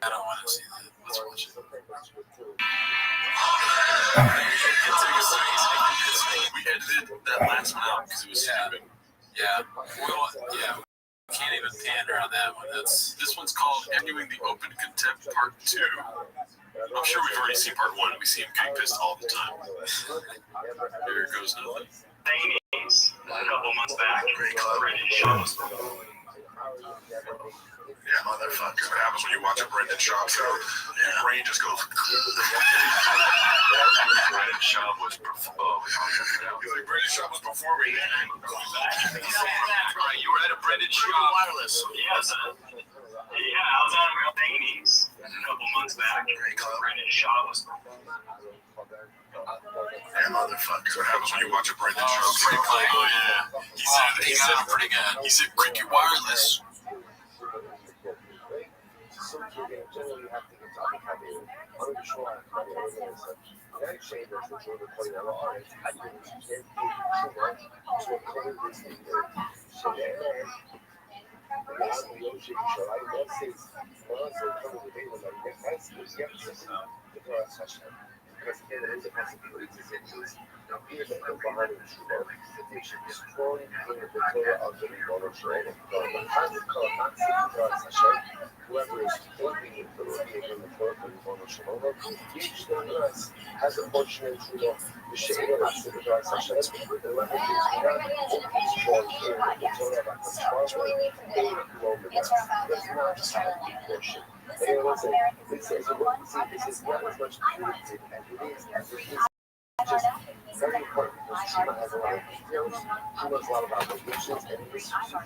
I don't want to see that. Let's watch it. We edited that last one out because it was stupid. Yeah. Yeah. We can't even pander on that one. This one's called Arguing the Open Contempt Part 2. I'm sure we've already seen Part 1. We see him getting pissed all the time. There goes nothing. A couple months back, Yeah, motherfucker. What happens when you watch a Brendan Schaub show? Your brain just goes. Brendan Schaub was Brendan Schaub was performing. Right, you were at a Brendan Schaub wireless. Yes. Yeah, I was at a real paintings a couple months back. Brendan Schaub was. Yeah, motherfucker. What happens when you watch a Brendan Schaub show? Oh, yeah. He said it pretty good. He said, Cricket Wireless. Whoever is holding the European and the Turkey on the Shimona, each one of us has a portion of the Shimona has to be done such as the level is not strong here, the Torah of the Shimona, that's not just a portion. This is not as much punitive as it is just very important because Shima has a lot of details, Shima knows a lot about locations, and this is Shima.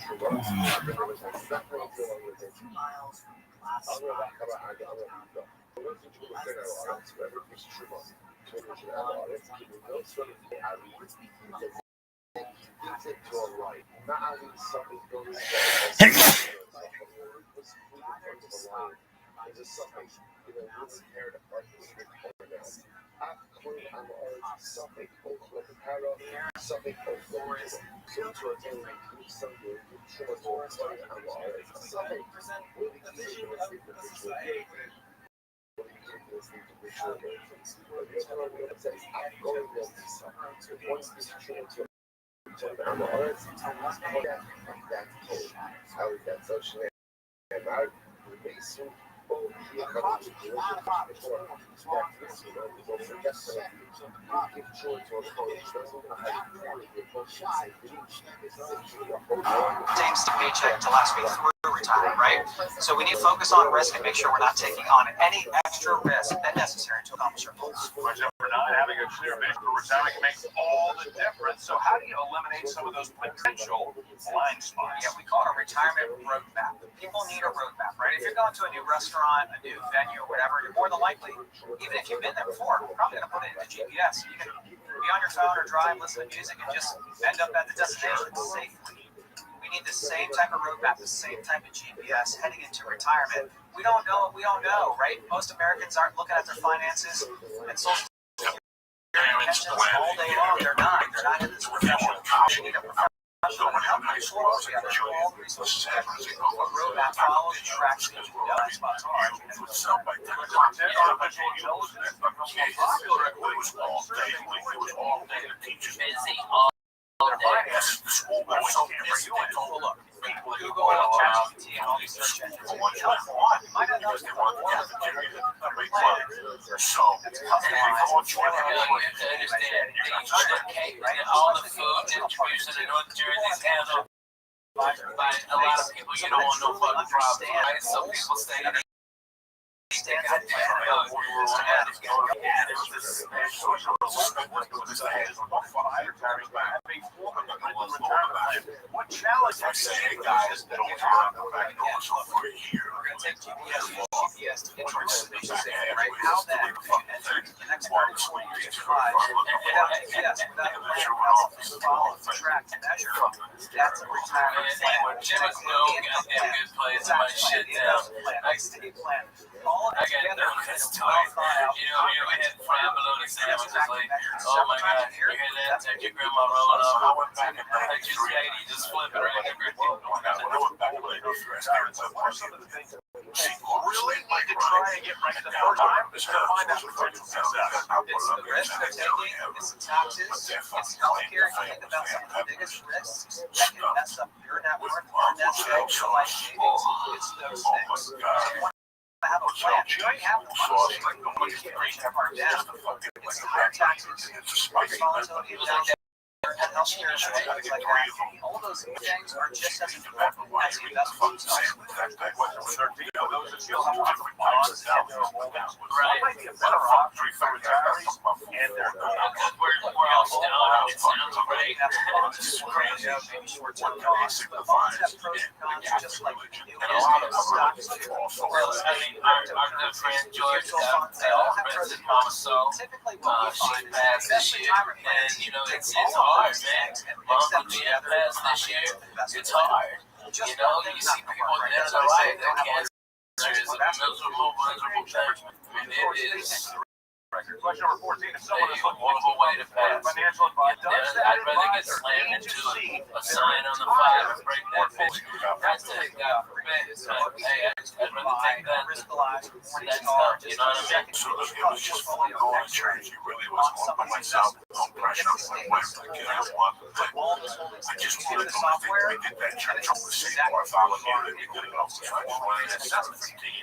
James to paycheck to last week through retirement, right? So we need to focus on risk and make sure we're not taking on any extra risk than necessary to accomplish our goals. Number 9, having a clear vision for retirement can make all the difference. So how do you eliminate some of those potential blind spots? Yeah, we call it a retirement roadmap. People need a roadmap, right? If you're going to a new restaurant, a new venue, or whatever, you're more than likely, even if you've been there before, you're probably going to put it in the GPS. You can be on your phone or drive, listen to music, and just end up at the destination safely. We need the same type of roadmap, the same type of GPS heading into retirement. We don't know what we don't know, right? Most Americans aren't looking at their finances and social pensions all day long. They're not in this profession. You need a professional to help you pull together all the resources, a roadmap, follow the tracks that you know that's spots are. Look, Google, ChatGPT, and all these search engines. You might not know it's the one plan. So, it's customized. All the food distribution in North Jersey is handled by a lot of people. You don't want no fucking problem, right? Some people say that what challenge I say, guys, that don't have the back doors over here. We're going to take GPS to get your information, right? How then can enter the next part of 2025 without GPS, without a plan, follow, track, measure? That's a retirement plan. Jim is no goddamn good place in my shit down. I stay plan. All of it together in a well-thought-out. You know, we had fried bologna sandwiches like, oh my god, you hear that? Take your grandma rolling up. Take your spaghetti, just flip it right in the Really? Like the try and get right the first time is to find that potential success. It's the risk they're taking, it's the taxes, it's healthcare. You think about some of the biggest risks that can mess up your net worth, your nest egg, your life savings. It's those things. You want to have a plan. You already have the money saved. You can't reach that far down. It's the higher taxes, market volatility, and healthcare and things like that. All those things are just as important as the investment itself. Those that still have different bonds and their holdings might be a better option for retirees and their We're all still on it. Sounds great. This is crazy. Maybe short-term costs, but bonds have pros and cons, just like you do. Stocks do. I mean, our good friend George, They all have pros and cons. so Typically, what we she find is, passed this especially year, retirement and plans, you know it's all of hard, those man. things and mix Mom them would be together. passed this year. It's hard. Just You know, one you thing's see not gonna people work, right? that That's are what I right. say. That cancer is a miserable thing. And it is. Question number 14. If someone is looking Wonderful way to for a pass. financial advisor, Yeah, does that I'd rather get advisor slammed need into to see a sign on the fire and break that bitch. That's Take it. Hey, I'd rather take that. risk-aligned, morning That's star, not, you know what I mean? So it was just portfolio extras. You really was on myself. No pressure on my wife. Like, you know what? all those holdings. I just You do wanted the to software. we did that church on the same orthodoxy that we did it off the side.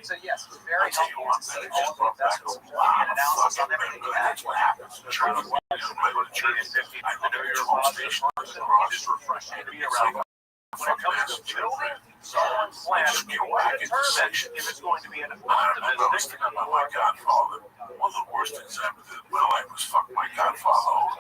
So yes, it's very helpful to see all of the investments and analysis on everything you have. That's what happens. I go to church at 15. I know your home station. It's refreshing to be around. When it comes to building someone's plan, determine if it's going to be an optimistic my godfather. One of the worst things I ever did in my life was fuck my godfather.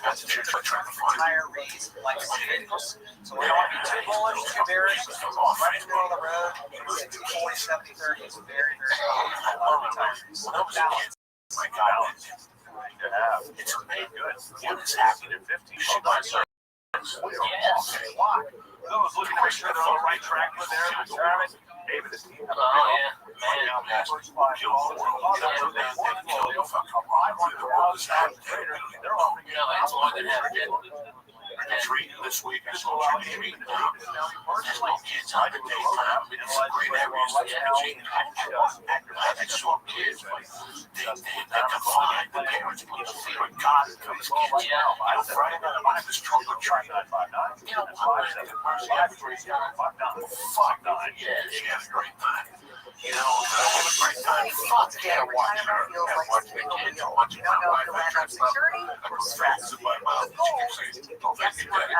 That's the church I tried to find. Retirees like individuals. So we don't want to be too bullish, too bearish. Right in the middle of the road, 60, 40, 70, 30 is very, very common for a lot of retirees. Balance. My God, to have. it's made good. What is happening at 50? Yes. Those looking to make sure they're on the right track with their retirement. David, this team. Oh, yeah. Man. First 5 calls. Their portfolio. $500,000 trader. They're offering You know, it's more than half dead. Treat this week is what you need. There's no kids on the daytime. It's a great areas of energy. I saw kids, but they can find the parents, but you feel like God comes kids. I don't Friday night, I have this trunk of train. You know, fuck, yeah, she had a great time. You know, I had a great time. Fuck, yeah, watching her. Watching the kids, watching my wife. I tried to put facts in my mouth. She kept saying, don't thank you, Daddy.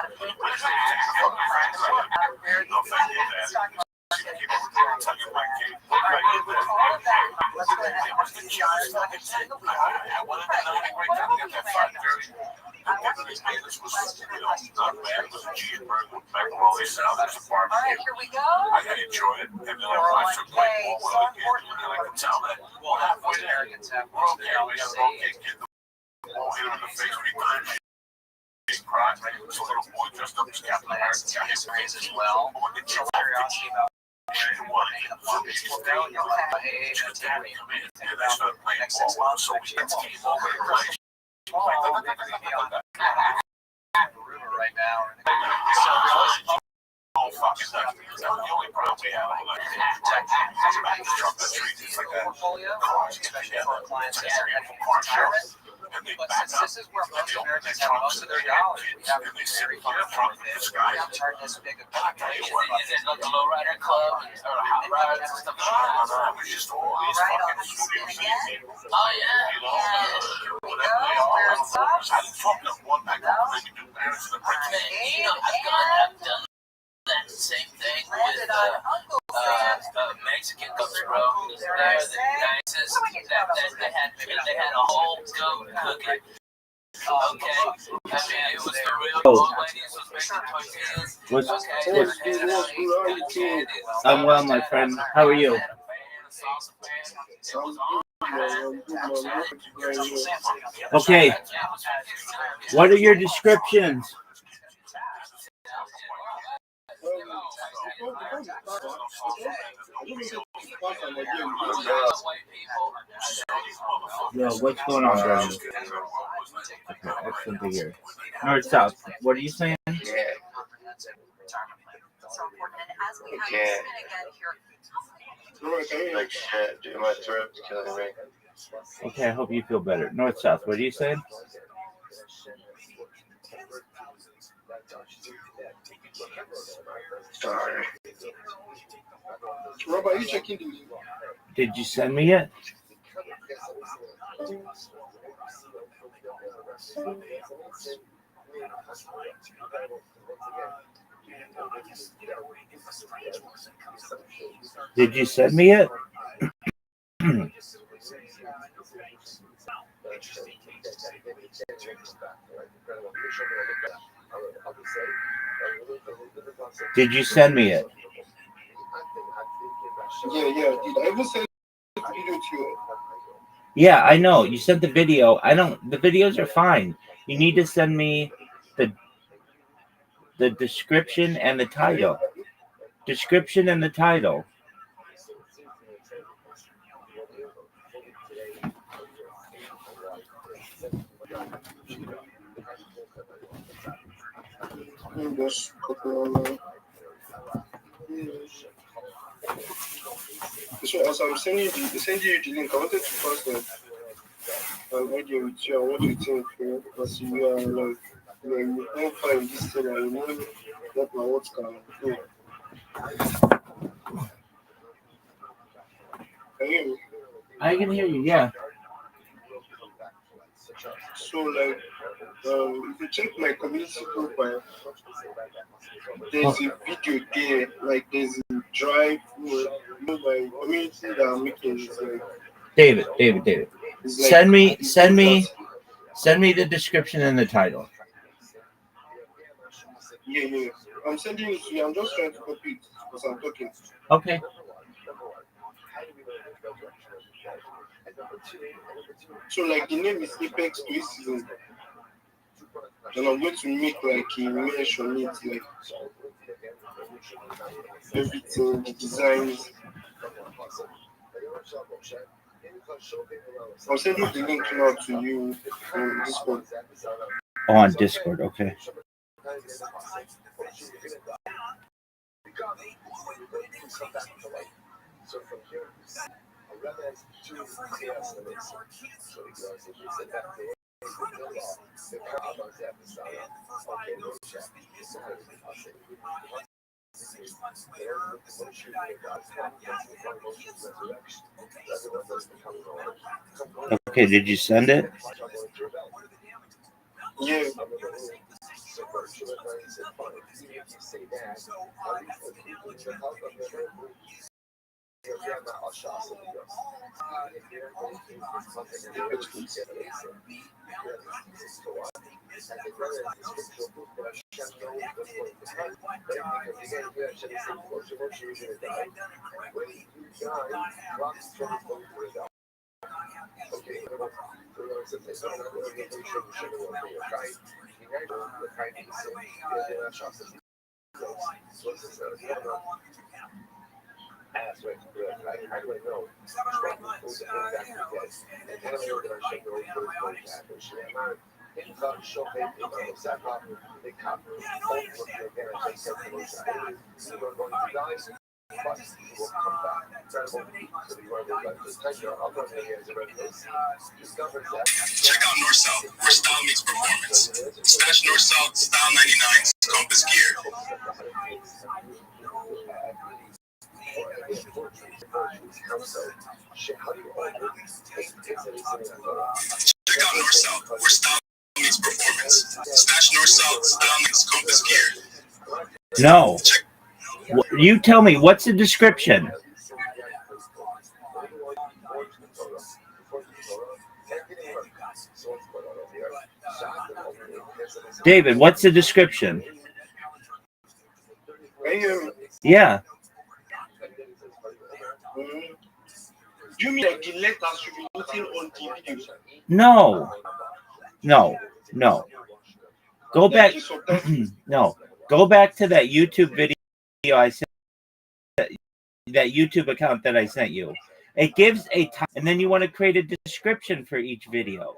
No, thank you, Daddy. She kept tugging my cape. I wanted to know the great time to get that 5:30. This was, not bad. It was a cheeseburger with macaroni salad. It was a barbecue. Here we go. I enjoyed it. And then I watched her play ball well again. And I could tell that. Well, most Americans have We're okay. We got a broke kid. Hit him in the face 3 times. He cried. There's a little boy dressed up as Captain America. histories as well. Curiosity about right now. Oh, fuck it. That's the only problem we have. Portfolio, especially for clients that are heading for retirement. But since this is where most Americans have most of their dollars, we have to be very careful with it. We have to turn this big a population. Is it like a lowrider club or hot riders and stuff like that? It was just all these fucking studios. Oh, yeah. I didn't talk to one back then. They could do parents in the break. Man, you know, I've done that same thing with Mexican cooks, bro. They're the nicest. They had a whole goat cooking. Okay. I mean, it was the real old ladies was making tortillas. I'm well, my friend. How are you? Okay. What are your descriptions? Yo, what's going on, brother? Okay, excellent to hear. North South, what are you saying? So important. And as we have like shit, dude. My throat's killing me. Okay, I hope you feel better. North, south. What are you saying? Sorry. Rob, are you checking the link? Did you send me it? Did you send me it? Did you send me it? Yeah. Did I even send the video to you? Yeah, I know. You sent the video. The videos are fine. You need to send me the description and the title. Description and the title. So as I'm sending you the link, I wanted to post a video with you. I want you to think because you are like you can't find this thing and you know what my words can do. Can you hear me? I can hear you, yeah. So like if you check my community profile, there's a video there, like there's a drive for my community that I'm making is like David. it's like Send me the description and the title. Yeah. I'm sending it to you. I'm just trying to copy it because I'm talking. Okay. So like the name is Apex Season. And I'm going to make like a mesh on it, like everything, the designs. I'm sending the link now to you on Discord. Oh, on Discord, okay. Okay, did you send it? Yeah. Check out North South, where style meets performance. Stash North South Style 99's Compass Gear. Check out North South, where style meets performance. Stash North South Style meets Compass Gear. No. You tell me, what's the description? David, what's the description? Yeah. Do you mean like the letters should be written on the video? No. Go back. No. Go back to that YouTube video I sent. That YouTube account that I sent you. It gives a time, and then you want to create a description for each video.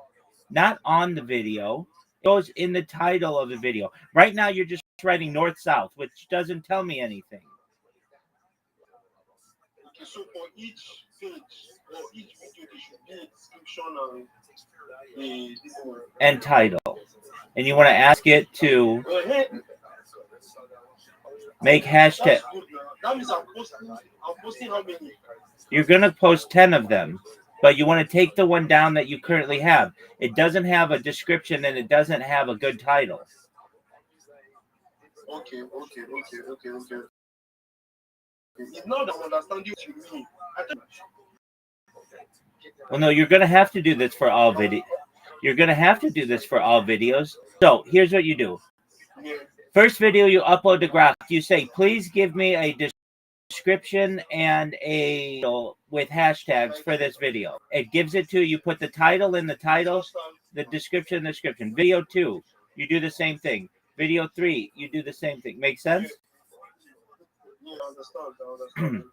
Not on the video. It goes in the title of the video. Right now, you're just writing north-south, which doesn't tell me anything. So for each page or each video, there should be a description and title. And you want to ask it to make hashtag. That means I'm posting how many? You're going to post 10 of them, but you want to take the one down that you currently have. It doesn't have a description and it doesn't have a good title. Okay. Now that I understand what you mean. Well, no, you're going to have to do this for all video. You're going to have to do this for all videos. So here's what you do. First video, you upload to graph. You say, please give me a description and a with hashtags for this video. It gives it to you. You put the title in the title, the description. Video 2, you do the same thing. Video 3, you do the same thing. Make sense? Yeah, I understand.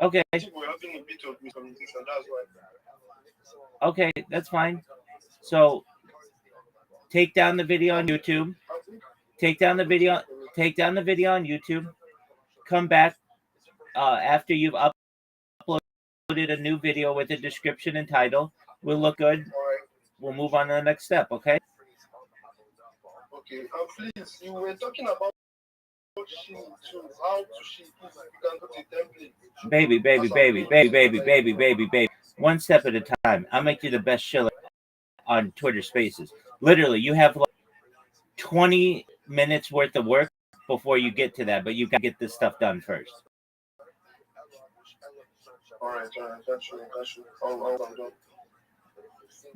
Okay. We're having a bit of miscommunication, that's why. Okay, that's fine. So take down the video on YouTube. Take down the video on YouTube. Come back after you've uploaded a new video with a description and title. Will look good. We'll move on to the next step, okay? Okay, please, you were talking about how to sheet. You can go to template. Baby. One step at a time. I'll make you the best shiller on Twitter Spaces. Literally, you have like 20 minutes worth of work before you get to that, but you got to get this stuff done first. All right. That's true.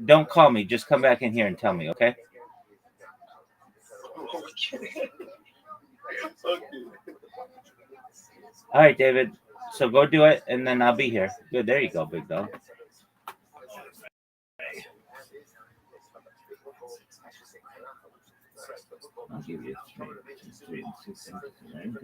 Don't call me. Just come back in here and tell me, okay? Okay. All right, David. So go do it, and then I'll be here. Good. There you go, big dog. I'll give you 3 and 6 and 9.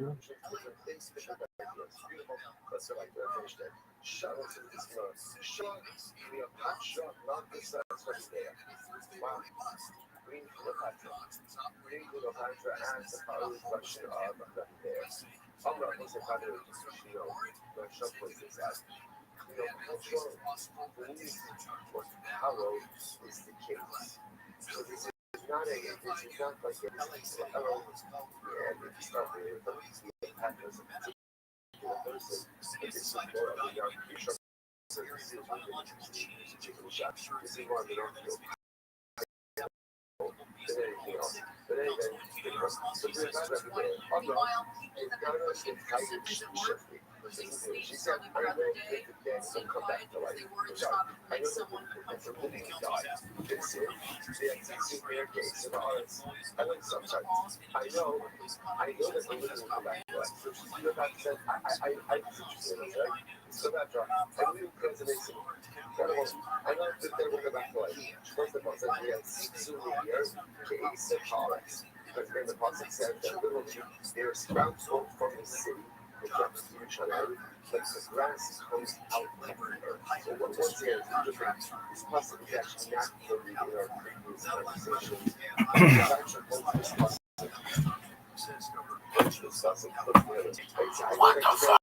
What the fuck?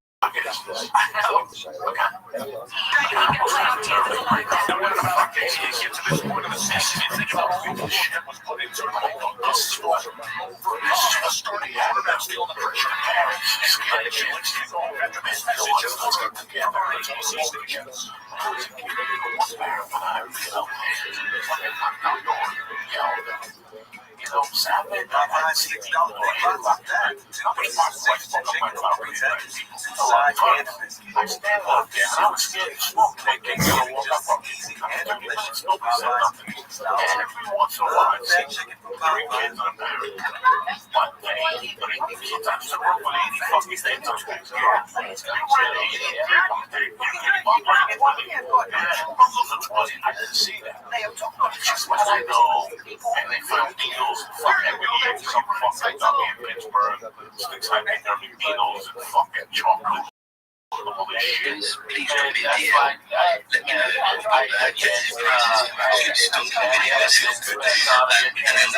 Please don't be here. Let me know if I get this video. And then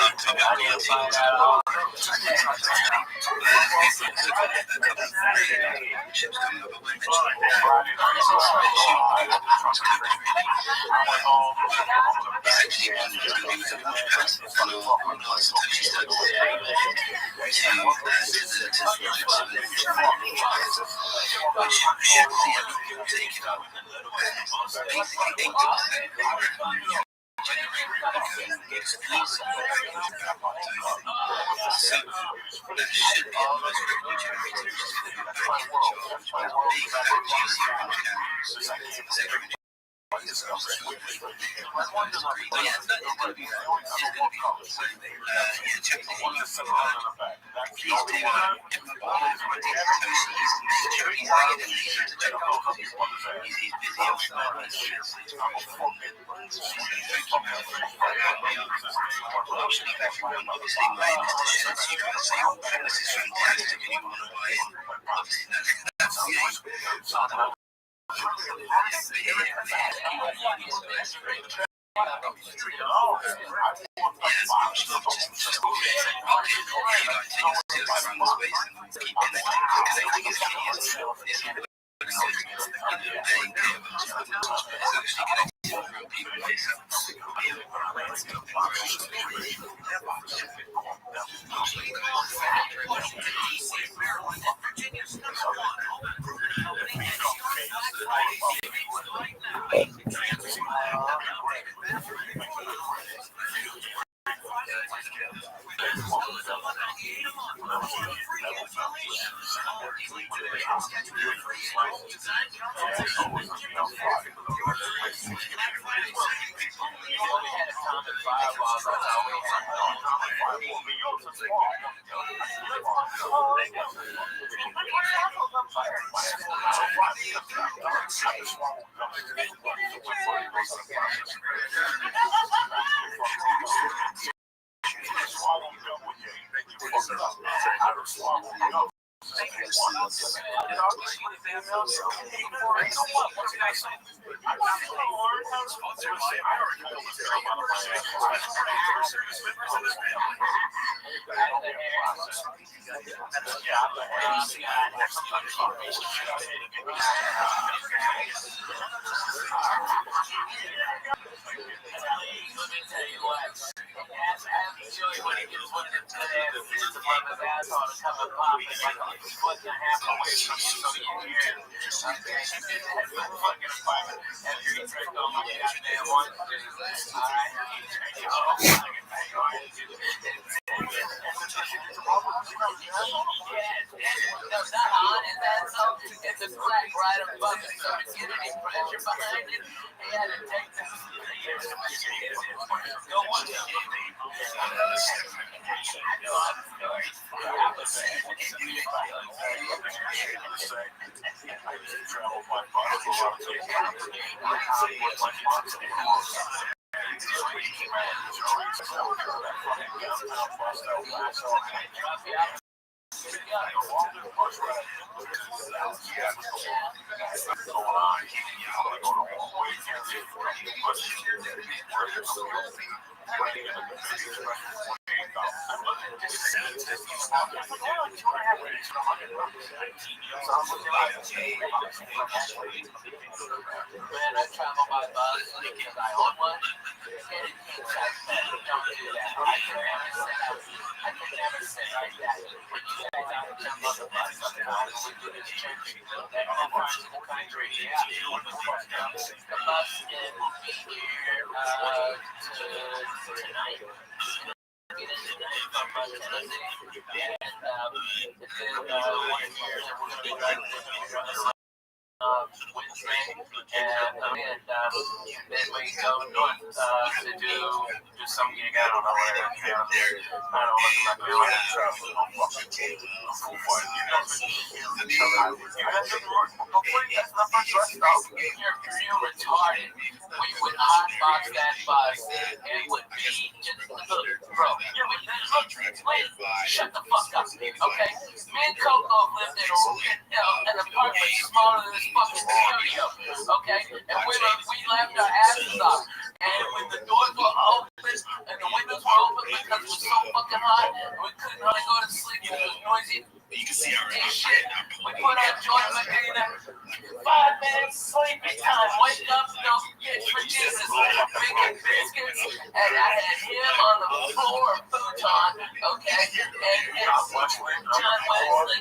And when the doors were open and the windows were open because it was so fucking hot. We couldn't really go to sleep because it was noisy. You can see our Shit. We put on Joy Medina. 5 minutes sleeping time. Wake up, no bitch for Jesus. Making biscuits. And I had him on the floor, futon. Okay. And John Wesley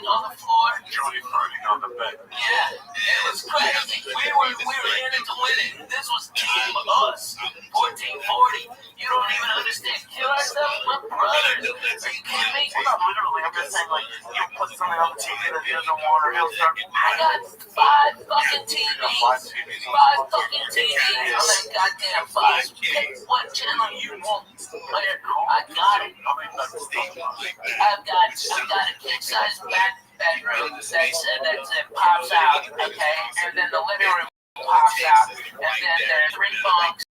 on the floor. Jody Purdy on the bed. Yeah. It was crazy. We were in it to win it. This was team us. 1440. You don't even understand. Kill ourselves, my brother. Are you kidding me? I'm not literally, I'm just saying, like, you put something on the TV that he doesn't want, or he'll start. I got 5 fucking TVs. 5 fucking TVs. On that goddamn 5. Pick what channel you want. I got it. I've got a king-size bedroom that pops out, okay? And then the living room pops out. And then there's 3 bunks.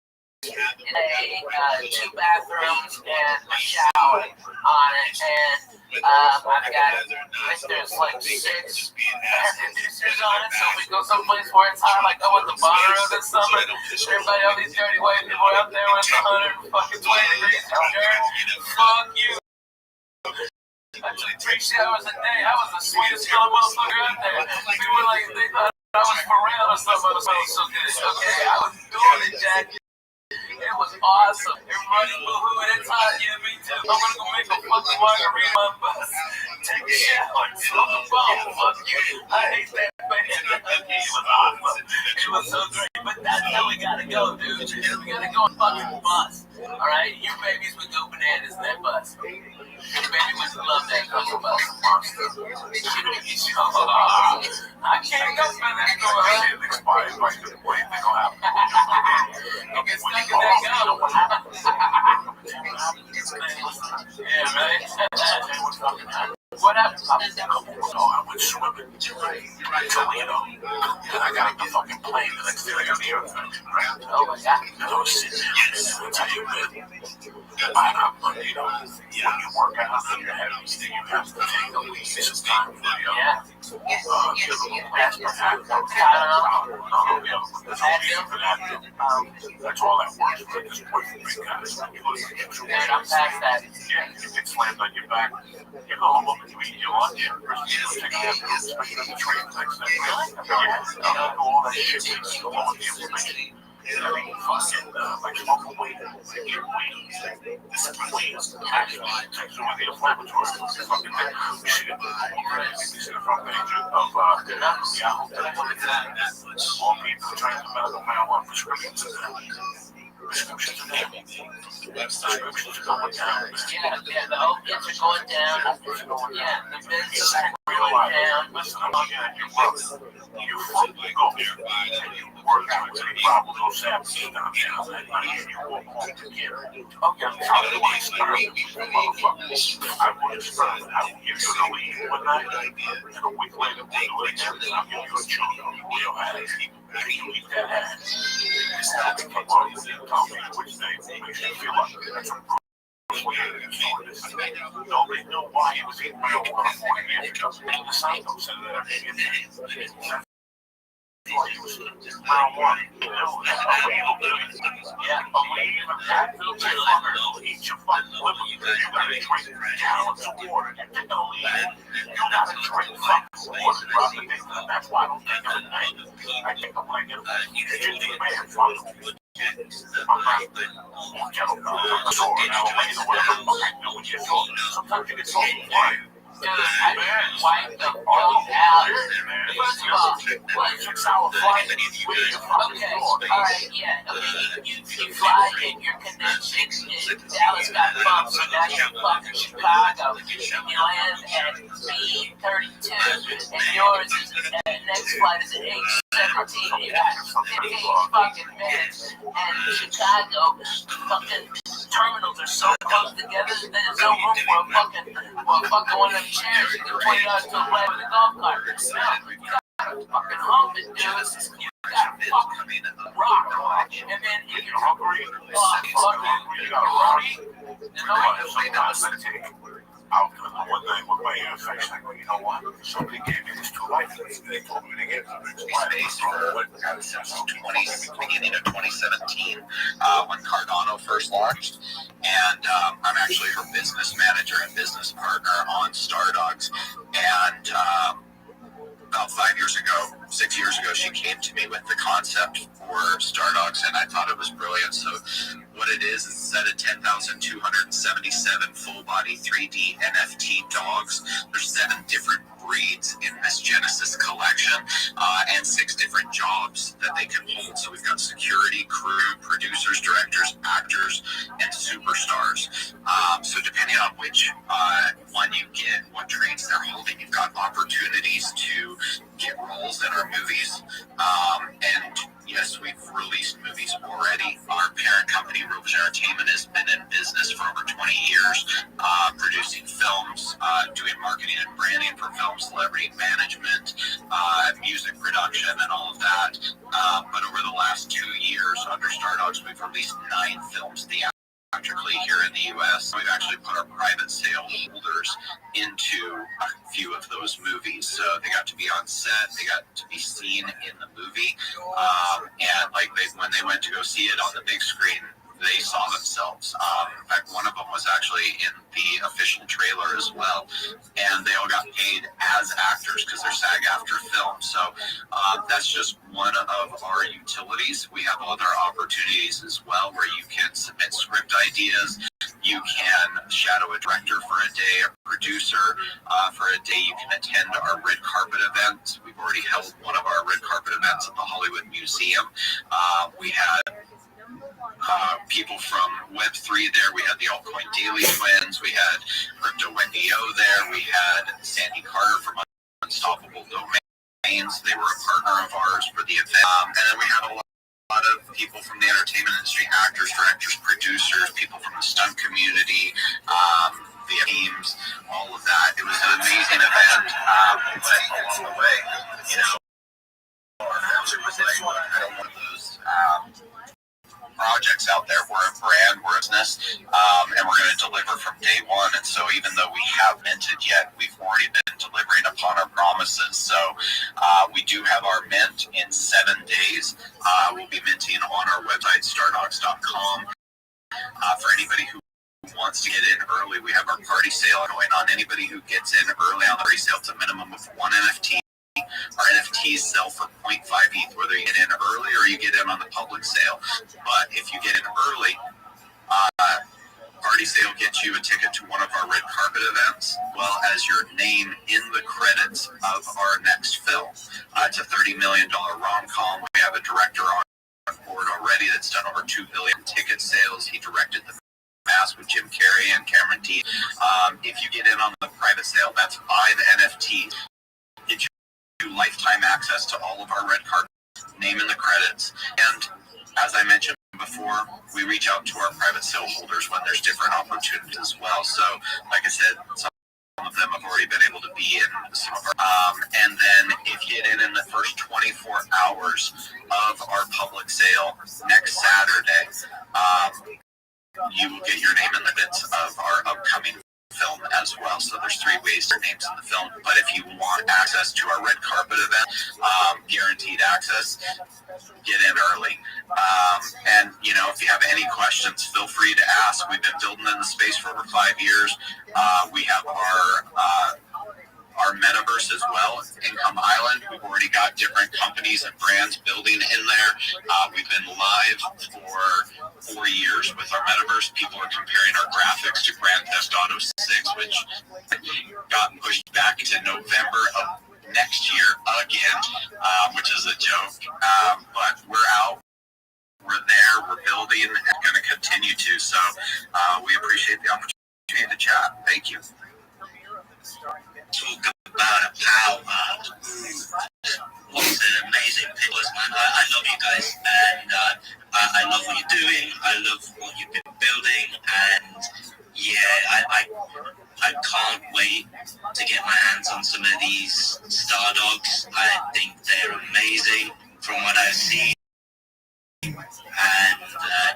2 bathrooms and a shower on it, and I've got there's like 6 air conditioners on it, so if we go someplace where it's hot, like I went to Bonnaroo this summer, everybody, all these dirty white people out there with 120 degrees temperature, fuck you. I took 3 showers a day. I was the sweetest little motherfucker out there. People like, they thought I was for real or something. It smelled so good. Okay, I was doing it, Jack. It was awesome. Everybody boo-hoo, and it's hot. Yeah, me too. I'm gonna go make a fucking margarita on bus. Take a shower and smoke a bomb. Fuck you. I hate that, man. It was awesome. It was so great. But that's how we gotta go, dude. We gotta go on fucking bus. Alright? Your babies would go bananas in that bus. Your baby would love that fucking bus. I can't go for that door. It expired right to the point. They're gonna have You get stuck in that gum. Yeah, right? What happened? I went swimming to Toledo. And I got on the fucking plane. The next day I got the airplane. Oh my god. And I was sitting there. I'll tell you what. By Monday, you know, when you work out and you're heavy, you have to take a week. This is time for you. Yeah. That's all that works. Just wait for big guys. Dude, I'm past that. Yeah, you get slammed on your back. You go home and you eat your lunch. You take a nap, especially on the train the next day. Yeah, do all that shit. You go on the information. Fucking, like smoking weed. Your weed. This is weed. Actually, takes away the inflammatory. Fucking thing. You see the front page of Yahoo. All people trying to medical marijuana prescriptions. Prescriptions are down. Prescriptions are going down. Yeah, the opiates are going down. Yeah, the business are going down. Listen, I'm looking at your work. You fucking go there and you work out with any problems or saps. You walk home together. Okay, I'm trying to experiment, motherfuckers. I will experiment. I will give you the lead one night, and a week later, we'll do it again, and I'll give you a chunk of real ass. And you eat that ass. It's not to come on and tell me which day makes you feel like that's a nobody knew why he was eating marijuana 40 years ago. The scientists said that he was marijuana. Yeah, believe that little bit longer. Eat your fucking liver. You gotta drink gallons of water. You gotta drink fucking water throughout the day. That's why I don't think of it at night. I think of like it. You need man from sometimes you get so quiet. Dude, I wipe the fuck out. First of all, what? 6 hour flight. Okay, alright, yeah. Okay, you fly in your connection. Dallas got bumped, so now you're fucking Chicago. You land at B32, and yours is next flight is at 8:17. You got 15 fucking minutes, and Chicago fucking terminals are so close together that there's no room for a fucking one of them chairs. You can $20 to play with a golf cart. No, you gotta fucking hump it, dude. You gotta fucking rock. And then if you're hungry, you gotta rock. Sometimes I take out what way it affects things. Well, you know what? Somebody gave me this 2 license. They told me to get space for since beginning of 2017 when Cardano first launched. And I'm actually her business manager and business partner on Stardogs. And about 5 years ago, 6 years ago, she came to me with the concept for Stardogs, and I thought it was brilliant. So what it is a set of 10,277 full-body 3D NFT dogs. There's 7 different breeds in this Genesis collection, and 6 different jobs that they can hold. So we've got security, crew, producers, directors, actors, and superstars. So depending on which one you get, what traits they're holding, you've got opportunities to get roles in our movies. And yes, we've released movies already. Our parent company, Rovers Entertainment, has been in business for over 20 years, producing films, doing marketing and branding for film, celebrity management, music production, and all of that. But over the last 2 years, under Stardogs, we've released 9 films theatrically here in the U.S. We've actually put our private sale holders into a few of those movies. So they got to be on set, they got to be seen in the movie, and like when they went to go see it on the big screen, they saw themselves. In fact, one of them was actually in the official trailer as well, and they all got paid as actors because they're SAG-AFTRA films. So that's just one of our utilities. We have other opportunities as well where you can submit script ideas. You can shadow a director for a day, a producer for a day. You can attend our red carpet event. We've already held one of our red carpet events at the Hollywood Museum. We had people from Web3 there. We had the Altcoin Daily Twins. We had Crypto Wendy O there. We had Sandy Carter from Unstoppable Domains. They were a partner of ours for the event. And then we had a lot of people from the entertainment industry, actors, directors, producers, people from the stunt community, the teams, all of that. It was an amazing event. But along the way, you know, our family was like, look, I don't want those projects out there. We're a brand, we're a business, and we're going to deliver from day one. And so even though we haven't minted yet, we've already been delivering upon our promises. So we do have our mint in 7 days. We'll be minting on our website, stardogs.com. For anybody who wants to get in early, we have our party sale going on. Anybody who gets in early on the party sale, it's a minimum of 1 NFT. Our NFTs sell for 0.5 ETH, whether you get in early or you get in on the public sale. But if you get in early, party sale gets you a ticket to one of our red carpet events, as well as your name in the credits of our next film. It's a $30 million rom-com. We have a director on board already that's done over 2 billion ticket sales. He directed The Mask with Jim Carrey and Cameron Diaz. If you get in on the private sale, that's 5 NFTs. Get you lifetime access to all of our red carpet, name in the credits. And as I mentioned before, we reach out to our private sale holders when there's different opportunities as well. So, like I said, some of them have already been able to be in some of our, and then if you get in the first 24 hours of our public sale next Saturday, you will get your name in the bits of our upcoming film as well. So there's 3 ways to names in the film. But if you want access to our red carpet event, guaranteed access, get in early. And you know, if you have any questions, feel free to ask. We've been building in the space for over 5 years. We have our metaverse as well, Income Island. We've already got different companies and brands building in there. We've been live for 4 years with our metaverse. People are comparing our graphics to Grand Theft Auto 6, which got pushed back to November of next year again, which is a joke. But we're out. We're there. We're building and going to continue to. So we appreciate the opportunity to chat. Thank you. Talk about a power. What an amazing pillars, man. I love you guys, and I love what you're doing. I love what you've been building, and yeah, I can't wait to get my hands on some of these Stardogs. I think they're amazing from what I've seen, and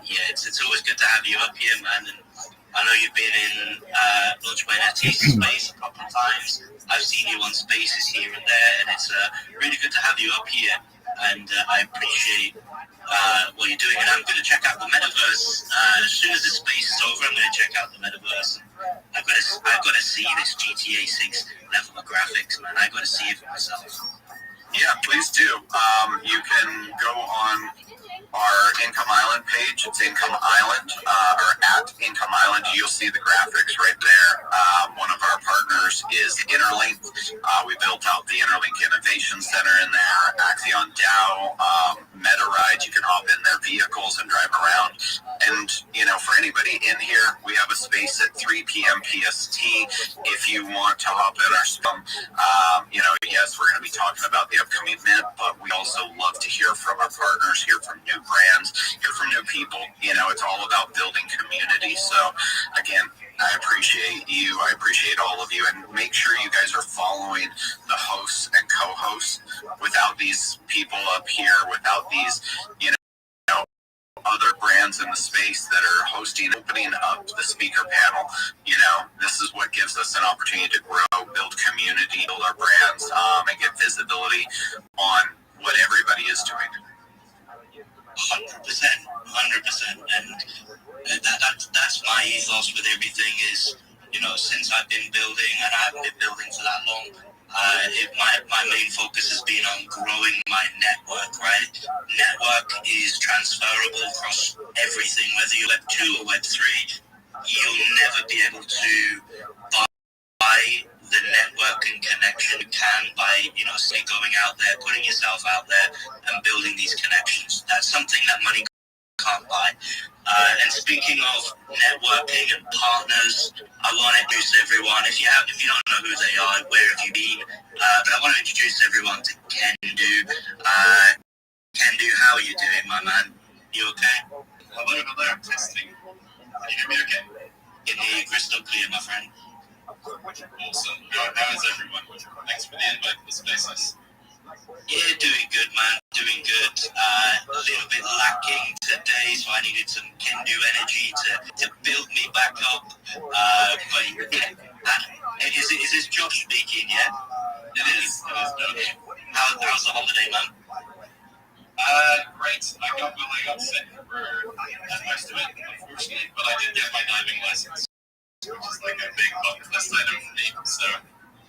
yeah, it's always good to have you up here, man. And I know you've been in Launch My NFT space a couple of times. I've seen you on spaces here and there, and it's really good to have you up here. And I appreciate what you're doing. And I'm going to check out the metaverse as soon as this space is over. I'm going to check out the metaverse. I've got to see this GTA 6 level of graphics, man. I've got to see it for myself. Yeah, please do. You can go on our Income Island page. It's Income Island, or at Income Island. You'll see the graphics right there. One of our partners is Interlink. We built out the Interlink Innovation Center in there. Axion DAO, MetaRide. You can hop in their vehicles and drive around. And, you know, for anybody in here, we have a space at 3 p.m. PST. If you want to hop in our spam, you know, yes, we're going to be talking about the upcoming event, but we also love to hear from our partners, hear from new brands, hear from new people. You know, it's all about building community. So, again, I appreciate you. I appreciate all of you. And make sure you guys are following the hosts and co-hosts. Without these people up here, without these, you know, other brands in the space that are hosting, opening up the speaker panel, you know, this is what gives us an opportunity to grow, build community, build our brands, and get visibility on what everybody is doing. 100%, and that's my ethos with everything is, you know, since I've been building, and I haven't been building for that long, my main focus has been on growing my network, right? Network is transferable across everything, whether you're Web 2 or Web 3, you'll never be able to buy the network and connection you can by, you know, say going out there, putting yourself out there and building these connections. That's something that money can't buy. And speaking of networking and partners, I want to introduce everyone. If you don't know who they are, where have you been? But I want to introduce everyone to Kendu. Kendu, how are you doing, my man? You okay? Hello, testing. Can you hear me okay? Can hear you crystal clear, my friend. Awesome. How is everyone? Thanks for the invite to the spaces. Yeah, doing good, man. Doing good. A little bit lacking today, so I needed some Kendu energy to build me back up. But is this Josh speaking? Yeah. It is Josh. How's the holiday, man? Great. I got sick for most of it, unfortunately, but I did get my diving license, which is like a big bucket list item for me. So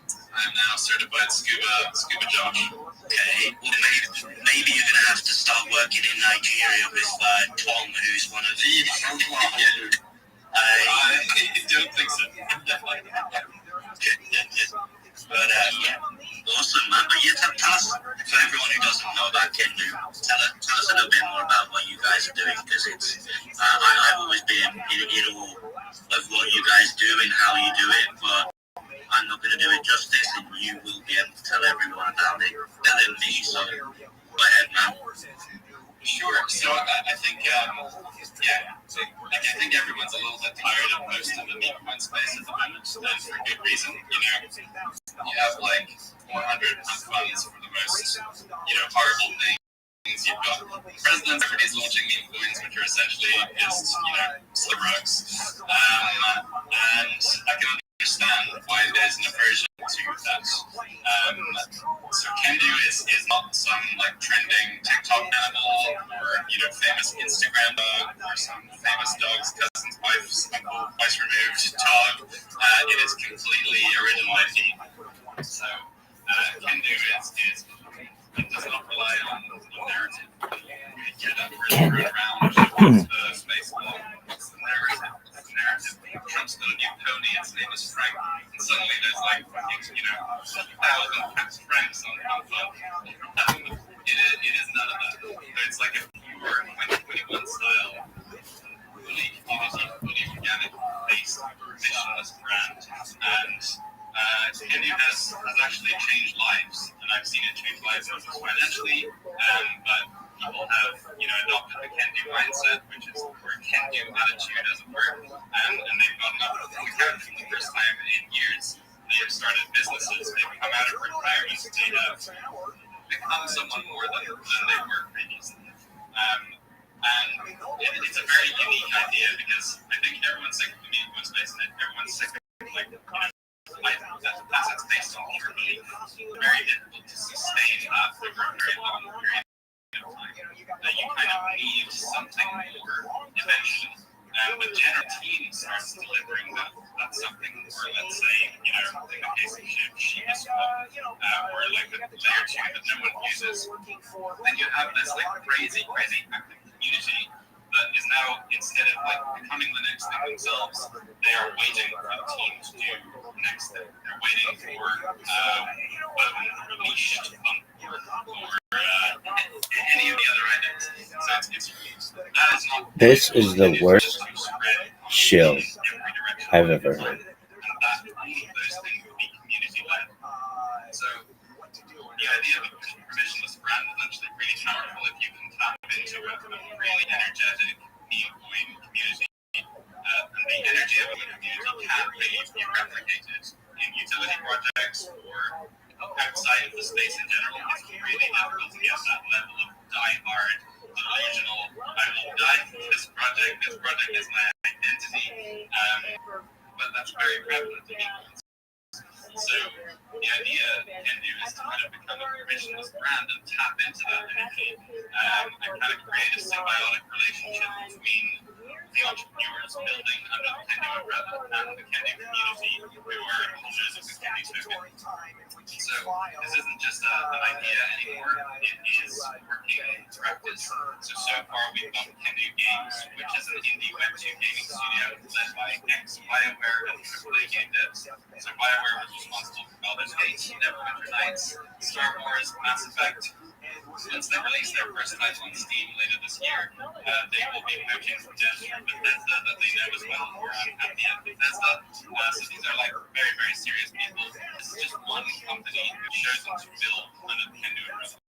I'm now certified scuba Josh. Okay. Well, maybe you're gonna have to start working in Nigeria with Tom, who's one of the. I don't think so. But yeah, awesome, man. But yeah, tell us, for everyone who doesn't know about Kendu, tell us a little bit more about what you guys are doing, because it's I've always been in awe of what you guys do and how you do it, but I'm not going to do it justice, and you will be able to tell everyone about it better than me. So go ahead, man. Sure. So I think, I think everyone's a little bit tired of most of the meme coin space at the moment, and for good reason. You know, you have like 400 funds for the most, you know, horrible things. You've got presidents, everybody's launching meme coins, which are essentially just, you know, slip rugs. And I can understand why there's an aversion to that. So Kendu is not some like trending TikTok animal or, you know, famous Instagram dog or some famous dog's cousin's wife's uncle, twice removed dog. It is completely original IP. So Kendu is it does not rely on narrative. You get up really around the space along. What's the narrative? Trump's got a new pony, its name is Frank, and suddenly there's like, you know, 1,000 Franks on phone. It is none of that. It's like a pure 2021 style, fully community, fully organic based, missionless brand. And Kendu has actually changed lives, and I've seen it change lives not just financially, but people have, you know, adopted the Kendu mindset, which is or Kendu attitude, as it were, and they've gotten up from the couch for the first time in years. They have started businesses. They've come out of retirement. They have become someone more than they were previously. And it's a very unique idea because I think everyone's sick of the meme coin common space and everyone's sick of like, you know, that's based on pure belief. Very difficult to sustain that for a very long period of time. That you kind of need something more eventually. But general team starts delivering that something more, let's say, you know, like a case of Shiva swap, or like a layer 2 that no one uses. Then you have this like crazy active community that is now, instead of like becoming the next thing themselves, they are waiting for the team to do the next thing. They're waiting for niche to fund or any of the other items. So that is not. This is the worst shill I've ever heard. So the idea of a permissionless brand is actually really powerful if you can tap into a really energetic Neocoin community. And the energy of a community can really be replicated in utility projects or outside of the space in general. It's really difficult to get that level of die-hard, delusional, I will die for this project is my identity. But that's very prevalent in people. So the idea can do is to kind of become a permissionless brand and tap into that energy and kind of create a symbiotic relationship between the entrepreneurs building under the Kendu umbrella and the Kendu community who are holders of the Kendu token. So this isn't just an idea anymore, it is working in practice. So far we've got Kendu Games, which is an indie Web 2 gaming studio led by ex-BioWare and AAA game devs. So BioWare was responsible for Baldur's Gate, Neverwinter Nights, Star Wars, Mass Effect. Once they release their first title on Steam later this year, they will be poaching from devs from Bethesda that they know as well, or at the end Bethesda. So these are like very, very serious people. This is just one company who chose them to build under the Kendu umbrella.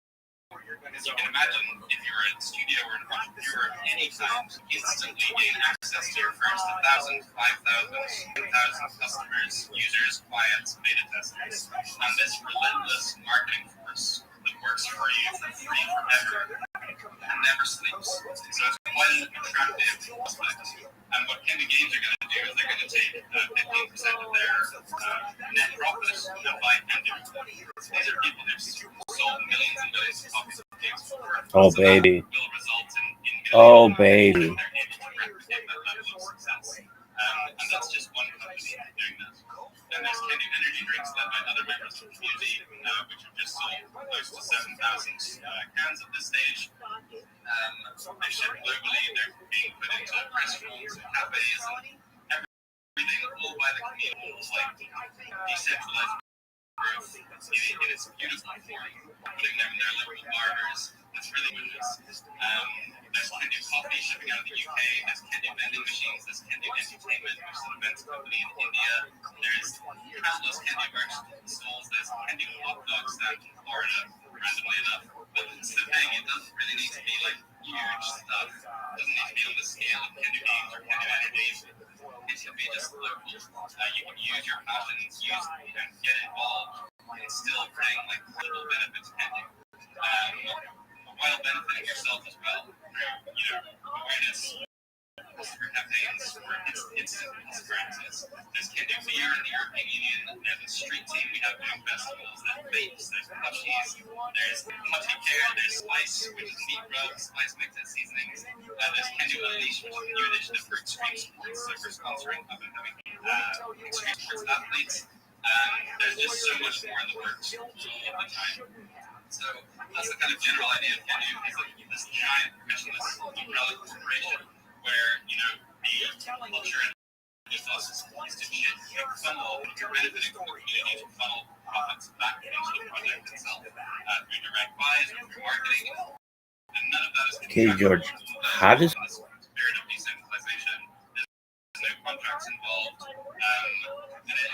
As you can imagine, if you're a studio or an entrepreneur of any kind, instantly gain access to your first 1,000, 5,000, 10,000 customers, users, clients, beta testers, and this relentless marketing force that works for you for free forever and never sleeps. So it's quite an attractive prospect. And what Kendu Games are going to do is they're going to take 15% of their net profit and buy Kendu. These are people who've sold millions and millions of copies of games before. Oh, so baby. That will result in Oh, baby. they're able to replicate that level of success. And that's just one company doing that. Then there's Kendu Energy Drinks led by other members of the community, which have just sold close to 7,000 cans at this stage. They ship globally, they're being put into restaurants and cafes and everything, all by the community. It's like decentralized growth in its beautiful form, putting them in their local barbers. It's really delicious. There's Kendu Coffee shipping out of the UK, there's Kendu Vending Machines, there's Kendu Entertainment, which is an events company in India. There's countless Kendu merch stalls, there's Kendu hot dog stand in Florida, randomly enough. But it's the thing, it doesn't really need to be like huge stuff. It doesn't need to be on the scale of Kendu Games or Kendu Energy. It should be just local. You can use your passions, and get involved, and still bring like little benefits to Kendu. While benefiting yourself as well through, awareness, customer campaigns, or instant experiences. There's Kendu Beer in the European Union. There's a street team. We have food festivals. There's vapes. There's plushies. There's Putty Care. There's Slice, which is meat rubs, spice mixes, seasonings. There's Kendu Unleashed, which is a new initiative for extreme sports. So we're sponsoring up and coming extreme sports athletes. There's just so much more in the works all the time. So that's the kind of general idea of Kendu, is like this giant permissionless umbrella corporation where, the culture and ethos is to funnel, if you're benefiting from the community, to funnel profits back into the project itself through direct buys or through marketing. And none of that is Okay, George, how does... spirit of decentralization. There's no contracts involved.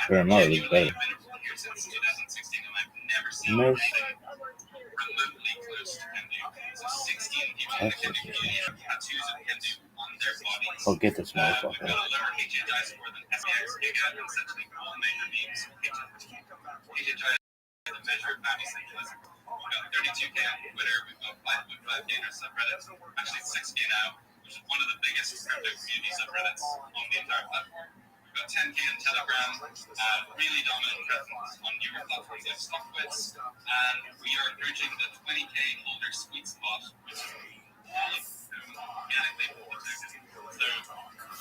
Sure, no, it's better. I've been here since 2016 and I've never seen anything remotely close to Kendu. So 16 people in the Kendu community have tattoos of Kendu on their bodies. Oh, get this motherfucker. We've got a lower HHI score than SPX, Giga, and essentially all major memes. HHI is a measure of decentralism. We've got 32K on Twitter, we've got 5.5K in our subreddits, actually 6K now, which is one of the biggest crypto community subreddits on the entire platform. We've got 10K in Telegram, really dominant presence on newer platforms like StockWits, and we are approaching the 20K holder sweet spot, which is all of whom organically hold the token. So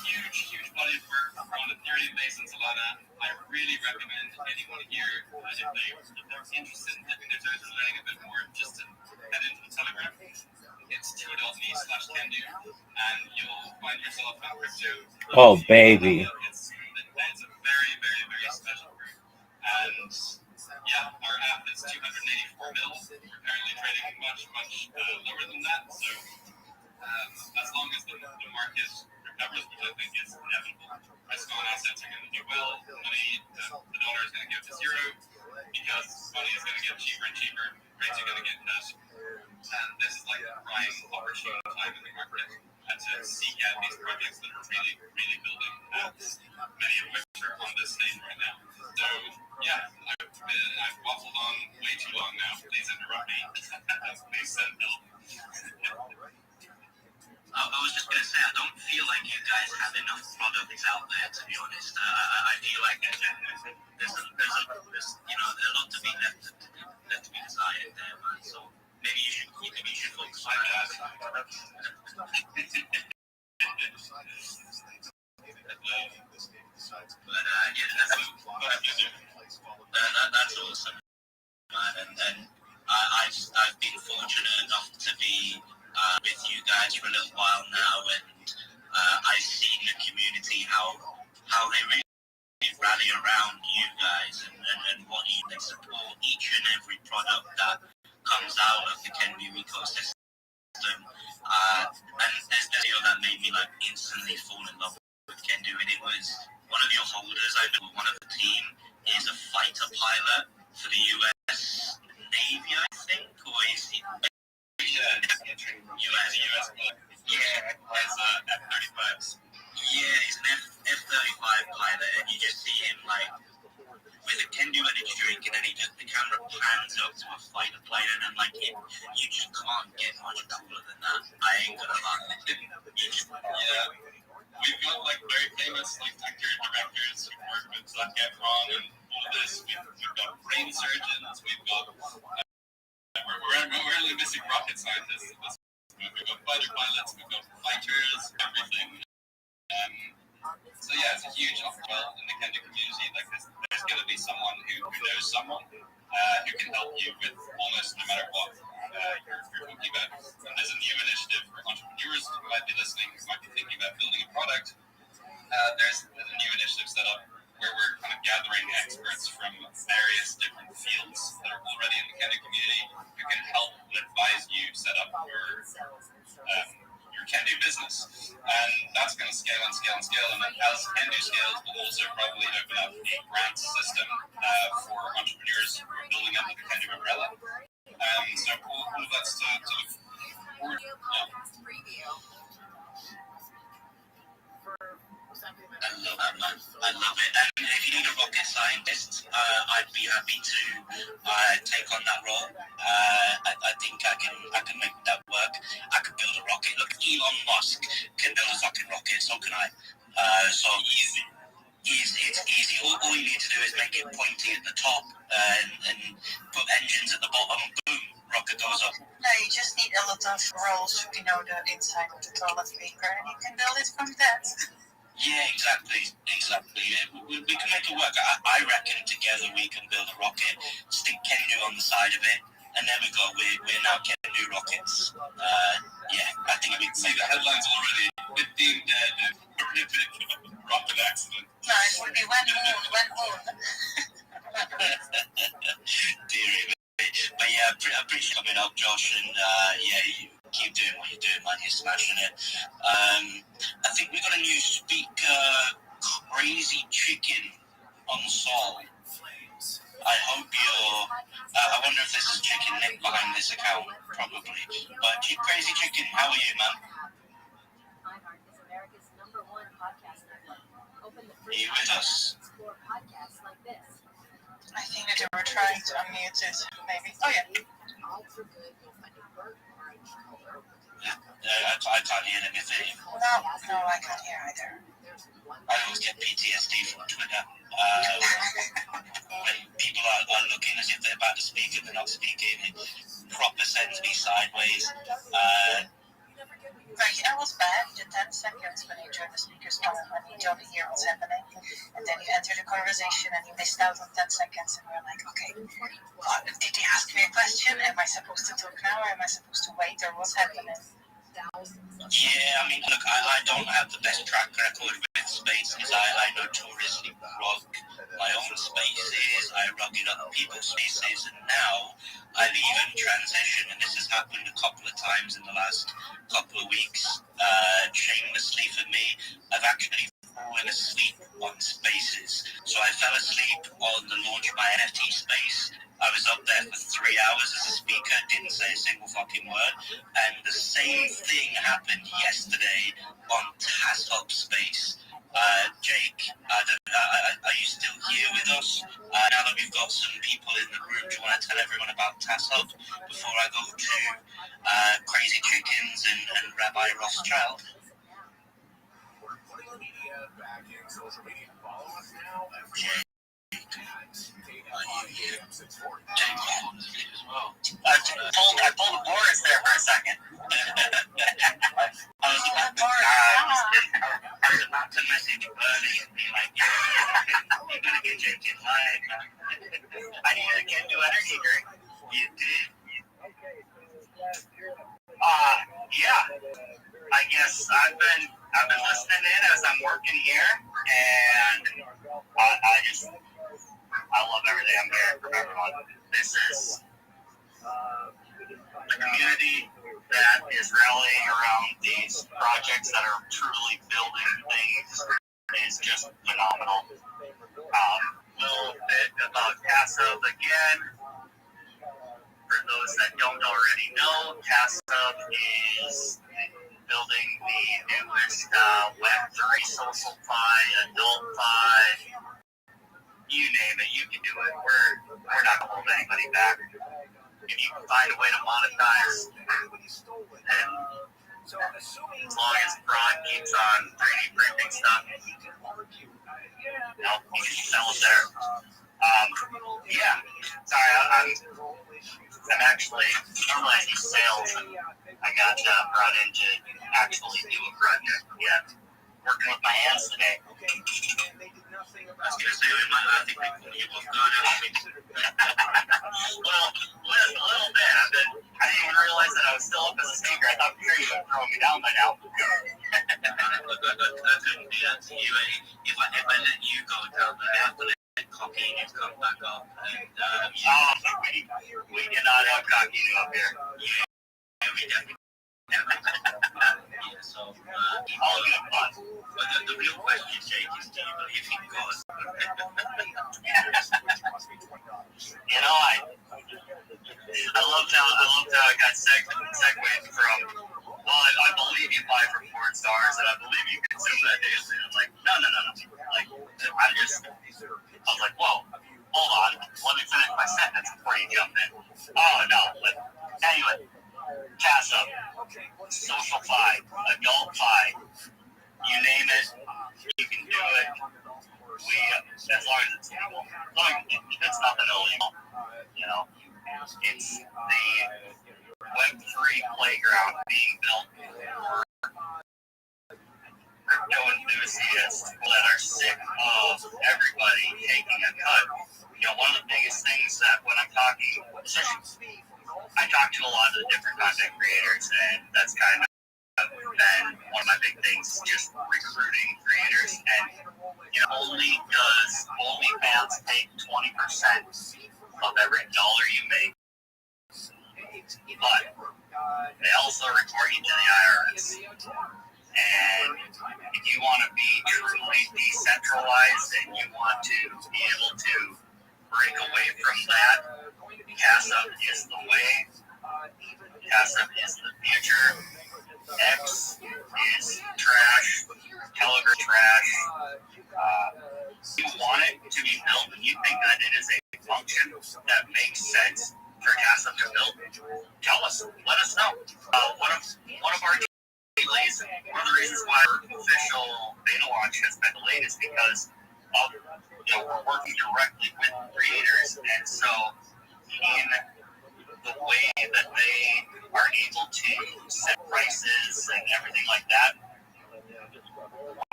huge body of work on Ethereum based on Solana. I really recommend anyone here, if they're interested in dipping their toes and learning a bit more, just to head into the Telegram. It's t.me/Kendu, and you'll find yourself in crypto. Oh, baby. It's a very special group. And yeah, our app is 284 mil. We're currently trading much lower than that. So as long as the market recovers, which I think is inevitable, risk-on assets are going to do well. The dollar is going to go to zero because money is going to get cheaper and cheaper. Rates are going to get cut. And this is like a prime opportune time in the market to seek out these projects that are really building, many of which are on this stage right now. So yeah, I've waffled on way too long now. Please interrupt me. Please send help. I was just going to say, I don't feel like you guys have enough products out there, to be honest. I feel like there's a lot to be left to be desired there, man. So maybe you should focus on that. That's awesome, man. And I've been fortunate enough to be with you guys for a little while now, and I've seen the community how they really rally around you guys and what you can support each and every product that comes out of the Kendu ecosystem. And there's a video that made me like instantly fall in love with Kendu, and it was one of your holders. I know one of the team is a fighter pilot for the US Navy, I think, or is he? US. Yeah, as F-35s. Yeah, he's an F-35 pilot, and you just see him like with a Kendu energy drink, and then the camera pans up to a fighter plane, and like you just can't get much cooler than that. I ain't gonna lie. Yeah, we've got like very famous like actor directors who work with Zac Efron and all this. We've got brain surgeons. We've got we're really missing rocket scientists. We've got fighter pilots. We've got fighters. Everything. So yeah, it's a huge well in the Kendu community. Like there's going to be someone who knows someone who can help you with almost no matter what you're talking about. And there's a new initiative for entrepreneurs who might be listening, who might be thinking about building a product. There's a new initiative set up where we're kind of gathering experts from various different fields that are already in the Kendu community who can help and advise you set up your Kendu business. And that's going to scale and scale and scale. And as Kendu scales, we'll also probably open up a grant system for entrepreneurs who are building up the Kendu umbrella. So all of that's to look forward to. I love it. And if you need a rocket scientist, I'd be happy to take on that role. I think I can make that work. I could build a rocket. Look, Elon Musk can build a fucking rocket, so can I. So easy. It's easy. All you need to do is make it pointy at the top and put engines at the bottom. Boom, rocket goes up. No, you just need a lot of rolls, the inside of the toilet paper, and you can build it from that. Yeah, exactly. We can make it work. I reckon together we can build a rocket, stick Kendu on the side of it, and there we go. We're now Kendu rockets. Yeah, I think we can see the headlines already. 15 dead in a horrific rocket accident. No, it would be one moon. Dearie me. But yeah, I appreciate coming up, Josh, and you keep doing what you're doing, man. You're smashing it. I think we got a new speaker, Crazy Chicken, on Sol. I hope you're. I wonder if this is Chicken Nick behind this account, probably. But Crazy Chicken, how are you, man? Are you with us? I think that they were trying to unmute it, maybe. Oh, yeah. I can't hear anything. No, I can't hear either. I always get PTSD from Twitter. When people are looking as if they're about to speak and they're not speaking, it proper sends me sideways. Right, you know what's bad? The 10 seconds when you join the speaker's panel, when you don't hear what's happening, and then you enter the conversation and you missed out on 10 seconds, and you're like, okay, did he ask me a question? Am I supposed to talk now, or am I supposed to wait, or what's happening? Yeah, I mean, look, I don't have the best track record with spaces. I notoriously rug my own spaces. I rug it up people's spaces, and now I've even transitioned, and this has happened a couple of times in the last couple of weeks, shamelessly for me. I've actually fallen asleep on spaces. So I fell asleep on the launch of my NFT space. I was up there for 3 hours as a speaker, didn't say a single fucking word. And the same thing happened yesterday on TASHub space. Jake, are you still here with us? Now that we've got some people in the room, do you want to tell everyone about TASHub before I go to Crazy Chickens and Rabbi Rothschild? I pulled the Boris there for a second. I was about to message early and be like, you're going to get Jake in line. I needed a Kendo energy drink. You did. Yeah. I guess I've been listening in as I'm working here, and I love everything I'm hearing from everyone. This is the community that is rallying around these projects that are truly building things is just phenomenal. Little bit about TASHub again. For those that don't already know, TASHub is building the newest Web3 social fi, adult fi, you name it, you can do it. We're not going to hold anybody back. If you can find a way to monetize, and as long as Braun keeps on 3D printing stuff, you can sell it there. Yeah, sorry, I'm actually, normally I do sales, and I got brought in to actually do a project. Yeah, working with my hands today. I was going to say, I think you both got it. Well, a little bit. I didn't even realize that I was still up as a speaker. I thought for sure you would throw me down by now. I couldn't do that to you. If I let you go down, I have to let Cocky and come back up. And, we cannot have Cocky up here. Yeah, we definitely. Yeah, so all good fun. But the real question, Jake, is do you believe in God? I loved how I got segued from, well, I believe you fly for foreign stars, and I believe you consume that daily. I'm like, no. Like, I was like, whoa, hold on, let me finish my sentence before you jump in. Oh, no, but anyway, TASHub, social fi, adult fi, you name it, you can do it. As long as it's legal, as long as it's nothing illegal, it's the Web3 playground being built for crypto enthusiasts that are sick of everybody taking a cut. One of the biggest things that when I'm talking, I talk to a lot of the different content creators, and that's kind of been one of my big things, just recruiting creators. And OnlyFans take 20% of every dollar you make, but they also report you to the IRS. And if you want to be truly decentralized and you want to be able to break away from that, TASHub is the way. TASHub is the future. X is trash. Telegram trash. You want it to be built, and you think that it is a function that makes sense for TASHub to build, tell us. Let us know. One of our delays. One of the reasons why our official beta launch has been delayed is because of, we're working directly with creators, and so in the way that they are able to set prices and everything like that,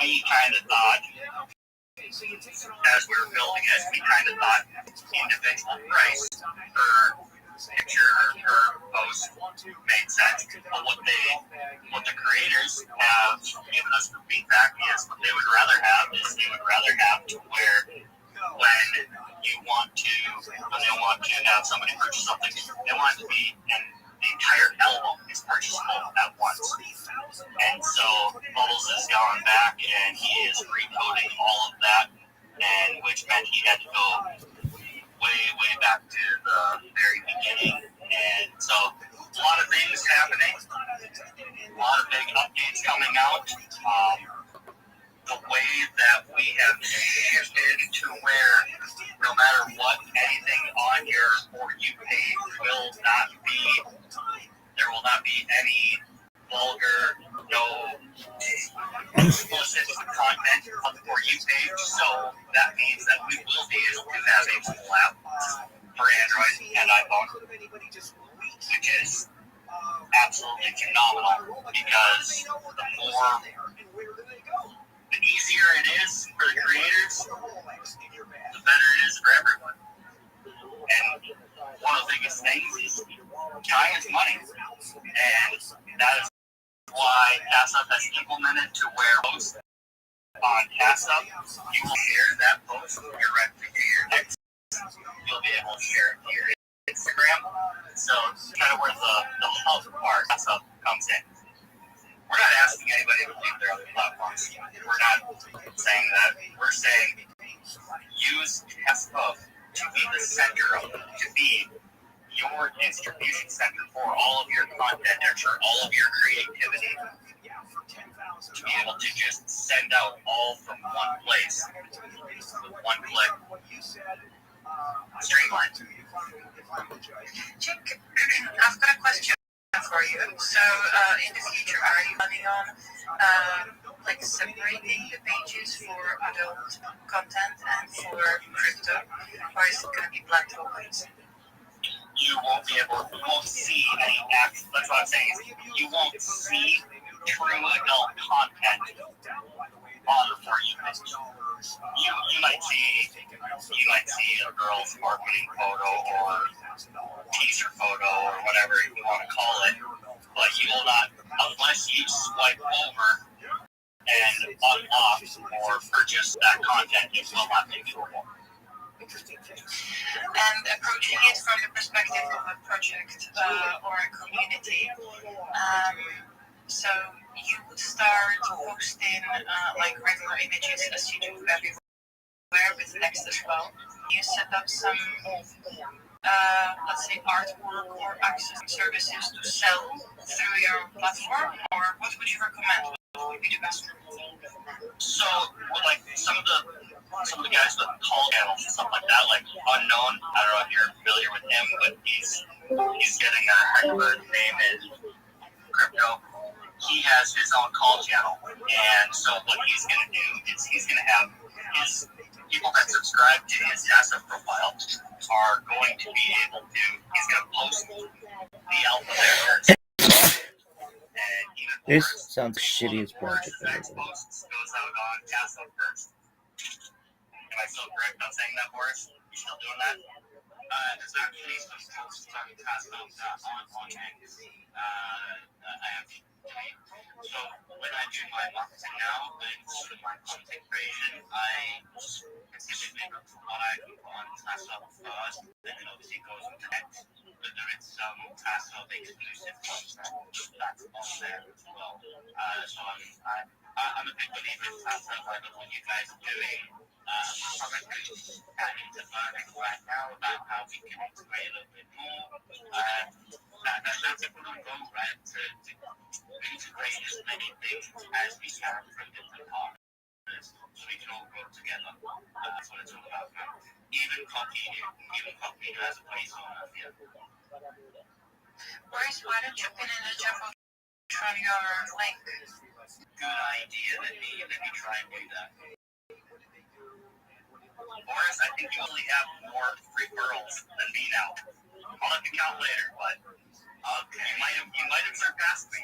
we kind of thought, as we were building it, we kind of thought individual price per picture or post made sense. But what the creators have given us for feedback is what they would rather have is they would rather have to where when they want to have somebody purchase something, they want it to be and the entire album is purchasable at once. And so Bubbles has gone back and he is recoding all of that, and which meant he had to go way back to the very beginning. And so a lot of things happening, a lot of big updates coming out. The way that we have shifted to where no matter what, anything on your For You page there will not be any vulgar, no explicit content on the For You page. So that means that we will be able to have a full app for Android and iPhone, which is absolutely phenomenal because the easier it is for the creators, the better it is for everyone. And one of the biggest things is time is money. And that is why CastUp has implemented to where posts on CastUp, you will share that post directly to your next. You'll be able to share it to your Instagram. So it's kind of where the hub part CastUp comes in. We're not asking anybody to leave their other platforms. We're not saying that. We're saying use CastUp to be the center of it, to be your distribution center for all of your content and for all of your creativity. To be able to just send out all from one place with one click. Streamlined. Chick, I've got a question for you. So, in the future, are you planning on separating the pages for adult content and for crypto, or is it going to be black always? You won't see any action. That's what I'm saying. You won't see true adult content on the For You page. You might see a girl's marketing photo or teaser photo or whatever you want to call it, but you will not, unless you swipe over and unlock or purchase that content, it will not be viewable. And approaching it from the perspective of a project or a community, so you would start posting regular images as you do everywhere with text as well. You set up some, let's say, artwork or access services to sell through your platform, or what would you recommend? What would be the best? So, some of the guys with call channels and stuff like that, like Unknown, I don't know if you're familiar with him, but he's getting a heck of a name in crypto. He has his own call channel, and so what he's going to do is he's going to have his people that subscribe to his CastUp profile are going to be able to, he's going to post the alpha there. This sounds shitty as project. Next post goes out on CastUp first. Am I still correct on saying that, Boris? You still doing that? There's actually some posts on CastUp on X. I have so when I do my marketing now and sort of my content creation, I typically look for what I can put on CastUp first, then it obviously goes on to X. But there is some CastUp exclusive content that's on there as well. So I'm a big believer in CastUp. I love what you guys are doing. I'm actually starting to learning right now about how we can integrate a little bit more. That's a good goal, right? To integrate as many things as we can from different partners so we can all grow together. That's what it's all about, man. Even coffee has a place on us here. Boris, why don't you pin in a jump from your link. Good idea. Let me try and do that. Boris, I think you only have more referrals than me now. I'll have to count later, but okay. You might have surpassed me.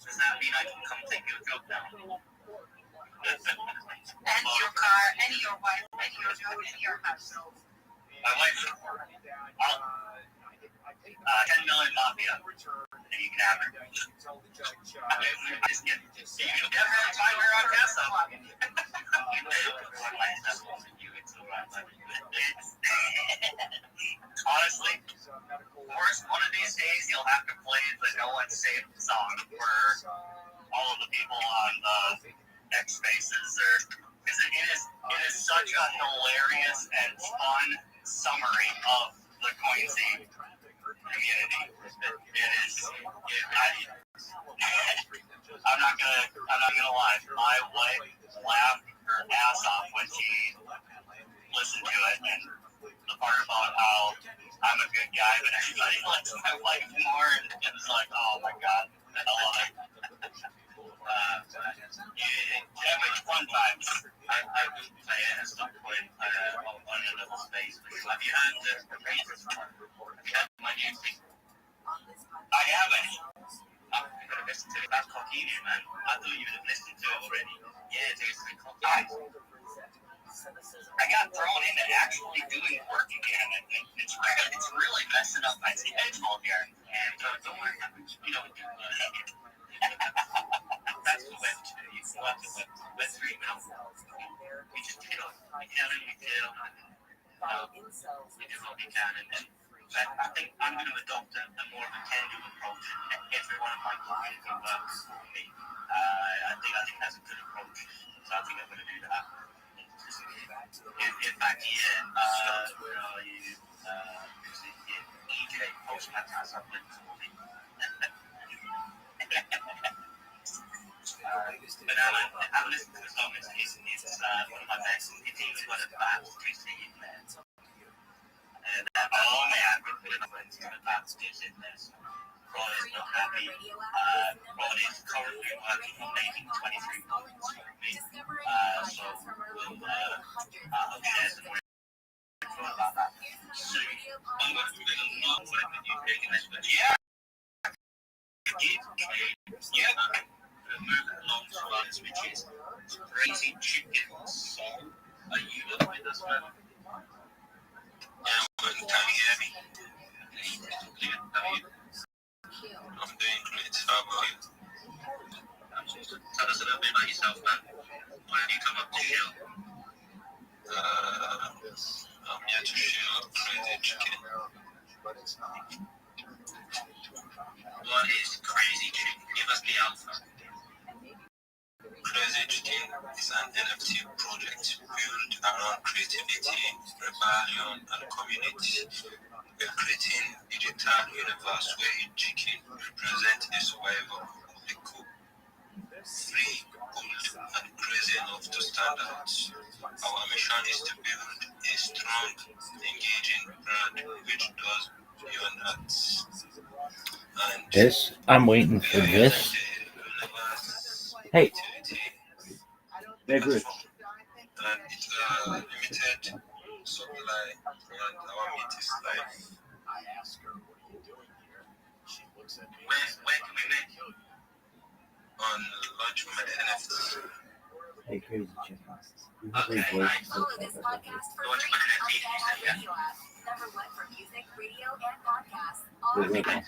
Does that mean I can come take your joke now? And your car, and your wife, and your dog, and your house. My wife, 10 million mafia, and you can have her. I just get you never find her on Casa. Honestly, Boris, one of these days you'll have to play the No One Safe song for all of the people on the X Spaces, because it is such a hilarious and fun summary of the Coinsy community. It is. I'm not gonna lie. My wife laughed her ass off when she listened to it, and the part about how I'm a good guy, but everybody likes my wife more, and it's like, oh my god, I love it. Fun times. I asked them for on another space. Have you had my music? I haven't. I'm gonna listen to it. That's coquini, man. I thought you would have listened to it already. Yeah, it's coquini. I got thrown into actually doing work again, and it's really messing up my schedule here. And don't worry, you don't do that. That's the web 2. You go out to web 3 now. We just chill. We can and we chill. We do what we can. And I think I'm going to adopt a more of a can-do approach. Every one of my clients who works for me. I think that's a good approach. So I think I'm going to do that. In fact, where are you? EJ Postman has something for me. But I'm listening to the song. It's one of my best. It's even got a bad singing in there. And oh man, we're going to the bad stitch in there. So Rod is not happy. Rod is currently working on making 23 points for me. So I'll share some more info about that soon. I'm going to do a lot of work with you taking this, but yeah. Moving along to others, which is Crazy Chicken Soul. Are you with us, man? Yeah, can you hear me? I'm doing great. How about you? Tell us a little bit about yourself, man. Why did you come up to show? I'm here to show Crazy Chicken. What is Crazy Chicken? Give us the alpha. Crazy Chicken is an NFT project built around creativity, rebellion, and community. We're creating a digital universe where each chicken represents a survivor of the coop. Free, bold, and crazy enough to stand out. Our mission is to build a strong, engaging brand which does beyond arts. And This, I'm waiting for this. Hey, Big Rich. And it's limited supply, and our meat is live. Where can we make? On launch with NFTs. Hey, Crazy Chicken. Okay, nice. Follow this podcast for Launch free with on the NFTs, Ad Radio app. Number one for music, radio, and podcasts. All Good in looking.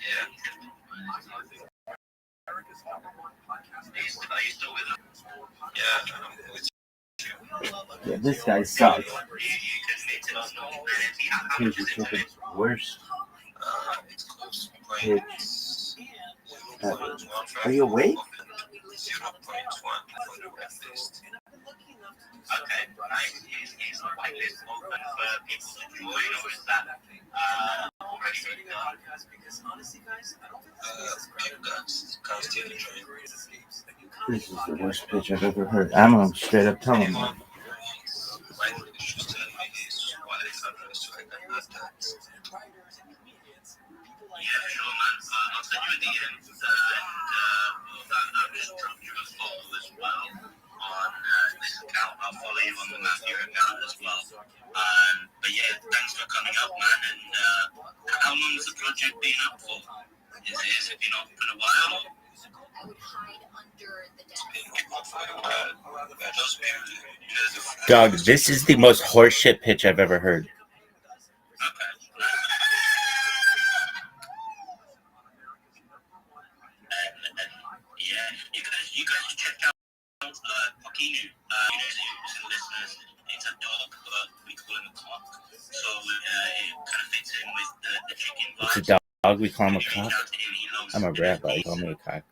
Are you still with us? Yeah, with you. Yeah, this guy sucks. You can make it on launch with NFT. How Crazy much is it to Chicken. make? Worse. It's close. Hey, are you awake? 0.1 on the web list. Okay, nice. Is the whitelist open for people to join, or is that already been done? People can still join. This is the worst pitch I've ever heard. I'm gonna straight up tell him. Anyone who wants whitelist should tell me his wallet address so I can add that. Yeah, sure, man. I'll send you a DM and we'll those people, Dog, this is the most horseshit pitch I've ever heard. Yeah, you guys check out Pokinu. Listeners, it's a dog, but we call him a cock. So it kind of fits in with the chicken vibes. It's a dog, we call him a cock. I'm a rabbi, call me a cock.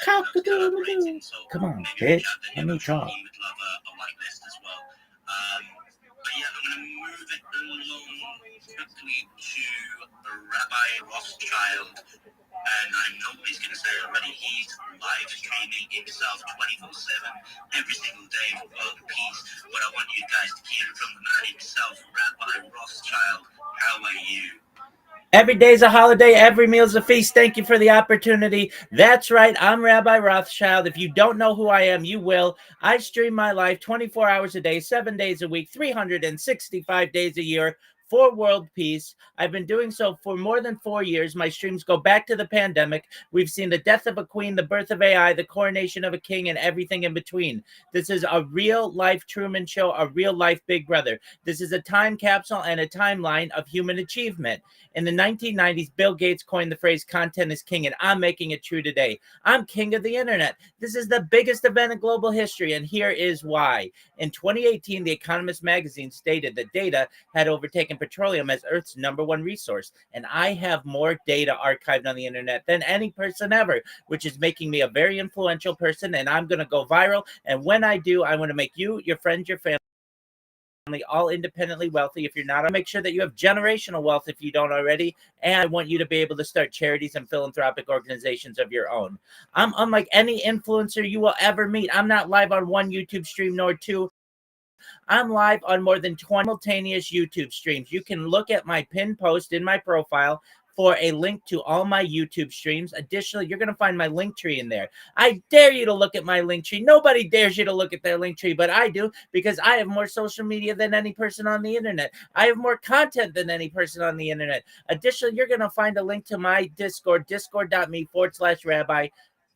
Cock-a-doodle-doo. Come on, bitch, let me talk. He would love a white list as well. But yeah, I'm going to move it along quickly to Rabbi Rothschild. And I know what he's going to say already. He's live streaming himself 24/7 every single day for World Peace. But I want you guys to hear from the man himself, Rabbi Rothschild. How are you? Every day's a holiday, every meal's a feast. Thank you for the opportunity. That's right, I'm Rabbi Rothschild. If you don't know who I am, you will. I stream my life 24 hours a day, 7 days a week, 365 days a year for world peace. I've been doing so for more than 4 years. My streams go back to the pandemic. We've seen the death of a queen, the birth of AI, the coronation of a king, and everything in between. This is a real-life Truman Show, a real-life Big Brother. This is a time capsule and a timeline of human achievement. In the 1990s, Bill Gates coined the phrase content is king, and I'm making it true today. I'm king of the internet. This is the biggest event in global history, and here is why. In 2018, The Economist magazine stated that data had overtaken petroleum as Earth's #1 resource, and I have more data archived on the internet than any person ever, which is making me a very influential person, and I'm going to go viral, and when I do, I want to make you, your friends, your family, all independently wealthy. If you're not, I'll make sure that you have generational wealth if you don't already. And I want you to be able to start charities and philanthropic organizations of your own. I'm unlike any influencer you will ever meet. I'm not live on one YouTube stream nor two. I'm live on more than 20 simultaneous YouTube streams. You can look at my pinned post in my profile for a link to all my YouTube streams. Additionally, you're going to find my link tree in there. I dare you to look at my link tree. Nobody dares you to look at their link tree, but I do, because I have more social media than any person on the internet. I have more content than any person on the internet. Additionally, you're going to find a link to my Discord, discord.me/rabbi.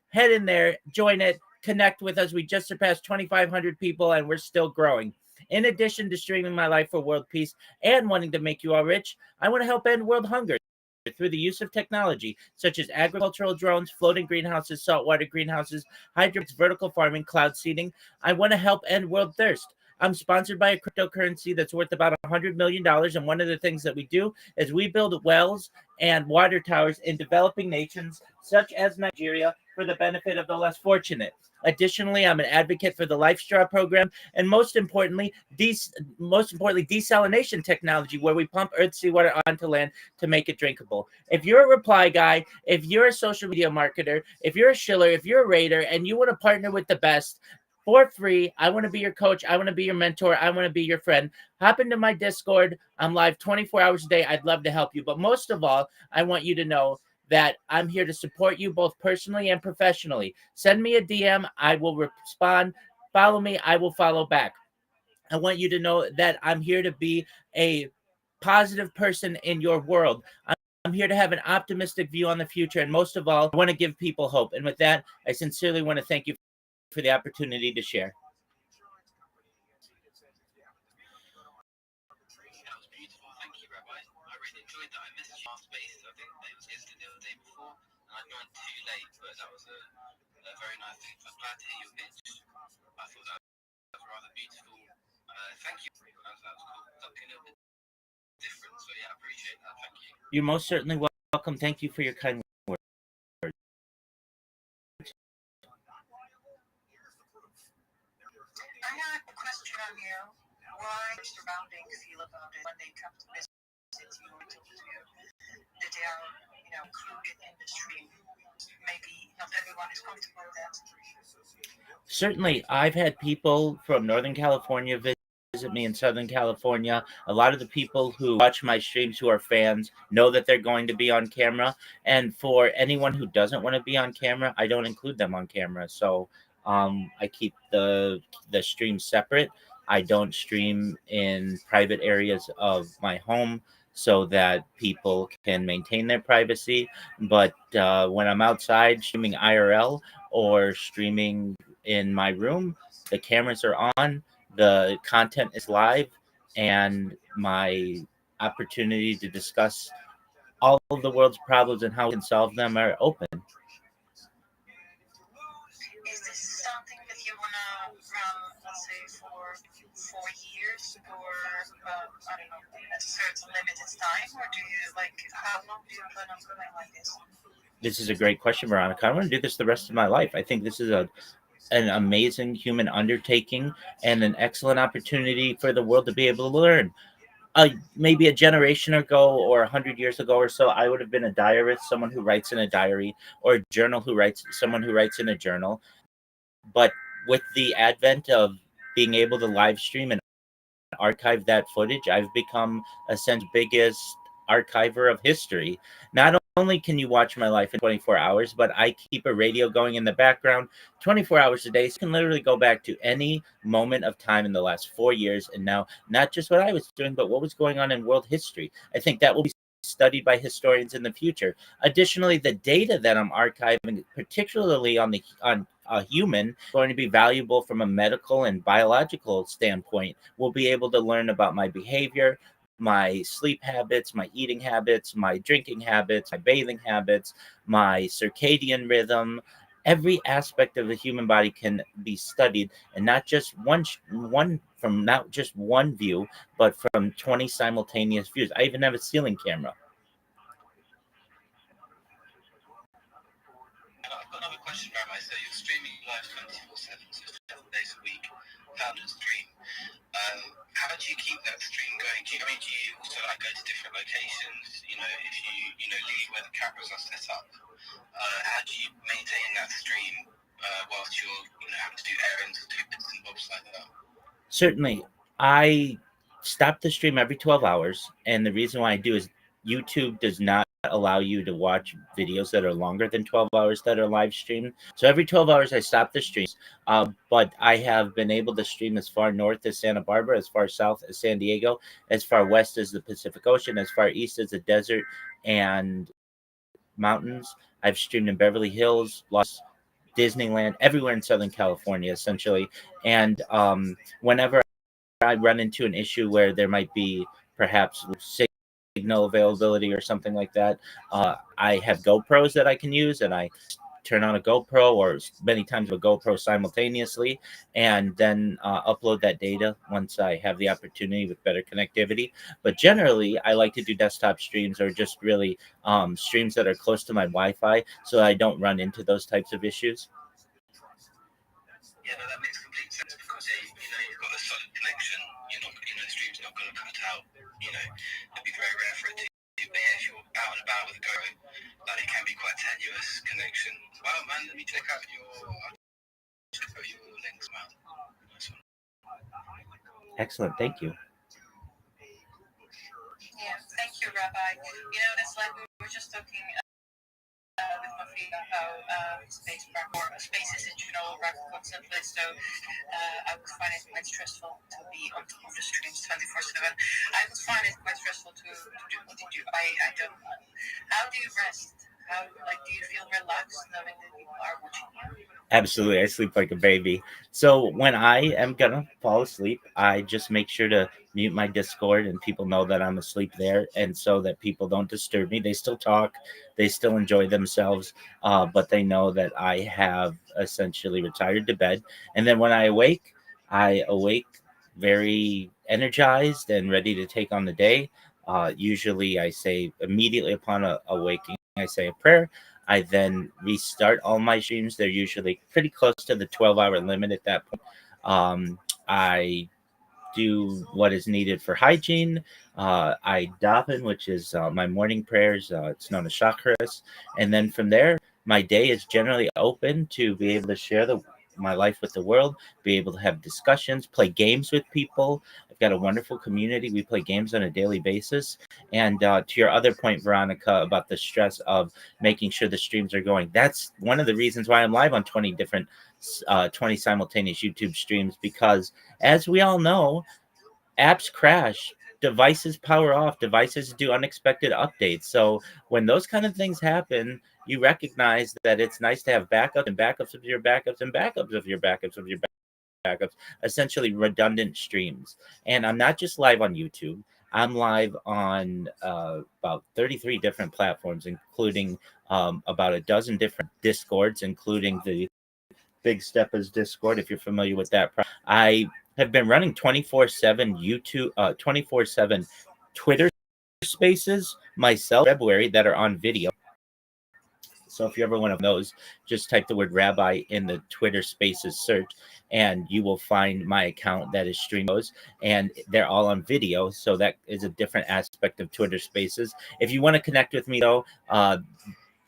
Head in there, join it, connect with us. We just surpassed 2,500 people, and we're still growing. In addition to streaming my life for world peace and wanting to make you all rich, I want to help end world hunger through the use of technology such as agricultural drones, floating greenhouses, saltwater greenhouses, hydroponics, vertical farming, cloud seeding. I want to help end world thirst. I'm sponsored by a cryptocurrency that's worth about $100 million. And one of the things that we do is we build wells and water towers in developing nations such as Nigeria for the benefit of the less fortunate. Additionally, I'm an advocate for the Life Straw program, and most importantly, desalination technology, where we pump earth seawater onto land to make it drinkable. If you're a reply guy, if you're a social media marketer, if you're a shiller, if you're a raider, and you want to partner with the best, for free, I want to be your coach. I want to be your mentor. I want to be your friend. Hop into my Discord. I'm live 24 hours a day. I'd love to help you. But most of all, I want you to know that I'm here to support you both personally and professionally. Send me a DM. I will respond. Follow me. I will follow back. I want you to know that I'm here to be a positive person in your world. I'm here to have an optimistic view on the future. And most of all, I want to give people hope. And with that, I sincerely want to thank you for the opportunity to share. That was beautiful. Thank you, Rabbi. I really enjoyed that. I missed your space. I think it was yesterday or the day before, and I joined too late, but that was a very nice thing. I'm glad to hear your pitch. I thought that was rather beautiful. Thank you. That was cool. Something a little bit different. So yeah, I appreciate that. Thank you. You're most certainly welcome. Thank you for your kind words. I have a question on you. Why does surrounding feel about it when they come to visit you or talk to you that they are, included in the stream? Maybe not everyone is comfortable with that. Certainly, I've had people from Northern California visit me in Southern California. A lot of the people who watch my streams who are fans know that they're going to be on camera. And for anyone who doesn't want to be on camera, I don't include them on camera. So I keep the stream separate. I don't stream in private areas of my home so that people can maintain their privacy. But when I'm outside streaming IRL or streaming in my room. The cameras are on, the content is live, and my opportunity to discuss all of the world's problems and how we can solve them are open. Is this something that you wanna run, let's say, for 4 years, or I don't know, at a certain limited time, or do you like how long do you plan on going like this? This is a great question, Veronica. I want to do this the rest of my life. I think this is an amazing human undertaking and an excellent opportunity for the world to be able to learn. Maybe a generation ago or 100 years ago or so, I would have been a diarist, someone who writes in a diary, or a someone who writes in a journal. But with the advent of being able to live stream and archive that footage, I've become a sense biggest archiver of history. Not only can you watch my life in 24 hours, but I keep a radio going in the background 24 hours a day. So you can literally go back to any moment of time in the last 4 years and now, not just what I was doing, but what was going on in world history. I think that will be studied by historians in the future. Additionally, the data that I'm archiving, particularly on a human, going to be valuable from a medical and biological standpoint. We'll be able to learn about my behavior, my sleep habits, my eating habits, my drinking habits, my bathing habits, my circadian rhythm. Every aspect of the human body can be studied, and not just not just one view, but from 20 simultaneous views. I even have a ceiling camera. I've got another question, Rabbi. So you're streaming live 24/7, so 7 days a week, founded stream. How do you keep that stream going? Do you also like go to different locations? If you leave where the cameras are set up. How do you maintain that stream whilst you're having to do errands or do bits and bobs like that? Certainly, I stop the stream every 12 hours, and the reason why I do is YouTube does not allow you to watch videos that are longer than 12 hours that are live streamed. So every 12 hours, I stop the streams. But I have been able to stream as far north as Santa Barbara, as far south as San Diego, as far west as the Pacific Ocean, as far east as the desert and mountains. I've streamed in Beverly Hills, Disneyland, everywhere in Southern California, essentially. And whenever I run into an issue where there might be perhaps signal availability or something like that, I have GoPros that I can use, and I turn on a GoPro or many times a GoPro simultaneously, and then upload that data once I have the opportunity with better connectivity. But generally, I like to do desktop streams or just really streams that are close to my Wi-Fi, so I don't run into those types of issues. Yeah, no, that makes complete sense because you've got a solid connection. The stream's not going to cut out. It'd be very rare for it to. But yeah, if you're out and about with a GoPro, then it can be quite tenuous connection. Wow, man, let me check out your links, man. Nice one. Excellent, thank you. Yeah, thank you, Rabbi. That's like we were just talking with Mafia how spaces in general are constantly. So I would find it quite stressful to be on top of the streams 24/7. I would find it quite stressful to do what you do. I don't know. How do you rest? Do you feel relaxed knowing that people are watching you? Absolutely, I sleep like a baby. So when I am gonna fall asleep, I just make sure to mute my Discord, and people know that I'm asleep there, and so that people don't disturb me. They still talk, they still enjoy themselves, but they know that I have essentially retired to bed. And then when I awake very energized and ready to take on the day. Usually, I say immediately upon awaking, I say a prayer. I then restart all my streams. They're usually pretty close to the 12-hour limit at that point. I do what is needed for hygiene. I daven, which is my morning prayers. It's known as chakras. And then from there, my day is generally open to be able to share my life with the world, be able to have discussions, play games with people. I've got a wonderful community. We play games on a daily basis. And to your other point, Veronica, about the stress of making sure the streams are going, that's one of the reasons why I'm live on 20 simultaneous YouTube streams, because as we all know, apps crash devices power off, devices do unexpected updates. So when those kind of things happen, you recognize that it's nice to have backups and backups of your backups and backups of your backups of your backups, essentially redundant streams. And I'm not just live on YouTube. I'm live on about 33 different platforms, including about a dozen different Discords, including the Big Steppa's Discord, if you're familiar with that. I have been running 24/7 YouTube, 24/7 Twitter spaces myself in February that are on video. So if you ever want to those, just type the word rabbi in the Twitter spaces search and you will find my account that is streaming those, and they're all on video. So that is a different aspect of Twitter spaces. If you want to connect with me though,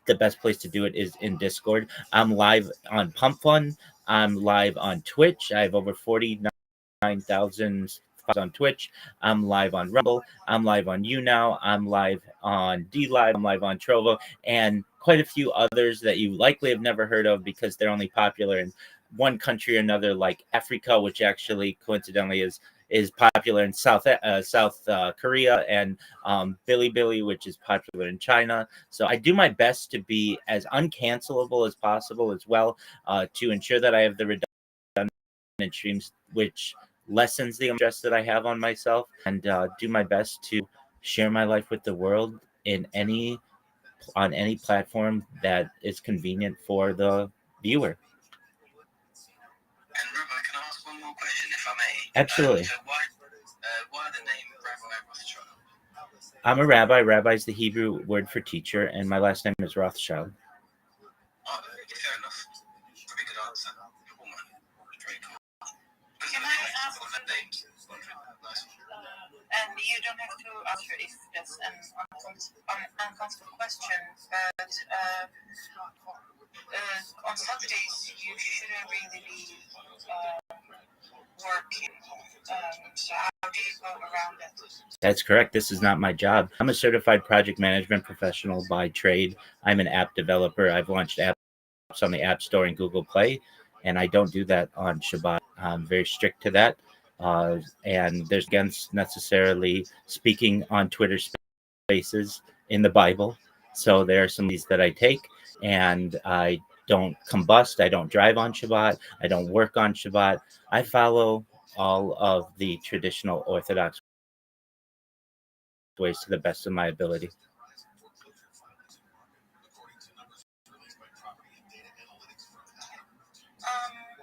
the best place to do it is in Discord. I'm live on Pump Fun. I'm live on Twitch. I have over 49,000 on Twitch. I'm live on Rumble. I'm live on YouNow. I'm live on DLive. I'm live on Trovo, and quite a few others that you likely have never heard of because they're only popular in one country or another, like Africa, which actually coincidentally is popular in South Korea, and Bilibili, which is popular in China. So I do my best to be as uncancelable as possible as well, to ensure that I have the redundant streams, which lessens the stress that I have on myself, and do my best to share my life with the world on any platform that is convenient for the viewer. And Rabbi, can I ask one more question, if I may? Absolutely. So why the name Rabbi Rothschild? I'm a rabbi. Rabbi is the Hebrew word for teacher, and my last name is Rothschild. Oh, fair enough. Very good answer. Very cool. Can I ask? And you don't have to answer if that's an uncomfortable question, but on Saturdays you shouldn't really be working. So how do you go around it? That's correct. This is not my job. I'm a certified project management professional by trade. I'm an app developer. I've launched apps on the App Store and Google Play, and I don't do that on Shabbat. I'm very strict to that. And there's against necessarily speaking on Twitter spaces in the Bible. So there are some of these that I take, and I don't combust. I don't drive on Shabbat. I don't work on Shabbat. I follow all of the traditional Orthodox ways to the best of my ability.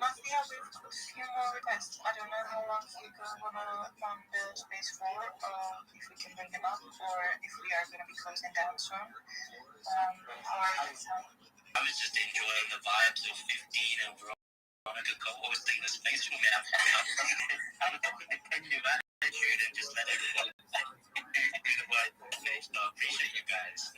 Matthew, we have a few more requests. I don't know how long you guys want to run the space for, if we can bring them up, or if we are going to be closing down soon. I was just enjoying the vibes of 15 and Veronica co-hosting the space room. I'm not going to continue attitude and just let everyone do the right thing. So I appreciate you guys.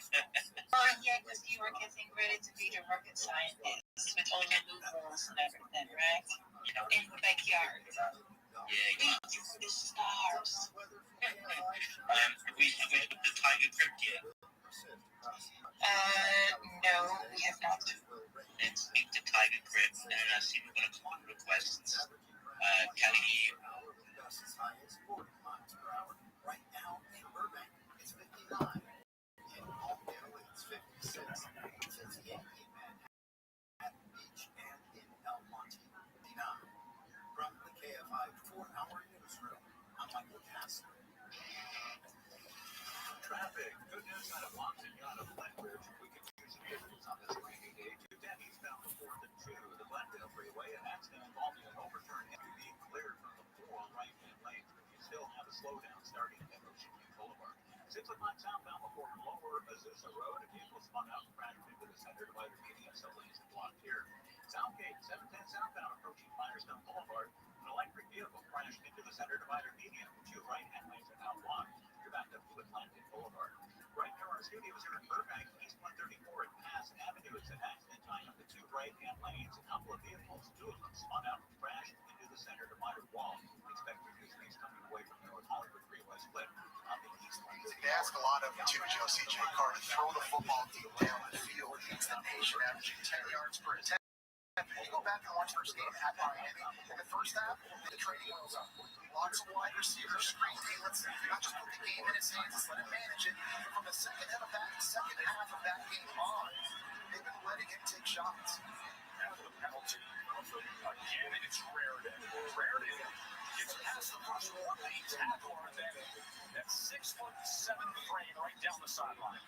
Oh yeah, because you were getting ready to be the rocket scientist with all the new rules and everything, right? Yeah. In the backyard. Yeah. Reach the stars. Have we looked at Tiger Crypt yet? No, we have not. Let's speak to Tiger Crypt, and I see we've got a couple of requests. Kelly, right now in Burbank, it's 59. In Palmdale, it's 56. 58 in Manhattan Beach and in El Monte, 59. From the KFI 4-hour newsroom, I'm Michael Casper. Traffic. Good news out of Montana, Flatbridge. We can use vehicles on this rainy day to Denny's bound 4th and 2. The Glendale Freeway, an accident involving an overturned SUV cleared from the 4 right-hand lanes, but you still have a slowdown starting at Ocean View Boulevard. 6 o'clock southbound before Lower Azusa Road, a vehicle spun out and crashed into the center divider median, so lanes are blocked here. Southgate, 710 southbound approaching Firestone Boulevard, an electric vehicle crashed into the center divider median. 2 right-hand lanes are now blocked. You're back up to Atlantic Boulevard. Right near our studios here in Burbank, East 134 at Pass Avenue. It's an accident tying up the 2 right-hand lanes. A couple of vehicles, 2 of them spun out and crashed into the center divider wall. Expect new streets coming away from North Hollywood Freeway split on the East 134. They ask a lot of him too, Joe. C.J. Carter, throw the football deep down the field. Leads the nation, averaging 10 yards per attempt. you go back and watch first game at Miami, in the first half, the training wheels up. Lots of wide receivers scream, hey, let's not just put the game in his hands, let's let him manage it. From the second half of that game on, they've been letting him take shots. After the penalty, again, it's Raritan. Raritan gets past the first one-knee tackler, and then that 6'7" frame right down the sideline.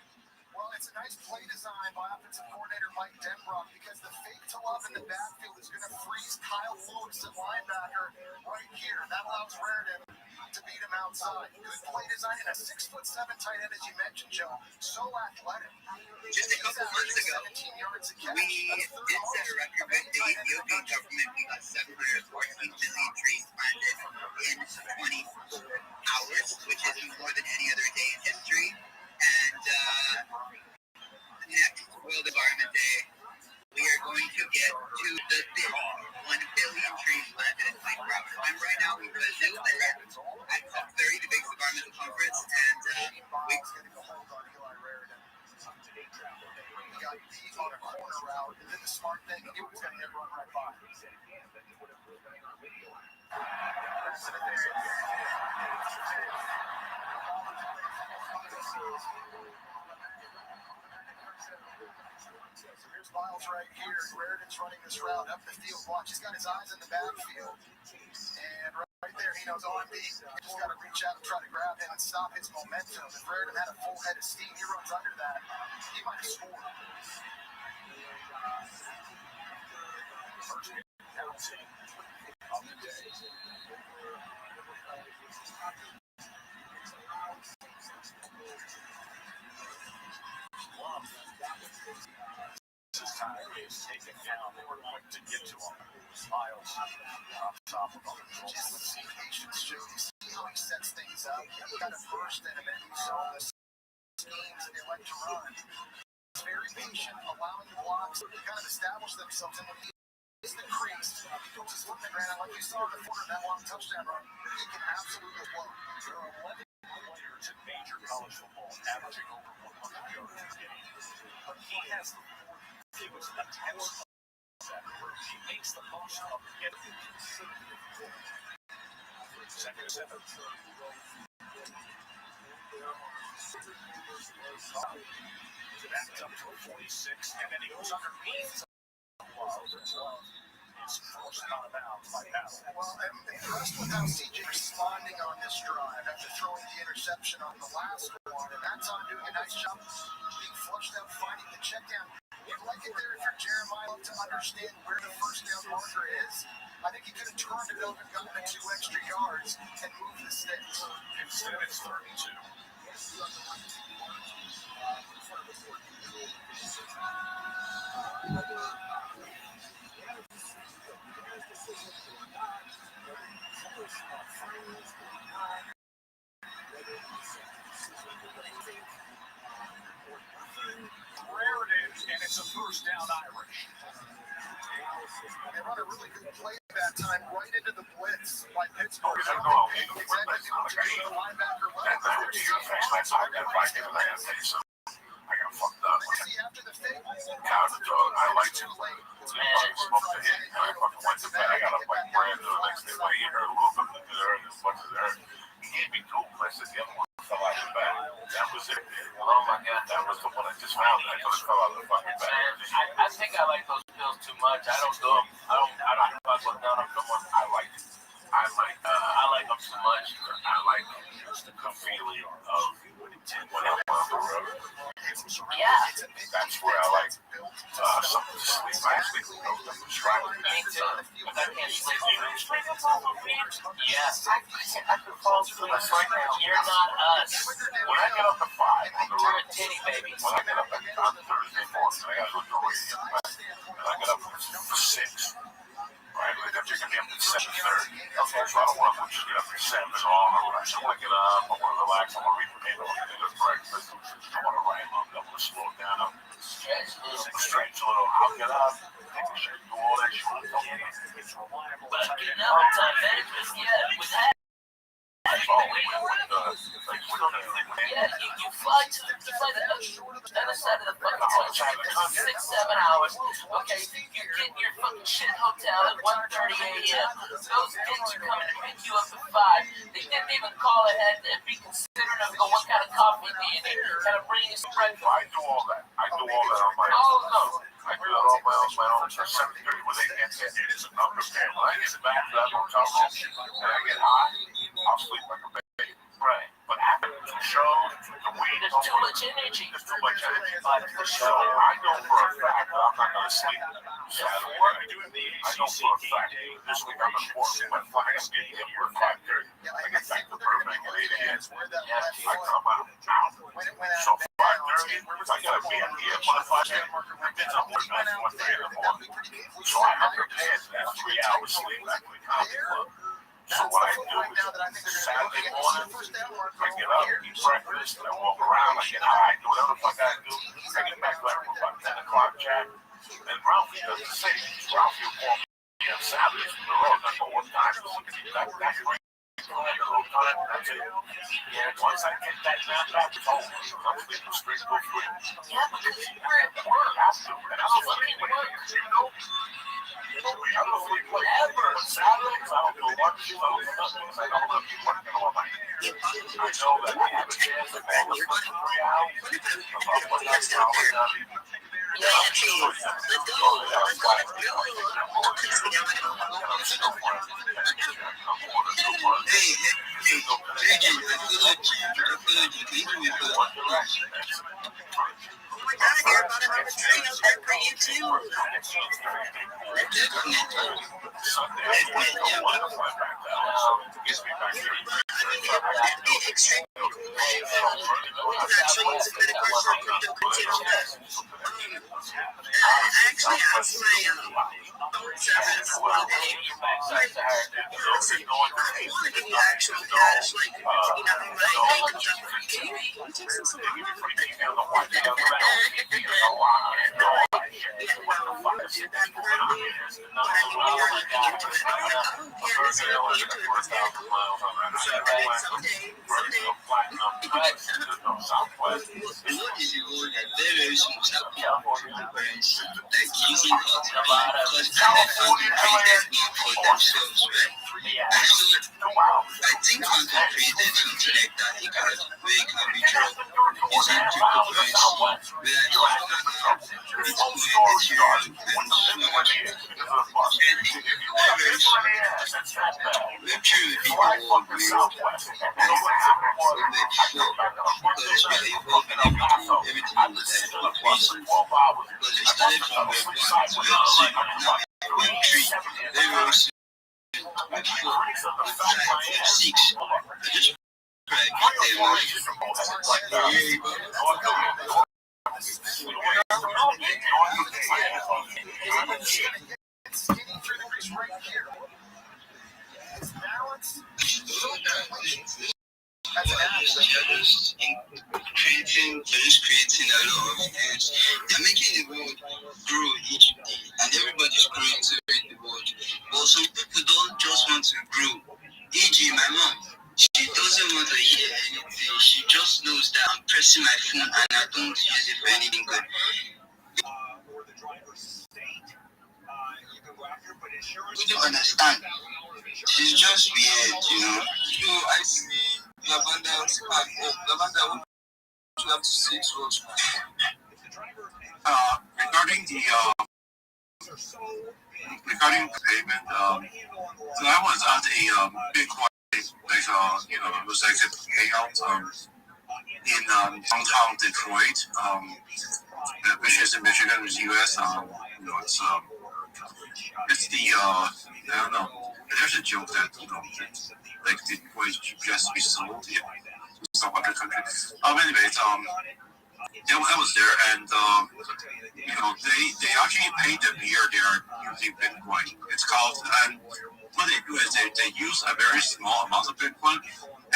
Well, it's a nice play design by offensive coordinator Mike Denbrock because the fake to love in the backfield is going to freeze Kyle Lewis at linebacker right here. That allows Raritan to beat him outside. Good play design and a 6'7" tight end, as you mentioned, Joe. So athletic. Just a couple months ago, we did set a record with the Ethiopian government. We got 714 million trees planted in 24 hours, which is more than any other day in history. And next World Environment Day, we are going to get to the big 1 billion trees planted in 24 hours. I'm right now in Brazil at COP30, the biggest environmental conference, and we got deep on a corner route and did the smart thing. He was going to get run right by. So here's Miles right here. Raritan's running this route up the field. Watch, he's got his eyes in the backfield. And right there, he knows, oh, I'm beat. He's just got to reach out and try to grab him and stop his momentum. If Raritan had a full head of steam, he runs under that. He might have scored. First penalty of the day. This time is taken down. They were quick to get to him. Miles on top of him. Just see patience, Joe. You see how he sets things up. He got a burst in him, and you saw the schemes that they like to run. He's very patient, allowing the blocks to kind of establish themselves. And when he is the crease, he puts his foot in the ground. Like you saw in the corner of that long touchdown run, he can absolutely blow. There are 11 players in major college football averaging over 100 yards a game. But he has the fourth fewest attempts of that. He makes the most of every second seven. Backed up to a 46, and then he goes underneath. Is forced out of bounds by Battle. Well, I'm impressed with how CJ responding on this drive after throwing the interception on the last one, and that's on doing a nice job being flushed out, finding the check down. You'd like it there if you're Jeremiah to understand where the first down marker is. I think he could have turned it over and gotten the 2 extra yards and moved the sticks. Instead, it's 32. And it's a first down Irish. They run a really good play that time right into the blitz by Pittsburgh. Exactly what you do. The linebacker I got fucked up. See, after the fake, I like to smoke the hit. I fucking went to bed. I got up like brand new the next day. Like, you heard a little bit of there and as much as there. He gave me 2 places. The other one fell out the back. That was it. Oh my God, that was the one I just found. I just fell out the fucking back. I think I like those pills too much. I don't do them. I don't fuck with none of them. I like them too much. I like the feeling of when I'm on the road. Yeah. That's where I like something to sleep. I sleep with those that was driving. Me too. But I can't sleep. Yes. I could fall asleep right now. You're not us. When I get up at 5 on the We're road, a titty baby. when I get up on Thursday morning, I got to go to the radio. And I get up for 6. Right, like I'm just gonna be up at 7:30. Okay, so I don't want to just get up at 7 and all. I just want to get up. I want to relax. I want to read the paper. I want to get breakfast. I want to write up. I want to slow down. Stretch a little. I'll get up. Take a shit. Do all that shit. But getting up in time management, yeah, with that. You fly to the other side of the fucking country for 6-7 hours. Okay, you get in your fucking shit hotel at 1:30 a.m. Those kids are coming to pick you up at 5. They didn't even call ahead and be considerate of what kind of coffee do you need. Kind of bring you some breakfast. I do all that. I do all that on my own. All of those. I do that all my own. At 7:30 when they get there. It is enough prepared. When I get back to that hotel room and I get hot, I'll sleep like a baby. Right. But after the show, the week, There's too much energy. There's too much energy. So I know for a fact that I'm not going to sleep Saturday night. I know for a fact this week I'm in Portland. My flight is getting here for 5:30. I get back to Burbank at 8 a.m. I come out now. So 5:30, I got to be here by 5 a.m. It's up to 1:30 in the morning. So I'm prepared for that 3 hours sleep at the comedy club. So what I do is Saturday morning, I get up, eat breakfast, I walk around, I get high, do whatever the fuck I do. I get back to about 10 o'clock, Jack. And Ralphie does the same. Ralphie will walk me on Saturdays from the road. I know what time. That's great. That's it. Yeah, once I get that man back home, I'm sleeping straight for free. Yeah, because we're at work. And I'm fucking work. You know? I don't sleep whatever. Saturdays, I don't do lunch. I don't do nothing. I don't know if you're working all night. I know that I have a chance to fall asleep for 3 hours. About what that's how it's done. Yeah, let's go. I actually asked my phone service one day, if you actually cash, like, you know, like, can you take some salami? I think Hunter created something like that because we can be true using cryptocurrency. We are just Bitcoin, Ethereum, and so much. And very soon, Web3 will be the world we so much sure because we are evolving everything is increasing. Because we started from Web 1 to Web 2, now Web 3, very soon. Web 4, Web 5, Web 6. I just tried just creating a lot of things. They're making the world grow each day, and everybody's growing to the world. But some people don't just want to grow. E.g., my mom, she doesn't want to hear anything. She just knows that I'm pressing my phone and I don't use it for anything good. We don't understand. She's just weird, you know. So I see Lavanda spark up. Lavanda, what you have to say to us? Regarding the payment, so I was at a Bitcoin, it was like a payout in downtown Detroit, which is in Michigan, US. It's the I don't know. There's a joke that like Bitcoin should just be sold in some other country. Anyways, I was there, and they actually paid the beer they are using Bitcoin. It's called, and what they do is they use a very small amount of Bitcoin,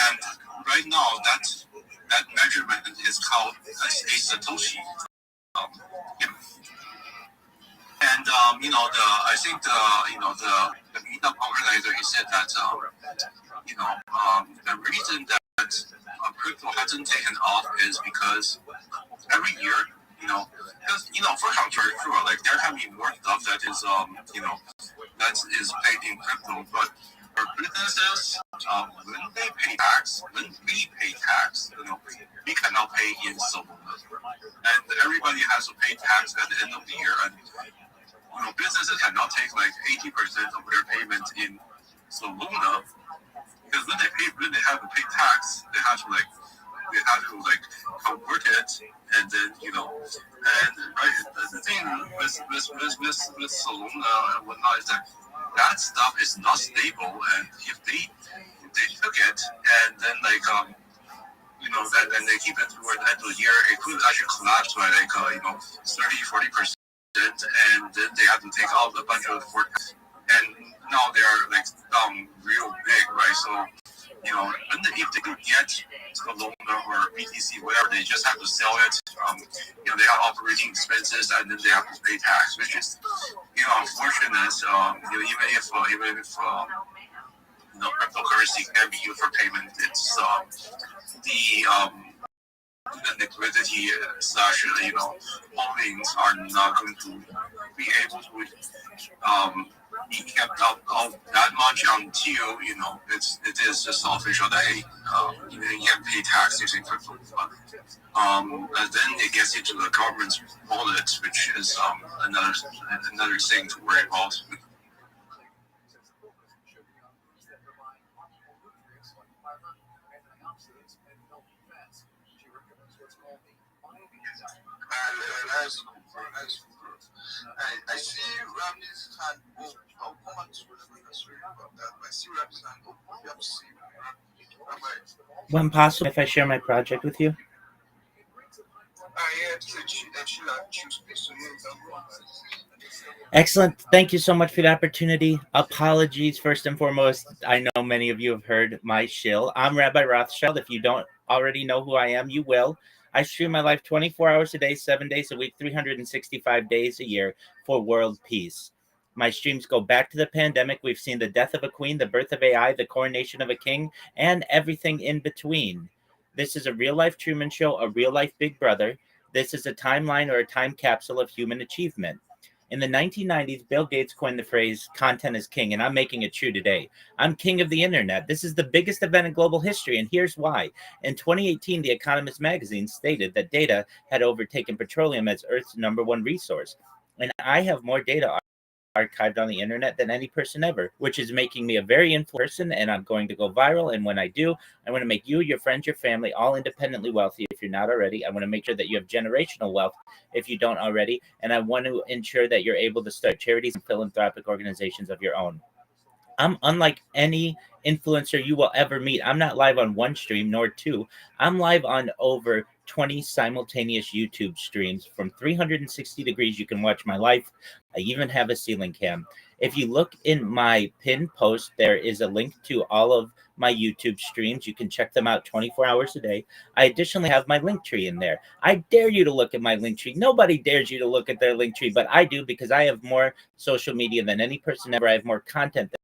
and right now that measurement is called a Satoshi. And I think the meetup organizer, he said that the reason that crypto hasn't taken off is because every year, for contrary, sure, like there can be more stuff that is that is paid in crypto, but for businesses, when they pay tax, when we pay tax, we cannot pay in Solana, and everybody has to pay tax at the end of the year, and businesses cannot take like 80% of their payment in Solana, because when they have to pay tax, they have to convert it, and then and right, the thing with Solana and whatnot is that stuff is not stable, and if they took it and then then they keep it toward the end of the year, it could actually collapse by 30-40%, and then they have to take out a bunch of work, and now they're down real big, right? So and if they could get Solana or BTC, whatever, they just have to sell it. They have operating expenses, and then they have to pay tax, which is unfortunate. Even if cryptocurrency can be used for payment, it's the liquidity slash holdings are not going to be able to be kept up that much until it is just official that you can pay tax using crypto. And then it gets into the government's wallet, which is another thing to worry about. I see Ramney's hand up. I'll come back to about that. I see Ramney's hand up. You have to see Rabbi. When possible, if I share my project with you? Excellent. Thank you so much for the opportunity. Apologies, first and foremost. I know many of you have heard my shill. I'm Rabbi Rothschild. If you don't already know who I am, you will. I stream my life 24 hours a day, 7 days a week, 365 days a year for world peace. My streams go back to the pandemic. We've seen the death of a queen, the birth of AI, the coronation of a king, and everything in between. This is a real-life Truman Show, a real-life Big Brother. This is a timeline or a time capsule of human achievement. In the 1990s, Bill Gates coined the phrase, content is king, and I'm making it true today. I'm king of the internet. This is the biggest event in global history, and here's why. In 2018, The Economist magazine stated that data had overtaken petroleum as Earth's #1 resource. And I have more data archived on the internet than any person ever, which is making me a very influential person, and I'm going to go viral. And when I do, I want to make you, your friends, your family, all independently wealthy if you're not already. I want to make sure that you have generational wealth if you don't already. And I want to ensure that you're able to start charities and philanthropic organizations of your own. I'm unlike any influencer you will ever meet. I'm not live on one stream nor two. I'm live on over 20 simultaneous YouTube streams from 360 degrees. You can watch my life. I even have a ceiling cam. If you look in my pinned post, there is a link to all of my YouTube streams. You can check them out 24 hours a day. I additionally have my link tree in there. I dare you to look at my link tree. Nobody dares you to look at their link tree, but I do, because I have more social media than any person ever. I have more content than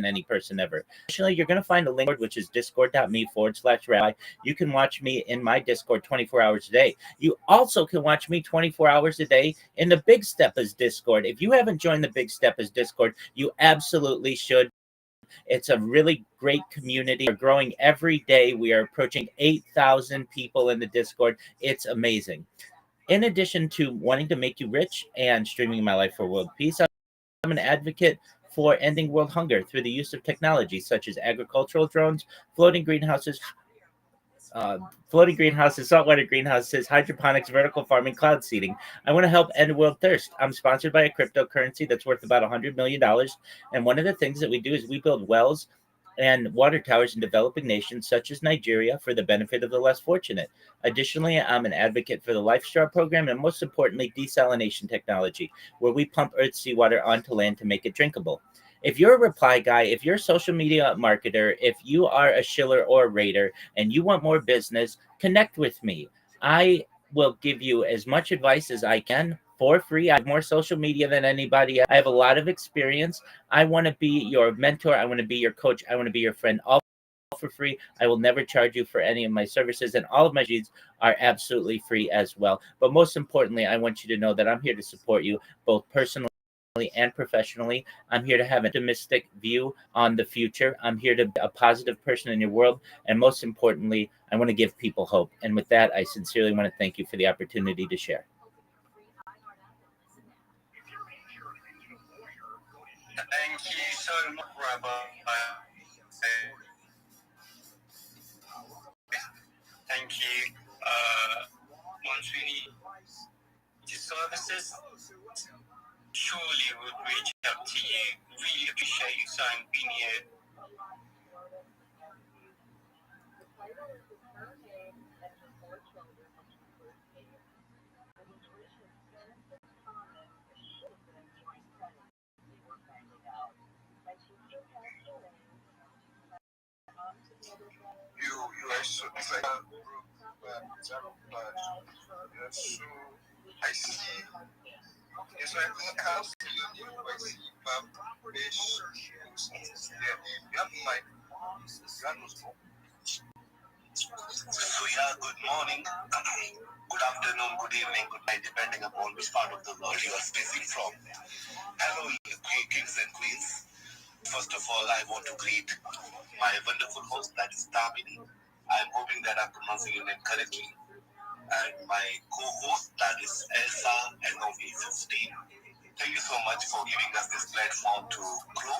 any person ever. Additionally, you're going to find a link, which is discord.me/rabbi. You can watch me in my Discord 24 hours a day. You also can watch me 24 hours a day in the Big Steppers Discord. If you haven't joined the Big Steppers Discord, you absolutely should. It's a really great community. We're growing every day. We are approaching 8,000 people in the Discord. It's amazing. In addition to wanting to make you rich and streaming my life for world peace, I'm an advocate for ending world hunger through the use of technology such as agricultural drones, floating greenhouses, saltwater greenhouses, hydroponics, vertical farming, cloud seeding. I want to help end world thirst. I'm sponsored by a cryptocurrency that's worth about $100 million. And one of the things that we do is we build wells and water towers in developing nations such as Nigeria for the benefit of the less fortunate. Additionally, I'm an advocate for the LifeStar program and, most importantly, desalination technology, where we pump Earth's seawater onto land to make it drinkable. If you're a reply guy, if you're a social media marketer, if you are a shiller or a raider and you want more business, connect with me. I will give you as much advice as I can for free. I have more social media than anybody else. I have a lot of experience. I want to be your mentor. I want to be your coach. I want to be your friend, all for free. I will never charge you for any of my services, and all of my needs are absolutely free as well. But most importantly, I want you to know that I'm here to support you both personally and professionally. I'm here to have an optimistic view on the future. I'm here to be a positive person in your world. And most importantly, I want to give people hope. And with that, I sincerely want to thank you for the opportunity to share. Thank you so much, Rabbi. Thank you. Once we need the services, surely would reach out to you. Really appreciate your time being here. You are so it's like a group, but so I see. Yes, I think I see you. I see fish. Yeah, you have like So yeah, good morning, good afternoon, good evening, good night, depending upon which part of the world you are speaking from. Hello, kings and queens. First of all, I want to greet my wonderful host, that is Tamini. I'm hoping that I'm pronouncing your name correctly. And my co-host, that is Elsa and NOV15. Thank you so much for giving us this platform to grow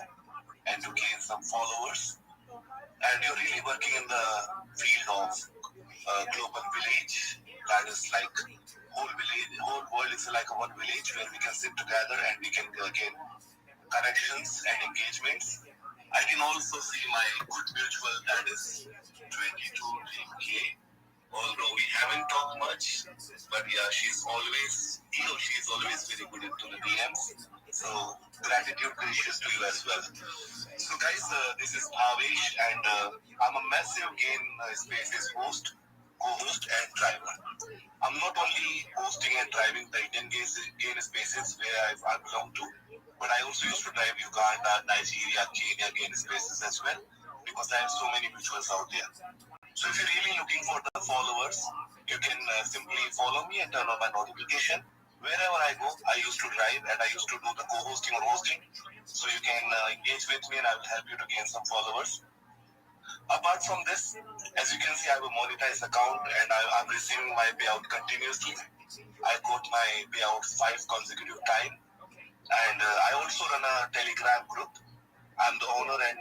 and to gain some followers. And you're really working in the field of global village. That is like whole world is like a one village where we can sit together and we can gain connections and engagements. I can also see my good mutual, that is 22K. Although we haven't talked much, but yeah, she's always very good into the DMs. So gratitude gracious to you as well. So guys, this is Bhavesh, and I'm a massive Gain Spaces host, co-host, and driver. I'm not only hosting and driving the Indian Gain Spaces where I belong to, but I also used to drive Uganda, Nigeria, Kenya Gain Spaces as well, because I have so many mutuals out there. So if you're really looking for the followers, you can simply follow me and turn on my notification. Wherever I go, I used to drive and I used to do the co-hosting or hosting. So you can engage with me and I will help you to gain some followers. Apart from this, as you can see, I have a monetized account and I'm receiving my payout continuously. I got my payout 5 consecutive times. And I also run a Telegram group. I'm the owner and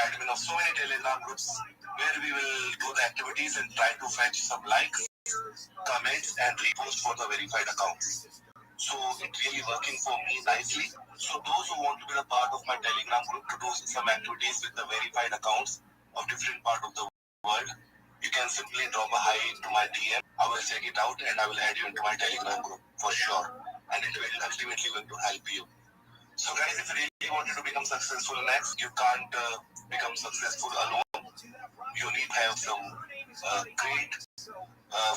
admin of so many Telegram groups where we will do the activities and try to fetch some likes, comments, and repost for the verified accounts. So it's really working for me nicely. So those who want to be a part of my Telegram group to do some activities with the verified accounts of different part of the world, you can simply drop a hi into my DM. I will check it out and I will add you into my Telegram group for sure. And it will ultimately going to help you. So guys, if you really wanted to become successful next, you can't become successful alone. You need to have some great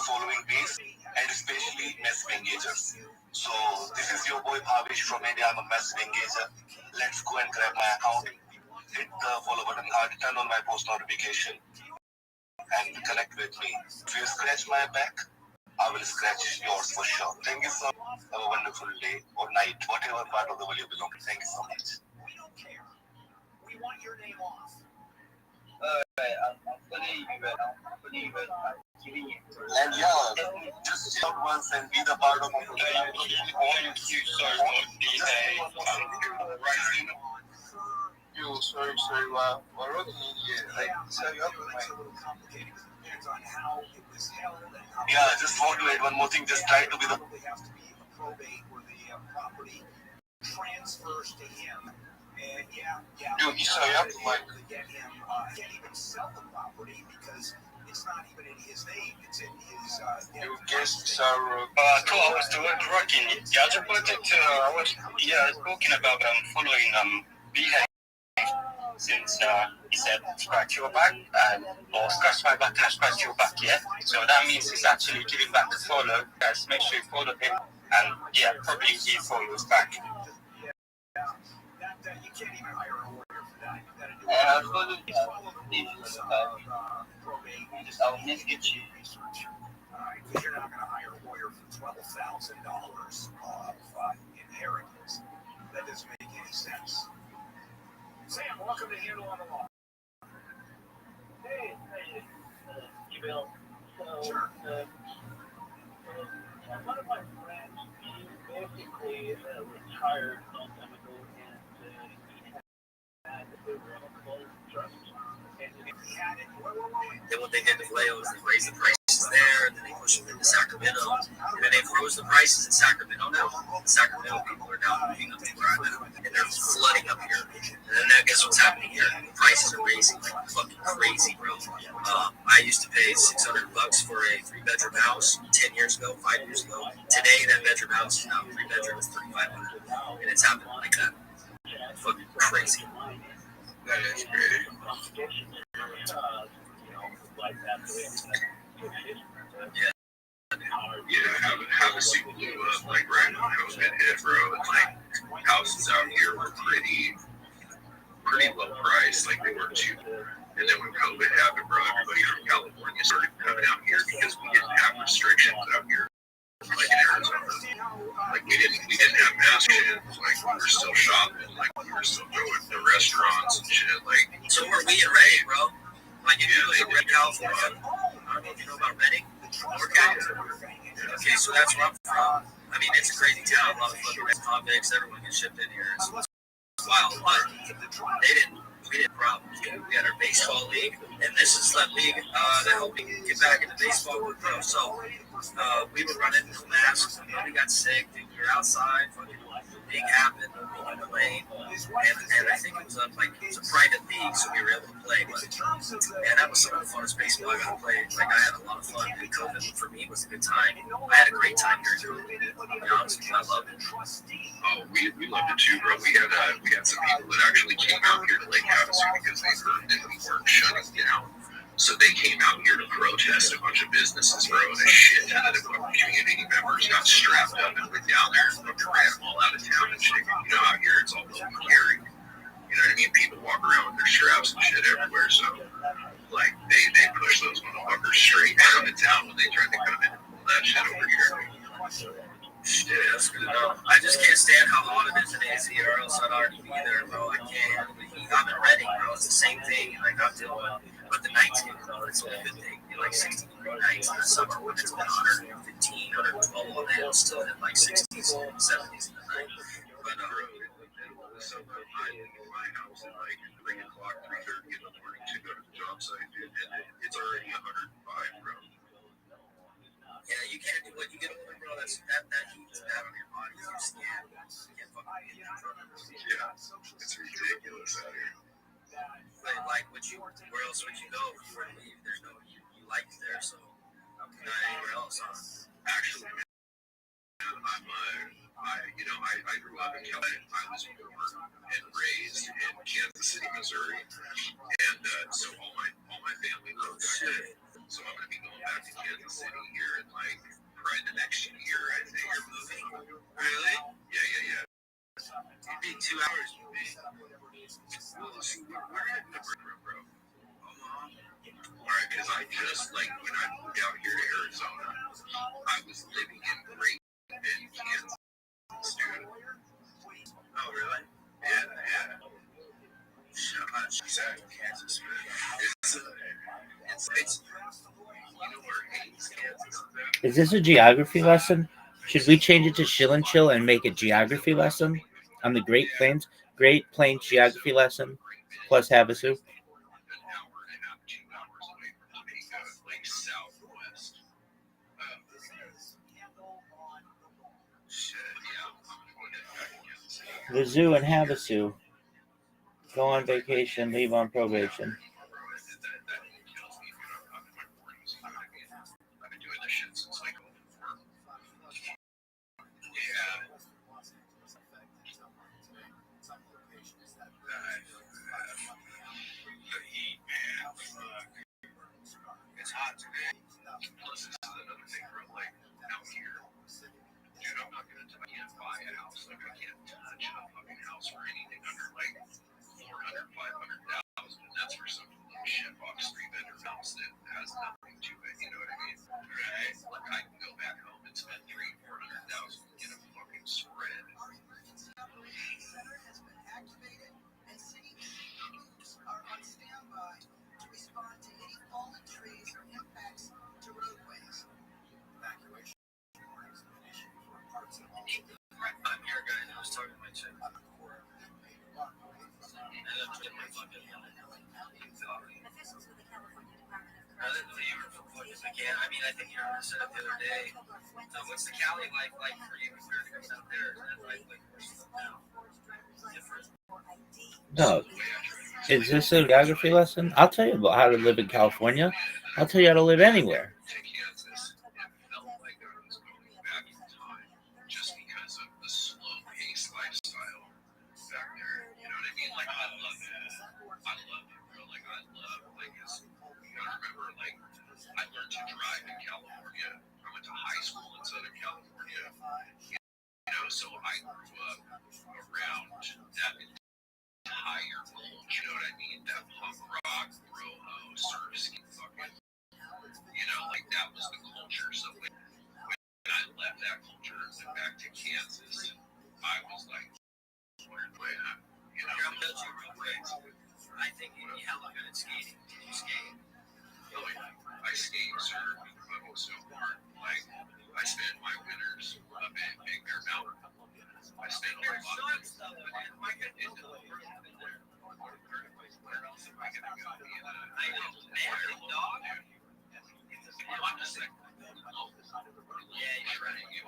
following base and especially massive engagers. So this is your boy Bhavesh from India. I'm a massive engager. Let's go and grab my account. Hit the follow button hard, turn on my post notification and connect with me. If you scratch my back, I will scratch yours for sure. Thank you so much. Have a wonderful day or night, whatever part of the world you belong to. Thank you so much. We don't care. We want your name off. And yeah, just chill out once and be the part of the world. Thank you so much, DJ. Rising. you. Sorry. Wow. What wrote like tell you up Yeah, I just want to add one more thing. Just try to be the transfers to him. And Dude, he saw you up like can't even sell the property because it's not even in his name. It's in his you guess Sarah. I thought I was working. Yeah, I just wanted to. I was talking about following BH since he said scratch your back or scratch my back and scratch your back. Yeah, so that means he's actually giving back a follow. Guys, make sure you follow him And yeah, probably before he was back. You can't even hire a lawyer for that. You gotta do I suppose I'll make it cheap. because you're not going to hire a lawyer for $12,000 of inheritance. That doesn't make any sense. Sam, welcome to Handle on the Law. Hey, Bill. So, Sure. One of my friends, he basically retired a long time ago, and he had the irrevocable trust. And he had it. Then what they did to Vallejo is they raised the prices there, and then they pushed them into Sacramento. And then they froze the prices in Sacramento now. Sacramento people are now moving up to where I'm at, and they're flooding up here. And then now guess what's happening here? The prices are raising like fucking crazy, bro. I used to pay $600 for a 3-bedroom house 10 years ago, 5 years ago. Today, that bedroom house is now 3 bedrooms, $3,500, and it's happening like that. Fucking crazy. That is great. Havasu blew up like right when COVID hit, bro. And like houses out here were pretty low price, like they weren't cheap. And then when COVID happened, bro, everybody from California started coming out here because we didn't have restrictions out here, like in Arizona. Like we didn't have mask shit. Like we were still shopping, like we were still going to restaurants and shit. Like so were we in Redding, bro? Like if you live in California, I don't know if you know about Redding. Okay, so that's where I'm from. I mean, it's a crazy town. A lot of fucking ex-convicts. Everyone gets shipped in here. It's wild, but we didn't problem. We had our baseball league, and this is that league that helped me get back into baseball with pro. So we were running no masks. Nobody got sick. Dude, we were outside. Fucking thing happened. We played, and I think it was a private league, so we were able to play. But yeah, that was some of the funnest baseball I got to play. Like I had a lot of fun. And COVID for me was a good time. I had a great time here too. To be honest with you, I loved it. oh, we loved it too, bro. We had some people that actually came out here to Lake Havasu because they heard that we weren't shutting down. So they came out here to protest a bunch of businesses, bro, and a shit ton of the community members got strapped up and went down there and fucking ran them all out of town and shit. You know, out here it's all scary. You know what I mean? People walk around with their straps and shit everywhere. So, like, they push those motherfuckers straight down to town when they tried to come in and pull that shit over here. Shit, that's good to know. I just can't stand how hot it is in AZ, or else I'd already be there, bro. I can't handle the heat. I'm in Redding, bro. It's the same thing. Like, I'm dealing with. But the nights get cold. It's a good thing. You like 60-degree nights in the summer when it's been 115, 112 all day. It'll still hit like 60s and 70s in the night. But, so my house at like 3 o'clock, 3:30 in the morning to go to the job site, dude, and it's already 105, bro. yeah, you can't do what you get older, bro. That heat's bad on your body. Your skin. You can't fucking get that from it. Yeah, it's ridiculous out here. But like, where else would you go if you were to leave? There's no you like there, so not anywhere else, huh? Actually, man, I grew up in California. I was born and raised in Kansas City, Missouri, and so all my family lives out here. So I'm gonna be going back to Kansas City here in like probably the next year. I think you're moving. Really? Yeah. It'd be 2 hours. Well, see, where are you from, bro? Alright, because I just, like, when I moved out here to Arizona, I was living in Great Bend, Kansas, dude. Oh, really? Yeah. Shut up. She's out of Kansas, man. It's you know where Hayes, Kansas is at? Is this a geography lesson? Should we change it to Chill and Chill and make a geography lesson on the Great Plains? Great Plains geography lesson plus Havasu. An hour and a half, 2 hours away from Topeka, like southwest. Shit, yeah. I'm going to head back to Kansas City. The zoo and Havasu. Go on vacation, leave on probation. That kills me, dude. I'm in my 40s. You know what I mean? I've been doing this shit since like 04. Yeah. The heat, man. Fuck. It's hot today. Plus, this is another thing, bro. Like, out here, dude, I'm not that's for some shitbox 3-bedroom house that has nothing to it. You know what I mean? Right? Like I can go back home and spend $300,000-$400,000 to get a fucking spread. Center has been activated, and city crews are on standby to respond to any fallen trees or impacts to roadways. Evacuation orders have been issued for parts of all. I'm here, guys. I was talking to my chick. I left to get my fucking. I didn't leave her for fucking again. I mean, I think you said it the other day. What's the Cali like for you compared to out there? Different. No. Is this a geography lesson? I'll tell you about how to live in California. I'll tell you how to live anywhere. Just because of the slow-paced lifestyle back there, you know what I mean? Like I love it. I love it, bro. Like I love, like it's. You gotta remember, like I learned to drive in California. I went to high school in Southern California. You know, so I grew up around that entire world. You know what I mean? That punk rock, bro-ho, surf ski, fucking. You know, like that was the culture. So when I left that culture and went back to Kansas, I was like, where's my at? You know, I'm going to real quick. I think you'd be hella good at skating. Did you skate? Oh, yeah. I skate, surf, and fucking snowboard. Like, I spent my winters up at Big Bear Mountain. I spent a lot of stuff into the where else am I gonna go? I know, man, dog. I'm just like, yeah, you're right. It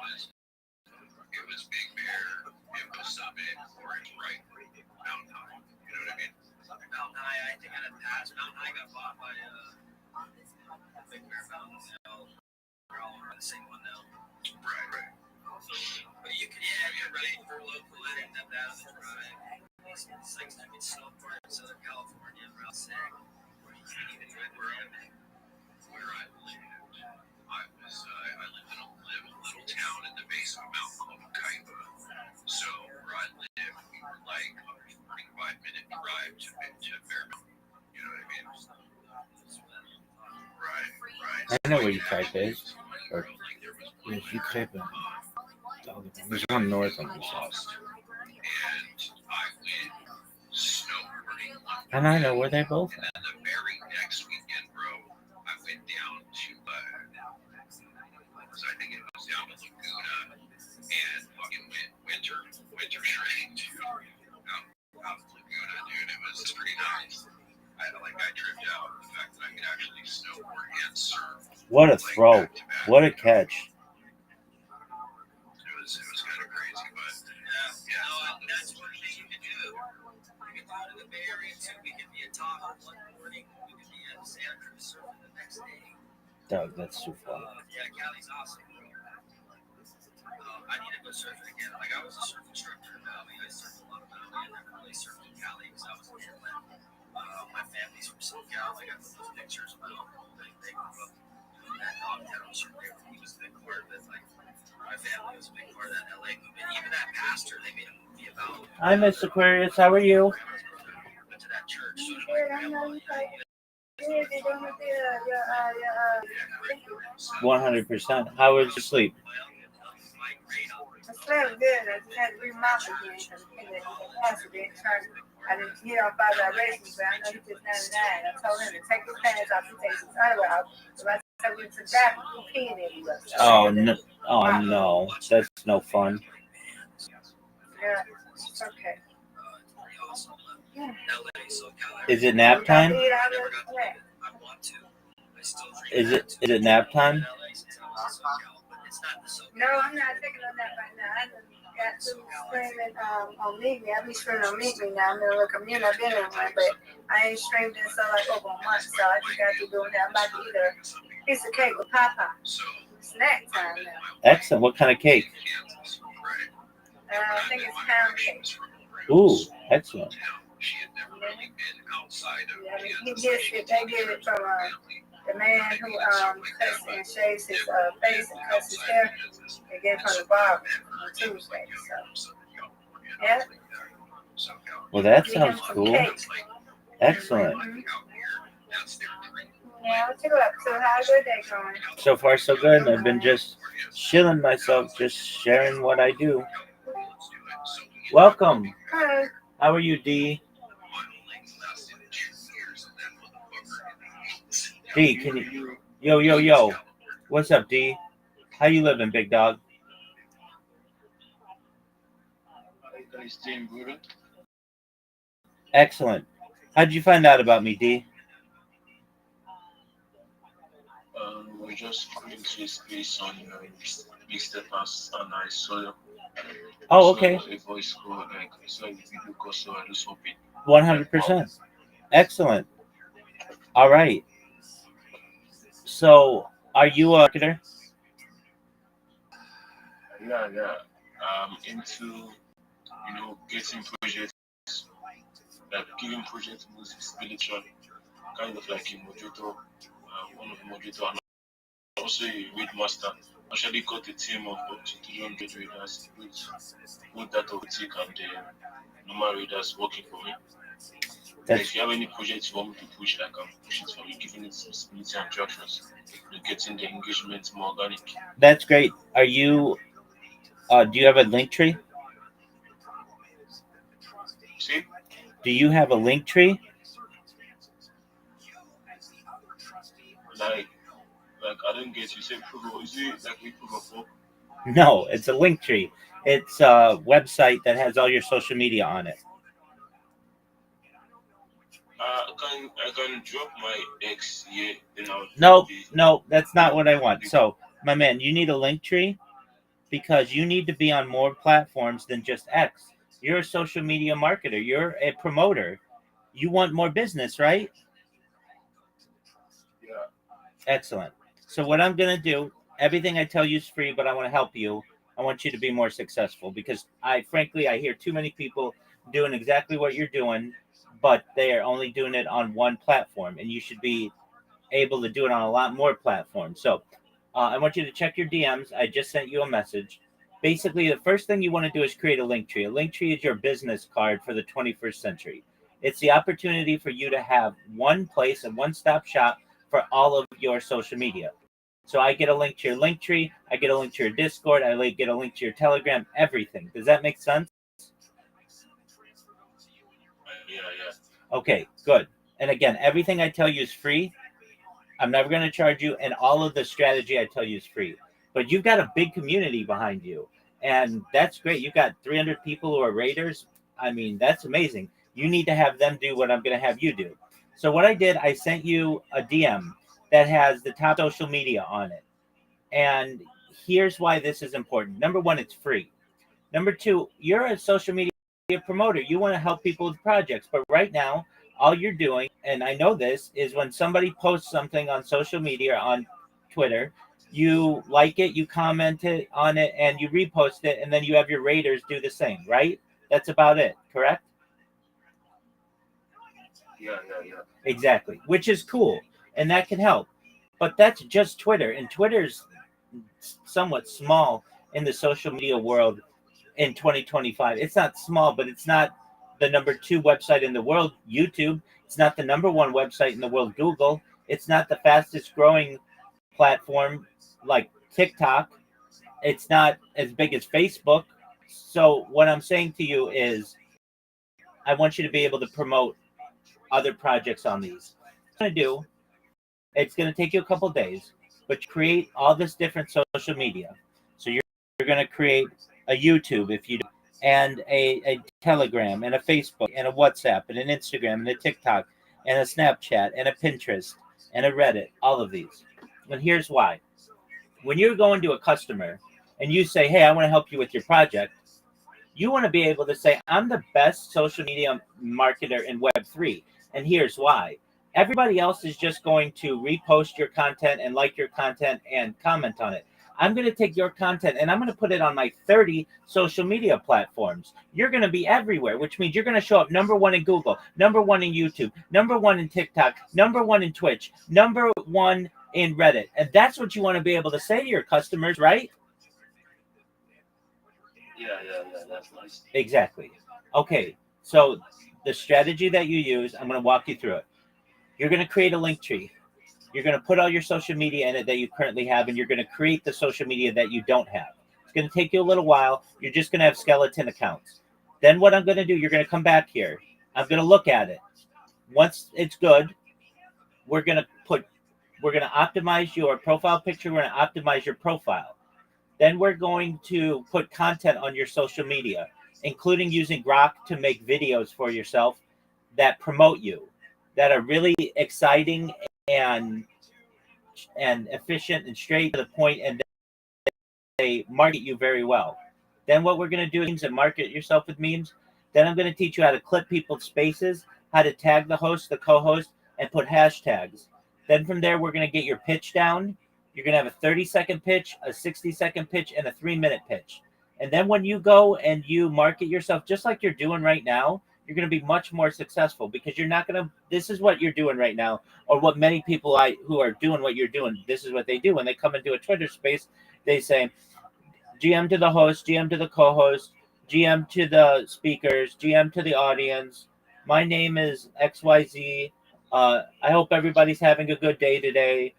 was Big Bear, it was Summit, Orange, right? Mountain High. You know what I mean? Mountain High, I think I had passed. Mountain High got bought by Big Bear Mountain. We're all on the same one now. Right. But you can, yeah, you're right. For local, I didn't have that on the drive. It's like I mean, snowboard in Southern California, real sick. Where you can't even drive around. Where I lived, I lived in a little town in the base of a mountain called Kaiba. So where I lived, we were like a 45-minute drive to Bear Mountain. You know what I mean? Right. I know where you type is. Or, yes, you type it. There's one north on the south. And I went snowboarding. And I know where they both are. And then the very next weekend, bro, I went down to, I think it was down to Laguna and fucking went winter shredding, dude. Out of Laguna, dude. It was pretty nice. I tripped out the fact that I could actually snowboard and surf. What a throw. What a catch. It was kind of crazy, but yeah. No, that's one thing you can do. You can go to the Bay Area too. We can be at Tahoe one morning. We can be at Santa Cruz surfing the next day. Doug, that's too fun. Yeah, Cali's awesome. I need to go surfing again. Like I was a surf instructor in Maui. I surfed a lot of Maui. I never really surfed in Cali because I was here when my family's from SoCal. I got those pictures of my uncle. They grew up in that dogtown surf there. He was a big part of it. Like my family was a big part of that LA movement. Even that pastor, they made a movie about. Hi, Miss Aquarius. How are you? Went to that church. So did my grandma. 100%. How was your sleep? I slept good. I just had to remount again because the pastor didn't turn. I didn't get off by vibrations, but I know he's just 99. I told him to take his pants off and take his underwear out. So I said we took that and peeing everywhere. Oh no! Oh no! That's no fun. Yeah, it's okay. Is it nap time? Is it nap time? No, I'm not taking a nap right now. I got to streaming on Meet Me. I be streaming on Meet Me now. I'm in a little community. I've been in one, but I ain't streamed in so like over a month, so I just got to doing that. I'm about to eat a piece of cake with Papa. Snack time now. Excellent. What kind of cake? I think it's pound cake. Ooh, excellent. Yeah, he gets it. They get it from the man who cuts and shaves his face and cuts his hair. They get it from the barber on Tuesday. So, yeah. Well, that sounds cool. Excellent. Yeah, what's it up? So how's your day going? So far, so good. I've been just chilling myself, just sharing what I do. Welcome. Hi. How are you, D? D, can you? Yo. What's up, D? How you living, big dog? Excellent. How did you find out about me, D? We just going to a space on Big Steppers, and I saw Oh, okay. a voice call, like I saw a video call, so I just hope it. 100%. Excellent. All right. So, are you a marketer? Yeah. Into getting projects, like giving projects most visibility, kind of like a moderator, one of the moderator, and also a read master. Actually got a team of up to 300 readers with both that of tick and the normal readers working for me. If you have any projects you want me to push, I can push it for you, giving it some visibility and tractions, getting the engagement more organic. That's great. Are you? Do you have a link tree? See? Do you have a link tree? Like I don't get you. Say proof of, is it like we proof of work? No, it's a link tree. It's a website that has all your social media on it. I can drop my X here. Then No, that's not what I want. So, my man, you need a link tree because you need to be on more platforms than just X. You're a social media marketer. You're a promoter. You want more business, right? Yeah. Excellent. So what I'm going to do, everything I tell you is free, but I want to help you. I want you to be more successful because I hear too many people doing exactly what you're doing, but they are only doing it on one platform, and you should be able to do it on a lot more platforms. So I want you to check your DMs. I just sent you a message. Basically, the first thing you want to do is create a link tree. A link tree is your business card for the 21st century. It's the opportunity for you to have one place, a one-stop shop for all of your social media. So I get a link to your link tree. I get a link to your Discord. I get a link to your Telegram, everything. Does that make sense? Yeah. Okay, good. And again, everything I tell you is free. I'm never going to charge you, and all of the strategy I tell you is free. But you've got a big community behind you, and that's great. You've got 300 people who are raiders. I mean, that's amazing. You need to have them do what I'm going to have you do. So what I did, I sent you a DM that has the top social media on it. And here's why this is important. Number one, it's free. Number two, you're a social media promoter. You want to help people with projects. But right now, all you're doing, and I know this, is when somebody posts something on social media, on Twitter, you like it, you comment it on it, and you repost it, and then you have your raiders do the same, right? That's about it, correct? Yeah. Exactly, which is cool, and that can help. But that's just Twitter, and Twitter's somewhat small in the social media world in 2025. It's not small, but it's not the number 2 website in the world, YouTube. It's not the number 1 website in the world, Google. It's not the fastest growing platform like TikTok. It's not as big as Facebook. So what I'm saying to you is I want you to be able to promote other projects on these. What I'm going to do, it's going to take you a couple days, but create all this different social media. So you're going to create a YouTube if you do, and a Telegram and a Facebook and a WhatsApp and an Instagram and a TikTok and a Snapchat and a Pinterest and a Reddit, all of these. And here's why. When you're going to a customer and you say, hey, I want to help you with your project, you want to be able to say, I'm the best social media marketer in Web3. And here's why. Everybody else is just going to repost your content and like your content and comment on it. I'm going to take your content and I'm going to put it on my 30 social media platforms. You're going to be everywhere, which means you're going to show up number 1 in Google, number 1 in YouTube, number 1 in TikTok, number 1 in Twitch, number 1 in Reddit. And that's what you want to be able to say to your customers, right? Yeah, that's nice. Exactly. Okay, so the strategy that you use, I'm going to walk you through it. You're going to create a link tree. You're going to put all your social media in it that you currently have, and you're going to create the social media that you don't have. It's going to take you a little while. You're just going to have skeleton accounts. Then what I'm going to do, you're going to come back here. I'm going to look at it. Once it's good, we're going to optimize your profile picture. We're going to optimize your profile. Then we're going to put content on your social media, including using Grok to make videos for yourself that promote you, that are really exciting and efficient and straight to the point, and they market you very well. Then what we're going to do is market yourself with memes. Then I'm going to teach you how to clip people's spaces, how to tag the host, the co-host, and put hashtags. Then from there, we're going to get your pitch down. You're going to have a 30-second pitch, a 60-second pitch, and a 3-minute pitch. And then when you go and you market yourself, just like you're doing right now, you're going to be much more successful, because you're not going to, this is what you're doing right now, or what many people who are doing what you're doing, this is what they do. When they come into a Twitter space, they say, GM to the host, GM to the co-host, GM to the speakers, GM to the audience. My name is XYZ. I hope everybody's having a good day today.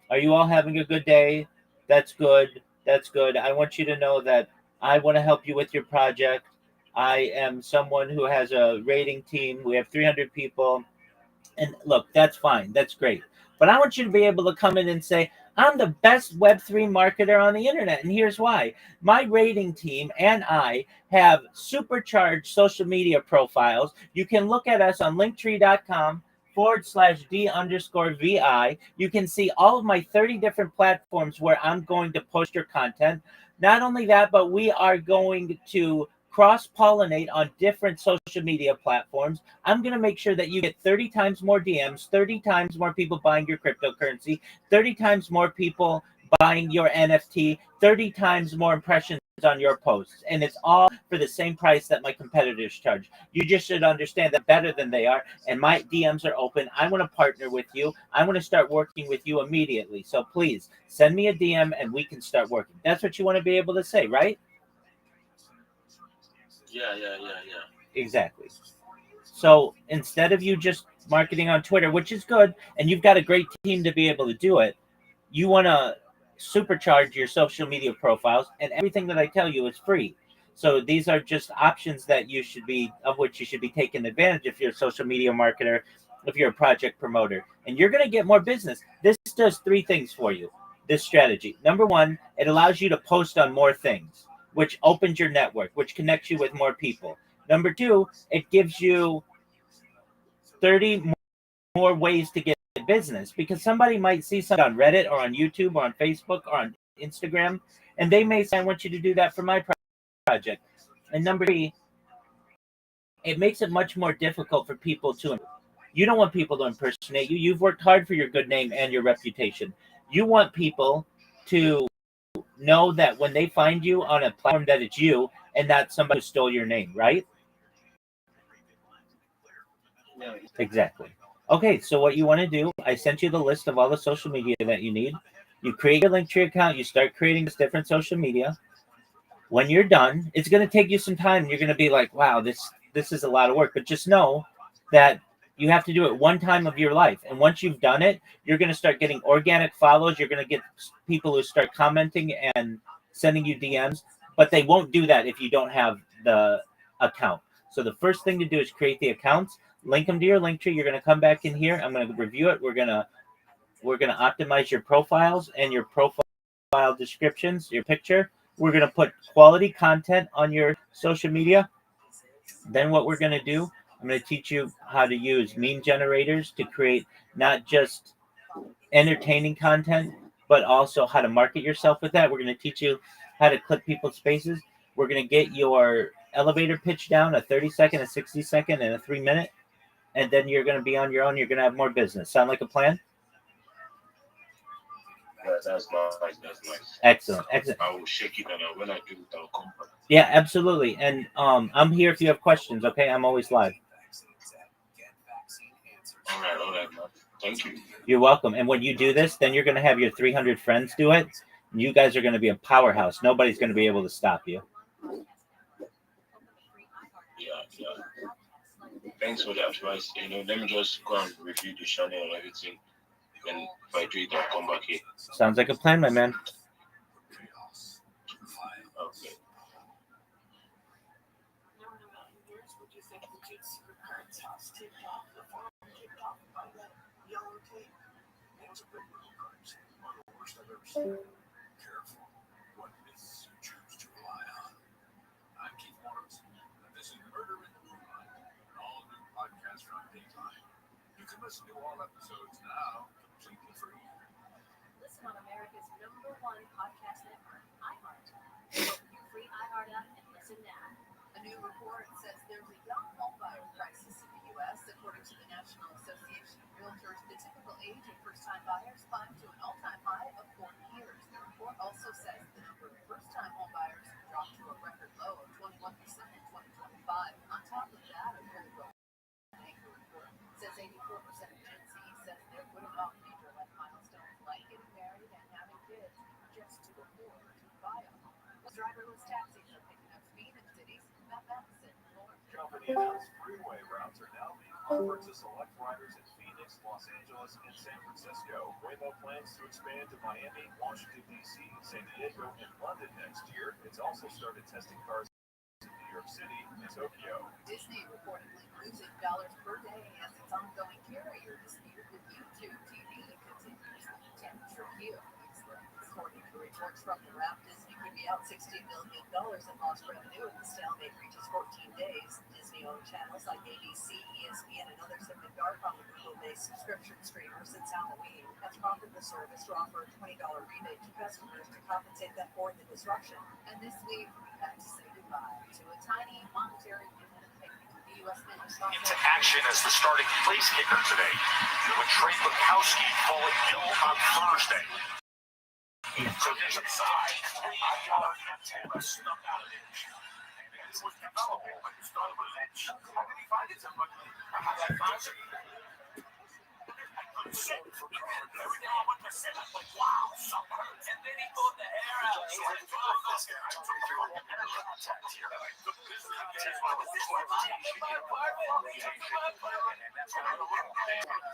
Are you all having a good day? That's good. That's good. I want you to know that I want to help you with your project. I am someone who has a rating team. We have 300 people. And look, that's fine. That's great. But I want you to be able to come in and say, I'm the best Web3 marketer on the internet. And here's why. My rating team and I have supercharged social media profiles. You can look at us on linktree.com/D_VI. You can see all of my 30 different platforms where I'm going to post your content. Not only that, but we are going to cross-pollinate on different social media platforms. I'm going to make sure that you get 30 times more DMs, 30 times more people buying your cryptocurrency, 30 times more people buying your NFT, 30 times more impressions on your posts. And it's all for the same price that my competitors charge. You just should understand that better than they are. And my DMs are open. I want to partner with you. I want to start working with you immediately. So please send me a DM and we can start working. That's what you want to be able to say, right? Yeah. Exactly. So instead of you just marketing on Twitter, which is good, and you've got a great team to be able to do it, you want to supercharge your social media profiles, and everything that I tell you is free. So these are just options that you should be taking advantage if you're a social media marketer, if you're a project promoter, and you're going to get more business. This does 3 things for you, this strategy. Number 1, it allows you to post on more things, which opens your network, which connects you with more people. Number 2, it gives you 30 more ways to get business, because somebody might see something on Reddit or on YouTube or on Facebook or on Instagram, and they may say, I want you to do that for my project. And number 3, it makes it much more difficult for people to, you don't want people to impersonate you. You've worked hard for your good name and your reputation. You want people to know that when they find you on a platform that it's you and not somebody who stole your name, right? Yeah. Exactly. Okay, so what you want to do, I sent you the list of all the social media that you need. You create your Linktree account, you start creating this different social media. When you're done, it's going to take you some time. You're going to be like, wow, this is a lot of work. But just know that you have to do it one time of your life. And once you've done it, you're going to start getting organic follows. You're going to get people who start commenting and sending you DMs. But they won't do that if you don't have the account. So the first thing to do is create the accounts, link them to your Linktree. You're going to come back in here. I'm going to review it. We're going to optimize your profiles and your profile descriptions, your picture. We're going to put quality content on your social media. Then what we're going to do, I'm going to teach you how to use meme generators to create not just entertaining content, but also how to market yourself with that. We're going to teach you how to clip people's spaces. We're going to get your elevator pitch down, a 30-second, a 60-second, and a 3-minute. And then you're going to be on your own. You're going to have more business. Sound like a plan? Yeah, that's nice. Excellent. I will shake it, and when I do it, I'll come back. Yeah, absolutely. And I'm here if you have questions, okay? I'm always live. All right, man. Thank you. You're welcome. And when you do this, then you're going to have your 300 friends do it. And you guys are going to be a powerhouse. Nobody's going to be able to stop you. Yeah. thanks for the advice. Let me just go and review the channel and everything. And if I do it, I'll come back here. Sounds like a plan, my man. Okay. Careful what myths you choose to rely on. I'm Keith Morris, and this is Murder in the Moonlight, an all-new podcast from Daytime. You can listen to all episodes now, completely free. Listen on America's #1 podcast network, iHeart. Open your free iHeart app and listen now. A new report says there's a young homebuyer crisis in the U.S. According to the National Association of Realtors, the typical age of first-time buyers climbed to an all-time high of 40 years. The report also says the number of first-time homebuyers dropped to a record low of 21% in 2025. On top of that, a very low anchor report says 84% of Gen Z says they're putting off major life milestones like getting married and having kids just to afford to buy a home. Driverless taxis are picking up speed in cities. Matt Madison, Lawrence. Company announced freeway routes are now being offered to select riders in Phoenix, Los Angeles, and San Francisco. Waymo plans to expand to Miami, Washington, D.C., San Diego, and London next year. It's also started testing cars in New York City and Tokyo. Disney reportedly losing dollars per day as its ongoing carrier dispute with YouTube TV continues. 10 trillion. According to reports from the Wrap, Disney could be out $16 million in lost revenue if the stalemate reaches 14 days. Disney-owned channels like ABC, ESPN, and others have been dark on the Google-based subscription streamer since Halloween. That's prompted the service to offer a $20 rebate to customers to compensate them for the disruption. And this week, we had to say goodbye to a tiny monetary unit of payment. The U.S. men's into action as the starting place kicker today, with Trey Lukowski falling ill on Thursday. So there's a side. I got a Taylor snuck out of it. It was developing, but it's not a religion. How did he find it so quickly? How did I find it? I couldn't sit for every time I went to sit, I was like, wow, something hurts. And then he pulled the hair out. So I dropped this guy. I took the hair contact here. And I took this contact. I was just like, in my apartment. And that's when I looked at the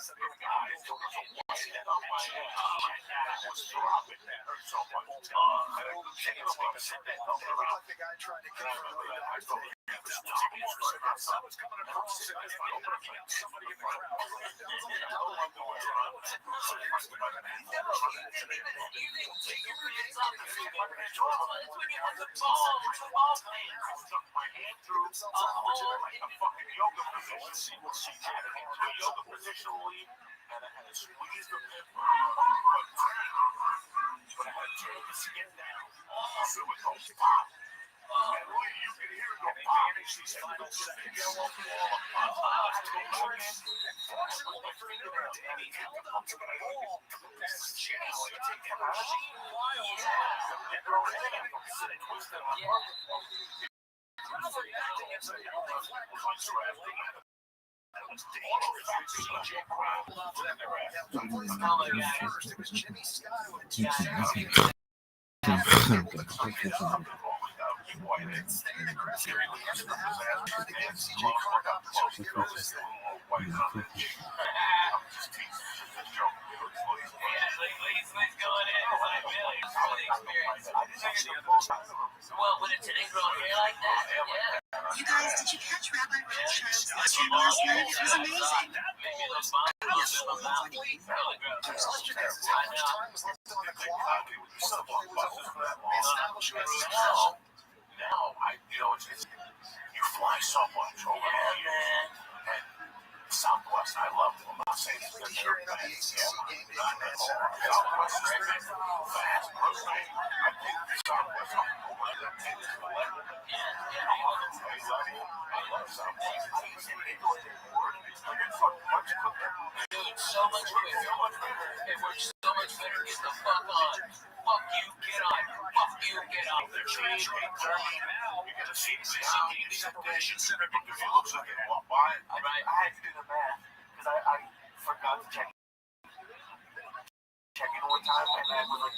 so these guys, there was a white head on my head. That was throbbing. That hurt so much. The guy tried to get Someone's coming across it. Somebody in the crowd. And I had to squeeze the pin, but I had to turn the skin down. So it goes pop. And really, you can hear it go pop. She's final second. Unfortunately for him, Danny held up to the wall. And she taken a wild and her head twisted on her. Crowd reacting as a flag comes around. That was dangerous. CJ Brown. First, it was Jimmy Scott who had 2 seconds. Staying aggressive at the end of the half, trying to give CJ Clark opportunity to go this thing. Well, when it's an ingrown hair like that, yeah. You guys, did you catch Rabbi Rothschild's stream last night? It was amazing. Maybe those bombs will fill them out. Really gross. I know. Now, you fly so much over here, and Southwest, I love them. I'm not saying it's the third best. Southwest is fast. I think Southwest is So much better. It works so much better. Get the fuck on. Fuck you, get on. Fuck you, get on. They're changing now. You get to see the Separation Center because it looks like it walked by. I had to do the math because I forgot to check in one time and I was like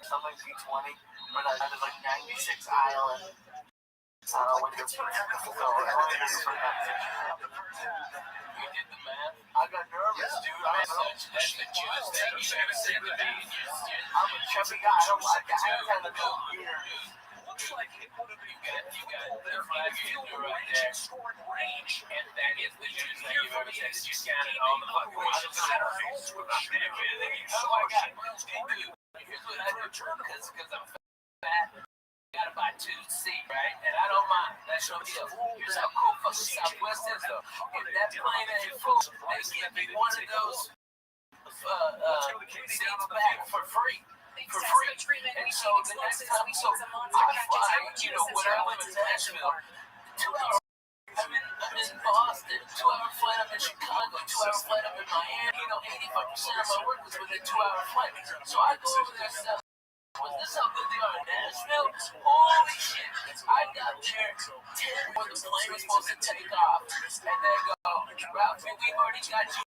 something B20, but I was like 96 aisle and when you're so I You did the math. I got nervous, dude. That's the Jewish thing you should have said to me. I'm a chubby guy. I don't like that. I have a no beard. Looks like it would have been good. You got the flag you do right there. Scoring range. And that is the Jewish thing you've ever said. You counted all the fucking ways. Oh my God. Hey, dude. Here's what I do. Because I'm fat. Gotta buy 2C, right? And I don't mind. That's no deal. Here's how cool fucking Southwest is, though. If that plane ain't full, they give me one of those seats back for free. For free. And so the next time, I fly, you know, when I live in Nashville, 2 hours. I'm in Boston, 2-hour flight. I'm in Chicago, 2-hour flight. I'm in Miami. You know, 85% of my work is within 2-hour flight. So I go over there stuff. Was this how good they are in Nashville? Holy shit. I got there 10 when the plane was supposed to take off. And they go, Ralphie, we've already got you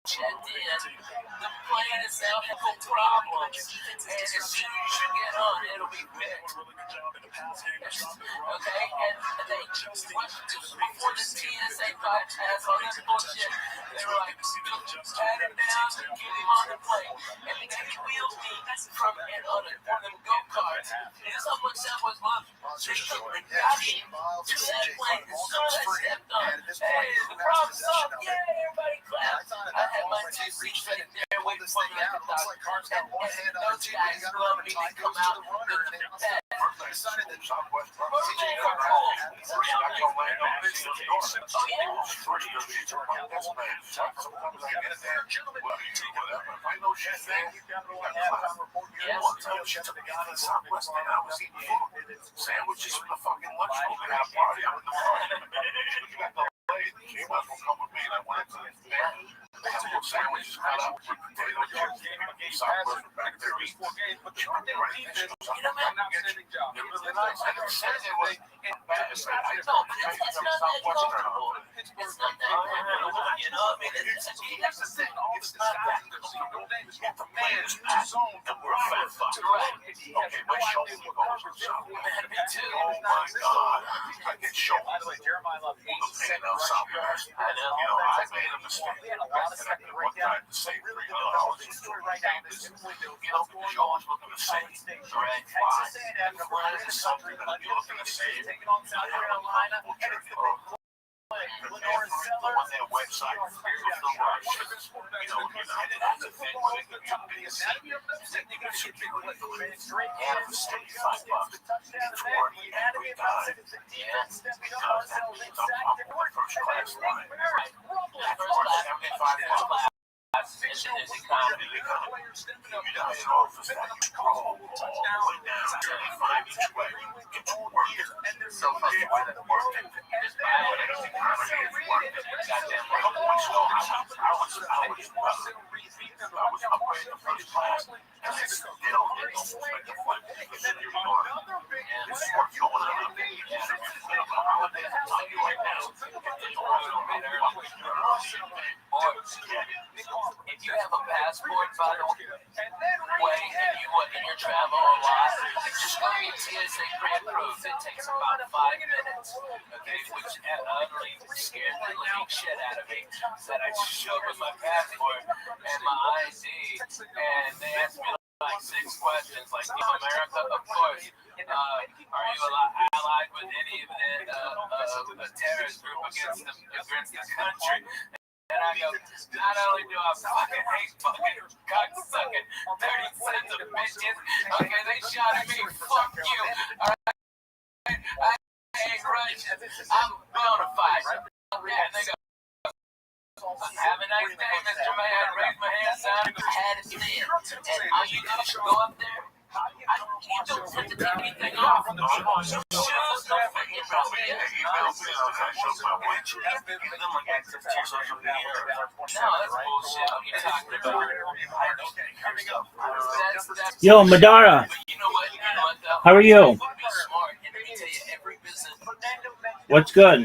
checked in. The plane is now having problems. And as soon as you get on, it'll be fixed. Okay? And they just before the TSA bypass, all this bullshit, they were like, pat him down, get him on the plane. And they wheeled me from it on one of them go-karts. And this how much that was worth. They took me got me to that plane as soon as I stepped on. Hey, the problem's solved. Yay, everybody clap. I had my 2 seats sitting there waiting for me at the top. And those guys love me. They come out with the bed. Decided that Southwest Oh, yeah. Sandwiches from the fucking lunch party out in the front. She might as well come with me. And I went to they had little sandwiches cut up with potato chips. Southwest back there eating. She went there right there. She goes, I'm not getting job. They're really nice. I never said it was bad. I just don't think it's not that comfortable. It's not that comfortable, you know? I mean, that's the thing. It's not that comfortable. The man is too zone and we're a fat fuck. Okay, my shoulder goes or something. Me too. Oh my God. I get shoulder. By the way, Jeremiah loved the pain of Southwest. I know. You know, I made a mistake. And I did one time to save $300 for right down this window. You know, because you always look at the same. Right. Why? Why is something that you look at the same? Taking on South Carolina, and it's the big Lenore's Sellers. On their website, here's the rush. You know, United has a thing where they can come in and say, you should be with the straight out of the state, $5. It's worth every dime. Because that means I'm up on the first class line. $75. It's in this economy. You got an office that you crawl all the way down, 35 each way. Get to work. So fucking why the work thing. This economy is working. Goddamn right. So I was upgraded to first class. And they still didn't make the flight. This is what's going on up there. You just holiday. I'll tell you right now. If you have a passport, by the way, and you're traveling a lot, just go to TSA pre-approved. It takes about 5 minutes, okay, which utterly scared the living shit out of me. That I showed with my passport and my ID, and they asked me like 6 questions, like, America, of course. Are you allied with any of the terrorist group against the country? And I go, not only do I fucking hate fucking cocksucking 30 cents of bitches, okay, they shot at me, fuck you, alright? I ain't righteous, I'm bona fide. And they go, have a nice day, Mr. Man, raise my hand, son, had it in. And all you do is go up there, you don't have to take anything off. Shoes, no fucking problem. No, that's bullshit. What are you talking about? Yo, Madara. How are you? What's good? I'm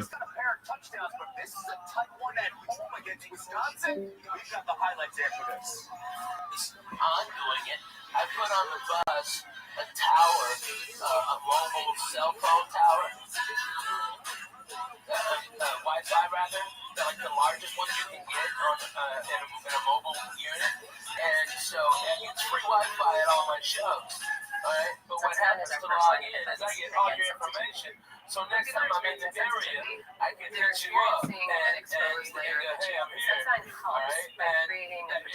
doing it. I put on the bus a tower, a mobile cell phone tower, Wi-Fi rather, like the largest ones you can get on in a mobile unit, and so it's free Wi-Fi at all my shows. All right, but what happens to log in is I get all your information. So next time I'm in the area, I can hit you up and go, hey, I'm here. All right, and that's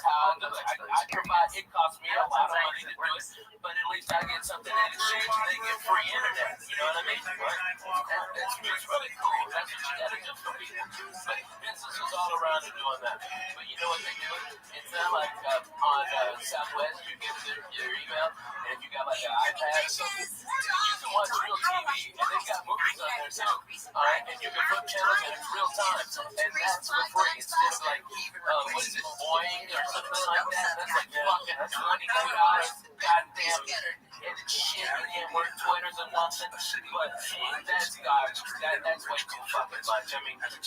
how I provide. It costs me a lot of money to do it, but at least I get something in exchange, and they get free internet. You know what I mean? It's really cool. That's what you gotta do for people. But businesses all around are doing that. But you know what they do? It's not like on Southwest, you give them your email, and if you got like an iPad or something, you can watch real TV, and they got movies on there too. All right, and you can flip channels, and it's real time, and that's for free. Instead of like, what is it, Boeing or something like that? That's like fucking $22. Goddamn and shit, you can't work Twitters or nothing. But that's garbage. That's way too fucking much. I mean, like a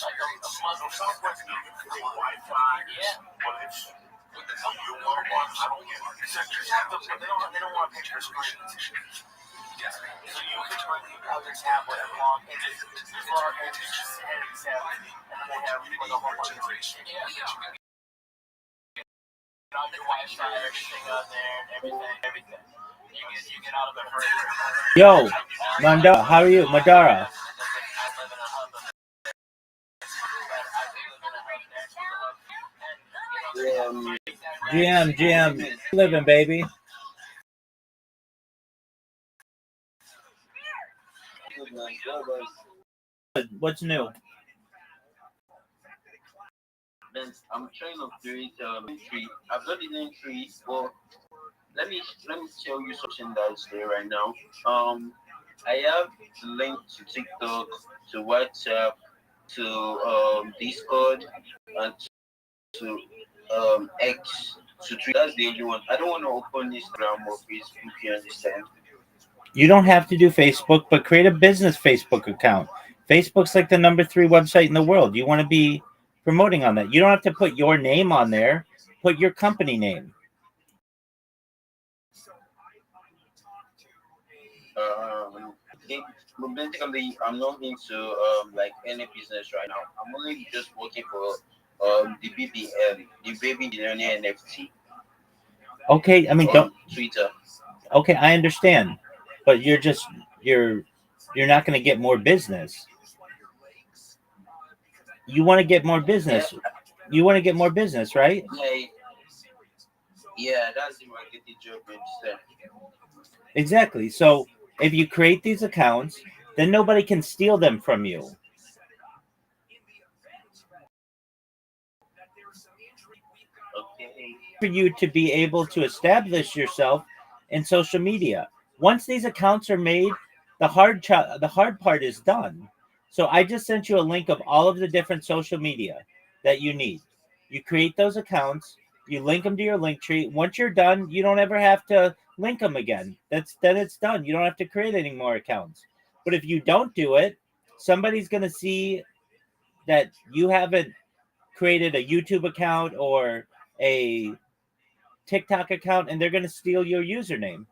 muzzle. Southwest needed free Wi-Fi. Yeah. But it's you know what? I don't get it. They don't want to pay for screens. So you can run the tablet and log in. Just log in to Sanity tablet, and they have like a whole bunch of information. Yeah. All your Wi-Fi, everything on there, and everything. You get out of the hurry. Yo, Manda, how are you, Madara? GM, living, baby. What's new? I'm trying to create tree. I've got the name tree, but let me tell you something that's there right now. I have the link to TikTok, to WhatsApp, to Discord, and to X, to Twitter. That's the only one. I don't want to open Instagram or Facebook. You understand? You don't have to do Facebook, but create a business Facebook account. Facebook's like the #3 website in the world. You want to be promoting on that. You don't have to put your name on there. Put your company name. Basically, I'm not into like any business right now. I'm only just working for the BBM, the Baby Billionaire NFT. Okay, I mean, don't Twitter. Okay, I understand, but you're not going to get more business. You want to get more business. You want to get more business, right? Yeah, that's the marketing job instead. Exactly. So if you create these accounts, then nobody can steal them from you. Okay. For you to be able to establish yourself in social media. Once these accounts are made, the hard part is done. So I just sent you a link of all of the different social media that you need. You create those accounts, you link them to your link tree. Once you're done, you don't ever have to link them again. Then it's done. You don't have to create any more accounts. But if you don't do it, somebody's going to see that you haven't created a YouTube account or a TikTok account, and they're going to steal your username.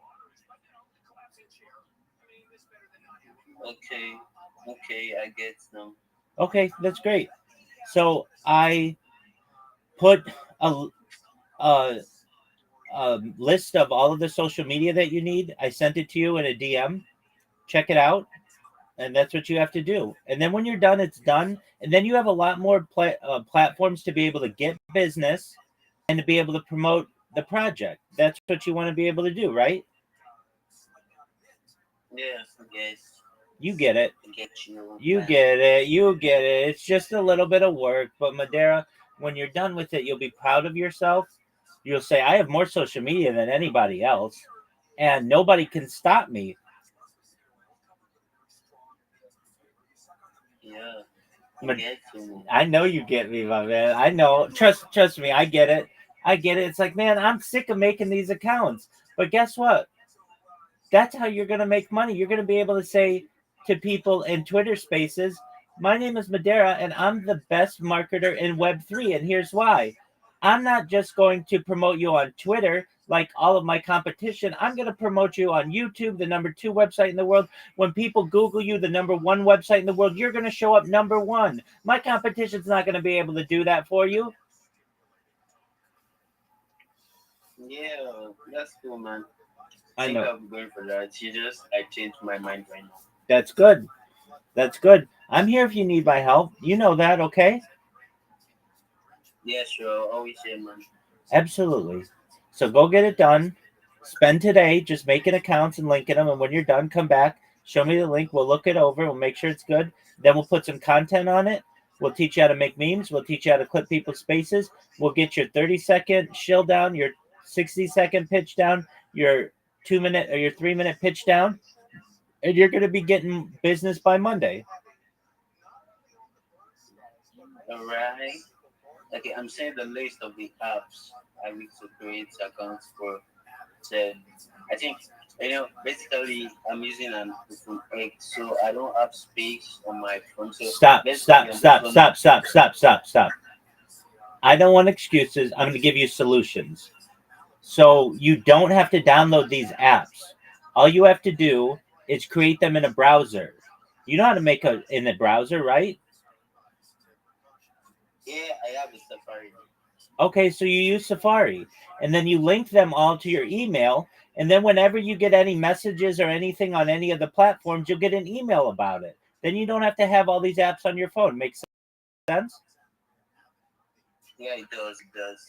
Okay, I get them. Okay, that's great. So I put a list of all of the social media that you need. I sent it to you in a DM. Check it out, and that's what you have to do. And then when you're done, it's done. And then you have a lot more platforms to be able to get business and to be able to promote the project. That's what you want to be able to do, right? Yes. You get it. You get it. It's just a little bit of work, but Madeira, when you're done with it, you'll be proud of yourself. You'll say, I have more social media than anybody else, and nobody can stop me. Yeah. I know you get me, my man. I know. Trust me, I get it. It's like, man, I'm sick of making these accounts. But guess what? That's how you're going to make money. You're going to be able to say to people in Twitter spaces, my name is Madeira, and I'm the best marketer in Web3. And here's why. I'm not just going to promote you on Twitter. like all of my competition. I'm going to promote you on YouTube, the #2 website in the world. When people Google you, the #1 website in the world, you're going to show up #1. My competition's not going to be able to do that for you. Yeah, that's cool, man. I know. I'm going for that. I changed my mind right now. That's good. That's good. I'm here if you need my help. You know that, okay? Yeah, sure. Always here, man. Absolutely. So go get it done. Spend today just making accounts and linking them. And when you're done, come back. Show me the link. We'll look it over. We'll make sure it's good. Then we'll put some content on it. We'll teach you how to make memes. We'll teach you how to clip people's spaces. We'll get your 30-second shill down, your 60-second pitch down, your 2-minute or your 3-minute pitch down. And you're going to be getting business by Monday. All right. Okay, I'm saying the list of the apps I need to create accounts for. So I think basically I'm using an iPhone 8, so I don't have space on my phone. So Stop. basically, Stop. I don't want excuses. I'm going to give you solutions. So you don't have to download these apps. All you have to do is create them in a browser. You know how to make in a browser, right? Yeah, I have a Safari. Okay, so you use Safari, and then you link them all to your email, and then whenever you get any messages or anything on any of the platforms, you'll get an email about it. Then you don't have to have all these apps on your phone. Makes sense? Yeah, it does.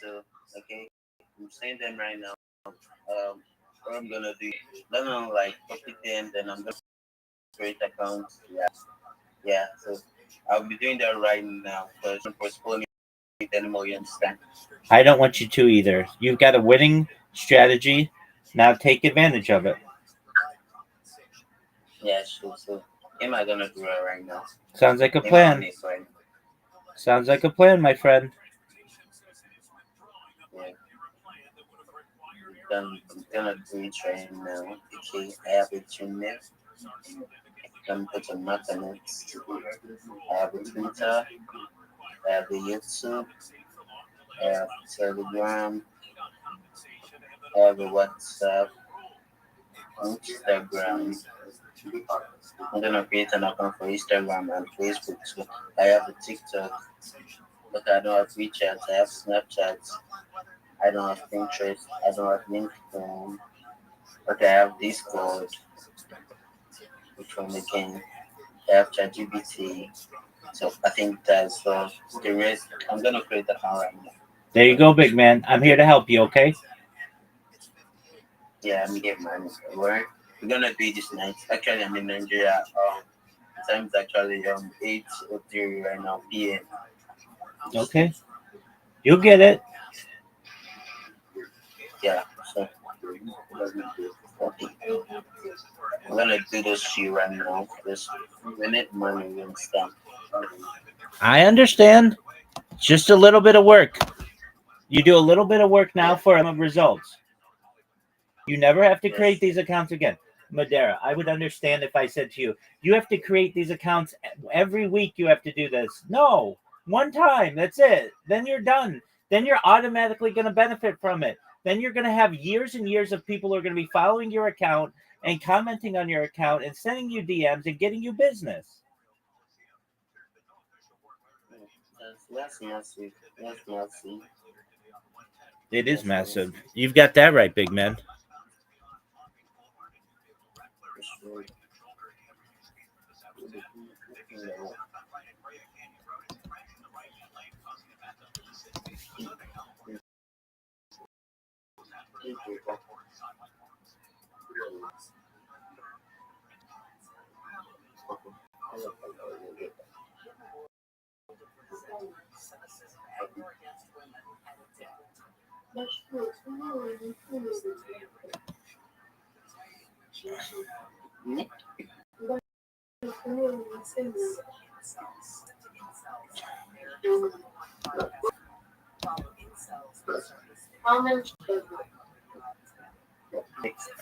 So, okay, I'm saying them right now. What I'm gonna do, then I'm like copy them, then I'm gonna create accounts. Yeah. So I'll be doing that right now because I'm postponing it anymore. You understand? I don't want you to either. You've got a winning strategy. Now take advantage of it. Yeah, sure. So, am I gonna do it right now? Sounds like a plan. Sounds like a plan, my friend. Yeah. I'm gonna do it right now. Okay, I have a Gmail. I'm put a map on it. I have a Twitter. I have a YouTube. I have Telegram. I have a WhatsApp. Instagram. I'm gonna create an account for Instagram and Facebook too. I have a TikTok, but I don't have WeChat. I have Snapchat. I don't have Pinterest. I don't have LinkedIn. But I have Discord. Which one again? I have ChatGPT. So I think that's the rest. I'm gonna create an account right now. There you go, big man. I'm here to help you, okay? Yeah, I'm getting my work. We're gonna do this night. Actually, I'm in Nigeria. The time is actually 8:03 right now p.m. Okay. You'll get it. Yeah. So okay. I'm gonna do this to you right now. This minute money, you understand? I understand. Just a little bit of work. You do a little bit of work now for results. You never have to create these accounts again. Madera, I would understand if I said to you, you have to create these accounts every week. You have to do this. No, one time. That's it. Then you're done. Then you're automatically going to benefit from it. Then you're going to have years and years of people who are going to be following your account and commenting on your account and sending you DMs and getting you business. That's massive. That's massive. It is massive. You've got that right, big man.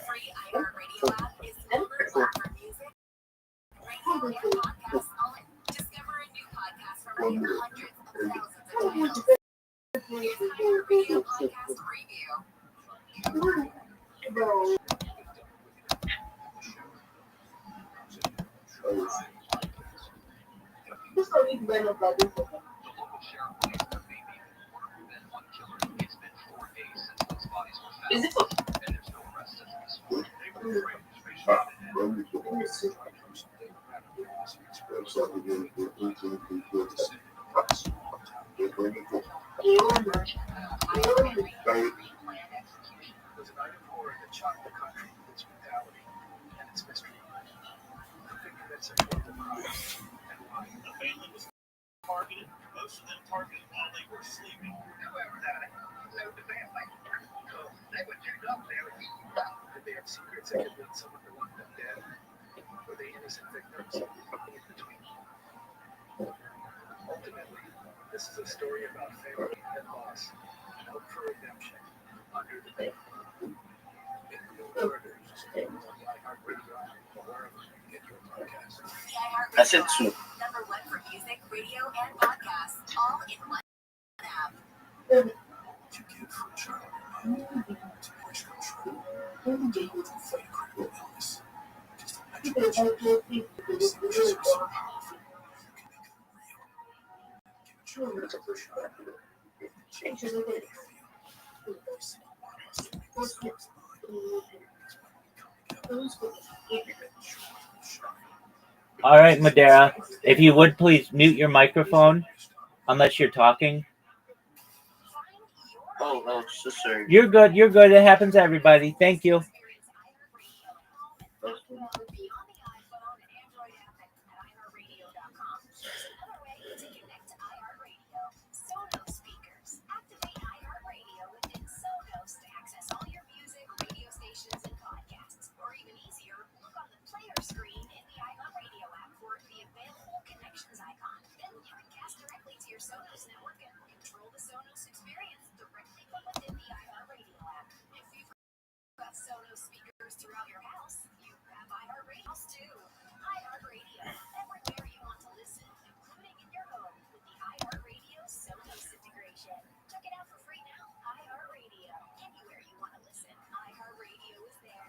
Free iHeartRadio app is the #1 for music, radio, and podcasts only. Discover a new podcast from hundreds of thousands of downloads. Here's iHeartRadio podcast preview. Is it okay? Was an item horror that shocked the country with its brutality and its mystery. The figure that supported the crime and why. The family was targeted, most of them targeted while they were sleeping. Whoever that know the family. So they were turned up there. Did they have secrets that could lead someone to want them dead? Were they innocent victims? In between. Ultimately, this is a story about family and loss and hope for redemption under the bed. Murders on iHeartRadio or wherever you get your podcasts. I said two. Number one for music, radio, and podcasts, all in one app. What you get from child to push control, deal with and fight critical illness. Just imagine these messages are so powerful, you can make them real. Give a child a shot. It changes the way they feel. Every single one of us make this story's mind. Because when we come together, we make sure we shine. All right, Madera, if you would please mute your microphone unless you're talking. Oh, so sorry. You're good. You're good. It happens to everybody. Thank you. Sonos network and control the Sonos experience directly from within the iHeartRadio app. If you've got Sonos speakers throughout your house, you have iHeartRadio too. iHeartRadio, everywhere you want to listen, including in your home with the iHeartRadio Sonos integration. Check it out for free now. iHeartRadio, anywhere you want to listen, iHeartRadio is there.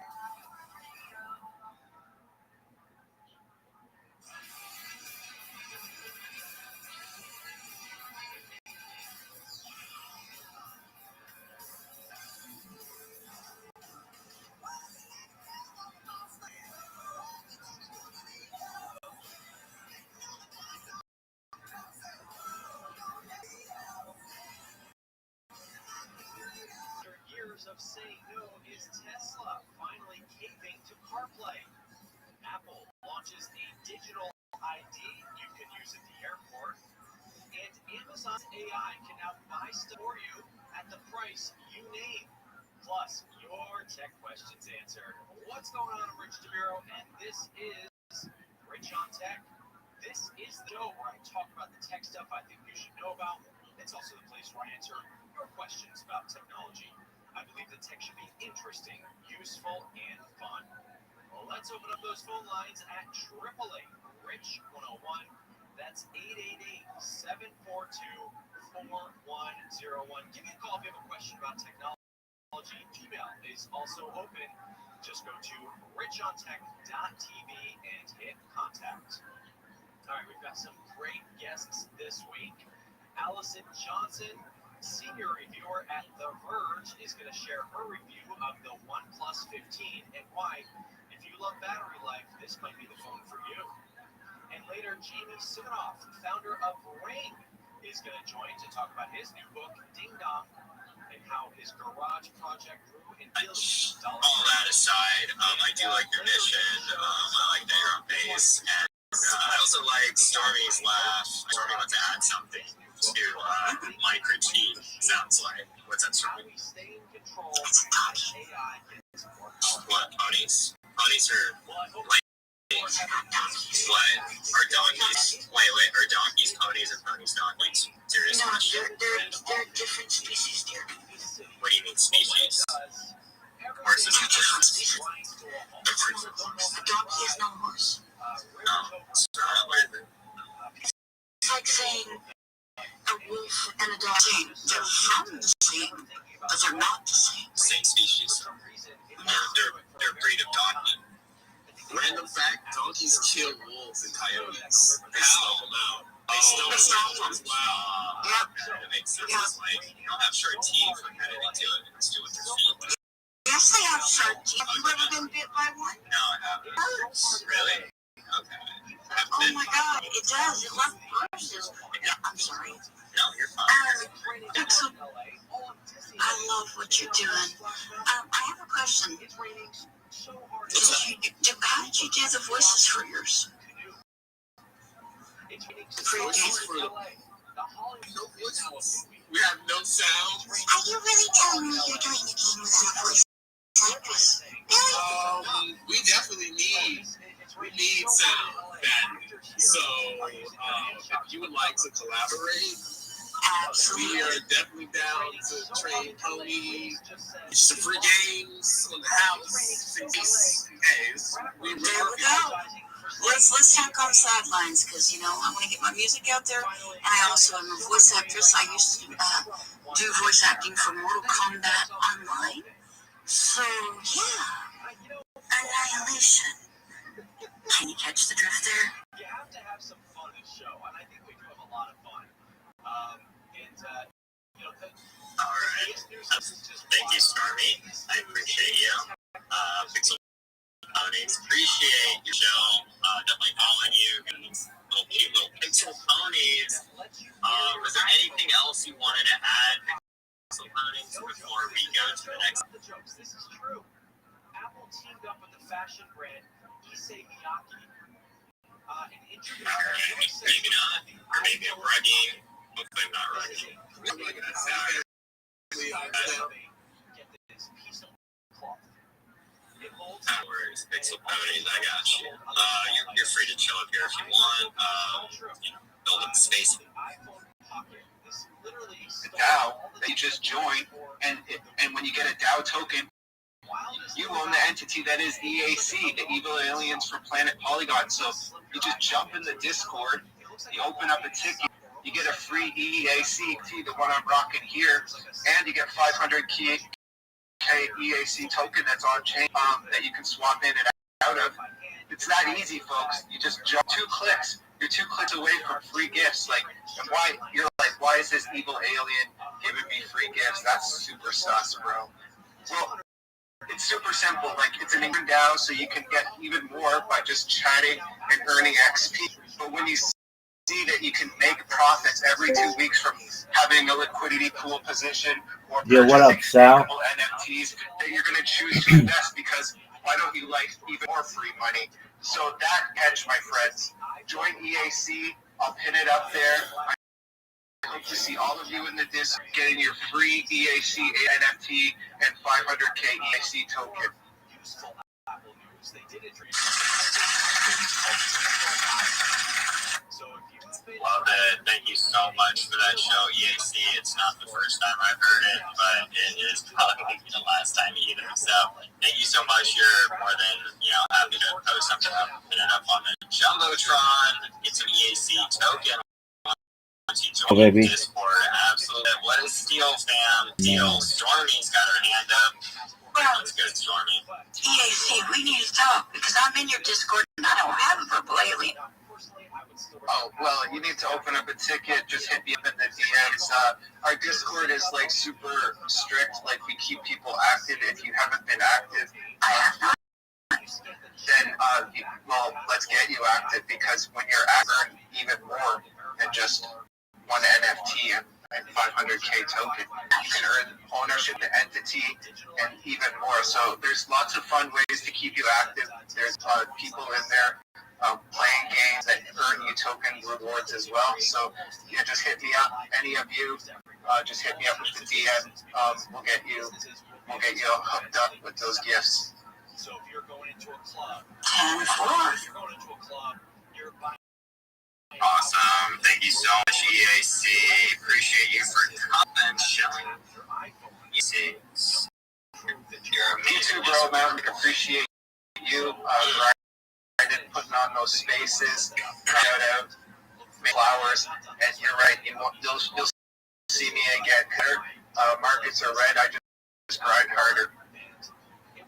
After years of saying no, is Tesla finally caving to CarPlay? Apple launches a digital ID you can use at the airport. And Amazon's AI can now buy stuff for you at the price you name. Plus, your tech questions answered. What's going on? I'm Rich DeMiro, and this is Rich on Tech. This is the show where I talk about the tech stuff I think you should know about. It's also the place where I answer your questions about technology. I believe that tech should be interesting, useful, and fun. Well, let's open up those phone lines at 888-RICH-101. That's 888-742-4101. Give me a call if you have a question about technology. Gmail is also open. Just go to richontech.tv and hit contact. All right, we've got some great guests this week. Allison Johnson, senior reviewer at The Verge, is going to share her review of the OnePlus 15 and why, if you love battery life, this might be the phone for you. And later, Jamie Siminoff, founder of Ring, is going to join to talk about his new book, Ding Dong, and how his garage project grew in billions of dollars. All that aside, I do like your mission. I like that you're on base. And I also like Stormy's laugh. Stormy wants to add something to my critique, sounds like. What's that, Stormy? It's a donkey. What, ponies? Ponies are like, what? Are donkeys? Wait, are donkeys ponies or ponies donkeys? Serious question. They're different species, dear. What do you mean species? Horses are different species. A donkey is no horse. Wait. It's like saying a wolf and a dog. They're from the same, but they're not the same. Same species. They're a breed of donkey. Random fact: donkeys kill wolves and coyotes. They stomp them out. They stomp them. Wow. That makes sense. It's like they don't have sharp teeth. Like, how do they do it? They just do it with their feet. Yes, they have sharp teeth. Have you ever been bit by one? No, I haven't. Hurts. Really? Okay. Oh my God, it does. It left bruises. Yeah, I'm sorry. No, you're fine. I love what you're doing. I have a question. How did you do the voices for yours? For your game? No voices. We have no sound. Are you really telling me you're doing the game without a voice actress? Really? We definitely need sound badly. So, if you would like to collaborate, Absolutely. we are definitely down to trade ponies, some free games on the house. There we go. Let's talk on sidelines because I want to get my music out there, and I also am a voice actress. I used to do voice acting for Mortal Kombat Online. So yeah, Annihilation. Can you catch the drift there? You have to have some fun this show, and I think we do have a lot of fun. All right. Thank you, Stormy. I appreciate you. Pixel Ponies, appreciate your show. Definitely following you. Little cute little Pixel Ponies. Was there anything else you wanted to add, Pixel Ponies, before we go to the next? This is true. Apple teamed up with the fashion brand Issey Miyake. Maybe not. Or maybe I'm rugging. Hopefully I'm not rugging. No worries. Pixel Ponies, I got you. You're free to chill up here if you want. Build up space. The DAO that you just joined, and when you get a DAO token, you own the entity that is EAC, the Evil Aliens from Planet Polygon. So you just jump in the Discord, you open up a ticket, you get a free EAC, the one I'm rocking here, and you get 500K EAC token that's on chain that you can swap in and out of. It's that easy, folks. You just jump 2 clicks. You're 2 clicks away from free gifts. Why is this evil alien giving me free gifts? That's super sus, bro. Well, it's super simple. It's an England DAO, so you can get even more by just chatting and earning XP. But when you see that you can make profits every 2 weeks from having a liquidity pool position or what up, Sal? NFTs, that you're going to choose to invest because why don't you like even more free money? So that catch, my friends. Join EAC. I'll pin it up there. I hope to see all of you in the Discord getting your free EAC NFT and 500K EAC token. Love it. Thank you so much for that show, EAC. It's not the first time I've heard it, but it is probably the last time either. So thank you so much. You're more than happy to post something up, put it up on the Jumbotron. Get some EAC token. Oh, baby. Discord, absolutely. What is Steel, fam? Steel. Stormy's got her hand up. Let's go, Stormy. EAC, we need to talk because I'm in your Discord and I don't have a purple alien. Oh, well, you need to open up a ticket. Just hit me up in the DMs. Our Discord is super strict. We keep people active. If you haven't been active, then let's get you active because when you're active, earn even more than just one NFT and 500K token. You can earn ownership of the entity and even more. So there's lots of fun ways to keep you active. There's people in there playing games that earn you token rewards as well. So just hit me up. Any of you, just hit me up with the DM. We'll get you hooked up with those gifts. So if you're going into a club, Awesome. Thank you so much, EAC. Appreciate you for coming and showing. Me too, bro, man. Appreciate you. Grinding, putting on those spaces. Shout out. Flowers. And you're right. You'll see me again. Markets are red. I just cried harder.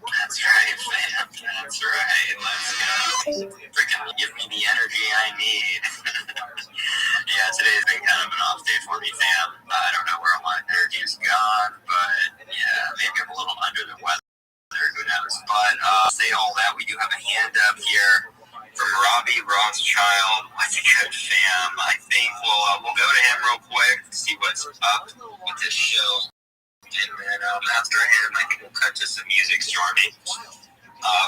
That's right, fam. That's right. Let's go. Freaking give me the energy I need. Yeah, today's been kind of an off day for me, fam. I don't know where all my energy is gone, but yeah, maybe I'm a little under the weather. Who knows? But say all that, we do have a hand up here from Rabbi Rothschild. What's good, fam? I think we'll go to him real quick to see what's up with this show. And then after him, I think we'll cut to some music, Stormy.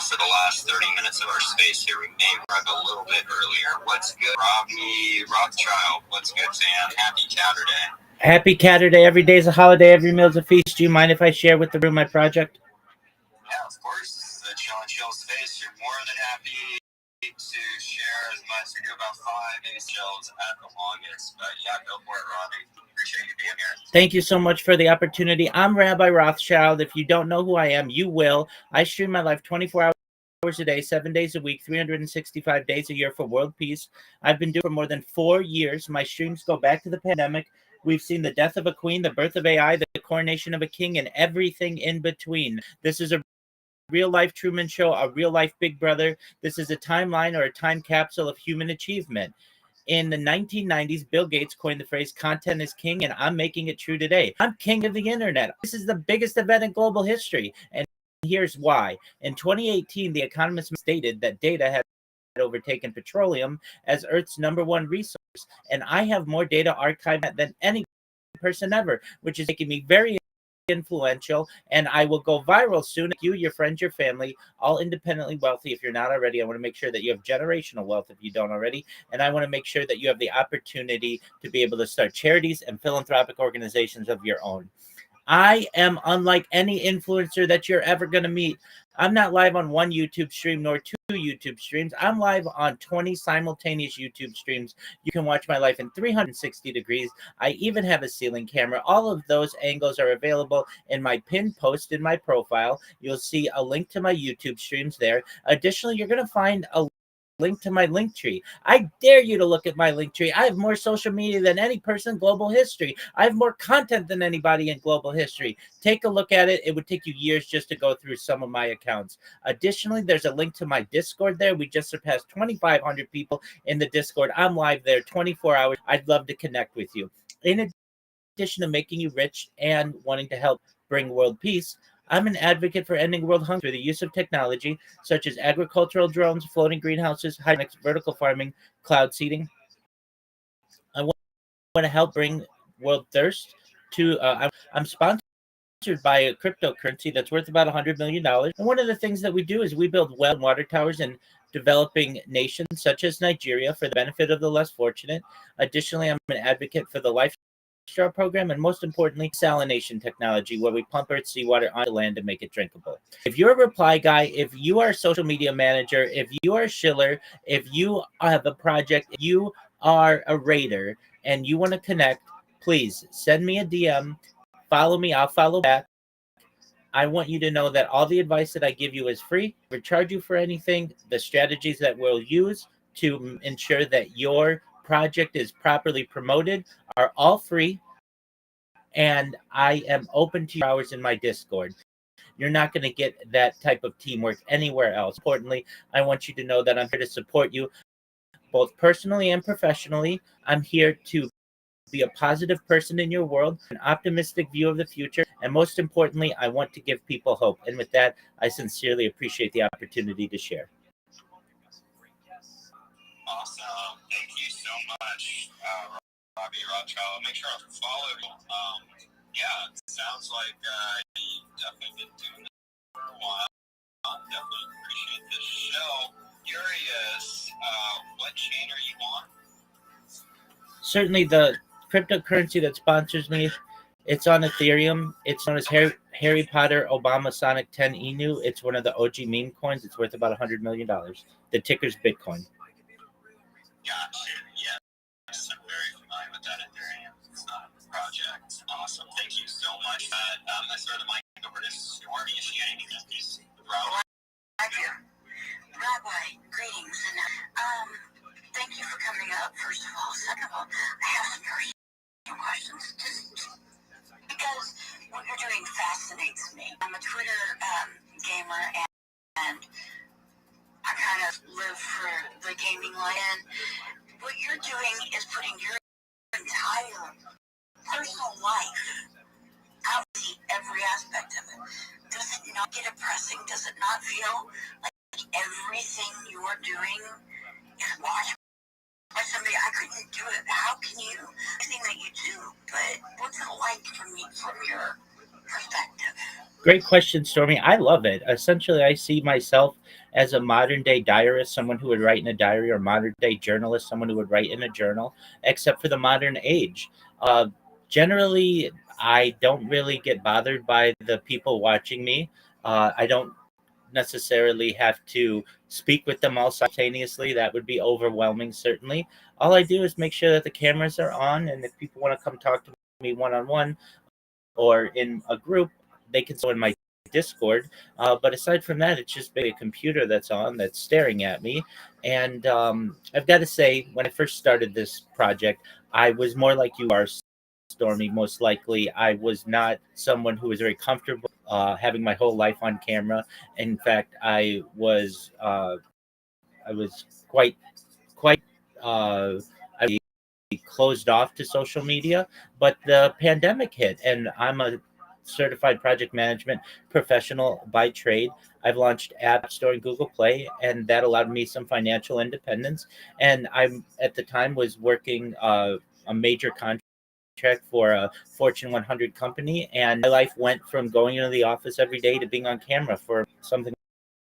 For the last 30 minutes of our space here, we may run a little bit earlier. What's good, Rabbi Rothschild? What's good, Sam? Happy Saturday. Happy Saturday. Every day is a holiday. Every meal is a feast. Do you mind if I share with the room my project? Yeah, of course. This is the Chill and Chill space. You're more than happy to share as much. We do about 5 chills at the longest. But yeah, go for it, Robbie. Appreciate you being here. Thank you so much for the opportunity. I'm Rabbi Rothschild. If you don't know who I am, you will. I stream my life 24 hours a day, 7 days a week, 365 days a year for world peace. I've been doing it for more than 4 years. My streams go back to the pandemic. We've seen the death of a queen, the birth of AI, the coronation of a king, and everything in between. This is a real-life Truman Show, a real-life Big Brother. This is a timeline or a time capsule of human achievement. In the 1990s, Bill Gates coined the phrase content is king, and I'm making it true today. I'm king of the internet. This is the biggest event in global history, and here's why. In 2018, The Economist stated that data had overtaken petroleum as Earth's #1 resource, and I have more data archived than any person ever, which is making me very influential, and I will go viral soon. You, your friends, your family, all independently wealthy. If you're not already, I want to make sure that you have generational wealth if you don't already, and I want to make sure that you have the opportunity to be able to start charities and philanthropic organizations of your own. I am unlike any influencer that you're ever going to meet. I'm not live on one YouTube stream nor 2 YouTube streams. I'm live on 20 simultaneous YouTube streams. You can watch my life in 360 degrees. I even have a ceiling camera. All of those angles are available in my pinned post in my profile. You'll see a link to my YouTube streams there. Additionally, you're going to find a link to my link tree. I dare you to look at my link tree. I have more social media than any person in global history. I have more content than anybody in global history. Take a look at it. It would take you years just to go through some of my accounts. Additionally, there's a link to my Discord there. We just surpassed 2,500 people in the Discord. I'm live there 24 hours. I'd love to connect with you. In addition to making you rich and wanting to help bring world peace, I'm an advocate for ending world hunger through the use of technology such as agricultural drones, floating greenhouses, hydroponics, vertical farming, cloud seeding. I want to help bring world thirst to. I'm sponsored by a cryptocurrency that's worth about $100 million. And one of the things that we do is we build well water towers in developing nations such as Nigeria for the benefit of the less fortunate. Additionally, I'm an advocate for the life straw program, and most importantly, salination technology, where we pump Earth seawater onto land to make it drinkable. If you're a reply guy, if you are a social media manager, if you are a shiller, if you have a project, if you are a raider, and you want to connect, please send me a DM, follow me, I'll follow back. I want you to know that all the advice that I give you is free. I never charge you for anything. The strategies that we'll use to ensure that your project is properly promoted are all free, and I am open to your hours in my Discord. You're not going to get that type of teamwork anywhere else. Importantly, I want you to know that I'm here to support you both personally and professionally. I'm here to be a positive person in your world, an optimistic view of the future, and most importantly, I want to give people hope. And with that, I sincerely appreciate the opportunity to share. Awesome. Thank you so much, Rabbi Rothschild. Make sure to follow you. Yeah, it sounds like you've definitely been doing it for a while. Definitely appreciate this show. Curious, what chain are you on? Certainly, the cryptocurrency that sponsors me, it's on Ethereum. It's known as Harry Potter Obama Sonic 10 Inu. It's one of the OG meme coins. It's worth about $100 million. The ticker's Bitcoin. Gotcha. Yeah. I'm very familiar with that Ethereum project. Awesome. Thank you so much. I started the mic over to Stormy. Is she anything that is Rabbi, greetings, and thank you for coming up, first of all. Second of all, I have some personal questions, just because what you're doing fascinates me. aspect of it. Does it not get depressing? Does it not feel like everything you're doing is watched by somebody? I couldn't do it. How can you? Everything that you do, but what's it like from your perspective? Great question, Stormy. I love it. Essentially, I see myself as a modern day diarist, someone who would write in a diary, or modern day journalist, someone who would write in a journal, except for the modern age. Uh, Generally, I don't really get bothered by the people watching me. I don't necessarily have to speak with them all simultaneously. That would be overwhelming, certainly. All I do is make sure that the cameras are on, and if people want to come talk to me one on one or in a group, they can go in my Discord. But aside from that, it's just a computer that's on, that's staring at me. And I've got to say, when I first started this project, I was more like you are, Stormy. Most likely, I was not someone who was very comfortable having my whole life on camera. In fact, I was quite I was closed off to social media. But the pandemic hit, and I'm a certified project management professional by trade. I've launched App Store and Google Play, and that allowed me some financial independence. And I'm at the time was working a major contract for a Fortune 100 company, and my life went from going into the office every day to being on camera for something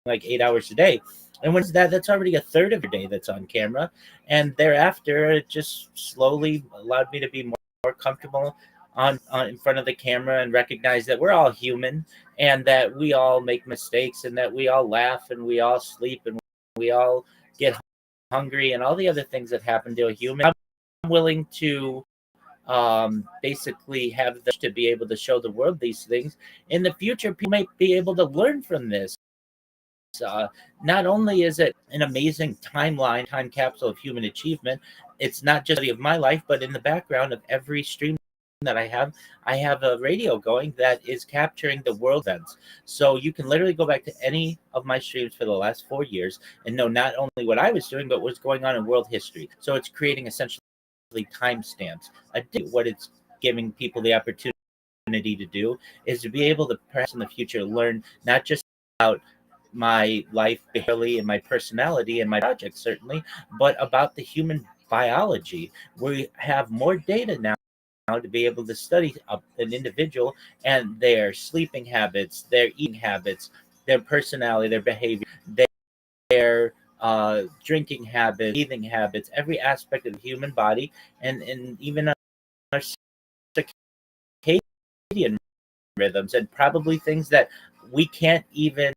like 8 hours a day. And when that's already a third of your day that's on camera. And thereafter, it just slowly allowed me to be more comfortable on in front of the camera, and recognize that we're all human, and that we all make mistakes, and that we all laugh, and we all sleep, and we all get hungry, and all the other things that happen to a human. I'm willing to basically have to be able to show the world these things. In the future, people might be able to learn from this. Not only is it an amazing time capsule of human achievement, it's not just of my life, but in the background of every stream that I have a radio going that is capturing the world events. So you can literally go back to any of my streams for the last 4 years and know not only what I was doing, but what's going on in world history. So it's creating essentially timestamps. What it's giving people the opportunity to do is to be able to perhaps in the future learn not just about my life barely and my personality and my project certainly, but about the human biology. We have more data now to be able to study an individual and their sleeping habits, their eating habits, their personality, their behavior, their drinking habits, breathing habits, every aspect of the human body, and even our circadian rhythms, and probably things that we can't even.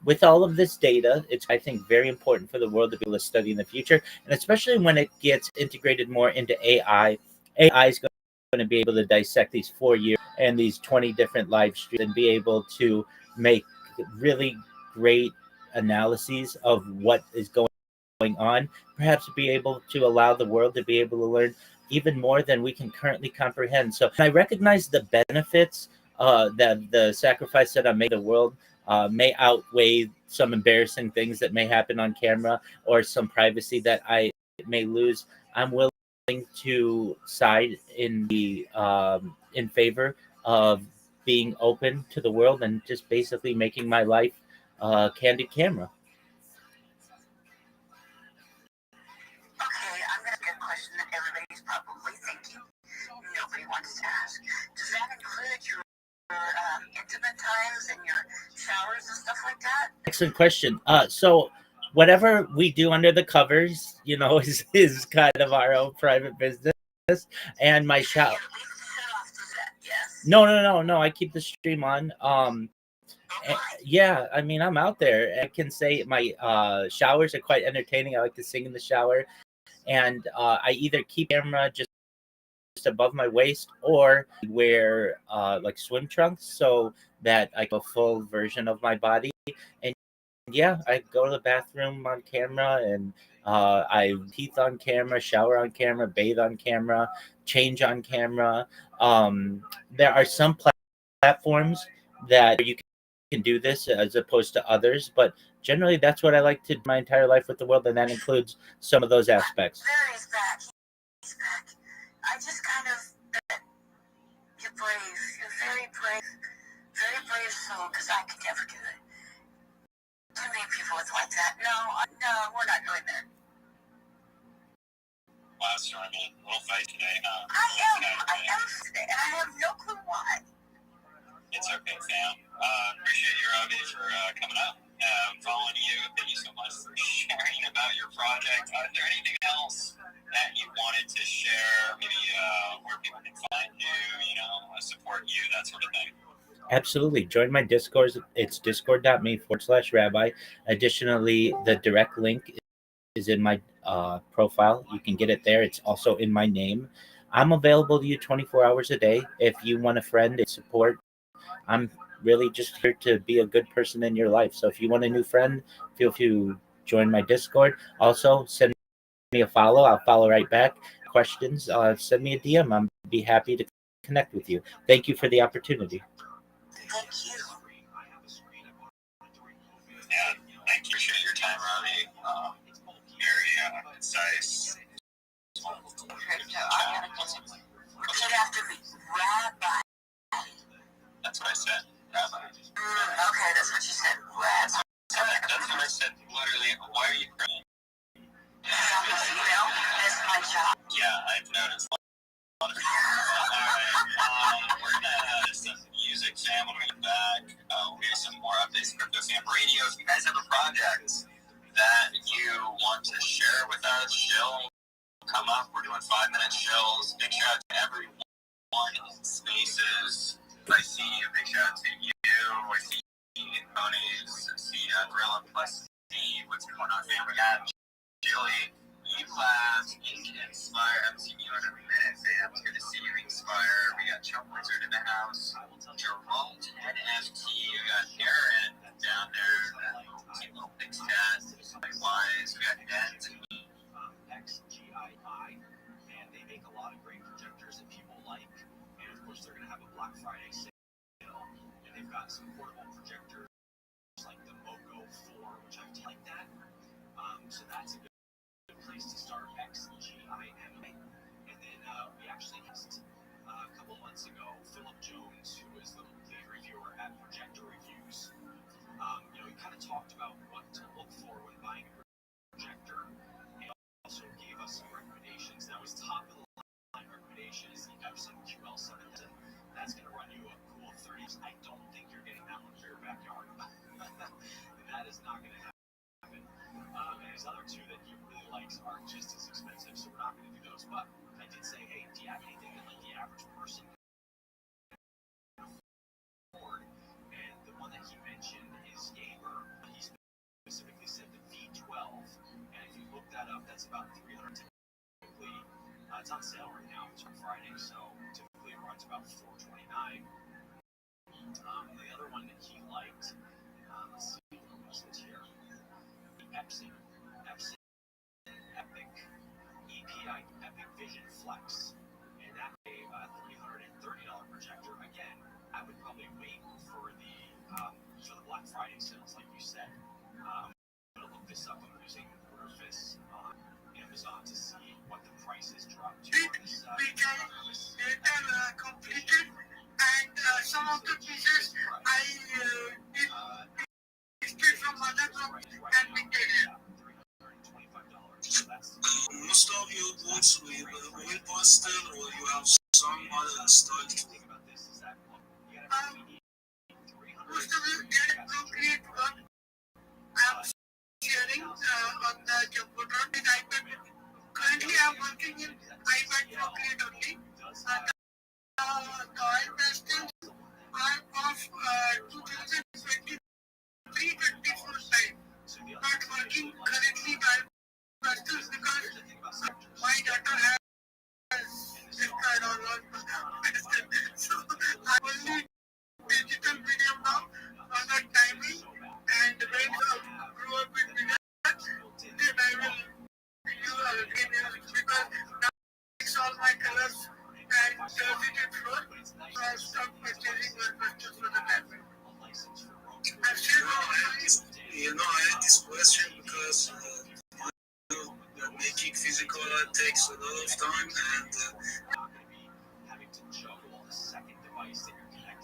With all of this data, it's, I think, very important for the world to be able to study in the future, and especially when it gets integrated more into AI. AI is going to be able to dissect these 4 years and these 20 different live streams and be able to make really great analyses of what is going on, perhaps be able to allow the world to be able to learn even more than we can currently comprehend. So I recognize the benefits that the sacrifice that I made the world may outweigh some embarrassing things that may happen on camera, or some privacy that I may lose. I'm willing to side in favor of being open to the world and just basically making my life candid camera. Okay, I'm gonna get a question that everybody's probably thinking. Nobody wants to ask. Does that include your intimate times and your showers and stuff like that? Excellent question. So whatever we do under the covers, is kind of our own private business. And my shower. No. I keep the stream on. Yeah, I mean, I'm out there. I can say my showers are quite entertaining. I like to sing in the shower, and I either keep camera just above my waist, or wear like swim trunks so that I have a full version of my body. And yeah, I go to the bathroom on camera, and I teeth on camera, shower on camera, bathe on camera, change on camera. There are some platforms that you can do this as opposed to others, but generally that's what I like to do my entire life with the world, and that includes some of those aspects. He's back. I just kind of, you're brave. You're very brave. assume, because I could never do it. Too many people with like that. No, we're not doing that. Wow, sorry, I'm a little fight today, huh? I am today, and I have no clue why. It's okay, Sam. Appreciate you, Robbie, for coming up. Following you. Thank you so much for sharing about your project. Is there anything else that you wanted to share? Maybe where people can find you, support you, that sort of thing. Absolutely. Join my Discord. It's discord.me/rabbi. Additionally, the direct link is in my profile. You can get it there. It's also in my name. I'm available to you 24 hours a day. If you want a friend and support, I'm really just here to be a good person in your life. So if you want a new friend, feel free to join my Discord. Also, send me a follow. I'll follow right back. Questions, send me a DM. I'll be happy to connect with you. Thank you for the opportunity. Thank you. Yeah, thank you. Appreciate your time, Robbie. Very concise. Repeat after me. Rabbi. That's what I said, Rabbi. Okay, that's what you said. Rabbi. That's what I said. Literally, why are you crying? That's my job. Yeah, I've noticed. Alright, we're gonna some music, Sam, when we get back. We'll do some more updates, Crypto Sam Radio. If you guys have a project that you want to share with us, Shill, come up. We're doing 5-minute shills. Big shout out to everyone in Spaces. I see you. Big shout out to you. I see Tony's. I see Gorilla Plus Steve. What's going on, fam? We got Julie, E-Class, Inspire. I haven't seen you in a minute, fam. It's good to see you, Inspire. We got Chuck Wizard in the house. Jerome NFT. We got Aaron down there. Team Little Big Stat. Likewise, we got Ed. XGII, and they make a lot of great projectors that people like. And of course, they're going to have a Black Friday sale, and they've got some portable projectors like the Mogo 4, which I like that. So that's a good place to start. XGIMA, and then we actually had a couple months ago, Philip Jones, who is the lead reviewer at Projector Reviews. He kind of talked about what to look for when buying a projector. Also gave us some recommendations. Now his top of the line recommendation is the Epson QL7000. That's going to run you a cool 30s. I don't think you're getting that one for your backyard. That is not going to happen. And his other two that he really likes are just as expensive, so we're not going to do those. But I did say, hey, do you have anything that the average person can afford? And the one that he mentioned is Gamer. He specifically said the V12. And if you look that up, that's about $300 typically. It's on sale right now. It's on Friday, so typically it runs about $429. The other one that he liked, let's see what was it here. The Epson Epic EPI Epic Vision Flex, and that a $330 projector. Again, I would probably wait for the Black Friday sales, like you said. I'm gonna look this up. I'm using Rufus on Amazon to see what the prices drop to. Completed, and some of the pieces I did from other groups and maintained. Most of your boots with oil pastel, or you have some other style? Most of you get appropriate work. I'm sharing on the computer with iPad. Currently, I'm working in iPad Procreate only. The oil pastels are of 2023-24 time. Not working currently by pastels because my daughter has destroyed all oil pastels. So I'm only digital medium now for the timing, and when I grow up with video, then I will use because now it's all my colors and does it in floor, so I'll stop purchasing oil pastels for the timing. I'm still I had this question because making physical art takes a lot of time, and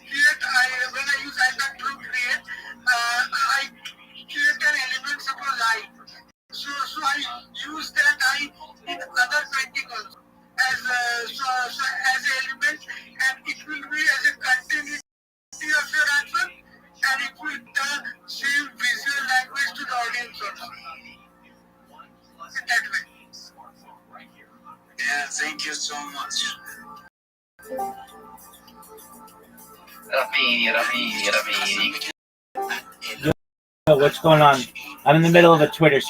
yet when I use iPad you so much. Yo, what's going on? I'm in the middle of a Twitter.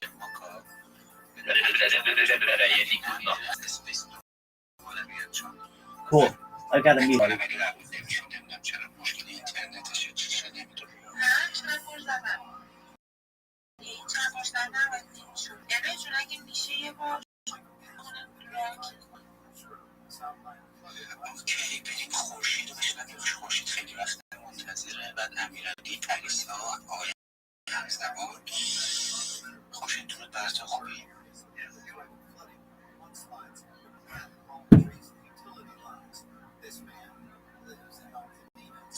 Cool. I got a meeting. اوکی بریم خورشید رو بشنویم. خورشید خیلی وقت منتظره. بعد امیرعلی پریسا آقای همزبان. خورشید درود بر تو. خوبی؟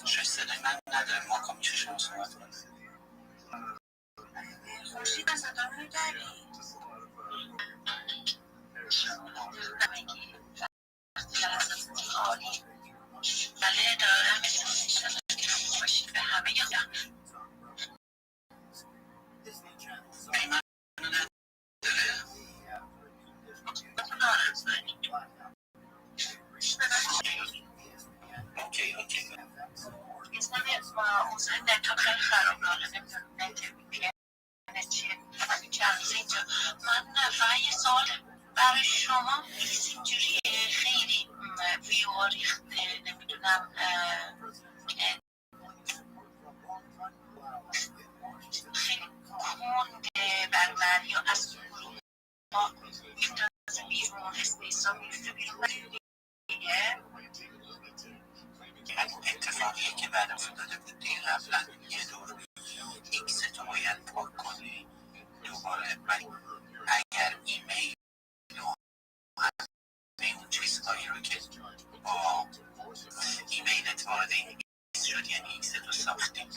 شاید صدای من نداره. ماکا میشه شما صحبت کنید؟ خورشید از صدا رو داری؟ عالی. بله دارم. خورشید به همه یادم. اوکی اوضاع نتو خیلی خرابه. حالا نمیدونم نت VPN چیه. چند روز اینجا. من فقط یه سوال برای شما نیست. اینجوری خیلی ویو ریخته. نمیدونم خیلی کنده بر من یا از گروه ما میفتازه بیرون. اسپیس ها میفته بیرون دیگه. اتفاقیه که بعد افتاده بود دیگه. قبلا یه دور ایکس تو باید پاک کنی دوباره. ولی اگر ایمیل و همه اون چیزهایی رو که با ایمیلت وارد این ایکس شد، یعنی ایکس تو ساختی،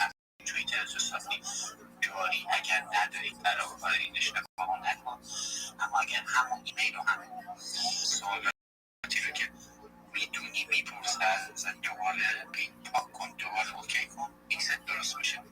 توییتر تو ساختی، جاری اگر نداری علاقه داری اشتباه نکن. اما اگر همون ایمیل و همون سوالاتی رو که میدونی میپرسه ازت دوباره پاک کن، دوباره اوکی کن، ایکست درست میشه.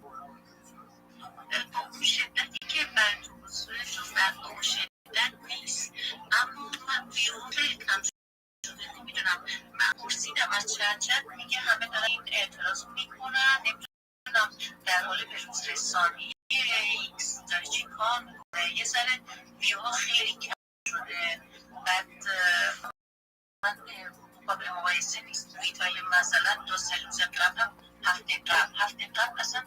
با اون شدتی که من تو حضورتون من با اون شدت نیست. اما من ویروس کم شده. نمیدونم من پرسیدم از چند میگه همه دارن این اعتراض میکنن. نمیدونم در حال به روز رسانی ایکس داره چی کار میکنه. یه ذره ویوها خیلی کم شده. بعد من با به مقایسه نیست. توییتای مثلا 2-3 روز قبل هفته قبل اصلا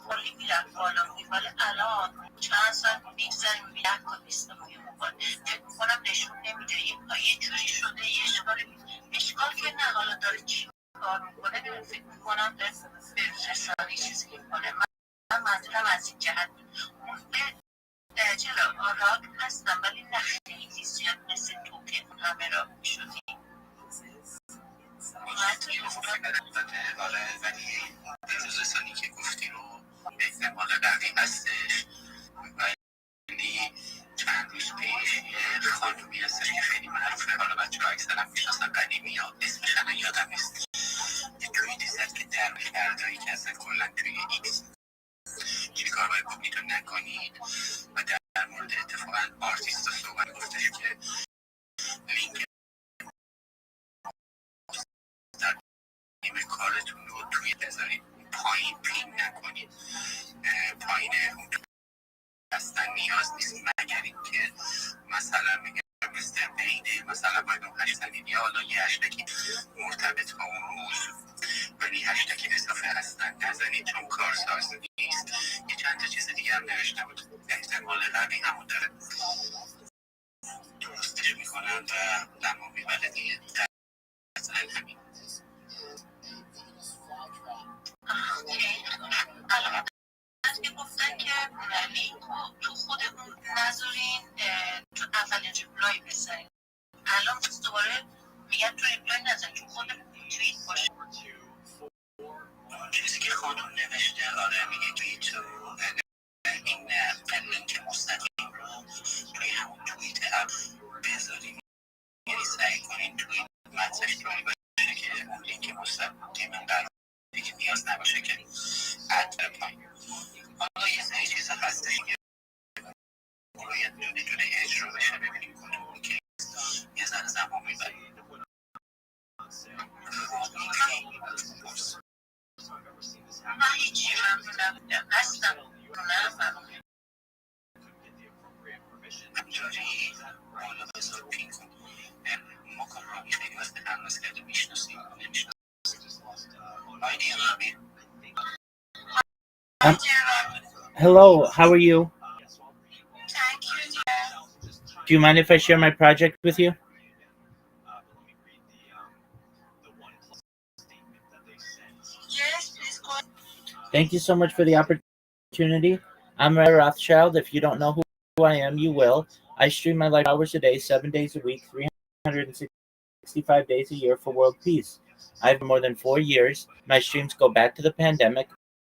کلی میرفت بالا. ولی الان چند ساعت میگذاریم 10 تا 20 تا میکنه. فکر میکنم نشون نمیده. یه جوری شده یه اشکال که نه. حالا داره چی کار میکنه. فکر میکنم به رسانی چیزی میکنه. من منظورم از این جهت چرا راک هستم ولی نه خیلی زیاد مثل تو که همه را میشدیم. آره ولی روز رسانی که گفتی رو احتمال قوی هستش. ولی چند روز پیش یه خانومی هستش که خیلی معروفه. حالا بچه ها اکثر هم میشناسن. قدیمی ها اسمش الان یادم نیست. یه توییتی زد که در بردایی که اصلا کلا توی ایکس چی کار باید بکنید و نکنید و در مورد اتفاقا آرتیست ها صحبت گفتش که لینک کارتون رو توی بذارید پایین پین نکنید. پایین اون اصلا نیاز نیست مگر اینکه مثلا میگه مستر پینه مثلا باید اون هشتگی یا حالا یه هشتگی مرتبط با اون موضوع. ولی هشتگی اضافه اصلا نزنید چون کارساز نیست. یه چند تا چیز دیگه هم نوشته بود. احتمال قوی همون داره درستش میکنن و دمو میبره دیگه. اصلا همین. الان که گفتن که لینکو تو خودمون نذارین تو اولین ریپلای بزنین. الان دوباره میگن تو ریپلای نذارین چون خودمون توییت باشه. چیزی که خودمون نوشته آره میگه توییت رو این لینک مستقیم رو توی همون توییت بذارین. یعنی سعی کنین توی متنش طوری باشه که اون لینک مستقیم قرار دیگه نیاز نباشه که ادر پایین. حالا یه سری چیزا هستش که باید دونه دونه اجرا بشه. ببینیم کدوم که یه ذره زمان میبریم. Hello, how are you? Do you mind if I share my project with you? Thank you so much for the opportunity. I'm Rabbi Rothschild. If you don't know who I am, you will. I stream my life hours a day, 7 days a week, 365 days a year for world peace. I've more than 4 years. My streams go back to the pandemic.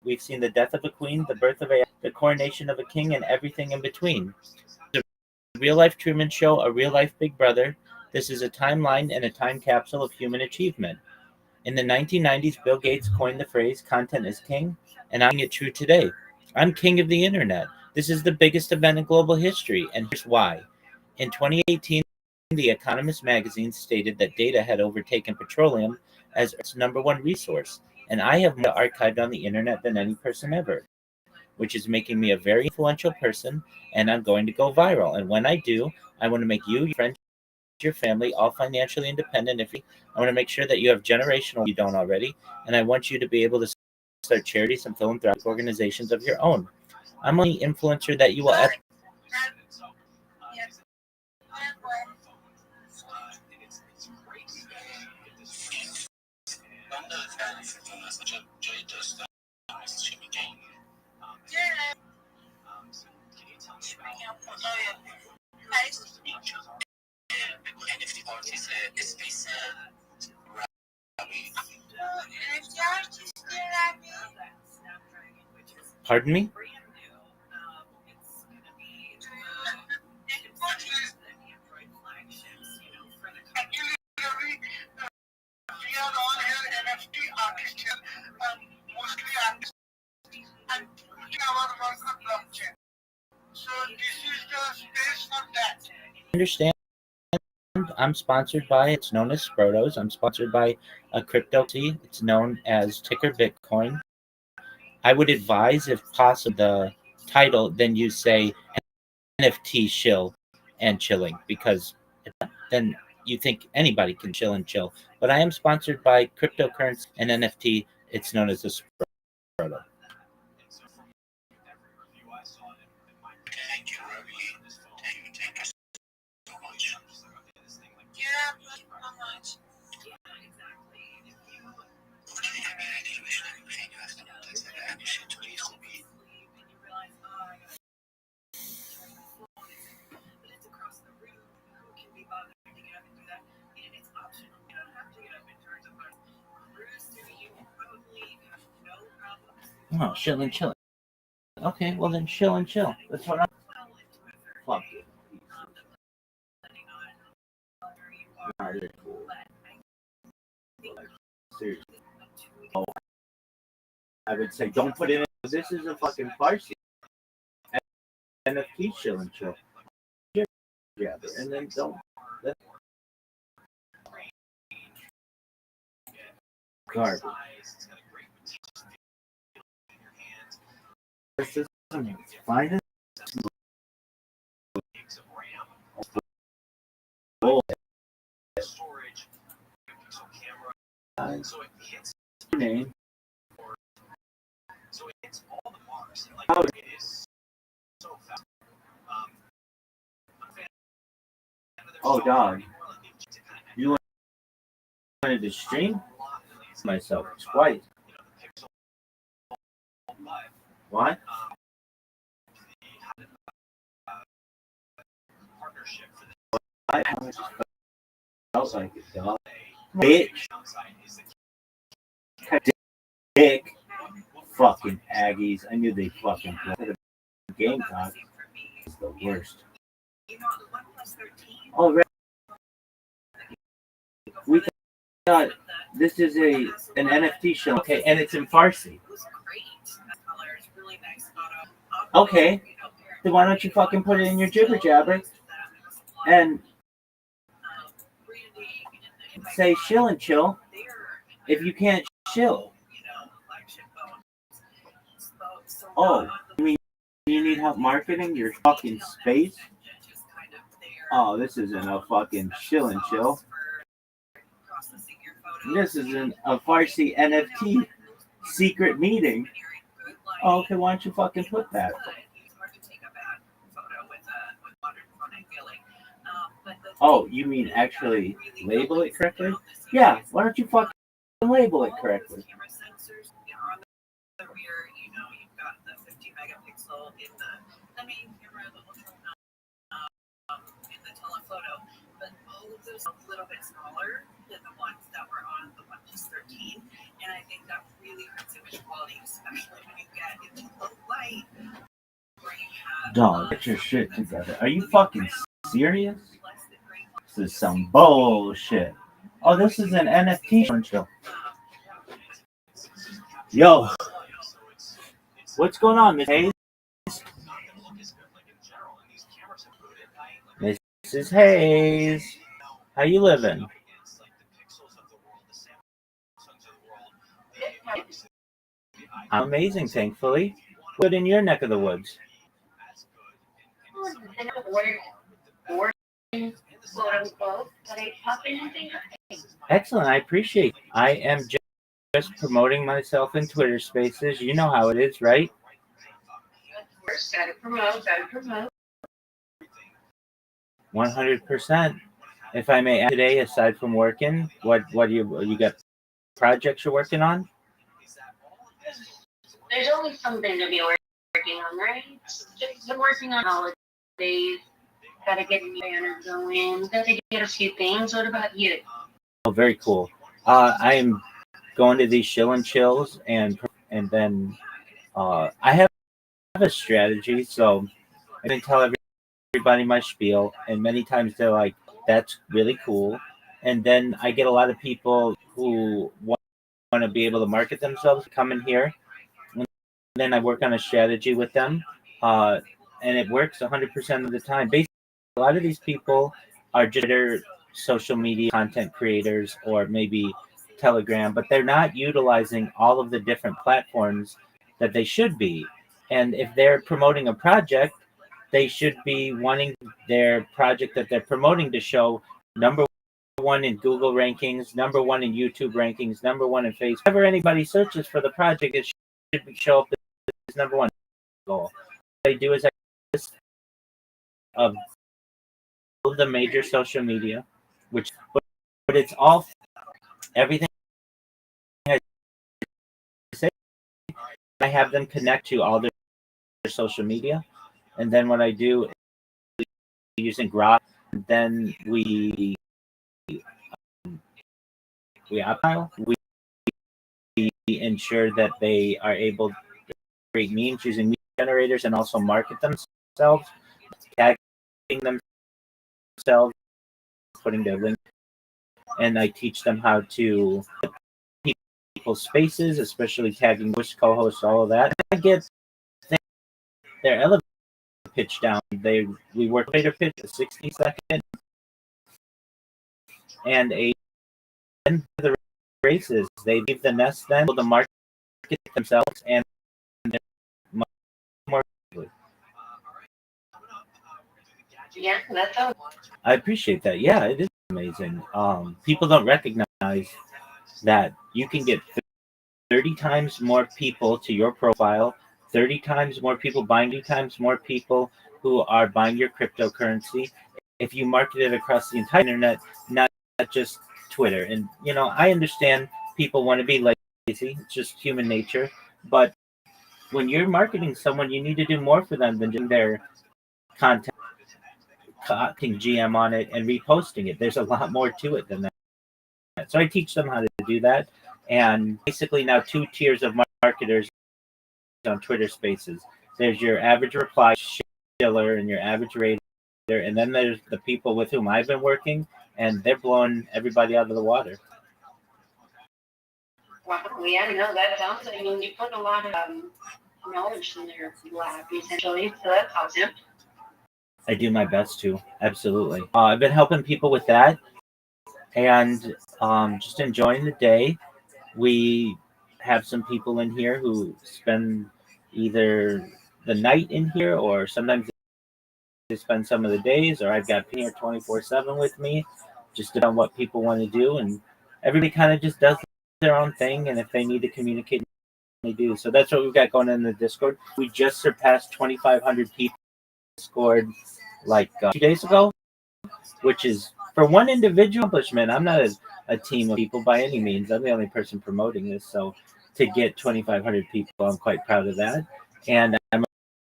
We've seen the death of a queen, the birth of a, the coronation of a king, and everything in between. A real-life Truman Show, a real-life Big Brother. This is a timeline and a time capsule of human achievement. In the 1990s, Bill Gates coined the phrase, content is king, and I'm making it true today. I'm king of the internet. This is the biggest event in global history, and here's why. In 2018, The Economist magazine stated that data had overtaken petroleum as its number one resource, and I have more archived on the internet than any person ever, which is making me a very influential person, and I'm going to go viral. And when I do, I want to make you, your friends, your family, all financially independent. I want to make sure that you have generational, you don't already, and I want you to be able to start charities and philanthropic organizations of your own. I'm the only influencer that you will ever. Pardon me? Understand? I'm sponsored by, it's known as Sprotos. I'm sponsored by a cryptocurrency. It's known as ticker Bitcoin. I would advise, if possible, the title, then you say NFT shill and chilling, because then you think anybody can chill and chill. But I am sponsored by cryptocurrency and NFT. It's known as a Sproto. Oh, chill and chill. Okay, well then chill and chill. That's what I'm. Fuck you. Seriously. Oh, I would say don't put it in. This is a fucking Farsi. NFT chill and chill. Yeah, and then don't. Garbage. This is finest. Name. Oh, dog. You wanted to stream myself twice. What? I felt like it, dog. Bitch. Dick. Fucking Aggies. I knew they fucking played. The Gamecock is the worst. Oh, right. We thought this is an NFT show. Okay, and it's in Farsi. Okay, then why don't you fucking put it in your jibber jabber and say chill and chill if you can't chill. Oh, you mean you need help marketing your fucking space? Oh, this isn't a fucking chill and chill. This isn't a Farsi NFT secret meeting. Oh, okay, why don't you fucking put that? Oh, you mean actually label it correctly? Yeah, why don't you fucking label it correctly? A little bit smaller than the ones that were on the One 13, and I think that really hurts image quality, especially when you get into low light. Dog, get your shit together. Are you fucking serious? This is some bullshit. Oh, this is an NFT show. Yo, what's going on, Miss Hayes? Mrs. Hayes, how you living? I'm amazing, thankfully. Good in your neck of the woods. Excellent, I appreciate it. I am just promoting myself in Twitter Spaces. You know how it is, right? Gotta promote. 100%. If I may ask today, aside from working, what do you got projects you're working on? There's always something to be working on, right? Just been working on holidays. Gotta get a new banner going. Gotta get a few things. What about you? Oh, very cool. I am going to these chill and chills, and then I have a strategy. So I can tell everybody my spiel, and many times they're like, "That's really cool," and then I get a lot of people who want to be able to market themselves, come in here, and then I work on a strategy with them, and it works 100% of the time. Basically, a lot of these people are just social media content creators or maybe Telegram, but they're not utilizing all of the different platforms that they should be. And if they're promoting a project, they should be wanting their project that they're promoting to show number one in Google rankings, number one in YouTube rankings, number one in Facebook. Whenever anybody searches for the project, it should show up as number one goal. What I do is I list of the major social media, but it's all everything I say. I have them connect to all their social media, and then what I do is using Grok, then we ensure that they are able to create memes using meme generators and also market themselves, tagging themselves, putting their link, and I teach them how to people's spaces, especially tagging which co-hosts, all of that. I get their elevator pitch down. We work elevator pitch a 60-second and a end of the races. They leave the nest then to market themselves and they're much more. Yeah, that's all. I appreciate that. Yeah, it is amazing. People don't recognize that you can get 30 times more people to your profile, 30 times more people buying, 30 times more people who are buying your cryptocurrency if you market it across the entire internet, not just Twitter. And, I understand people want to be lazy. It's just human nature. But when you're marketing someone, you need to do more for them than just their content, putting GM on it and reposting it. There's a lot more to it than that. So I teach them how to do that. And basically now 2 tiers of marketers on Twitter Spaces. There's your average reply shiller and your average rater, and then there's the people with whom I've been working, and they're blowing everybody out of the water. Wow, yeah, no, that sounds like you put a lot of knowledge in their lab, essentially, so that's awesome. I do my best to, absolutely. I've been helping people with that, and just enjoying the day. We have some people in here who spend either the night in here, or sometimes they spend some of the days, or I've got people here 24/7 with me, just on what people want to do, and everybody kind of just does their own thing, and if they need to communicate, they do. So that's what we've got going on in the Discord. We just surpassed 2,500 people in Discord like 2 days ago, which is for one individual accomplishment. I'm not a team of people by any means. I'm the only person promoting this, so to get 2,500 people, I'm quite proud of that. And I'm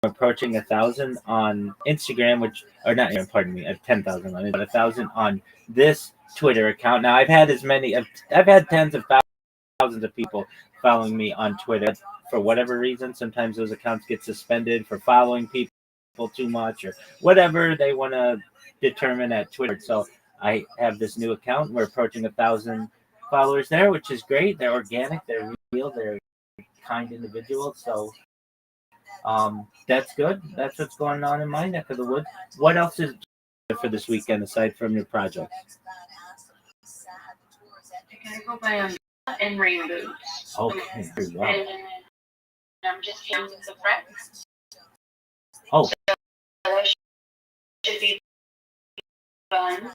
approaching 1,000 on Instagram, or not, pardon me, I have 10,000 on it, but 1,000 on this Twitter account. Now I've had I've had tens of thousands of people following me on Twitter. For whatever reason, sometimes those accounts get suspended for following people too much, or whatever they want to determine at Twitter. So I have this new account. We're approaching 1,000 followers there, which is great. They're organic, they're real, they're kind individuals. So that's good. That's what's going on in my neck of the woods. What else is for this weekend aside from your project? I gotta go buy and rainbows. Okay, wow. And I'm just here with a friend. Oh. So that should be fun.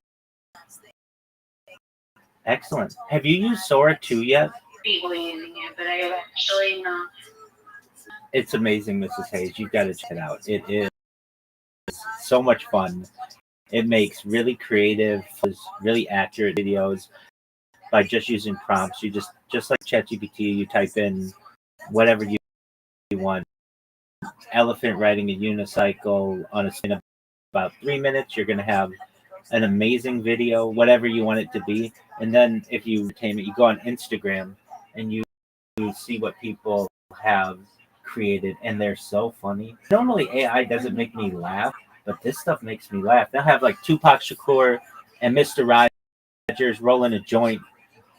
Excellent. Have you used Sora 2 yet? People using it, but I have actually not. It's amazing, Mrs. Hayes. You've got to check it out. It is so much fun. It makes really creative, really accurate videos by just using prompts. You just like ChatGPT, you type in whatever you want. Elephant riding a unicycle on a in about 3 minutes. You're going to have an amazing video, whatever you want it to be. And then if you retain it, you go on Instagram and you see what people have created, and they're so funny. Normally AI doesn't make me laugh, but this stuff makes me laugh. They'll have like Tupac Shakur and Mr. Rogers rolling a joint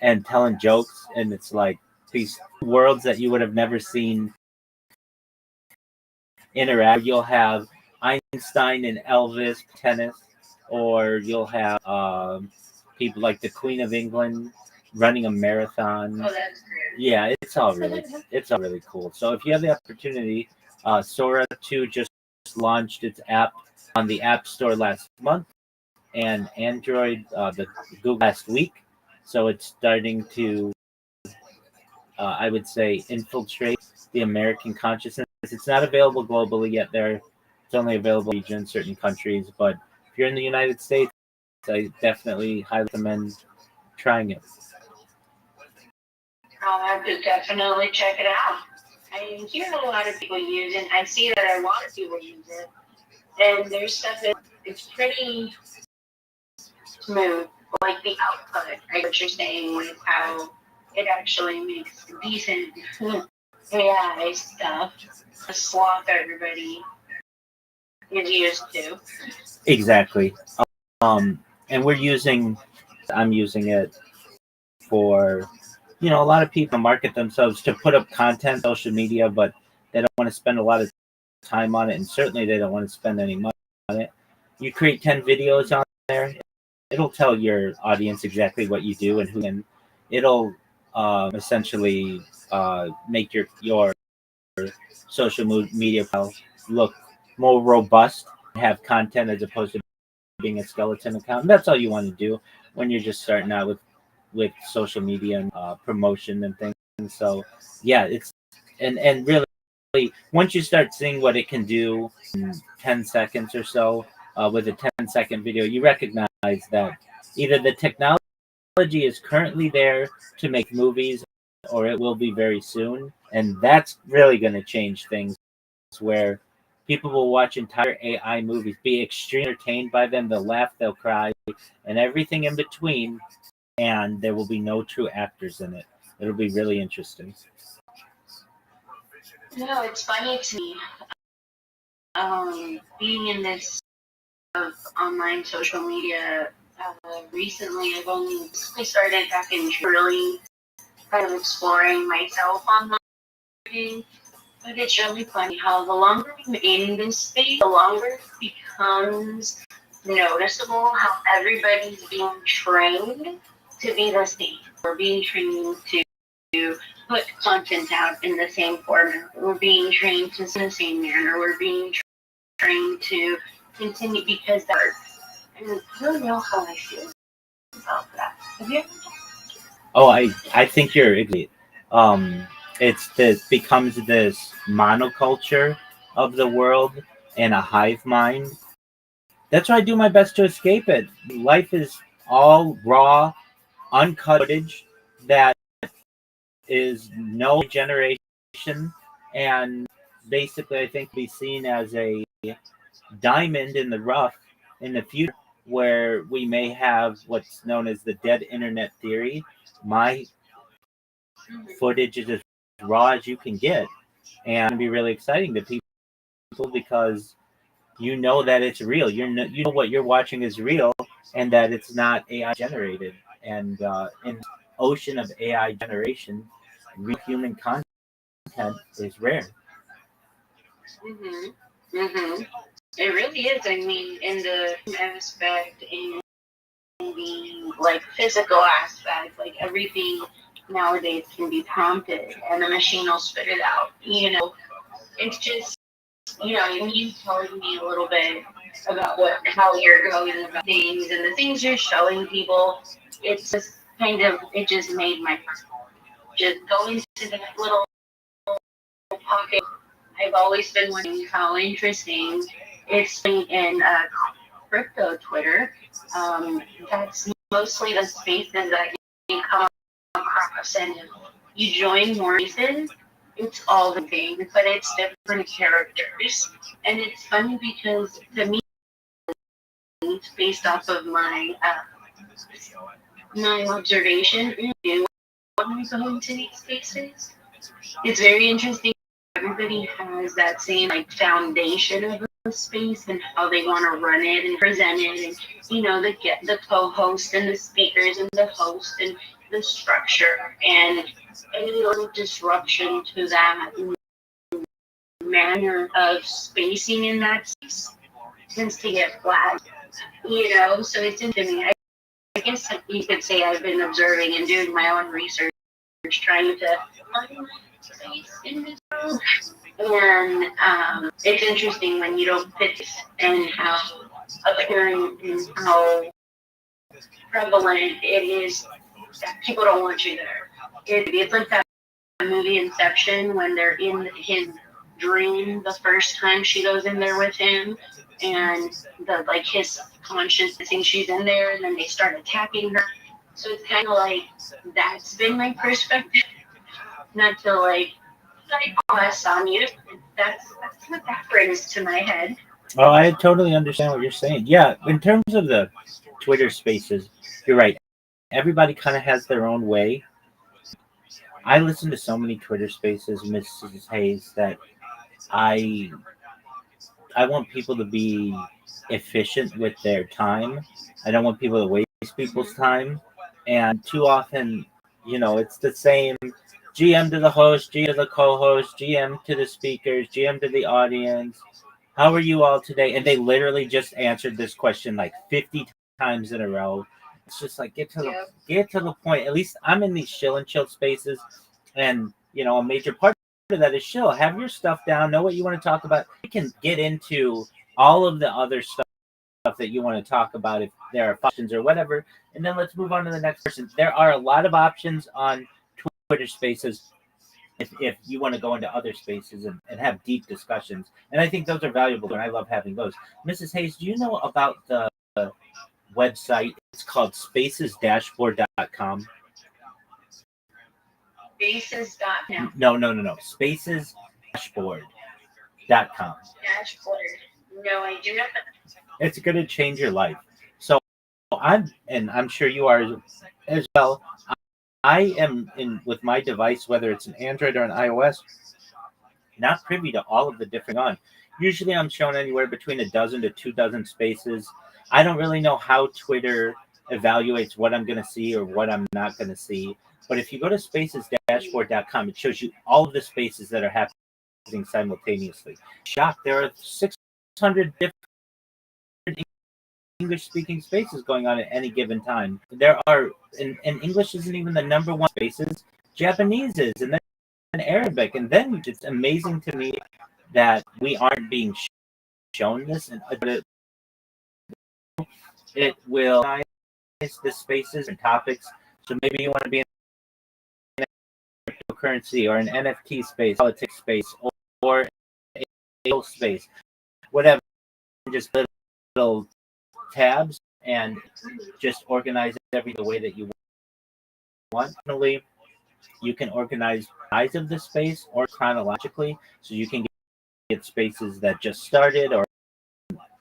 and telling jokes, and it's like these worlds that you would have never seen interact. You'll have Einstein and Elvis tennis, or you'll have people like the Queen of England running a marathon. Oh, that's great. Yeah, it's all really cool. So if you have the opportunity, Sora 2 just launched its app on the App Store last month, and Android the Google last week. So it's starting to, I would say, infiltrate the American consciousness. It's not available globally yet. It's only available in certain countries. But if you're in the United States, I definitely highly recommend trying it. I'll have to definitely check it out. I hear a lot of people use it. I see that a lot of people use it. And their stuff it's pretty smooth. Like the output, right? What you're saying with how it actually makes decent AI stuff. The sloth everybody is used to. Exactly. And I'm using it for, a lot of people market themselves to put up content on social media, but they don't want to spend a lot of time on it, and certainly they don't want to spend any money on it. You create 10 videos on there, it'll tell your audience exactly what you do and who, and it'll essentially make your social media look more robust, have content as opposed to being a skeleton account. And that's all you want to do when you're just starting out with social media and promotion and things. And so yeah, it's and really once you start seeing what it can do in 10 seconds or so with a 10-second video, you recognize that either the technology is currently there to make movies, or it will be very soon. And that's really going to change things, where people will watch entire AI movies, be extremely entertained by them, they'll laugh, they'll cry, and everything in between, and there will be no true actors in it. It'll be really interesting. It's funny to me, being in this online social media recently. I've only started back in really kind of exploring myself online. But it's really funny how the longer I'm in this space, the longer it becomes noticeable how everybody's being trained to be the same. We're being trained to put content out in the same format. We're being trained to in the same manner. We're being trained to continue because that works. And I don't know how I feel about that. Have you ever? Oh, I think you're exactly. It's this becomes this monoculture of the world and a hive mind. That's why I do my best to escape it. Life is all raw, uncut footage that is no generation, and basically I think be seen as a diamond in the rough in the future, where we may have what's known as the dead internet theory. My footage is as raw as you can get, and it'll be really exciting to people because you know that it's real. You know what you're watching is real, and that it's not AI generated. And in the ocean of AI generation, real human content is rare. Mhm. Mhm. It really is. I mean, in the aspect, in the like physical aspect, like everything nowadays can be prompted, and the machine will spit it out. You know, it's just you telling me a little bit about how you're going about things and the things you're showing people. It's just it just made my just go into that little pocket. I've always been wondering how interesting it's been in crypto Twitter. That's mostly the spaces that you come across, and you join more spaces. It's all the thing, but it's different characters, and it's funny because to me, it's based off of my observation when we go into these spaces. It's very interesting. Everybody has that same like foundation of a space and how they want to run it and present it, and the co-host and the speakers and the host and the structure, and any little disruption to that manner of spacing in that space tends to get flagged. So it's interesting. I guess you could say I've been observing and doing my own research, trying to find my space in this world. And it's interesting when you don't fit and how appearing and how prevalent it is that people don't want you there. It's like that movie Inception when they're in his dream the first time she goes in there with him, and his conscience thinks she's in there, and then they start attacking her. So it's kind of like that's been my perspective. Not to bless on you. That's what that brings to my head. Oh, I totally understand what you're saying. Yeah, in terms of the Twitter spaces, you're right. Everybody kind of has their own way. I listen to so many Twitter spaces, Mrs. Hayes, that I want people to be efficient with their time. I don't want people to waste people's time. And too often, it's the same GM to the host, GM to the co-host, GM to the speakers, GM to the audience. How are you all today? And they literally just answered this question like 50 times in a row. It's just like get to the point. At least I'm in these chill and chill spaces, and a major part of that is chill. Have your stuff down. Know what you want to talk about. You can get into all of the other stuff that you want to talk about if there are questions or whatever, and then let's move on to the next person. There are a lot of options on Twitter spaces if you want to go into other spaces and have deep discussions, and I think those are valuable, and I love having those. Mrs. Hayes, do you know about the website? It's called spacesdashboard.com. Spaces.com. No. Spacesdashboard.com. Dashboard. No, I do not. It's going to change your life. So I'm sure you are as well. I am in with my device, whether it's an Android or an iOS, not privy to all of the different on. Usually I'm shown anywhere between a dozen to 24 spaces. I don't really know how Twitter evaluates what I'm going to see or what I'm not going to see. But if you go to spacesdashboard.com, it shows you all of the spaces that are happening simultaneously. Shock, there are 600 different English-speaking spaces going on at any given time. There are, and English isn't even the number one spaces. Japanese is, and then Arabic. And then it's amazing to me that we aren't being shown this, and it will the spaces and topics. So maybe you want to be in cryptocurrency or an NFT space, politics space, or a space, whatever. Just little tabs and just organize everything the way that you want. You can organize size of the space or chronologically, so you can get spaces that just started or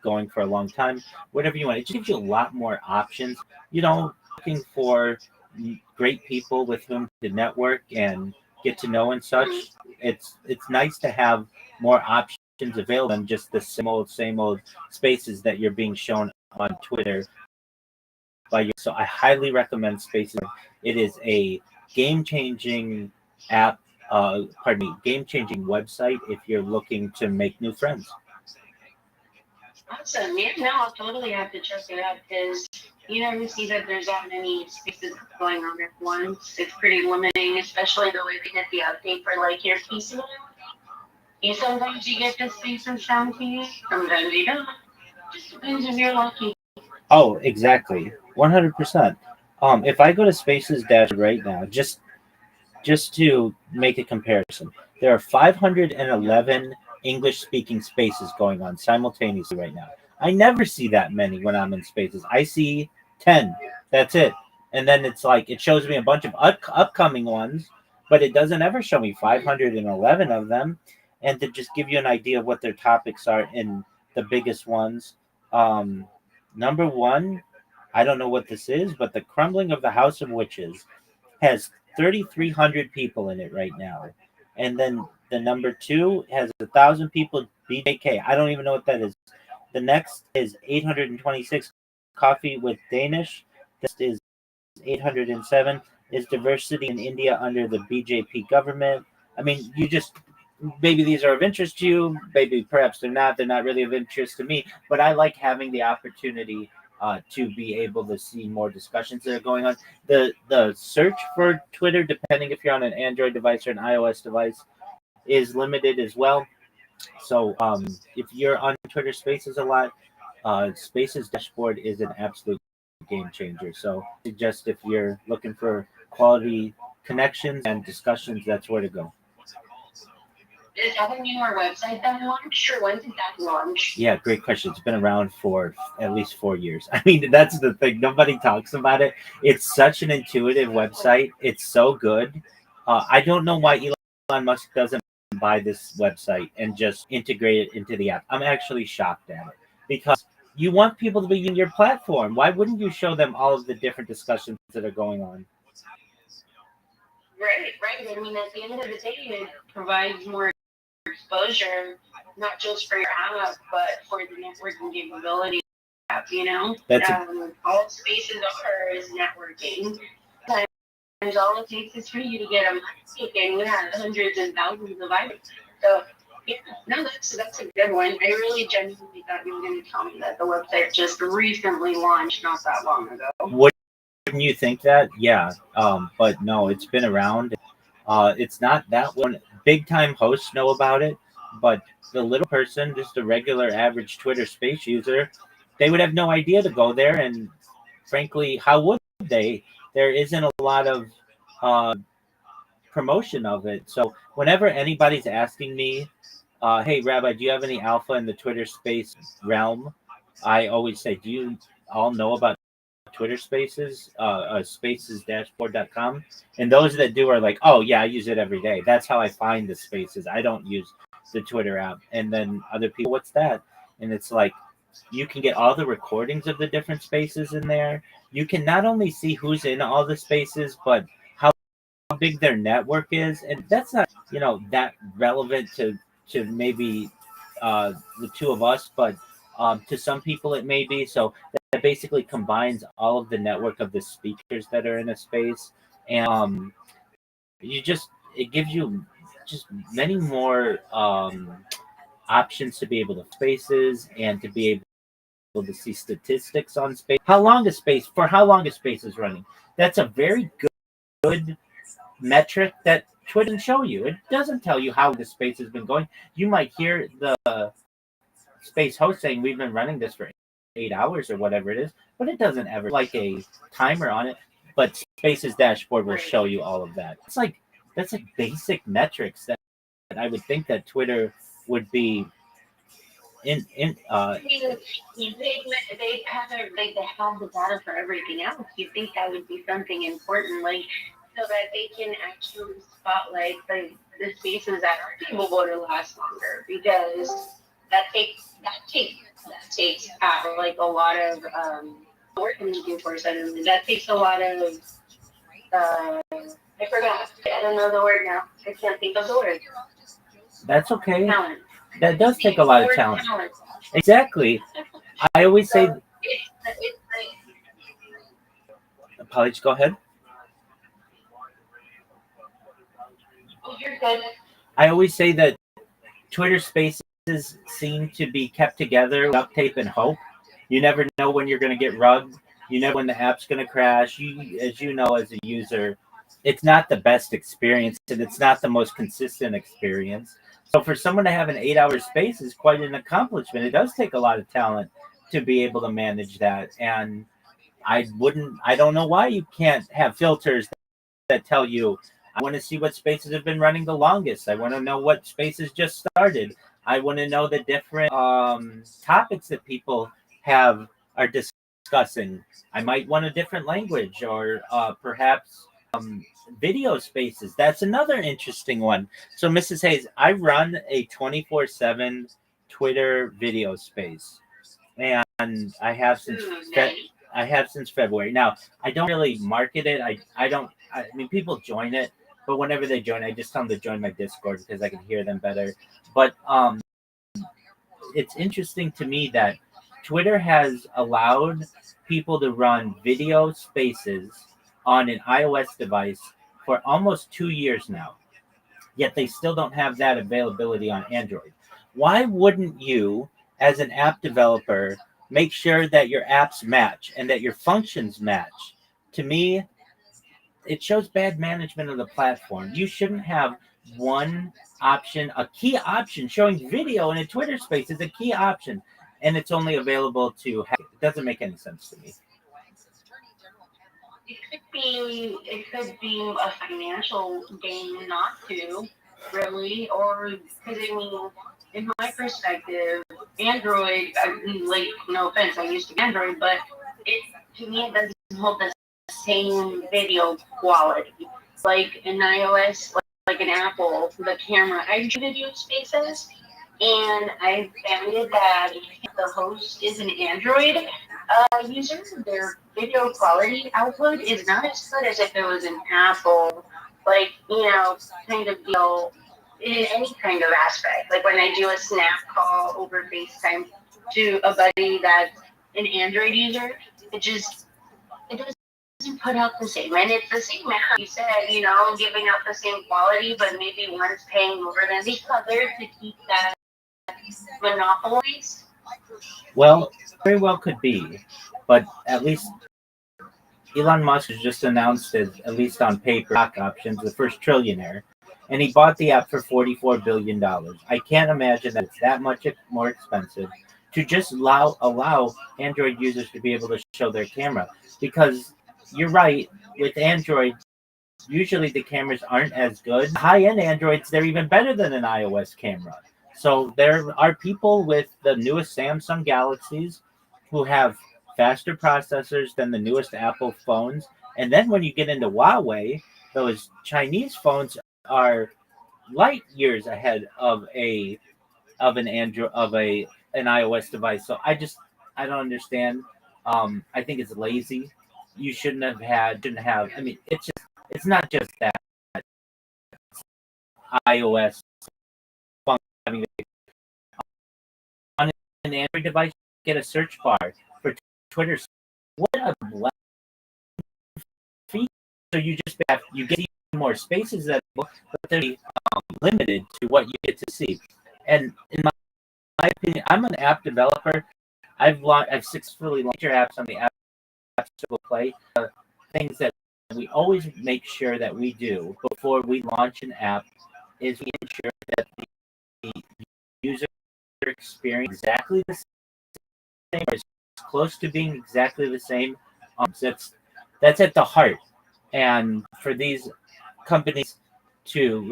going for a long time, whatever you want. It just gives you a lot more options. Looking for great people with whom to network and get to know and such. It's nice to have more options available than just the same old spaces that you're being shown on Twitter by you. So I highly recommend Spaces. It is a game-changing app. Game-changing website if you're looking to make new friends. Awesome. Yeah, no, I'll totally have to check it out because you never see that there's that many spaces going on at once. It's pretty limiting, especially the way they get the update for like your PC. Sometimes you get the space and sound TV, sometimes you don't. Just depends if you're lucky. Oh, exactly. 100%. If I go to Spaces Dash right now, just to make a comparison, there are 511 English-speaking spaces going on simultaneously right now. I never see that many when I'm in Spaces. I see 10. That's it. And then it's like it shows me a bunch of upcoming ones, but it doesn't ever show me 511 of them. And to just give you an idea of what their topics are in the biggest ones, number one, I don't know what this is, but the crumbling of the House of Witches has 3,300 people in it right now. And then the number two has 1,000 people, BJK. I don't even know what that is. The next is 826, Coffee with Danish. This is 807, is Diversity in India under the BJP government. I mean, maybe these are of interest to you, maybe perhaps they're not really of interest to me, but I like having the opportunity to be able to see more discussions that are going on. The search for Twitter, depending if you're on an Android device or an iOS device, is limited as well. So if you're on Twitter Spaces a lot, Spaces dashboard is an absolute game changer. So I suggest if you're looking for quality connections and discussions, that's where to go. Is that a newer website that launched, or when did that launch? Yeah, great question. It's been around for at least 4 years. I mean, that's the thing. Nobody talks about it. It's such an intuitive website. It's so good. I don't know why Elon Musk doesn't buy this website and just integrate it into the app. I'm actually shocked at it because you want people to be using your platform. Why wouldn't you show them all of the different discussions that are going on? Right. I mean, at the end of the day, it provides more exposure, not just for your app, but for the networking capability app, all Spaces are is networking. Sometimes all it takes is for you to get a mic, and you have hundreds and thousands of items. So, yeah, no, that's a good one. I really genuinely thought you were going to tell me that the website just recently launched not that long ago. Wouldn't you think that? Yeah, but no, it's been around. It's not that one. Big time hosts know about it, but the little person, just a regular average Twitter Space user, they would have no idea to go there. And frankly, how would they? There isn't a lot of promotion of it. So whenever anybody's asking me, hey, Rabbi, do you have any alpha in the Twitter Space realm? I always say, do you all know about Twitter Spaces, spacesdashboard.com? And those that do are like, oh, yeah, I use it every day. That's how I find the spaces. I don't use the Twitter app. And then other people, what's that? And it's like, you can get all the recordings of the different spaces in there. You can not only see who's in all the spaces, but how big their network is. And that's not, that relevant to maybe the two of us, but to some people it may be. So that basically combines all of the network of the speakers that are in a space, and it gives you just many more options to be able to spaces and to be able to see statistics on space. How long is space is running? That's a very good metric that Twitter doesn't show you. It doesn't tell you how the space has been going. You might hear the space host saying we've been running this for 8 hours or whatever it is, but it doesn't ever like a timer on it. But Space's dashboard will show you all of that. That's like basic metrics that I would think that Twitter would be in. They have the data for everything else. You think that would be something important, like so that they can actually spotlight the spaces that are capable to last longer, because that takes like a lot of work I'm looking for suddenly. That takes a lot of I forgot. I don't know the word now. I can't think of the word. That's okay. Talent. That does take a lot of talent. Exactly. I always say. Apologies. Go ahead. You're good. I always say that Twitter Spaces seem to be kept together, duct tape and hope. You never know when you're going to get rugged. You never know when the app's going to crash. As you know, as a user, it's not the best experience, and it's not the most consistent experience. So for someone to have an 8-hour space is quite an accomplishment. It does take a lot of talent to be able to manage that. And I don't know why you can't have filters that tell you, I want to see what spaces have been running the longest. I want to know what spaces just started. I want to know the different topics that people are discussing. I might want a different language, or perhaps video spaces. That's another interesting one. So, Mrs. Hayes, I run a 24/7 Twitter video space, and I have since February. Now, I don't really market it. I mean, people join it, but whenever they join, I just tell them to join my Discord because I can hear them better. But it's interesting to me that Twitter has allowed people to run video spaces on an iOS device for almost 2 years now, yet they still don't have that availability on Android. Why wouldn't you, as an app developer, make sure that your apps match and that your functions match? To me, it shows bad management of the platform. You shouldn't have one option, a key option showing video in a Twitter space is a key option, and it's only available to hack. It doesn't make any sense to me. It could be a financial gain not to, really, or because I mean, in my perspective, Android, like, no offense, I used to be Android, but to me it doesn't hold the same video quality. Like in iOS, like an Apple, the camera, I do video spaces, and I found that if the host is an Android user, their video quality output is not as good as if it was an Apple, like, kind of deal in any kind of aspect. Like when I do a snap call over FaceTime to a buddy that's an Android user, it doesn't put out the same. And it's the same app, you said, giving out the same quality, but maybe one's paying more than the other to keep that monopolized. Well, very well could be, but at least Elon Musk has just announced it, at least on paper, stock options, the first trillionaire, and he bought the app for $44 billion. I can't imagine that it's that much more expensive to just allow Android users to be able to show their camera. Because you're right, with Android, usually the cameras aren't as good. High-end Androids, they're even better than an iOS camera. So there are people with the newest Samsung Galaxies who have faster processors than the newest Apple phones. And then when you get into Huawei, those Chinese phones are light years ahead of an iOS device. So I don't understand. I think it's lazy. You shouldn't have. I mean, it's not just that iOS phone having on an Android device, get a search bar for Twitter. What a feature! So you get even more spaces but they're limited to what you get to see. And in my opinion, I'm an app developer. I've successfully launched your apps on the App Store Play. Things that we always make sure that we do before we launch an app is we ensure that the user experience is exactly the same, or as close to being exactly the same. That's at the heart. And for these companies to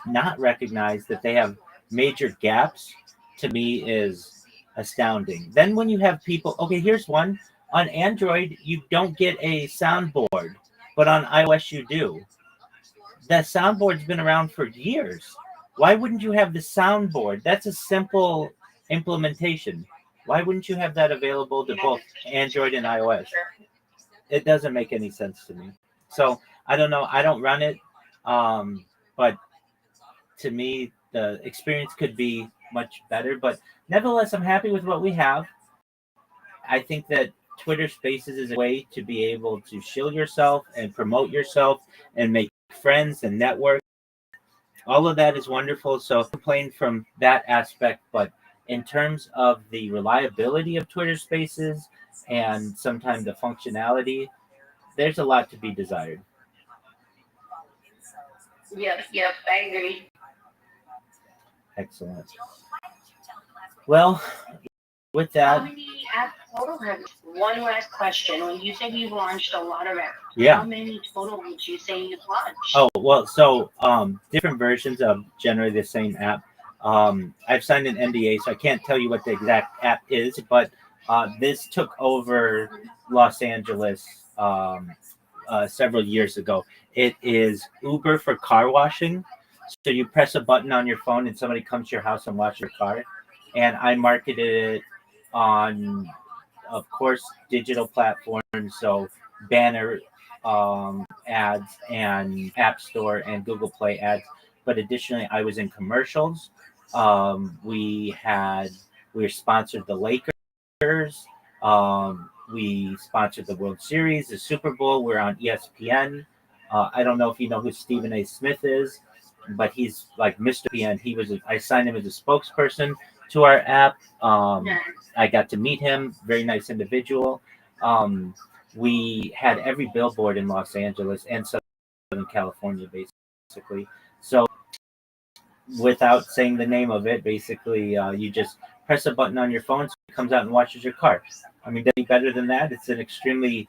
not recognize that they have major gaps, to me is astounding. Then when you have people, okay, here's one. On Android, you don't get a soundboard, but on iOS you do. That soundboard's been around for years. Why wouldn't you have the soundboard? That's a simple implementation. Why wouldn't you have that available to both Android and iOS? It doesn't make any sense to me. So I don't know. I don't run it, but to me, the experience could be much better. But nevertheless, I'm happy with what we have. I think that Twitter Spaces is a way to be able to shield yourself and promote yourself and make friends and network. All of that is wonderful. So I complain from that aspect, but in terms of the reliability of Twitter Spaces and sometimes the functionality, there's a lot to be desired. Yep, I agree. Excellent. Well, with that, how many apps total have you? One last question. When you said you've launched a lot of apps, yeah. How many total would you say you've launched? Oh, well, so different versions of generally the same app. I've signed an NDA, so I can't tell you what the exact app is, but this took over Los Angeles several years ago. It is Uber for car washing. So you press a button on your phone and somebody comes to your house and washes your car. And I marketed it on, of course, digital platforms, so banner ads and App Store and Google Play ads. But additionally, I was in commercials. We were sponsored the Lakers. We sponsored the World Series, the Super Bowl. We're on ESPN. I don't know if you know who Stephen A. Smith is, but he's like Mr. PN. I signed him as a spokesperson to our app. I got to meet him. Very nice individual. We had every billboard in Los Angeles and Southern California, basically. So without saying the name of it, basically, you just press a button on your phone, so it comes out and washes your car. I mean, any better than that? It's an extremely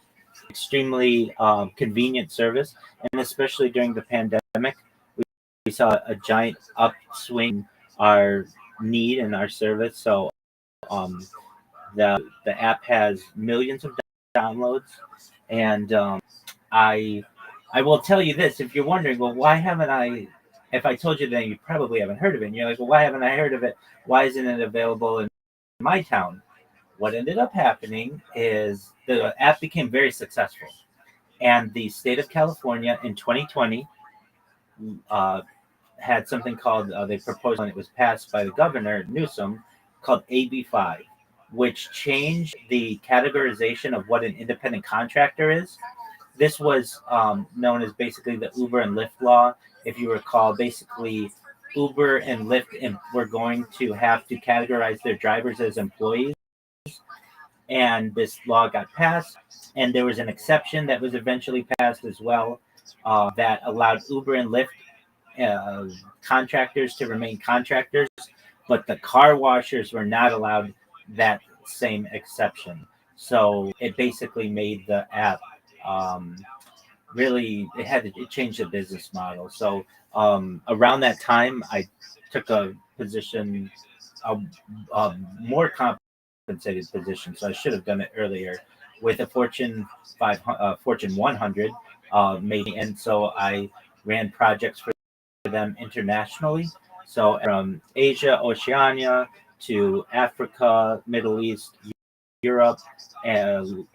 convenient service, and especially during the pandemic, we saw a giant upswing in our need and our service. So the app has millions of downloads, and I will tell you this: if you're wondering, well, why haven't I? If I told you that, you probably haven't heard of it. And you're like, well, why haven't I heard of it? Why isn't it available in my town? What ended up happening is the app became very successful, and the state of California in 2020 had something called, they proposed and it was passed by the governor, Newsom, called AB5, which changed the categorization of what an independent contractor is. This was known as basically the Uber and Lyft law. If you recall, basically Uber and Lyft were going to have to categorize their drivers as employees. And this law got passed, and there was an exception that was eventually passed as well that allowed Uber and Lyft contractors to remain contractors, but the car washers were not allowed that same exception. So it basically made the app it changed the business model. So around that time, I took a position, a more compensated position. So I should have done it earlier with a Fortune 100 maybe, and so I ran projects for them internationally. So from Asia, Oceania to Africa, Middle East, Europe, and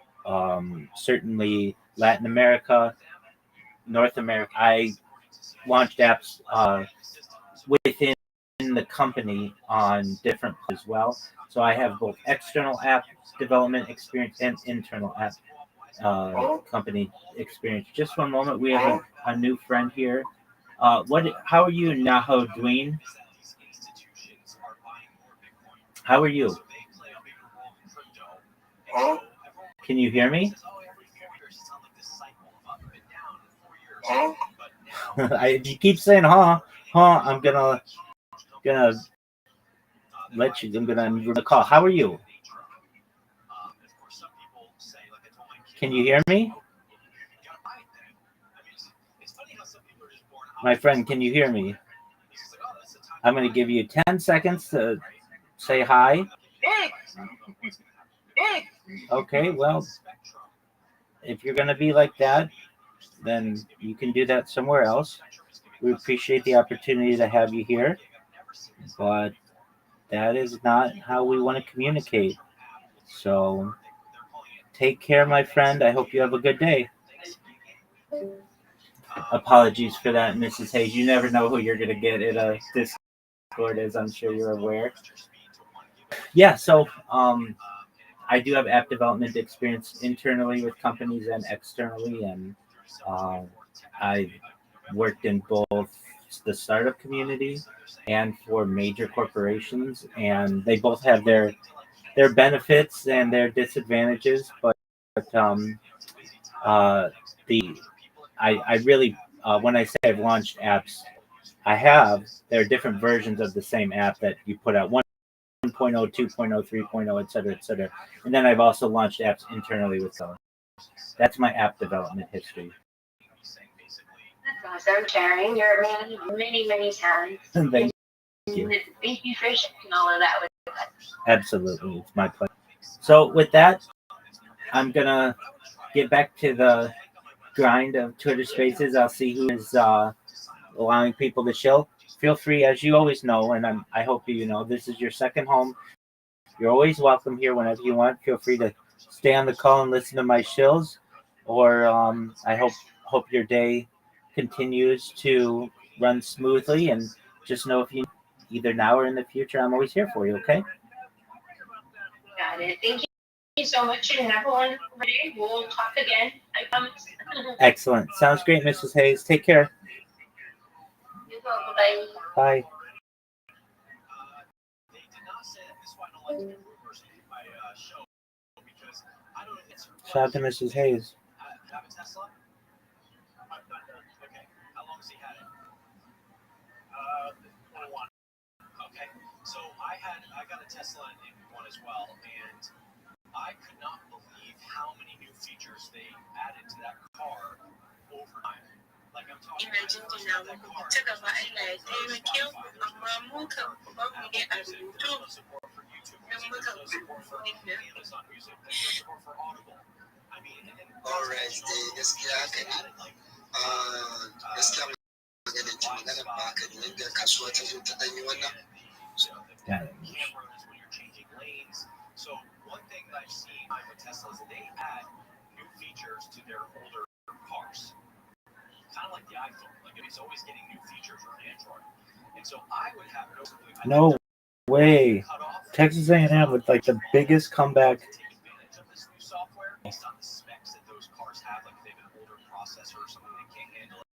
certainly Latin America, North America. I launched apps within the company on different as well. So I have both external app development experience and internal app company experience. Just one moment, we have a new friend here. How are you, Naho Dween? How are you? Can you hear me? If you keep saying huh, I'm gonna let you. I'm gonna end the call. How are you? Can you hear me? My friend, can you hear me? I'm going to give you 10 seconds to say hi. Okay, well, if you're going to be like that, then you can do that somewhere else. We appreciate the opportunity to have you here, but that is not how we want to communicate. So take care, my friend. I hope you have a good day. Apologies for that, Mrs. Hayes. You never know who you're going to get at a Discord, as I'm sure you're aware. Yeah, so I do have app development experience internally with companies and externally, and I worked in both the startup community and for major corporations, and they both have their benefits and their disadvantages. But I really when I say I've launched apps, there are different versions of the same app that you put out 1.0, 2.0, 3.0, et cetera, et cetera. And then I've also launched apps internally with them. That's my app development history. That's awesome, sharing your many times. Thank you. Thank you for sharing all of that with us. Absolutely. It's my pleasure. So with that, I'm going to get back to the grind of Twitter Spaces. I'll see who is allowing people to chill. Feel free, as you always know, and I hope you know, this is your second home. You're always welcome here whenever you want. Feel free to stay on the call and listen to my shills, or I hope your day continues to run smoothly. And just know if you either now or in the future, I'm always here for you. Okay? Got it. Thank you so much, and have a wonderful day. We'll talk again. I promise. Excellent. Sounds great, Mrs. Hayes. Take care. Bye. Bye. Shout out to Mrs. Hayes. Have a Tesla? Okay. How long has he had it? 21. Okay. So I got a Tesla in one as well, and I could not believe how many new features they added to that car over time. Like I'm talking about that car. Support for YouTube Music, support for Amazon Music, support for Audible. I mean, Alright, gaskiya haka ne. Gaskiya maganin ji maganar ba haka ne yadda kasuwa ta zo ta ɗanyi wannan. So one thing that I've seen with Tesla is they add new features to their older cars. Kind of like the iPhone. Like it's always getting new features on Android. And so I would have no way. Texas A&M with like the biggest comeback. Software based on the specs that those cars have, like if they have an older processor or something they can't handle it.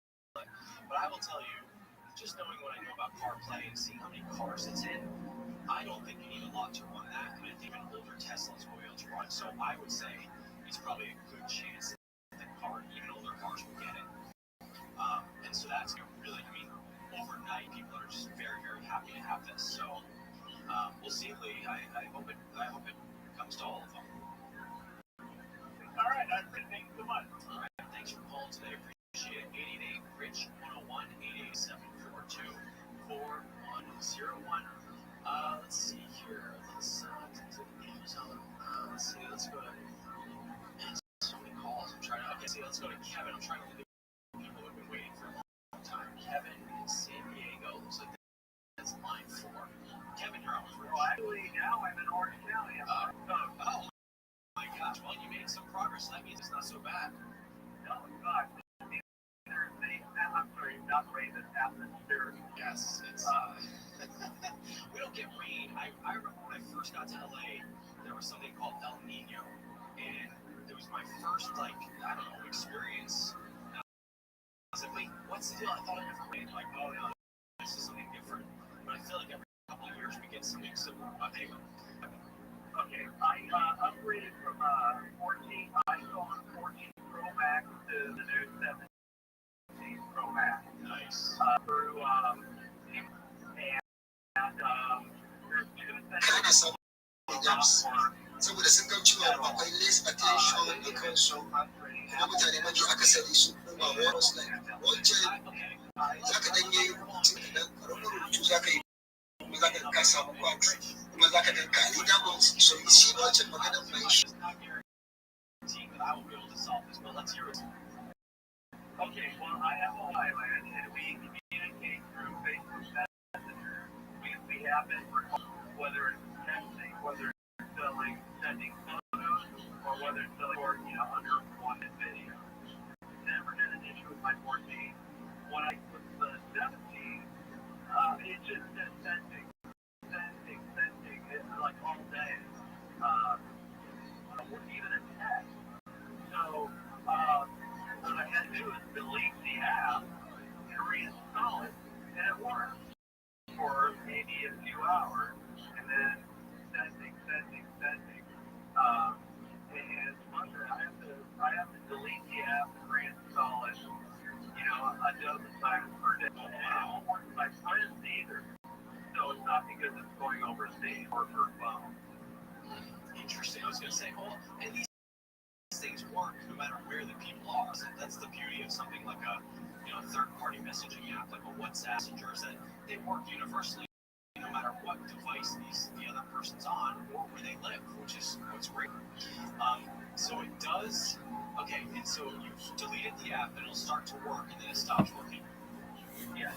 But I will tell you, just knowing what I know about CarPlay and seeing how many cars it's in, I don't think you need a lot to run that. And I think an older Tesla's will be able to run. So I would say it's probably a good chance that even older cars will get it. And so that's really, I mean, overnight people are just very, very happy to have this. So we'll see, Lee. I hope it comes to all of them. All right, thanks so much. All right, thanks for calling today. Appreciate it. 888-RICH-101, 887-424-4101. Let's see here. Let's see. Let's go to. So many calls. I'm trying to. Okay, see. Let's go to Kevin. I'm trying to look at people who've been waiting for a long time. Kevin in San Diego. Looks like that's line 4. Kevin, you're on. Actually, now I'm in Orange County. Oh my gosh. Well, you made some progress. That means it's not so bad. No, it's not. I'm sorry, not rain that's happened here. Yes, it's we don't get rain. I remember when I first got to LA, there was something called El Nino, and it was my first experience. And I was like, wait, what's the deal? I thought it never rained. Like, oh no, this is something different. But I feel like every couple of years we get something similar. Anyway. Okay, I upgraded from 14 iPhone 14 Pro Max to the new 17. Kana samun gaps saboda sun ga cewa akwai less attention da kansu kuma mutane mafi akasari su kuma wasu like wancan za ka ɗan yi dan karamin rubutu za ka yi kuma za ka ka samu kwat kuma za ka ɗan kali damar so shi wancan maganar mai shi. Okay, well, I have a Highland, and we communicate through Facebook Messenger. We have it, whether it's texting, whether it's sending photos, or whether it's under wanted video. Never had an issue with my 14. When I was 17, it just said sending. It's like all day. Even a text. So, what I had to do is delete the app and reinstall it, and it worked for maybe a few hours, and then sending. And I have to delete the app and reinstall it, a dozen times per day. And it won't work with my friends either. So it's not because it's going overseas or per phone. Interesting. I was going to say, and these things work no matter where the people are. So that's the beauty of something like a third-party messaging app like a WhatsApp Messenger, is that they work universally no matter what device the other person's on or where they live, which is what's great. So it does. Okay, and so you've deleted the app and it'll start to work and then it stops working. Yeah,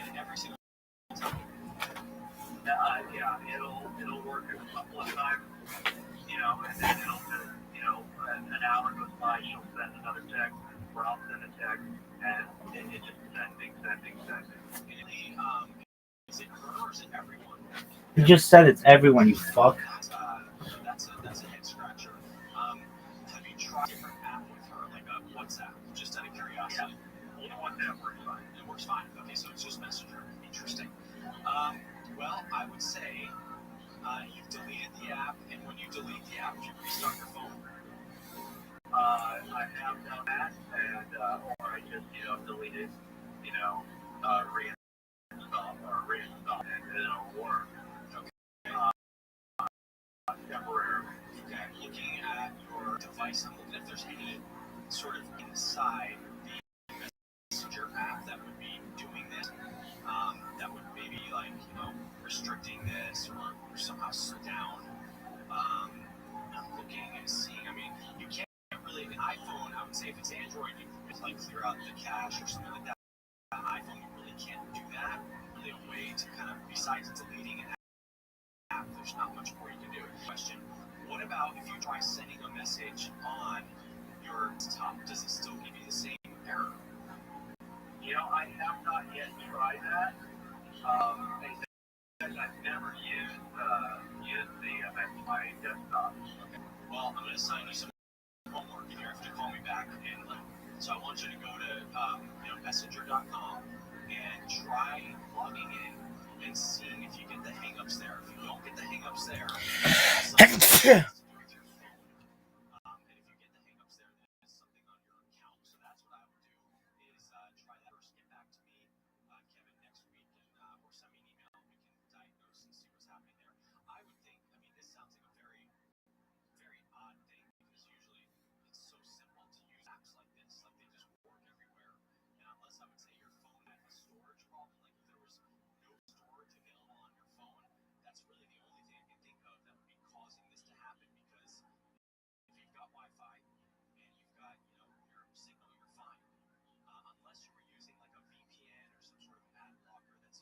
and every single time. Yeah, it'll work a couple of times, and then it'll just, an hour goes by, she'll send another text, or I'll send a text, and it's just sending. Is it her or is it everyone? You just said it's everyone, you fuck. That's a head scratcher. Have you tried a different app with her, like a WhatsApp, just out of curiosity? Yeah, WhatsApp works fine. It works fine. Okay, so it's just Messenger. Interesting. Well, I would say you've deleted the app, and when you delete the app, you restart your phone. I have done that, and or I just delete it, reinstall, and it'll work. Okay. Temporarily. Okay. Looking at your device, I'm looking if there's any sort of inside the Messenger app that would be doing this. That would maybe restricting this or somehow slow down. I'm looking and seeing. I mean, you can't really an iPhone. I would say if it's Android, you can clear out the cache or something like that. An iPhone, you really can't do that. Really, a way to kind of besides deleting an app, there's not much more you can do. Question: what about if you try sending a message on your desktop? Does it still give you the same error? I have not yet tried that. I've never used my desktop. Okay. Well, I'm going to assign you some homework, and you have to call me back. So I want you to go to messenger.com and try logging in and seeing if you get the hangups there. If you don't get the hangups there, and if you get the hangups there, then it's something on your account. So that's what I would do is try that first. Get back to me, Kevin, next week, and or send me an email. We can diagnose and see what's happening there. I would think. I mean, this sounds like a very, very odd thing because usually it's so simple to use apps like this. Like they just work everywhere. And unless I would say your phone had a storage problem, like if there was no storage available on your phone, that's really the only thing I can think of that would be causing this to happen. Because if you've got Wi-Fi and you've got your signal, you're fine. Unless you were using like a VPN or some sort of ad blocker that's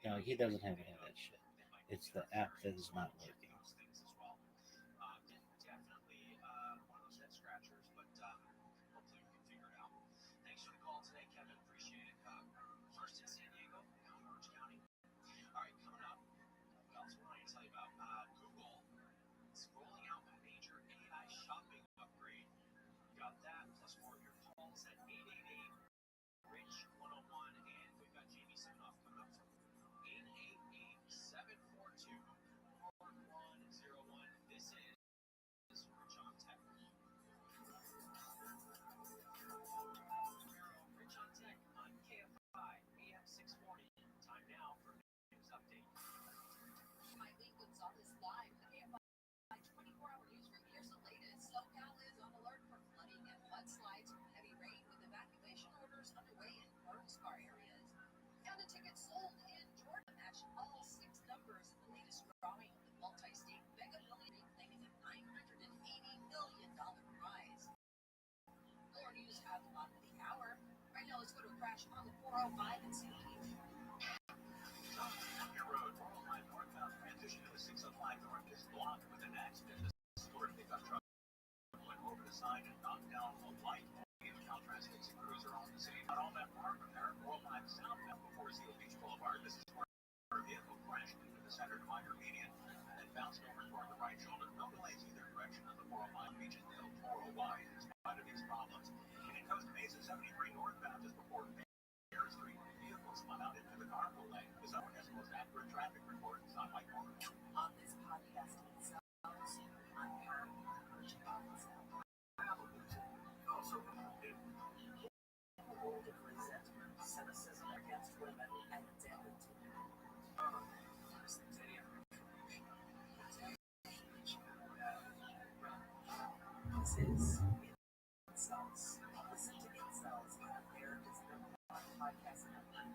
No, he doesn't have any of that shit. It's the app that is not working. Definitely one of those head scratchers, but hopefully we can figure it out. Thanks for the call today, Kevin. Appreciate it. First in San Diego, now in Orange County. All right, coming up, what else want to tell you about? Google is rolling out a major AI shopping upgrade. Got that, plus more of your calls at 888-RICH-101, and we've got Jamie Siminoff coming up from 888-742-4101. This is Rich on Tech. Rich on Tech on KFI crash on the 405 in St. Pete. Your road, 405 northbound, transition to the 605 north is blocked with an accident. The sort of pickup truck went over the side and knocked down a light. Caltrans takes a cruiser on the scene. Not all that far from there, 405 southbound before Seal Beach Boulevard. This is where a vehicle crashed into the center divider median and then bounced over toward the right shoulder. No delays either direction on the 405 Beach and Dale 405 in spite of these problems. And it comes to Mesa 73 northbound just before Fair Street. Vehicles spun out into the carpool lane. The zone has the most accurate traffic report. It's not like corner. On this podcast itself, I'm Pat. Also, world of resentment, cynicism against women, and identity. This is Incels. Listen to Incels on America's #1 podcast network.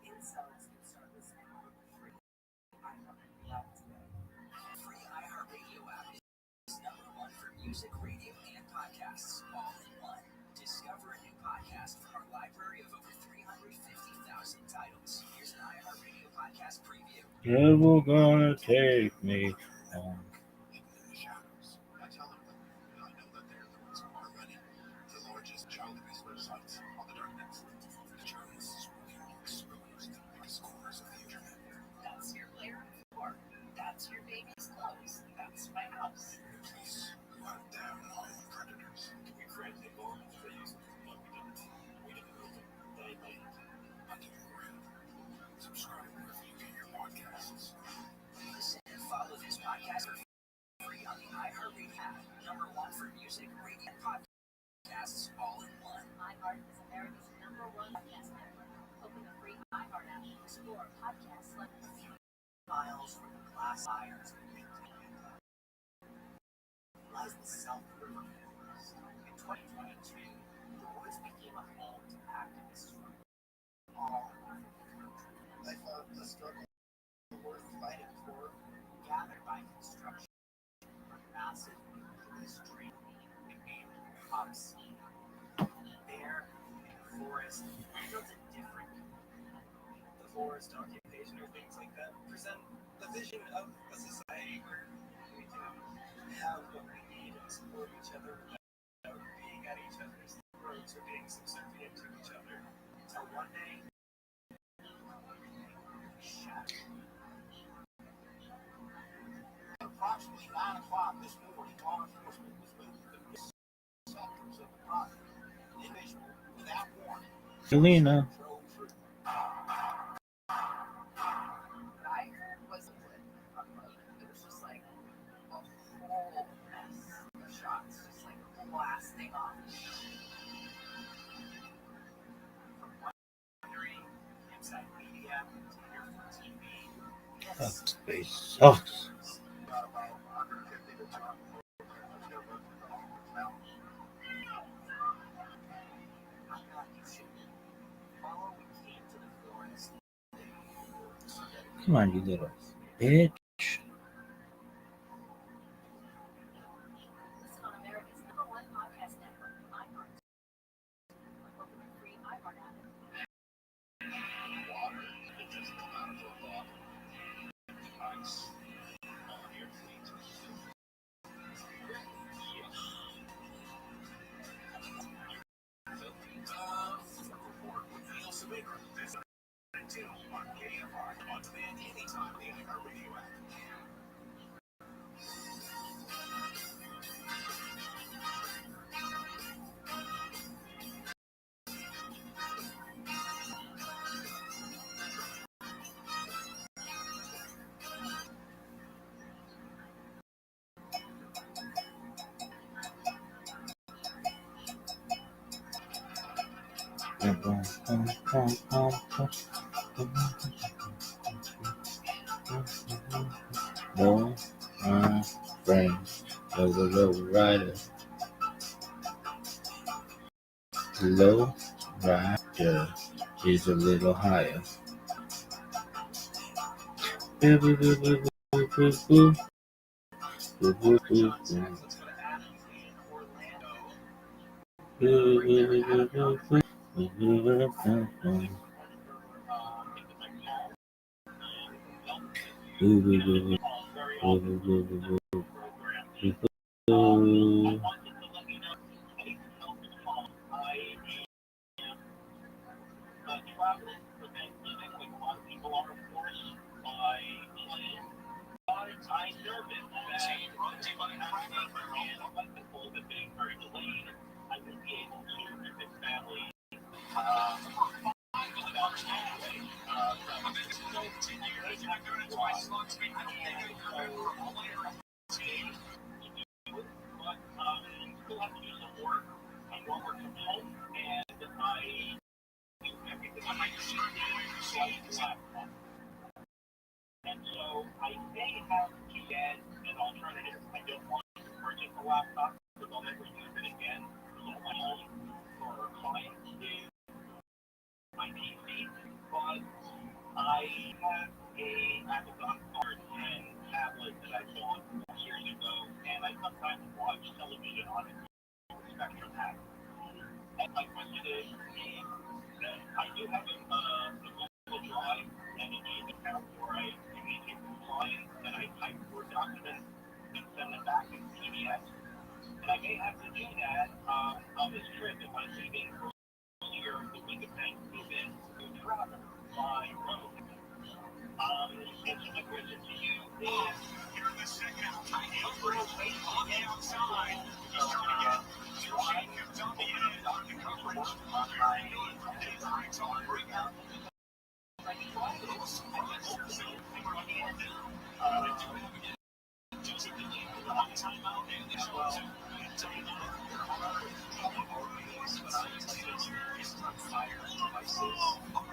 Incels can start listening on the free iHeartRadio app today. Free iHeartRadio app is #1 for music, radio, and podcasts, all in one. Discover a new podcast from our library of over 350,000 titles. Here's an iHeartRadio podcast preview. Devil gonna take me home. I tell them that I know that they're the ones who are ready. The largest child abuse websites on the darknet. The journalists working to expose the darkest corners of the internet. That's your layer floor. That's your baby's clothes. That's my house. Please hunt down all the predators. We create the normal phase. No, we didn't move them. They made it. Hunting around. Subscribe wherever you get your podcasts. Listen and follow this podcast for free on the iHeartRadio app. #1 for music, radio, and podcasts, all in one. iHeart is America's #1 podcast network. Open the free iHeart app and explore podcasts like Miles from the glass irons lies the South River Forest. In 2022, the woods became a home to activists from all over the country. I thought the struggle worth fighting for, gathered by construction, a massive police tree named Odyssey. There, in the forest, we built a different the forest occupation or things like that present the vision of a society where we can have what we need and support each other without being at each other's throats or being subservient to each other. Until one day, shattered. Approximately 9 o'clock this morning, law enforcement was moving the sectors of the property. An individual without warning Selena. drove through. I heard wasn't good. It was just like a whole mess of shots, just like blasting off. From wondering inside media to hear from TV. That space sucks. Come on, you little bitch. Listen on America's #1 podcast network, iHeart. Open the free iHeart app. Water that doesn't come out of a bottle. Ice on your feet. Report with Neil Sabater. Visit until on KFR on demand anytime the iHeartRadio app. No, my friend was a low rider. Low rider is a little higher. Boo, boo, boo, boo, boo, boo, boo. Boo, boo, boo, boo. Boo, boo, boo, boo, boo.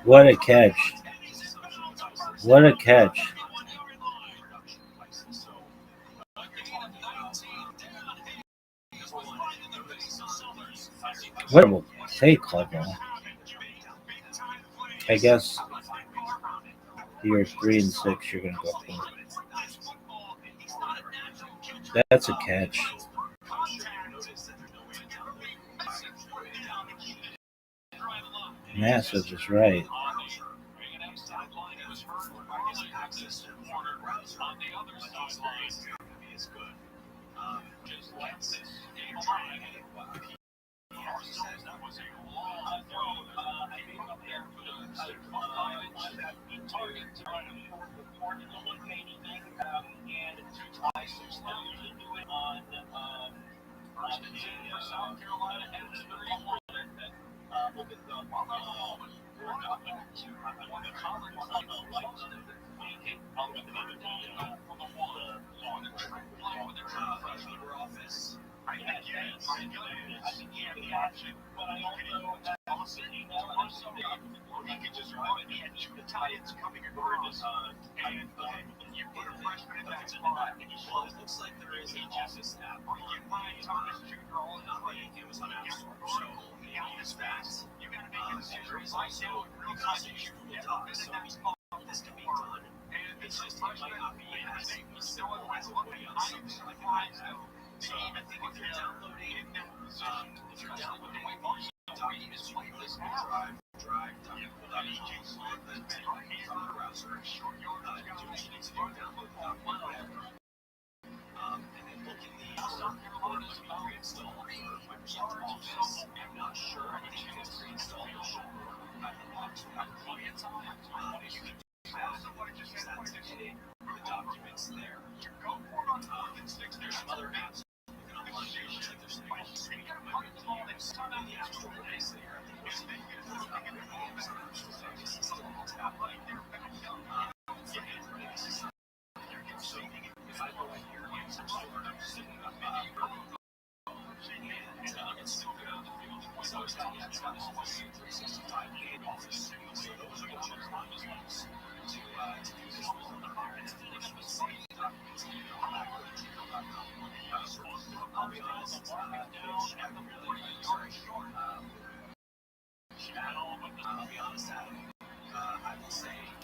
What a catch. What a catch. What will say Clever? I guess you're 3-6, you're gonna go for it. That's a catch. Massive is right.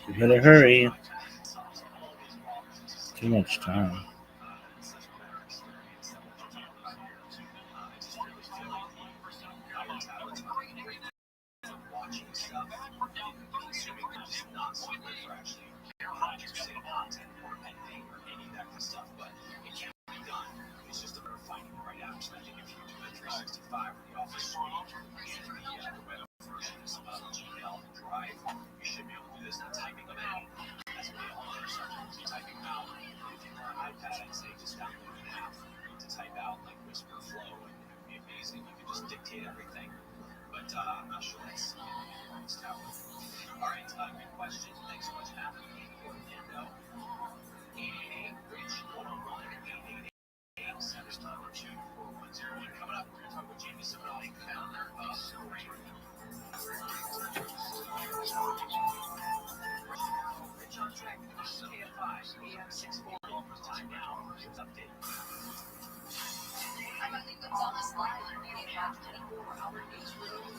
You better hurry. Too much time.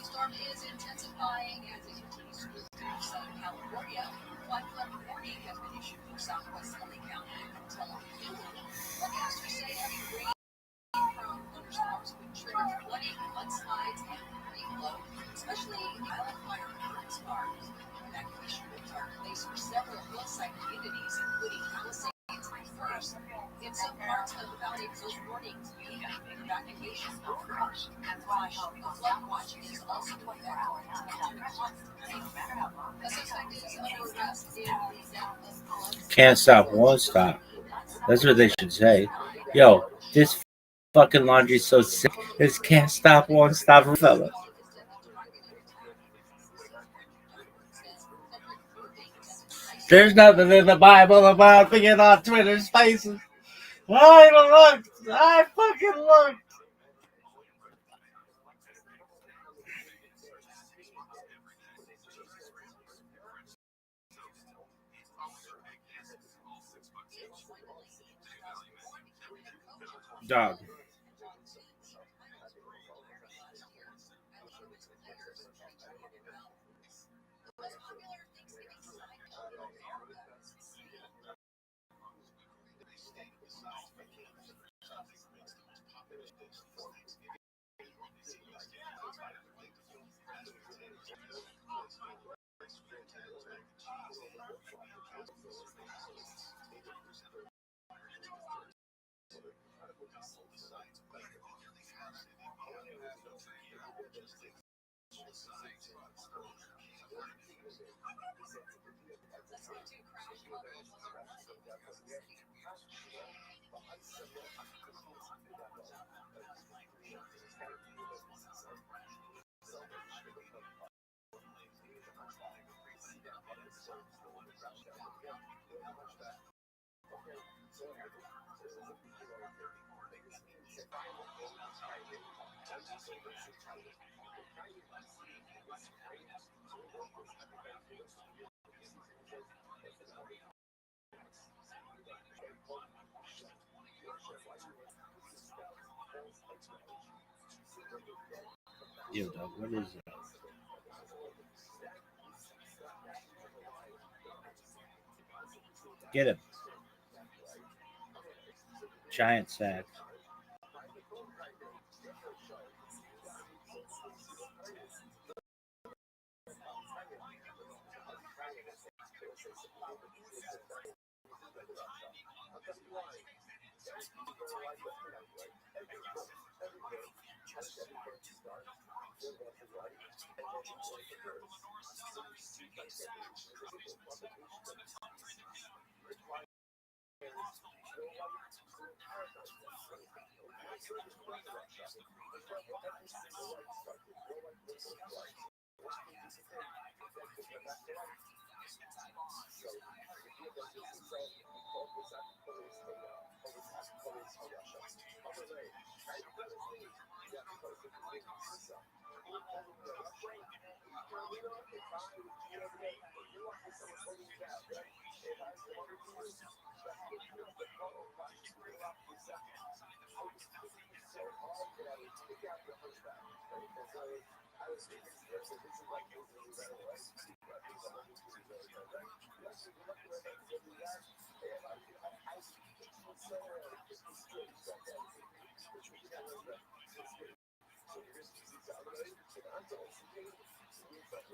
Storm is intensifying as it continues to move through Southern California. 5-letter warning has been issued for Southwest LA County until noon. Forecasters say heavy rain from thunderstorms could trigger flooding, mudslides, and rain flow, especially in wildfire burns bars. Evacuation routes are in place for several hillside communities, including Palisades and First. In some parts of the valley, those warnings mean evacuation will crash and flash. The flood watch is also in effect until a suspect is under arrest in the death of floods. Can't stop, won't stop. That's what they should say. Yo, this fucking laundry's so sick. This can't stop, won't stop, fella. There's nothing in the Bible about being on Twitter Spaces. I looked. I fucking looked. Dog. Yo, dog, what is that? Get him. Giant sack.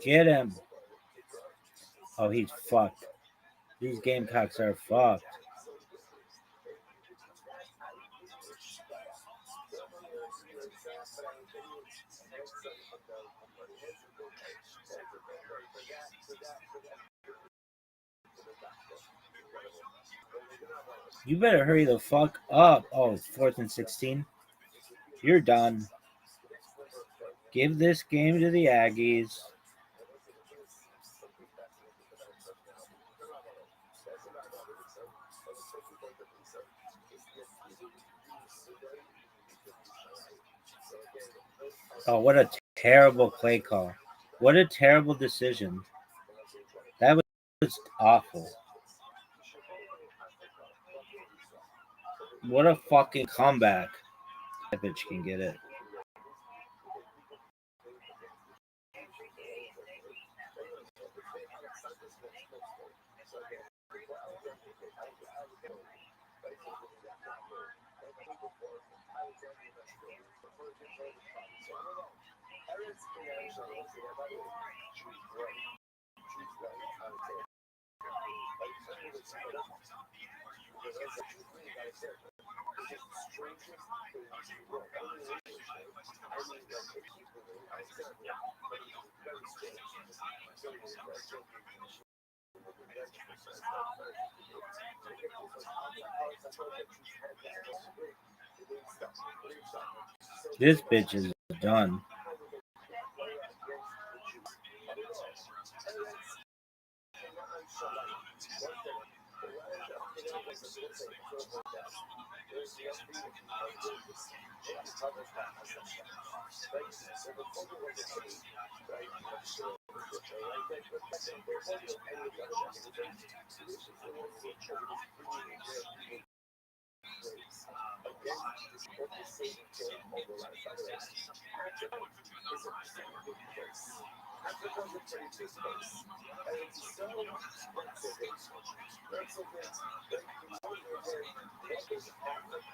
Get him. Oh, he's fucked. These Gamecocks are fucked. You better hurry the fuck up. Oh, it's 4th and 16. You're done. Give this game to the Aggies. Oh, what a terrible play call. What a terrible decision. That was awful. What a fucking comeback. That bitch can get it. This bitch is done.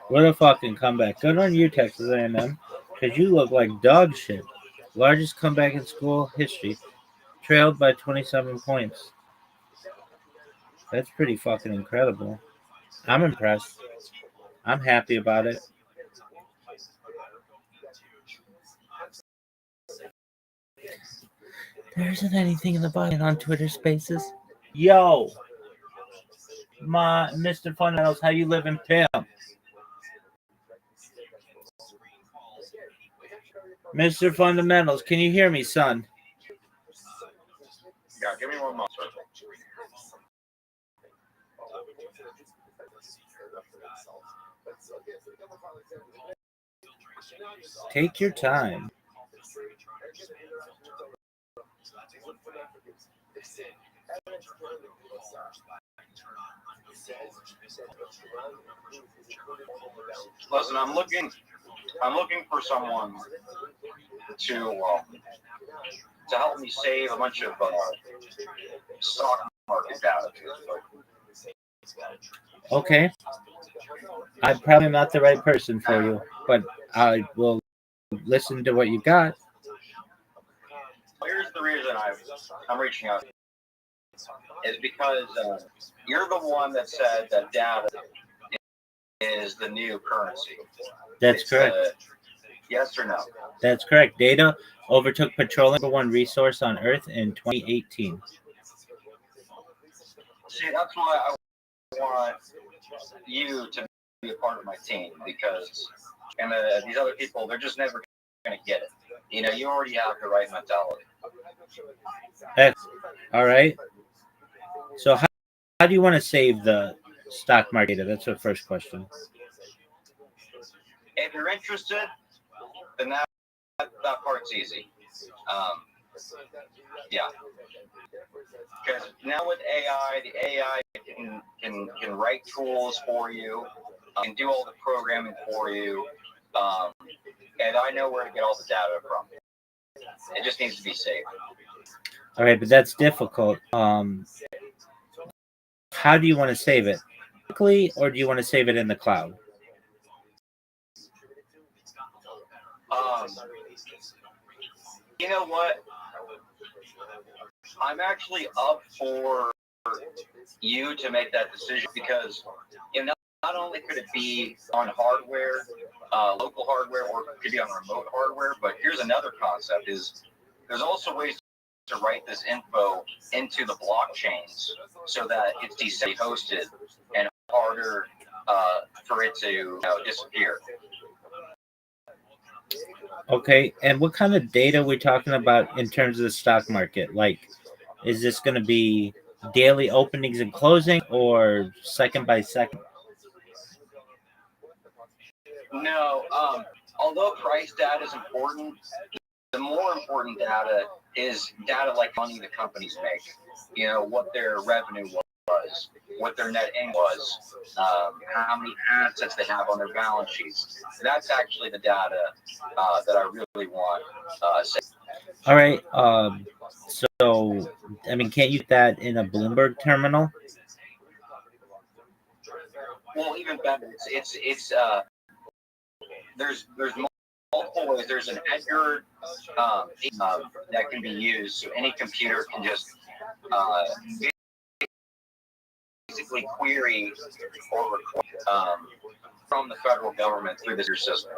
What a fucking comeback. Good on you, Texas A&M, because you look like dog shit. Largest comeback in school history. Trailed by 27 points. That's pretty fucking incredible. I'm impressed. I'm happy about it. There isn't anything in the button on Twitter Spaces. Yo, my Mr. Fundamentals, how you living, pimp? Mr. Fundamentals, can you hear me, son? Yeah, give me 1 moment. Take your time. Listen, I'm looking for someone to help me save a bunch of stock market data. Okay. I'm probably not the right person for you, but I will listen to what you got. Here's the reason I'm reaching out. Is because you're the one that said that data is the new currency. That's correct. Yes or no? That's correct. Data overtook petroleum, number one resource on Earth in 2018. See, that's why I want you to be a part of my team, because these other people, they're just never going to get it. You know, you already have the right mentality. All right. So how do you want to save the stock market data? That's the first question. If you're interested, then that part's easy. Yeah. Because now with AI, the AI can write tools for you, can do all the programming for you, and I know where to get all the data from. It just needs to be saved. All right, but that's difficult. How do you want to save it? Quickly, or do you want to save it in the cloud? You know what? I'm actually up for you to make that decision, because not only could it be on hardware, local hardware, or it could be on remote hardware, but here's another concept: is there's also ways to write this info into the blockchains so that it's decentrally hosted and harder for it to disappear. Okay, and what kind of data are we talking about in terms of the stock market? Like, is this going to be daily openings and closing, or second by second? No, although price data is important, the more important data is data like money the companies make. You know, what their revenue was, what their net income was, how many assets they have on their balance sheets. That's actually the data that I really want. All right. So, I mean, can't you get that in a Bloomberg terminal? Well, even better. It's there's multiple ways. There's an Edgar that can be used, so any computer can just basically query or request from the federal government through this system.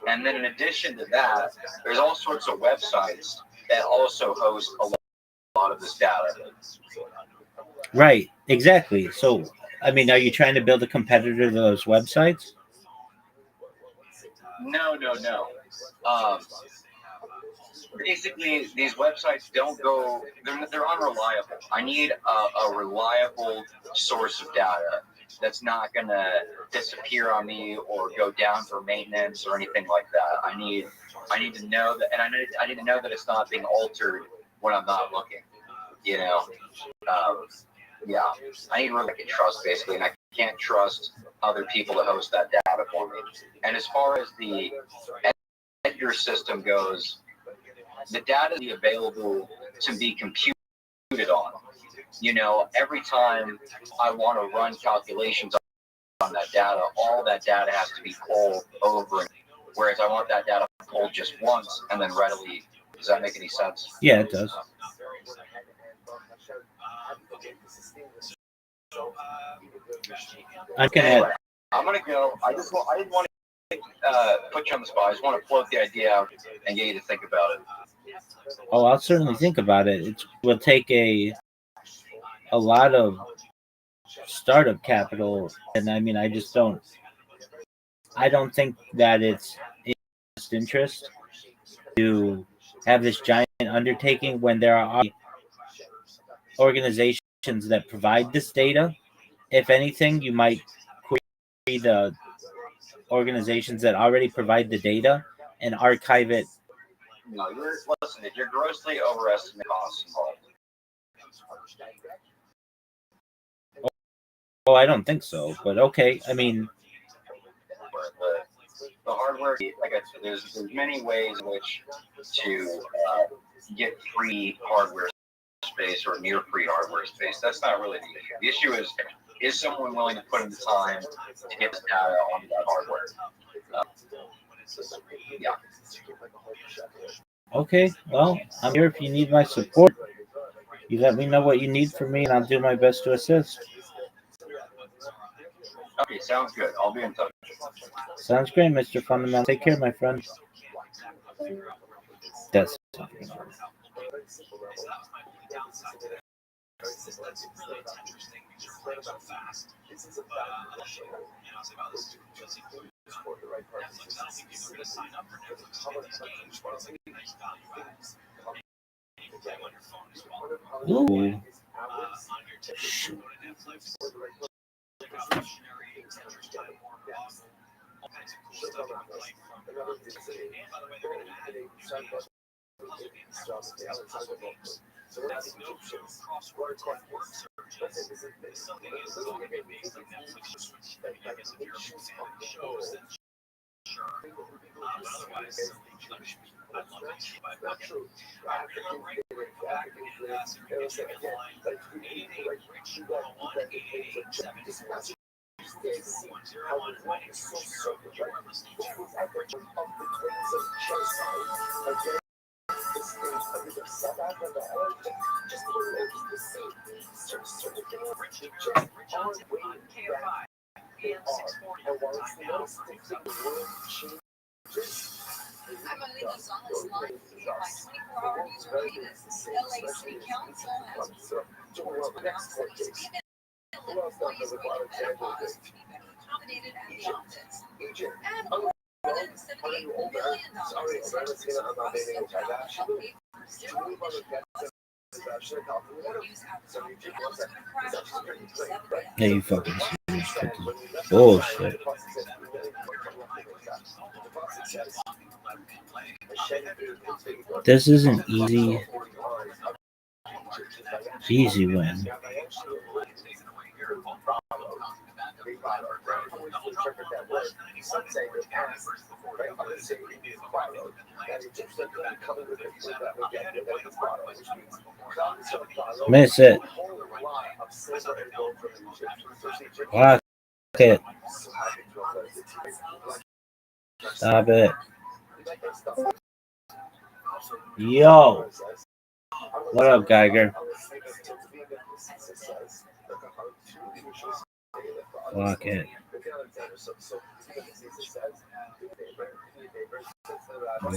And then in addition to that, there's all sorts of websites that also host a lot of this data. Right. Exactly. So, I mean, are you trying to build a competitor to those websites? No. Basically, these websites don't go, they're unreliable. I need a reliable source of data that's not going to disappear on me or go down for maintenance or anything like that. I need to know that, and I need to know that it's not being altered when I'm not looking, you know? Yeah, I need to really trust, basically, and I can't trust other people to host that data for me. And as far as the Edgar system goes, the data is available to be computed on. You know, every time I want to run calculations on that data, all that data has to be pulled over. Whereas I want that data pulled just once and then readily. Does that make any sense? Yeah, it does. I'm gonna go. I didn't want to put you on the spot. I just want to float the idea out and get you to think about it. Oh, I'll certainly think about it. It will take a lot of startup capital, and I mean, I don't think that it's in best interest to have this giant undertaking when there are organizations that provide this data. If anything, you might query the organizations that already provide the data and archive it. No, you're grossly overestimating costs involved. Oh, I don't think so, but okay. I mean, the hardware, like I said, there's many ways in which to get free hardware space or near free hardware space. That's not really the issue. The issue is someone willing to put in the time to get the data onto that hardware? Yeah. Okay, well, I'm here if you need my support. You let me know what you need from me, and I'll do my best to assist. Okay, sounds good. I'll be in touch. Sounds great, Mr. Fundamental. Take care, my friend. That's Ooh. I'm going to leave this on this line. My 24-hour news review is LA City Council has announced that female employees rated menopause to be better accommodated at the office. And more than $78 million is set to across the company for zero emission buses. Yeah, you fucking serious. Bullshit. This is an easy win. interpret that word. Some say the past, right? Others say borrowed. And it's just like coming with it, that we get it, that it's borrowed, which means prophets are borrowed. Miss it. A whole lot of silver and gold from the Egyptians. Lock it. Stop it. Yo. What up, Geiger? Lock it.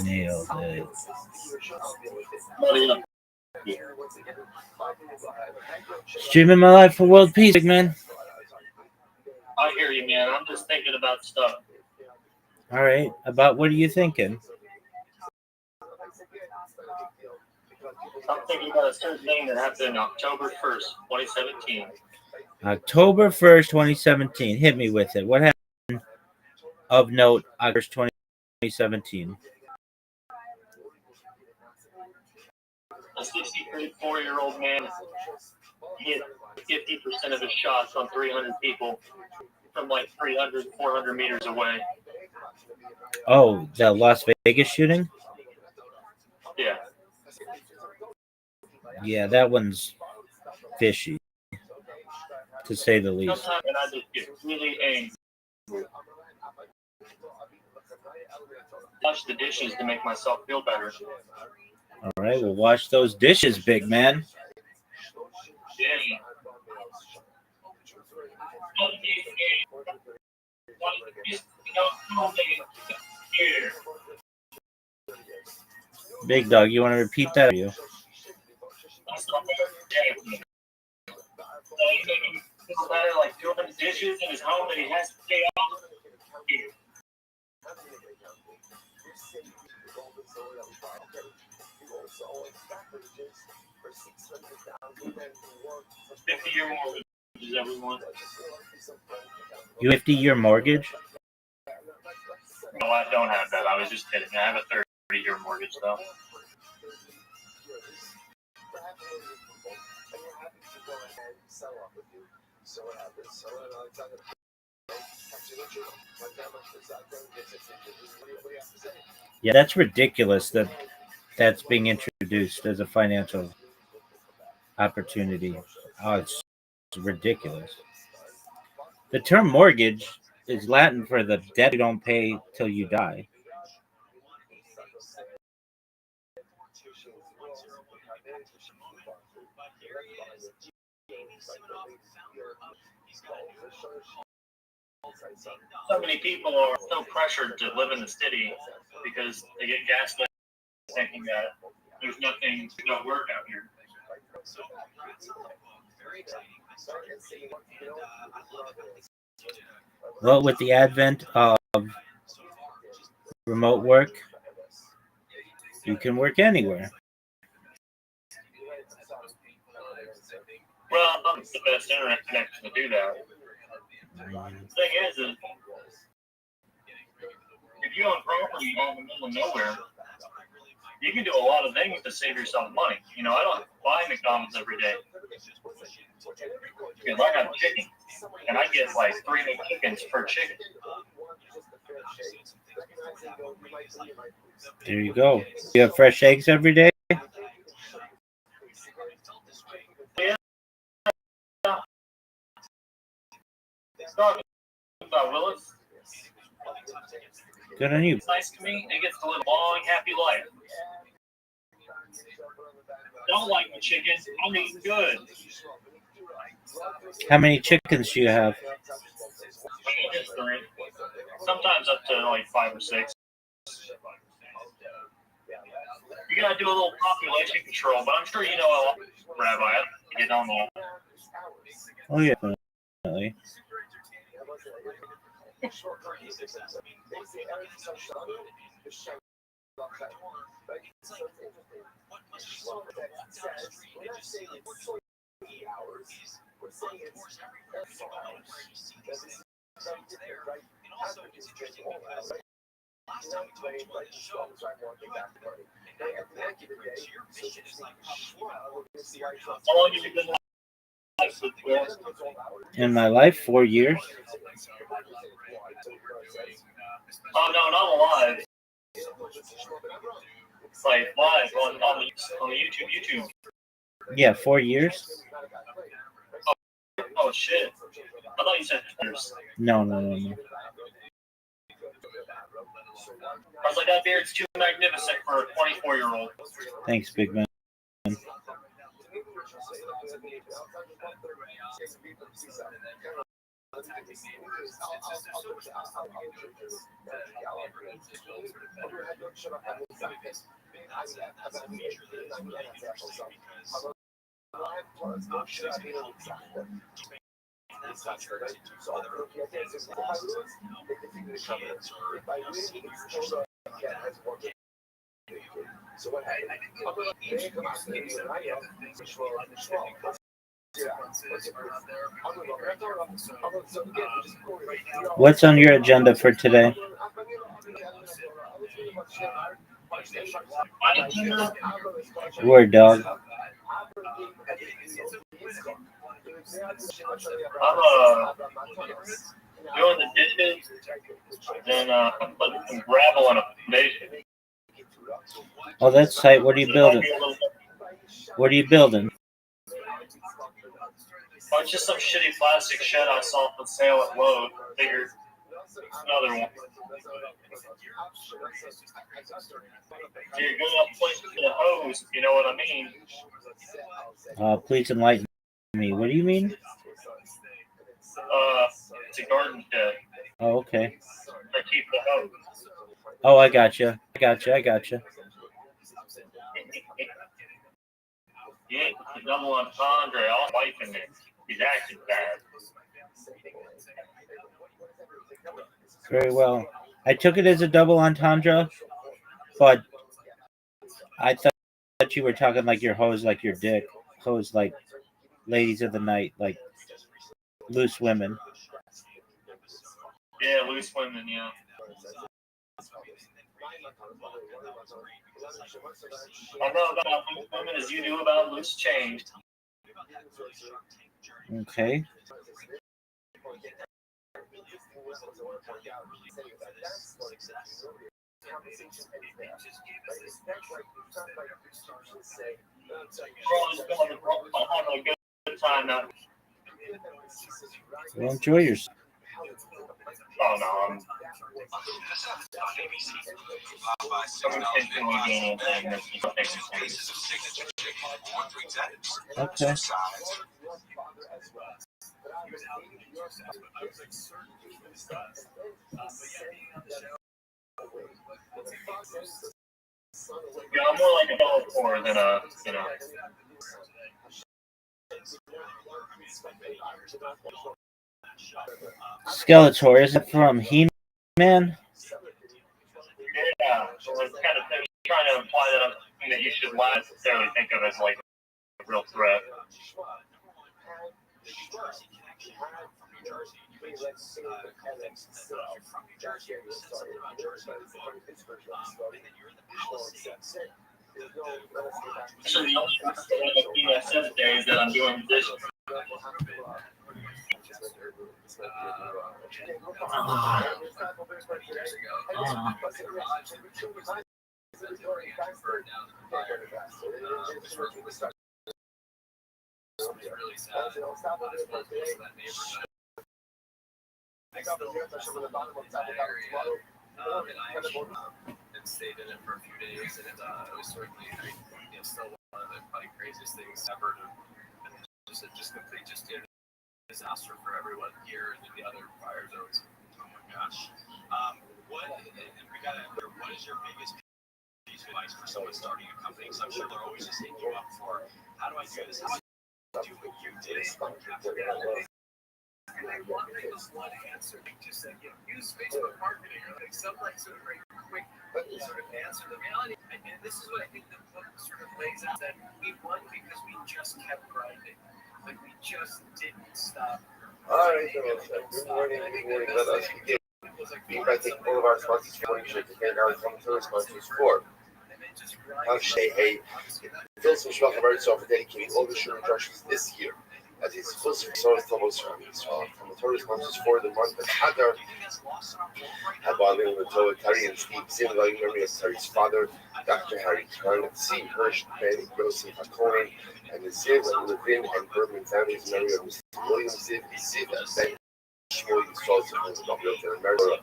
Nailed it. Streaming my life for world peace, big man. I hear you, man. I'm just thinking about stuff. All right. About what are you thinking? I'm thinking about a certain thing that happened October 1st, 2017. October 1st, 2017. Hit me with it. What happened of note October 1st, 2017? A 64-year-old man hit 50% of his shots on 300 people from like 300, 400 meters away. Oh, the Las Vegas shooting? Yeah. Yeah, that one's fishy, to say the least. Sometimes I just get really angry. Wash the dishes to make myself feel better. All right, we'll wash those dishes, big man. Yeah. Big dog, you want to repeat that? Or you? Feel better, like doing the dishes in his home that he has to stay off. $50-year mortgages, everyone. You 50-year mortgage? No, I don't have that. I was just kidding. I have a 30-year mortgage, though. Yeah, that's ridiculous that that's being introduced as a financial opportunity. Oh, it's ridiculous. The term mortgage is Latin for the debt you don't pay till you die. So many people are so pressured to live in the city because they get gaslit thinking that there's nothing, no work out here. Well, with the advent of remote work, you can work anywhere. Well, it's the best internet connection to do that. The thing is if you own property out in the middle of nowhere, you can do a lot of things to save yourself money. You know, I don't buy McDonald's every day. Because I have chicken, and I get like 3 chickens per chicken. There you go. You have fresh eggs every day? Yeah. Talking about Willis. Good on you. It's nice to me. It gets to live a long, happy life. Don't like my chicken. I'm eating good. How many chickens do you have? Just 3. Sometimes up to like 5 or 6. You gotta do a little population control, but I'm sure you know a lot, Rabbi. I get on that. Oh yeah, definitely. How long have you been like In my life, 4 years. Oh no, not alive. It's like live on the YouTube. Yeah, 4 years. Oh shit! I thought you said years. No. I was like, that beard's too magnificent for a 24-year-old. Thanks, big man. What's on your agenda for today? Word, dog. I'm doing the dishes, then putting some gravel on a foundation. Oh, that's tight. What are you building? What are you building? Oh, it's just some shitty plastic shed I saw for sale at Lowe's. Figured another one. So you're good enough place to the hose, if you know what I mean. Please enlighten me. What do you mean? It's a garden shed. Oh, okay. I keep the hose. Oh, I gotcha. He ain't the double entendre. I'll wife in it. He's acting bad. Very well. I took it as a double entendre, but I thought you were talking like your hose, like your dick. Hose like ladies of the night, like loose women. Yeah, loose women, yeah. I know about loose women as you do about loose change. Okay. I'm having a good time now. Well, enjoy yourself. Oh no, I'm Okay. Yeah, I'm more like a Bellator than a, Skeletor, is it from He-Man? Yeah, so it's kind of trying to imply that I'm something that you should not necessarily think of as like a real threat. Actually, the only thing I said today is that I'm doing this. And stayed in it for a few days, and it was certainly still one of the probably craziest things ever. And just complete disaster for everyone here and in the other fire zones. Oh my gosh. What is your biggest piece of advice for someone starting a company? Because I'm sure they're always just hitting you up for how do I do this? How do I do what you did? And I want this one answer, just like use Facebook marketing or like some like sort of very quick sort of answer. The reality, and this is what I think the book sort of lays out, that we won because we just kept grinding, like we just didn't stop. All right, good morning. Let us begin. I think all of our sponsors for morning should begin our sponsors for. I'll say, hey, Phil's Mishpach of Eretz for dedicating all the sugar instructions this year. as his first source Tovos from the Torah responses for the month of Hadar. Habalim the Torah Tari and Steve Zim, loving memory of Tari's father, Dr. Harry Khan, C. Hirsch, Ben Yosef Cohen, and the Ziv of Levin and Bergman families, memory of Mr. William Ziv, Ben Shmuel Yisrael, and Dr. America.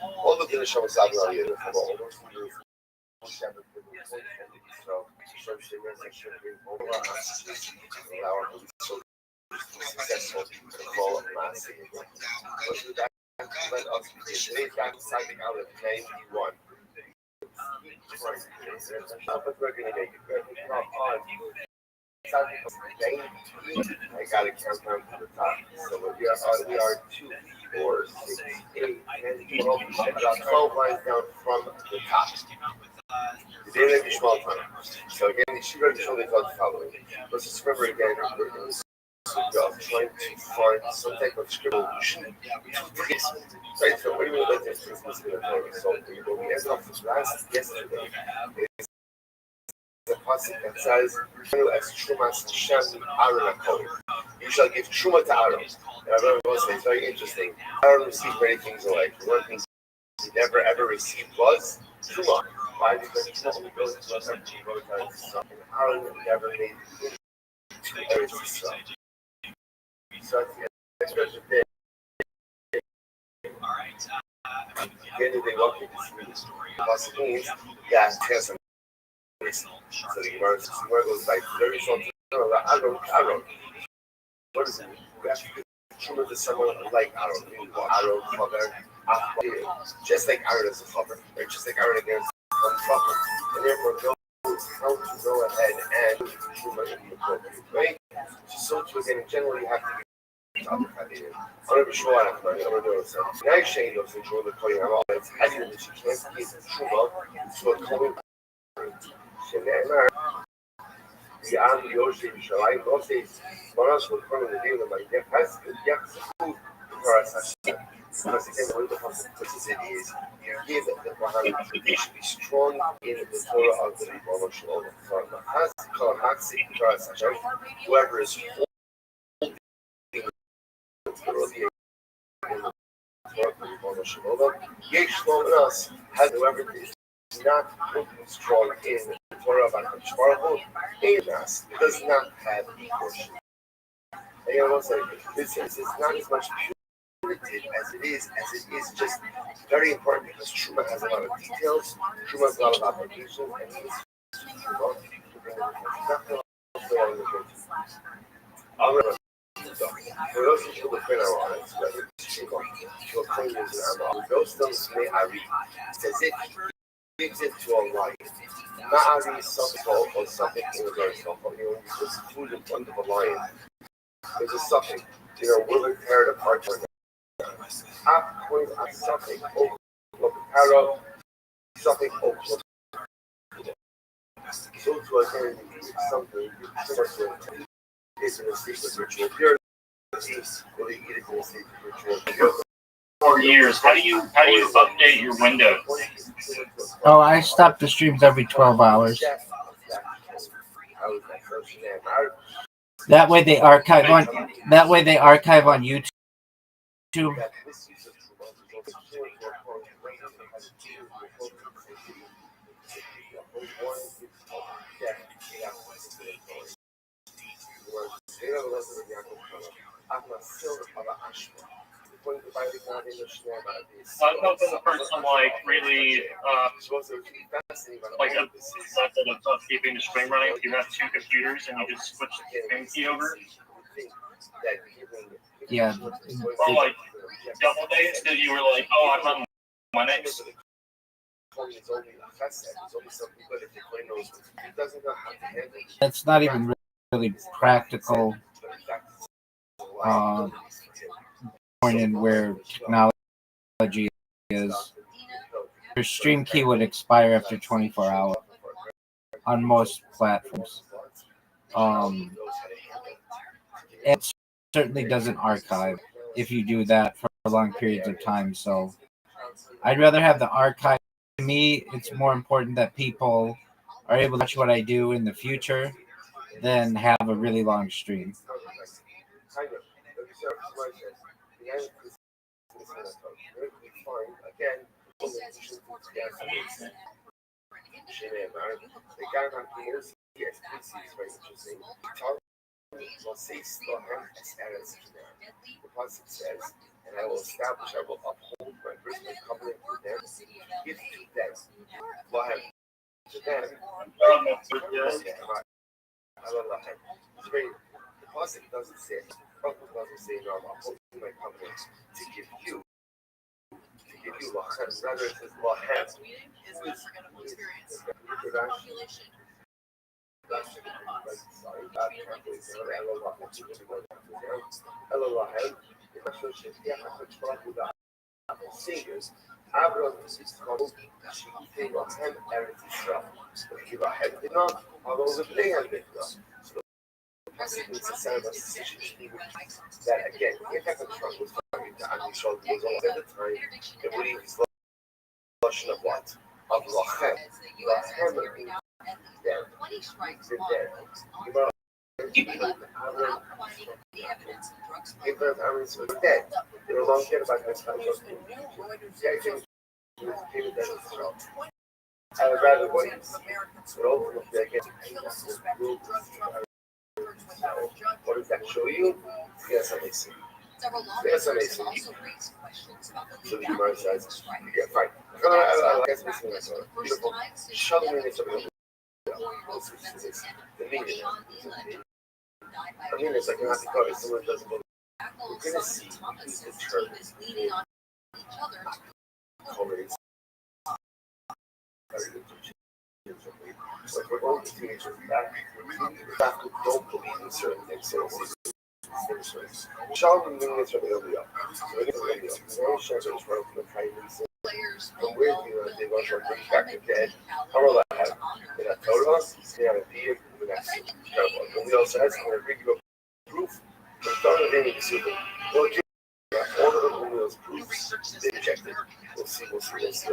All the British of Saudi Arabia have almost successful call of massive. Let us begin. Today's back deciding out of 91. But we're going to make it. We're going to come on. I got to count down to the top. So we are 2, 4, 6, 8, 10, 12. About 12 lines down from the top. So again, the Shiva Shulli thought the following. Let's just remember again, we're going to trying to find some type of scribble. Right, so what do you mean by this? So we ended off this last yesterday. The passage that says, as Trumas Shem Aaron Akol. You shall give Truma to Aaron. And I was saying, it's very interesting. Aaron received many things alike. One of the things he never ever received was Truma. Why? Because Truma only goes to us and Aaron never made it to Eretz Yisrael. So at the end of the day, they walk in this possible means that has some. So the Gemara goes like very something. Aaron. What is it? We have to give Truma to someone like Aaron. Aaron, Father, just like Aaron is a father, or just like Aaron against one father, and therefore knows how to go ahead and do Truma in the appropriate way. So to again, generally you have to give. I'm going to be sure I'm going to know something. Now you're saying those things you're calling them all. It's actually that you can't give Truma to a common. שנאמר, יען יושי בשליים נוסי, ספרש ולכל הנביאים יחזקו בפרס השם. Because again, one of the consequences it is, you give the Baha'i, they should be strong in the Torah of the Rebbe Shalom. So, whoever is holding the Torah of the Rebbe Shalom, Yesh Lo Nas, has whoever is not looking strong in the Torah of HaKadosh Baruch Hu, does not have a portion. And I will say, this is not as much punitive as it is just very important because Truma has a lot of details, Truma has a lot of applications, and it's for those who will defend our honest, whether it's Truma, to a claim is an Amal, those things may Ari, says it gives it to a lion. Ma'ari is something or something in regards to there's food in front of a lion. There's a something, we're prepared apart from that. Half point on something, Oklo, something, Oklo. So to again, something, is in a state of ritual purity, or they eat it in a state of ritual purity. 4 years. How do you update your window? Oh, I stop the streams every 12 hours. That way they archive on YouTube. I'm hoping the person really like a method of keeping the stream running. If you have 2 computers and you just switch the stream key over. Yeah. Or like double days that you were like, oh, I'm on Linux. That's not even really practical. Point in where technology is. Your stream key would expire after 24 hours on most platforms. It certainly doesn't archive if you do that for long periods of time. So I'd rather have the archive. To me, it's more important that people are able to watch what I do in the future than have a really long stream. fine. Again, the guy not being yes, this is very interesting. The Pasuk says, and I will establish, I will uphold my personal covenant with them, give to them, Lahem, to them, the Pasuk doesn't say, the Pasuk doesn't say, no, I'm upholding my covenant to give you Lahem, rather it says Lahem. Singers, Abraham is called Lahem Eretz Yisrael. Although the Bnei that again, if I could trust was coming to Anishal was all at the time, it would even slosh of what? Of Lachem. Lachem means dead. The dead. Abraham Aaron's was dead. They were long dead about this time. The idea was David that was strong. I would rather wait. But ultimately, I guess what does that show you? Yes, I see. Yes, I see. So the Gemara says, yeah, fine. I guess this is beautiful. Show me this the meaning. I mean, it's like you have to go if someone doesn't believe. We're going to see who's determined. Colors. Like we're going to teenagers back who don't believe in certain things. So Child meaning is from India. So it is India. Very shelters from the kindness. From where they want to bring back the dead. How will that happen? In a Torah, they have a deed with that. When we also have to bring you a proof. The Torah didn't exclude it. All of the proofs, they rejected. We'll see what happens.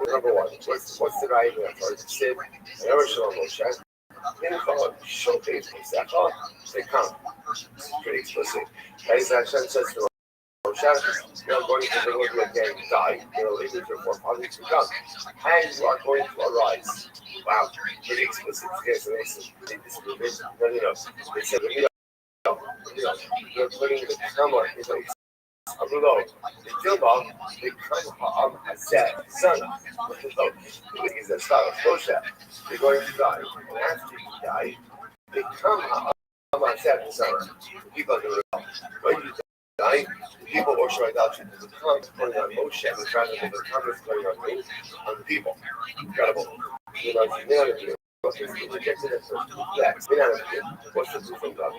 Number one, what's the right of that Torah? Sid, and ever show Moshe. They follow showcase Moshe. They come. Pretty explicit. Hashem says to Moshe, you're going to the Lord again, die. You're leaving your forefathers to come. And you are going to arise. Wow, pretty explicit. Yes, and they said, they said, you're putting the camera in place. Although the Gilbal, they come from Hazeh, son of is a son of Moshe. They're going to die. And after you die, they come from Hazeh, son of people do it. When you die, the people worship idolatry. The come is going on Moshe, and rather than the come is going on the people. Incredible. You know, what's the proof of God?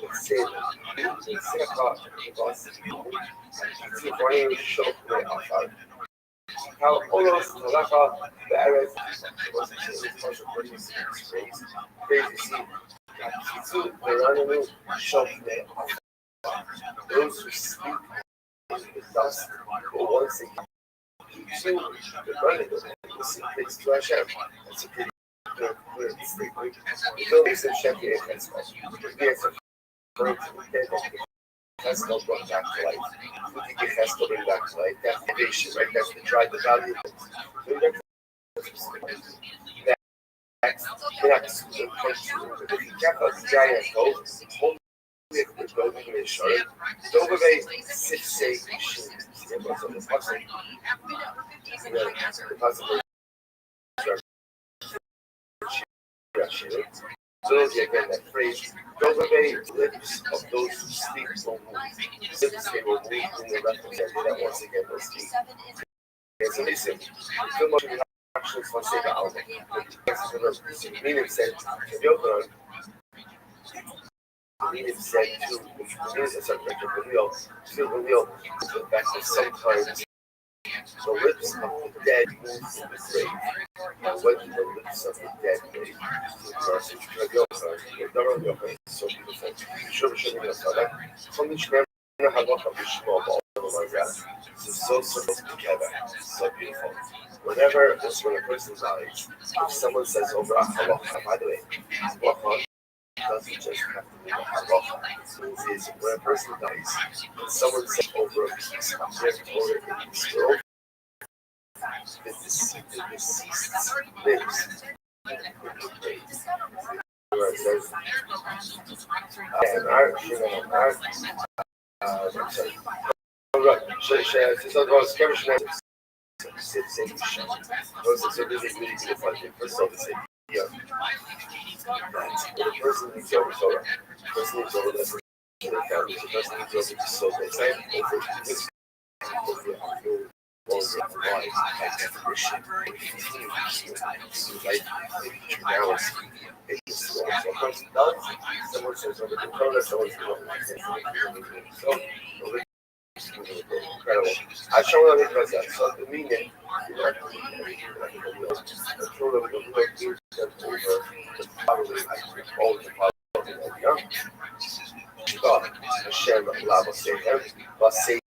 It's saying, it's 6 o'clock, it's running short way outside. How all those Malaka, the Arabs, crazy scene. They're running short way outside. Those who sleep in the dust, but once they keep the running, the secrets to Hashem. That's a pretty the buildings in Sheffield has has not brought back to life. We think it has to bring back to life. That's the nation, right? That's the drive, the value. Next, the country. If you check out the giant hole, hold it with building in Charlotte. Over there, 6 machines. It was on the puzzle. The puzzle. So again, that phrase, those are the lips of those who sleep will move. Lips they will move in the reference that once again will speak. Okay, so listen, too much actions for say the album. Meaning said to Yochanan, meaning said to the subject of the wheel, to the wheel, the fact that sometimes the lips of the dead move in the grave. And when the lips of the dead move, so beautiful. So together. So beautiful. Whenever when a person dies, if someone says over by the way, doesn't just have to be a halacha. It means is when a person dies, and someone says over a piece of their Torah in this world, the deceased lives. Where it says, so really beautiful. First of all, this idea that the person needs over Torah, the person needs over the family, the person needs over the soul, the same over this. Someone says over the Torah, someone says over the incredible. I show them because that's so the meaning. The Torah with the Lord gives them over the probably all the problem. God, Hashem, Lava, Sehem, Vasei,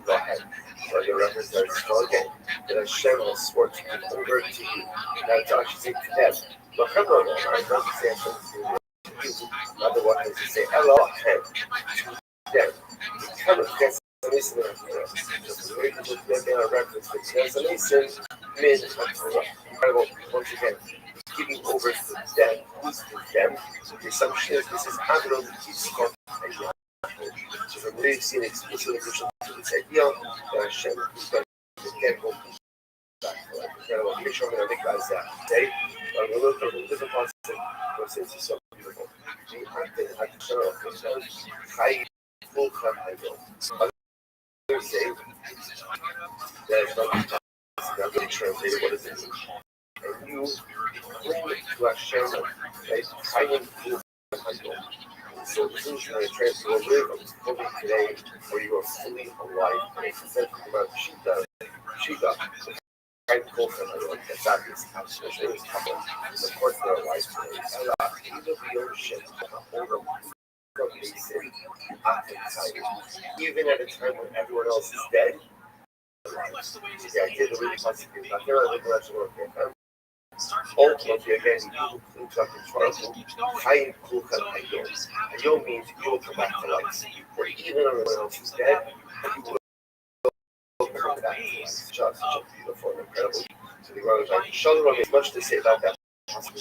Vahem. So the reference there is still again that Hashem has sworn to give over to you. Now it's actually to them. But come on, I don't say Hashem to you. Another one is to say Elohim to them. Come on, that's listen to the way people make a reference to there's a listen, incredible, once again, giving over to them, who's to them. The assumption is this is Avram, he's called Ayah. So from where you've seen explicit allusion to this idea, that Hashem is going to get home back. Incredible. Make sure I'm going to make guys that today. I'm going to look at a different concept, because it's so beautiful. The acting at the show of Hashem, Chai, Fulchan, Ayah. Say that it's not really translated what does it mean. And you bring to Hashem a tiny food. So this is how it translates fully today, where you are fully alive. And it's said about Shita, kind of cool for everyone. That's not his house. Of course, they're alive today. Even the ocean, even at a time when everyone else is dead. Yeah, I did the really positive. I feel like the rest of the ultimately, again, you will clean up in front of you. Chayin Kulchan Ayom. Ayom means you will come back to life. Or even when everyone else is dead, you will come back to life. Such a beautiful and incredible. So the Gemara is like, Shalom has much to say about that. I'll come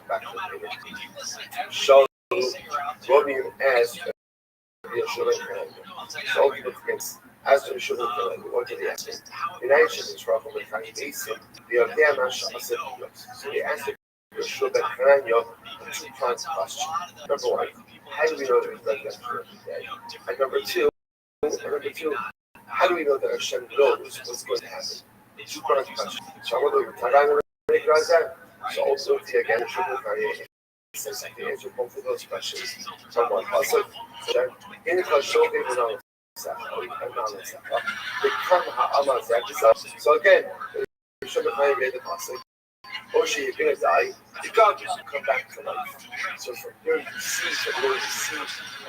back to it later. Shalom. Rabbi asked the so ultimately against as to the Shalom, what did he ask him? The night should be trouble with Chaim Basin. The Odea Masha Asad. So they asked the Shalom Ben Hananya a two-pronged question. Number one, how do we know that the resurrection of the dead? And number two, how do we know that Hashem knows what's going to happen? Two-pronged question. So I want to recognize that. So ultimately again, the Shalom Ben since I can answer both of those questions from one pasuk. In the Kashol, they were not so again, you should have made the pasuk. Oshi, you're going to die. You can't just come back to life. So from here you see, a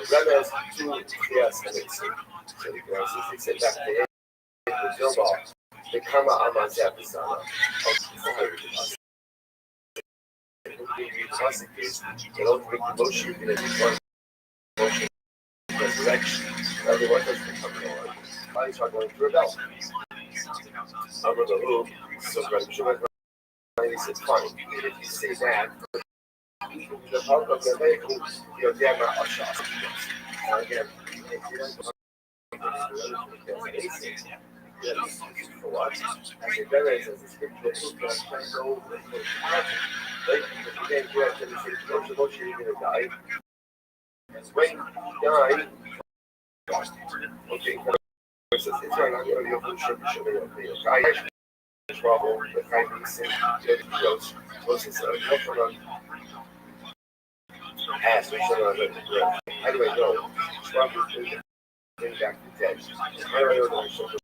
remez to Kriyas Hameitzim. So the Gemara says they said back to him, the Kama Amazah Pisana. They don't bring the motion in any motion resurrection. Everyone has become Lord. Bodies are going to rebel. Over the roof, so he said, fine, even if you say that, the help of the vehicle, you're never a shot. Again, for what? As a better as a scripture, again, you have to say, don't you want you to die? When you die, okay, it's not going to be open, should be trouble, the kind of sin, the close, ask, which one how do I know? Trouble is bring back the dead. How do I know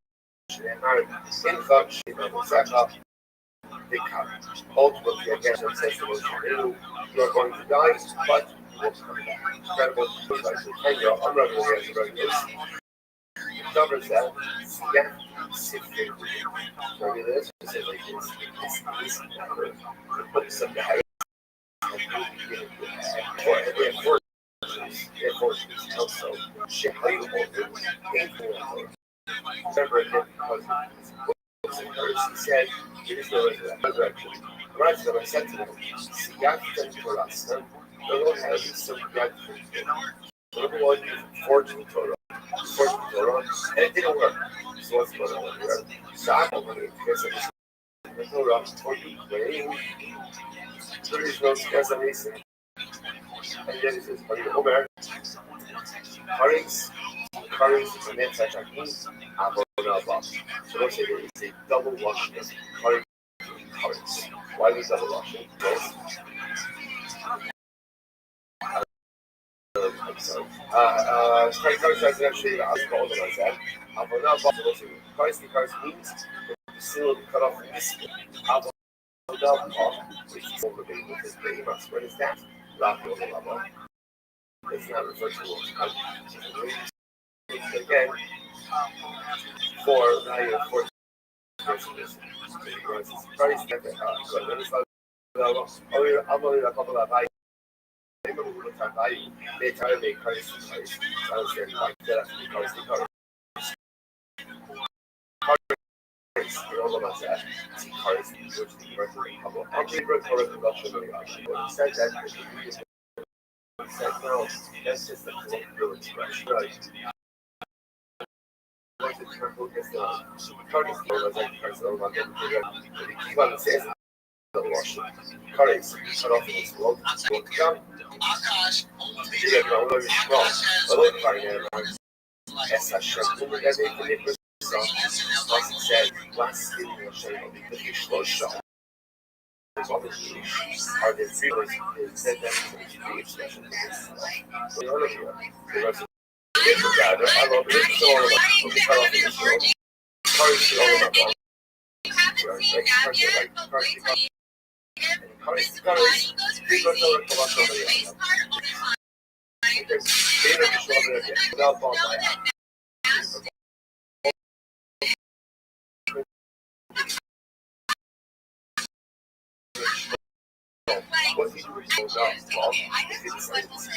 they come. Ultimately, again, it says you are going to die, but you will come back. Incredible. I'm not going to answer covers that. Yeah, so this is like this. Put some also shit painful, remember it because he said, it is the resurrection. Right, so I said to them, Siyatan Torah, the Lord has some gratitude. Number one, fortune Torah. Fortune Torah, and it didn't work. So what's going on here? So I'm going to because of the Torah for you playing. There is no scarce amazing. And then it says, Omer, Karis, and then such a king, Abonabah. So let's say there is a double washing of Karis. Why is double washing? Yes. I'm sorry. Karis is actually, I was called it as that. Abonabah, Karis means the seal cut off from this skin. Abonabah, which is over the with his famous. What is that? Abonabah. It's not referred to again, for value of 4 versus price that I'm only a couple of value. They try to make price. I was very like that because the car. All of us that cars which the commercial couple. I'm going to record the production of the said that said no, that's just the colloquial expression. Right. Like the triple gets the Curtis was like Curtis on the keep on the says the wash. Curtis cut off his rope, come. You get no one strong. A little finer. Essa shampoo that they put like it said, last skin will show you the fish low shot. Obviously, are the three words said that the expression is the other here. Because it's a bad, I love it. It's all about the cut off the show. Curtis is all about that. What he was about, if he decided to see it,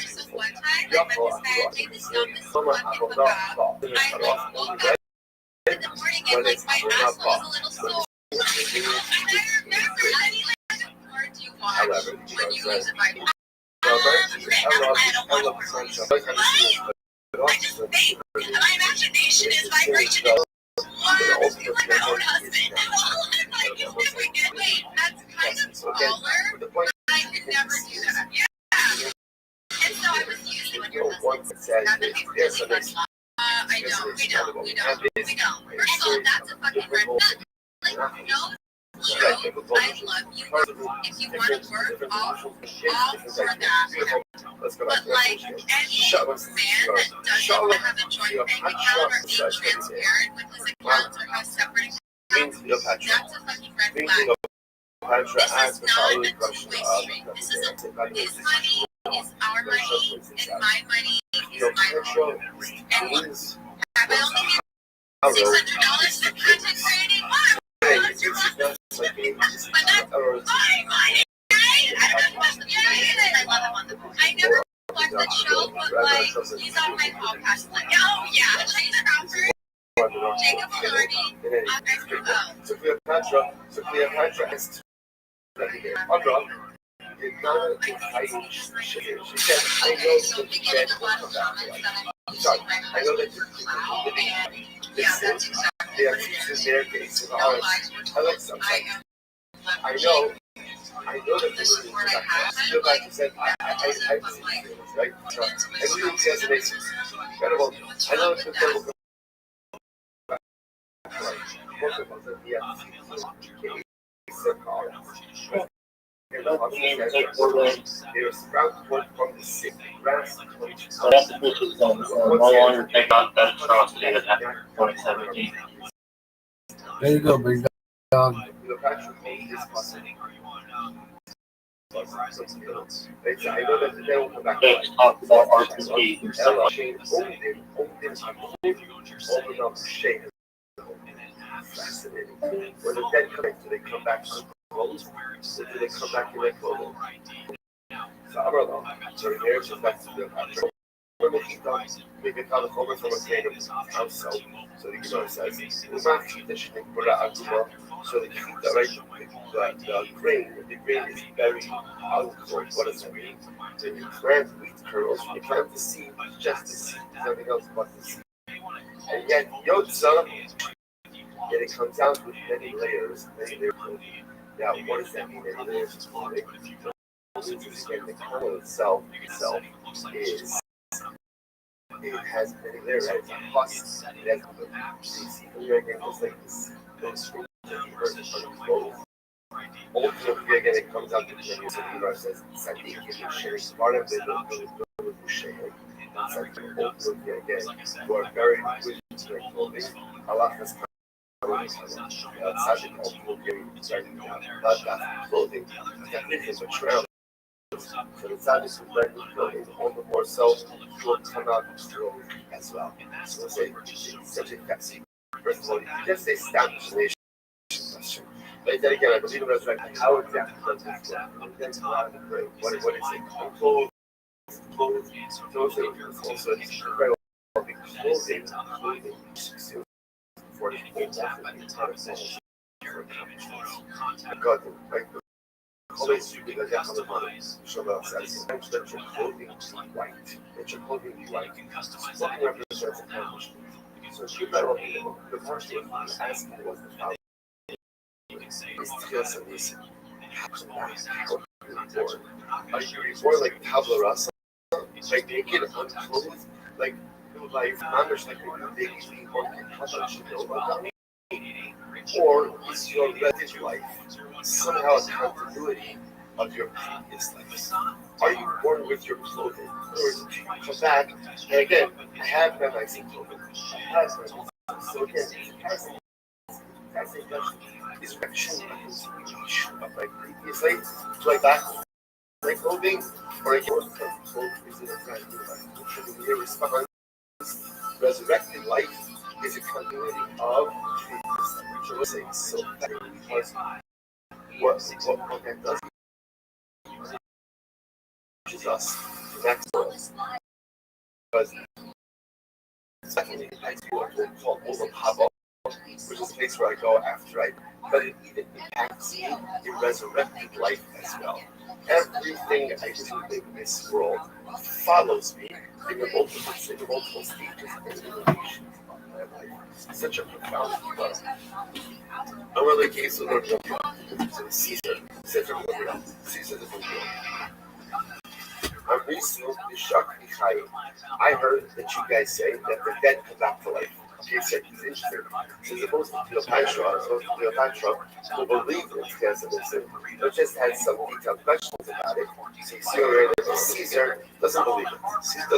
however, I love the sunshine. My imagination is vibrating. Wait, that's kind of taller. I could never do that. Yeah. And so I was using when you're listening. I don't. We don't. First of all, that's a fucking red button. Like, no. I love you. If you want to work, all for that. But like any man that doesn't want to have a joint bank account or be transparent with his accounts or have separate accounts, that's a fucking red flag. This is not a two-way street. This is his money is our money, and my money is my money. And look, have I only paid $600 for content creating? Why? But that's my money. I love him on the phone. I never watched that show, but like he's on my podcast. Like, oh yeah, Shane Crawford, Jacob Elordi, So Cleopatra is she said, I know that the dead will come back. Sorry, I know that the living they are in their case in ours. I like something. I know that this is like you said, I see things, right? So, I believe it says it's incredible. I know it's incredible. They're sprouted from the sick grass. So that's the picture zone. So no longer take out that atrocity that happened in 2017. There you go, big dog. I know that they will come back. Let's talk about RPG. Fascinating. When the dead come in, do they come back unclothed? Or do they come back in their clothing? So I'm alone. So here's the best of the country. Maybe kind of over from a grain of house soap. So the Gemara says, so the grain is very uncooked. What does that mean? When you plant wheat kernels, you plant the seed, just the seed, nothing else but the seed. And yet, yotza, yet it comes out with many layers. Now, what does that mean? Many layers of clothing? Again, the kernel itself is. It has many layers. It has a husk. It has again, just like this. Ultimately, again, it comes out to the Gemara says, "Sadiq is sharing part of the sharing." Ultimately, again, you are buried with your clothing. Allah has come. Sadiq ultimately not that clothing. That is a betrayal. So the Tzaddik is wearing the clothing, all the more so, will come out strong as well. So we'll say, it's such a fancy. First of all, you just say establishment question. But then again, I believe in resurrection. How exactly does this work? Then go out and pray. What is it? Clothes. So also, it's incredible. Clothing for the God, like always you can adapt on the money. So that says, let your clothing be white. Let your clothing be white. Clothing represents accomplishment. So if you got the first thing you asked me was the following. Are you reborn like tabla rasa? Like naked, unclothed? Like mamish, like maybe one can touch you know about me? Or is your relative life somehow a continuity of your previous life? Are you born with your clothing? In other words, you come back, and again, I have my nice clothing. So again, is reaction of my previous life? Do I back my clothing? Or again, is it a brand new life? Should we respond? Resurrected life is a continuity of previous life. So let's say so that because what that does is us connect us. Because secondly, I do what we call Olapabo, which is a place where I go after I, but it even impacts me in resurrected life as well. Everything I do in this world follows me in the multiple stages and innovations of my life. Such a profound thought. I want to case of Lord Caesar said from Caesar the Bourgeois. I heard that you guys say that the dead come back to life. Okay, so it's interesting. So supposed to Cleopatra will believe in cancer, but just had some detailed questions about it. Caesar doesn't believe it. Caesar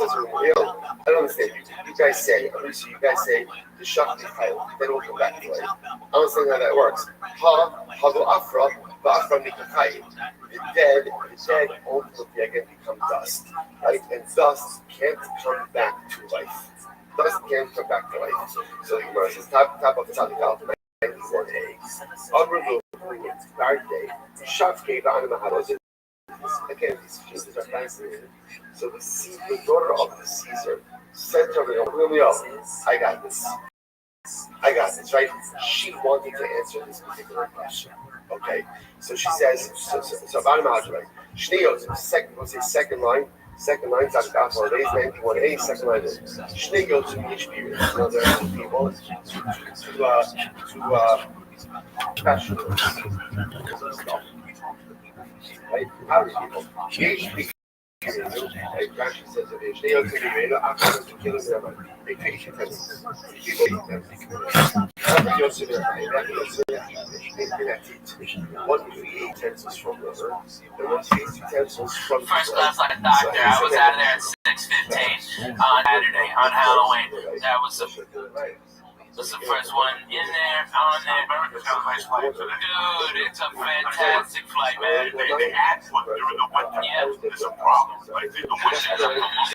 doesn't real. I don't understand. You guys say the Shakti Chayil, then will come back to life. I don't understand how that works. The dead ultimately again become dust, right? And dust can't come back to life. Dust can't come back to life. So the Gemara says, top of Tzaddik Al 91a. Again, these pieces are fascinating. So the daughter of the Caesar said to her, I got this, right? She wanted to answer this particular question. Okay, so she says, so about him, right? Second line, Tzaddik Al 91a, second line is Shnei to each period. Now there are people to right? How do people? Like Rashi says, one utensils from the earth, and one utensils from the first class like a doctor. I was out of there at 6:15 on Saturday, on Halloween. That was the first one in there, on there. Dude, it's a fantastic flight, man. They add one during the winter. Yeah. There's a problem. Like in the winter.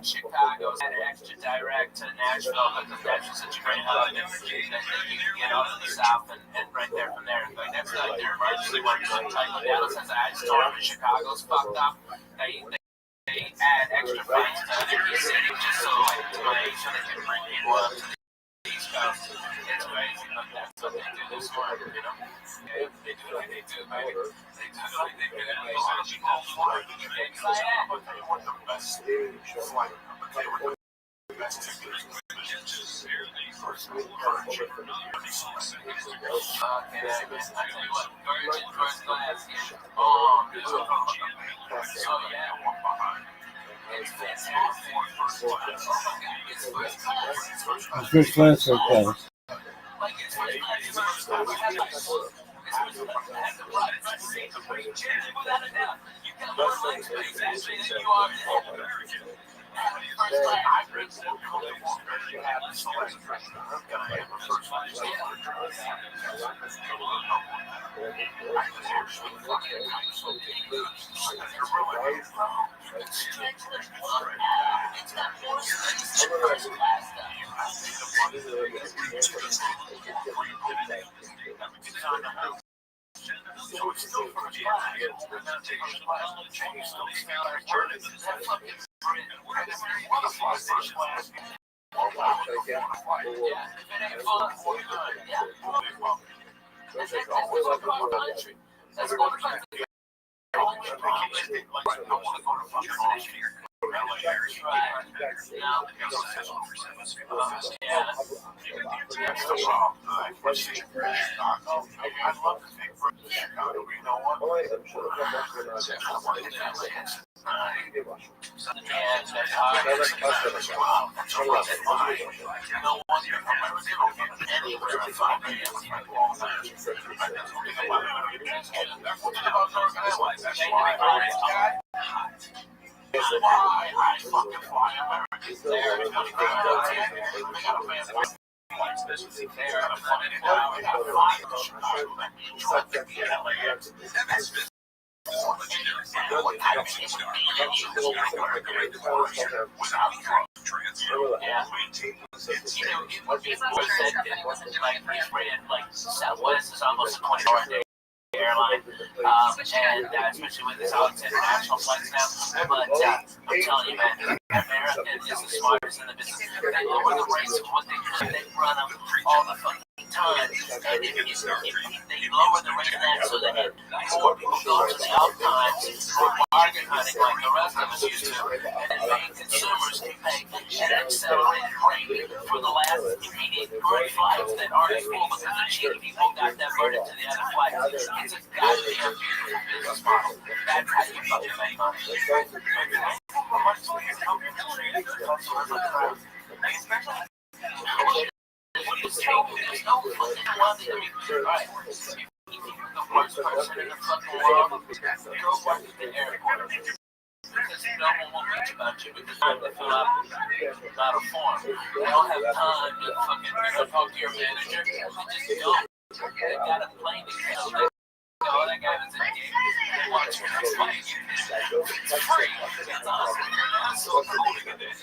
Chicago had an extra direct to Nashville because Nashville's such a great hub, and that you can get out to the south and right there from there. Like that's like their emergency one. Like Dallas has an ice storm, and Chicago's fucked up. They add extra flights to other key cities just so they can bring people up to the East Coast. It's crazy, but that's what they do this for. You know, they do like they do, man. They do like they do. A lot of people fly the train. But they want the best flight. They want the best tickets. Just here, the first Virgin. I tell you what, Virgin first class is bomb. So yeah, one behind. It's first class. First class or class? Like it's first class. Without a doubt, you got more leg space actually than you are in first class. I bring so comfortable. You have the story. So it's still first class. We're not taking first class. You still stand on our journey. That fucking brilliant. We're going to want to fly first class. Yeah. If it ain't fun, yeah. That's like the whole country. That's one country. I want to go to fucking I fucking fly Americans there. Southwest is almost a 24-hour day airline, and especially with this all international flights now. But I'm telling you, man, American is the smartest in the business. They lower the rates of what they do. They run them all the fucking time, and if they lower the rate of that so that more people go to the out times for bargain hunting like the rest of us used to, and paying consumers can pay at an accelerated rate for the last immediate great flights that aren't as full because the cheap people got diverted to the other flights. It's a goddamn business model. That's how you fucking make money. There's no fucking one. I mean, alright, the worst person in the fucking world, go work at the airport. Because no one will bitch about you because they fill out a form. They don't have time to fucking talk to your manager. They just don't. They got a plane to cancel. Oh, that guy was in the game. They want to explain it. It's free. It's awesome. It's so cool to get this.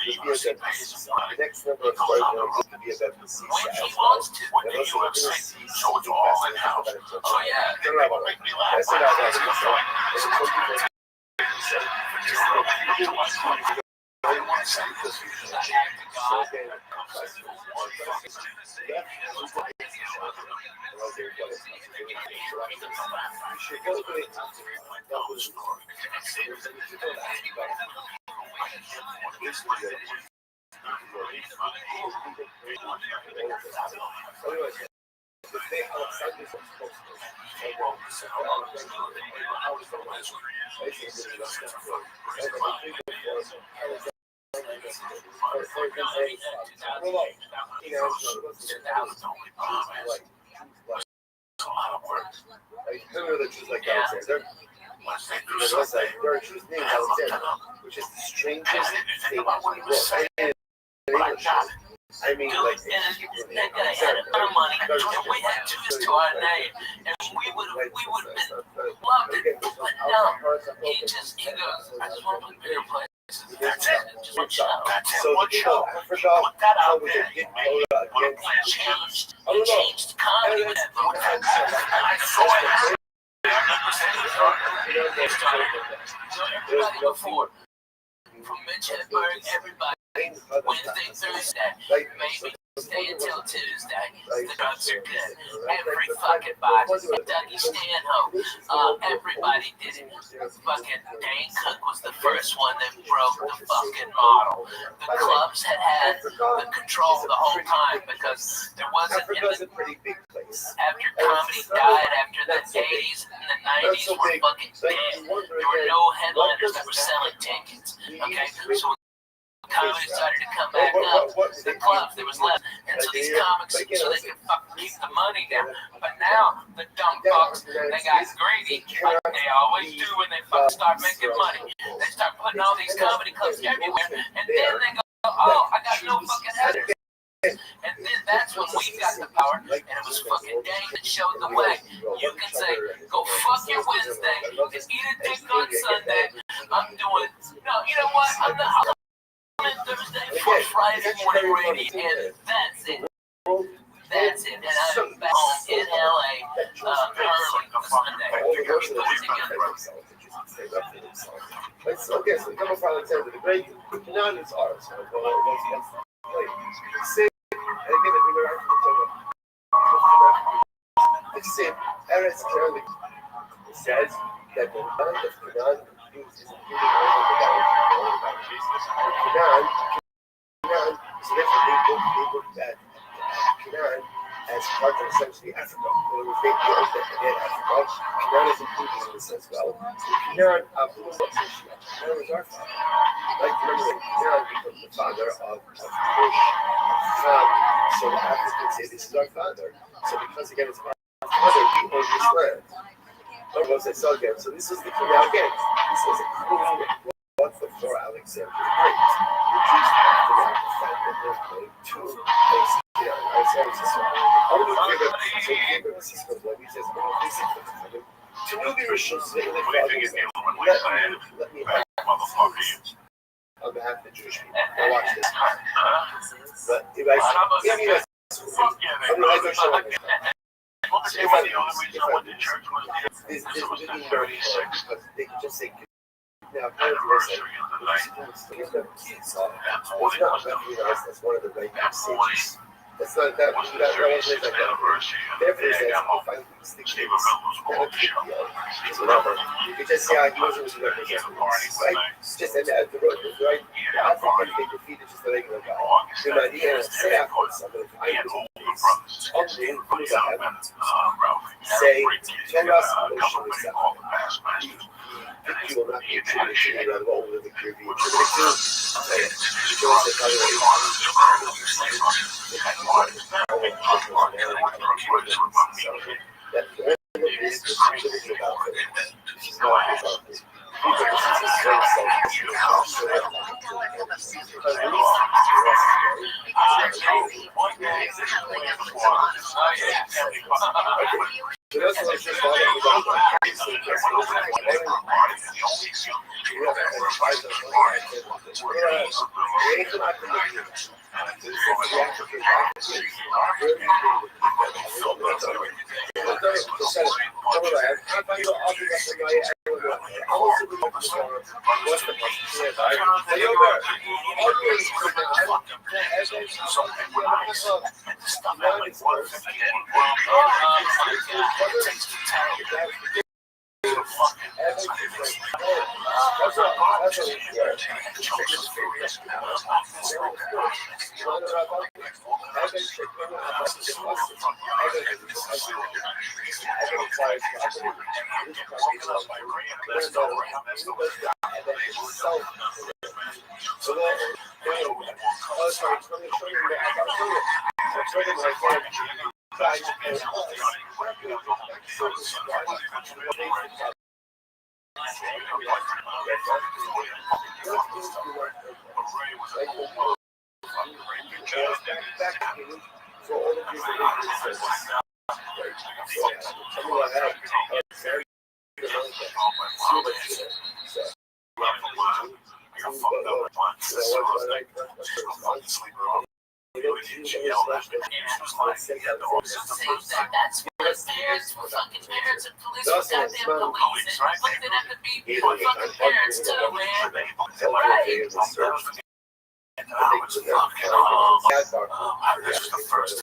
The next number of stars will be a better C when he wants to. And also, we're going to see something fascinating about it. Oh yeah. Turn around. That's it out there. Which is the strangest thing in the world. I mean, like, that guy had a ton of money, and we had two to our name, and we would have been loved it, but no, he goes, I just want to play bigger places. That's it. Just one show. So one show. Put that out there. He changed comedy with that book. So everybody before, from Mitch Hedberg, everybody, Wednesday, Thursday, maybe stay until Tuesday. The drugs are good. Every fucking body. Dougie Stanhope. Everybody did it. Fucking Dane Cook was the first one that broke the fucking model. The clubs had the control the whole time because there wasn't after comedy died after the 80s and the 90s were fucking dead. There were no headliners that were selling tickets. Okay, so comedy started to come back up. The clubs, there was less. And so these comics, so they could fucking keep the money down. But now, the dumb fucks, they got greedy, like they always do when they fucking start making money. They start putting all these comedy clubs everywhere, and then they go, oh, I got no fucking headers. And then that's when we got the power, and it was fucking Dane that showed the way. You can say, go fuck your Wednesday, and eat a dick on Sunday. I'm doing, no, you know what, I'm not. Thursday for Friday morning radio, and that's it. That's it. And I'm back home in LA early Sunday. Okay, so we come up with Alexander the Great. None is ours. It's same. Eretz Canaan says that the land of Canaan is including all the boundaries. Canaan, so therefore they looked at Canaan as part of essentially Africa. When we think of Africa, Canaan is included in this as well. So Canaan, who was Canaan was our father. Like, remember that Canaan becomes the father of Cush, of Ham. So the Africans say, this is our father. So because again, it's our father, we own this land. So this is the key. Now again, this is what's the for Alexander the Great. The Jews have to have the fact that they're going to Alexander to know the Rishons, let me have on behalf of the Jewish people. Now watch this. But if I this didn't 36, but they can just say now give them it's not recognized as one of the great sages. That's not that was like that. Therefore, it says if I stick to this, not a big deal. It's whatever. You can just say he wasn't representing right? Just at the road, right? The African they defeated just a regular guy. The idea is say after somebody I say, tell us victory will not be attributed to what will the victory be attributed to. That's what his parents were fucking parents and police were goddamn police. And fucking that could be your fucking parents too, man. Right? This is the first.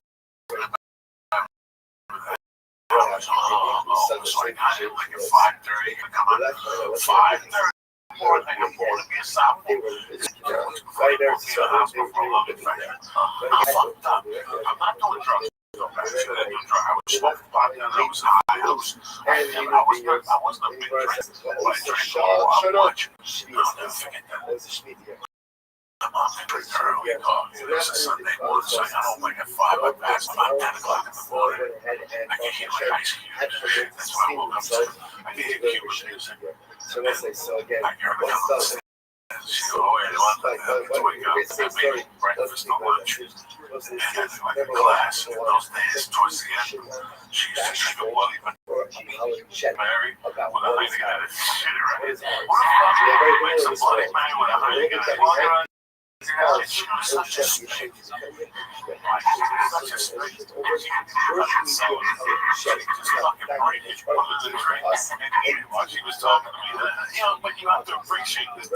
So I got it like at 5:30. Come on, 5:30. More than I'm born to be a sophomore. Right there, so I'm fucked up. I'm not doing drugs. I was smoking pot and I was high. I wasn't a big drinker. I drank a lot much. I'll never forget that. I'm on the drink early. It was a Sunday morning, so I got home like at 5. I passed about 10 o'clock in the morning. I could hear like ice cubes. That's why I woke up. I could hear Cuban music. So let's say so again. I heard it. She go, oh, yeah, let's wake up. I made breakfast and lunch. And I had like a class. In those days, towards the end, she used to drink a bloody Mary with a Heineken. Shit, right? What the fuck makes a bloody Mary with a Heineken? She was such a snake. She was such a snake. She just fucking break it. One of the drinks. And while she was talking to me, but you have to appreciate this.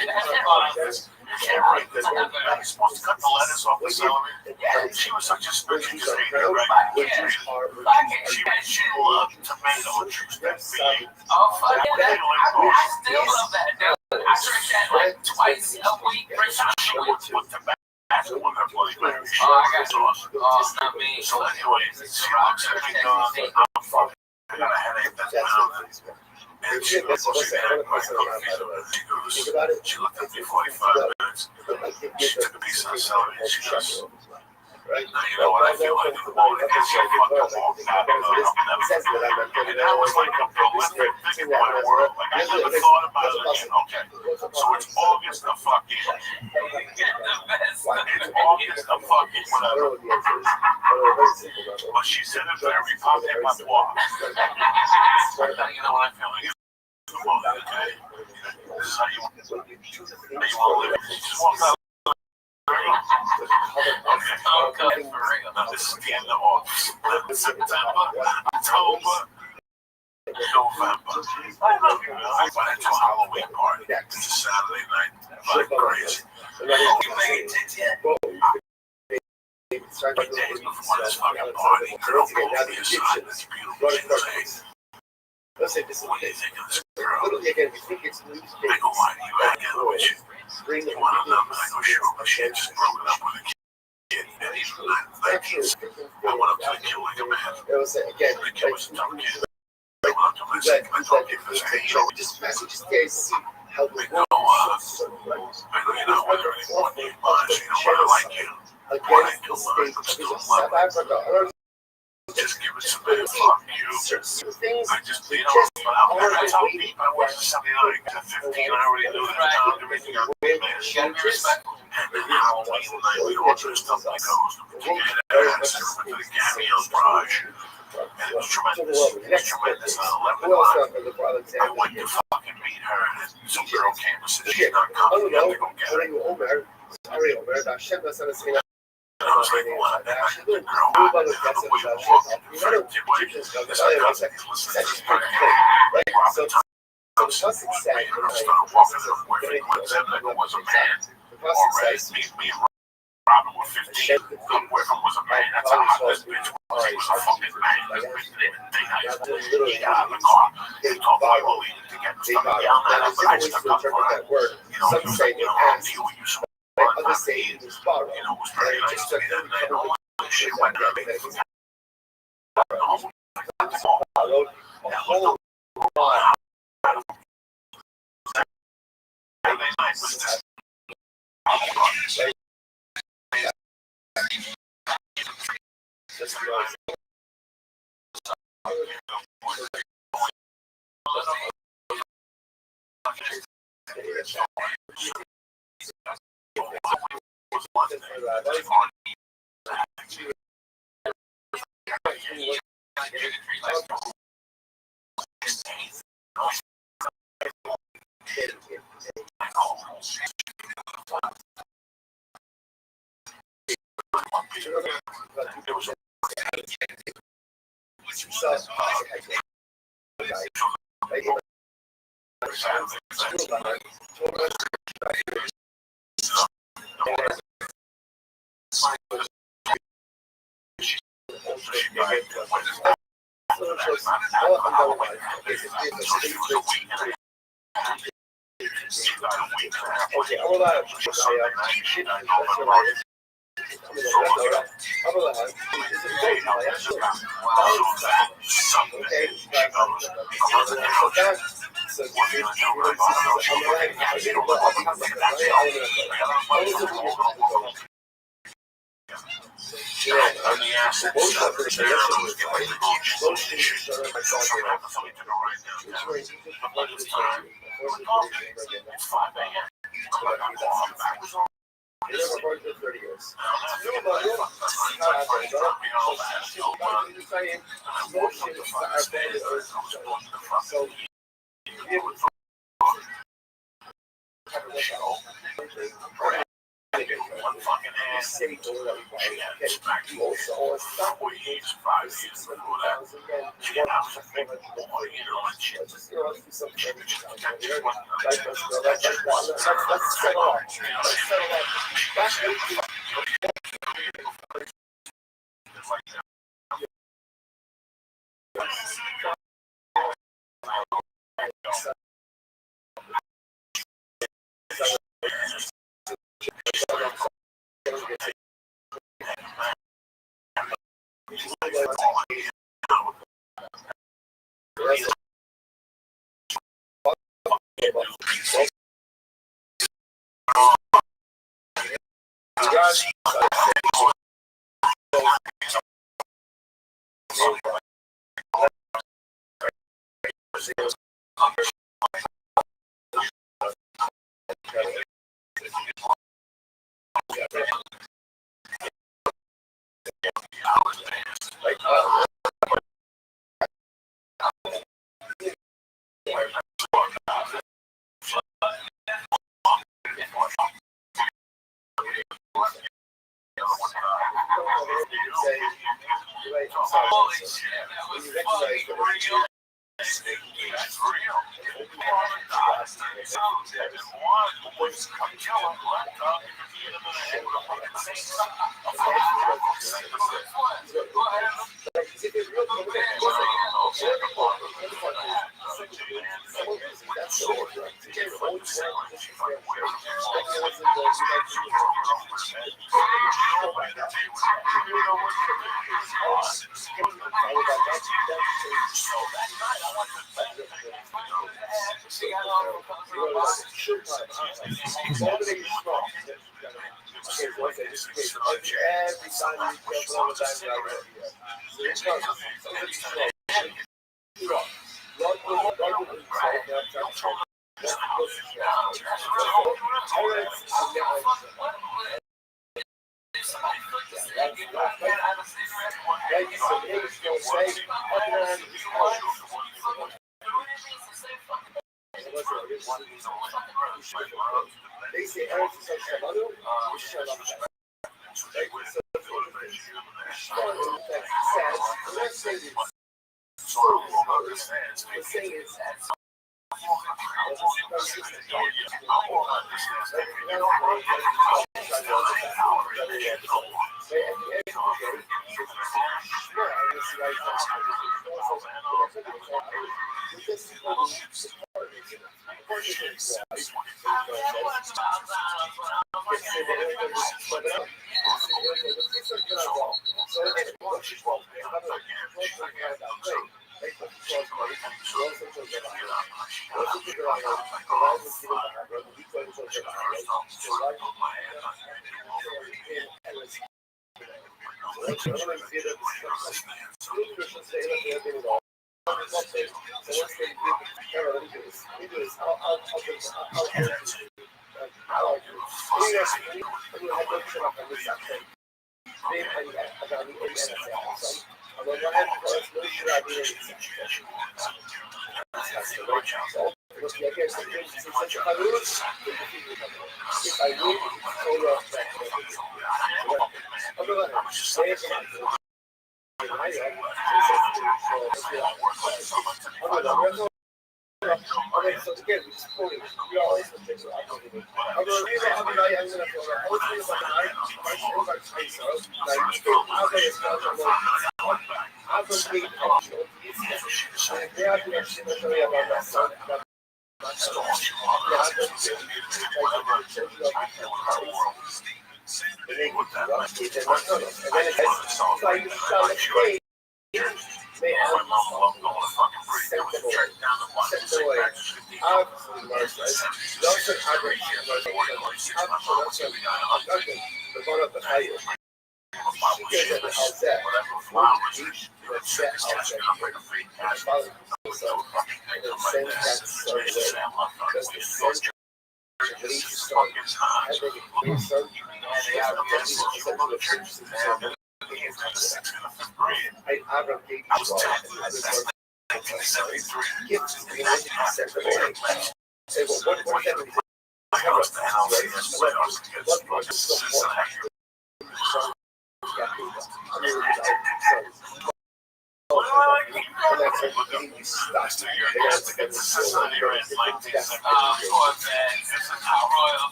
And I thought of this. You can't break this. You're supposed to cut the lettuce off the celery. She was such a snake. She just ate it right. She loved tomato juice. Oh, fuck yeah. I still love that, dude. I drink that like twice a week. She went to Tabasco with her bloody Mary. Oh, I got sauce. Oh, it's not me. So anyway, she looks at me going, I'm fucking, I got a headache that's pounding. And she goes, she had my cookies. She goes, she looked at me 45 minutes. She took a piece of the celery and she goes, now you know what I feel like in the morning. I get so fucking walked out of and that was like a prolific thing in my world. Like I never thought about it again. Okay, so it's August the fucking. It's August the fucking whatever. But she said it very popular. You know what I feel like. Okay, this is how you want to live. Just walk out. Okay, now this is the end of August. September, October, November. I went into a Halloween party. It's a Saturday night. Like crazy. You made it yet? 3 days before this fucking party, girl pulled me aside. This beautiful thing. What do you think of this girl? I go, why do you hang out with you? You want to know? I go, sure, but she had just broken up with a kid. And he's like, I went up to the kid like a man. The kid was a dumb kid. I went up to him and said, I told you this, hey, yo, I go, you know whether anyone named mine, you know what I like you. What I do learn from still level. Just give it some man, fuck you. I just, you know, but I tell people I was 79, at 15, I already knew that time everything I did, man. You gotta be respectful. And Halloween night, we all dressed up like those. To get ass, to the cameo garage. was tremendous. It was tremendous at 11 o'clock. I went to fucking meet her, and some girl came and said she's not coming. You have to go get her. And I was like, what? And I said, the girl, we were walking very dim-witted. This I got to listen to this part. Robin Thompson was me, and I started walking her boyfriend, and that was a man. Already, me and Robin were 15. Her boyfriend was a man. That's how hot this bitch was. He was a fucking man. This bitch didn't think I he got out of the car. He told me we'll eat it together. Started yelling at him, but I stuck up for him. You know, he was like, I'll deal with you. Other saying was borrowed. You know, it was very nice to me that night. All that shit went up.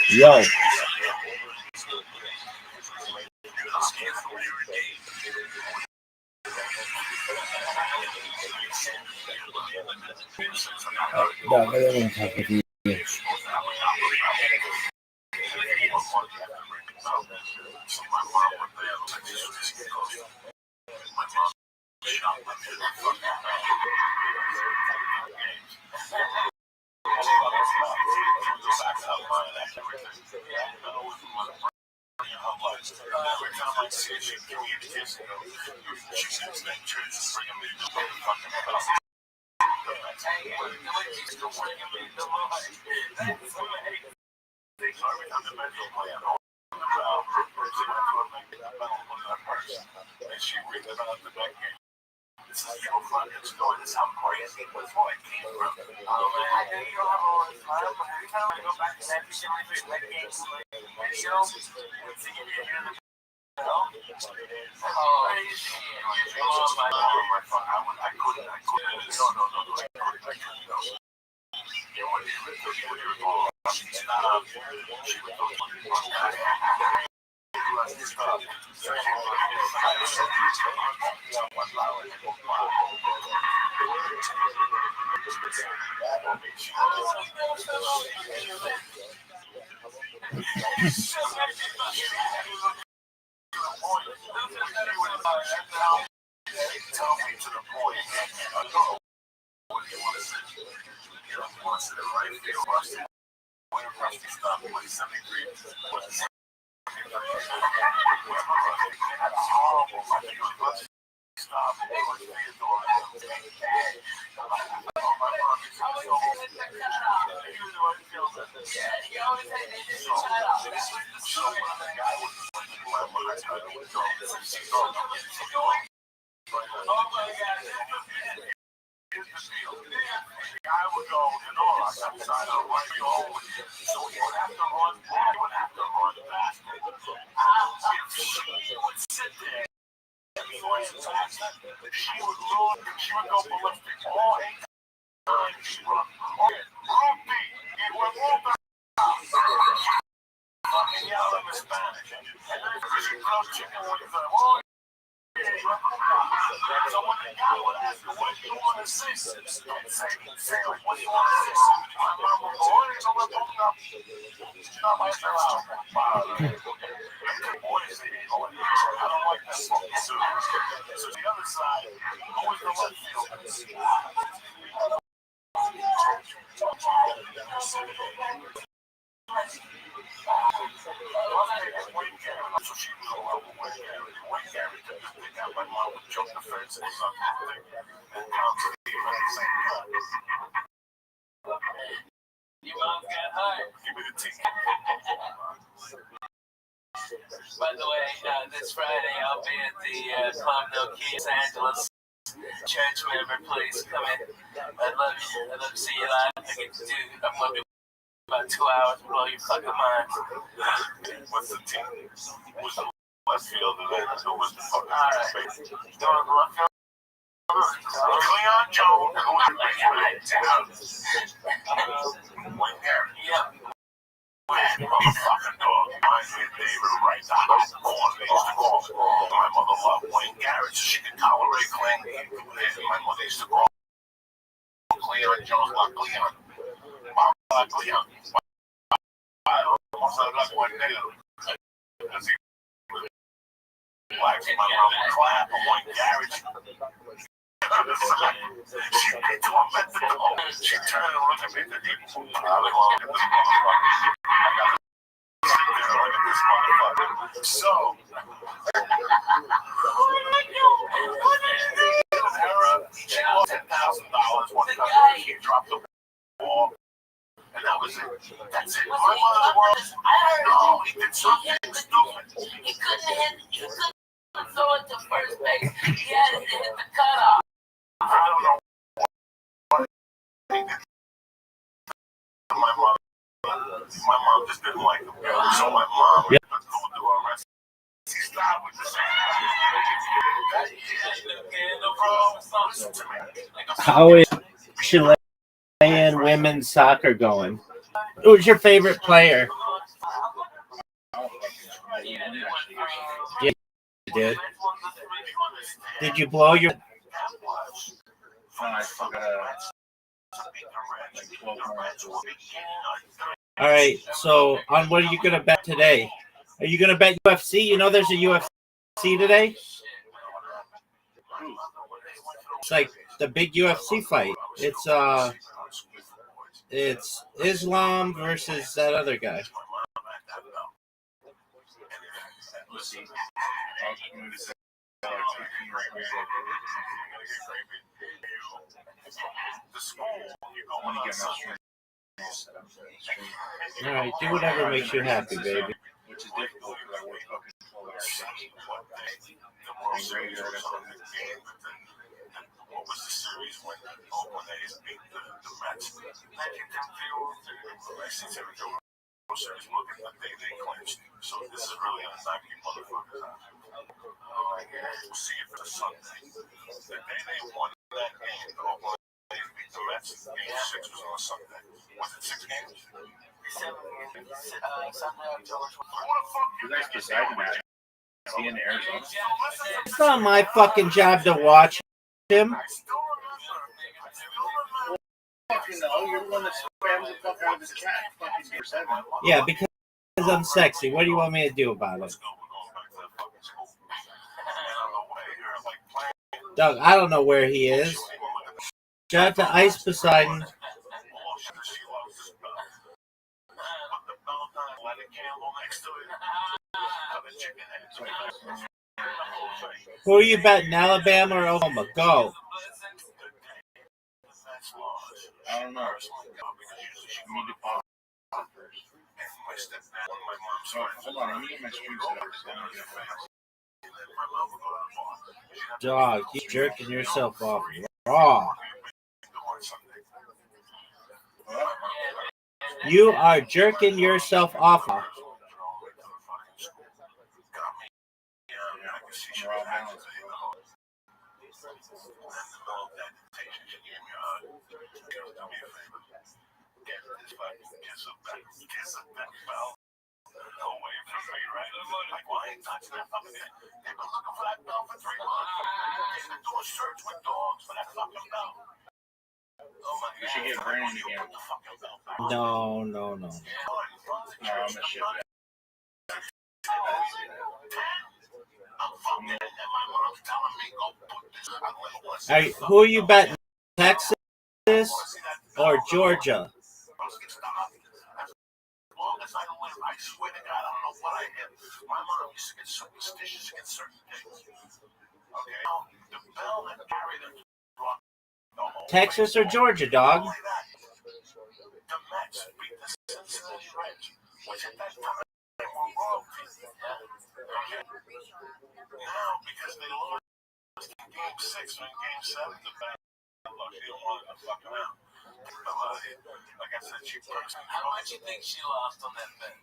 Yo. No, no deben repetir. By the way, this Friday I'll be at the Palm Del Key, Los Angeles church member. Please come in. I'd love to see you live. I'm going to do about 2 hours, blow your fucking mind. What's the team? Who's the left field and then who was the fucking space? Doing the left field? Cleon Jones, who was the Wayne Garrett. Yep. Motherfucking dog. Reminds me of David Wright, the house born. They used to call my mother loved Wayne Garrett so she could tolerate Cleon. My mother used to call Cleon Jones like Cleon. Like Cleon. Almost like one nigga. Because he was Like my mom would clap or one garage. She made to him at the door. She turned and looked at me and said, I look at this motherfucker. I got to sit there and look at this motherfucker. So, she lost $10,000 one time. She dropped the ball. And that was it. That's it. My mother was, no, he did something stupid. He couldn't throw it to first base. He had to hit the cutoff. I don't know what he did. My mom just didn't like him. So my mom went to do a rest. She stopped with the same. How is Chilean women's soccer going? Who's your favorite player? Yeah, you did. Did you blow your? All right. So, on what are you gonna bet today? Are you gonna bet UFC? You know, there's a UFC today. It's like the big UFC fight. It's Islam versus that other guy. All right, do whatever makes you happy, baby. Which is difficult because I work fucking 12 hours. What was the series when they beat the Mets? Series looking like they clinched. So this is really a knocking motherfuckers out. We'll see if it's a Sunday. The day they won that game, the Oakland A's beat the Mets. Game 6 was on a Sunday. Was it 6 games? You guys decided that. See in Arizona. It's not my fucking job to watch him. You're the one that spams the fuck out of his chat. Yeah, because I'm sexy. What do you want me to do about it? Doug, I don't know where he is. Shout out to Ice Poseidon. Who are you betting, Alabama or Oklahoma? Go. I don't know. Hold on, let me get my stream set up. Dog, you jerking yourself off raw. You are jerking yourself off. You should get Brandon again. No. No, I'm a shit. All right, who are you betting? Texas or Georgia? Texas or Georgia, dog? Game 6 and Game 7, the bad luck. She don't want to fucking out. Like I said, she first. How much you think she lost on that bet?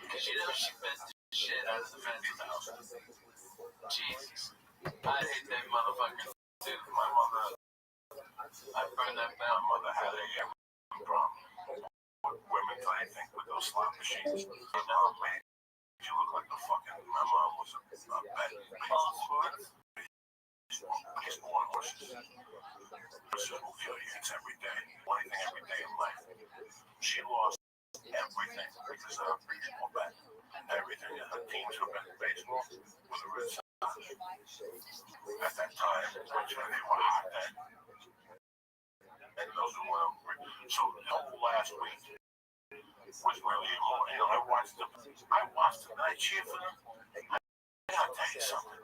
Because you know she bet the shit out of the Mets house. Jesus. I hate that motherfucker too. My mother, I burned that bet. my mother had a problem with women, I think, with those slot machines. Now, man, you look like the fucking. My mom was a bet. Baseball horses. It's every day. One thing every day in life. She lost everything because of a baseball bet. Everything. everything. Teams have been baseball with the Red Sox. At that time, unfortunately, they were hot then. And those were one of them. So the whole last week was really important. I watched them and I cheered for them. I gotta tell you something.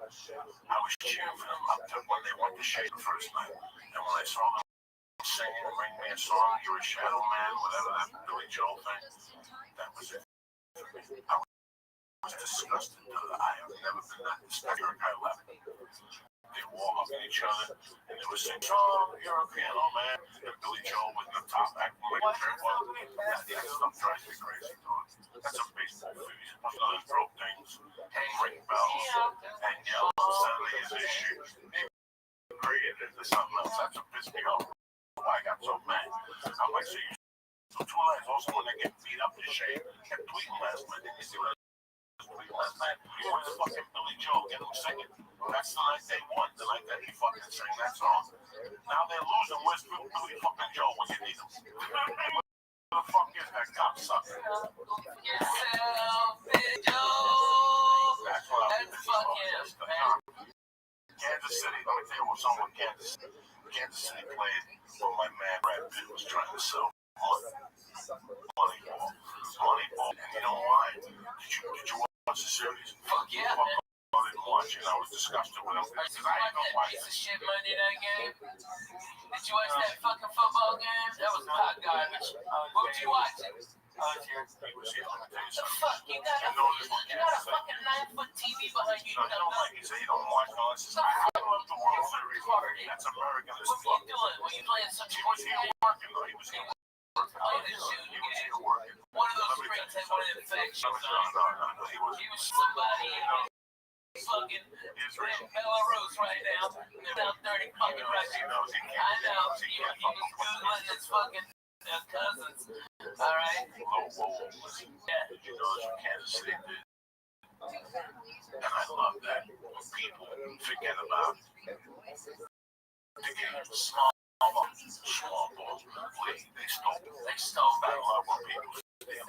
I was cheering for them up to when they went to Shade the first night. And when I saw them singing, Bring Me a Song, You're a Shadow Man, whatever that Billy Joel thing, that was it. I was disgusted. I have never been that disgusted. I left. They were all hugging each other, and they were saying, "Oh, you're a piano man." And Billy Joel was in the top acting like a very well. That stuff drives me crazy, dog. That's a baseball fuse. Those throw things, and ring bells, and yell Saturday is this shit. Period. There's something else. That's a piss me off. Why I got so mad. I'm like, see, so two lights. Also, when they get beat up to shade, kept tweeting last night. Did you see what I was tweeting last night? Where's fucking Billy Joel? Get him singing. That's the night they won. The night that he fucking sang that song. Now they're losing. Where's Billy fucking Joel when you need him? Who the fuck is that cocksucker? That's what I'm fucking Kansas City. Let me tell you what song with Kansas City played when my man Brad Pitt was trying to sell Moneyball. And you know why? Did you watch the series? Fuck yeah, man. I didn't watch it. I was disgusted with him. Because I didn't know why. Piece of shit Monday night game. Did you watch that fucking football game? That was hot garbage. What did you watch? He was here. Let me tell you something. Fuck, you got a fucking 9-foot TV behind you. No, you don't like it. Say you don't watch all this. I love the World Series. That's American as fuck. What are you doing? Were you playing some He was here working, though. He was here working. One of those strings had one of the infections. No. He was somebody fucking Belarus right now. They're down 30 fucking Russian. I know. He was Googling his fucking cousins. All right. Yeah. You know, it's from Kansas City. And I love that when people forget about the game. Small balls. They stole that love when people steal.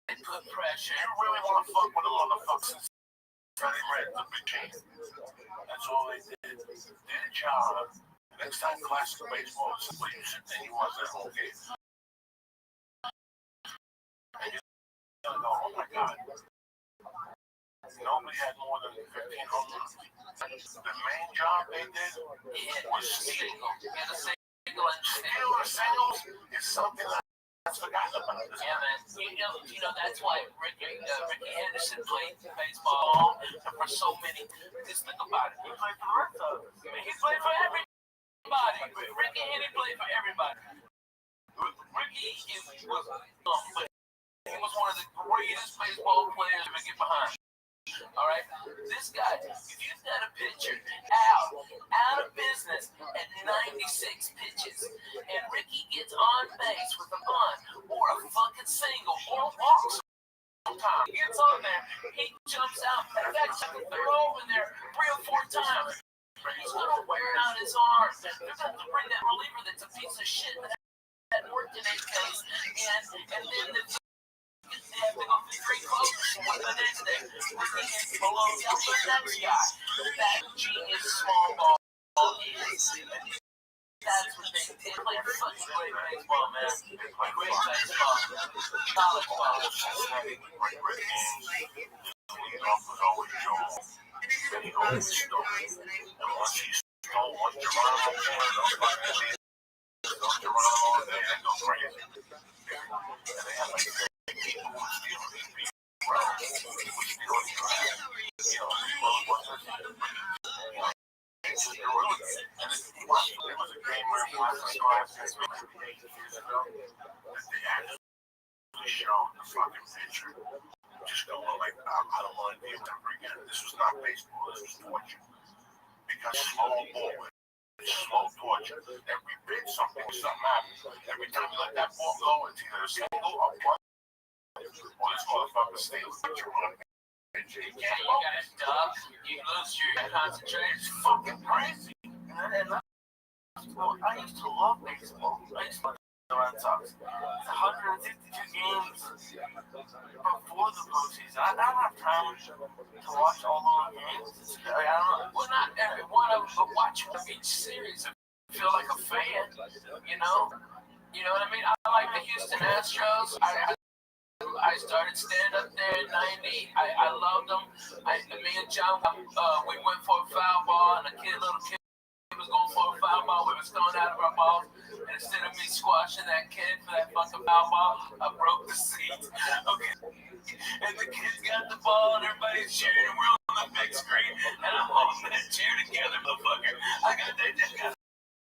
They put pressure. You really want to fuck with a motherfucker? Freddie Red, the big team. That's all they did. Their job. Next time classic baseball is where you sit and you watch that whole game. And you're gonna go, oh my God. Nobody had more than 15 home runs. The main job they did was steal. Stealing singles is something that's forgotten about. Yeah, man. You know that's why Ricky Henderson played baseball for so many. Just think about it. He played for the Red Sox. He played for everybody. Ricky Henderson played for everybody. Ricky was one of the greatest baseball players to ever get behind. All right, this guy, if you've got a pitcher out of business at 96 pitches, and Ricky gets on base with a bunt or a fucking single or walks, he gets on there, he jumps out. In fact, they're over there 3 or 4 times. He's gonna wear out his arm. They're gonna have to bring that reliever that's a piece of shit that worked in his case, and then the they have to go through 3 closes the next day. Ricky blows out the next guy. That genius small ball is. That's what they play fucking great baseball, man. They play great baseball. College ball. Leadoff was always Joel. And he always stole. And once he stole, once Geronimo came, Geronimo, they had no crazy. And they had like people who steal these people. There was a game where they actually showed the fucking picture. Just going like, I don't want to be ever again. This was not baseball. This was torture. Because slow torture. Every bit, something happens. Every time you let that ball go, it's either a single or one. Well, this motherfucker steals the run. You gotta stop. You lose your concentration. It's fucking crazy. I used to love baseball. I used to Red Sox. It's 152 games before the postseason. I don't have time to watch all those games. I don't know. Well, not every one of them, but watch each series. I feel like a fan, you know? You know what I mean? I like the Houston Astros. I started stand-up there in 90. I loved them. Me and John, we went for a foul ball, and little kid was going for a foul ball. We was throwing out of our balls. And instead of me squashing that kid for that fucking foul ball, I broke the seat. Okay. And the kids got the ball, and everybody's cheering, and we're on the big screen, and I'm holding that chair together, motherfucker. I got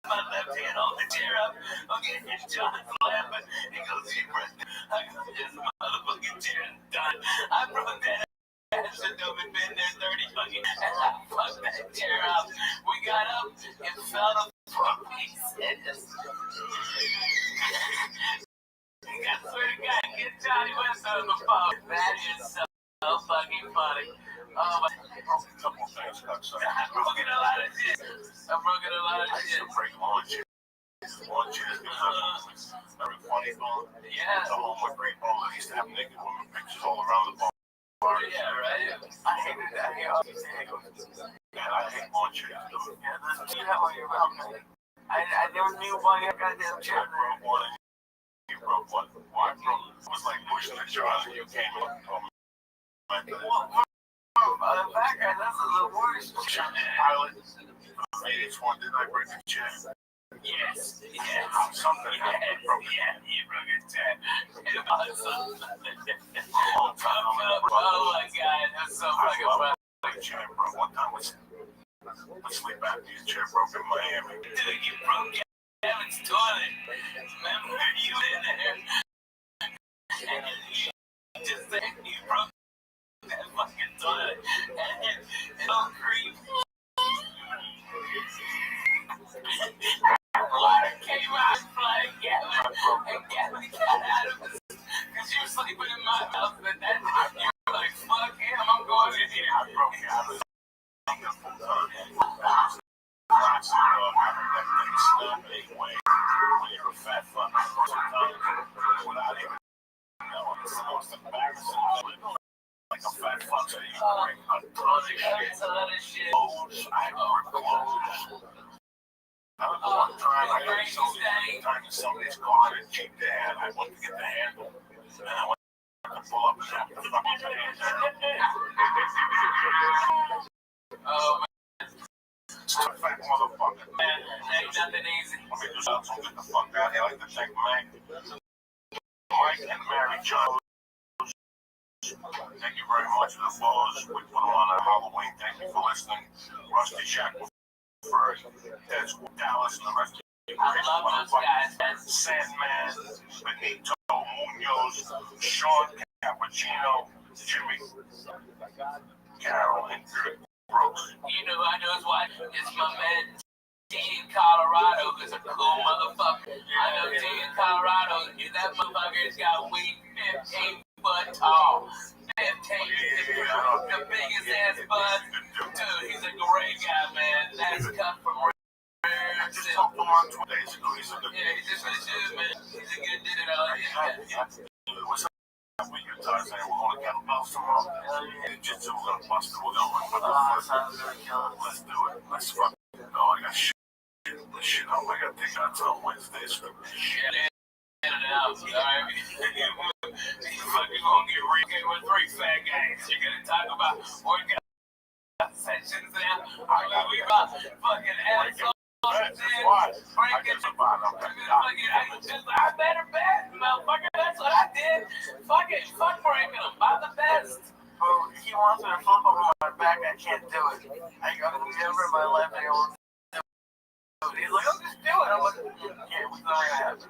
my left hand on the chair up. Okay, and John's laughing. He goes, "You broke this motherfucking chair is done. I broke that ass and I've been there 30 fucking and I fucked that chair up." We got up and fell to the floor pieces. I swear to God, get Johnny West on the phone. That is so fucking funny. Oh my. Couple things, I'm broken a lot of shit. I used to break launches. Very funny ball. Yeah. The home with great ball. I used to have naked women pictures all around the ball. Yeah, right. I hated that. Man, I hate launches. Yeah, that's you have on your mouth, man. I never knew why you got that chair. I broke one. You broke one. Well, I broke. It was like pushing the jar and you came up. That guy, that's the worst. Pilot. Each one, didn't I break the chair? Yes. Something happened. Yeah, you broke his chair. Awesome. Oh my God, that's so fucking funny. Chair broke one time. I sleep back. His chair broke in Miami. Dude, you broke Kevin's toilet. Remember you in there? And you just said you broke that fucking toilet. And it's all creepy. Water came out and flying Gavin, and Gavin got out of his, because you were sleeping in my house, and then you were like, fuck him, I'm going in here. I broke out of when you're a fat fuck, without even knowing, it's the most embarrassing thing. Like a fat fuck, so you bring a ton of shit. Clothes, I rip clothes. I remember one time I got somebody's car and cheap the hand. I went to get the handle, and I went to pull up and have the fucking hand. Oh, man. Just a fat motherfucker. Man, ain't nothing easy. Let me do something. Get the fuck out here. I'd like to thank Mike and Mary John. Thank you very much for the photos. We put them on Halloween. Thank you for listening. Rusty Shack, Des, Dallas, and the rest of you. I love those guys. Sandman, Benito, Munoz, Sean Cappuccino, Jimmy, Carol, and Brooks. You know, I know his wife is my man. D in Colorado is a cool motherfucker. I know D in Colorado, that motherfucker's got weed 15 foot tall. 15, the biggest ass bud. Dude, he's a great guy, man. That's cut from I just talked to him on 2 days ago. He's a good dude, he's a good dude, man. He's a good dude. What's up with you guys? We're going to get bells tomorrow. Jiu-jitsu, we're going to bust it. We're going to let's do it. Let's fucking go. I got shit. Shit, I got to take out till Wednesdays. Shit, in and out. Alright, you fucking gonna get re-gay with 3 fat guys. You're gonna talk about workout sessions and arguing about fucking assholes. I better bet, motherfucker. That's what I did. Fuck it. Fuck breaking them. I'm the best. Bro, he wants me to flip over my back. I can't do it. I've never in my life been able to do it. He's like, I'll just do it. I'm like, yeah, we're not gonna happen.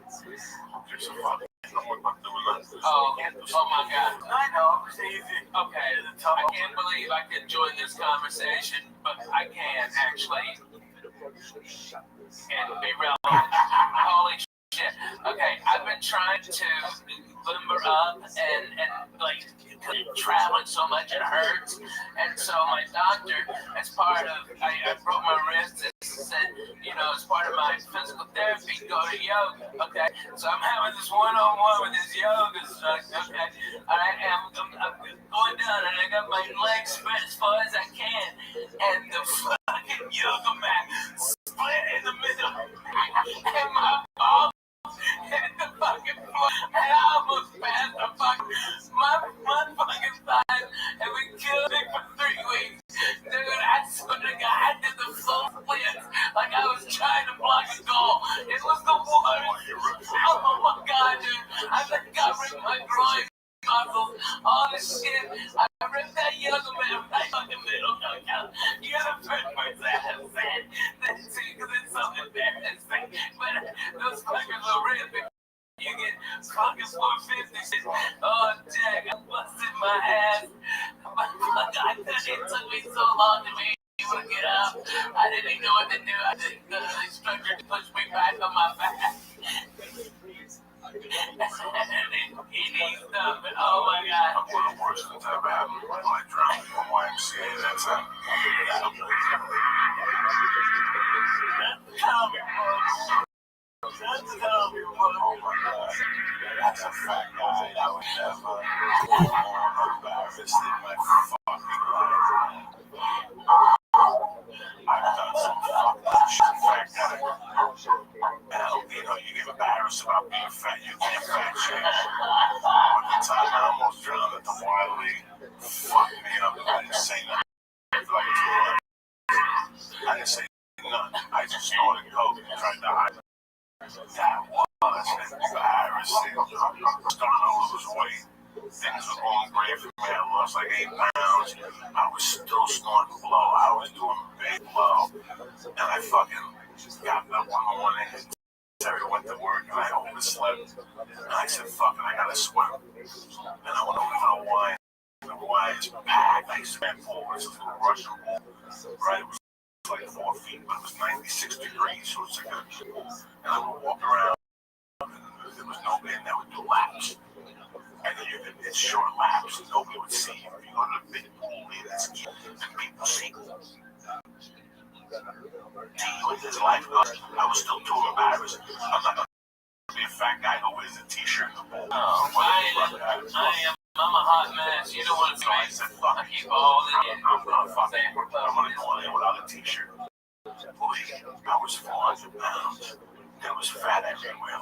Oh my God. I know. It's easy. Okay. I can't believe I can join this conversation, but I can actually. And be real. Holy shit. Okay, I've been trying to limber up and like traveling so much it hurts. And so my doctor, as part of I broke my wrist and said, you as part of my physical therapy, go to yoga. Okay, so I'm having this one-on-one with this yoga instructor. Okay, I'm going down and I got my legs spread as far as I can, and the fucking yoga mat split in the middle, and my balls hit the fucking floor, and I almost passed my fucking thighs, and we killed it for 3 weeks. Dude, I swear to God, I did the floor splits like I was trying to block a goal. It was the worst. Oh my God, dude. I think I ripped my groin muscles, all this shit. I ripped that yoga mat right fucking middle. You're the first person I have said that to you because it's so embarrassing. But those fuckers are real. You get fucking 450 shit. Oh, Jack, I busted my ass. It took me so long to be able to get up. I didn't even know what to do. The instructor pushed me back on my back. He needs stuff, but oh my God. One of the worst things that ever happened was when I drowned in the YMCA that time. Oh my God. That's a fat guy that would never embarrassed in my fucking life. I've done some fucked up shit, fat guy. Hell, you get embarrassed about being fat, you can't fat shame. But the time I almost drowned at the Wild League, fucked me up. I didn't say nothing for like 2 months. I didn't say nothing. I just snorted coke and tried to hide. That was embarrassing. I was starting to lose weight. Things were going great for me. I lost like 8 pounds. I was still snorting blow. I was doing big blow. And I fucking got up one morning and Terry went to work and I overslept. And I said, fuck it, I gotta swim. And I went over to the Y. The Y is packed. I swam forward. It's a little Russian pool. Right? It was like 4 feet, but it was 96 degrees. So it's like and I would walk around. There was nobody in there would do laps. And then it's short laps and nobody would see you. If you go to the big pool, and people see you. With his life, I was still too embarrassed. I'm not going to be a fat guy who wears a t-shirt in the pool. I'm a hot mess. You don't want to see me. I keep all in it. I'm going to go in there without a t-shirt. Boy, I was 400 pounds. There was fat everywhere.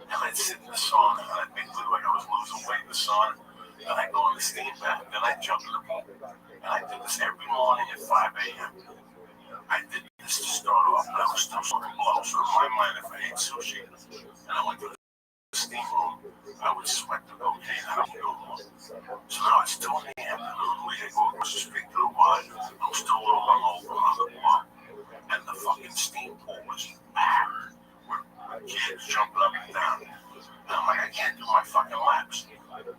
And I'd sit in the sauna and I'd make like I was losing weight in the sauna. And I'd go in the steam bath and then I'd jump in the pool. And I did this every morning at 5 a.m. I did this to start off, but I was still snorting blow. So in my mind, if I ate sushi and I went to the steam room, I would sweat the cocaine out of the more. So now it's 2 in the afternoon. We go across the street to the Y. I'm still a little hungover on the block. And the fucking steam pool was packed with kids jumping up and down. And I'm like, I can't do my fucking laps.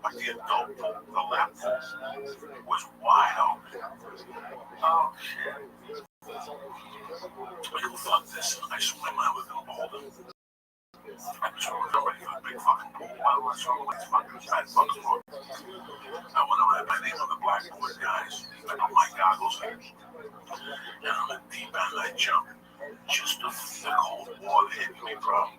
But the adult pool, the lap pool, was wide open. Oh, shit. Like, fuck this. I swim out with them Boulder. I was swimming already in a big fucking pool. I was swimming with fucking fat bugs for. I went over by the name of the blackboard guys. I put my goggles in. And I'm in deep end, I jump. Just the cold water hitting me, bro.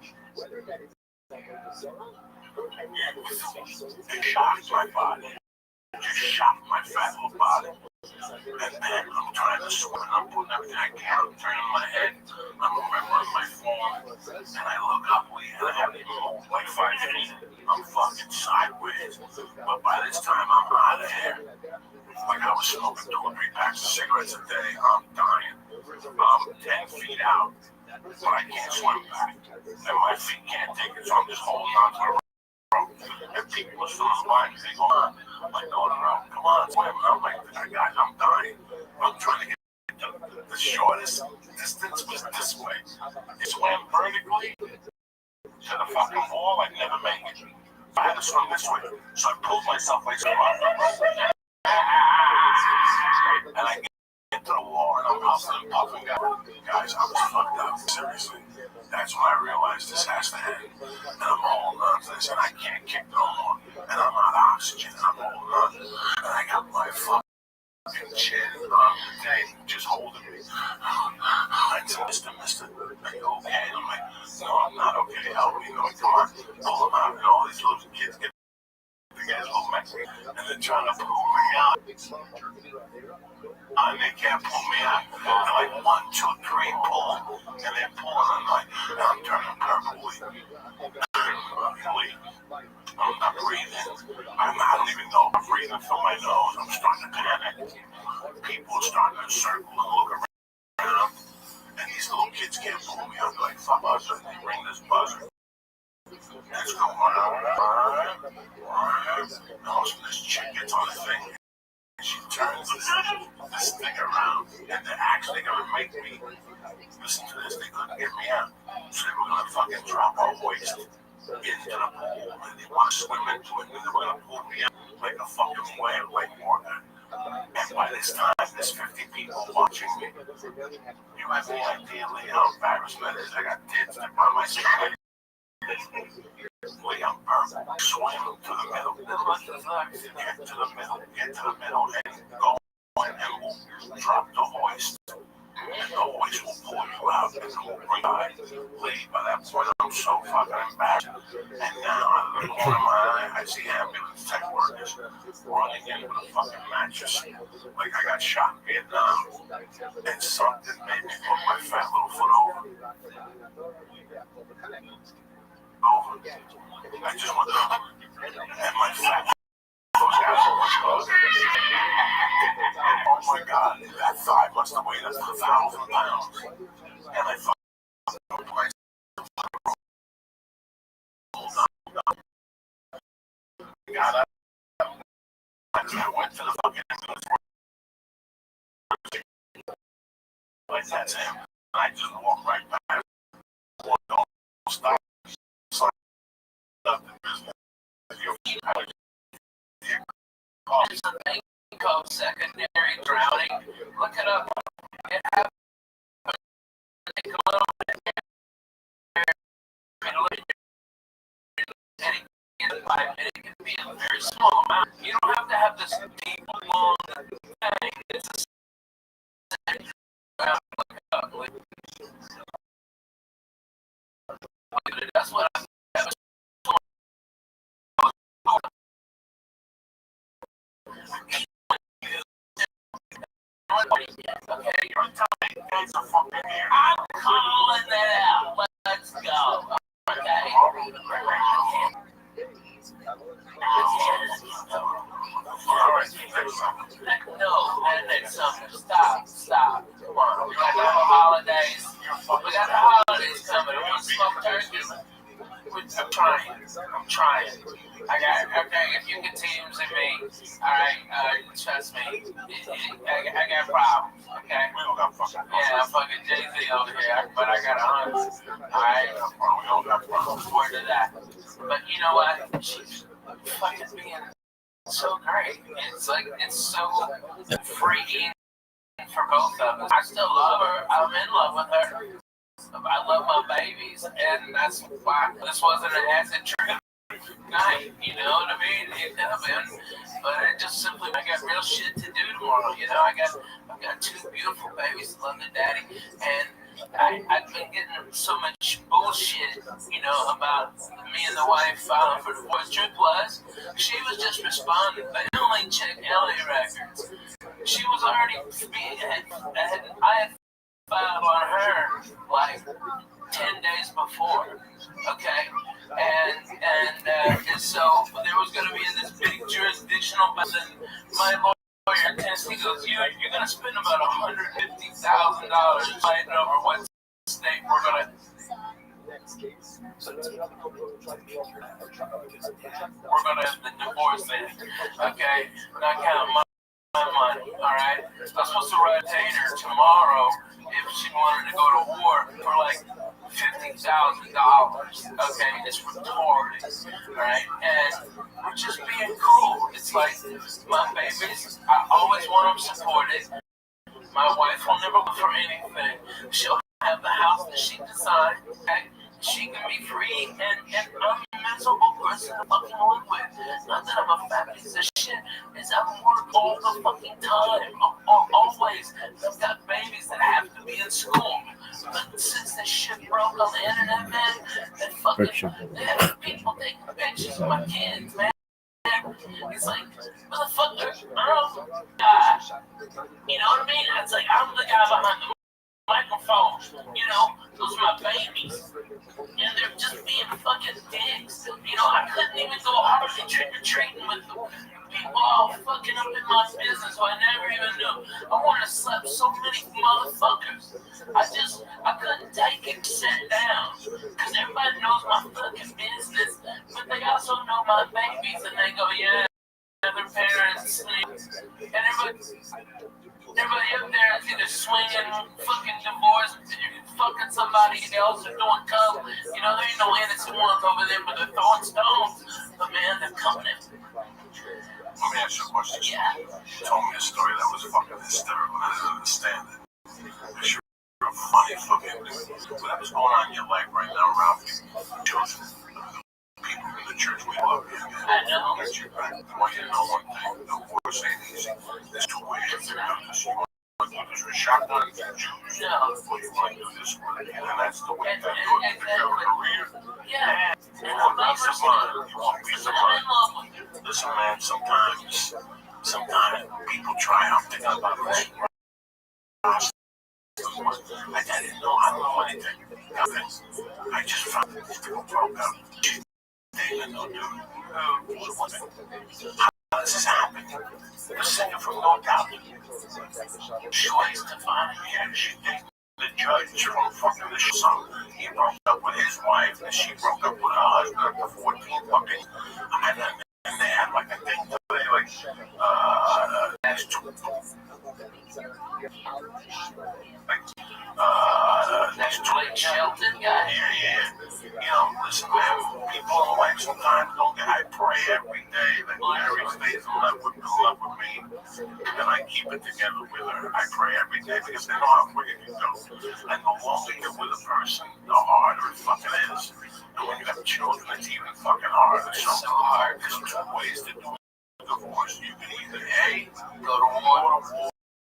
It shocked my body. It just shocked my fat little body. And then I'm trying to swim, I'm putting everything I can, I'm turning my head, I'm remembering my form, and I look up and I haven't even moved like 5 feet. I'm fucking sideways. But by this time, I'm out of here. Like I was smoking 2 or 3 packs of cigarettes a day. I'm dying. I'm 10 feet out, but I can't swim back. And my feet can't take it, so I'm just holding on to the rope. And people are swimming by me, they go, I'm like, no, come on, swim. I'm like, I'm dying. I'm trying to get the shortest distance was this way. It swam vertically to the fucking wall, I'd never make it. I had to swim this way. So I pulled myself like so. And I get to the wall and I'm huffing and puffing. Guys, I was fucked up. Seriously. That's when I realized this has to end. And I'm holding on to this and I can't kick no more. And I'm out of oxygen and I'm holding on. And I got my fucking chin on the thing just holding me. I said, Mister, And they're trying to pull me out. And they can't pull me out. They're like 1, 2, 3, pull. And they're pulling. I'm like, I'm turning purple. I'm not breathing. I don't even know I'm breathing through my nose. I'm starting to panic. People are starting to circle and look around. And these little kids can't pull me out. Like, fuck us. And they ring this buzzer. It's going on. No, so this chick gets on the thing. And she turns this thing around. And they're actually going to make me listen to this. They couldn't get me out. So they were going to fucking drop our waist into the pool. And they want to swim into it. And they were going to pull me out like a fucking whale, like Morgan. And by this time, there's 50 people watching me. You have any idea, Lee, how embarrassment is? I got kids that on my side. Lee, I'm perfect. Swim to the middle. Get to the middle, and go and we'll drop the hoist. And the hoist will pull you out and we'll bring you Lee, by that point, I'm so fucking embarrassed. And now I look over my eye, I see ambulance tech workers running in with a fucking mattress. Like I got shot in Vietnam. And something made me put my fat little foot over. I just went, and my fat goes out. Oh my God, that thigh must have weighed 1,000 pounds. And I thought, God, I went to the fucking ambulance. Like that's him. I just walked right past. Don't stop. So called secondary drowning. Look it up. It happens a little bit. It can be a very small amount. You don't have to have this deep, long thing. It's a secondary drowning. Look it up. That's what I okay, you're telling guys are fucking here. I'm calling that out. Let's go. Okay. No, and then something. Stop. Come on. We got the holidays. We got the holidays coming. We're gonna smoke turkey. I'm trying. Okay, if you can teams in me, alright, trust me, I got problems, okay? We don't got fucking problems. Yeah, I'm fucking Jay-Z over here, but I got 100, alright? We don't got problems. Word to that. But you know what? She's fucking being so great. It's like, it's so freaking for both of us. I still love her. I'm in love with her. I love my babies, and that's why this wasn't an acid trip night, you know what I mean? It could have been, but it just simply, I got real shit to do tomorrow, you know? I've got 2 beautiful babies that love their daddy, and I've been getting so much bullshit, you know, about me and the wife filing for divorce. Truth was, she was just responding, but only check LA records. She was already, I had filed on her like 10 days before, okay? And so there was going to be this big jurisdictional, but then my lawyer he goes, you're going to spend about $150,000 fighting over what state we're going to divorce in, okay? Not counting my money, all right? I was supposed to retain her tomorrow if she wanted to go to war for like $50,000. Okay, it's retarded, right? And we're just being cool. It's like my babies, I always want them supported. My wife will never look for anything. She'll have the house that she decides. Okay? She can be free, and I'm a miserable person to fucking live with. Not that I'm a fat piece of shit. Is I work all the fucking time. Always. I've got babies that have to be in school. But since this shit broke on the internet, man, that fucking people taking pictures of my kids, man. He's like, motherfucker, you know what I mean? It's like, I'm the guy behind the microphone, you know, those are my babies. And they're just being fucking dicks. You know, I couldn't even go hardly trick-or-treating with them. People all fucking up in my business who I never even knew. I want to slap so many motherfuckers. I couldn't take it, sit down. Because everybody knows my fucking business. But they also know my babies, and they go, yeah, their parents. And everybody up there is either swinging, fucking divorced, fucking somebody else, or doing coke. You know, there ain't no innocent ones over there, but they're throwing stones. But man, they're coming in. Let me ask you a question. Yeah. You told me a story that was fucking hysterical. I didn't understand it. Because you're a funny fucking dude. Whatever's going on in your life right now, Ralph, children, people in the church, we love you. I know. I want you to know one thing. Divorce ain't easy. There's two ways to do this. You want to do this with shotgun and Jews, or you want to do this with it. And that's the way to do it. If you have a career, yeah. You want peace of mind. You want peace of mind. Listen, man, sometimes people triumph. They got about this. I didn't know anything. Nothing. I just found that these people broke up. They didn't know, dude. How does this happen? The singer from No Doubt. She likes to find him. She thinks the judge from fucking the song. He broke up with his wife, and she broke up with her husband for 14 fucking. And they had like a thing today, like, that's too. That's Blake Shelton guy. Yeah. You know, listen, man, people in life sometimes don't get. I pray every day that Mary stays in love with me, and I keep it together with her. I pray every day because they know how quick it can go. And the longer you're with a person, the harder it fucking is. And when you have children, it's even fucking harder. It's so hard. There's two ways to do a divorce. You can either A, go to war,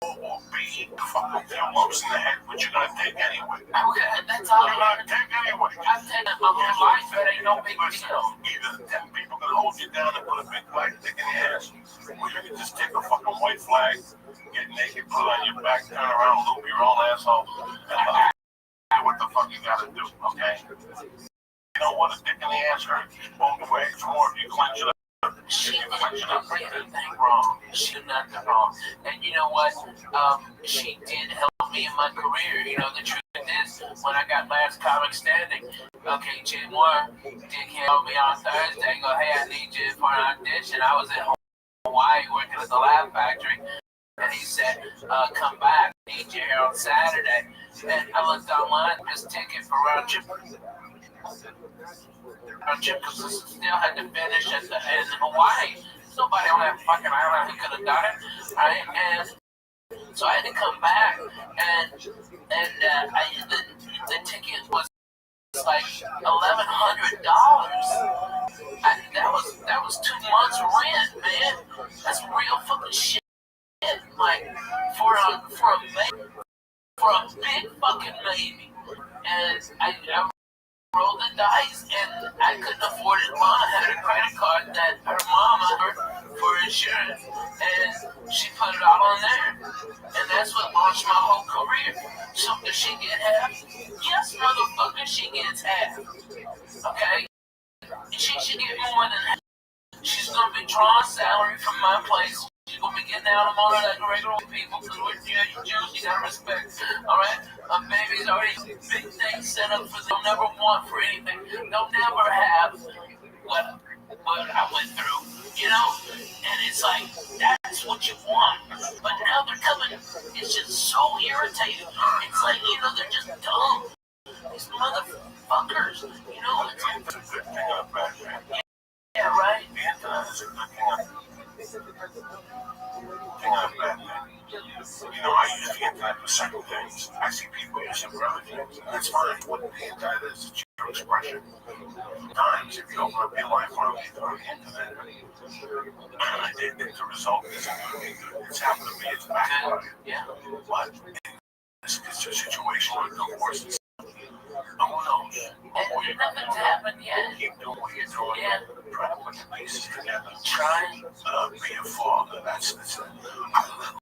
or B, fucking feel lumps in the head, which you're gonna take anyway. Okay, that's all you're gonna take anyway. I've taken my whole life, it ain't no big deal. Either 10 people can hold you down and put a big black dick in your ass, or you can just take a fucking white flag, get naked, put it on your back, turn around, loop your own asshole, and do what the fuck you gotta do, okay? You know what? A dick in the ass hurts. You won't do it more if you clench it up. She did nothing wrong. She did nothing wrong. And you know what? She did help me in my career. You know, the truth is, when I got last comic standing, okay, Jim Moore did call me on Thursday and go, hey, I need you for an audition. I was in Hawaii working at the Laugh Factory. And he said, come back. I need you here on Saturday. And I looked online, this ticket for round trip. Because still had to finish in Hawaii. Nobody on that fucking island who could have done it, right? And so I had to come back, and the ticket was like $1,100. That was 2 months rent, man. That's real fucking shit. Like for a big fucking baby, and I rolled the dice, and I couldn't afford it. Mama had a credit card that her mama for insurance, and she put it all on there, and that's what launched my whole career. So does she get half? Yes, motherfucker, she gets half. Okay, she should get more than half. She's gonna be drawing salary from my place. She's gonna be getting out of all of that regular people, because we're Jews, you gotta respect. Alright? My baby's already big things set up for them. They'll never want for anything. They'll never have what I went through. You know? And it's like, that's what you want. But now they're coming, it's just so irritating. It's like, you know, they're just dumb. These motherfuckers. You know? It's like, yeah, right? You know, I use the internet for certain things. I see people using it for other things, and that's fine. What the internet is, it's your expression. Sometimes, if you open up your life on the internet, I think the result isn't going to be good. It's happened to me, it's backfired. Yeah. But in this situation with divorce, Who knows? And nothing's happened yet. Keep doing what you're doing. Yeah. Try to put the pieces together. Trying. Be a father. That's it.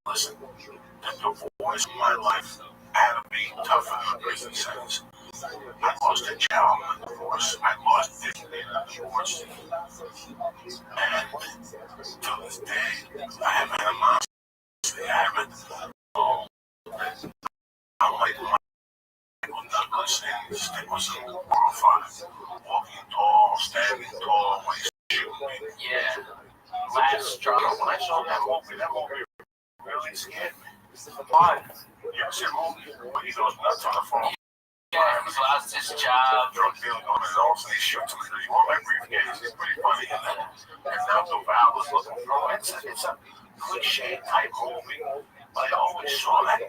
Listen, the divorce in my life had to be tougher than a prison sentence. I lost a child in the divorce. I lost 15 in the divorce. And to this day, I haven't had a mom. I haven't. I'm like Michael Douglas in State was horrified. Walking tall, standing tall, like shooting. Yeah. Last straw. When I saw that movie really scared me. Why? You ever see a movie where he goes nuts on the phone? Yeah, he's lost his job. Drug dealing on his own, so he shoots him. You want my briefcase? It's pretty funny. And now the Val was looking for it. It's a cliche type movie, but I always saw that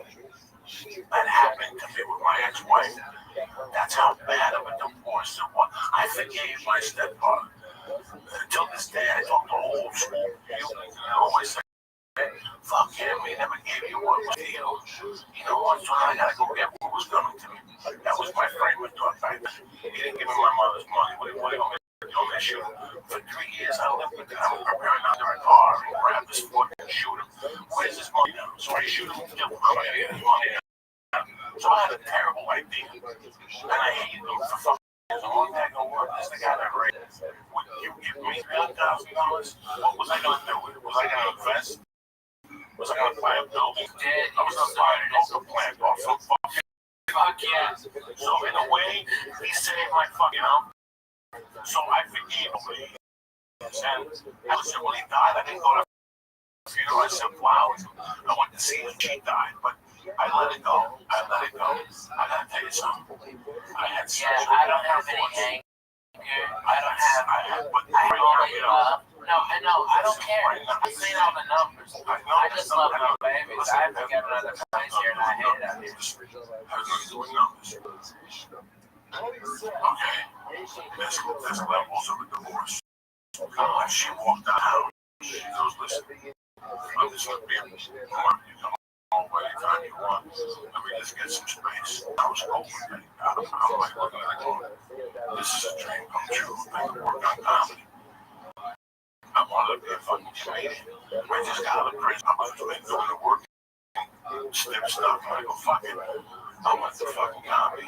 happening to me with my ex-wife. That's how bad of a divorce it was. I forgave my stepfather. Until this day, I talk to old school people, and I always say, fuck him, he never gave you what was deal. You know what, so I gotta go get what was coming to me. That was my frame of thought back then. He didn't give me my mother's money. What are you going to do? Shoot him? For 3 years, I lived with him. I was preparing under a car and grab his foot and shoot him. Where's his money now? So I shoot him and kill him. I'm going to get his money now. So I had a terrible idea. And I hated him for fucking years. The only thing I go work is the guy that raised me. Would you give me $3,000? What was I going to do with it? Was I going to invest? Was I going to buy a building? I was going to buy a local plant off of fuck yeah. So in a way, he saved my fuck, you know? So I forgave him. And when he died, I didn't go to the funeral. I said, wow. I went to see him. She died. But I let it go. I gotta tell you something. I had I don't have any anger. But I only love. No, I know. I don't care. I've seen all the numbers. I just love my babies. I haven't got another place here, and I hate it out here. Okay. There's levels of a divorce. She walked out. She goes, listen, I'm just going to be a part. You come over anytime you want. Let me just get some space. I was hoping that I'm like looking at it going, this is a dream come true. I can work on comedy. I wanted to be a fucking comedian. I just got out of prison. I was doing the work, stiff stuff, and I go, fuck it. I went to fucking comedy.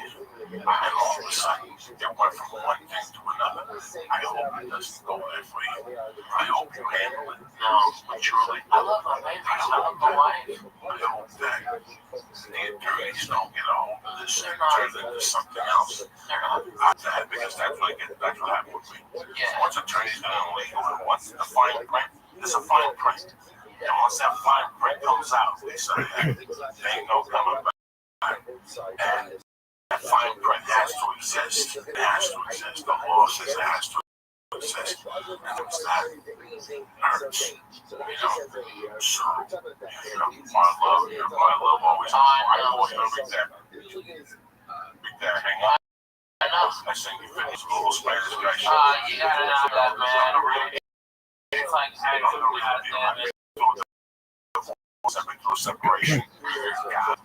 And all of a sudden, it went from one thing to another. I hope it doesn't go that way. I hope you handle it maturely. I love my babies. I love my wife. I hope that the attorneys don't get a hold of this and turn it into something else. Because that's what happened with me. Once attorneys get on legal, and once the fine print, there's a fine print. And once that fine print comes out, they say, there ain't no coming back. And that fine print has to exist. It has to exist. The law says it has to exist. And it's that hurts. So, my love always big there, hang on. I know. I sing you finish a little Spanish guy. You gotta know that, man. It's like, separation.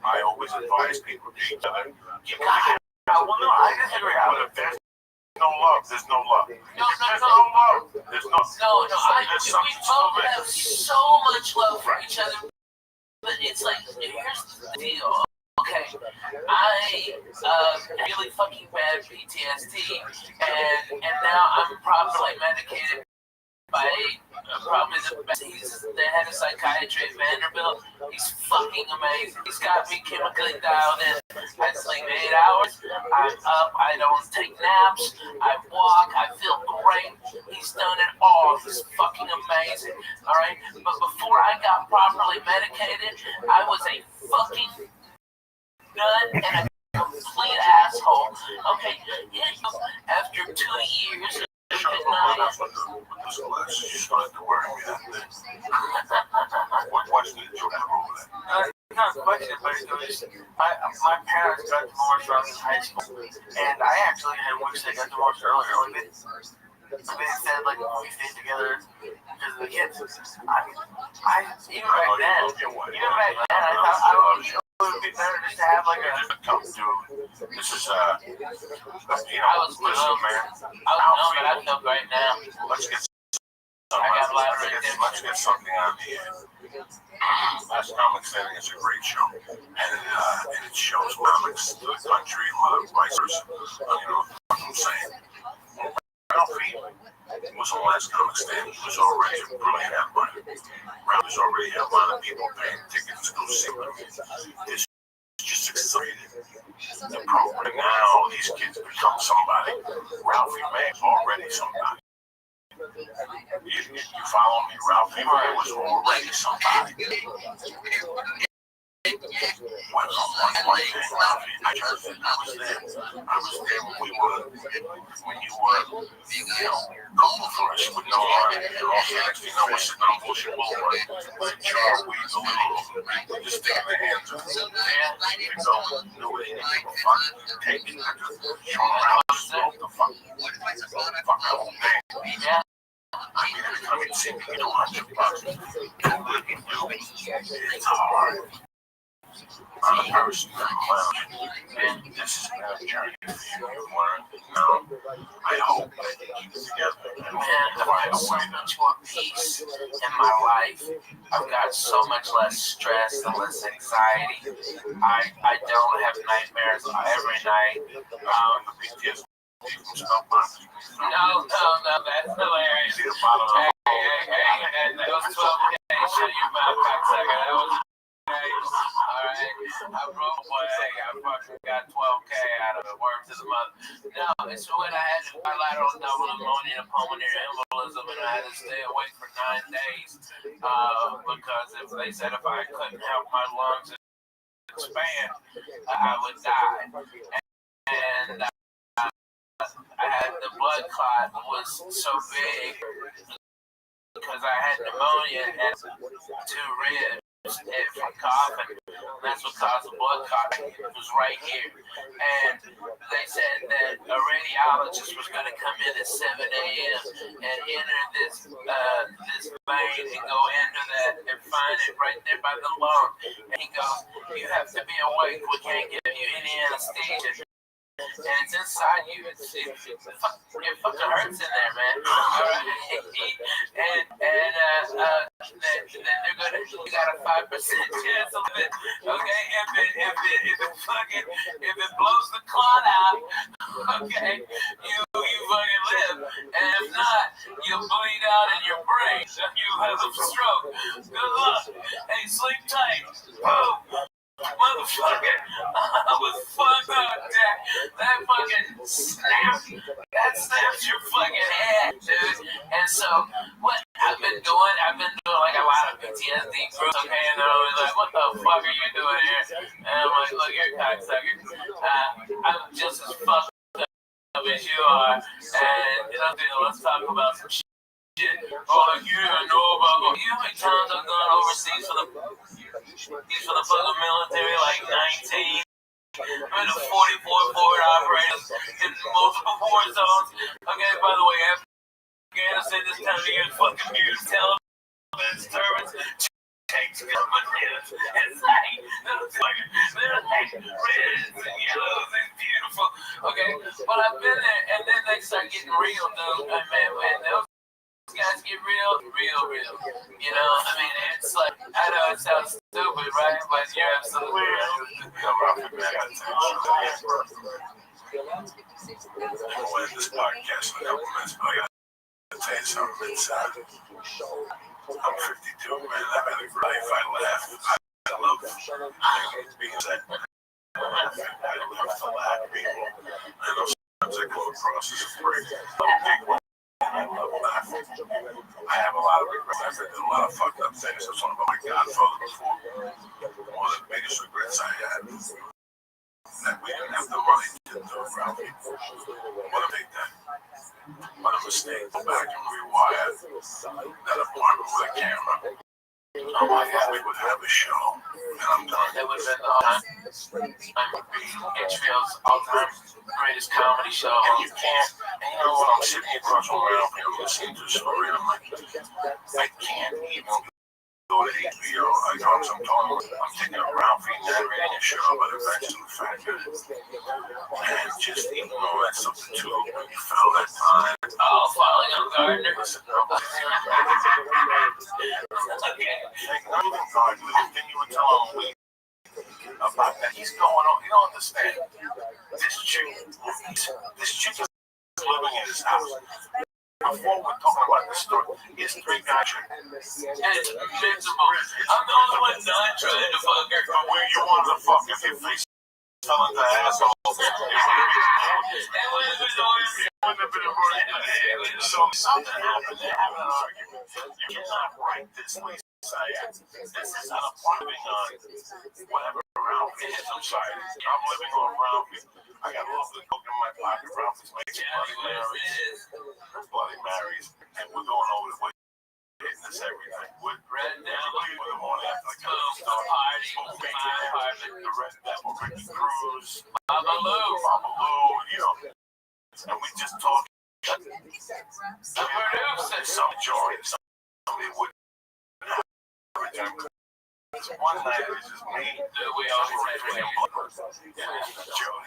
I always advise people to each other. There's no love. There's no love. No. There's no. We both have so much love for each other, but it's like, here's the deal. Okay, I really fucking bad PTSD, and now I'm properly medicated by probably the best. He's the head of psychiatry at Vanderbilt. He's fucking amazing. He's got me chemically dialed in. I sleep 8 hours. I'm up. I don't take naps. I walk. I feel great. He's done it all. He's fucking amazing. All right. But before I got properly medicated, I was a fucking nut and a complete asshole. Okay. After 2 years. You started to worry me that day. What question did you have over there? Not a question, but it was, my parents got divorced when I was in high school, and I actually had wish they got divorced earlier. They said, like, we stayed together because of the kids. I even back then, I thought I would would be better just to have like a. Come through. This is I was listen, man. but I feel great now. Let's get Let's get something on the Last Comics Standing is a great show, and it shows comics to the country and a lot of writers. You know what I'm saying? Ralphie was on Last Comic Stand. He was already a brilliant headliner. Ralphie was already a lot of people paying tickets to go see him. It's just accelerated the program. Now these kids become somebody. Ralphie May is already somebody. You follow me? Ralphie May was already somebody. One day, Ralphie, I was there. I was there when you were, going for us with no money. And also, next thing you know, we're sitting on Bullshit Boulevard with jar weeds, a little, just stick in the hands of the man. You know what they give a fuck. Take it. Show around, smoke the fuck. Fuck the whole thing. Yeah. I mean, every time you see me, you know, $100. It's hard. I'm a person that and this is a journey for you to learn. I hope that you keep it together. Man, I've got so much more peace in my life. I've got so much less stress and less anxiety. I don't have nightmares every night. No, that's hilarious. Hey, that was 12K. Shut your mouth, cocksucker. That was alright, I broke away. I fucking got 12K out of it. Word to the mother. No, it's when I had bilateral double pneumonia and pulmonary embolism, and I had to stay awake for 9 days because if they said if I couldn't help my lungs expand, I would die. And I had the blood clot was so big because I had pneumonia and 2 ribs. From coughing, that's what caused the blood clot. It was right here, and they said that a radiologist was going to come in at 7 a.m. and enter this vein and go into that and find it right there by the lung. And he goes, "You have to be awake. We can't give you any anesthesia." And it's inside you. It fucking hurts in there, man. All right. and then they're gonna. You got a 5% chance of it. Okay, if it blows the clot out, okay, you fucking live. And if not, you'll bleed out in your brain. So you have a stroke. Good luck. Hey, sleep tight. Boom. Motherfucker, I was fucked up, Jack. That fucking snaps your fucking head, dude. And so, what I've been doing like a lot of PTSD groups, okay? And they're always like, "What the fuck are you doing here?" And I'm like, "Look here, cocksucker. I'm just as fucked up as you are. And, let's talk about some shit. Oh, like you didn't know about me. You know how many times I've gone overseas for the fucking military, like 19. I'm in a 44 forward operators in multiple war zones. Okay, by the way, Afghanistan this time of year is fucking beautiful. Television disturbance. Tanks coming in. It's like, they're like reds and yellows. It's beautiful. Okay, but I've been there, and then they start getting real, dude. Man, those guys get real. You know, I mean, it's like, I know it sounds stupid, right? But you're absolutely right. We'll end this podcast in a couple minutes, but I gotta tell you something. I'm 52, man. I've had a great life. I laugh. I love being upset. I love to laugh at people. I know sometimes I come across as a prick. I love laughing. I have a lot of regrets. I've done a lot of fucked up things. I was talking about my godfather before. One of the biggest regrets I had was that we didn't have the money to do it around people. What a big thing. What a mistake. Go back and rewire that apartment with a camera. Oh my God, we would have a show. And I'm done. That would have been the all-time HBO's all-time greatest comedy show. And you can't, and you know what, I'm sitting across from Ralph and I'm listening to the story and I'm like, I can't even go to HBO. I'm thinking of Ralphie narrating a show about eventually factor and just eating all that stuff too. You fell that time. Oh, falling on Gardner. Listen, then you would tell him about that. He's going on. You don't understand. This chick is living in his house. Before we're talking about this story, it's 3 guys. It's miserable. I'm the only one not trying to fuck her. But where you want to fuck if your face telling the asshole. So something happened. They have an argument. You cannot write this, Lisa. This is not a plumbing on whatever around me is. I'm sorry. I'm living on around me. I got a little bit of coke in my pocket. Ralphie's making Bloody Marys. And we're going over the way. Hitting this everything. With Red Devil in the morning after the party. The Red Devil, Ricky Cruz, Baba Lou, you know. And we just talked. The producer, some joy, somebody would have a one night it was just me. We all drinking Jody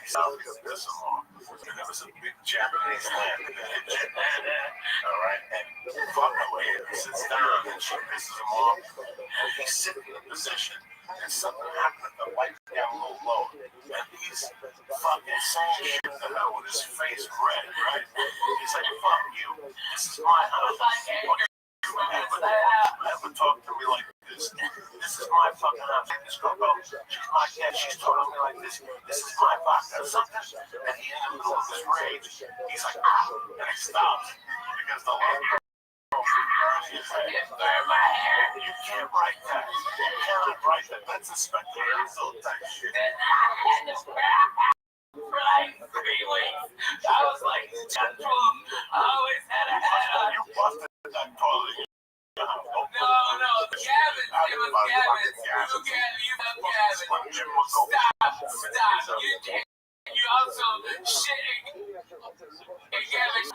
Southgate piss him off. And there was a big Japanese land in the kitchen. Alright, and fuck away, he sits down and she pisses him off. And he's sitting in a position and something happened. The light got a little low. And he's fucking saying shit to her with his face red, right? He's like, fuck you. This is my house. Never talk to me like this. This is my fucking house. This girl, she's my cat. She's talking to me like this. This is my vodka. Something. And he, in the middle of this rage, he's like, and he stops because the little girl burns his head. You can't write that. You cannot write that. That's a spectacle type shit. For like 3 weeks, I was like, I always had a hat on. You busted that toilet. No, Gavin. It was Gavin. Stop. You also shitting Gavin.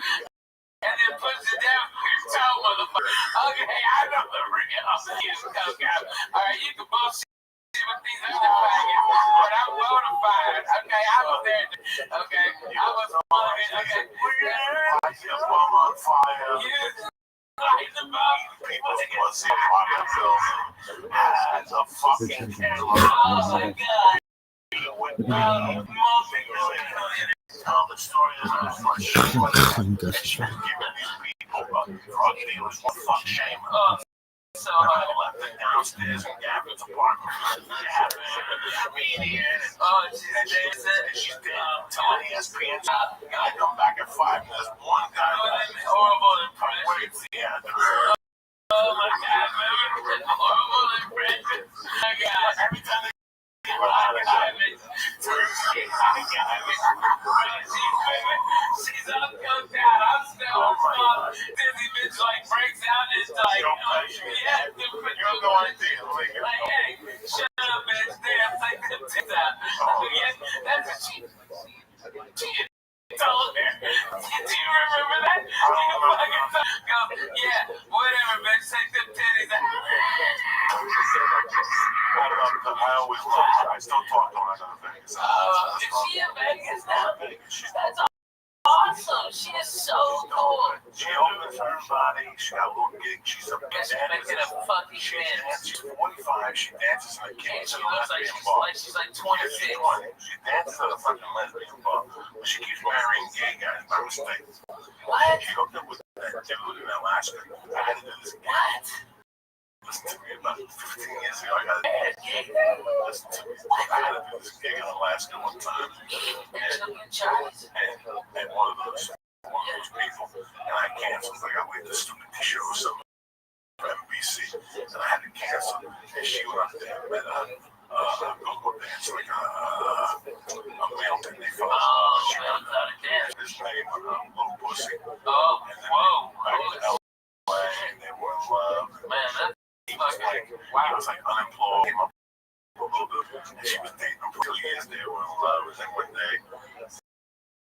And then push it down with your toe, motherfucker. Okay, I know the ring off the Gavin. Alright, you can bullshit with these other faggots, but I'm bona fide. Okay, I was there. Okay, I was on it. Okay. I see a bomb on fire. Light the bomb. People want to see fire films. As a fucking camera. Oh my god. Tell the story of giving these people drug dealers one fuck shame. So I left it downstairs in Gavin's apartment. Comedian. She's dead. Telling ESPN. I come back at 5 minutes. One guy. Horrible impression. Wait, yeah. Oh my god, man. Horrible impression. Oh my god. Every time they she's all coked out. I'm still on. Dizzy bitch like breaks out and it's like, yeah, you're going to like, hey, shut up, bitch. Damn, take the tits out. Yeah, that's what she told her. Do you remember that? Yeah, whatever, bitch. Take them titties out. I always love her. I still talk to her when I go to Vegas. Is she in Vegas now? That's awesome. She is so cool. She opens her body. She got a little gig. She's a She's making a fucking man. She's 45. She dances like And kids she at a looks like lesbian she's bar. like 26. She dances at a fucking lesbian bar. But she keeps marrying gay guys by mistake. What? She hooked up with that dude in Alaska. I had to do this. What? Listen to me, about 15 years ago, I had to do this gig in Alaska one time. And one of those people, and I canceled. I got to wait this stupid show or something for NBC, and I had to cancel. And she went up there and met go-go dance, like a male thing they fell off. She got his name on a little pussy. Oh, whoa. Back to LA, and they were in love. Man, he was like unemployed. And she was dating him for 2 years. They were in love. And then one day,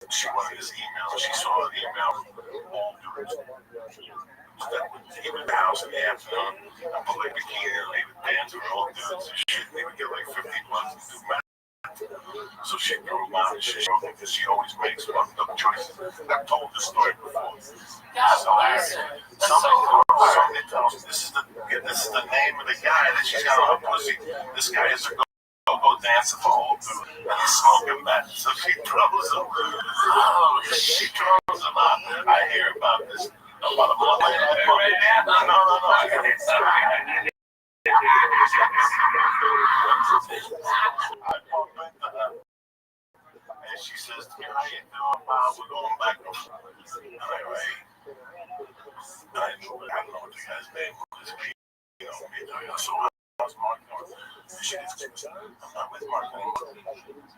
she wanted his email. She saw an email from old dudes. He was in the house in the afternoon. I put like bikini and they would dance with old dudes and shit. They would get like 50 bucks to do math. So she threw him out and shit because she always makes fucked up choices. I've told this story before. Somebody tells me this is the name of the guy that she's got on her pussy. This guy is a go dancer for old dude. And he's smoking meth. So she throws him. Oh, she throws him out. I hear about this. About a month later. No. I got it. I bump into her. And she says to me, how you doing? We're going back to anyway. I don't know what the guy's name was. So I was Mark. She gets I'm not with Mark anymore.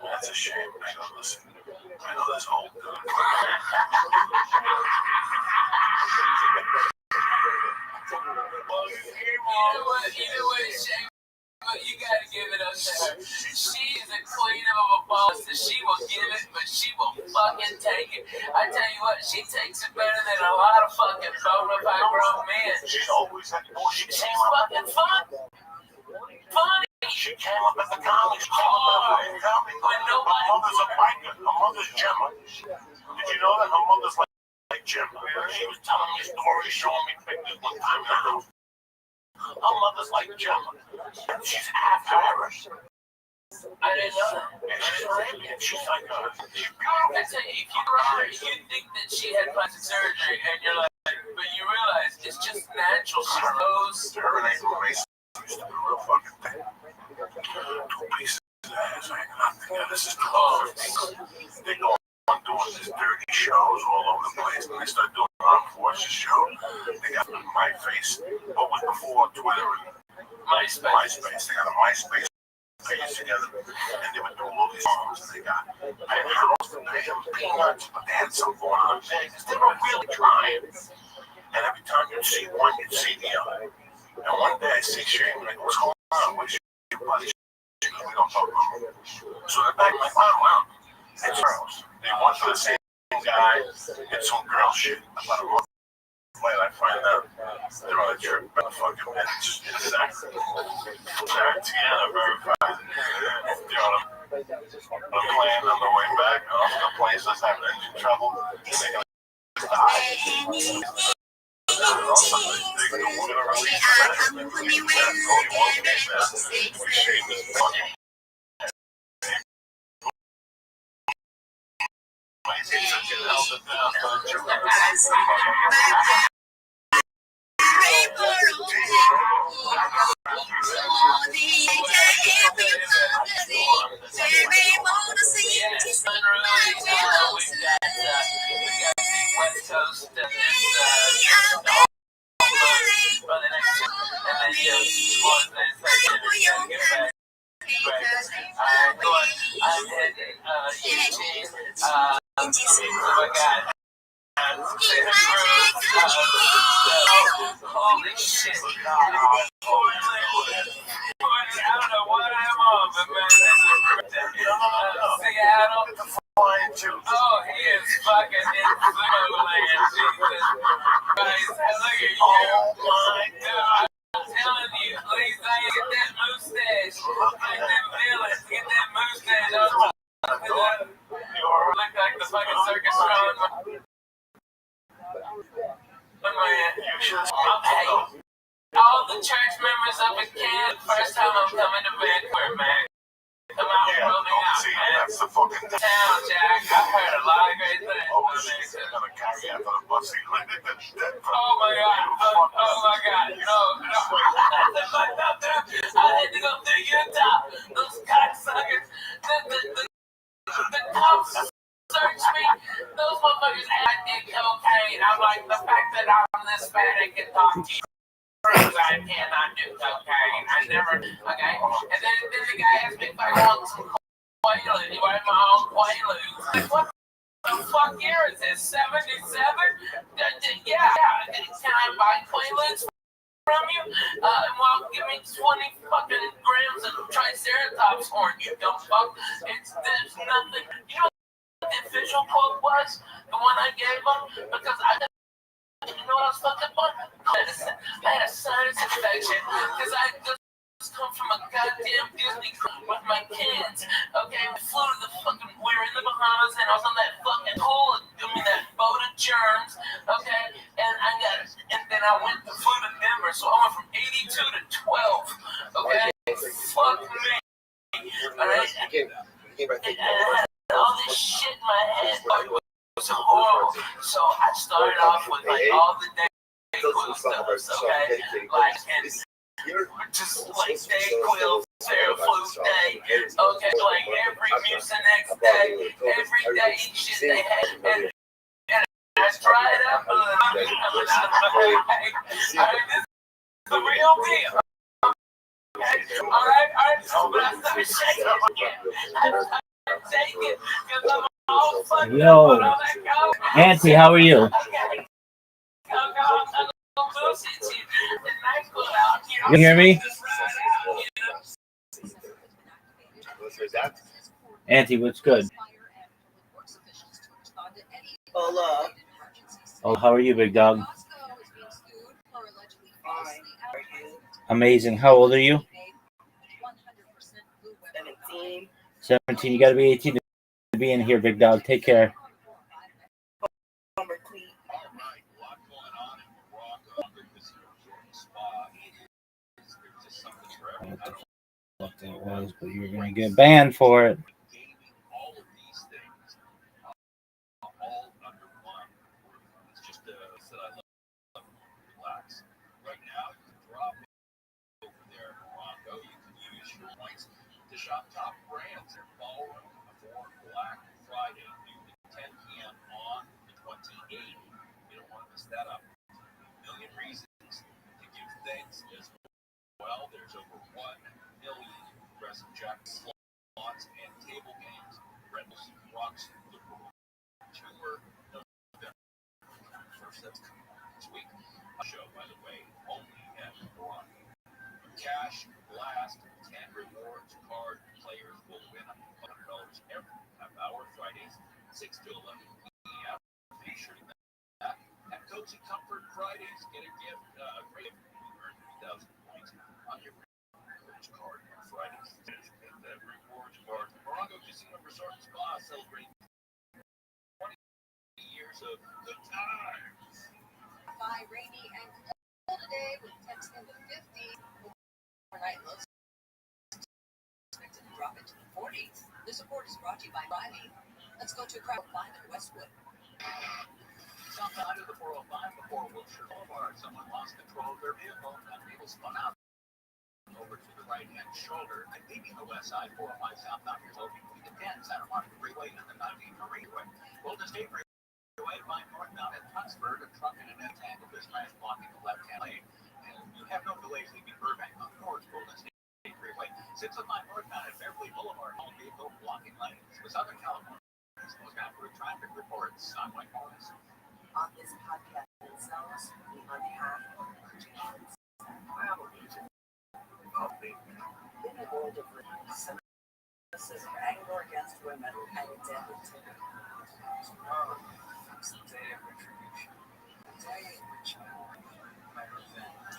That's a shame. I go, listen. I know this whole dude. You know what, Shane? You gotta give it up to her. She is a queen of a boss, and she will give it, but she will fucking take it. I tell you what, she takes it better than a lot of fucking bona fide grown men. She's always had She's fucking fun. Funny. She came up at the college. When nobody. Her mother's a biker. Her mother's Gemma. Did you know that her mother's like Gemma? She was telling me stories, showing me pictures one time in the house. Her mother's like Gemma. She's half Irish. I didn't know that. And she's Arabian. She's like I tell you, if you were her, you'd think that she had plastic surgery, and you're like, but you realize it's just natural. She knows. Her and April Mason used to be a real fucking thing. 2 pieces of ass. I think this is close. They go on doing these dirty shows all over the place. When they start doing Armed Forces show, they got my face. What was before Twitter and MySpace? They got a MySpace page together, and they would do all these songs. And they got Penthouse and they had Peanuts, but they had some going on things. They were really trying. And every time you'd see one, you'd see the other. And one day I see Shane, like, what's going on? Where's your buddy? We don't talk about it. So they're back like, wow, it's girls. They want for the same guy and some girl shit. About a month later, I find out they're on a trip by the fucking bench in Tiana verified. They're on a plane on the way back. The plane says having engine trouble. And they're going to die. Holy shit. I don't know what I'm on, but man, Seattle. Oh, he is fucking in Zululand. Jesus Christ. Look at you. Oh my God. I'm telling you, please, get that mustache. Get that feeling. Get that mustache. Look like the fucking circus strong. Hey, all the church members up in Canada, first time I'm coming to Vancouver, man. Come out and roll me out, man. That's the fucking town, Jack. I've heard a lot of great things. Oh my God. Oh my God. No. I had to go through Utah. Those cocksuckers. The cops search me. Those motherfuckers act in cocaine. I'm like, the fact that I'm this fat and can talk to you proves I cannot do cocaine. I never, okay? And then the guy asked me if I want some Quaaludes. You want my own Quaaludes? Like, what the fuck year is this? 77? Yeah. Can I buy Quaaludes from you? Well, give me 20 fucking grams of Triceratops horn, you dumb fuck. There's nothing. You know what the official quote was? The one I gave him? Because I You know what I was fucked up on? Medicine. I had a sinus infection because I just come from a goddamn Disney cruise with my kids. Okay, we flew to the fucking. We were in the Bahamas and I was on that fucking pool, that boat of germs. Okay, and then I flew to Denver, so I went from 82 to 12. Okay, fuck me. Alright, I had all this shit in my head. It was horrible. So I started off with like all the Dayquil stuff, okay? Like, and just like Dayquil, Theraflu day, okay? Like every Mucinex day, every day shit they had. And I dried up. This is the real deal. Alright, so but I started shaking again. Yo, Nancy, how are you? You hear me? Auntie, what's good? Hola. Oh, how are you, big dog? Amazing. How old are you? 17. 17. You got to be 18 to be in here, big dog. Take care. What that was, but you're gonna get banned for it. Shop top brands at Ballroom for Black Friday, noon to 10 p.m. on the 28th. You don't want to miss that up. A million reasons to give thanks as well. There's over 1 million present jackets, slots, and table games. Rentals rocks the world. Tour November 1st. That's coming this week. A show, by the way, only at Rock. Cash Blast 10 rewards card players will win up to $100 every half hour Fridays 6 to 11 p.m. Be sure to that. At Coach and Comfort Fridays, get a gift, great earn 3,000 points on your rewards card on Fridays. Get that rewards card. Morongo Casino Resort and Spa celebrating 20 years of good times. By rainy and cold today with temps in the 50s. Overnight lows expected to drop into the 40s. This report is brought to you by Riley. Let's go to Crowd 5 in Westwood. Sometime in the 405 before Wilshire Boulevard, someone lost control of their vehicle and people spun out over to the right-hand shoulder and leaving the west side 405 southbound Utopia between the 10 Santa Monica Freeway and the 90 Freeway. Golden State Freeway by northbound at Huntsburg, a truck and an entangled this crash blocking the left-hand lane. You have no delays leaving Burbank on North Golden State Freeway. 605 northbound at Beverly Boulevard, all vehicle blocking lanes. The Southern California most accurate traffic reports. I'm Mike Morris. On this podcast, themselves, on behalf of Christians, proudly in a world of cynicism, anger against women, and identity. It's the day of retribution. The day in which my revenge.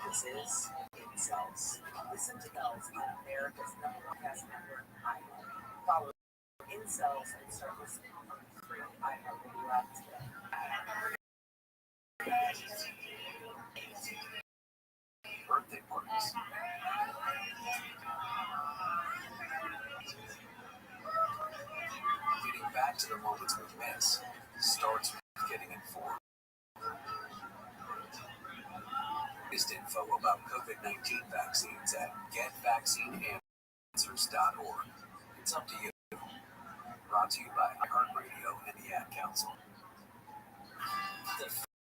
This is Incels. Listen to those on America's #1 podcast network, iHeart. Follow Incels and start listening on the free iHeartRadio app today. Birthday parties. Getting back to the moments we miss starts with getting informed. Latest info about COVID-19 vaccines at getvaccineanswers.org. It's up to you. Brought to you by iHeartRadio and the Ad Council. The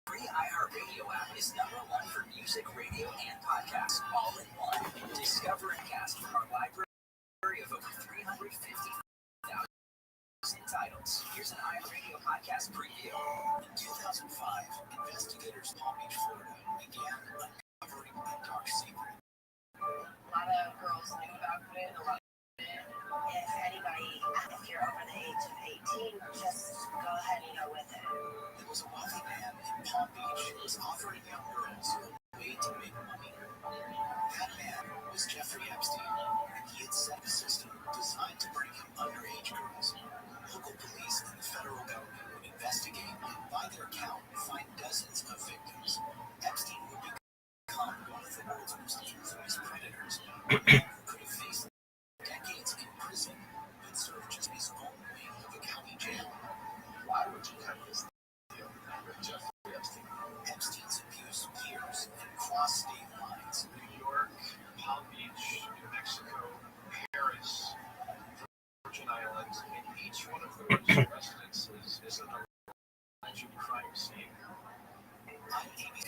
free iHeartRadio app is #1 for music, radio, and podcasts, all in one. Discover and cast from our library of over 350,000 titles. Here's an iHeartRadio podcast preview. In 2005, investigators in Palm Beach, Florida, began uncovering a dark secret. A lot of girls knew about it. A lot of if anybody, if you're over the age of 18, just go ahead and go with it. There was a wealthy man in Palm was offering young girls a way to make money. That man was Jeffrey Epstein, and he had set a system designed to bring him underage girls. Local police and the federal government would investigate and, by their count, find dozens of victims. Epstein would become one of the world's most infamous predators, a man who could have faced decades in prison but served just his own wing of a county jail. Why would you have this deal with Jeffrey Epstein? Epstein's abuse peers and crossed state lines. New York, Palm Beach, New Mexico, Paris, Virgin Islands, and each one of those residences is an alleged crime scene. I'm ABC.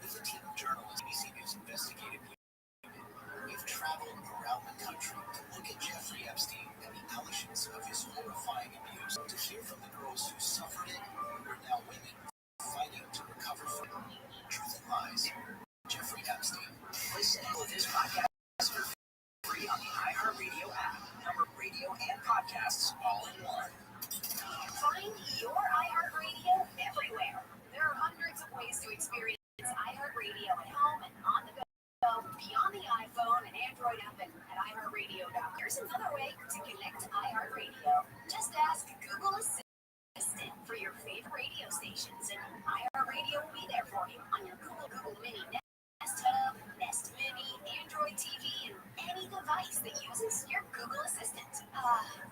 With a team of journalists, ABC News investigative unit, we've traveled around the country to look at Jeffrey Epstein and the allegations of his horrifying abuse, to hear from the girls who suffered it, who are now women fighting to recover from it. Truth and Lies. Jeffrey Epstein. Listen to this podcast for free on the iHeartRadio app. Number radio and podcasts all in one. Find your iHeartRadio everywhere. There are hundreds of ways to experience iHeartRadio at home and on the go, beyond the iPhone and Android app and at iHeartRadio.com. Here's another way to connect to iHeartRadio. Just ask Google Assistant for your favorite radio stations, and iHeartRadio will be there for you on your Google Mini Nest Hub, Nest Mini, Android TV, and any device that uses your Google Assistant.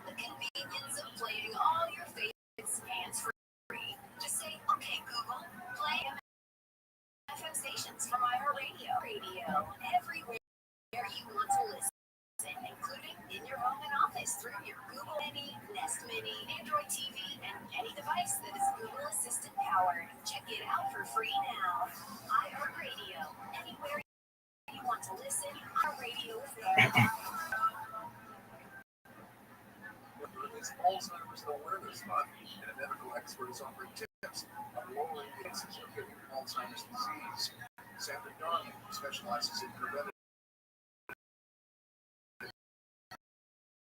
The convenience of playing all your favorites hands-free. Just say, okay, Google, play FM stations from iHeartRadio. Radio everywhere you want to listen, including in your home and office through your Google Mini, Nest Mini, Android TV, and any device that is Google Assistant powered. Check it out for free now. iHeartRadio, anywhere you want to listen, our radio is there. It's Alzheimer's Awareness Month, and a medical expert is offering tips on lowering the incidence of Alzheimer's disease. Sandra Donnie specializes in preventive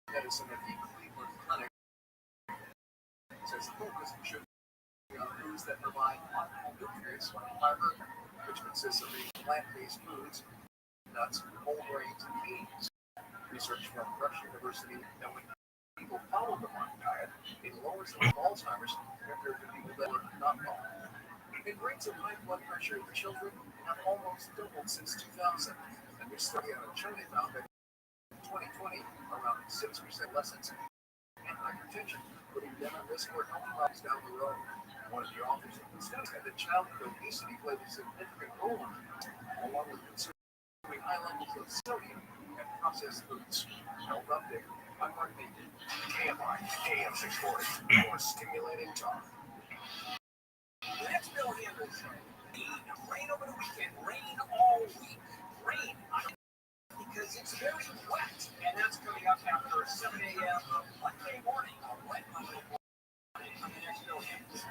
medicine at the Cleveland Clinic. Says the focus should be on foods that provide optimal nutrients like fiber, which consists of plant-based foods, nuts, whole grains, and beans. Research from Rush University that when people follow the Monk diet, it lowers the rate of Alzheimer's compared to people that are not following. And rates of high blood pressure in children have almost doubled since 2000. A new study out of China found that in 2020, around 6% lessens in hypertension, putting them at risk for health problems down the road. One of the authors of the study said that childhood obesity played a significant role in it, along with consuming high levels of sodium and processed foods. Health update. I'm Mark Nathan. KMI, AM 640. More stimulating talk. The next bill handles rain over the weekend, rain all week, rain because it's very wet, and that's coming up after 7 a.m. Monday morning, a wet Monday morning on the next bill handles.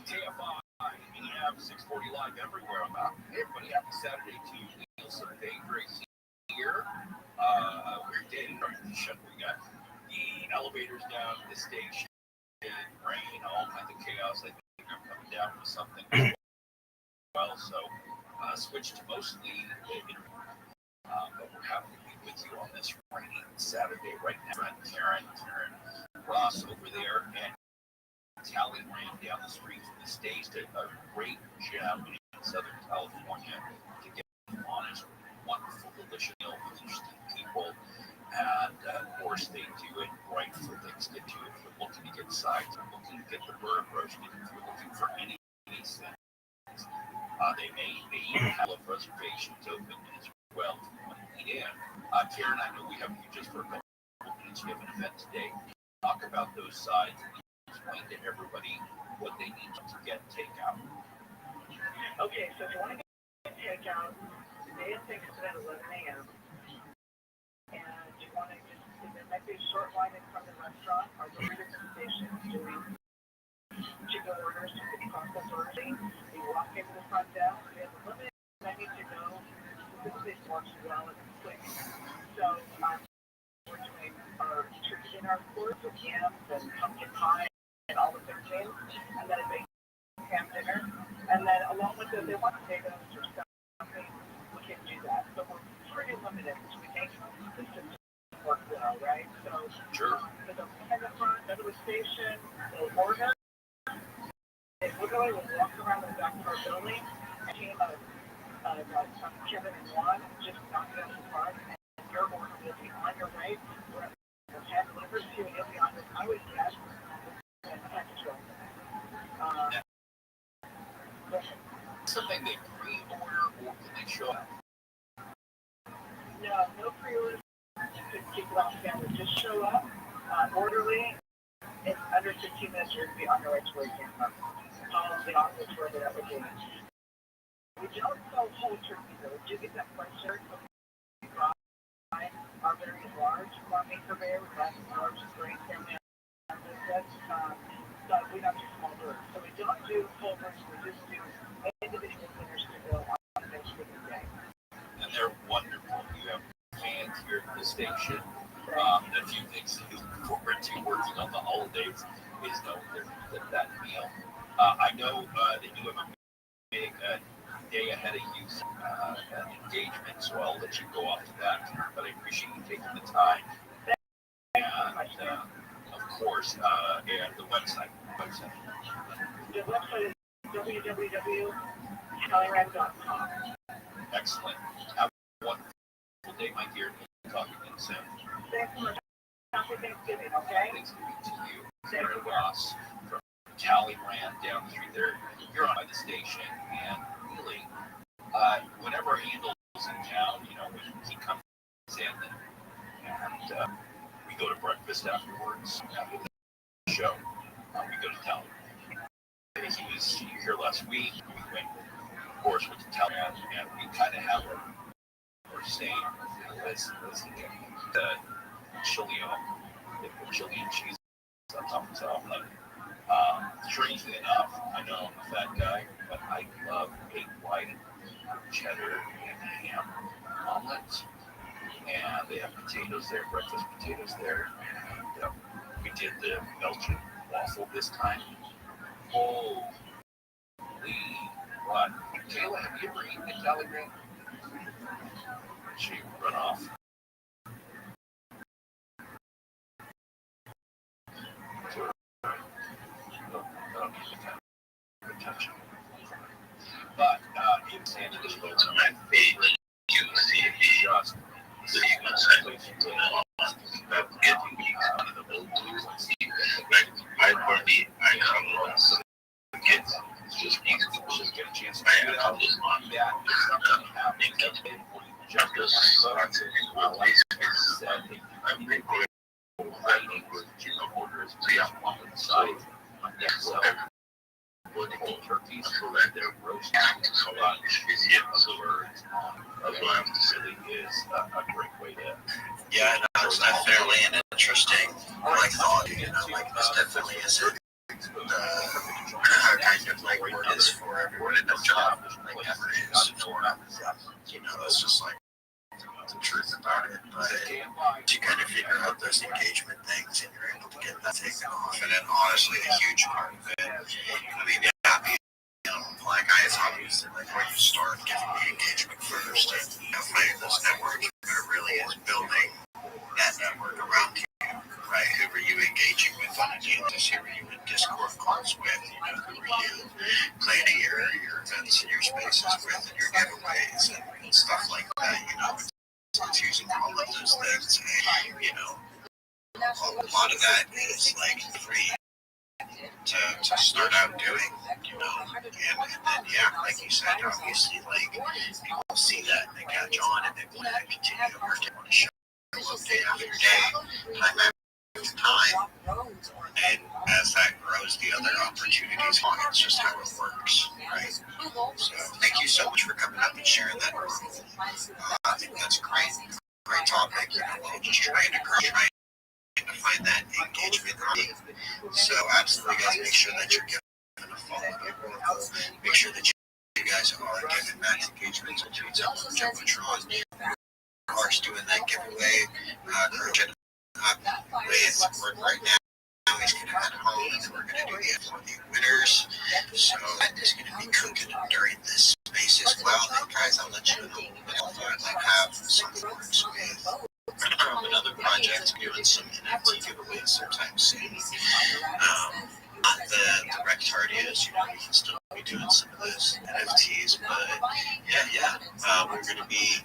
KFI, AM 640 live everywhere. Hey everybody, happy Saturday to you. Nielsen Day Grace here. We're getting ready to shut. We got the elevators down to the station. Rain, all kinds of chaos. I think I'm coming down with something as well. So switch to mostly but we're happy to be with you on this rainy Saturday right now. Karen Ross over there, and Tally ran down the street from the stage to a great gem in Southern California to get honest, wonderful, delicious meal for interesting people. And of course, they do it right for things to do. If you're looking to get sides, if you're looking to get the bird roasted, if you're looking for any of these things, they even have reservations open as well if you want to eat in. Karen, I know we have you just for a couple of minutes. We have an event today. Talk about those sides and explain to everybody what they need to get takeout. Okay, so if you want to get takeout, today it takes at 11 a.m. And you want to just, there might be a short line in front of the restaurant or the different stations doing chicken orders, chicken process orders. You walk into the front desk, we have a limited menu to go. This place works well, it's quick. So we're doing our turkey dinner, of course, with yams and pumpkin pie and all the good things. And then a baked ham dinner, and then along with it, they want potatoes or something, we can do that. So we're pretty limited, which we make the system work well, right? So Sure. they'll come in the front, go to a station, they'll order. They literally will walk around the back of our building, a team of some Kevin and Juan, just knock it out of the park, and your order will be on your way. We'll have delivered to you, and you'll be on the highway yet. Something they pre-order or can they show up? No pre-order. Just keep it all together. Just show up, orderly. In under 15 minutes, you're going to be on your way to where you came from. Follow the office wherever that would be. We don't sell whole turkey though. We do get that question. Are very large farming surveyor with that large grain family business. But we don't do small birds. So we don't do full birds. We just do individual dinners to go on Thanksgiving Day. And they're wonderful. You have fans here at the station. A few things to look forward to working on the holidays is that meal. I know that you have a big day ahead of you engagement, so I'll let you go off to that. But I appreciate you taking the time. And of course, and the website. The website is www.tallyran.com. Excellent. Have a wonderful day, my dear. Talk again soon. Happy Thanksgiving, okay? Thanksgiving to you, Sarah Ross from Tallyran down the street there. You're on by the station, and really, whenever Handel's in town, he comes in and we go to breakfast afterwards after the show. We go to Tallyran. He was here last week. We went, of course, went to Tallyran, and we kind of have our same as the chili and cheese on top of it. Strangely enough, I know I'm a fat guy, but I love egg white, cheddar, and ham omelets. And they have potatoes there, breakfast potatoes there. And we did the Belgian waffle this time. Holy what? Kayla, have you ever eaten at Tallyran? She run off. But in San Diego, my favorite just the sequence I getting one of the old blues. I come on some kids. It's just easy to just get a chance to do that. That is something happening. Just as said, I'm writing with orders on the side. So whole turkeys so that they're roasted so much is birds. Really is a great way to. Yeah, no, it's not fairly an interesting thought. This definitely isn't the kind of what is for everyone in the job. Never is for that's just the truth about it. But you kind of figure out those engagement things, and you're able to get that taken off. And then honestly, a huge part of it. It's obviously where you start getting the engagement first, and finding this network, but it really is building that network around you, right? Who are you engaging with on a daily basis? Who are you in Discord calls with? Who are you planning your events and your spaces with, and your giveaways and stuff like that? It's using all of those things, and a lot of that is free to start out doing, and then like you said, obviously people see that and they catch on and they want to continue to work. They want to show up day after day, time after time, and as that grows, the other opportunities on it's just how it works, right? So thank you so much for coming up and sharing that. I think that's great topic. We'll just try to find that engagement. So absolutely, guys, make sure that you're giving a follow. Make sure that you guys are giving max engagement to Jumbotron. Mark's doing that giveaway. With work right now. he's going to head home, and then we're going to do the FOD winners. So that is going to be cooking during this space as well. And guys, I'll let you know if I have some works with another project, doing some NFT giveaways sometime soon. Not the direct tardies, we can still be doing some of those NFTs, but we're going to be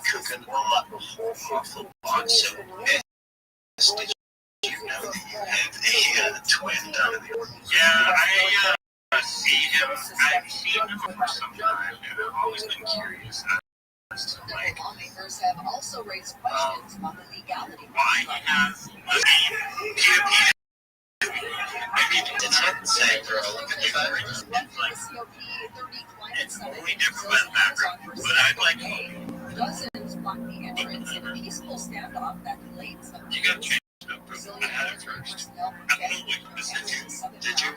cooking on a whole awful lot. So, did you know that you have a twin down in the Yeah, I see him. I've seen him for some time, and I've always been curious as to lawmakers have also raised questions on the legality. why he has. It's not the same for Olympic side. It's totally different by the background, but I like him. Dozens blocked the entrance in a peaceful standoff that delayed some. You got to change it up, bro. I had it first. I don't know what this is. Did you?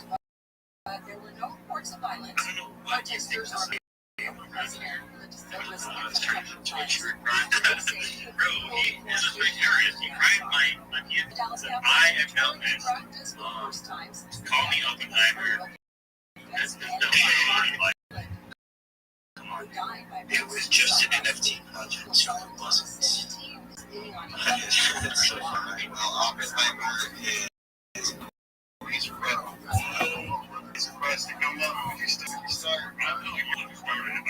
There were no reports of violence. Protesters are president. I was trying to Twitch your grind. Bro, this is hilarious. He cried my kid. I am Elvis. Call me Oppenheimer. That's no way. Come on. It was just an NFT project, so it wasn't. It's so funny. Well, Oppenheimer is he's rebel. It's a quest to come up when you start. I don't know if you start in the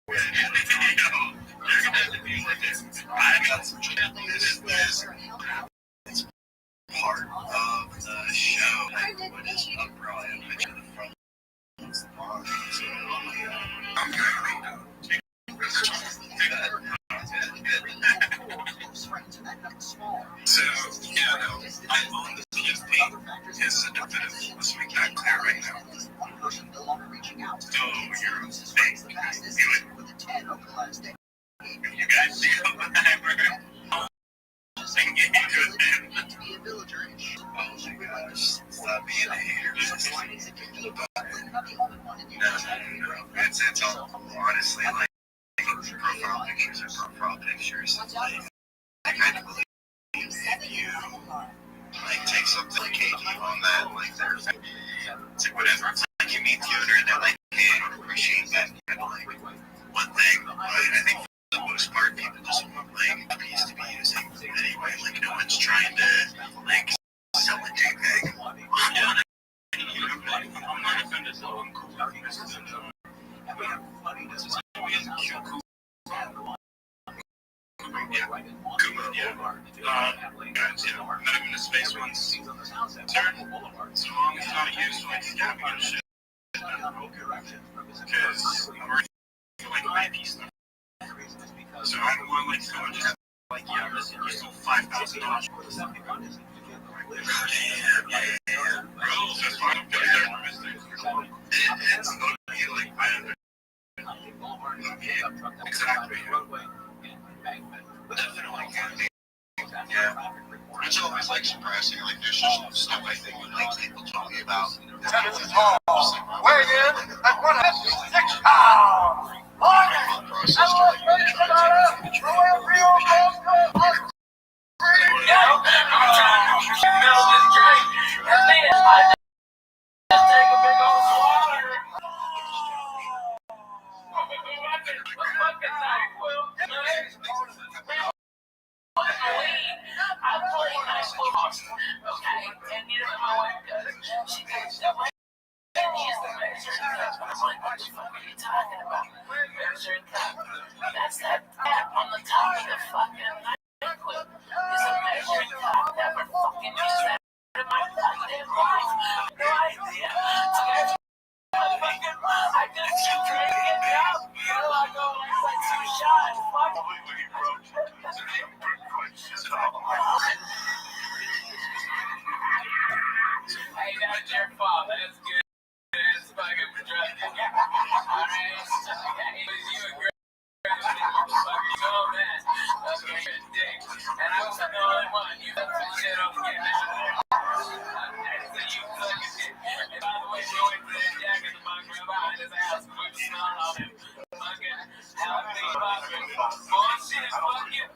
You're gonna have to be like this. I got some challenges. It's part of the show. What is uproar? I mentioned the front. I'm going to take So, I own the PSP. It's a definitive. Let's make that clear right now. So, you're a fake. You guys see Oppenheimer? And get into it then. Oh my gosh. Stop being a hater. No. It's all, honestly, like, profile pictures are profile pictures. Like, I kind of believe if you, like, take something like KD on that, like, there's, it's like, whatever. It's like you meet the owner and they're like, hey, I don't appreciate that. And, like, one thing, but I think for the most part, people just want, like, a piece to be using anyway. Like, no one's trying to, like, sell a JPEG. Yeah. I'm not offended, so I'm cool. This is we have money. This is we have Kumu. Yeah. Kumu. Yeah. Guys, yeah. I'm not even in space once. Turn. So long as it's not used, like scamming and shit. Because I'm already like my piece now. So I'm more like someone just like, yeah, listen, you stole $5,000. Yeah. Bro, that's why I'm getting there for mistakes. It's going to be like 500. Exactly. Definitely can be. Yeah. It's always like surprising. Like there's just stuff I think like people talk about. Tennis Hall. Weigh in at 156 pounds. That's that tap on the top of the fucking nightclub. It's a measuring cup. Never fucking used that in my goddamn life. No idea. I just keep drinking it out. You know, I go like 2 shots. Fuck. Hey, that's your fault. That's good. It's fucking productive. Alright. It was you and Greg. And I was the only one. You got some shit on me. So you fucking shit. And by the way, you always put that jacket in my grandma behind his house. Put the smell on him. Fucking how I think about it. Bullshit, fuck you.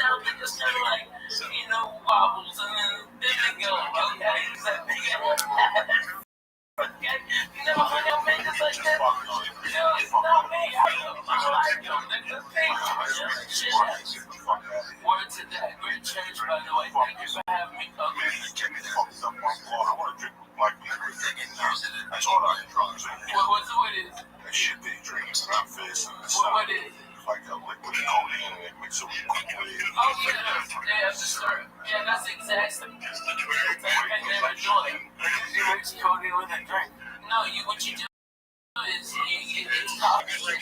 out and just kind of like, wobbles and then they go, okay, so okay, you never hung out niggas like that? It's not me. I like them. They're good things. Word to that. Great church, by the way. Thank you for having me. What is it? That shit they drink is not fast. What is it? Like a liquid codeine and mix it with Kool-Aid. Oh, yeah, for sure. Yeah, that's exactly. I never joined. You mix codeine with a drink. No, what you do is you get coffee,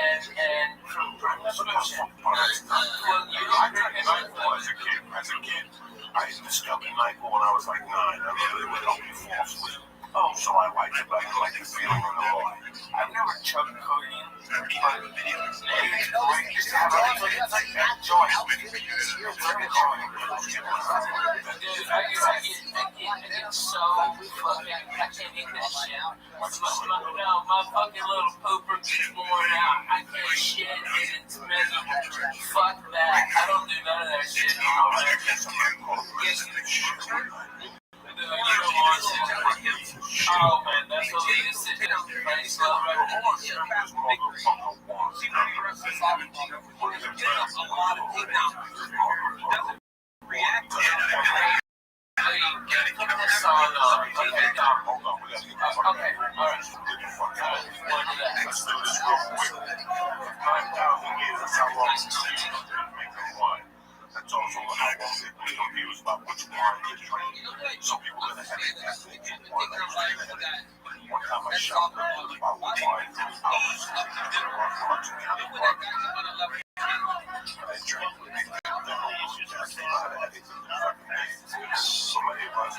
and prescription. Well, I drank NyQuil as a kid. I used to discover NyQuil when I was like 9. I literally would help me fall asleep. Oh, so I like it, but I like the feeling of the body. I've never chugged codeine, but it's great just to have it's like that joint. I get so fucking, I can't eat that shit. My fucking little pooper gets worn out. I can't shit and it's miserable. Fuck that. I don't do none of that shit anymore. Oh man, that's what we just sit down and play slow That's also how long they confused about which wine to drink. Some people that have one time I shot about wine for hours. I drank somebody was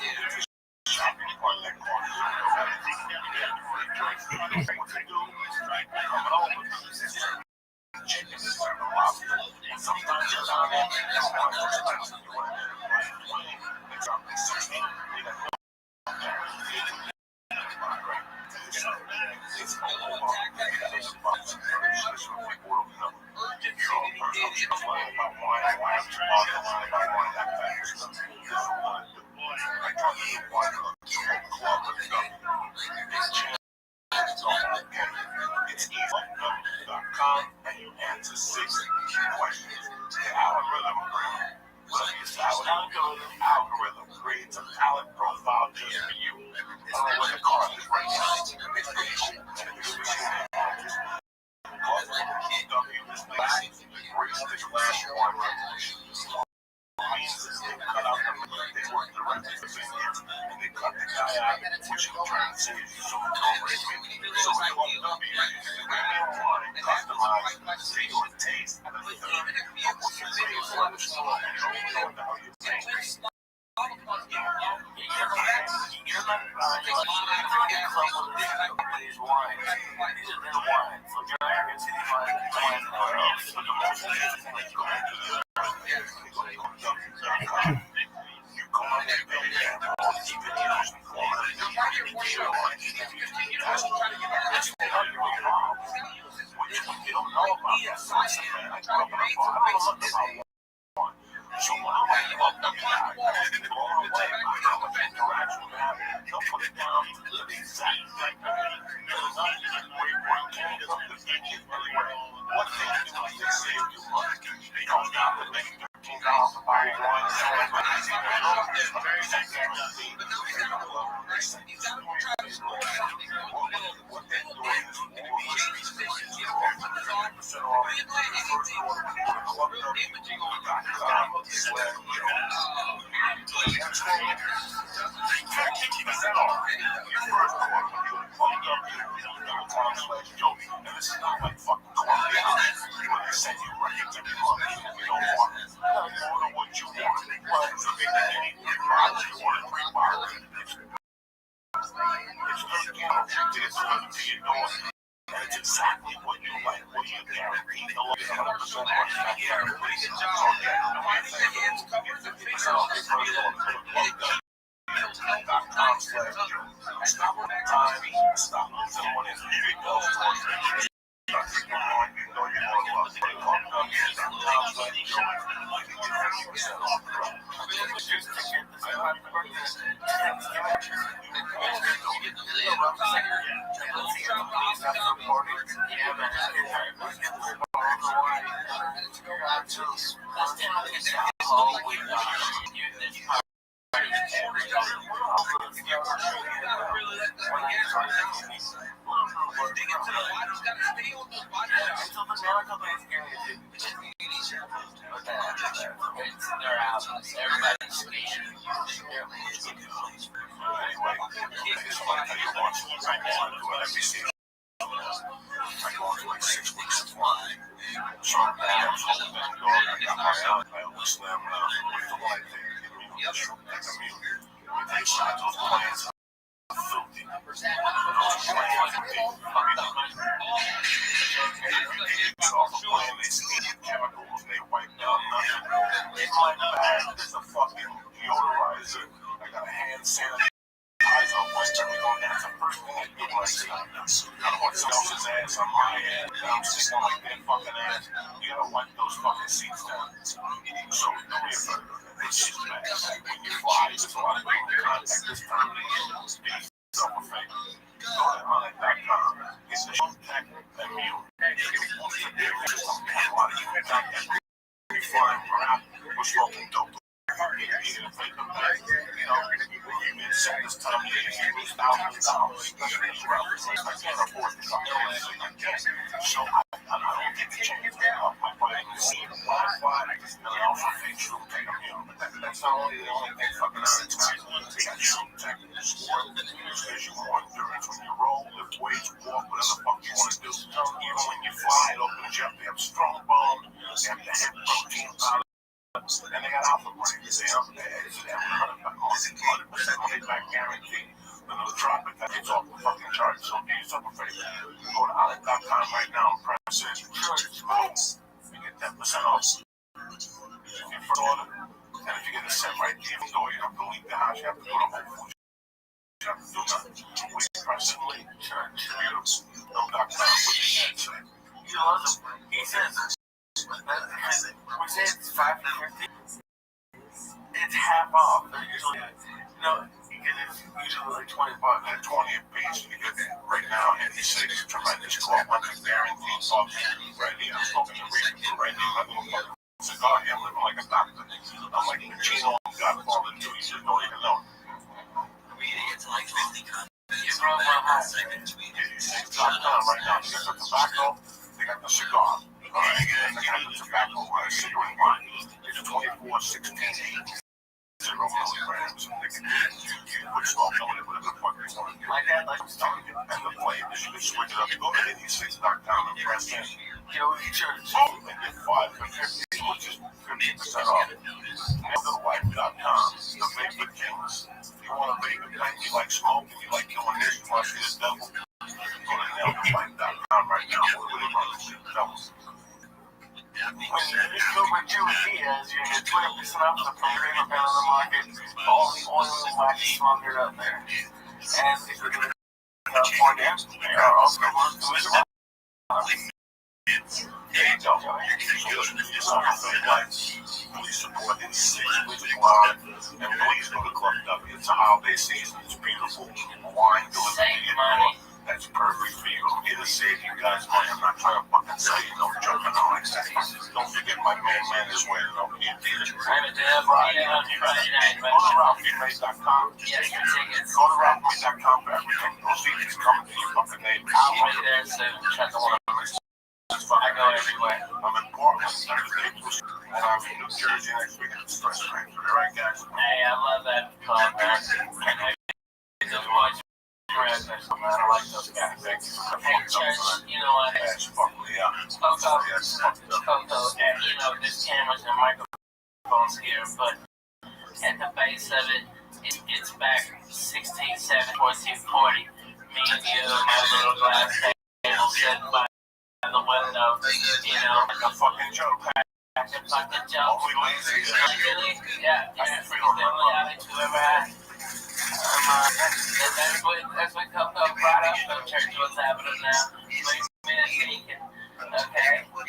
shopping on that corner. And you answer 6 questions. The algorithm creates a talent profile just for you. When the card is right It's exactly what you like, what you guarantee.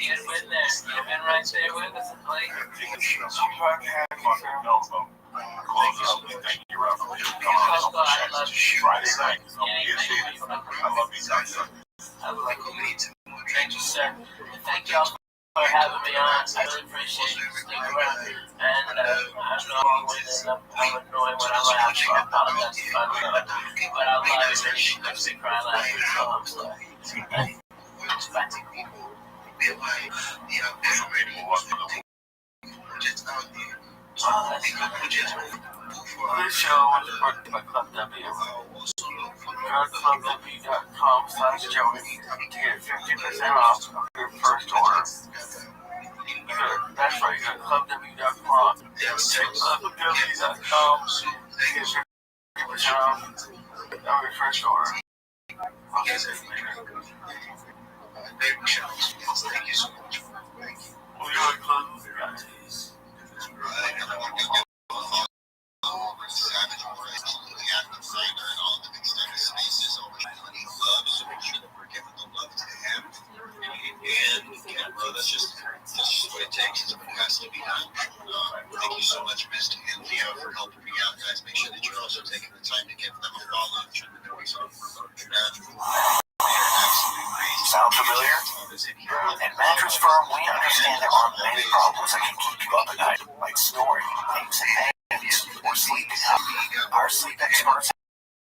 You've been there. You've been right there with us, Blake. Thank you, Rabbi. Friday night. I love you guys. Thank you, sir. Thank y'all for having me on. I really appreciate you sticking around. And I don't know always I'm annoying when I laugh, so I apologize if I laugh. But I love it when you makes me cry laughing, so I'm sorry. This show was brought by Club W. ClubW.com/Joey to get 50% off of your first order. That's right, go to ClubW.com. ClubW.com to get 50% off of your first order. Okay, thank you so much. We are Club guys. Savage absolutely active finder and all the extended spaces over Plenty Love, so make sure that we're giving the love to him. And bro, that's just what it takes. It's what has to be done. Thank you so much, Mr. and Leo, for helping me out, guys. Make sure that you're also taking the time to give them a follow. Sound familiar? At Mattress Firm, we understand there are many problems that can keep you up at night, like snoring, aches and pains, or sleeping. Our sleep experts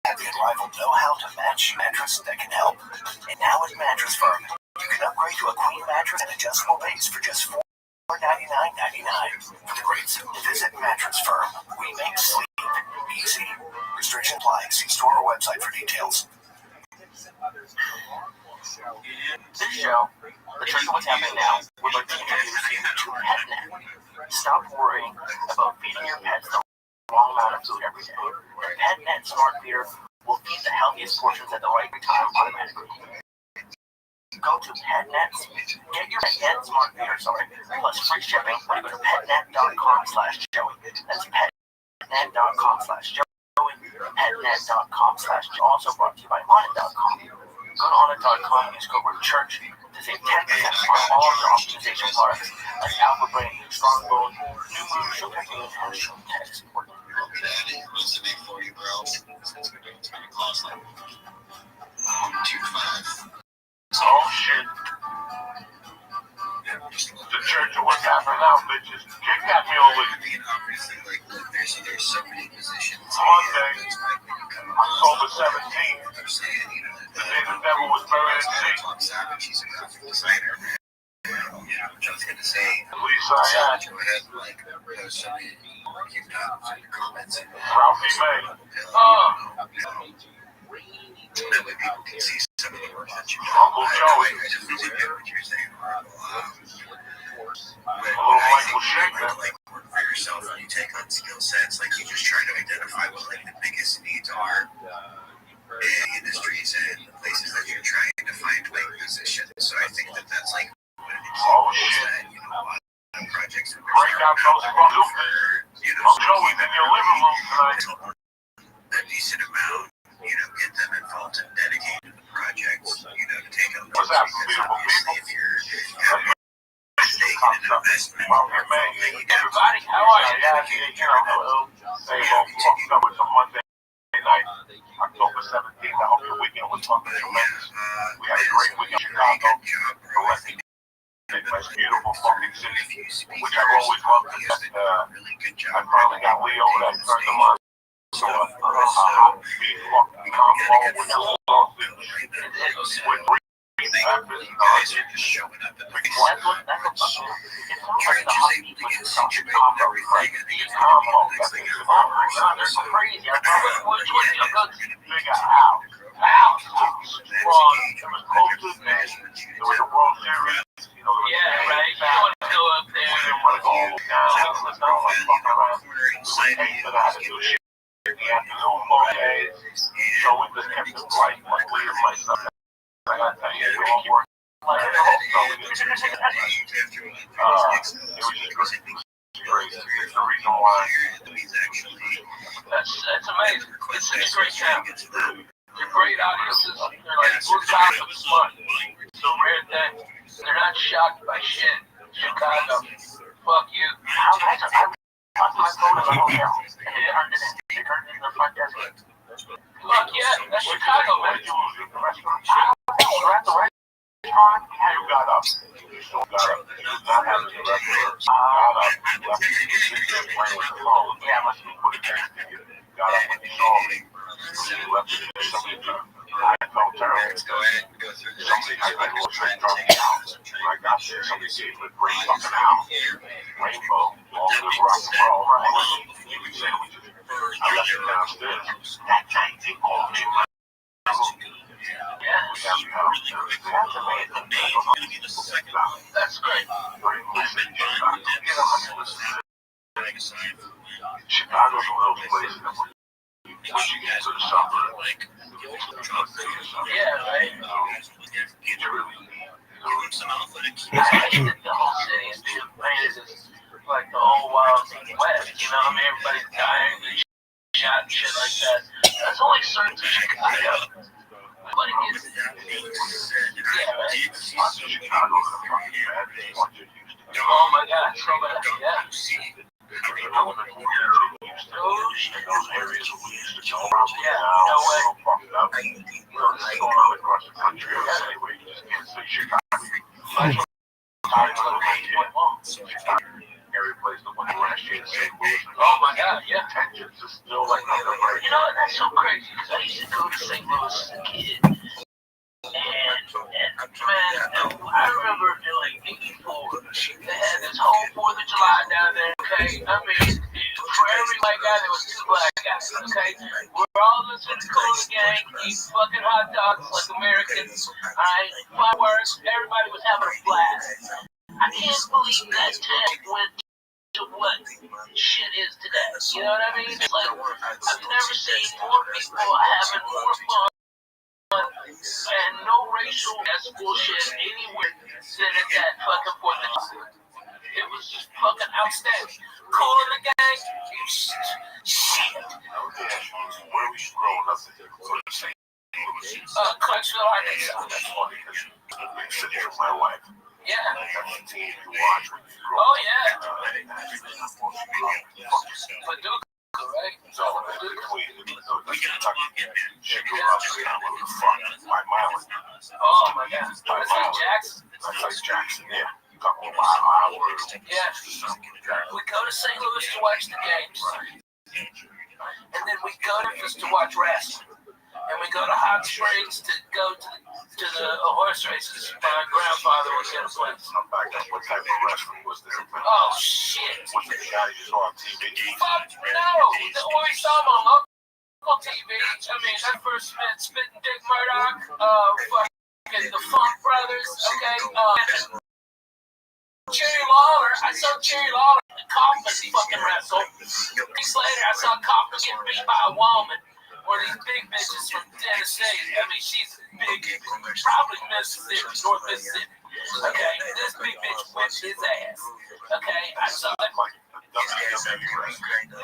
have the unrivaled know-how to match mattress that can help. And now at Mattress Firm, you can upgrade to a queen mattress and adjustable base for just $499.99. For the rates, visit Mattress Firm. We make sleep easy. Restriction apply. See store or website for details. This show, The Truth of What's Happening Now, would like to introduce you to PetNet. Stop worrying about feeding your pets the wrong amount of food every day. The PetNet Smart Feeder will feed the healthiest portions at the right time automatically. Go to PetNet, get your PetNet Smart Feeder, plus free shipping when you go to petnet.com/Joey. That's petnet.com/Joey. Petnet.com/Joey. Also brought to you by Onnit.com. Go to Onnit.com, use code word church to save 10% on all of your optimization products like Alpha Brain, Strong Bone, New Moon, Show Technique, and Show Tech Support. What's the name for you, bro? It's gonna cost like $2.5. Oh shit. The church of what's happening now, bitches. Kick that mule with it. Obviously, like, look, there's so many positions. Monday, October 17th, the day the devil was buried in sea. Tom Savage, he's a graphic designer. Yeah, which I was gonna say. Lisa, yeah. Go ahead, like, there's so many comments. Ralphie May. That way people can see some of the work that you do. Uncle Joey. I definitely get what you're saying. Michael Shaker. Like, work for yourself when you take on skill sets, like, you just try to identify what, like, the biggest needs are in industries and the places that you're trying to find weight positions. So I think that that's, like, one of the key goals that, you know, a lot of projects that break out those for, you know, Joey's in your living room tonight. A decent amount. You know, get them involved and dedicated to the projects, you know, to take on those. Because obviously, if you're having a stake in an investment, everybody, how are you? Hello. Say hello. Fucked up with some Monday night, October 17th. I hope your weekend was fucking tremendous. We had a great weekend in Chicago. Nice, beautiful fucking city, which I've always loved. I finally got Leo that turned them on. So, That's amazing. It's a great town. They're great audiences. They're like 4 times this month. It's a rare thing. They're not shocked by shit. Chicago. Fuck you. How nice are they? I left my phone in the hotel. And they turned it in the front desk. Fuck yeah, that's Chicago, man. We're at the restaurant. You got up. You still got up. You did not have to the restaurant. Got up. You left the playing with the phone. Yeah, must be put it back. Got up when you saw me. You left it there. Somebody I felt terrible. Somebody had that little trick drop me out. When I got there, somebody gave me a great fucking out. Rainbow, all the rock and roll, right? You could say we just, I left it downstairs. That night, they called me. That's great. Chicago's one of those places that once you get to the suburb, yeah, right? It's really the whole city is being painted as like the whole wild west, you know what I mean? Everybody's dying and shot and shit like that. That's only certain to Chicago. But it gets, yeah, right? Oh my God, so bad, yeah. Those areas we used to go around, no way. Going all across the country, where you just can't say Chicago. Every place that went last year in St. Louis. Oh my God, yeah. Tensions is still like you know, that's so crazy because I used to go to St. Louis as a kid. And man, I remember in like 84, they had this whole 4th of July down there, okay? I mean, for every white guy, there was 2 black guys, okay? We're all listening to Cola Gang, eat fucking hot dogs like Americans, alright? Fireworks, everybody was having a blast. I can't believe that town went to what shit is today. You know what I mean? It's like, I've never seen more people having more fun and no racial ass bullshit anywhere than at that fucking 4th of July. It was just fucking outstanding. Cool in the gang. Shit. Where we growing up in St. Louis? Clarksville, Arkansas. That's funny because big city of my life. Yeah. Oh yeah. Paducah. Right? So, oh my God. Is that Jackson? That's Jackson, yeah. Yeah. We go to St. Louis to watch the games. And then we go to Memphis to watch wrestling. And we go to Hot Springs to go to the horse races. My grandfather was in a place. What type of wrestling was there? Oh, shit. Was it the guy you saw on TV? Fuck no. The one we saw him on local TV. I mean, that first Spitting Dick Murdoch, fucking the Funk Brothers, okay? Jerry Lawler. I saw Jerry Lawler in Kaufman fucking wrestle. Weeks later, I saw Kaufman get beat by a woman. One of these big bitches from Tennessee. I mean, she's big, probably Mississippi, North Mississippi. Okay, this big bitch whipped his ass. Okay, I saw it.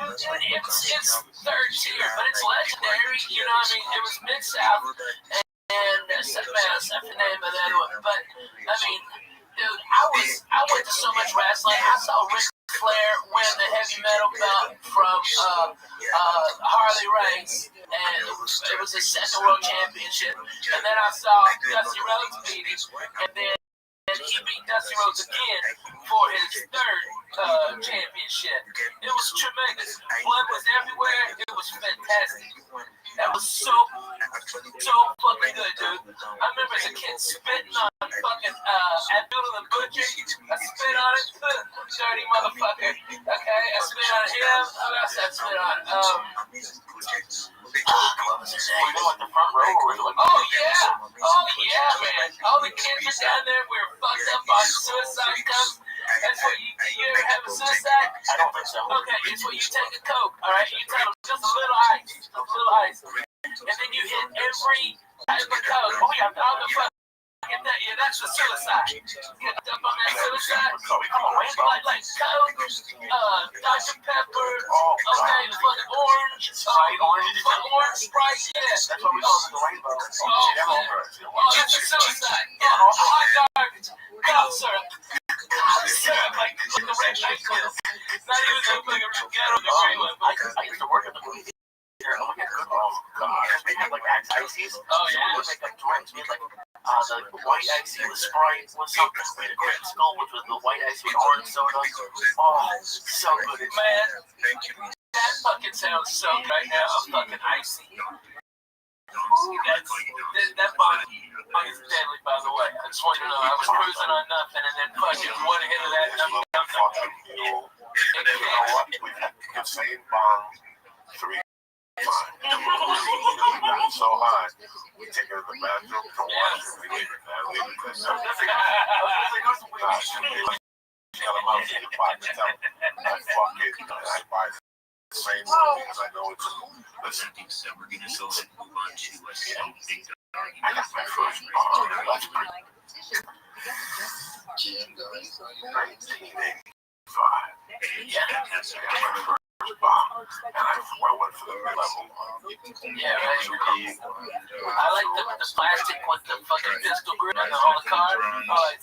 It's third tier, but it's legendary. You know what I mean? It was Mid-South, and man, I forgot the name of that one. But, I mean, dude, I went to so much wrestling. I saw Ric Flair win the heavy metal belt from Harley Race, and it was his second world championship. And then I saw Dusty Rhodes beat him, and then he beat Dusty Rhodes again for his third championship. It was tremendous. Blood was everywhere. It was fantastic. That was so fucking good, dude. I remember as a kid spitting on fucking Abdullah the Butcher. I spit on it. Dirty motherfucker. Okay, I spit on him. Who else I spit on? What was his name? The front row or oh yeah, man. All the kids are down there. We were fucked up on suicide cups. That's what you ever have a suicide? I don't think so. Okay, it's where you take a Coke, all right? You tell them just a little ice, and then you hit every type of Coke. Oh yeah, all the fuck. Get that, yeah, that's the suicide. Get up on that suicide. Like Coke, Dr. Pepper, okay, the fucking orange, orange Sprite, yeah. That's what we call the rainbow. Oh, that's a suicide. Yeah, hot garbage. Sir. Like the red nightclub. Not even that fucking ghetto degree. I used to work at the movie theater. Oh god. They had like ices. Oh yeah. They make like drinks with like the white icy with Sprite with something. Made a Crip Skull, which was the white icy with orange soda. Oh, so good. Man, that fucking sounds so good right now. Fucking icy. That bond is deadly, by the way. I just want you to know, I was cruising on nothing, and then fucking one hit of that, and I'm and then you know what? We've had the same bomb 3 times. So high. We take it to the bathroom, don't wash it, we leave it there, leave it there. So, she got a mouse in the pocket, tell I fuck it, I buy it. Same one because I know it's listen. So we're gonna move on to something. I got my first bomb. That's pretty. 1985. Yeah, I got my first bomb, and I went for the mid-level. Yeah, right. I like the plastic with the fucking pistol grip and all the cars. Oh, it's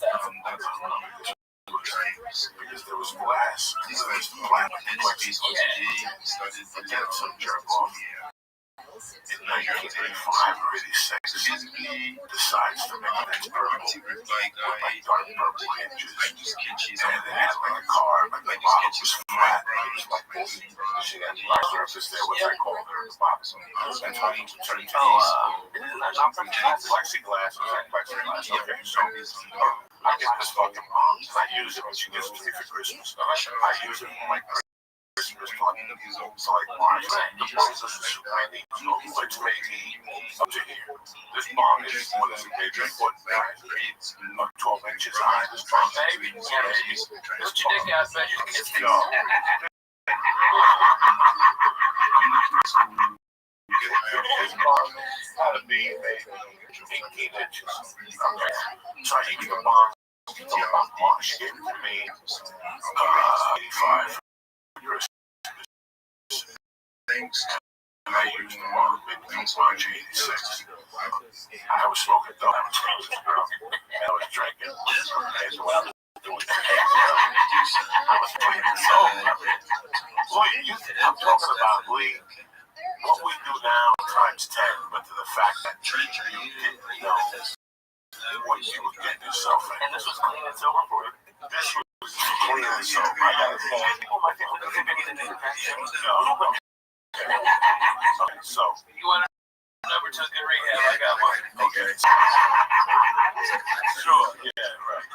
because there was glass, there was black plexi, and then some jerk off. In 1985 or 86, he decides to make an experiment with like dark purple hinges, and it had like a car, but the bottom was flat, and it was like this. She had the surface there, what they call their box. That's how you turn it plexiglass, okay, so I get this fucking mom, and I use it when she gives it to me for Christmas. I use it for my Christmas fucking so like March, the bomb is maybe up to here. This bomb is what is it, maybe a foot back, 12 inches high. This bomb maybe, put your dick out, man. How to be maybe 18 inches. So I use the bomb. She gave it to me 85 years. And I used the bomb in March 86. I was smoking dope. I was talking to this girl. And I was drinking. And while I was doing that, I was playing so. I'm talking about Lee. What we do now times 10, but to the fact that you didn't know what you would get yourself in. And this was clean and sober for you? This was clean and sober. I gotta say, my family doesn't need to do that. So, you want a number to a good rehab? I got one. Okay. Sure, yeah, right.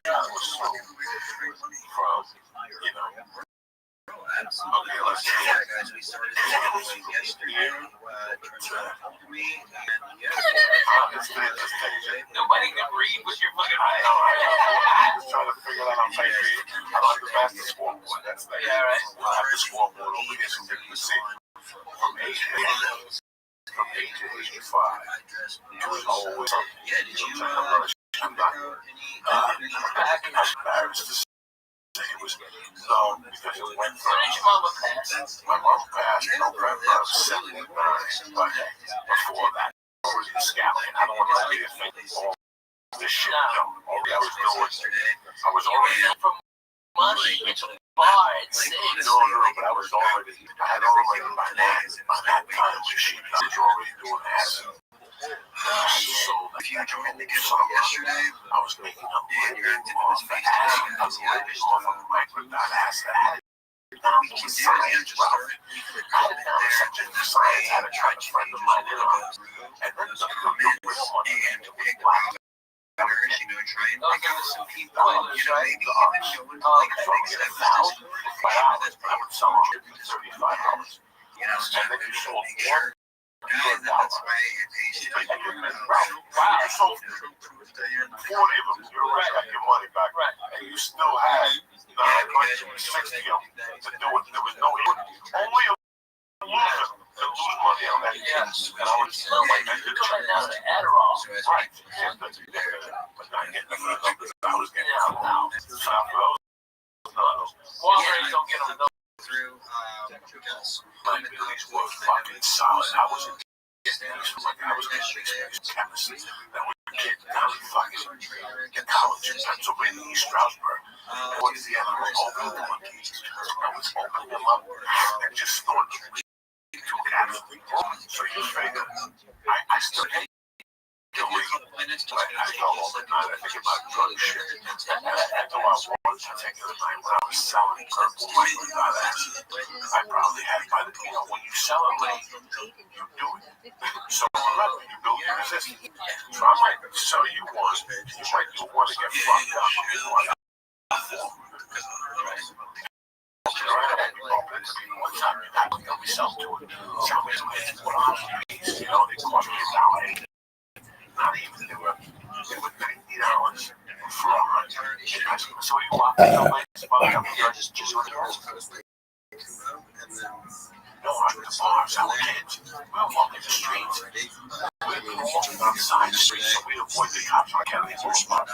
I was so from, you know. Okay, let's see. Guys, we started yesterday. Nobody can read with your fucking eyes. I'm just trying to figure that out. I like the master scoreboard. That's the I'll have the scoreboard over here so you can see. From age 85, it was always something. I'm not embarrassed to say it was low because it went from my mom passed November of 79, but before that, I was in scouting. I don't want to really think all this shit. No, all I was doing, I was already from money to bar and six. No, but I was already, I had already by that time, she was already doing acid. So if you joined the yesterday, I was making a living off the acid. I was living off of microdot-acid. We can do it just start. I didn't know such a science. I had a friend of mine in and then the real one and pick black. You know, trying to give us some people, you know, maybe even going to like the next episode for $5, I would sell them $35. You know, so then you sold make sure. That's why it pays you. Wow, you sold 40 of them. You already got your money back. And you still had 960 of them to do it. There was no only a loser to lose money on that. Yes. And I was still like you're coming down to Adderall. Right. But not getting the numbers I was getting out. Walgreens don't get them those. Through my bills were fucking solid. I was in I was getting chemistry that would get Valley fucking college in Pennsylvania, East Stroudsburg. Towards the end, I was opening the monkeys. I was opening them up and just snorting to absolutely. So you figure, I still hate illegal. I felt all the time I think about drug shit. And after I was one particular night when I was selling purple lightly by that, I probably had by the, when you sell a lane, you do it. So remember, you build your resistance. So I might sell you one, you might do one to get fucked up. One time you got to be self to it. Sell me some hits, what I'm they cost me $1.80. Not even they were $90 for 100. So you walk in the place, just no, I'm the bars, our kids. We'll walk in the streets. We're walking on the side of the street, so we avoid the cops. I can't leave your spot.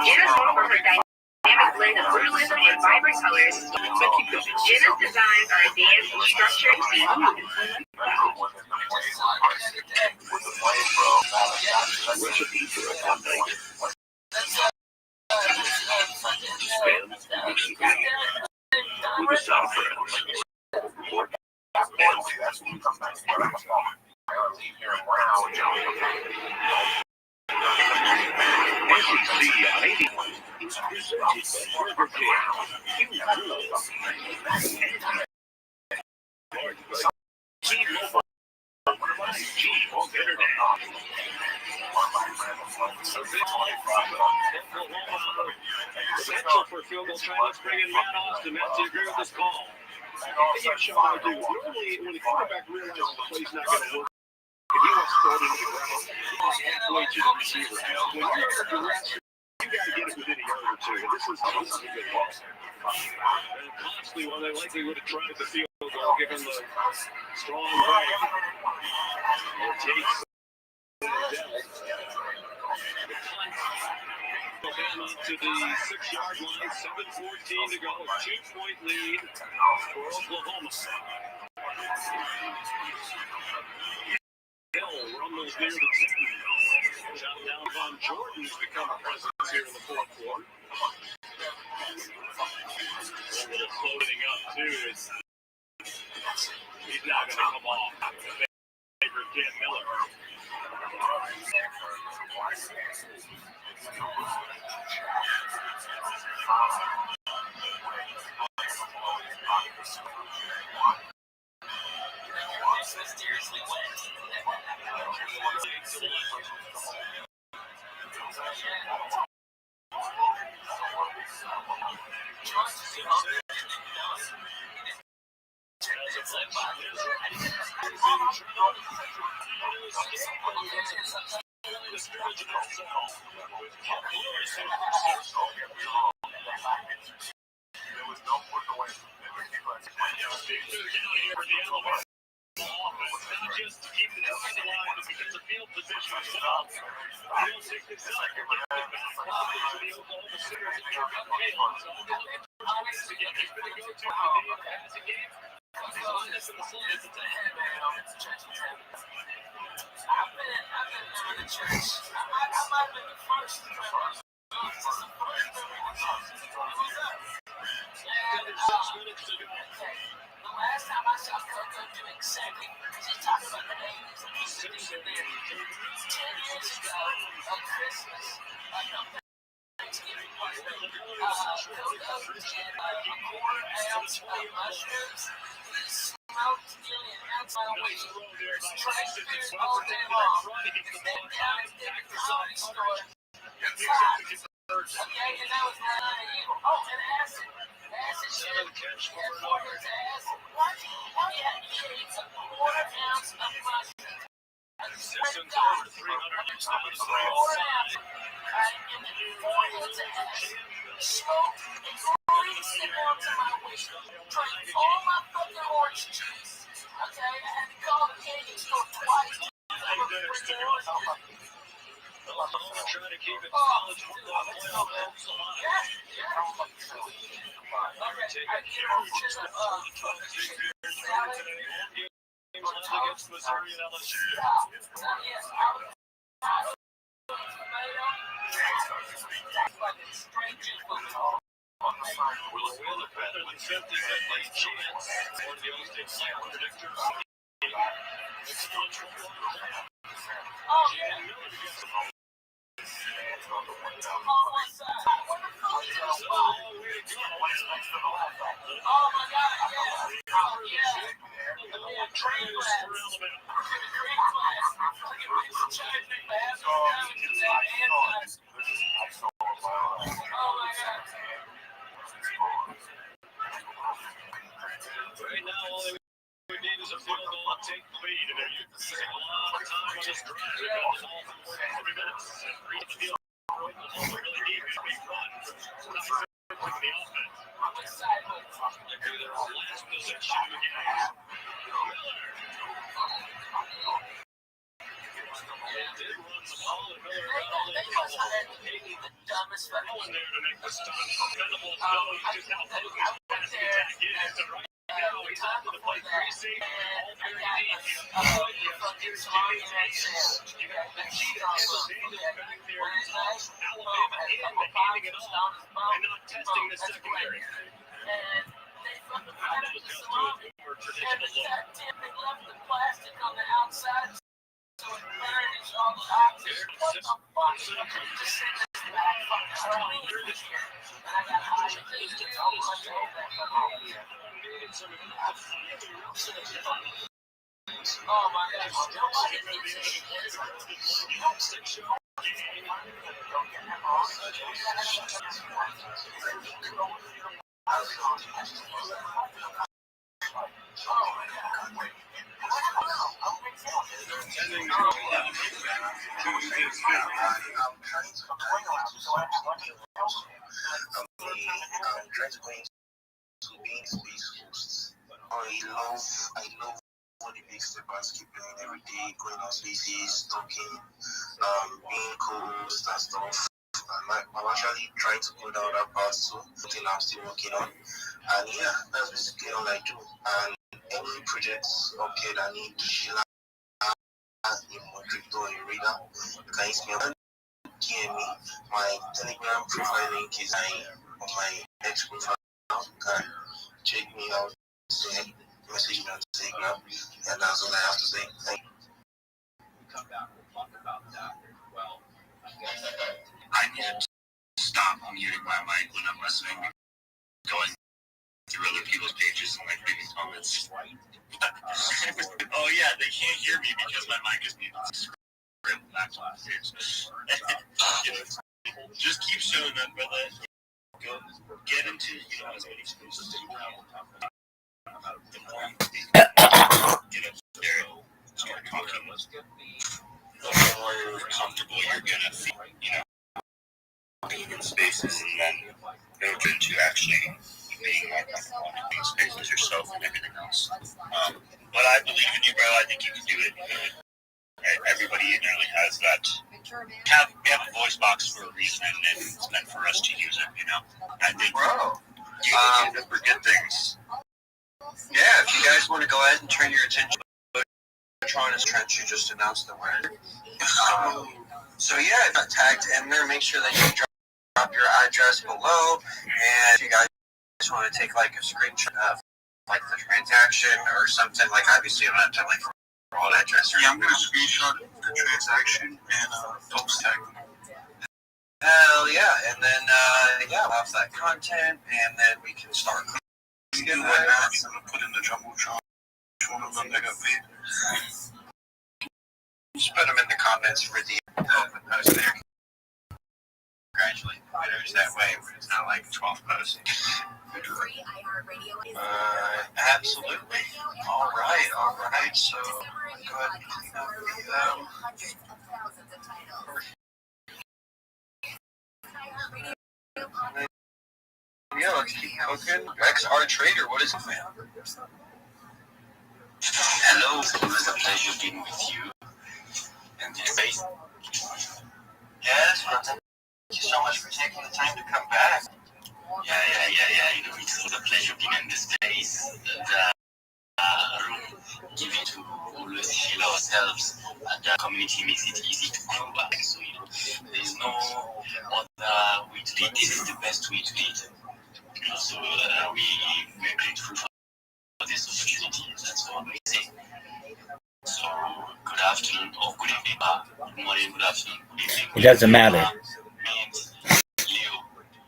Jenna's known for her dynamic blend of realism and vibrant colors. Jenna's designs are advanced in structure and smooth. Recipe for a fun night. With a sound friends. Potential for field goal try. Let's bring in Matt Austin. Matt, do you agree with this call? Yeah, Sean, I do. Normally, when the quarterback realizes the play's not going to work, if he wants to throw it into the ground, he's halfway to the receiver. When you're under duress, you got to get it within a yard or two. And this is a good ball. And honestly, well, they likely would have tried the field goal given the strong right. It takes the punt. Bama to the 6-yard line. 7:14 to go. 2-point lead for Oklahoma. Hill rumbles near the 10. Shot down Von Jordan has become a presence here in the fourth quarter. A little floating up, too. He's not going to come off. Favorite Cam Miller. Mysteriously wet. Not just to keep the time alive, but because the field position is well. You don't take this out. You're getting it back to the Oklahoma Sooners and you're going to fail. So I'm going to look for ways to get you to go to the passing game. It's not just in the slides, it's a headband. I've been in the church. I might have been the first. The last time I saw Coco do exactly, she's talking about the 80s, and he's sitting there 10 years ago on Christmas, no, Thanksgiving party. Coco and a quarter ounce of mushrooms. He smoked nearly an ounce of weed. Drank beer all day long. And then down at the comedy store. Okay, and that was none of you. Oh, and acid. Acid shit. And 4 years of acid. Why you had to eat a quarter ounce of mushrooms? And 4 ounce. And then 4 years of acid. Smoked and greased it onto my weed. Drank all my fucking orange juice. Okay, I had to call the candy store twice. Oklahoma trying to keep its college football playoff hopes alive. Take a huge step forward to 12 today. Home games left against Missouri and LSU. Will a win better than 50-50 chance? One of the Old State playoff predictors. It's still trouble. Jan Miller gets the ball. Oh my God, yeah. Oh, yeah. Train class. Train class. Oh my God. Right now, all we need is a field goal to take the lead, and they're using a lot of time on this drive. They've got the ball for 3 minutes. Reach the field. Oklahoma really needs a big run. Nice to the offense. They're going to their last possession of the game. Miller. They did run the ball, and Miller The dumbest fucking in there to make the stop. Venable go, just how close this pass attack is. And right now, he's out to the play 3 safety. All very deep. Here's Jimmy Daniels. You got the cheetah Daniels back there. Alabama handing it off and not testing the secondary. and they fucking planted the salami. And the goddamn, they left the plastic on the outside so it burns all the oxygen. What the fuck? Just send this back fucking salami this year. And I got high to do all my day back. Oh my God. Nobody I love what it makes the basketball every day, going on spaces, talking, being co-host and stuff. I'm actually trying to go down that path too. Something I'm still working on. And yeah, that's basically all I do. And any projects okay that need Sheila in my crypto and reader, you can use me on DM me. My Telegram profile link is on my X profile. You can check me out, say, message me on Telegram, and that's all I have to say. Thank you. I need to stop muting my mic when I'm listening, going through other people's pages and like reading comments. Oh yeah, they can't hear me because my mic is muted. Just keep showing up, brother. Go get into as many spaces as you can. Get up there, start talking. The more comfortable you're gonna feel, being in spaces, and then go into actually being like being spaces yourself and everything else. But I believe in you, bro. I think you can do it. Everybody nearly has that. We have a voice box for a reason, and it's meant for us to use it. I think. Bro, you can forget things. Yeah, if you guys want to go ahead and turn your attention to Patronus Trench, you just announced the word. So yeah, if got tagged in there, make sure that you drop your address below, and if you guys want to take like a screenshot of like the transaction or something, like obviously you don't have to like all address. Yeah, I'm gonna screenshot the transaction and post tag. Hell yeah, and then we'll have that content, and then we can start. I'm gonna put in the jumbotron. One of them that got paid. Just put them in the comments for the open post there. Congratulate winners that way, but it's not like 12 posts. Absolutely. All right. So go ahead and yeah, let's keep cooking. XR Trader, what is it, man? Hello, it's always a pleasure being with you. And space. Yes, well, thank you so much for taking the time to come back. Yeah. It's always a pleasure being in this space. Giving to always heal ourselves, and the community makes it easy to grow back. So, there's no other way to lead. This is the best way to lead. So, we're grateful for this opportunity. That's all we say. So, good afternoon or good evening. Good morning, good afternoon, good evening. It doesn't matter. Leo,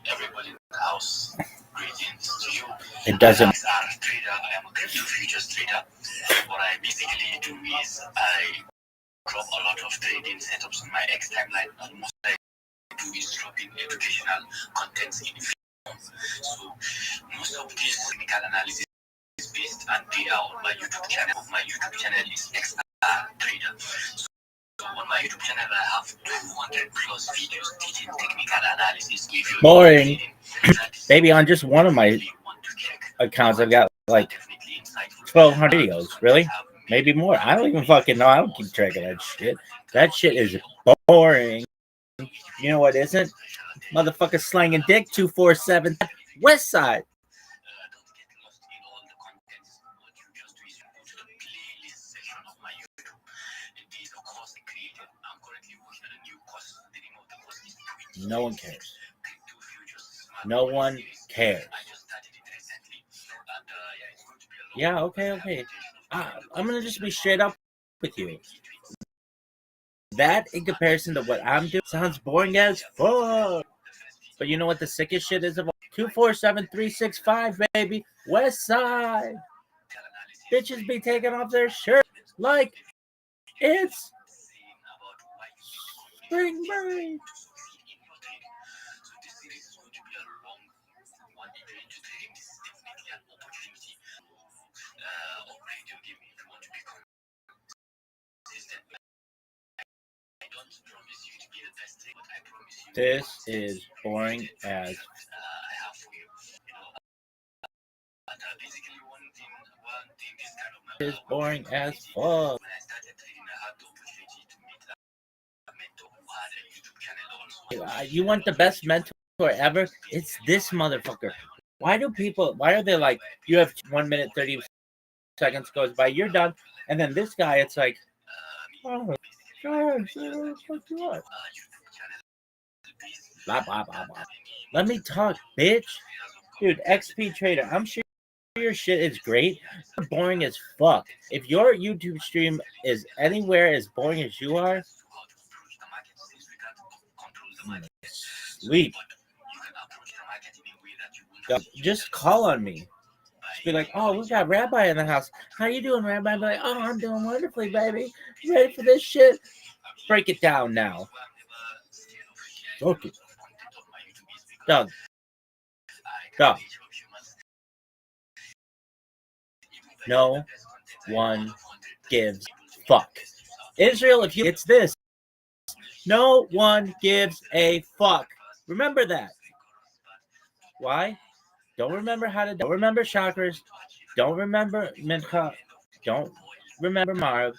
everybody in the house, greetings to you. It doesn't. As a trader, I am a crypto futures trader. What I basically do is I drop a lot of trading setups on my X timeline, and most I do is dropping educational contents in film. So most of this technical analysis is based and data on my YouTube channel. My YouTube channel is XR Trader. So on my YouTube channel, I have 200 plus videos teaching technical analysis. Boring. Maybe on just one of my accounts, I've got like 1,200 videos. Really? Maybe more. I don't even fucking know. I don't keep track of that shit. That shit is boring. You know what isn't? Motherfucker slanging dick 247 West Side. No one cares. No one cares. Yeah, okay. I'm going to just be straight up with you. That, in comparison to what I'm doing, sounds boring as fuck. But you know what the sickest shit is about? 247-365, baby. West Side. Bitches be taking off their shirts like it's spring break. This is boring as fuck. You want the best mentor ever? It's this motherfucker. Why are they like, you have 1 minute, 30 seconds goes by, you're done. And then this guy, it's like, oh, God, fuck you up. Blah, blah, blah, blah. Let me talk, bitch. Dude, XP Trader, I'm sure your shit is great. You're boring as fuck. If your YouTube stream is anywhere as boring as you are, sleep. Just call on me. Just be like, oh, we got Rabbi in the house. How you doing, Rabbi? Be like, oh, I'm doing wonderfully, baby. You ready for this shit? Break it down now. Okay. Doug. No one gives fuck. Israel, if you it's this. No one gives a fuck. Remember that. Why? Don't remember chakras. Don't remember Mincha. Don't remember Marv.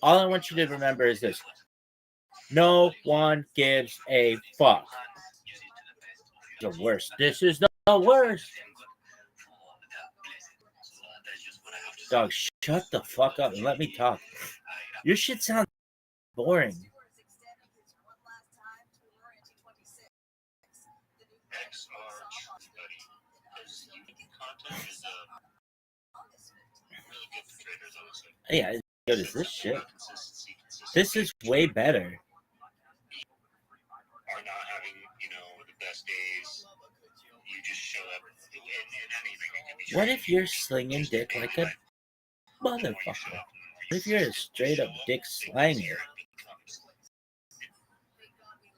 All I want you to remember is this. No one gives a fuck. The worst. This is the worst. Dog, shut the fuck up and let me talk. Your shit sounds boring. Yeah, as good as this shit. This is way better. Are not having, the best days. You just show up in anything. What if you're slinging dick like a motherfucker? What if you're a straight up dick slanger?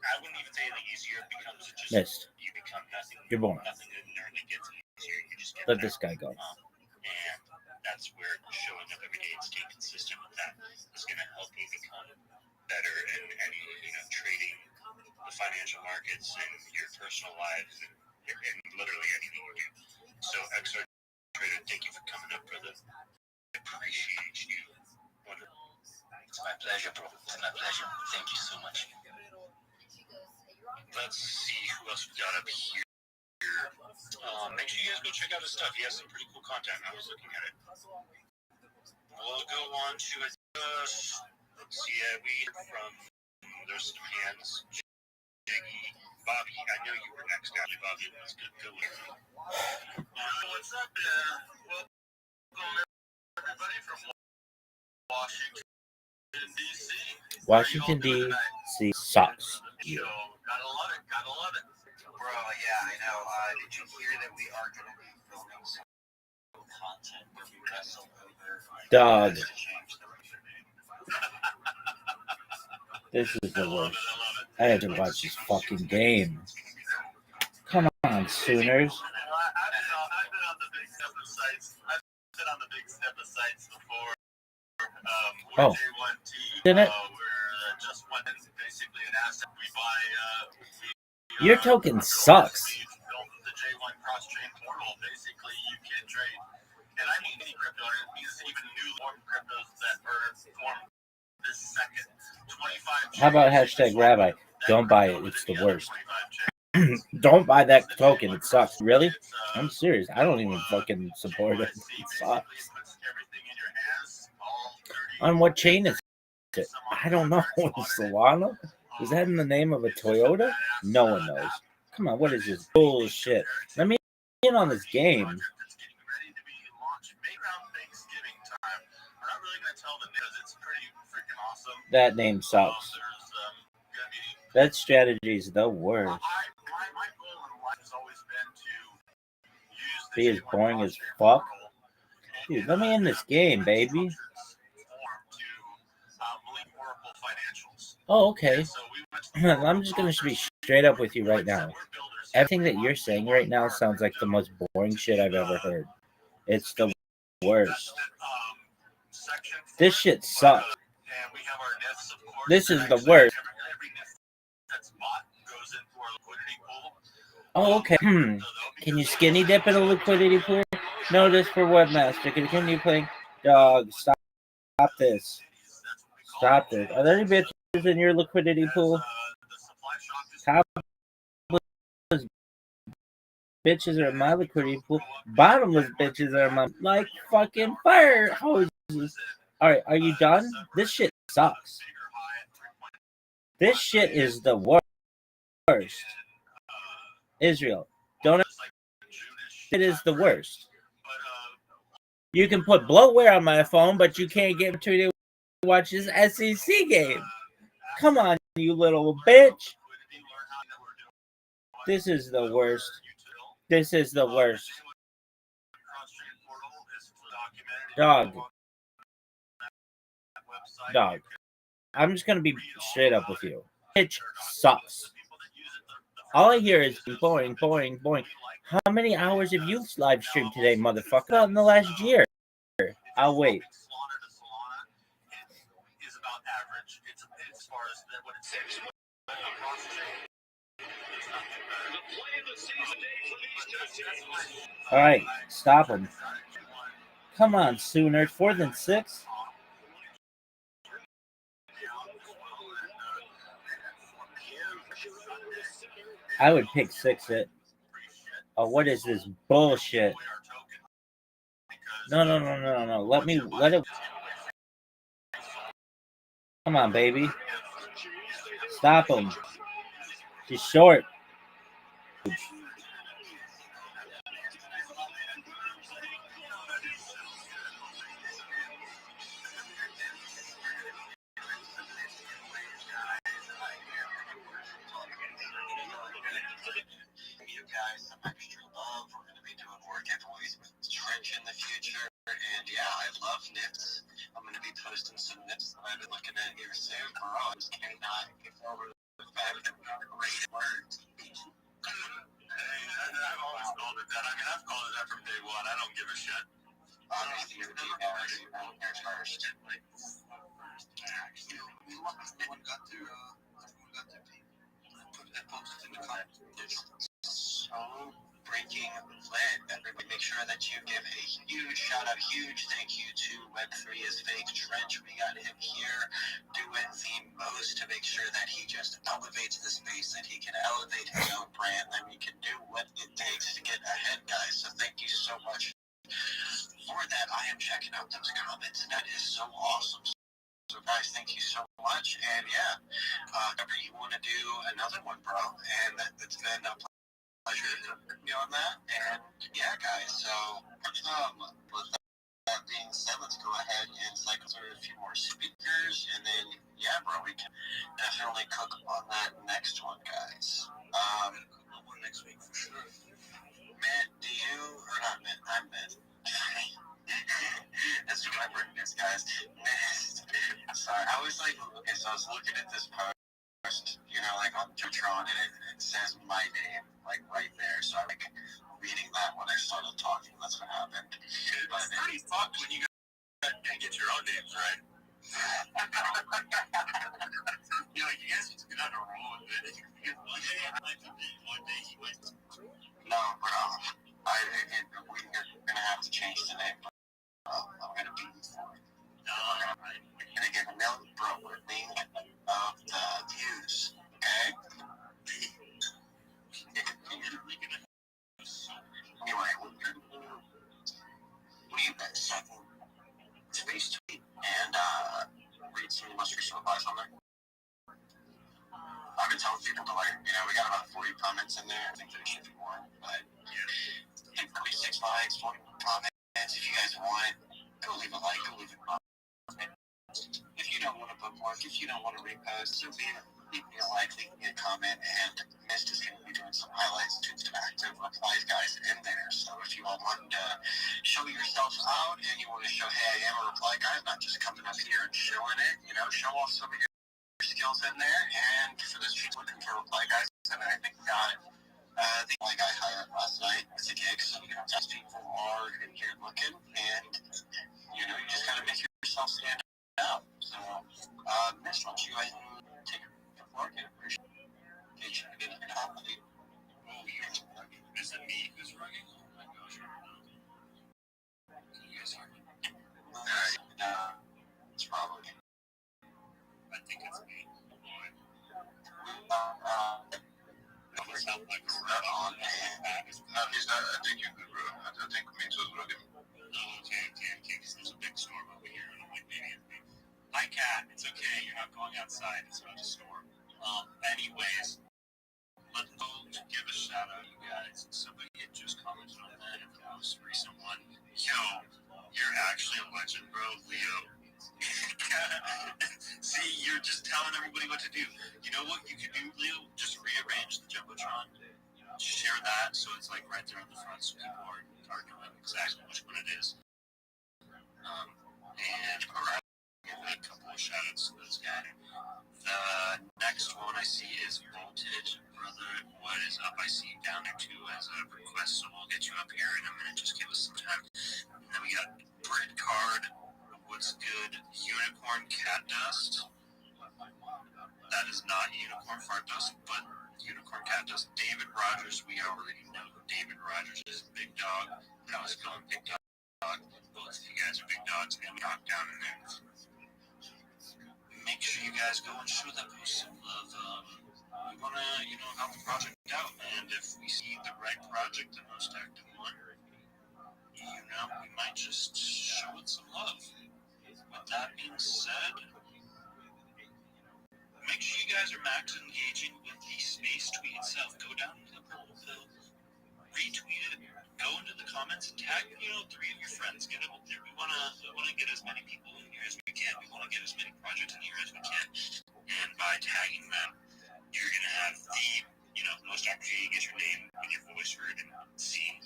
I wouldn't even say the easier it becomes. It just Missed. You become nothing. You're born. Nothing to learn. It gets easier. You just get Let better. this guy go. And that's where showing up every day and staying consistent with that is going to help you become better in any, trading, the financial markets, and your personal lives, and literally anything you do. So, XR Trader, thank you for coming up, brother. I appreciate you. It's my pleasure, bro. It's my pleasure. Thank you so much. Let's see who else we got up here. Make sure you guys go check out his stuff. He has some pretty cool content. I was looking at it. We'll go on to let's see. We from there's some hands. Jiggy, Bobby. I know you were next, actually, Bobby. That's good. Good with you. What's up there? Welcome everybody from Washington, D.C. Washington, D.C. sucks. Show. Gotta love it. Bro, yeah, I know. Did you hear that we are going to be filming some content where we wrestle over? Dog. This is the worst. I had to watch this fucking game. Come on, Sooners. I've been on the big step of sites before. Oh. Didn't it? We're just one basically an asset we buy. Your token sucks. We built the J1 cross-chain portal. Basically, you can trade, and I mean any crypto. It means even new form cryptos that are formed this second. 25. How about hashtag Rabbi? Don't buy it. It's the worst. Don't buy that token. It sucks. Really? I'm serious. I don't even fucking support it. It sucks. On what chain is it? I don't know. Solana? Is that in the name of a Toyota? No one knows. Come on, what is this bullshit? Let me in on this game. That name sucks. That strategy is the worst. Be as boring as fuck. Dude, let me in this game, baby. Oh, okay. I'm just going to be straight up with you right now. Everything that you're saying right now sounds like the most boring shit I've ever heard. It's the worst. This shit sucks. This is the worst. Oh, okay. Can you skinny dip in a liquidity pool? Notice for webmaster. Can you play? Dog, stop this. Stop it. Are there any bitches in your liquidity pool? Topless bitches are my liquidity pool. Bottomless bitches are my like fucking fire hoses. All right, are you done? This shit sucks. This shit is the worst. Israel, don't. It is the worst. You can put bloatware on my phone, but you can't get me to watch this SEC game. Come on, you little bitch. This is the worst. This is the worst. Dog. I'm just gonna be straight up with you. Bitch sucks. All I hear is boring, boring, boring. How many hours have you live streamed today, motherfucker? About in the last year. I'll wait. All right, stop him. Come on, Sooner. 4th and 6. I would pick 6 it. Oh, what is this bullshit? No. Let it. Come on, baby. Stop him. He's short. You guys some extra love. We're going to be doing more giveaways with Trench in the future. And yeah, I love nips. I'm going to be posting some nips that I've been looking at here soon. Bro, I just cannot get forward with the fact that great words. Hey, I've always called it that. I mean, I've called it that from day one. I don't give a shit. Honestly, you're the guys who won't hear first. Like, we got to put headphones in the car. So freaking lit. Everybody make sure that you give a huge shout out, huge thank you to Web3 is Fake Trench. We got him here doing the most to make sure that he just elevates the space, that he can elevate his own brand, that we can do what it takes to get ahead, guys. So thank you so much for that. I am checking out those comments, and that is so awesome. So guys, thank you so much. And yeah, whenever you want to do another one, bro, and it's been a pleasure to be on that. And yeah, guys, so with that being said, let's go ahead and cycle through a few more speakers, and then yeah, bro, we can definitely cook on that next one, guys. Next week for sure. Mint, do you or not Mint? I'm Mint. That's what my birthday is, guys. Sorry, I was like, okay, so I was looking at this post, you know, like on Twitter, and it says my name, like right there. So I'm like reading that when I started talking. That's what happened. But it's pretty fucked when you can't get your own names right. You know, you guys just get on a roll with it. No, bro. We're gonna have to change the name. I'm gonna be for it. We're gonna get a million, bro. We're thinking of the views, okay? Anyway, we set space to eat and read some of the most recent replies on there. I've been telling people to like, you know, we got about 40 comments in there. I think there should be more, but yeah, 46 likes, 40 comments. If you guys want, go leave a like, go leave a comment. If you don't want to bookmark, if you don't want to repost, so leave me a like, leave me a comment, and Mist is going to be doing some highlights to some active replies guys in there. So if you all want to show yourself out and you want to show, hey, I am a reply guy, not just coming up here and showing it, you know, show off some of your skills in there. And for those people looking for reply guys, and I think we got the reply guy hired last night as a gig, so you know, test people are in here looking, and you know, you just got to make yourself stand out. So, Mist, why don't you go ahead and take the floor again? Appreciate you getting it out. Oh, is it me who's running? Oh my gosh. You guys are. It's probably. I think it's me. outside. It's not a storm. Anyways, let's go to give a shout out, you guys. Somebody had just commented on that in the most recent one. Yo, you're actually a legend, bro, Leo. See, you're just telling everybody what to do. You know what you could do, Leo? Just rearrange the Jumbotron. Share that so it's like right there on the front so people are knowing exactly which one it is. And alright, give a couple of shout outs to those guys. The next one I see is Voltage. Brother, what is up? I see you down there too as a request, so we'll get you up here in a minute. Just give us some time. And then we got Brit Card. What's good? Unicorn Cat Dust. That is not Unicorn Fart Dust, but Unicorn Cat Dust. David Rogers. We already know who David Rogers is. Big Dog. I was going Big Dog. Both of you guys are big dogs, and we knock down in there. Make sure you guys go and show that post some love. We want to, help the project out, and if we see the right project, the most active one, we might just show it some love. With that being said, make sure you guys are max engaging with the space tweet itself. Go down to the purple pill, retweet it, go into the comments and tag, 3 of your friends. Get it up there. We want to get as many people in here as we can. We want to get as many projects in here as we can. And by tagging them, you're going to have the, most opportunity to get your name and your voice heard and seen.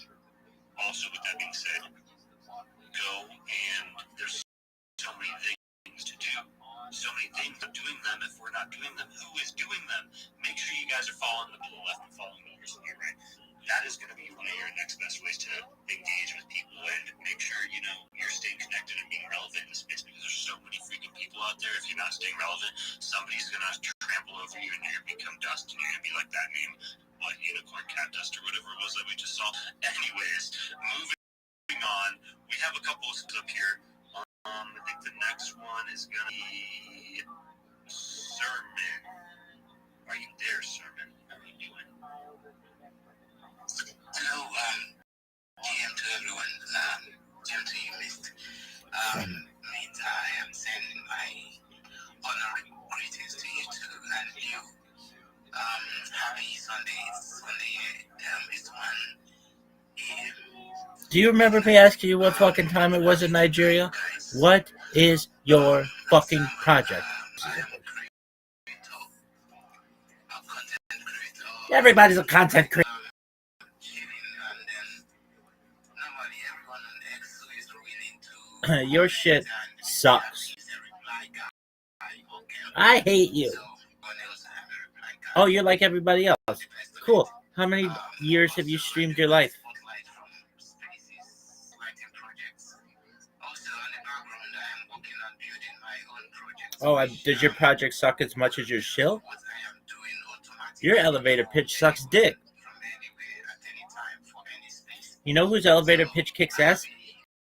Also, with that being said, go and there's so many things to do. So many things of doing them. If we're not doing them, who is doing them? Make sure you guys are following the below left and following the yours on your right. That is going to be one of your next best ways to engage with people and make sure, you're staying connected and being relevant in the space because there's so many freaking people out there. If you're not staying relevant, somebody's going to trample over you and you're going to become dust and you're going to be like that name, Unicorn Cat Dust or whatever it was that we just saw. Anyways, moving on, we have a couple of up here. I think the next one is going to be Sermon. Are you there, Sermon? How are you doing? Hello, GM to everyone, GM to you, Mist. I am sending my honorary greetings to you too, and you. Happy Sunday, Mist One. Do you remember me asking you what fucking time it was in Nigeria? What is your fucking project? Everybody's a content creator. Your shit sucks. I hate you. Oh, you're like everybody else. Cool. How many years have you streamed your life? Oh, does your project suck as much as your shill? Your elevator pitch sucks dick. You know whose elevator pitch kicks ass?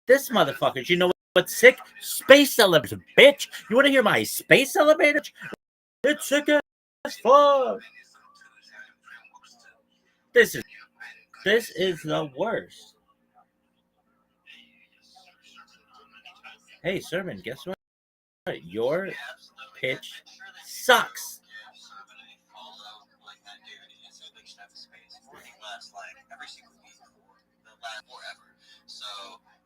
This motherfucker. You know what's sick? Space elevator, bitch. You want to hear my space elevator? It's sick as fuck. This is the worst. Hey, Sermon, guess what? Your pitch sucks. So,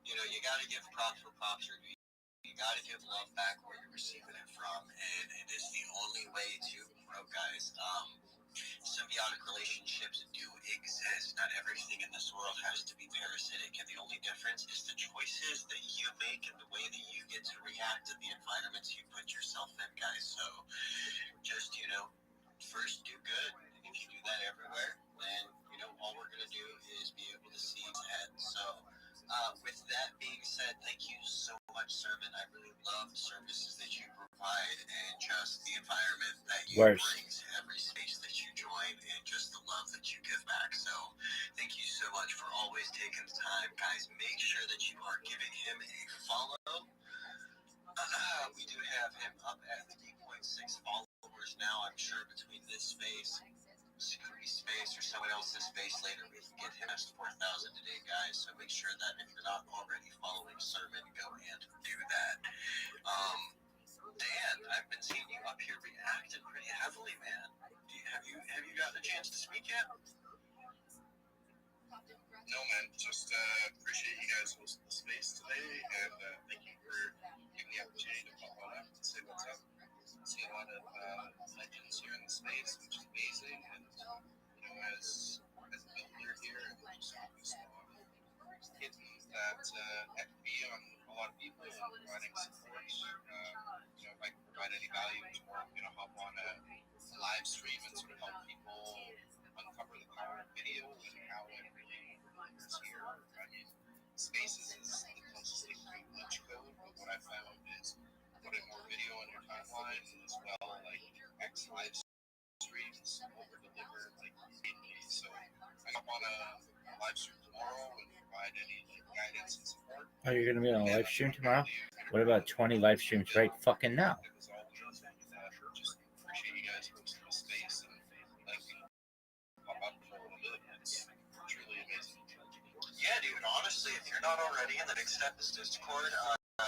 you got to give props for props are due. You got to give love back where you're receiving it from, and it is the only way to grow, guys. Symbiotic relationships do exist. Not everything in this world has to be parasitic, and the only difference is the choices that you make and the way that you get to react to the environments you put yourself in, guys. So, just, first do good. And if you do that everywhere, then, all we're going to do is be able to see ahead. So, with that being said, thank you so much, Sermon. I really love the services that you provide and just the environment that you bring to every space that you join and just the love that you give back. So thank you so much for always taking the time. Guys, make sure that you are giving him a follow. We do have him up at 3.6 followers now. I'm sure between this space, Scooby's space, or someone else's space later, we can get him as 4,000 today, guys. So make sure that if you're not already following Sermon, go and do that. Dan, I've been seeing you up here react chance to speak yet? No, man. Just appreciate you guys hosting the space today, and thank you for giving me the opportunity to pop on up and say what's up. See a lot of legends here in the space, which is amazing. And as a builder here, and just focused on hitting that equity on a lot of people and providing support. If I can provide any value, hop on a live stream and sort of help people uncover the power of video and how it really works here. I mean, Spaces is the closest thing to lunch code, but what I found is putting more video on your timeline as well, like X live streams over deliver like immediately. So I hop on a live stream tomorrow and provide any guidance and support. Oh, you're gonna be on a live stream tomorrow? What about 20 live streams right fucking now? Just appreciate you guys hosting the space and letting me pop up for a little bit. It's truly amazing. Yeah, dude. Honestly, if you're not already, the next step is Discord.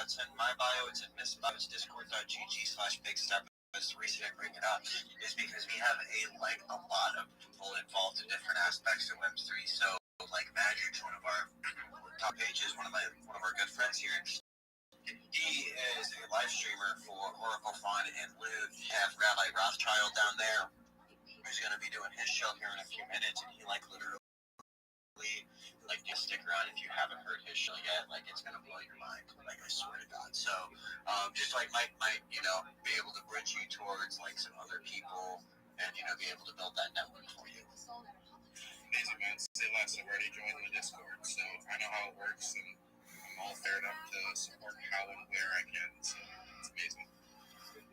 It's in my bio. It's in Miss Bio. It's discord.gg/bigstep. The reason I bring it up is because we have a lot of people involved in different aspects of Web3. So, like Magic's one of our top pages, one of our good friends here. He is a live streamer for Oracle Fun and Loot. We have Rabbi Rothschild down there, who's going to be doing his show here in a few minutes, and he literally just stick around if you haven't heard his show yet. It's going to blow your mind. I swear to God. So, just might be able to bridge you towards some other people and be able to build that network for you. Amazing, man. Say less. I've already joined the Discord, so I know how it works, and I'm all fired up to support how and where I can. So it's amazing.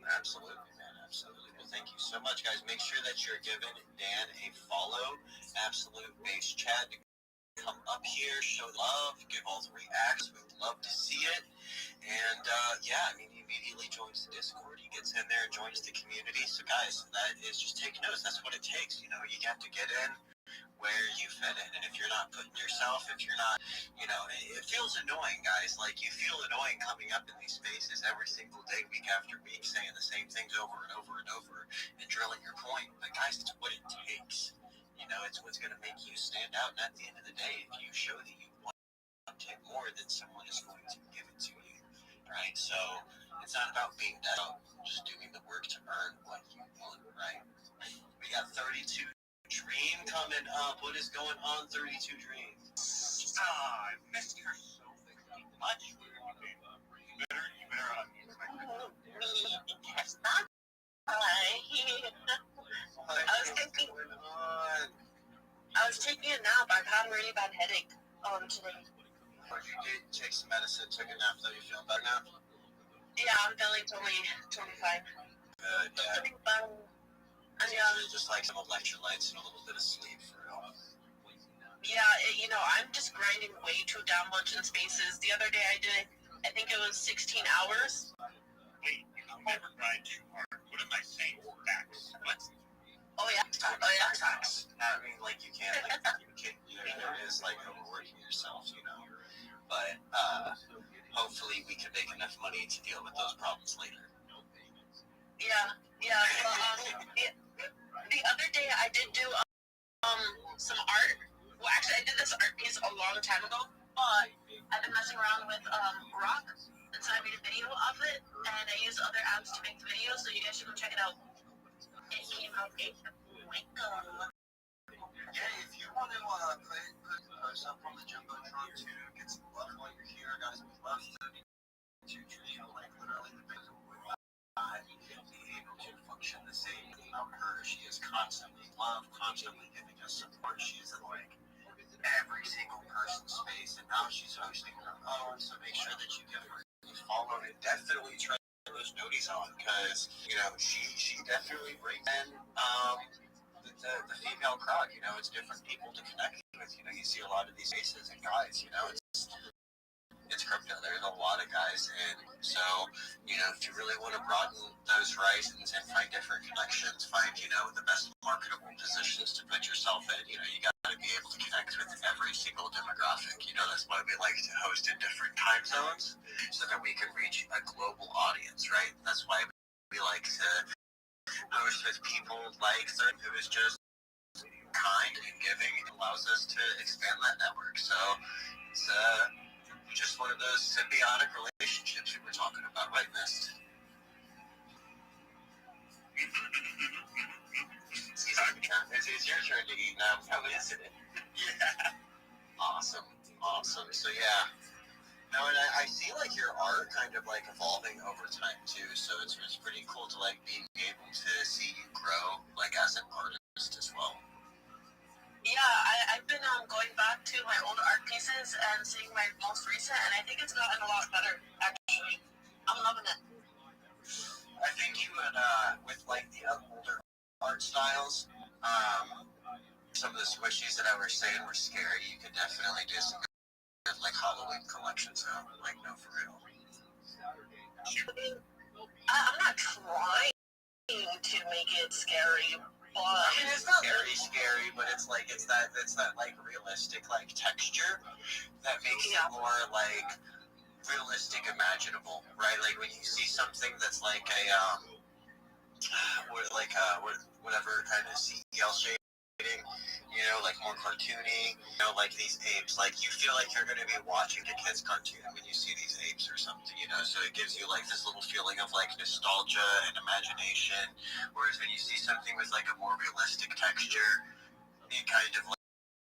Absolutely, man. Absolutely. Well, thank you so much, guys. Make sure that you're giving Dan a follow. Absolute Base Chat. Come up here, show love, give all the reacts. We'd love to see it. And he immediately joins the Discord. He gets in there and joins the community. So guys, that is just take notes. That's what it takes. You have to get in where you fit in. And if you're not putting yourself, if you're not, it feels annoying, guys. You feel annoying coming up in these spaces every single day, week after week, saying the same things over and over and over and drilling your point. But guys, it's what it takes. It's what's going to make you stand out. And at the end of the day, if you show that you want to take more, then someone is going to give it to you, right? So it's not about being that out, just doing the work to earn what you want, right? We got 32 Dream coming up. What is going on, 32 Dream? I missed her so much. You better yes, not. I was taking a nap. I've had a really bad headache today. You did take some medicine, took a nap, though. You feeling better now? Yeah, I'm feeling totally fine. Good, yeah. And just some electrolytes and a little bit of sleep for real. Yeah, I'm just grinding way too damn much in Spaces. The other day I think it was 16 hours. Wait, you never grind too hard. What am I saying? Facts. What? Oh yeah. Facts. I mean, you can't, there is overworking yourself, But hopefully we can make enough money to deal with those problems later. Yeah. The other day I did do some art. Well, actually, I did this art piece a long time ago, but I've been messing around with Rock, and so I made a video of it, and I used other apps to make the video, so you guys should go check it out. It came out a wickle. Yeah, if you want to put up on the Jumbotron too, get some love while you're here, guys. We'd love to dream literally the big be able to function the same without her. She is constantly loved, constantly giving us support. She's in every single person's space, and now she's hosting her own. So make sure that you give her a follow and definitely try those noties on, because she definitely brings in the female crowd. It's different people to connect with. You see a lot of these spaces and guys. It's crypto. There's a lot of guys, and so if you really want to broaden those horizons and find different connections, find the best marketable positions to put yourself in. You got to be able to connect with every single demographic. That's why we like to host in different time zones, so that we can reach a global audience, right? That's why we like to host with people who is just kind and giving allows us to expand that network. So it's just one of those symbiotic relationships we were talking about, right, Mist? It's your turn to eat now. How is it? Yeah. Awesome. So yeah. No, and I see like your art kind of like evolving over time too. So it's pretty cool to like being able to see you grow like as an artist as well. Yeah, I've been going back to my old art pieces and seeing my most recent, and I think it's gotten a lot better, actually. I'm loving it. I think you would, with like the older art styles, some of the squishies that I was saying were scary. You could definitely do some good like Halloween collections out. Like, no, for real. I'm not trying to make it scary. I mean, it's not very scary, but it's that like realistic like texture that makes it more like realistic, imaginable, right? Like when you see something that's like a whatever kind of CEL shading, you know, like more cartoony, you know, like these apes, like you feel like you're going to be watching a kid's cartoon when you see these apes or something, you know, so it gives you like this little feeling of like nostalgia and imagination, whereas when you see something with like a more realistic texture, it kind of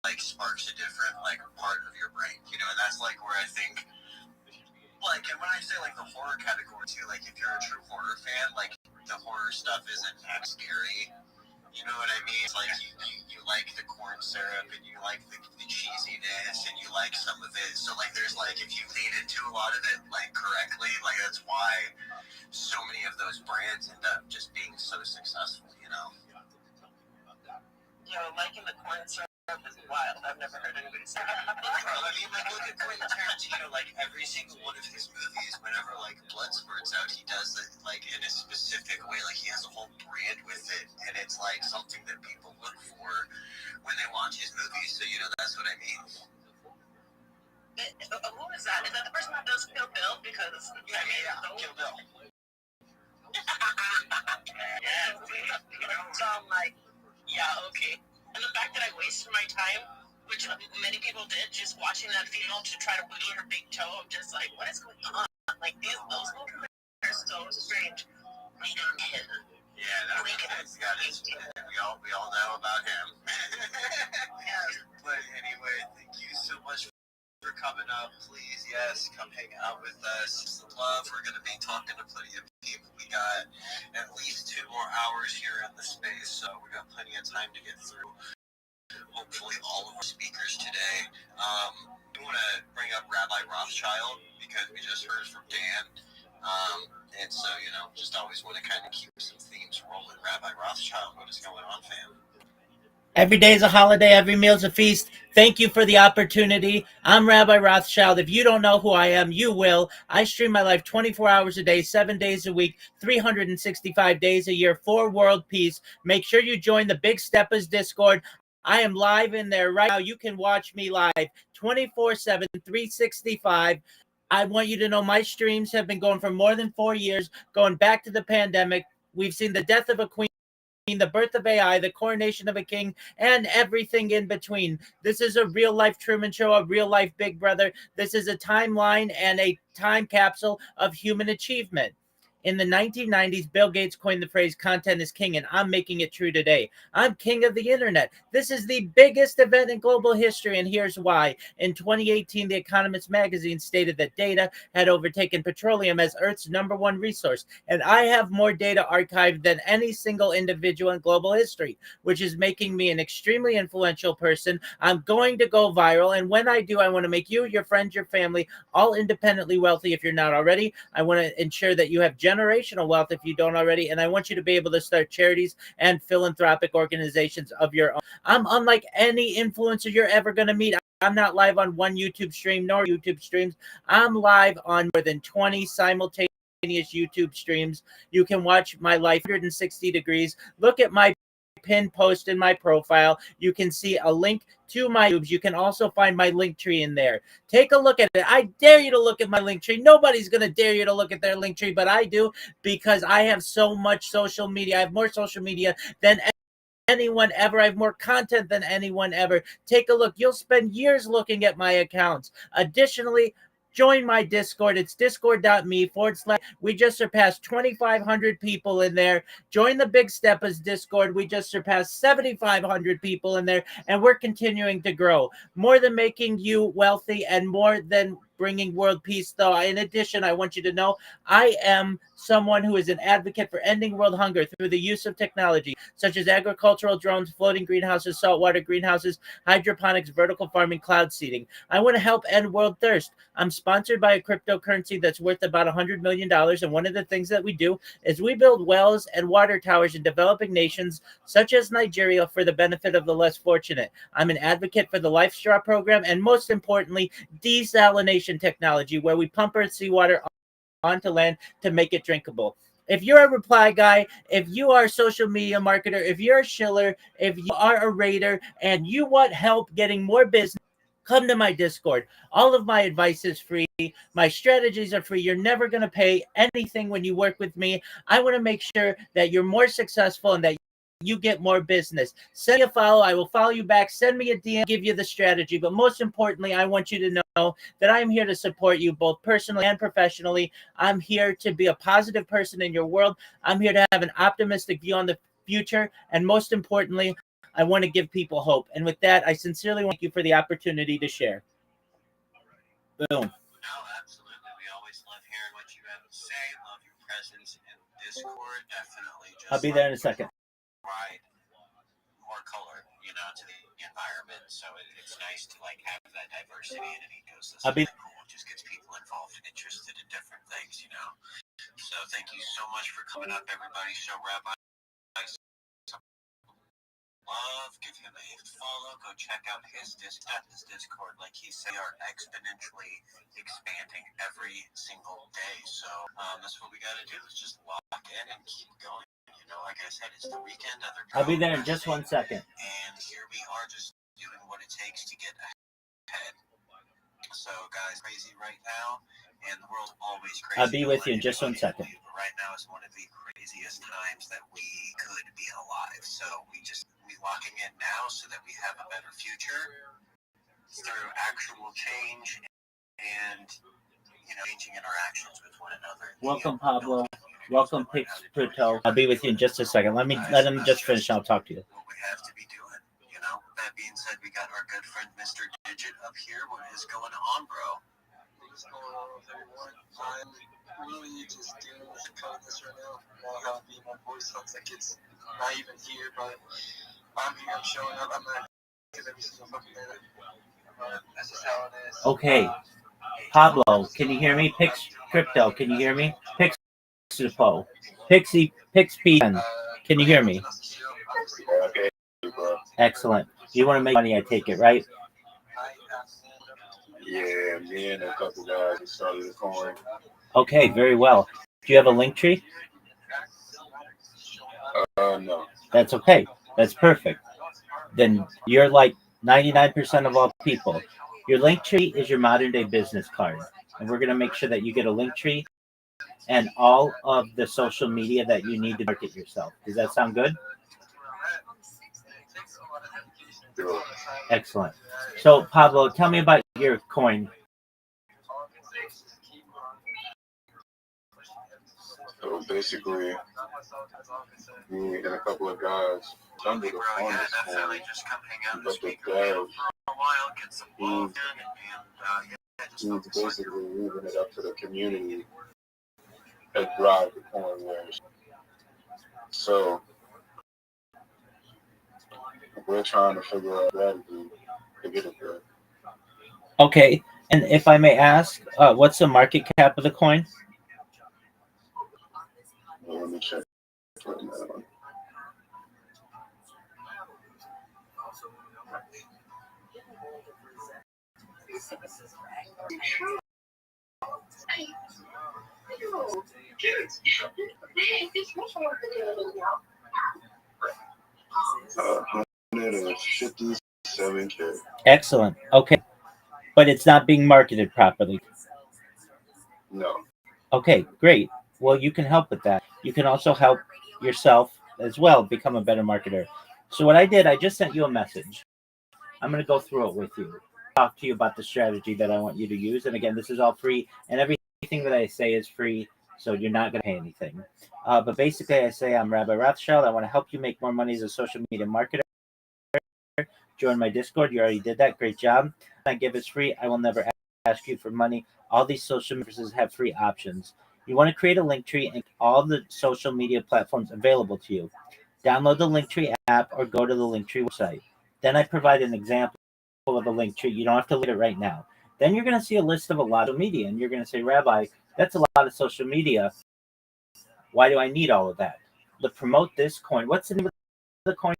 like sparks a different like part of your brain, you know, and that's like where I think, like, and when I say like the horror category too, like if you're a true horror fan, like the horror stuff isn't that scary. You know what I mean? It's like you like the corn syrup and you like the cheesiness and you like some of it. So like there's like if you lean into a lot of it like correctly, like that's why so many of those brands end up just being so successful, you know? Yo, liking the corn syrup is wild. I've never heard anybody say that. I mean, like, look at Quentin Tarantino, like, every single one of his movies, whenever, like, blood spurts out, he does it, like, in a specific way. Like, he has a whole brand with it, and it's, like, something that people look for when they watch his movies, so, you know, that's what I mean. Who is that? Is that the person that does Kill Bill? Because, yeah, Kill Bill. Yeah, so I'm like, yeah, okay. And the fact that I wasted my time, which many people did, just watching that female to try to wiggle her big toe, I'm just like, what is going on? Like, those movements are so strange. Yeah, we all know about him. But anyway, thank you so much for coming up. Please, yes, come hang out with us. Love, we're going to be talking to plenty of people. We got at least 2 more hours here in the space, so we got plenty of time to get through. Hopefully all of our speakers today. We want to bring up Rabbi Rothschild because we just heard from Dan. And so, you know, just always want to kind of keep some themes rolling. Rabbi Rothschild, what is going on, fam? Every day is a holiday, every meal's a feast. Thank you for the opportunity. I'm Rabbi Rothschild. If you don't know who I am, you will. I stream my life 24 hours a day, 7 days a week, 365 days a year for world peace. Make sure you join the Big Steppers Discord. I am live in there right now. You can watch me live 24/7, 365. I want you to know my streams have been going for more than 4 years, going back to the pandemic. We've seen the death of a queen, the birth of AI, the coronation of a king, and everything in between. This is a real-life Truman Show, a real-life Big Brother. This is a timeline and a time capsule of human achievement. In the 1990s, Bill Gates coined the phrase content is king, and I'm making it true today. I'm king of the internet. This is the biggest event in global history, and here's why. In 2018, The Economist magazine stated that data had overtaken petroleum as Earth's #1 resource, and I have more data archived than any single individual in global history, which is making me an extremely influential person. I'm going to go viral, and when I do, I want to make you, your friends, your family, all independently wealthy if you're not already. I want to ensure that you have generational wealth if you don't already, and I want you to be able to start charities and philanthropic organizations of your own. I'm unlike any influencer you're ever going to meet. I'm not live on one YouTube stream nor YouTube streams. I'm live on more than 20 simultaneous YouTube streams. You can watch my life 160 degrees. Look at my pinned post in my profile. You can see a link to my YouTubes. You can also find my link tree in there. Take a look at it. I dare you to look at my link tree. Nobody's going to dare you to look at their link tree, but I do, because I have so much social media. I have more social media than anyone ever. I have more content than anyone ever. Take a look. You'll spend years looking at my accounts. Additionally, join my Discord. It's discord.me/. We just surpassed 2,500 people in there. Join the Big Steppers Discord. We just surpassed 7,500 people in there, and we're continuing to grow. More than making you wealthy and more than bringing world peace, though. In addition, I want you to know I am someone who is an advocate for ending world hunger through the use of technology, such as agricultural drones, floating greenhouses, saltwater greenhouses, hydroponics, vertical farming, cloud seeding. I want to help end world thirst. I'm sponsored by a cryptocurrency that's worth about $100 million. And one of the things that we do is we build wells and water towers in developing nations such as Nigeria for the benefit of the less fortunate. I'm an advocate for the Life Straw program and, most importantly, desalination technology, where we pump Earth seawater onto land to make it drinkable. If you're a reply guy, if you are a social media marketer, if you're a shiller, if you are a raider, and you want help getting more business, come to my Discord. All of my advice is free. My strategies are free. You're never going to pay anything when you work with me. I want to make sure that you're more successful and that you get more business. Send me a follow. I will follow you back. Send me a DM, give you the strategy. But most importantly, I want you to know that I'm here to support you both personally and professionally. I'm here to be a positive person in your world. I'm here to have an optimistic view on the future. And most importantly, I want to give people hope. And with that, I sincerely thank you for the opportunity to share. Boom. No, absolutely. We always love hearing what you have to say. Love your presence in Discord. Definitely. I'll be there in a second. Provide more color, to the environment. So it's nice to have that diversity in an ecosystem. I'll be cool. It just gets people involved and interested in different things. So thank you so much for coming up, everybody. Show Rabbi love, give him a follow, go check out his Discord. Like he said, they are exponentially expanding every single day. So that's what we got to do, is just lock in and keep going. Like I said, it's the weekend. I'll be there in just 1 second. And here we are, just doing what it takes to get ahead. So guys, crazy right now, and the world's always crazy. I'll be with you in just 1 second. Right now is one of the craziest times that we could be alive. So we locking in now so that we have a better future through actual change and changing interactions with one another. Welcome, Pablo. Welcome, Pixputo. I'll be with you in just a second. Let him just finish. I'll talk to you. What we have to be doing. That being said, we got our good friend Mr. Digit up here. What is going on, bro? What's going on with everyone? I'm really just dealing with the kindness right now. My voice sounds like it's not even here, but I'm here. I'm showing up. I'm not because every single fucking minute. That's just how it is. Okay. Pablo, can you hear me? Crypto, can you hear me? Pixpo. Pixpen. Can you hear me? Okay. Excellent. You want to make money, I take it, right? Yeah, me and a couple guys started the coin. Okay, very well. Do you have a link tree? No. That's okay. That's perfect. Then you're like 99% of all people. Your link tree is your modern day business card. And we're going to make sure that you get a link tree and all of the social media that you need to market yourself. Does that sound good? Excellent. So, Pablo, tell me about your coin. So basically, me and a couple of guys stumbled upon this coin, but the guy, he's basically leaving it up to the community that drive the coin wars. So we're trying to figure out a strategy to get it there. Okay, and if I may ask, what's the market cap of the coin? Well, let me check right now. $157K. Excellent. Okay, but it's not being marketed properly. No. Okay, great. Well, you can help with that. You can also help yourself as well become a better marketer. So what I did, I just sent you a message. I'm going to go through it with you. Talk to you about the strategy that I want you to use. And again, this is all free, and everything that I say is free, so you're not going to pay anything. But basically, I say I'm Rabbi Rothschild. I want to help you make more money as a social media marketer. Join my Discord. You already did that. Great job. I give it's free. I will never ask you for money. All these social services have free options. You want to create a Linktree and all the social media platforms available to you. Download the Linktree app or go to the Linktree website. Then I provide an example of a Linktree. You don't have to look at it right now. Then you're going to see a list of a lot of media, and you're going to say, Rabbi, that's a lot of social media. Why do I need all of that? To promote this coin. What's the name of the coin,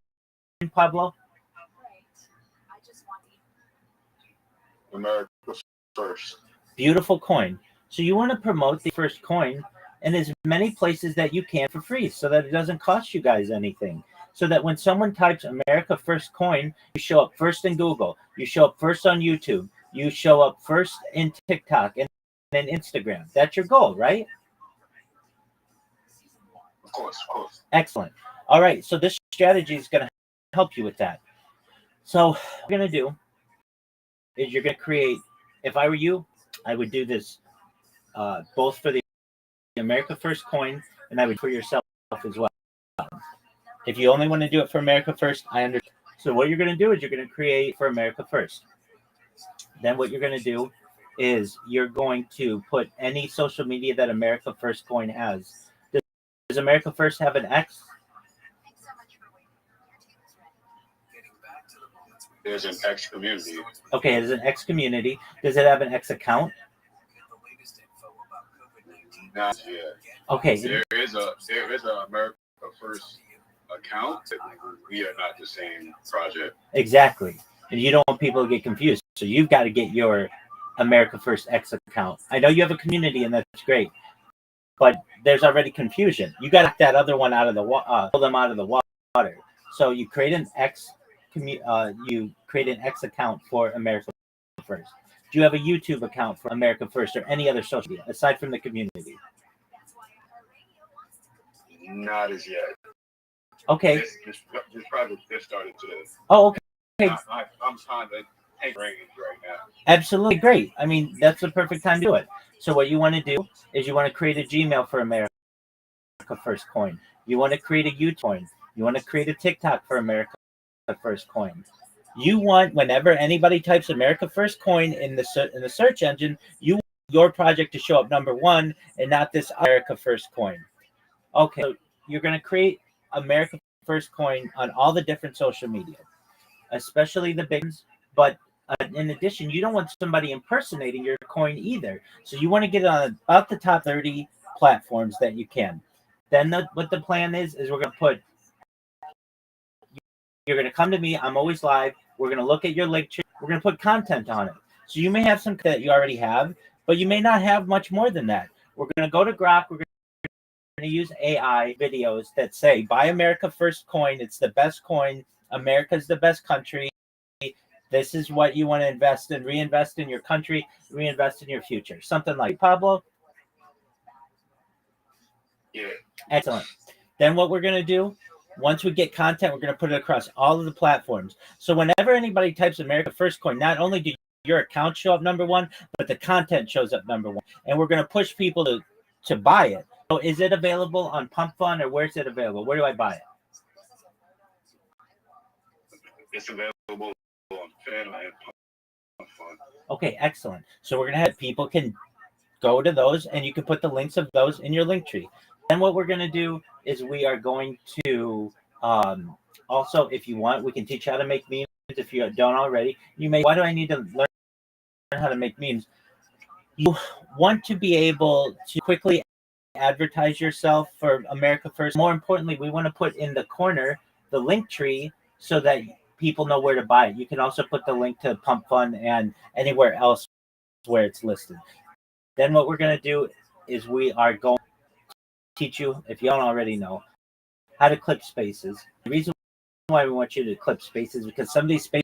Pablo? America first. Beautiful coin. So you want to promote the first coin in as many places that you can for free, so that it doesn't cost you guys anything. So that when someone types America First Coin, you show up first in Google, you show up first on YouTube, you show up first in TikTok and then Instagram. That's your goal, right? Of course, of course. Excellent. All right. So this strategy is going to help you with that. So what we're going to do is you're going to create, if I were you, I would do this both for the America First coin, and I would for yourself as well. If you only want to do it for America First, I understand. So what you're going to do is you're going to create for America First. Then what you're going to do is you're going to put any social media that America First coin has. Does America First have an X? There's an X community. Okay, there's an X community. Does it have an X account? Not yet. Okay. There is a America First account. We are not the same project. Exactly. And you don't want people to get confused. So you've got to get your America First X account. I know you have a community, and that's great. But there's already confusion. You got to get that other one out of the water, pull them out of the water. So you create an X account for America First. Do you have a YouTube account for America First or any other social media aside from the community? Not as yet. Okay. This project just started today. Oh, okay. I'm trying to take range right now. Absolutely great. I mean, that's the perfect time to do it. So what you want to do is you want to create a Gmail for America First coin. You want to create a YouTube coin. You want to create a TikTok for America First coin. You want, whenever anybody types America First coin in the search engine, you want your project to show up number one and not this America First coin. Okay, so you're going to create America First coin on all the different social media, especially the big ones. But in addition, you don't want somebody impersonating your coin either. So you want to get on about the top 30 platforms that you can. Then what the plan is we're going to put, you're going to come to me. I'm always live. We're going to look at your link tree. We're going to put content on it. So you may have some that you already have, but you may not have much more than that. We're going to go to Grok. We're going to use AI videos that say, buy America First coin. It's the best coin. America's the best country. This is what you want to invest in. Reinvest in your country. Reinvest in your future. Something like Pablo. Yeah. Excellent. Then what we're going to do, once we get content, we're going to put it across all of the platforms. So whenever anybody types America First coin, not only do your account show up number one, but the content shows up number one. And we're going to push people to buy it. So is it available on Pump Fund, or where's it available? Where do I buy it? It's available on Fanland Pump Fund. Okay, excellent. So we're going to have people can go to those, and you can put the links of those in your link tree. Then what we're going to do is we are going to also, if you want, we can teach you how to make memes. If you don't already, you may. Why do I need to learn how to make memes? You want to be able to quickly advertise yourself for America First. More importantly, we want to put in the corner the link tree so that people know where to buy it. You can also put the link to Pump Fund and anywhere else where it's listed. Then what we're going to do is we are going to teach you, if you don't already know, how to clip spaces. The reason why we want you to clip spaces is because some of these spaces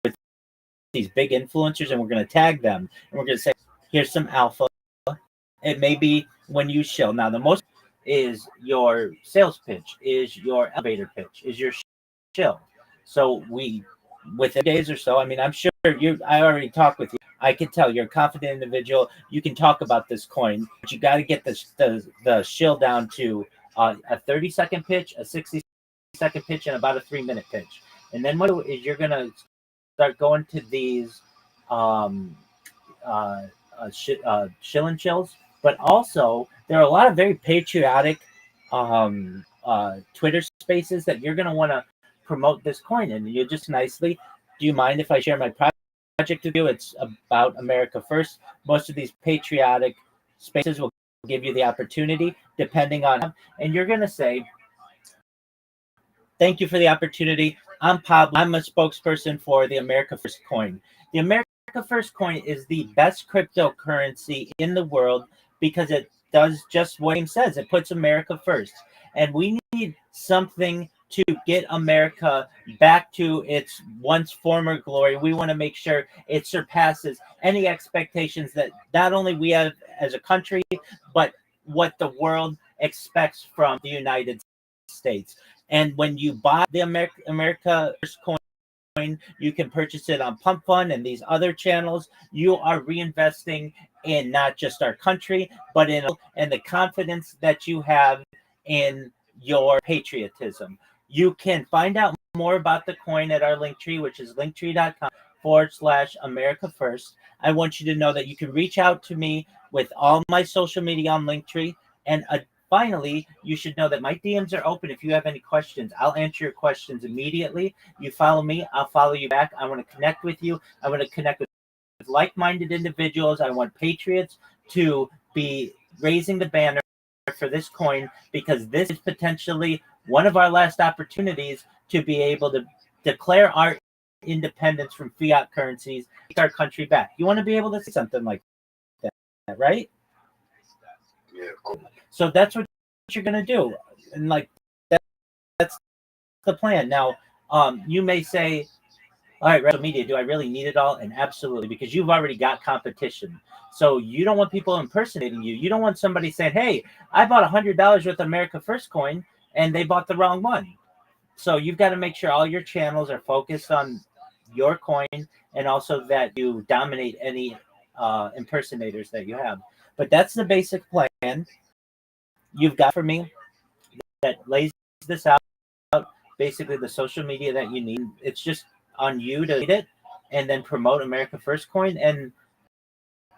with these big influencers, and we're going to tag them, and we're going to say, here's some alpha. It may be when you show. Now, the most is your sales pitch, is your elevator pitch, is your shill. So within days or so, I mean, I'm sure I already talked with you. I can tell you're a confident individual. You can talk about this coin, but you got to get the shill down to a 30-second pitch, a 60-second pitch, and about a 3-minute pitch. And then what is you're going to start going to these shill and chills, but also there are a lot of very patriotic Twitter spaces that you're going to want to promote this coin in. And you just nicely, do you mind if I share my project with you? It's about America First. Most of these patriotic spaces will give you the opportunity, depending on, and you're going to say, thank you for the opportunity. I'm Pablo. I'm a spokesperson for the America First coin. The America First coin is the best cryptocurrency in the world because it does just what it says. It puts America first. And we need something to get America back to its once former glory. We want to make sure it surpasses any expectations that not only we have as a country, but what the world expects from the United States. And when you buy the America First coin, you can purchase it on Pump Fund and these other channels. You are reinvesting in not just our country, but in the confidence that you have in your patriotism. You can find out more about the coin at our Linktree, which is linktree.com/America First. I want you to know that you can reach out to me with all my social media on Linktree. And finally, you should know that my DMs are open. If you have any questions, I'll answer your questions immediately. You follow me, I'll follow you back. I want to connect with you. I want to connect with like-minded individuals. I want patriots to be raising the banner for this coin, because this is potentially one of our last opportunities to be able to declare our independence from fiat currencies, take our country back. You want to be able to say something like that, right? Yeah, cool. So that's what you're going to do. And like that's the plan. Now, you may say, all right, social media, do I really need it all? And absolutely, because you've already got competition. So you don't want people impersonating you. You don't want somebody saying, hey, I bought $100 with America First coin and they bought the wrong one. So you've got to make sure all your channels are focused on your coin, and also that you dominate any impersonators that you have. But that's the basic plan you've got for me that lays this out, basically the social media that you need. It's just on you to lead it and then promote America First coin. And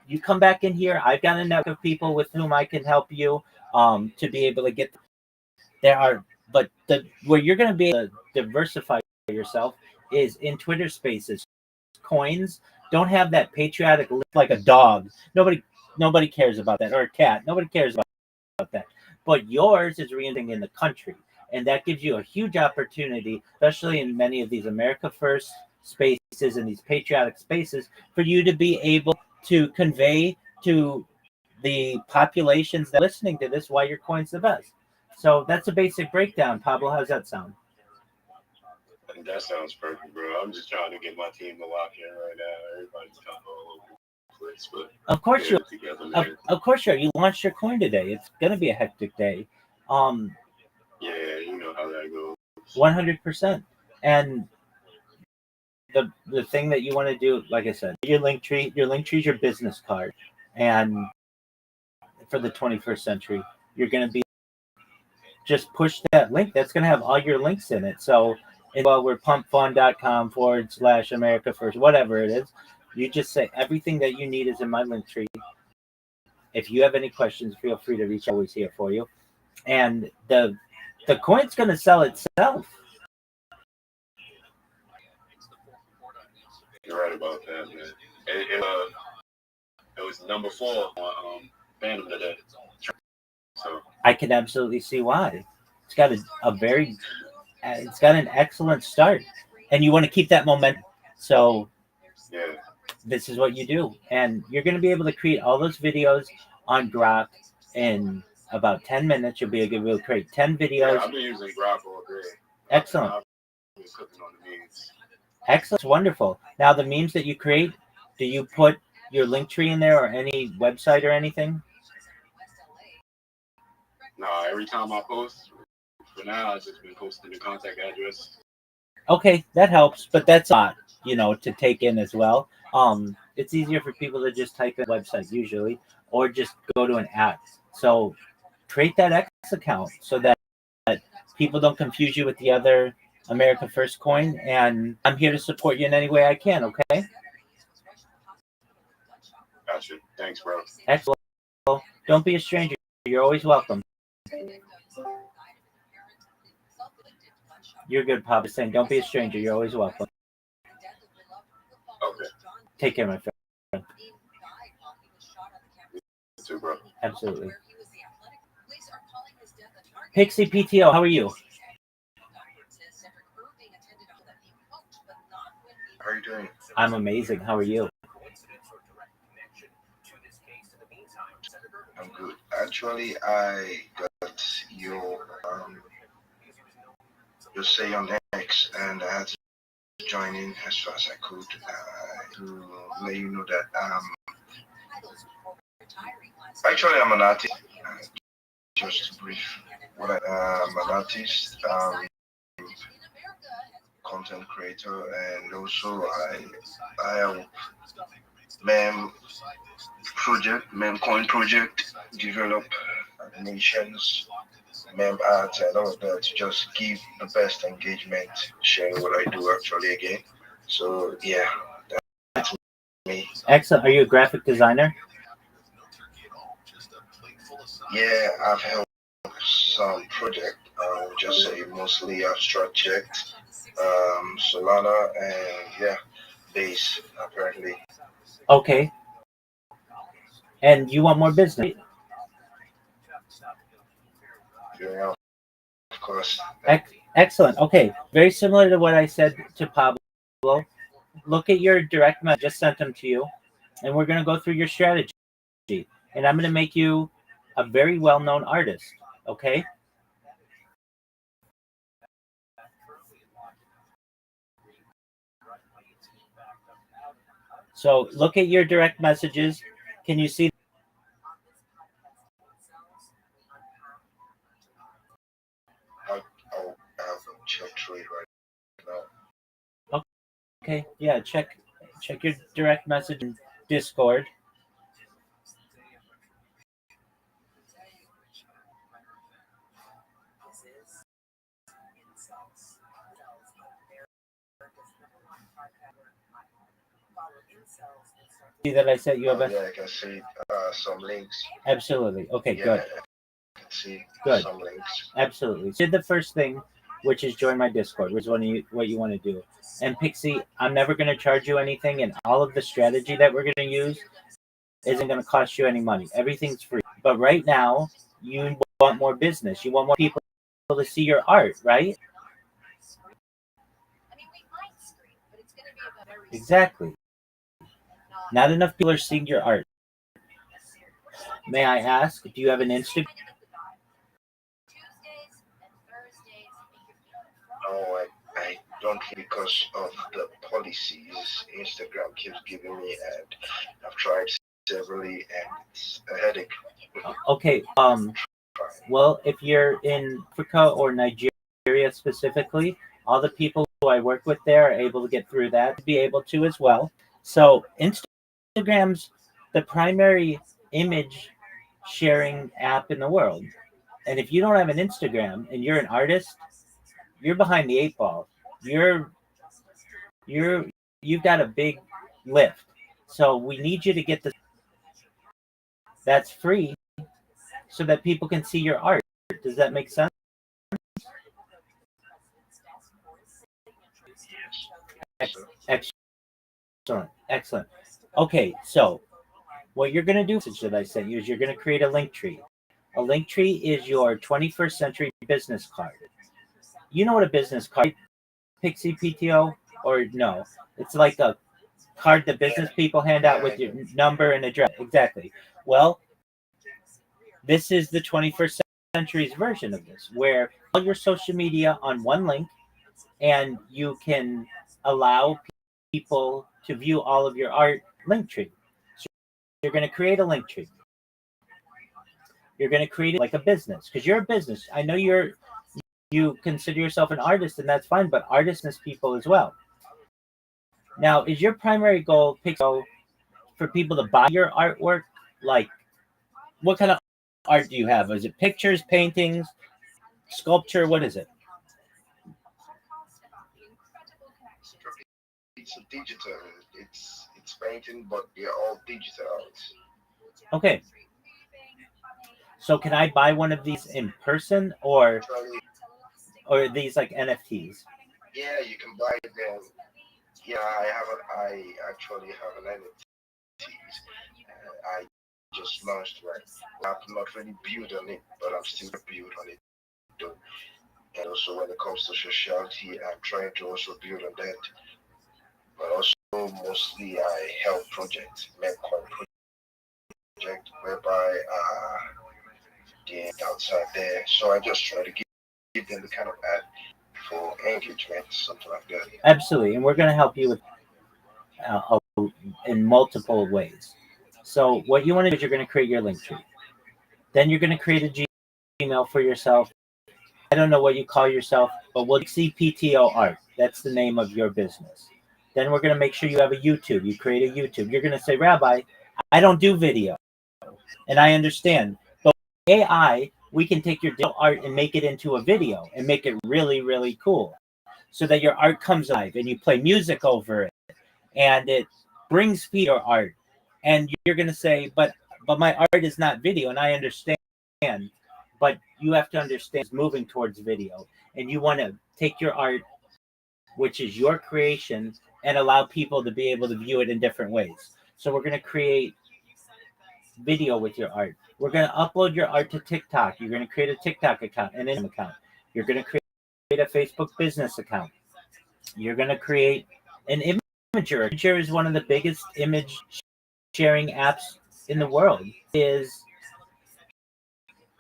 you come back in here, I've got a network of people with whom I can help you to be able to get where you're going to be able to diversify yourself is in Twitter spaces. Coins don't have that patriotic look like a dog. Nobody cares about that, or a cat. Nobody cares about that. But yours is reinventing in the country. And that gives you a huge opportunity, especially in many of these America First spaces and these patriotic spaces, for you to be able to convey to the populations that are listening to this why your coin's the best. So that's a basic breakdown. Pablo, how's that sound? That sounds perfect, bro. I'm just trying to get my team to lock in right now. Everybody's kind of all over the place, but of course of course you are. You launched your coin today. It's gonna be a hectic day. Yeah, you know how that goes. 100%. And the thing that you want to do, like I said, your Linktree is your business card. And for the 21st century, you're going to be just push that link. That's going to have all your links in it. So we're pumpfund.com/America First, whatever it is. You just say everything that you need is in my Linktree. If you have any questions, feel free to reach out. Always here for you. And the coin's going to sell itself. You're right about that, man. It was number 4 on Phantom today. So I can absolutely see why. It's got an excellent start, and you want to keep that momentum. So yeah, this is what you do, and you're going to be able to create all those videos on Grok in about 10 minutes. You'll be able to create 10 videos. Yeah, I've been using Grok all day. Excellent. I've been cooking on the memes. Excellent. Wonderful. Now, the memes that you create, do you put your Linktree in there or any website or anything? Nah, every time I post, for now, I've just been posting the contact address. Okay, that helps, but that's not, to take in as well. It's easier for people to just type in website usually, or just go to an app. So create that X account so that people don't confuse you with the other America First coin. And I'm here to support you in any way I can. Okay. Gotcha. Thanks, bro. Excellent. Don't be a stranger. You're always welcome. You're good, Papa. Saying, don't be a stranger. You're always welcome. Okay. Take care, my friend. You too, bro. Absolutely. Pixie PTO, how are you? How are you doing? I'm amazing. How are you? I'm good. Actually, I got your say on X, and I had to join in as fast as I could to let you know that actually I'm an artist. Just brief, what I'm an artist, content creator, and also I help meme coin project, develop animations, meme art, and all of that to just give the best engagement, sharing what I do actually again. So yeah, that's me. Excellent. Are you a graphic designer? Yeah, I've helped some project. Just say mostly abstract, Solana, and yeah, base apparently. Okay. And you want more business? Yeah, of course. Excellent. Okay. Very similar to what I said to Pablo. Look at your direct message. Just sent them to you. And we're going to go through your strategy. And I'm going to make you a very well-known artist. Okay? So look at your direct messages. Can you see? I'll check through it right now. Okay. Yeah. Check your direct message in Discord. See that I sent you a Yeah, I can see some links. Absolutely. Okay, Yeah, good. I can see Good. some links. Absolutely. So did the first thing, which is join my Discord, which is what you want to do. And Pixie, I'm never going to charge you anything, and all of the strategy that we're going to use isn't going to cost you any money. Everything's free. But right now, you want more business. You want more people to see your art, right? Exactly. Not enough people are seeing your art. May I ask, do you have an Instagram? No, I don't because of the policies Instagram keeps giving me, and I've tried severally, and it's a headache. Okay. Well, if you're in Africa or Nigeria specifically, all the people who I work with there are able to get through that, to be able to as well. So Instagram's the primary image sharing app in the world. And if you don't have an Instagram and you're an artist, you're behind the eight ball. You've got a big lift. So we need you to get this that's free so that people can see your art. Does that make sense? Excellent. Okay, so what you're going to do, that I sent you, is you're going to create a link tree. A link tree is your 21st century business card. You know what a business card, Pixie PTO, or no? It's like a card that business people hand out with your number and address. Exactly. Well, this is the 21st century's version of this, where all your social media on one link, and you can allow people to view all of your art link tree. So you're going to create a link tree. You're going to create it like a business because you're a business. I know you consider yourself an artist, and that's fine, but artists are people as well. Now, is your primary goal, Pixel, for people to buy your artwork? Like, what kind of art do you have? Is it pictures, paintings, sculpture? What is it? It's a digital. It's painting, but they're all digital. Okay. So can I buy one of these in person or are these like NFTs? Yeah, you can buy them. Yeah, I actually have an NFT. I just launched right. I'm not really built on it, but I'm still built on it. Though. And also when it comes to sociality, I'm trying to also build on that. But also mostly I help projects, Memcoin project, whereby they're outside there. So I just try to give them the kind of ad for engagement, something like that. Absolutely, and we're going to help you with in multiple ways. So what you want to do is you're going to create your link tree. Then you're going to create a Gmail for yourself. I don't know what you call yourself, but we'll see PTO Art. That's the name of your business. Then we're going to make sure you have a YouTube. You create a YouTube. You're going to say, Rabbi, I don't do video. And I understand. But with AI, we can take your digital art and make it into a video and make it really, really cool so that your art comes alive and you play music over it and it brings people your art. And you're going to say, but my art is not video. And I understand. But you have to understand it's moving towards video. And you want to take your art, which is your creation, and allow people to be able to view it in different ways. So we're going to create video with your art. We're going to upload your art to TikTok. You're going to create a TikTok account, an Instagram account. You're going to create a Facebook business account. You're going to create an Imager. Imager is one of the biggest image sharing apps in the world. It is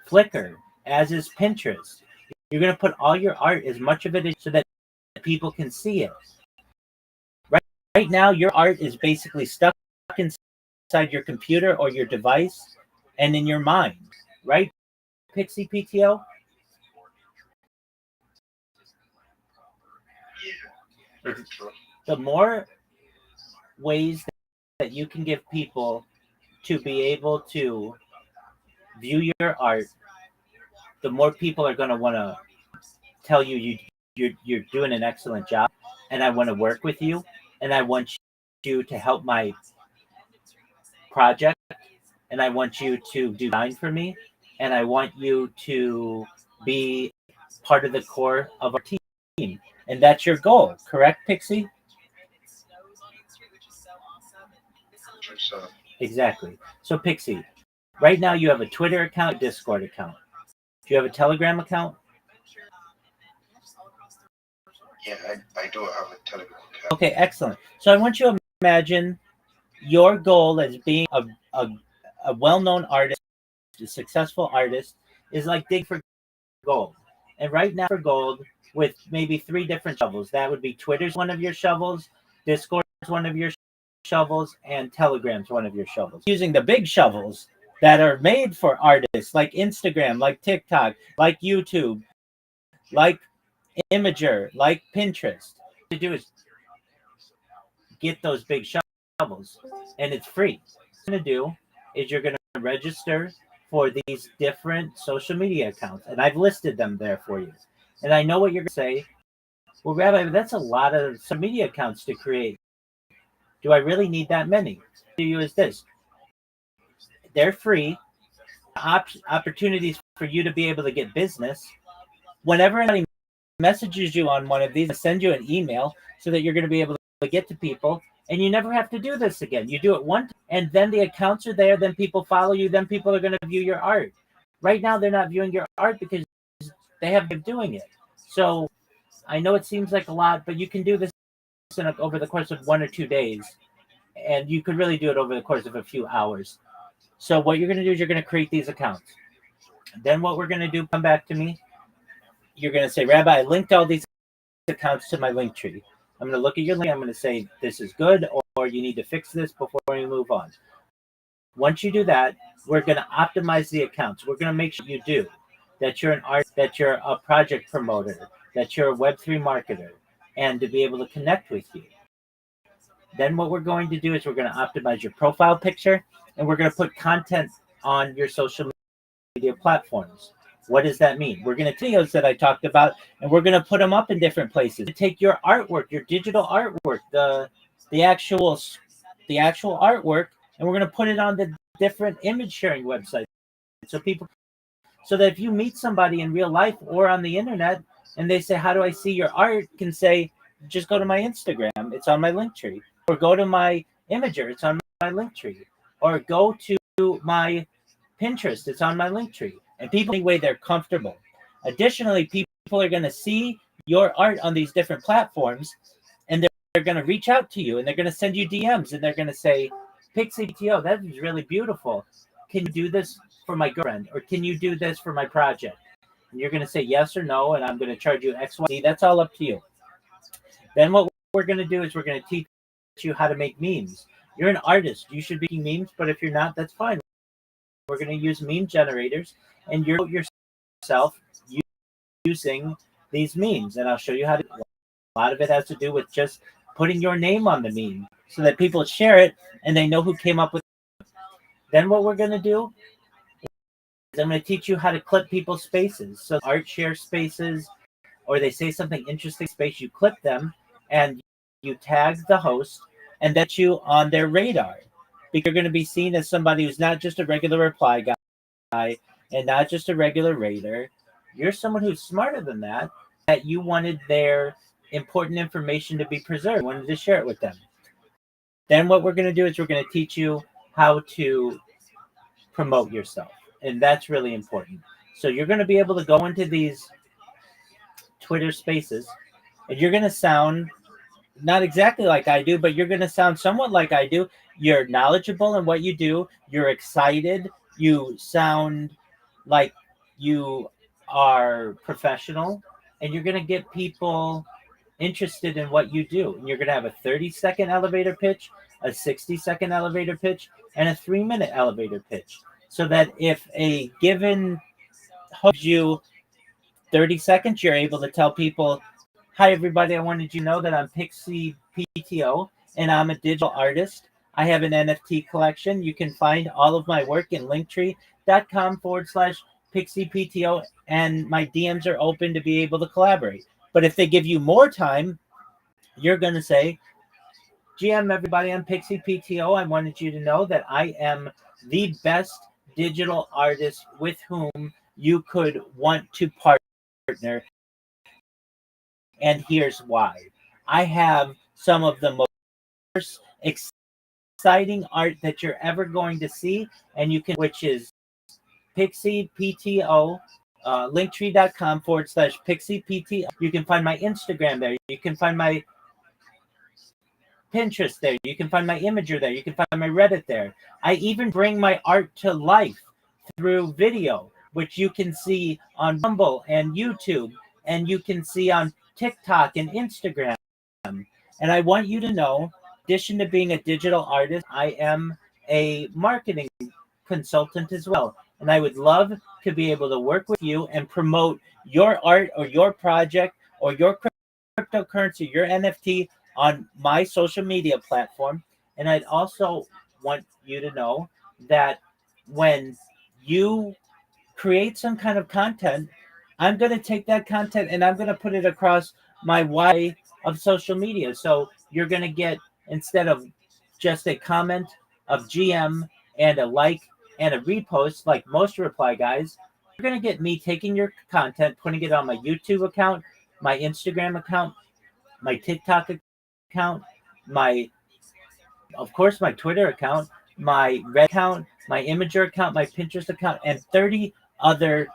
Flickr, as is Pinterest. You're going to put all your art, as much of it, so that people can see it. Right now, your art is basically stuck inside your computer or your device and in your mind, right, Pixie PTO? The more ways that you can give people to be able to view your art, the more people are going to want to tell you you're doing an excellent job, and I want to work with you, and I want you to help my project, and I want you to design for me, and I want you to be part of the core of our team. And that's your goal, correct, Pixie? Exactly. So Pixie, right now you have a Twitter account, a Discord account. Do you have a Telegram account? Yeah, I do have a Telegram account. Okay, excellent. So I want you to imagine your goal as being a well-known artist, a successful artist, is like dig for gold. And right now for gold, with maybe 3 different shovels. That would be Twitter's one of your shovels, Discord's one of your shovels, and Telegram's one of your shovels. Using the big shovels that are made for artists like Instagram, like TikTok, like YouTube, like Imager, like Pinterest. What to do is get those big shovels, and it's free. What you're going to do is you're going to register for these different social media accounts, and I've listed them there for you. And I know what you're going to say. Well, Rabbi, that's a lot of social media accounts to create. Do I really need that many? To you is this. They're free. Opportunities for you to be able to get business. Whenever anybody messages you on one of these, send you an email so that you're going to be able to get to people, and you never have to do this again. You do it once, and then the accounts are there, then people follow you, then people are going to view your art. Right now, they're not viewing your art because they have been doing it. So I know it seems like a lot, but you can do this over the course of 1 or 2 days, and you could really do it over the course of a few hours. So what you're going to do is you're going to create these accounts. Then what we're going to do, come back to me, you're going to say, Rabbi, I linked all these accounts to my link tree. I'm going to look at your link. I'm going to say, this is good, or you need to fix this before you move on. Once you do that, we're going to optimize the accounts. We're going to make sure you do that you're an artist, that you're a project promoter, that you're a Web3 marketer, and to be able to connect with you. Then what we're going to do is we're going to optimize your profile picture, and we're going to put content on your social media platforms. What does that mean? We're going to take videos that I talked about, and we're going to put them up in different places. Take your artwork, your digital artwork, the actual artwork, and we're going to put it on the different image sharing websites. So that if you meet somebody in real life or on the internet and they say, how do I see your art? You can say, just go to my Instagram. It's on my link tree. Or go to my Imager. It's on my link tree. Or go to my Pinterest. It's on my link tree. And people, anyway, they're comfortable. Additionally, people are going to see your art on these different platforms, and they're going to reach out to you, and they're going to send you DMs, and they're going to say, Pixie PTO, that is really beautiful. Can you do this for my girlfriend? Or can you do this for my project? And you're going to say yes or no, and I'm going to charge you X, Y, Z. That's all up to you. Then what we're going to do is we're going to teach you how to make memes. You're an artist. You should be making memes, but if you're not, that's fine. We're going to use meme generators, and you're yourself using these memes. And I'll show you how to. A lot of it has to do with just putting your name on the meme so that people share it and they know who came up with it. Then what we're going to do is I'm going to teach you how to clip people's spaces. So art share spaces, or they say something interesting space, you clip them and you tag the host, and that's you on their radar. Because you're going to be seen as somebody who's not just a regular reply guy and not just a regular raider. You're someone who's smarter than that you wanted their important information to be preserved, wanted to share it with them. Then what we're going to do is we're going to teach you how to promote yourself. And that's really important. So you're going to be able to go into these Twitter spaces, and you're going to sound not exactly like I do, but you're going to sound somewhat like I do. You're knowledgeable in what you do. You're excited. You sound like you are professional, and you're going to get people interested in what you do. And you're going to have a 30-second elevator pitch, a 60-second elevator pitch, and a 3-minute elevator pitch. So that if a given host you 30 seconds, you're able to tell people, hi, everybody, I wanted you to know that I'm Pixie PTO, and I'm a digital artist. I have an NFT collection. You can find all of my work in linktree.com/Pixie PTO, and my DMs are open to be able to collaborate. But if they give you more time, you're going to say, GM, everybody, I'm Pixie PTO. I wanted you to know that I am the best digital artist with whom you could want to partner. And here's why. I have some of the most exciting art that you're ever going to see, and you can, which is Pixie PTO, linktree.com/Pixie PTO. You can find my Instagram there. You can find my Pinterest there. You can find my Imager there. You can find my Reddit there. I even bring my art to life through video, which you can see on Rumble and YouTube, and you can see on TikTok and Instagram. And I want you to know, in addition to being a digital artist, I am a marketing consultant as well. And I would love to be able to work with you and promote your art or your project or your cryptocurrency, your NFT on my social media platform. And I'd also want you to know that when you create some kind of content, I'm going to take that content and I'm going to put it across my wide of social media. So you're going to get, instead of just a comment of GM and a like and a repost like most reply guys, you're going to get me taking your content, putting it on my YouTube account, my Instagram account, my TikTok account, of course, my Twitter account, my Red account, my Imager account, my Pinterest account, and 30 other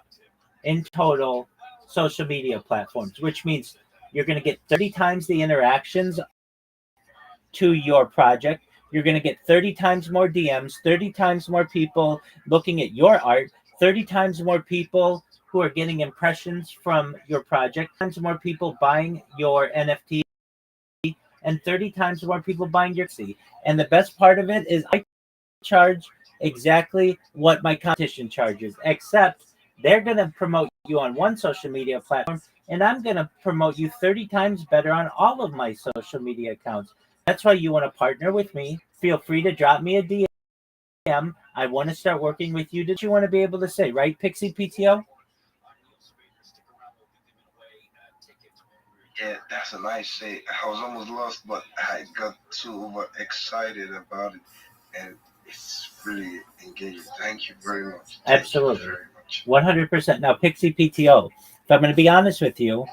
in total social media platforms, which means you're going to get 30 times the interactions to your project. You're going to get 30 times more DMs, 30 times more people looking at your art, 30 times more people who are getting impressions from your project, times more people buying your NFT, and 30 times more people buying your NFT. And the best part of it is I charge exactly what my competition charges, except they're going to promote you on one social media platform, and I'm going to promote you 30 times better on all of my social media accounts. That's why you want to partner with me. Feel free to drop me a DM. I want to start working with you. Did you want to be able to say, right, Pixie PTO? Yeah, that's a nice say. I was almost lost, but I got too overexcited about it, and it's really engaging. Thank you very much. Absolutely. 100%. Now, Pixie PTO, if I'm going to be honest with you,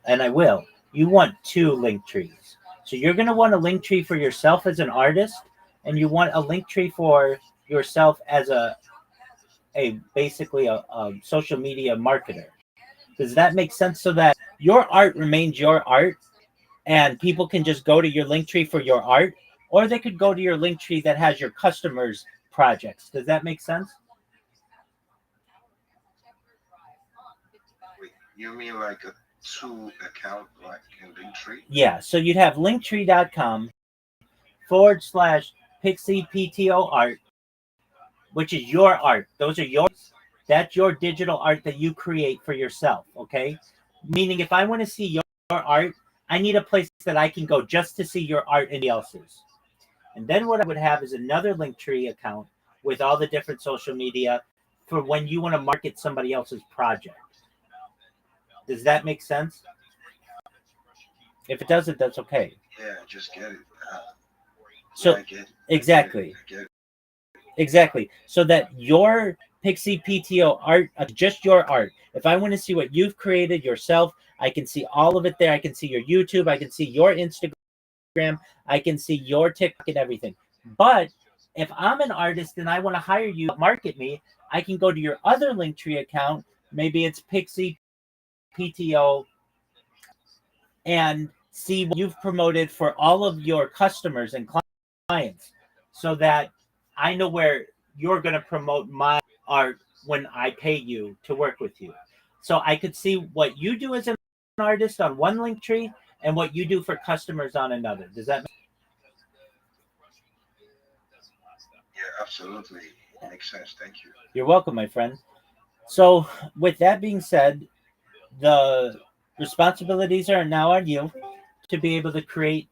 and I will, you want two link trees. So you're going to want a link tree for yourself as an artist, and you want a link tree for yourself as basically a social media marketer. Does that make sense? So that your art remains your art, and people can just go to your link tree for your art, or they could go to your link tree that has your customers' projects. Does that make sense? Wait, you mean like a two account, like in Linktree? Yeah. So you'd have linktree.com/Pixie PTO art, which is your art. Those are yours. That's your digital art that you create for yourself. Okay. Meaning, if I want to see your art, I need a place that I can go just to see your art and else's. And then what I would have is another Linktree account with all the different social media for when you want to market somebody else's project. Does that make sense? If it doesn't, that's okay. Yeah, just get it. So I get it. exactly. I get it. Exactly. So that your Pixie PTO art, just your art. If I want to see what you've created yourself, I can see all of it there. I can see your YouTube. I can see your Instagram. I can see your TikTok and everything. But if I'm an artist and I want to hire you to market me, I can go to your other Linktree account. Maybe it's Pixie PTO, and see what you've promoted for all of your customers and clients, so that I know where you're going to promote my art when I pay you to work with you. So I could see what you do as an artist on one link tree and what you do for customers on another. Does that make Yeah, absolutely. Makes sense. Thank you. You're welcome, my friend. So with that being said, the responsibilities are now on you to be able to create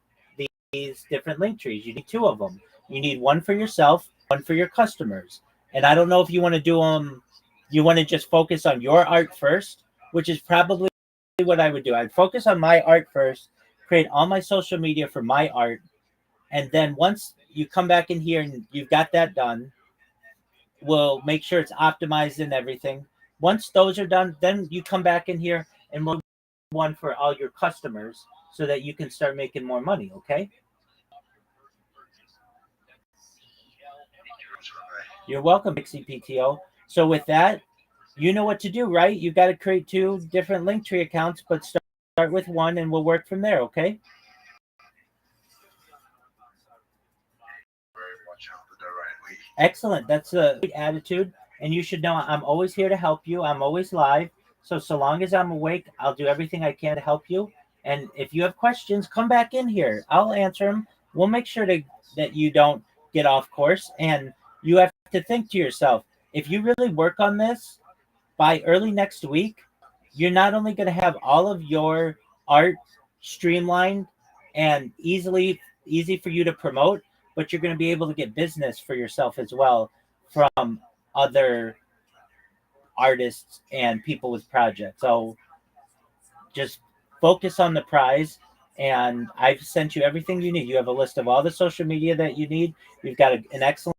these different link trees. You need two of them. You need one for yourself, one for your customers. And I don't know if you want to do them, you want to just focus on your art first, which is probably what I would do. I'd focus on my art first, create all my social media for my art. And then once you come back in here and you've got that done, we'll make sure it's optimized and everything. Once those are done, then you come back in here and we'll do one for all your customers so that you can start making more money, okay? You're welcome, Pixie PTO. So with that, you know what to do, right? You got to create two different Linktree accounts, but start with one and we'll work from there, okay? Excellent. That's a great attitude. And you should know I'm always here to help you. I'm always live. So long as I'm awake, I'll do everything I can to help you. And if you have questions, come back in here. I'll answer them. We'll make sure that you don't get off course. And you have to think to yourself, if you really work on this by early next week, you're not only going to have all of your art streamlined and easy for you to promote, but you're going to be able to get business for yourself as well from other artists and people with projects. So just focus on the prize. And I've sent you everything you need. You have a list of all the social media that you need. You've got an excellent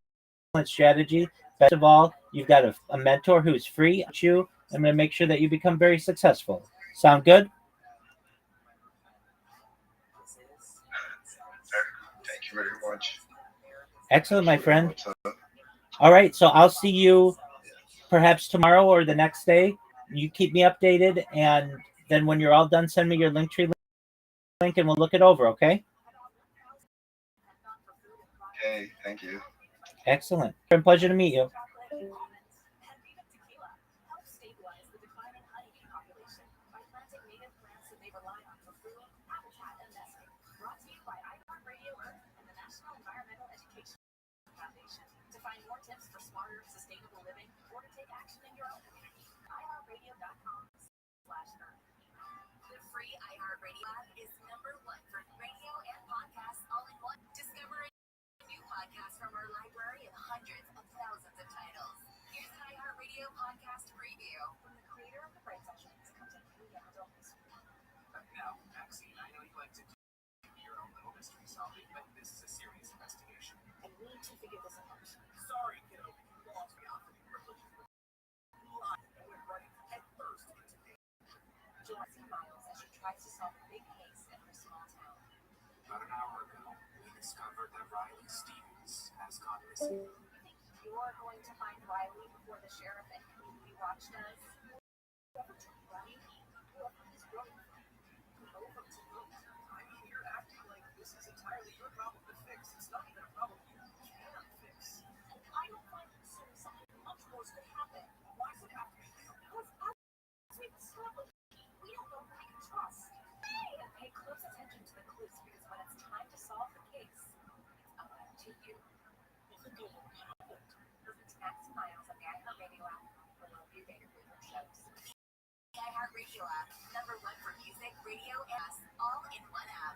strategy. Best of all, you've got a mentor who's free. I'm going to make sure that you become very successful. Sound good? Thank you very much. Excellent, my friend. All right, so I'll see you perhaps tomorrow or the next day. You keep me updated, and then when you're all done, send me your Linktree link, and we'll look it over, okay? Okay, thank you. Excellent. It's been a pleasure to meet you. To find more tips smarter, sustainable living, or to take action in your own community. iHeartRadio.com/earn. The free iHeartRadio app is #1 for radio and podcasts all in one. Discover a new podcast from our library of hundreds of thousands of titles. Here's an iHeartRadio podcast preview from the creator of the Brain Sessions, comes in Adult Mystery. Now, Maxine, I know you like to do your own little mystery solving, but this is a serious investigation. I need to figure this out. Sorry, kiddo, you lost me off the privilege. Live and went right head first into danger. Joyce Miles as she tries to solve a big case in her small town. About an hour ago, we discovered that Riley Stevens has gone missing. You think you're going to find Riley before the sheriff and Community Watch does? Whoever took Riley, whoever is running from him, over to look. I mean, you're acting like this is entirely your problem to fix. It's not even a problem you can fix. And I don't find it so something much worse could happen. Why does it have to be you? Because as we established, we don't know who we can trust. And pay close attention to the clues because when it's time to solve the case, it's up to you. You think it will happen? Listen to Max Miles on the iHeartRadio app for all of your favorite shows. The iHeartRadio app, #1 for music, radio, and us, all in one app.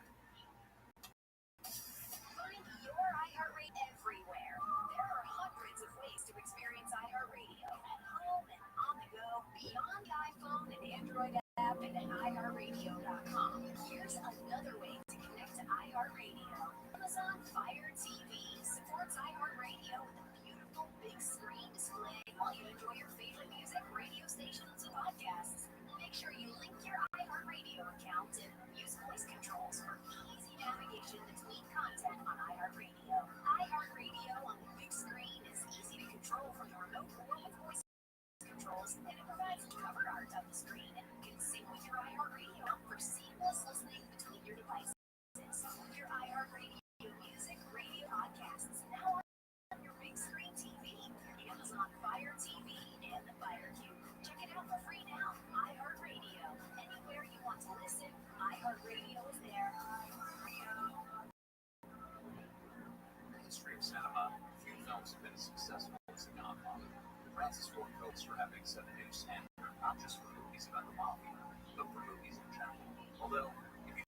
Find your iHeartRadio everywhere. There are hundreds of ways to experience iHeartRadio at home and on the go, beyond the iPhone and Android app and at iHeartRadio.com. Here's another way to connect to iHeartRadio. Amazon Fire TV supports iHeartRadio with a beautiful big screen display while you enjoy your favorite music, radio stations, and podcasts. Make sure you link your iHeartRadio account and use voice controls for easy navigation between content on iHeartRadio. iHeartRadio on the big screen is easy to control from the remote or with voice controls, and it provides cover art on the screen. You can sync with your iHeartRadio for seamless listening between your devices. Your iHeartRadio music, radio podcasts now on your big screen TV, Amazon Fire TV, and the Fire Cube. Check it out for free now. iHeartRadio. Anywhere you want to listen, iHeartRadio is there. In the history of cinema, few films have been as successful as The Godfather. Francis Ford Coppola having set a new standard, not just for movies about the mafia, but for movies in general. Although, if you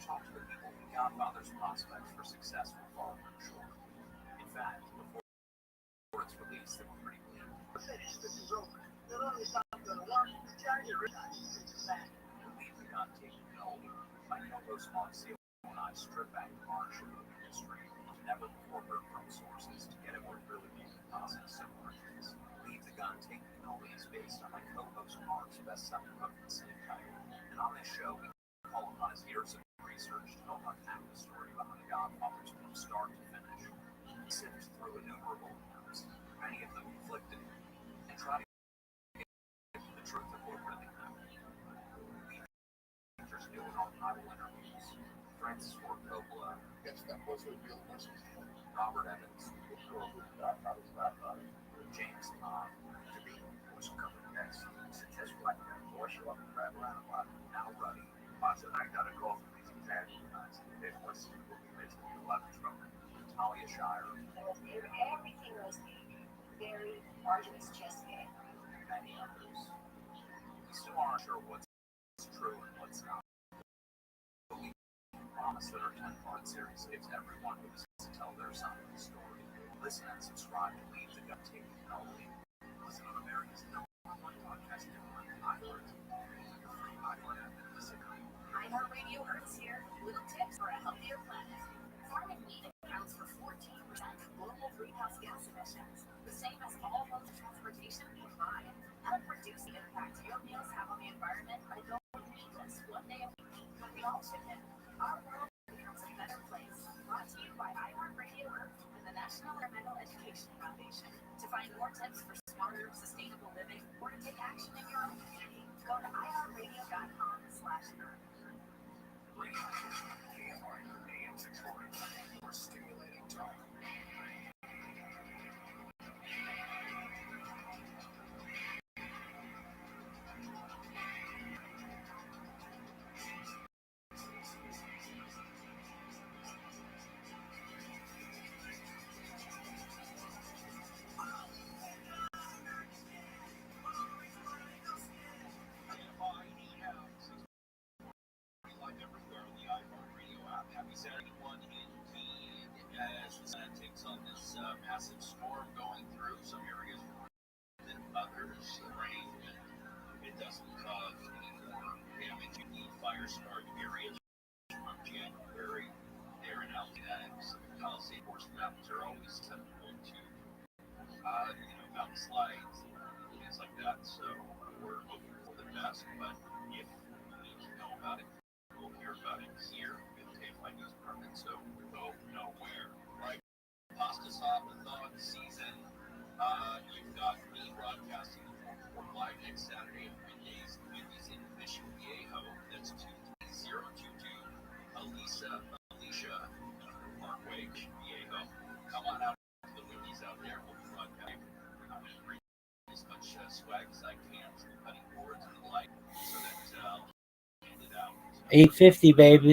talk to the people, The Godfather's prospects for success will fall short. In fact, before its release, they were pretty bleak. This is over. Not only is not going to work, the Italian realizes it's a fact. Leave the Gun, Take the Gold. My co-host Mark Seal and I strip back the march of the industry, never before heard from sources to get at what really made the process so arduous. Leave the Gun, Take the Gold is based on my co-host Mark's best-selling book of the same title. And on this show, we call upon his years of research to help unpack the story behind Godfather's from start to finish. He sifts through innumerable accounts, many of them conflicting, and try to get to the truth of what really happened. Features new and archival interviews. Francis Ford Coppola. Yes, that was a real person. Robert Evans. James Bond. To be was covered next. Suggest like that. Show up and grab around a lot. Now Ruddy. I got a call from these Italian guys. They was basically a lot of trouble. Talia Shire. Everything was very arduous chess game. Many others. We still aren't sure what's true and what's not. But we promise that our 10-part series gives everyone who listens to tell their side of the story. Listen and subscribe to Leave the Gun, Take the Gold. Listen on America's #1 podcast network, iHeart. Your free iHeart app and listen. iHeartRadio Earth's here. Little tips for a healthier planet. Farming meat accounts for 14% of global greenhouse gas emissions, the same as all modes of transportation combined. Help reduce the impact your meals have on the environment by going meatless one day a week. When we all chip in, our world becomes a better place. Brought to you by iHeartRadio Earth and the National Environmental Education Foundation. To find more tips for smarter, sustainable living, or to take action in your own community, go to iHeartRadio.com/earth. AM 640. More stimulating talk. start areas from January there in LAX. Palisade horse mountains are always susceptible to mountain slides and things like that. So we're hoping for the best, but if you need to know about it, we'll hear about it here with Tayfly News Department. So go nowhere. Right, pasta sauce season. You've got me broadcasting for live next Saturday at middays in Mission Viejo. That's 23022 Alicia Parkway, Mission Viejo. Come on out to the Windies out there. We'll broadcast. I'm going to bring as much swag as I can to the cutting boards and the like so that I'll hand it out. 850, baby.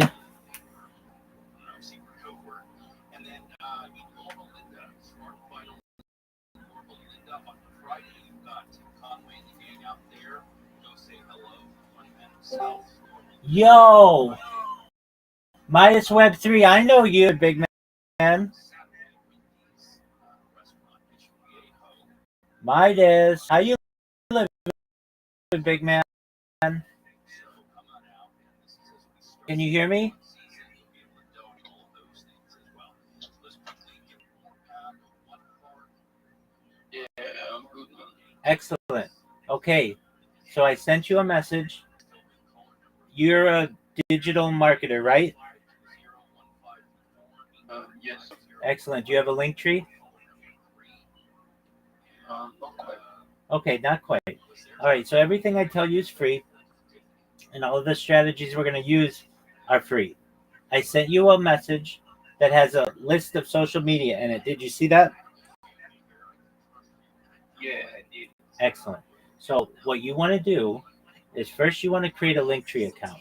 Secret code word. And then Normal Linda, Smart Vinyl. Normal Linda on Friday. You've got Tim Conway and the gang out there. Go say hello. 20 minutes south. Yo, Midas Web 3. I know you, big man. Midas, how you living, big man? Can you hear me? Yeah, I'm good, man. Excellent. Okay, so I sent you a message. You're a digital marketer, right? Yes. Excellent. Do you have a link tree? Not quite. Okay, not quite. All right, so everything I tell you is free, and all of the strategies we're going to use are free. I sent you a message that has a list of social media in it. Did you see that? Yeah, I did. Excellent. So what you want to do is first you want to create a Linktree account.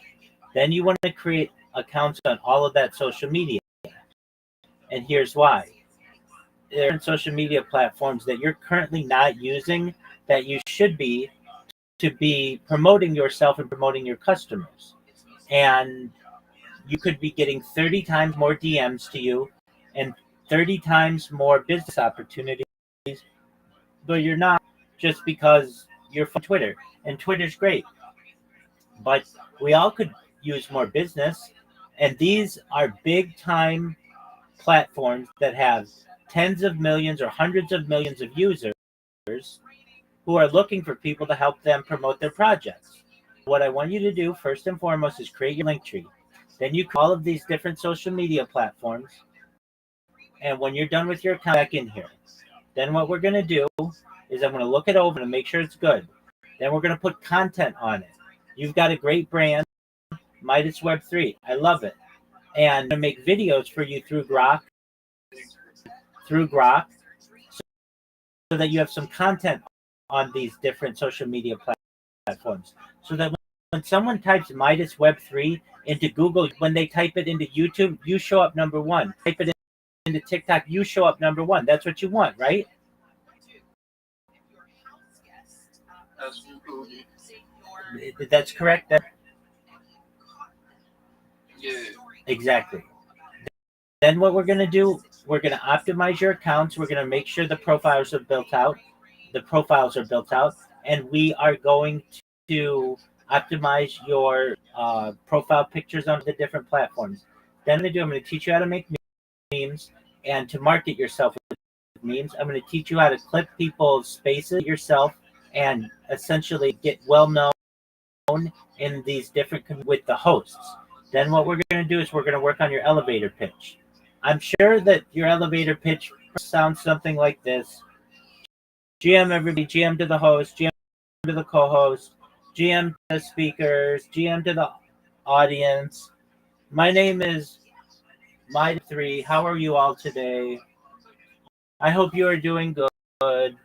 Then you want to create accounts on all of that social media. And here's why. There are social media platforms that you're currently not using that you should be to be promoting yourself and promoting your customers. And you could be getting 30 times more DMs to you and 30 times more business opportunities, but you're not, just because you're from Twitter. And Twitter's great, but we all could use more business. And these are big time platforms that have tens of millions or hundreds of millions of users who are looking for people to help them promote their projects. What I want you to do first and foremost is create your link tree. Then you call all of these different social media platforms. And when you're done with your account, back in here. Then what we're going to do is I'm going to look it over and make sure it's good. Then we're going to put content on it. You've got a great brand, Midas Web 3. I love it. And I'm going to make videos for you through Grok, so that you have some content on these different social media platforms. So that when someone types Midas Web 3 into Google, when they type it into YouTube, you show up number one. Type it into TikTok, you show up number one. That's what you want, right? That's correct. Yeah. Exactly. Then what we're going to do, we're going to optimize your accounts. We're going to make sure the profiles are built out. And we are going to optimize your profile pictures on the different platforms. Then I'm going to teach you how to make memes and to market yourself with memes. I'm going to teach you how to clip people's spaces yourself and essentially get well known in these different with the hosts. Then what we're going to do is we're going to work on your elevator pitch. I'm sure that your elevator pitch sounds something like this. GM everybody, GM to the host, GM to the co-host, GM to the speakers, GM to the audience. My name is Midas3. How are you all today? I hope you are doing good.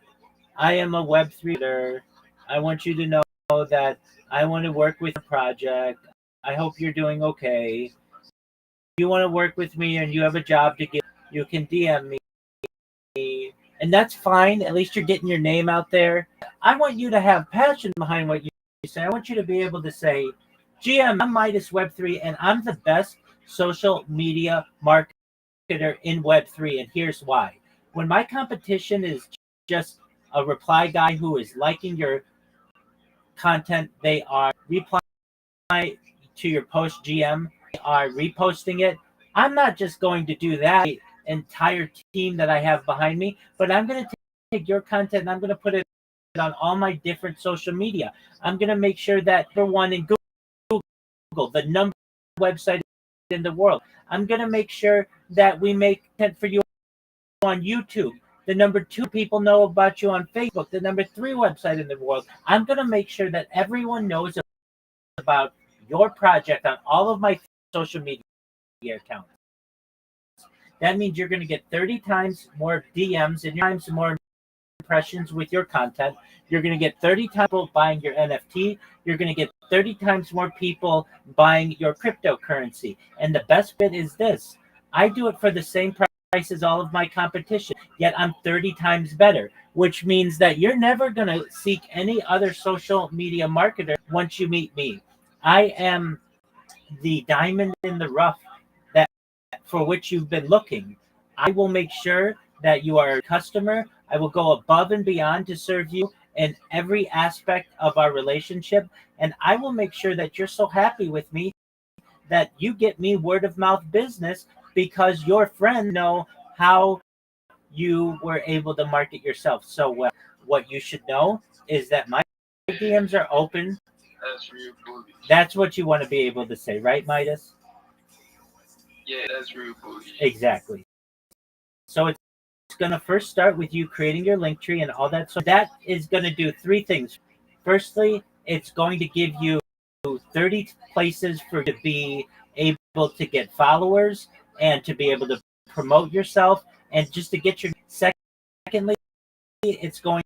I am a Web3 leader. I want you to know that I want to work with a project. I hope you're doing okay. If you want to work with me and you have a job to give, you can DM me. And that's fine. At least you're getting your name out there. I want you to have passion behind what you say. I want you to be able to say, GM, I'm Midas Web 3, and I'm the best social media marketer in Web 3, and here's why. When my competition is just a reply guy who is liking your content, they are replying to your post GM are reposting it. I'm not just going to do that entire team that I have behind me, but I'm going to take your content and I'm going to put it on all my different social media. I'm going to make sure that number one in Google, the number one website in the world. I'm going to make sure that we make content for you on YouTube. The number two people know about you on Facebook. The number three website in the world. I'm going to make sure that everyone knows about your project on all of my social media accounts. That means you're going to get 30 times more DMs and times more impressions with your content. You're going to get 30 times people buying your NFT. You're going to get 30 times more people buying your cryptocurrency. And the best bit is this. I do it for the same price as all of my competition, yet I'm 30 times better, which means that you're never going to seek any other social media marketer once you meet me. I am the diamond in the rough that for which you've been looking. I will make sure that you are a customer. I will go above and beyond to serve you in every aspect of our relationship. And I will make sure that you're so happy with me that you get me word of mouth business because your friends know how you were able to market yourself so well. What you should know is that my DMs are open. That's real bullish. That's what you want to be able to say, right, Midas? Yeah, that's real bullish. Exactly. So it's going to first start with you creating your link tree and all that. So that is going to do three things. Firstly, it's going to give you 30 places for to be able to get followers and to be able to promote yourself and just to get your. Secondly, it's going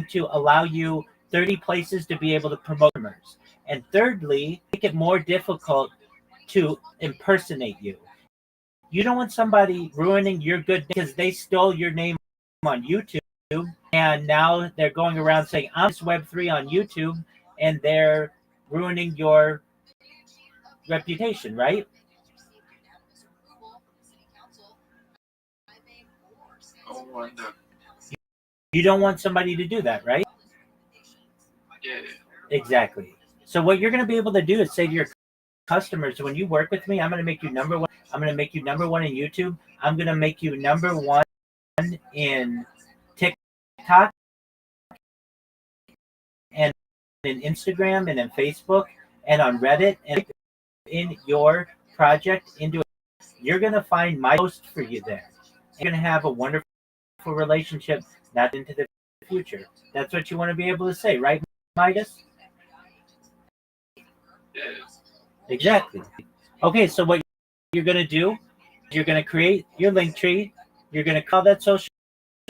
to allow you 30 places to be able to promote customers. And thirdly, make it more difficult to impersonate you. You don't want somebody ruining your good name because they stole your name on YouTube and now they're going around saying, I'm Web3 on YouTube, and they're ruining your reputation, right? Oh, wonder. You don't want somebody to do that, right? Yeah. Exactly. So what you're going to be able to do is say to your customers, when you work with me, I'm going to make you number one. I'm going to make you number one in YouTube. I'm going to make you number one in TikTok and in Instagram and in Facebook and on Reddit and in your project into it. You're going to find my post for you there. You're going to have a wonderful relationship not into the future. That's what you want to be able to say, right, Midas? Yeah. Exactly. Okay, so what you're going to do, you're going to create your link tree. You're going to call that social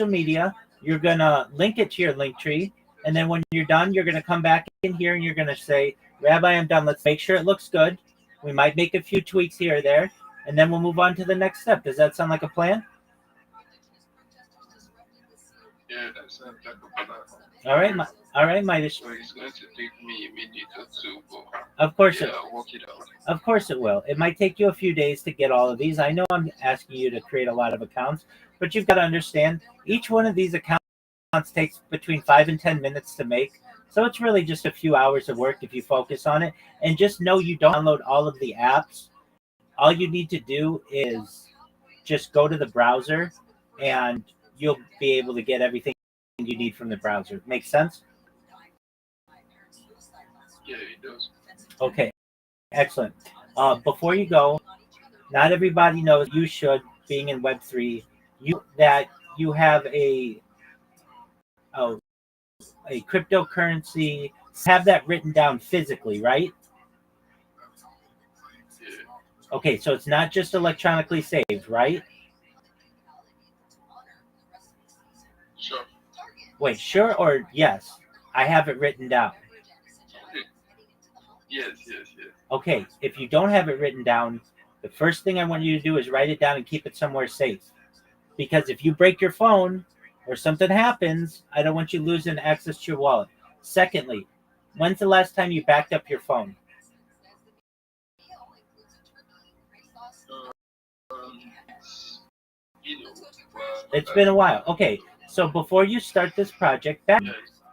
media. You're going to link it to your link tree. And then when you're done, you're going to come back in here and you're going to say, Rabbi, I'm done. Let's make sure it looks good. We might make a few tweaks here or there. And then we'll move on to the next step. Does that sound like a plan? Yeah, that sounds like a plan. All right, Midas. So it's going to take me a minute or two, but of course, I'll work it out. Of course it will. It might take you a few days to get all of these. I know I'm asking you to create a lot of accounts, but you've got to understand each one of these accounts takes between 5 and 10 minutes to make. So it's really just a few hours of work if you focus on it. And just know you don't download all of the apps. All you need to do is just go to the browser and you'll be able to get everything you need from the browser. Make sense? Yeah, it does. Okay, excellent. Before you go, not everybody knows you should, being in Web3, that you have a cryptocurrency, have that written down physically, right? Yeah. Okay, so it's not just electronically saved, right? Sure. Wait, sure or yes? I have it written down. Yes. Okay, if you don't have it written down, the first thing I want you to do is write it down and keep it somewhere safe. Because if you break your phone or something happens, I don't want you losing access to your wallet. Secondly, when's the last time you backed up your phone? It's been a while. Okay, so before you start this project,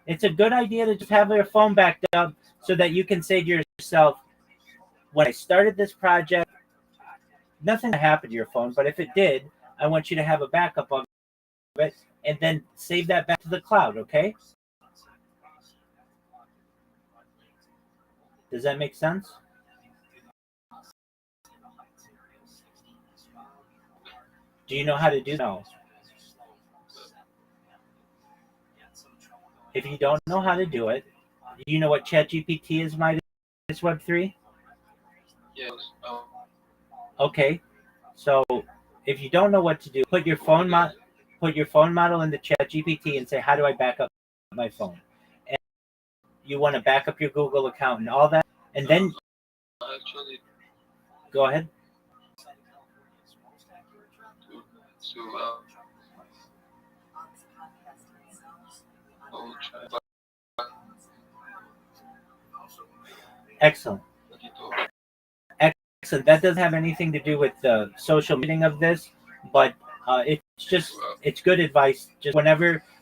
it's a good idea to just have your phone backed up so that you can say to yourself, when I started this project, nothing happened to your phone, but if it did, I want you to have a backup of it and then save that back to the cloud, okay? Does that make sense? Do you know how to do that? No. If you don't know how to do it, do you know what ChatGPT is, Midas Web3? Yes. Okay. So if you don't know what to do, put your phone model in the ChatGPT and say, how do I back up my phone? And you want to back up your Google account and all that, and then Actually, go ahead. Excellent. Excellent. That doesn't have anything to do with the social meeting of this, but it's good advice. Just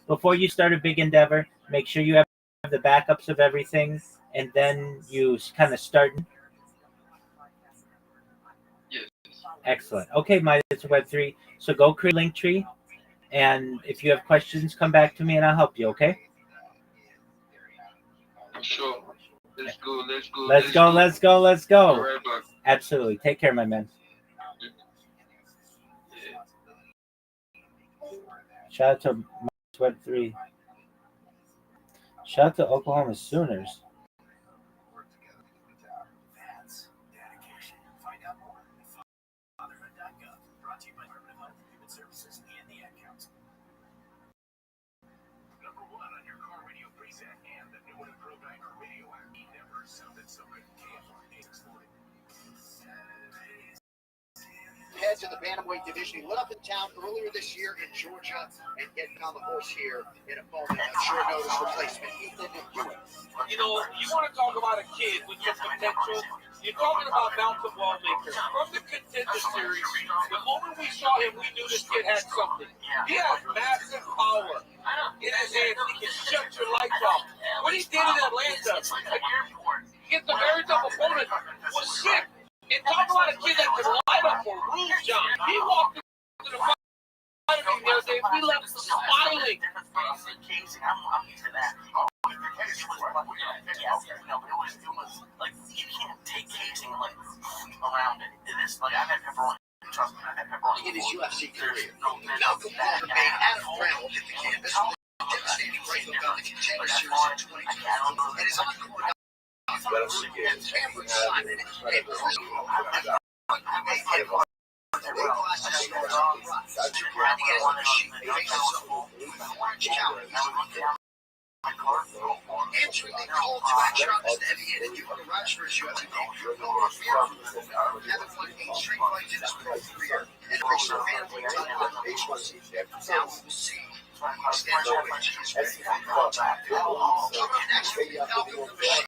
before you start a big endeavor, make sure you have the backups of everything, and then you kind of start. Yes. Excellent. Okay, it's Web3. So go create a link tree, and if you have questions, come back to me and I'll help you, okay? Sure. Let's go. Let's go. Right back. Absolutely. Take care, my man. Shout out to Web3. Shout out to Oklahoma Sooners. Heads in the bantamweight division. He lit up in town earlier this year in Georgia and getting on the horse here in a moment. Short notice replacement, Ethan Hewitt. You know, you want to talk about a kid with some potential. You're talking about Malcolm Lawmaker. From the Contender Series, the moment we saw him, we knew this kid had something. He has massive power in his hands. He can shut your lights off. What he did in Atlanta against a very tough opponent was sick. And talk about a kid that can light up for Rules, John. He walked into the fight the other day. We left smiling. I'm used to that. Like, you can't take casing and like around it. It is like I've had pepperoni. Trust me, I've had pepperoni. In his UFC career, Malcolm Lawmaker made Adam Brown hit the canvas with a devastating right hook on the Contender Series in 2020. And his encore Cameron Simon and Chris answering the call to action on this heavy-handed Yuka Raj for his UFC debut. Never won 8 straight fights in his pro career and reached the bantamweight title at age 1. Now we'll see. Stands on which he's ready for contact. Next week, Malcolm the Machine.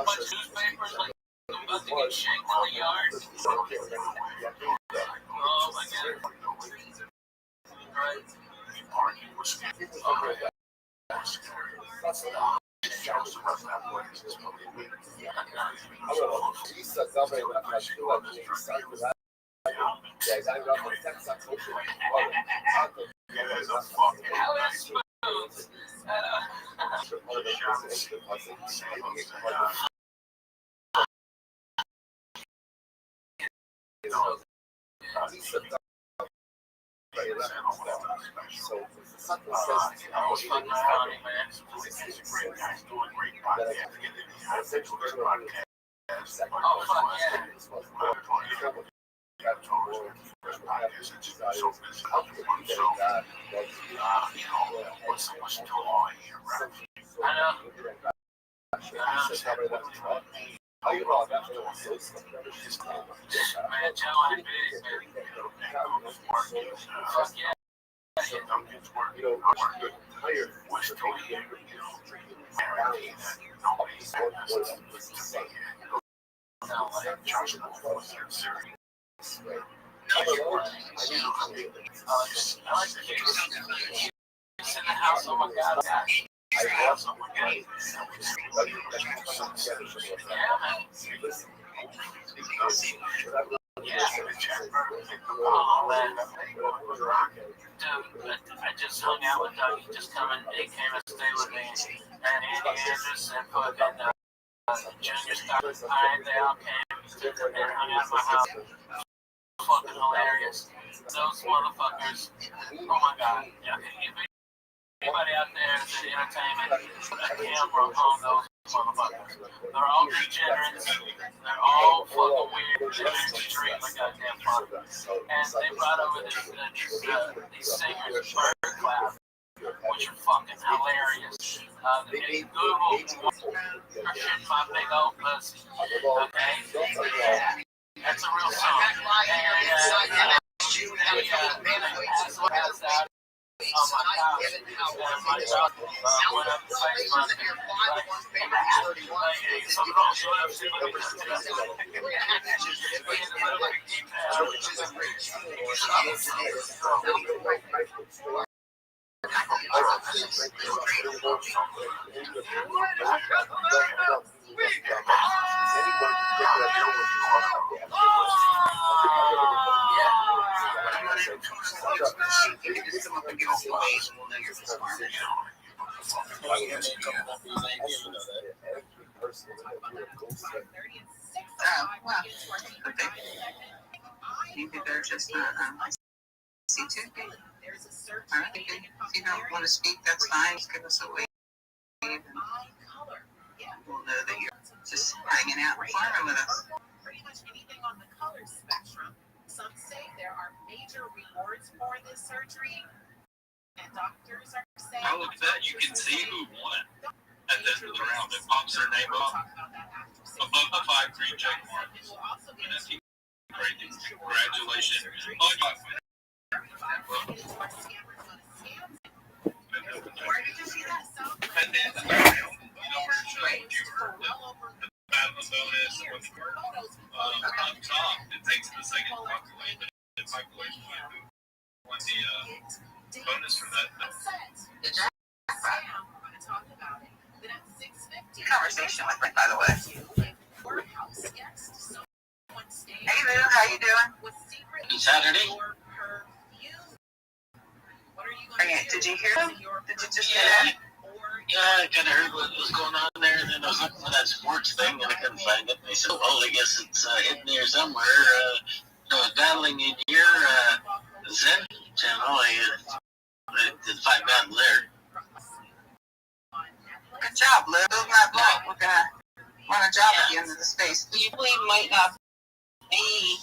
bunch of newspapers like I'm about to get shanked in the yard. Oh my god. Right. I just hung out with Doug. He just he came and stayed with me. And Andy Andrews and fucking Junior Scott Pine, they all came and hung out at my house. Fucking hilarious. Those motherfuckers. Oh my god. Yeah. If anybody out there is in entertainment, a camera on those motherfuckers. They're all degenerates. They're all fucking weird. They're extreme like goddamn fun. And they brought over these singers, Bird Cloud, which are fucking hilarious. Google, they're shitting my big old pussy. Okay? That's a real song. And as well as that, on my couch, and my dog went up to Facebook. Maybe they're just not C2. Alright, if you don't want to speak, that's fine. Just give us a wave. And we'll know that you're just hanging out and farming with us. Pretty much anything on the color spectrum. Some say there are major rewards for this surgery, and doctors are saying. I look at that, you can see who won at the end of the round. It pops their name up above the 5 green check mark. And that's great. Congratulations. Oh, Where did you see that? And then the where it showed you were the battle bonus on top. It takes the second to calculate the calculation when the bonus for that. Conversation with me, by the way. Hey Lou, how you doing? Saturday. Did you hear him? Did you just hear him? Yeah, I kind of heard what was going on there, and then I was looking for that sports thing, and I couldn't find it. And they said, "Oh, I guess it's hidden there somewhere." Battling in your Zen channel, I did find battle there. Good job, Lou. We're gonna run a job at the end of the space. You might not be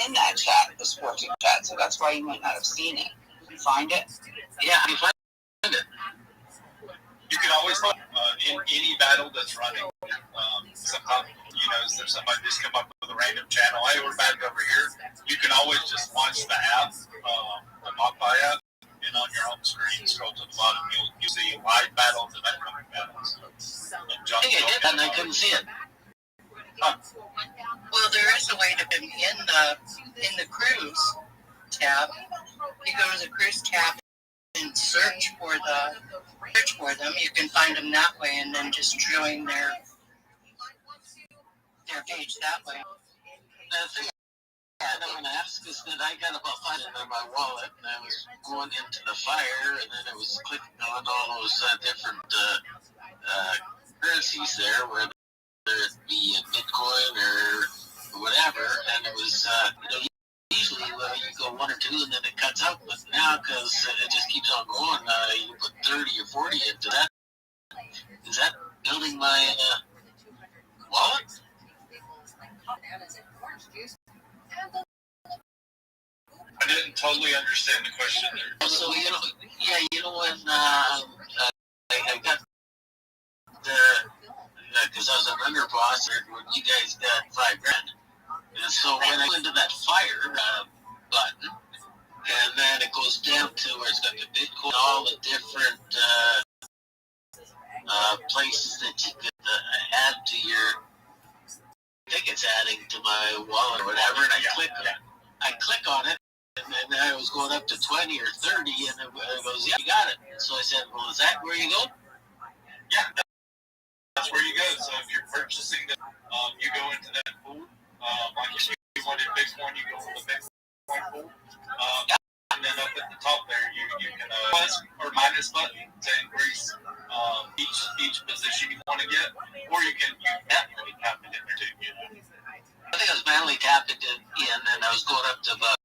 in that chat, the sporting chat, so that's why you might not have seen it. Did you find it? Yeah, you find it. You can always look in any battle that's running. Sometimes, there's somebody just come up with a random channel. Hey, we're back over here. You can always just launch the app, the Mopify app, and on your home screen, scroll to the bottom, you'll see live battles and upcoming battles. I think I did, and I couldn't see it. here's the way to in the cruise tab. You go to the cruise tab and search for them. You can find them that way, and then just join their page that way. The thing I'm going to ask is that I got about $5 in my wallet, and I was going into the fire, and then I was clicking on all those different currencies there, whether it be Bitcoin or whatever, and it was, usually you go one or two and then it cuts out, but now because it just keeps on going, you put 30 or 40 into that. Is that building my wallet? I didn't totally understand the question there. So, when I got because I was an underboss, when you guys got $5,000. And so when I went to that fire button, and then it goes down to where it's got the Bitcoin, all the different places that you could add to your, I think it's adding to my wallet or whatever, and I click on it, and then I was going up to 20 or 30, and it goes, yeah, you got it. So I said, well, is that where you go? Yeah, that's where you go. So if you're purchasing the, you go into that pool. Like if you wanted Bitcoin, you go to the Bitcoin pool. And then up at the top there, you can plus or minus button to increase each position you want to get, or you manually tap it in there too. I think I was manually tapped it in, and I was going up to about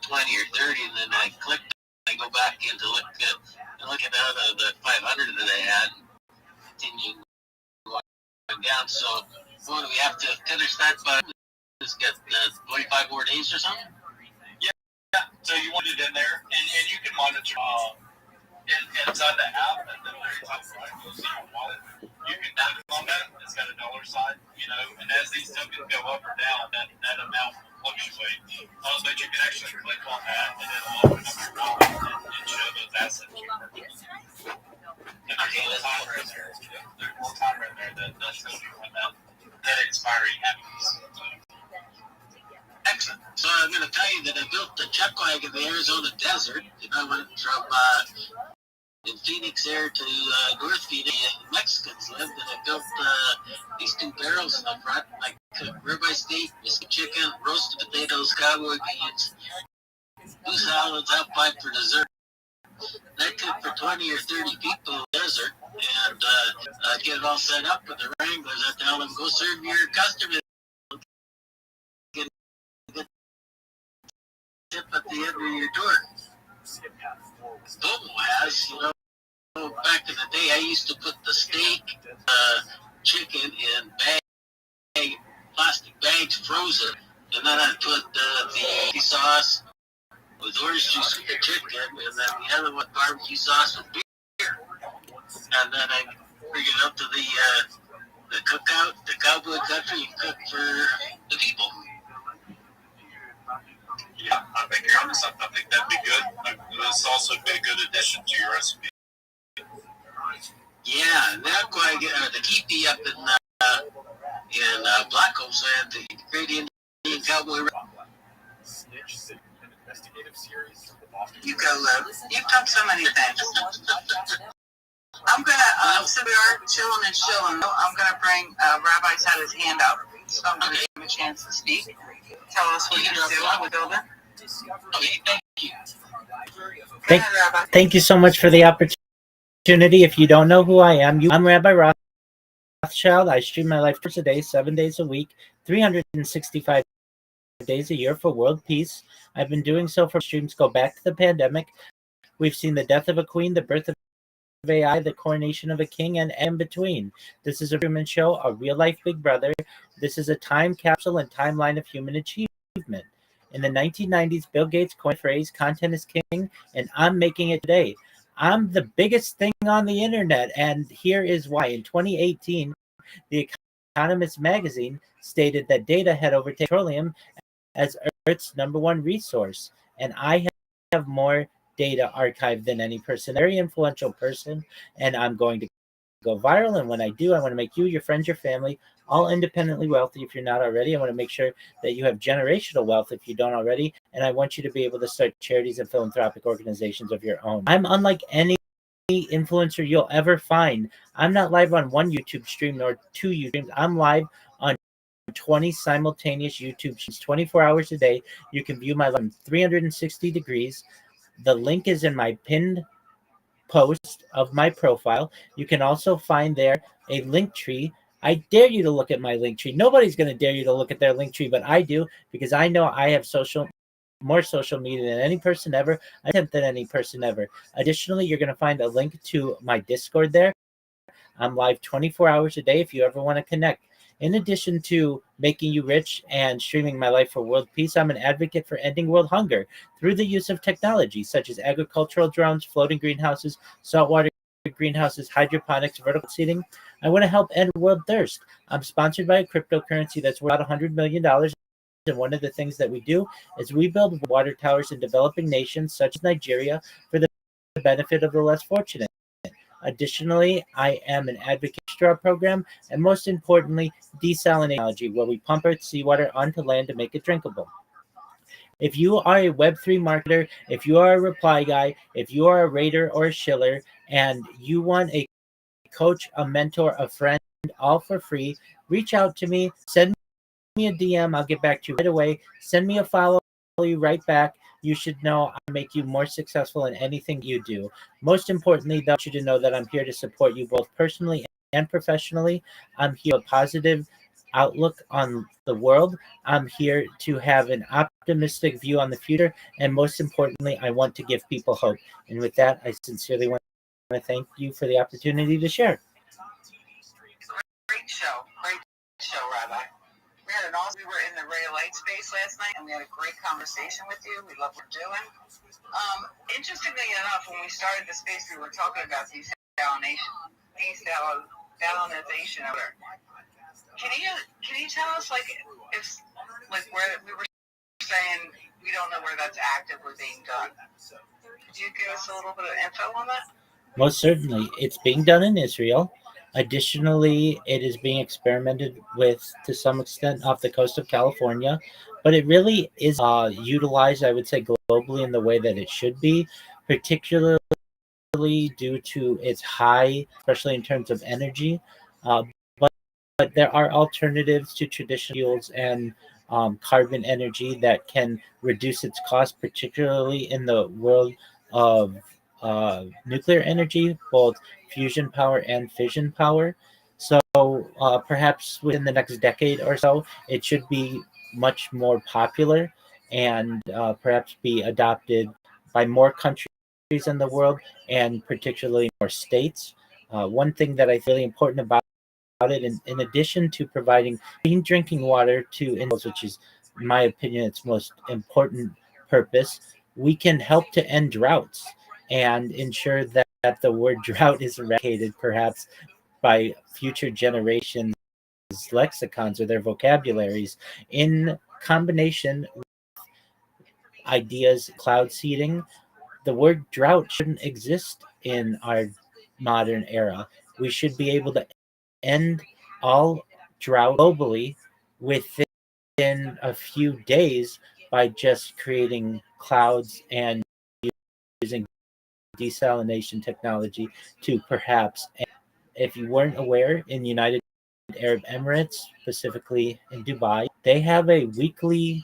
20 or 30, and then I clicked. I go back in to look at the 500 that I had, continue going down. So, what do we have to finish that button? Just get 25 more days or something? Yeah, so you want it in there, and you can monitor inside the app, and then very top right, you'll see your wallet. You can click on that, it's got a dollar sign, and as these tokens go up or down, that amount will fluctuate. But you can actually click on that, and it'll open up your wallet and show those assets you purchased. And there's a little time right there. There's a little time right there that shows you when that expiry happens. Excellent. So I'm going to tell you that I built the chuck wagon in the Arizona desert. I went from in Phoenix there to North Phoenix. Mexicans lived, and I built these two barrels in the front. I cooked ribeye steak, biscuit chicken, roasted potatoes, cowboy beans, 2 salads, half pipe for dessert. I cooked for 20 or 30 people in the desert, and get it all set up with the wranglers. I tell them, go serve your customers. Tip at the end of your door. Bobo has, back in the day, I used to put the steak, chicken in plastic bags, frozen, and then I'd put the sauce with orange juice with the chicken, and then the other one barbecue sauce with beer. And then I bring it up to the cookout, the cowboy country, and cook for the people. Yeah, I think you're onto something. I think that'd be good. This also be a good addition to your recipe. Yeah, and that's why I get the keepy up in Blackcomb, so I had the great Indian cowboy. You go, you've done so many things. I'm gonna, so we are chilling. I'm gonna bring, Rabbi's had his hand up, so I'm gonna give him a chance to speak. Tell us what you're doing with Builder. Okay, thank you. Thank you so much for the opportunity. If you don't know who I am, I'm Rabbi Rothschild. I stream my life twice a day, 7 days a week, 365 days a year for world peace. I've been doing so for streams go back to the pandemic. We've seen the death of a queen, the birth of AI, the coronation of a king, and in between. This is a human show, a real-life Big Brother. This is a time capsule and timeline of human achievement. In the 1990s, Bill Gates coined the phrase, content is king, and I'm making it today. I'm the biggest thing on the internet, and here is why. In 2018, The Economist magazine stated that data had overtaken petroleum as Earth's #1 resource, and I have more data archived than any person, very influential person, and I'm going to go viral. And when I do, I want to make you, your friends, your family all independently wealthy if you're not already. I want to make sure that you have generational wealth if you don't already. And I want you to be able to start charities and philanthropic organizations of your own. I'm unlike any influencer you'll ever find. I'm not live on one YouTube stream nor two YouTube streams. I'm live on 20 simultaneous YouTube streams 24 hours a day. You can view my live on 360 degrees. The link is in my pinned post of my profile. You can also find there a link tree. I dare you to look at my link tree. Nobody's going to dare you to look at their link tree, but I do, because I know I have more social media than any person ever, attempt than any person ever. Additionally, you're going to find a link to my Discord there. I'm live 24 hours a day if you ever want to connect. In addition to making you rich and streaming my life for world peace, I'm an advocate for ending world hunger through the use of technology such as agricultural drones, floating greenhouses, saltwater greenhouses, hydroponics, vertical seeding. I want to help end world thirst. I'm sponsored by a cryptocurrency that's worth about $100 million. And one of the things that we do is we build water towers in developing nations such as Nigeria for the benefit of the less fortunate. Additionally, I am an advocate for the straw program, and most importantly, desalination technology, where we pump earth seawater onto land to make it drinkable. If you are a Web3 marketer, if you are a reply guy, if you are a raider or a shiller, and you want a coach, a mentor, a friend, all for free, reach out to me, send me a DM, I'll get back to you right away. Send me a follow, you right back. You should know I make you more successful in anything you do. Most importantly, though, I want you to know that I'm here to support you both personally and professionally. I'm here with a positive outlook on the world. I'm here to have an optimistic view on the future. And most importantly, I want to give people hope. And with that, I sincerely want to thank you for the opportunity to share. Great show, Rabbi. We were in the Ray Light space last night, and we had a great conversation with you. We love what you're doing. Interestingly enough, when we started the space, we were talking about desalination. Can you tell us, where we were saying we don't know where that's actively being done? Could you give us a little bit of info on that? Most certainly. It's being done in Israel. Additionally, it is being experimented with to some extent off the coast of California, but it really is utilized, I would say, globally in the way that it should be, particularly due to its high, especially in terms of energy. But there are alternatives to traditional fuels and carbon energy that can reduce its cost, particularly in the world of nuclear energy, both fusion power and fission power. So perhaps within the next decade or so, it should be much more popular and perhaps be adopted by more countries in the world and particularly more states. One thing that I feel really important about it, in addition to providing clean drinking water to individuals, which is, in my opinion, its most important purpose, we can help to end droughts and ensure that the word drought is eradicated, perhaps by future generations' lexicons or their vocabularies, in combination with ideas cloud seeding. The word drought shouldn't exist in our modern era. We should be able to end all drought globally within a few days by just creating clouds and using desalination technology to perhaps, if you weren't aware, in the United Arab Emirates, specifically in Dubai, they have a weekly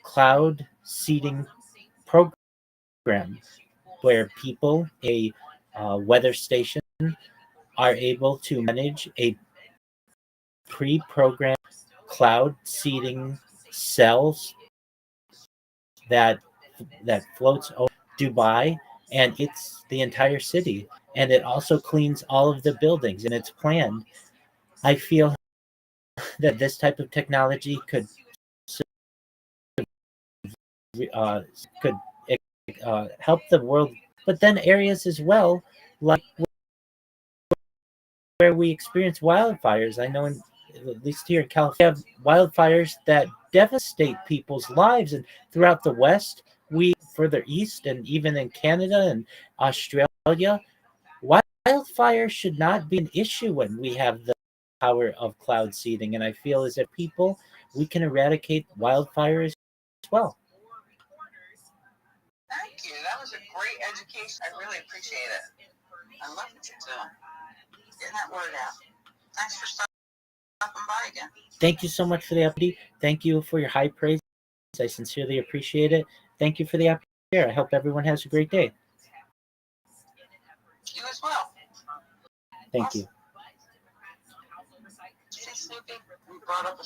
cloud seeding program where people, a weather station, are able to manage a pre-programmed cloud seeding cells that floats over Dubai, and it's the entire city, and it also cleans all of the buildings, and it's planned. I feel that this type of technology could uh, could help the world, but then areas as well, like where we experience wildfires. I know, at least here in California, we have wildfires that devastate people's lives, and throughout the West, we further east, and even in Canada and Australia, wildfire should not be an issue when we have power of cloud seeding. And I feel as if people, we can eradicate wildfires as well. Thank you. That was a great education. I really appreciate it. I love what you're doing. Getting that word out. Thanks for stopping by again. Thank you so much for the opportunity. Thank you for your high praise. I sincerely appreciate it. Thank you for the opportunity. I hope everyone has a great day. You as well. Thank you. See, Snoopy, we brought up a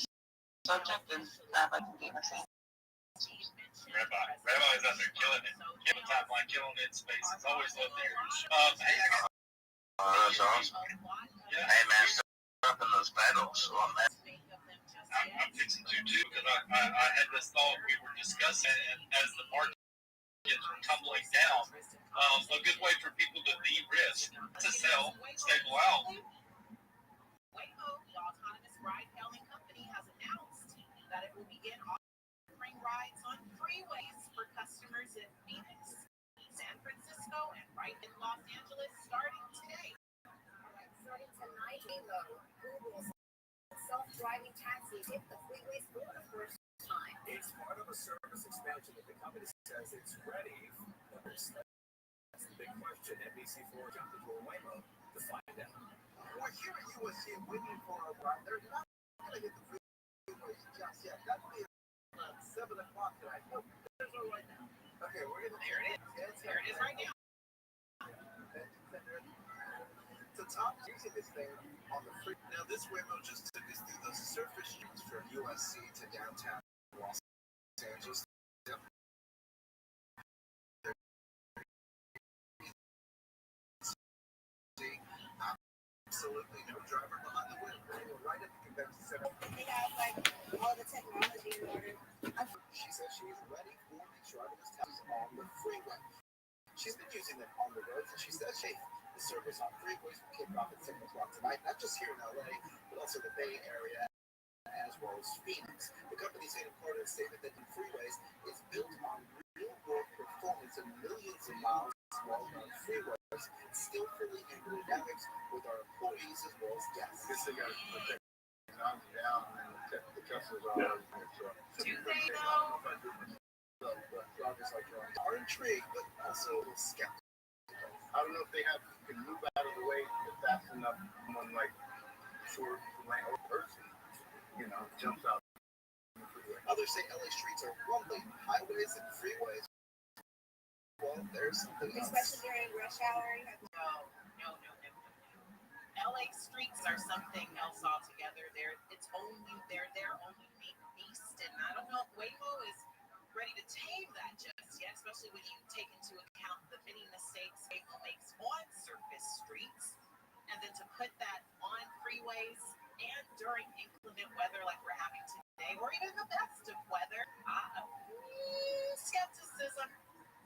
subject and Rabbi gave us answers. Rabbi's out there killing it. Killing top line, killing it in space. It's always loved to hear your show. Hey, I got. Oh, that's awesome. Yeah. Hey, man, stop in those battles on that. I'm fixing to too because I had this thought we were discussing, and as the markets were tumbling down, a good way for people to de-risk to sell, stable out. Waymo, the autonomous ride-hailing company, has announced that it will begin offering rides on freeways for customers in Phoenix, San Francisco, and right in Los Angeles starting today. Starting tonight, Waymo, Google's self-driving taxis hit the freeways for the first time. It's part of a service expansion that the company says it's ready. That's the big question. NBC4 jumped into a Waymo to find out. We're here at USC waiting for our ride. They're not going to hit the freeways just yet. That'll be around 7 o'clock tonight. No, there's no right now. Okay, we're going to. There it is. There it is right now. The top using this thing on the free. Now, this Waymo just took us through the surface streets from USC to downtown Los Angeles. Absolutely no driver behind the wheel. We're right at the convention center. They have like all the technology in order. She says she's ready for these driverless taxis on the freeway. She's been using them on the roads, and she says the service on freeways will kick off at 7 o'clock tonight, not just here in LA, but also the Bay Area as well as Phoenix. The company said in part of the statement that the freeways is built on real-world performance and millions of miles well-known freeways, still fully aerodynamics with our employees as well as guests. I guess they got to protect down and the customers are are intrigued, but also a little skeptical. I don't know if they can move out of the way fast enough. Someone like short lane or person, jumps out. Others say LA streets are one-lane highways and freeways. Well, there's something else. Especially during rush hour. No. LA streets are something else altogether. They're their only beast, and I don't know if Waymo is ready to tame that just yet, especially when you take into account the many mistakes Waymo makes on surface streets, and then to put that on freeways and during inclement weather like we're having today, or even the best of weather.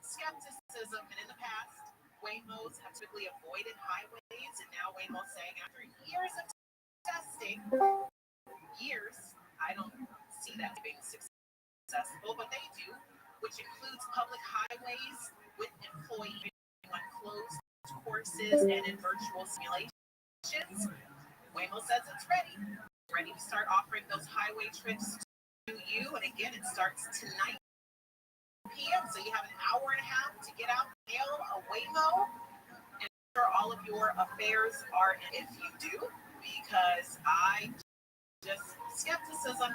Skepticism, and in the past, Waymos have typically avoided highways, and now Waymo's saying after years of testing, I don't see that being successful, but they do, which includes public highways with employees on closed courses and in virtual simulations. Waymo says it's ready to start offering those highway trips to you, and again, it starts tonight. PM, so you have an hour and a half to get out and hail a Waymo, and sure all of your affairs are, if you do, because skepticism,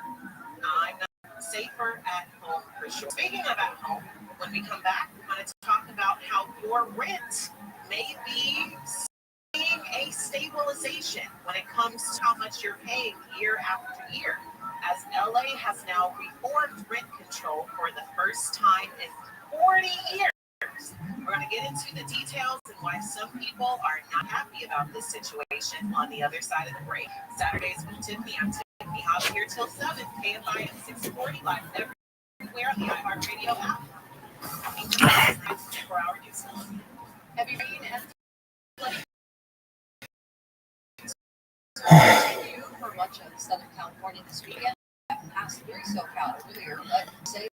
I'm not safer at home for sure. Speaking of at home, when we come back, we're going to talk about how your rent may be seeing a stabilization when it comes to how much you're paying year after year, as LA has now reformed rent control for the first time in 40 years. We're going to get into the details and why some people are not happy about this situation on the other side of the break. Saturdays with Tiffany. I'm Tiffany Hobbs here till 7. KFI at 640 live everywhere on the iHeartRadio app. 24-hour news. Heavy rain and flooding. Continue for much of Southern California this weekend. Passed through SoCal earlier, but say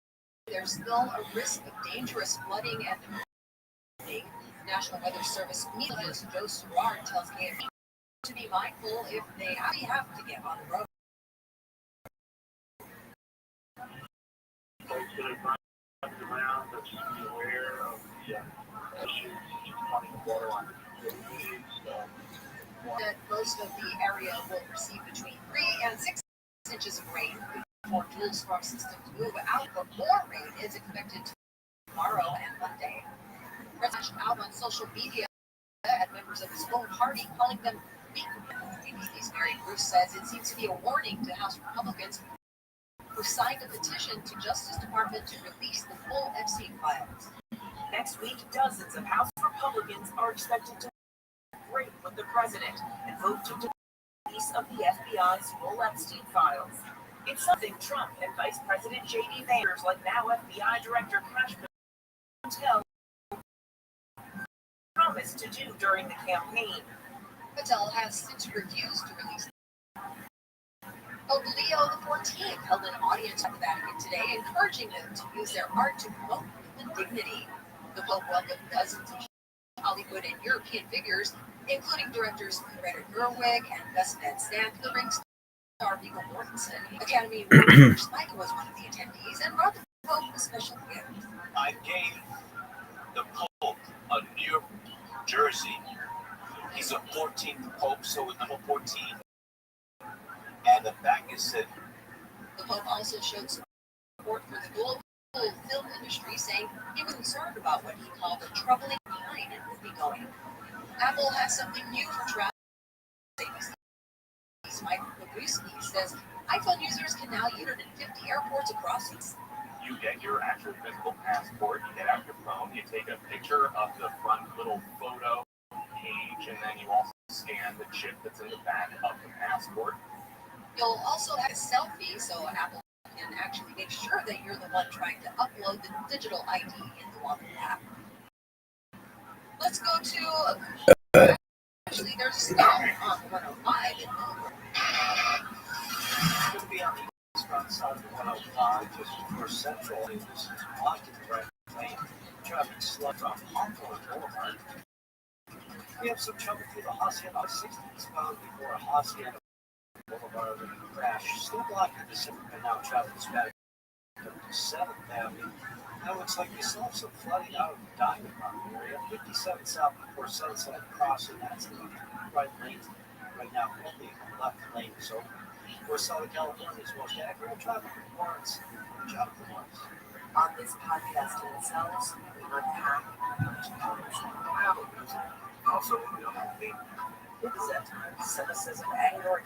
there's still a risk of dangerous flooding and National Weather Service meteorologist Joe Sirard tells KFI to be mindful if they have to get on the road. Around, but just be aware of the issues running water on the that most of the area will receive between 3 and 6 inches of rain before dual storm systems move out, but more rain is expected tomorrow and Monday. President out on social media at members of his own party, calling them weak. ABC's Mary Bruce says it seems to be a warning to House Republicans who signed a petition to Justice Department to release the full Epstein files. Next week, dozens of House Republicans are expected to break with the president and vote to release of the FBI's full Epstein files. It's something Trump and Vice President J.D. Vance, like now FBI Director Kash Patel, promised to do during the campaign. Patel has since refused to release. Pope Leo XIV held an audience at the Vatican today, encouraging them to use their art to promote human dignity. The Pope welcomed dozens of Hollywood and European figures, including directors Greta Gerwig and Gus Van Sant, the ring star Viggo Mortensen. Academy Award winner Spike was one of the attendees and brought the Pope a special gift. I gave the Pope a New Jersey. He's a 14th Pope, so it's number 14. And the back is said. The Pope also showed support for the global film industry, saying he was concerned about what he called a troubling decline in moviegoing. Apple has something new for travel. Mike Labuski says iPhone users can now use it in 50 airports across the You get your actual physical passport, you get out your phone, you take a picture of the front little photo page, and then you also scan the chip that's in the back of the passport. You'll also have a selfie, so Apple can actually make sure that you're the one trying to upload the digital ID into one app. Let's go to actually there's a stop on 105 in Melbourne. Going to be on the eastbound side of the 105, just before Central. This is blocking the right lane. Traffic slow from Hawthorne Boulevard. We have some trouble through the Hacienda 60 eastbound before a Hacienda Boulevard crash. Still blocking the center, and now traffic is back up to 7th Avenue. Now it looks like we still have some flooding out of the Diamond Park area. 57 south before Sunset Crossing. That's in the right lane. Right now, only left lane is open. West Southern California is most accurate traffic reports. Jonathan Lawrence. On this podcast themselves, we unpack travel music. Also, we don't have the it is at times cynicism, anger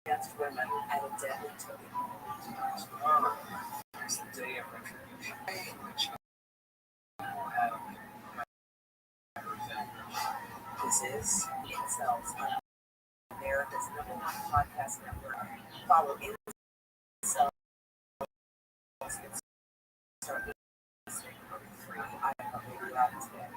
against women, and a deadly token. It's the day of retribution, which this is Incels, America's #1 podcast network. Follow Incels. Start listening for free. I have a video out today.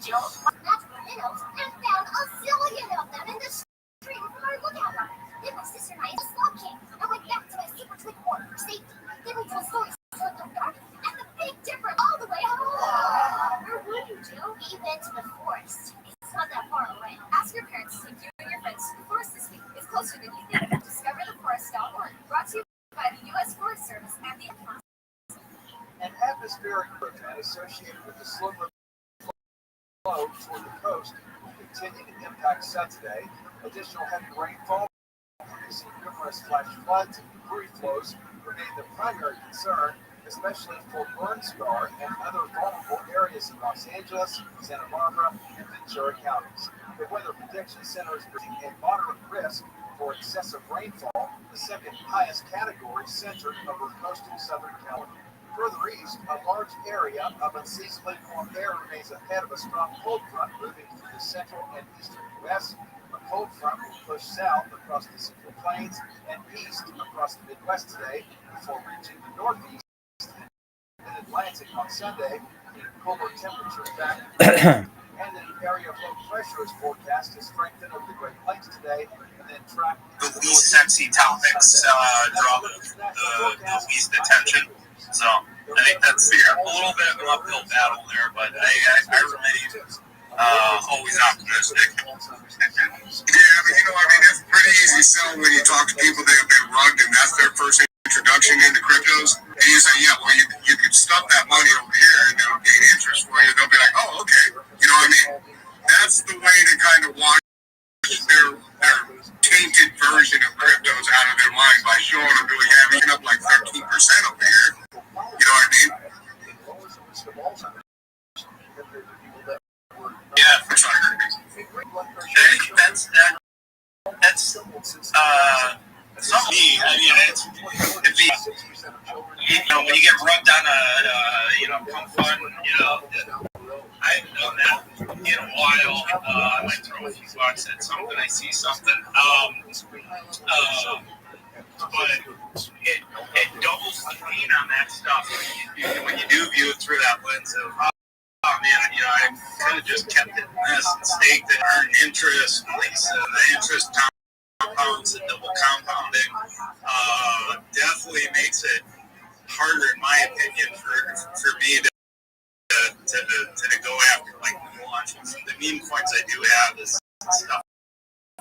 That's minnows and found a zillion of them in the stream from our lookout line. Then my sister and I just slot came. I went back to my super twin ward for safety. Then we told stories till it got dark, and the Big Dipper all the way home. Where would you do? We went to the forest. It's not that far away. Ask your parents to take you and your friends to the forest this week. It's closer than you think. DiscoverTheForest.org. Brought to you by the U.S. Forest Service and the An atmospheric event associated with the slower flow toward the coast will continue to impact Saturday. Additional heavy rainfall, producing numerous flash floods and debris flows, remain the primary concern, especially for burn scar and other vulnerable areas in Los Angeles, Santa Barbara, and Ventura counties. The Weather Prediction Center is predicting a moderate risk for excessive rainfall, the second highest category centered over coastal Southern California. Further east, a large area of unseasonably warm air remains ahead of a strong cold front moving through the central and eastern U.S. A cold front will push south across the Central Plains and east across the Midwest today before reaching the Northeast and Atlantic on Sunday, in cooler temperatures back. And an area of low pressure is forecast to strengthen over the Great Lakes today and then track the least sexy topics draw the least attention. So I think that's a little bit of an uphill battle there, but I remain Always optimistic. Yeah, but it's pretty easy sell when you talk to people that have been rugged and that's their first introduction into cryptos. And you say, yeah, well, you could stuff that money over here and it'll gain interest for you. They'll be like, oh, okay. You know what I mean? That's the way to kind of wash their tainted version of cryptos out of their mind by showing them, doing having up like 13% over here. You know what I mean? Yeah, for sure. That's some me. I mean, it'd be, when you get rugged on a pump fund, I haven't done that in a while. I might throw a few bucks at something. I see something. But it doubles the pain on that stuff when you do view it through that lens of, oh man, I could have just kept it in this and staked it, earned interest, at least the interest compounds and double compounding. Definitely makes it harder, in my opinion, for me to go after like the launches. The meme coins I do have is stuff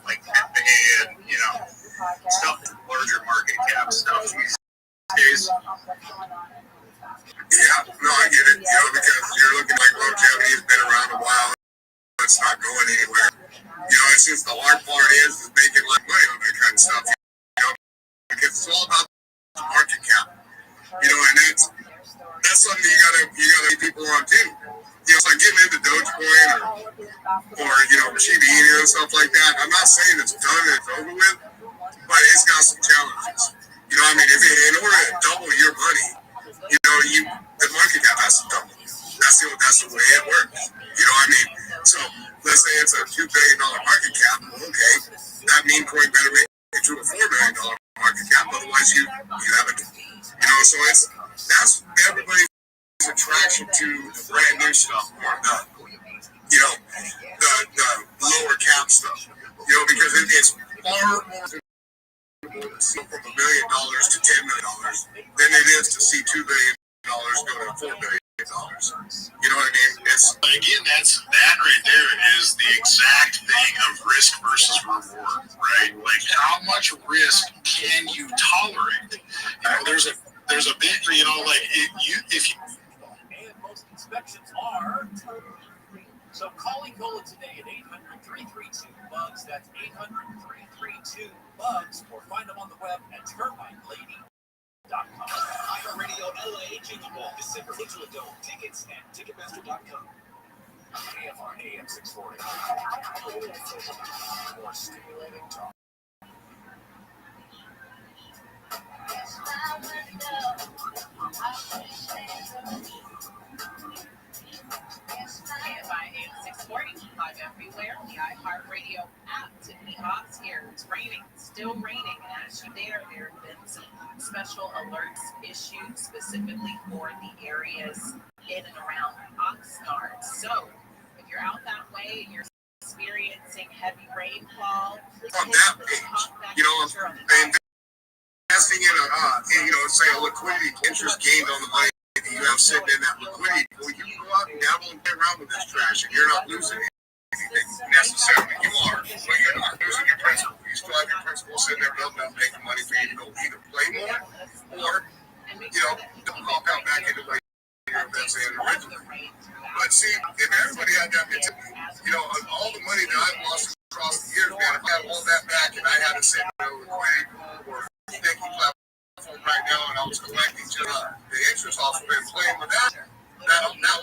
like Pepe and stuff larger market cap stuff these days. Yeah, no, I get it. Because you're looking like longevity has been around a while. It's not going anywhere. It's just the hard part is making like money on that kind of stuff. Because it's all about the market cap. And that's something you gotta get people on too. It's like getting into Dogecoin or Shiba Inu and stuff like that. I'm not saying it's done and it's over with, but it's got some challenges. In order to double your money, the market cap has to double. That's the way it works. So let's say it's a $2 billion market cap. Okay, that meme coin better make it to a $4 billion market cap. Otherwise, you haven't. So that's everybody's attraction to the brand new stuff or the lower cap stuff. Because it's far more to see from $1 million to $10 million than it is to see $2 billion go to $4 billion. You know what I mean? Again, that right there is the exact thing of risk versus reward, right? Like how much risk can you tolerate? There's a bit, if you. And most inspections are totally free. So call Ecola today at 800-332-BUGS. That's 800-332-BUGS. Or find them on the web at termitelady.com. iHeartRadio LA Jiggy Ball, December Digital Dome. Tickets at Ticketmaster.com. AFR AM 640. More stimulating talk. KFI AM 640, live everywhere. The iHeartRadio app. Tiffany Hawks here. It's raining, still raining. And as you there have been some special alerts issued specifically for the areas in and around Oxnard. So if you're out that way and you're experiencing heavy rainfall, please investing in say a liquidity interest gained on the money that you have sitting in that liquidity pool, you go out and dabble and get around with this trash and you're not losing anything necessarily. You are, but you're not losing your principal. You still have your principal sitting there building up, making money for you to go either play more or don't compound back into what you're investing in originally. But see, if everybody had that mentality, all the money that I've lost across the years, man, if I had all that back and I had to sit in a liquidity pool or sticky platform right now and I was collecting the interest off of it and playing with that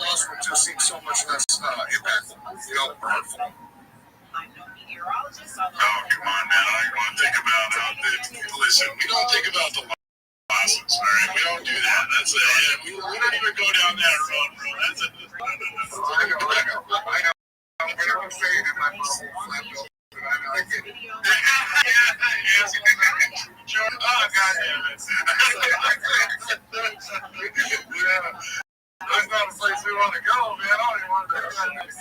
loss would just seem so much less impactful, hurtful. I'm no meteorologist. Oh, come on now. You want to think about listen, we don't think about the losses, all right? We don't do that. That's we don't even go down that road, bro. That's I know. Whatever I'm saying in my phone, flapped open. I know I get it. Oh, God damn it. That's not a place we want to go, man. I don't even want to go there. Maybe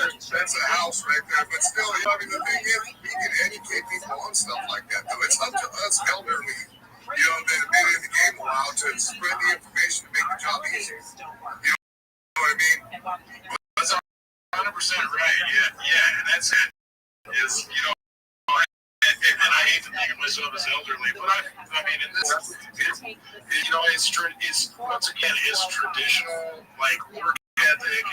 that's a house right there, but still, the thing is, we can educate people on stuff like that, though. It's up to us elderly, that have been in the game a while to spread the information to make the job easier. You know what I mean? right. Yeah, and that's it. Is and I hate to think of myself as elderly, but I mean, in this, it's once again, it's traditional like work ethic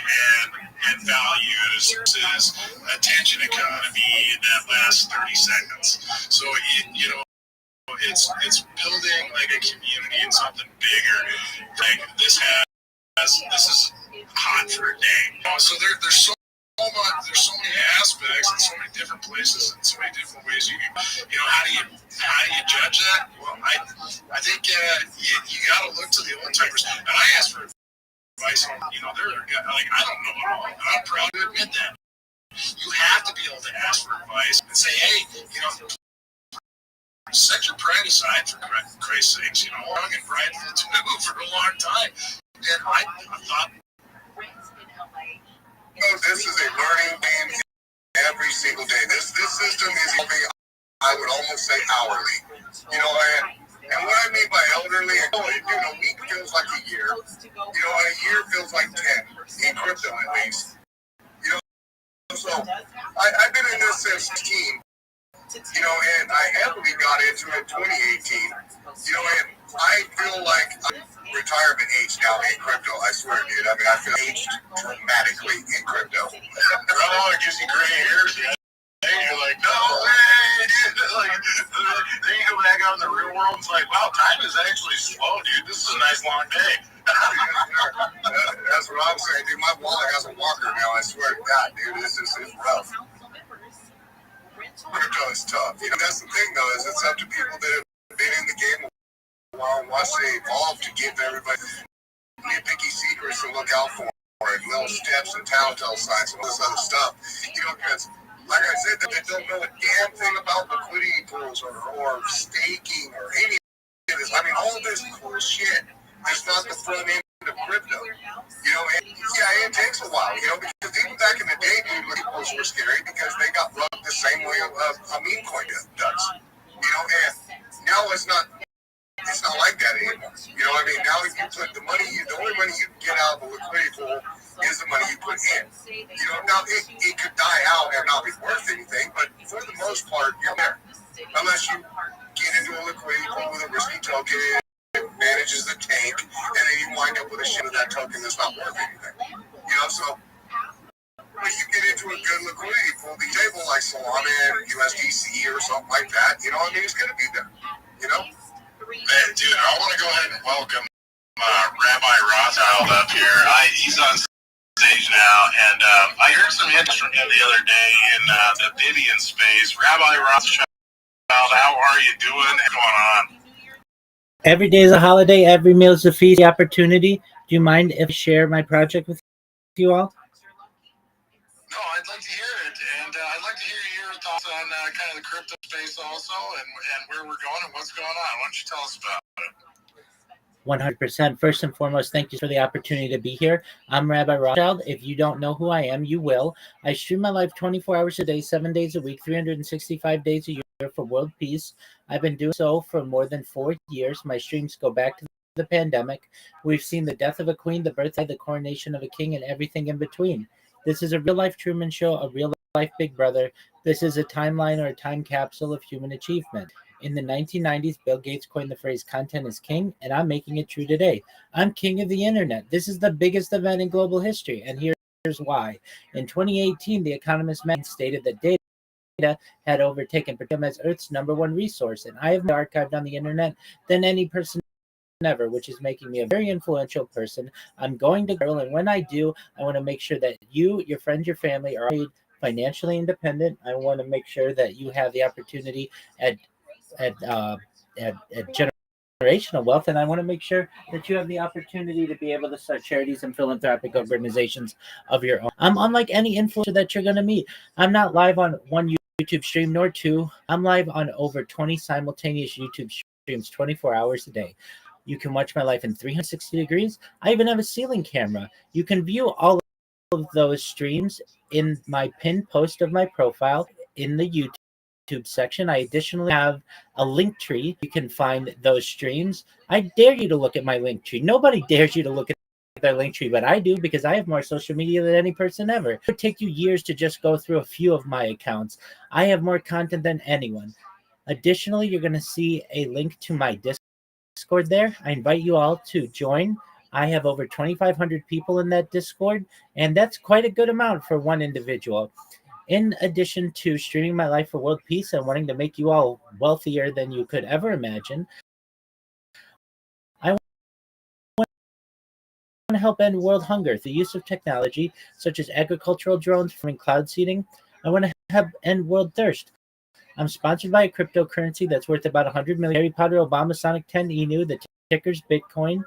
and values is attention economy in that last 30 seconds. So it's building like a community and something bigger. Like this is hot for a day. So there's there's so many aspects and so many different places and so many different ways you can, how do you judge that? Well, I think you got to look to the old timers. And I asked for advice on, there are guys, like, I don't know it all, and I'm proud to admit that. You have to be able to ask for advice and say, hey, set your pride aside for Christ's sakes. I'm in prideful too for a long time, and I thought. This is a learning game every single day. This system is evolving, I would almost say hourly. And what I mean by elderly, a week feels like a year. A year feels like 10, in crypto at least. So I've been in this since 16. And I heavily got into it in 2018. And I feel like I'm retirement age now in crypto. I swear, dude. I mean, I feel aged dramatically in crypto. It gives you gray hairs. You're like, no way, dude. Then you go back out in the real world. It's like, wow, time is actually slow, dude. This is a nice long day. That's what I'm saying, dude. My wallet has a walker now. I swear to God, dude. This is rough. Crypto is tough. That's the thing, though, is it's up to people that have been in the game a while and watch it evolve to give everybody nitpicky secrets to look out for and little steps and telltale signs and all this other stuff. Because, like I said, they don't know a damn thing about liquidity pools or staking or any of this. I mean, all this cool shit is not the front end of crypto. And it takes a while, because even back in the day, dude, liquidity pools were scary because they got rubbed the same way a meme coin does. And now it's not like that anymore. Now if you put the only money you can get out of a liquidity pool is the money you put in. Now it could die out and not be worth anything, but for the most part, you're there. Unless you get into a liquidity pool with a risky token, manages the tank, and then you wind up with a shit of that token that's not worth anything. So when you get into a good liquidity pool, the table like Solana, USDC, or something like that, it's going to be there. Man, dude, I want to go ahead and welcome Rabbi Rothschild up here. He's on stage now, and I heard some hints from him the other day in the Vivian space. Rabbi Rothschild, how are you doing? What's going on? Every day is a holiday. Every meal is a feast. The opportunity. Do you mind if I share my project with you all? No, I'd like to hear it, and I'd like to hear your thoughts on kind of the crypto space also, and where we're going and what's going on. Why don't you tell us about it? 100%. First and foremost, thank you for the opportunity to be here. I'm Rabbi Rothschild. If you don't know who I am, you will. I stream my life 24 hours a day, 7 days a week, 365 days a year for world peace. I've been doing so for more than 4 years. My streams go back to the pandemic. We've seen the death of a queen, the birth, the coronation of a king, and everything in between. This is a real-life Truman Show, a real-life Big Brother. This is a timeline or a time capsule of human achievement. In the 1990s, Bill Gates coined the phrase content is king, and I'm making it true today. I'm king of the internet. This is the biggest event in global history, and here's why. In 2018, The Economist magazine stated that data had overtaken petroleum as Earth's #1 resource, and I have more archived on the internet than any person ever, which is making me a very influential person. I'm going to grow, and when I do, I want to make sure that you, your friends, your family are financially independent. I want to make sure that you have the opportunity at generational wealth, and I want to make sure that you have the opportunity to be able to start charities and philanthropic organizations of your own. I'm unlike any influencer that you're going to meet. I'm not live on one YouTube stream nor two. I'm live on over 20 simultaneous YouTube streams 24 hours a day. You can watch my life in 360 degrees. I even have a ceiling camera. You can view all of those streams in my pinned post of my profile in the YouTube section. I additionally have a link tree. You can find those streams. I dare you to look at my link tree. Nobody dares you to look at their link tree, but I do because I have more social media than any person ever. It would take you years to just go through a few of my accounts. I have more content than anyone. Additionally, you're going to see a link to my Discord there. I invite you all to join. I have over 2,500 people in that Discord, and that's quite a good amount for one individual. In addition to streaming my life for world peace and wanting to make you all wealthier than you could ever imagine, I want to help end world hunger through the use of technology such as agricultural drones from cloud seeding. I want to help end world thirst. I'm sponsored by a cryptocurrency that's worth about 100 million. Harry Potter, Obama, Sonic 10, Inu, the ticker's Bitcoin.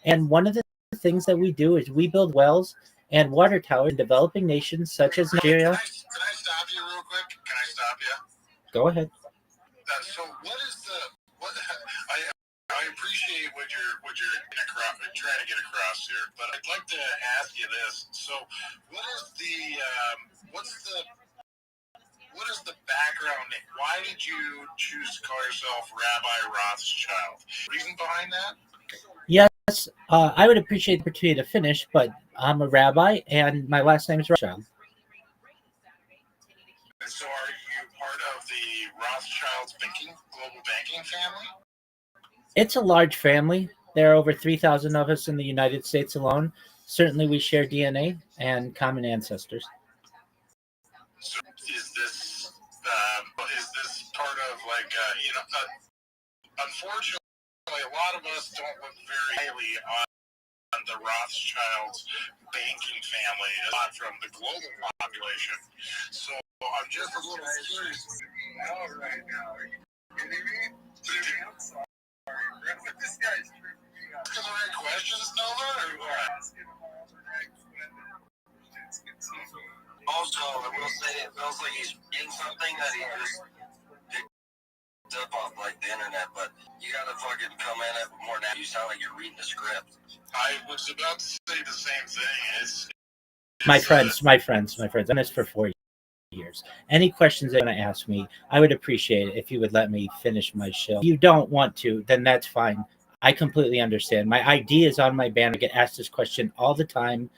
And one of the things that we do is we build wells and water towers in developing nations such as Nigeria. Can I stop you real quick? Can I stop you? Go ahead. So what is what? I appreciate what you're trying to get across here, but I'd like to ask you this. So what is the background? Why did you choose to call yourself Rabbi Rothschild? Reason behind that? Yes, I would appreciate the opportunity to finish, but I'm a rabbi and my last name is Rothschild. And so are you part of the Rothschild's global banking family? It's a large family. There are over 3,000 of us in the United States alone. Certainly we share DNA and common ancestors. So is this part of unfortunately a lot of us don't look very highly on the Rothschilds banking family, not from the global population. So I'm just a little curious. All right now. Can you read? I'm sorry. This guy's tripping me out. The right questions, Nova, or what? Also, I will say it feels like he's reading something that he just picked up off like the internet, but you gotta fucking come in it more now. You sound like you're reading the script. I was about to say the same thing. My friends. I've done this for 4 years. Any questions they're going to ask me, I would appreciate it if you would let me finish my show. If you don't want to, then that's fine. I completely understand. My ID is on my banner. I get asked this question all the time.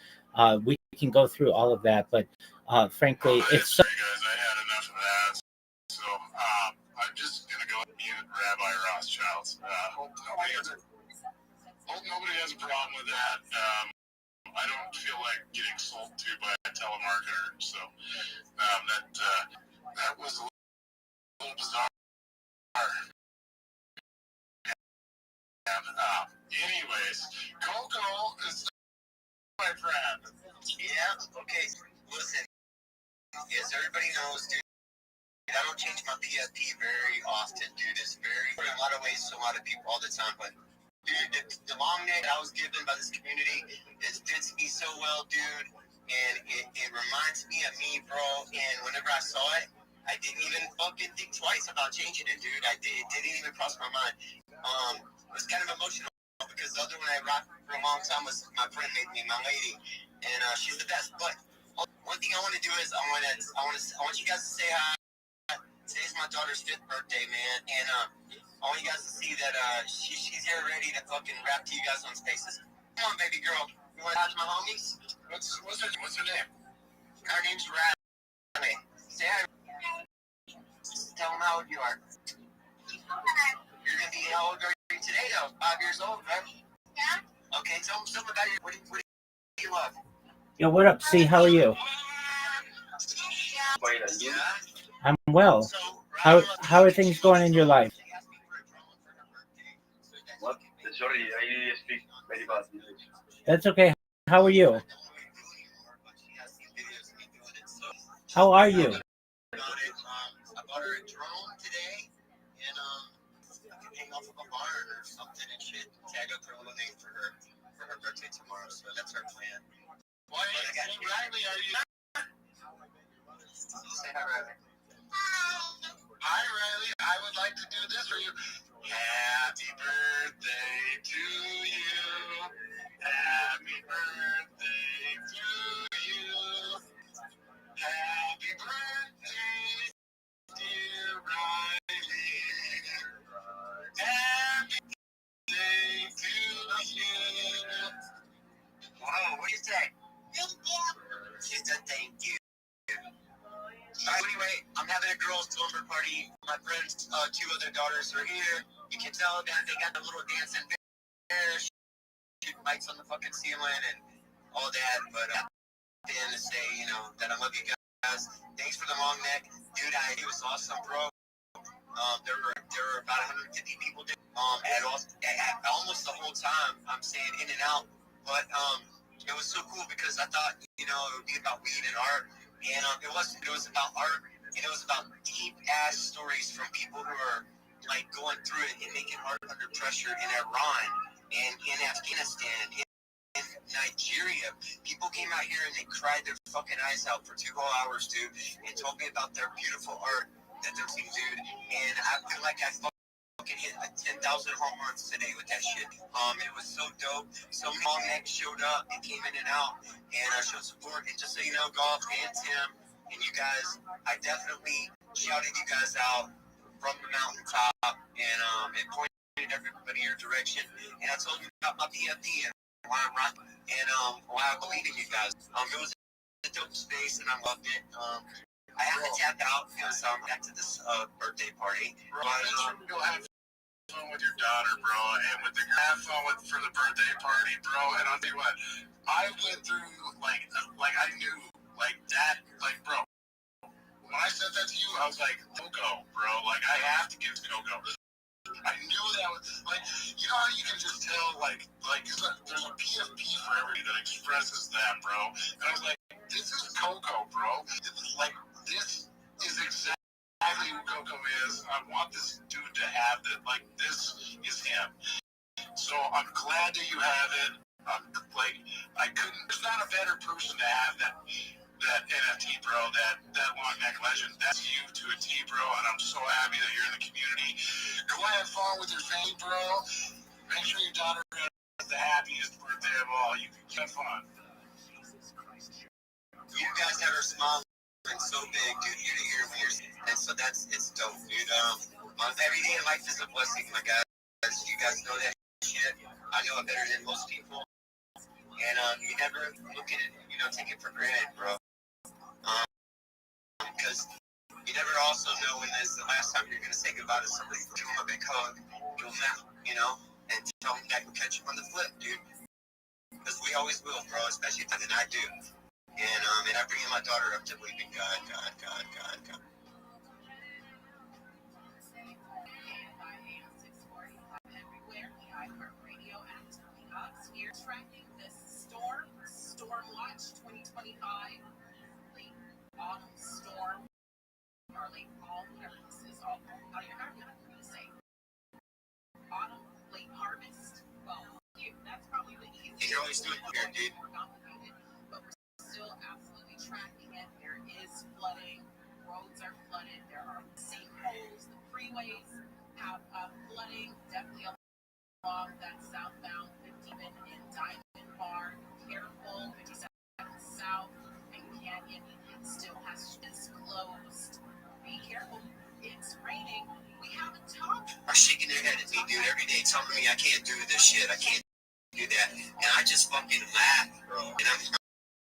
We can go through all of that, but frankly, it's so. Guys, I had enough of that. So I'm just gonna go mute Rabbi Rothschild. Hope nobody has a problem with that. I don't feel like getting sold to by a telemarketer, so that was a little bizarre. And, anyways, Coco is my friend. Yeah, okay. Listen, as everybody knows, dude, I don't change my PFP very often, dude. It's in a lot of ways to a lot of people all the time, but dude, the long name I was given by this community, it fits me so well, dude, and it reminds me of me, bro, and whenever I saw it, I didn't even fucking think twice about changing it, dude. It didn't even cross my mind. It was kind of emotional because the other one I rocked for a long time was my friend made me, my lady, and she's the best. But one thing I want to do is I want you guys to say hi. Today's my daughter's 5th birthday, man, and I want you guys to see that she's here ready to fucking rap to you guys on Spaces. Come on, baby girl. You want to talk to my homies? What's her name? Her name's Riley. Say hi. Tell them how old you are. You're going to be, how old are you today, though? 5 years old, right? Yeah. Okay, tell them something about what do you love? Yo, what up, C? How are you? Yeah. I'm well. How are things going in your life? What? Sorry, I speak very bad English. That's okay. How are you? How are you? I bought her a drone today, and I can hang off of a barn or something and shit. Tag up her little name for her birthday tomorrow. So that's our plan. Why, Riley, are you? Say hi, Riley. Hi, Riley. I would like to do this for you. Happy birthday to you. Happy birthday to you. Happy birthday, dear Riley. Happy birthday to you. What do you say? Thank you. She said thank you. Anyway, I'm having a girls' slumber party. My friends, 2 other daughters are here. You can tell that they got the little dancing bears, shooting lights on the fucking ceiling and all that. But then to say, that I love you guys. Thanks for the long neck, dude. It was awesome, bro. There were about 150 people there. At almost the whole time. I'm saying in and out, but it was so cool because I thought it would be about weed and art, and it wasn't. It was about art, and it was about deep ass stories from people who are like going through it and making art under pressure in Iran and in Afghanistan. In Nigeria, people came out here and they cried their fucking eyes out for 2 whole hours, dude, and told me about their beautiful art that they're seeing, dude. And I feel like I fucking hit 10,000 home runs today with that shit. It was so dope. So many long necks showed up and came in and out, and I showed support. And just so you know, Golf and Tim and you guys, I definitely shouted you guys out from the mountaintop, and it pointed everybody in your direction. And I told you about my BFD and why I'm rocking, and why I believe in you guys. It was a dope space, and I loved it. I have to tap out because back to this birthday party. Bro, go have fun with your daughter, bro, and have fun for the birthday party, bro. And I'll tell you what, I went through like I knew that, bro. When I said that to you, I was like, Coco, bro. Like I have to give to Coco. I knew that was how you can just tell there's a PFP for everybody that expresses that, bro. And I was like, this is Coco, bro. This is exactly who Coco is. I want this dude to have that. This is him. So I'm glad that you have it. There's not a better person to have that NFT, bro, that long neck legend. That's you to a T, bro, and I'm so happy that you're in the community. Go have fun with your family, bro. Make sure your daughter has the happiest birthday of all. You can have fun. You guys have her smile so big, dude, ear to ear when you're, and so it's dope, dude. Every day in life is a blessing, my guys. You guys know that shit. I know it better than most people. And you never look at it, take it for granted, bro. Because you never also know when this is the last time you're going to say goodbye to somebody. Give them a big hug, give them that, and tell them that will catch you on the flip, dude. Because we always will, bro, especially than I do. And I bring in my daughter up to believe in God. Everywhere, the iHeartRadio app, Tony Hawks here, tracking this storm watch 2025, late autumn storm, or late fall, whatever this is, however you're going to say. Autumn, late harvest, well, that's probably the easiest. You're always doing weird, dude. More complicated, but we're still absolutely tracking it. There is flooding, roads are flooded, there are sinkholes, the freeways have flooding, definitely along that southbound 50 in Diamond Bar. Careful, 57 South and Canyon still is closed. Be careful, it's raining. We haven't talked. Are shaking their head at me, dude, every day, telling me I can't do this shit, I can't do that, and I just fucking laugh, bro. And I'm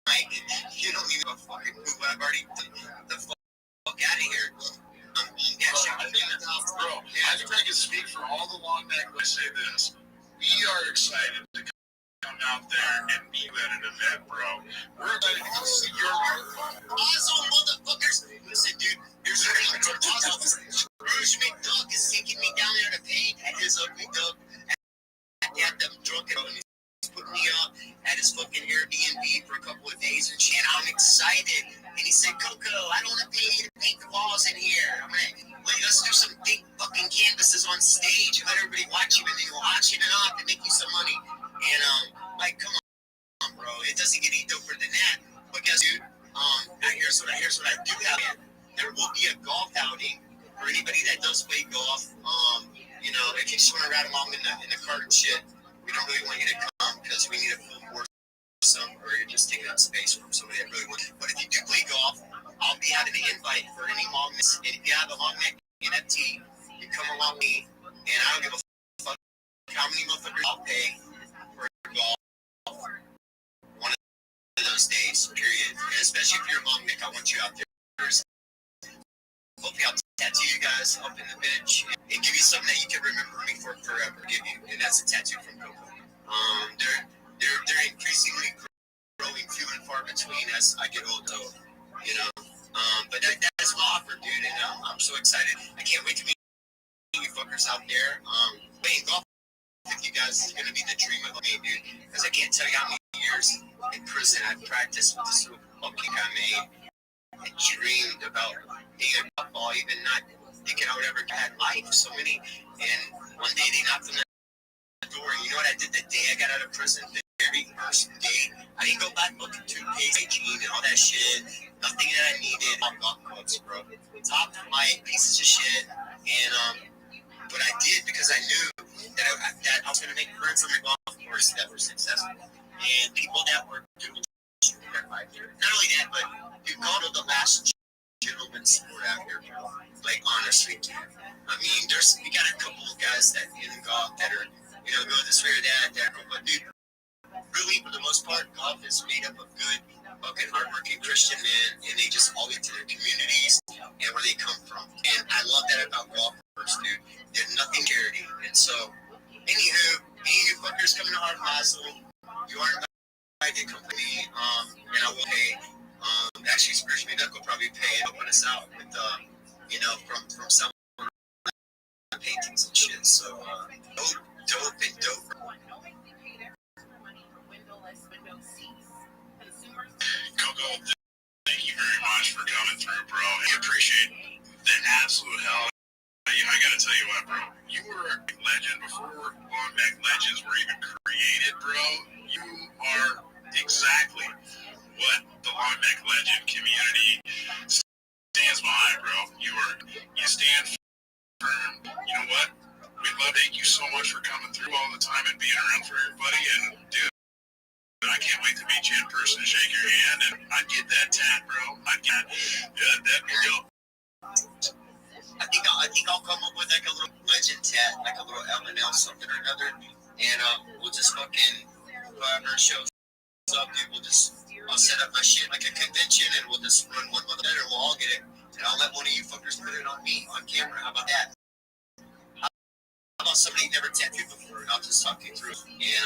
like, you don't even fucking move. I've already the fuck out of here. Bro, I think I can speak for all the long neck when I say this. We are excited to come out there and be at an event, bro. We're excited to see your awesome motherfuckers. Listen, dude, here's a thing. Rouge McDuck is taking me down there to paint at his ugly duck at them drunk and he's putting me up at his fucking Airbnb for a couple of days and shit. I'm excited. And he said, Coco, I don't want to pay you to paint the walls in here. Let's do some big fucking canvases on stage and let everybody watch you, and then you'll auction it off and make you some money. And come on, bro. It doesn't get any doper than that. But guess, dude, here's what I do have. There will be a golf outing for anybody that does play golf. If you just want to ride along in the cart and shit, we don't really want you to come because we need a full board. Or you're just taking up space from somebody that really wants. But if you do play golf, I'll be having an invite for any long neck. And if you have a long neck NFT, you come along with me, and I don't give a fuck how many motherfuckers I'll pay for golf. those days, period. And especially if you're a mom, Nick, I want you out there. Hopefully I'll tattoo you guys up in the bench and give you something that you can remember me for forever. Give you, and that's a tattoo from Coco. They're increasingly growing few and far between as I get older, you know. But that's my offer, dude, and I'm so excited. I can't wait to meet you fuckers out there. Playing golf with you guys is gonna be the dream of me, dude. Because I can't tell you how many years in prison I've practiced with this little fucking I made. I dreamed about being a football, even not thinking I would ever get life. So many, and one day they knocked on the door. And you know what I did the day I got out of prison? The very first day, I didn't go back looking toothpaste, hygiene, and all that shit. Nothing that I needed. On golf clubs, bro. Top my pieces of shit, and but I did because I knew that I was gonna make friends on the golf course that were successful and people that were doing. Not only that, but you go to the last gentleman's sport out here, bro. Like, honestly, dude. I mean, we got a couple of guys that in golf that are, you know, going this way or that, but dude, really, for the most part, golf is made up of good, fucking hardworking Christian men, and they just all into their communities and where they come from. And I love that about golfers, dude. They're nothing charity. And so, anywho, you fuckers coming to Hard Basel, you are I did company, and I will pay. Actually, Spiritual Duck will probably pay and open us out with, you know, from some paintings and shit. So, dope. Coco, thank you very much for coming through, bro. I appreciate the absolute hell. I gotta tell you what, bro. You were a legend before Longback Legends were even created, bro. You are exactly what the Longback Legend community stands behind, bro. You stand firm. You know what? Thank you so much for coming through all the time and being around for everybody. And dude, I can't wait to meet you in person and shake your hand. And I'd get that tat, bro. That'd be dope. I think I'll come up with like a little legend tat, like a little L&L something or another, and we'll just fucking whoever shows up, dude, I'll set up my shit like a convention, and we'll just run one letter, and we'll all get it, and I'll let one of you fuckers put it on me on camera. How about that? How about somebody never tattooed before, and I'll just talk you through, and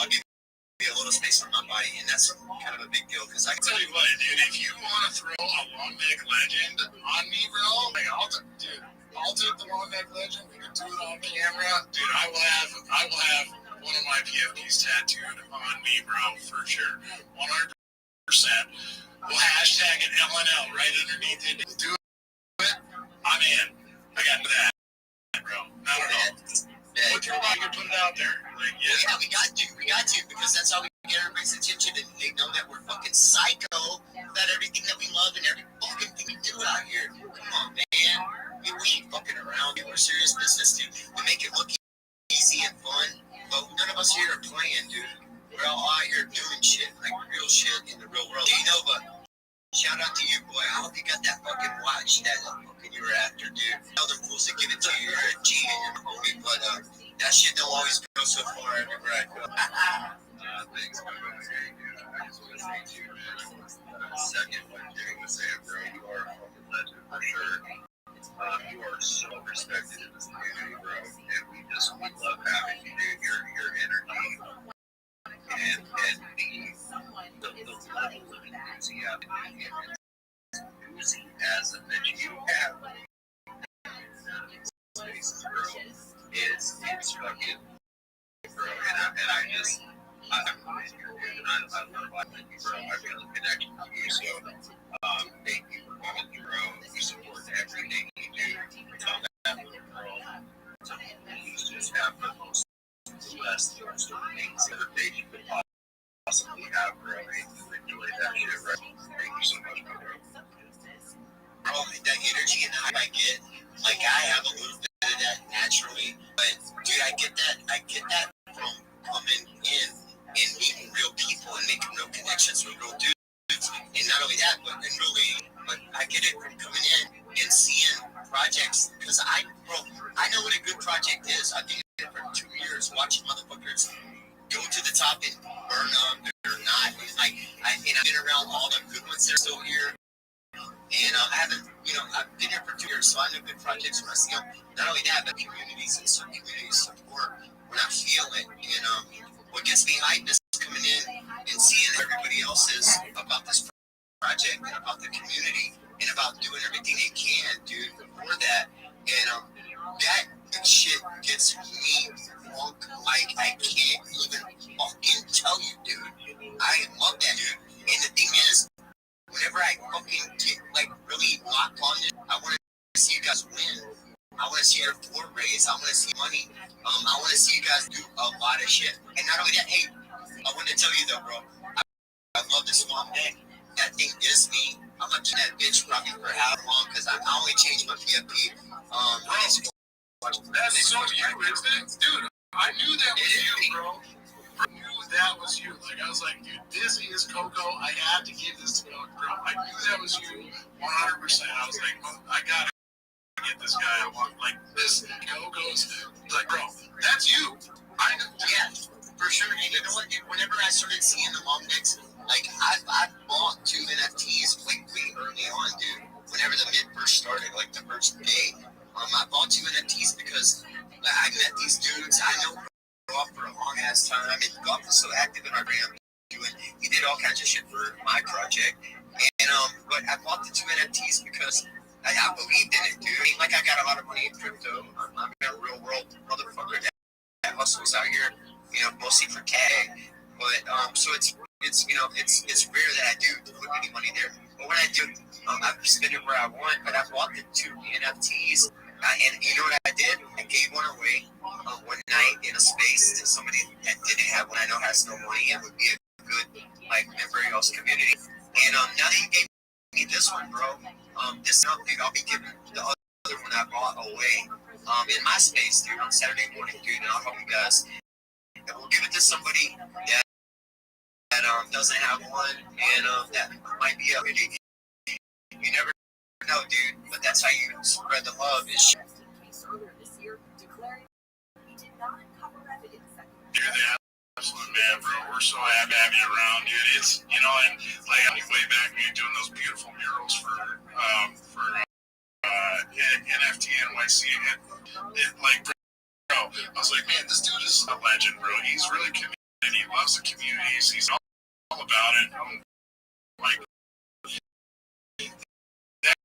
I'll give you a little space on my body, and that's kind of a big deal because I tell you what, dude, if you want to throw a Longback Legend on me, bro, like I'll take the Longback Legend. We can do it on camera, dude. I will have one of my PFPs tattooed on me, bro, for sure, 100%. We'll hashtag it LNL right underneath it. We'll do it. I'm in. I got that, bro. Not at all. Look your body, put it out there. Like, yeah, we got to, because that's how we get everybody's attention, and they know that we're fucking psycho about everything that we love and every fucking thing we do out here. Come on, man. We ain't fucking around. We're serious business, dude. We make it look easy and fun, but none of us here are playing, dude. We're all out here doing shit, like real shit in the real world. Hey, Nova, shout out to you, boy. I hope you got that fucking watch that fucking you were after, dude. Other fools that give it to you, you're a G and you're a homie, but that shit don't always go so far everywhere I go. Thanks, man. I just want to say to you, man, second, like Jay was saying, bro, you are a fucking legend for sure. You are so respected in this community, bro, and we love having you, dude. Your energy and the level of enthusiasm and enthusiasm that you have spaces, bro, it's fucking, bro, and I just, I'm always here, dude, and I love watching you, bro. I feel a connection to you, so thank you for coming through, bro. We support everything you do. Tell that little girl to please just have the most blessed, most things that you could possibly have, bro. And you enjoy that shit, right? Thank you so much, bro. Bro, that energy and the hype I get, like I have a little bit of that naturally, but dude, I get that from coming in and meeting real people and making real connections with real dudes. And not only that, but I get it from coming in and seeing projects, because I know what a good project is. I've been in it for 2 years watching motherfuckers go to the top and burn up or not. Like, I And I've been around all the good ones that are still here. And I haven't, I've been here for 2 years, so I know good projects when I see them. Not only that, but communities and some community support when I feel it. And what gets me hyped is coming in and seeing everybody else is about this project and about the community and about doing everything they can, dude, for that. And that shit gets me like I can't even fucking tell you, dude. I love that, dude. And the thing is, whenever I fucking get really locked on it, I want to see you guys win. I want to see your floor raise. I want to see money. I want to see you guys do a lot of shit. And not only that, hey, I want to tell you though, bro, I love this long neck. That thing is me. I'm gonna keep that bitch probably for how long? Because I only changed my PFP. That's so you, isn't it? Dude, I knew that was you, bro. I knew that was you. Like, I was like, dude, this is Coco. I had to give this to Coco, bro. I knew that was you 100%. I was like, well, I gotta get this guy. I want, like, this Coco's, like, bro, that's you. I know. Yeah, for sure. And you know what, dude? Whenever I started seeing the long necks, like, I bought 2 NFTs way early on, dude. Whenever the mid first started, like, the first day, I bought 2 NFTs because I met these dudes. I know golf for a long ass time, and golf was so active in our brand. He did all kinds of shit for my project, and but I bought the 2 NFTs because I believed in it, dude. I mean, like, I got a lot of money in crypto. I'm a real world motherfucker that hustles out here, mostly for tag. But so it's rare that I do put any money there. But when I do, I spend it where I want. But I bought the 2 NFTs. And you know what I did? I gave one away one night in a space to somebody that didn't have one. I know has no money and would be a good member of y'all's community. And now that you gave me this one, bro, this dude, I'll be giving the other one I bought away in my space, dude, on Saturday morning, dude. And I'll help you guys. And we'll give it to somebody that doesn't have one, and that might be up. You never know, dude, but that's how you spread the love. Is You're the absolute man, bro. We're so happy to have you around, dude. It's, and like way back when you're doing those beautiful murals for NFT NYC, and like, bro, I was like, man, this dude is a legend, bro. He's really committed. He loves the communities. He's all about it. Like, that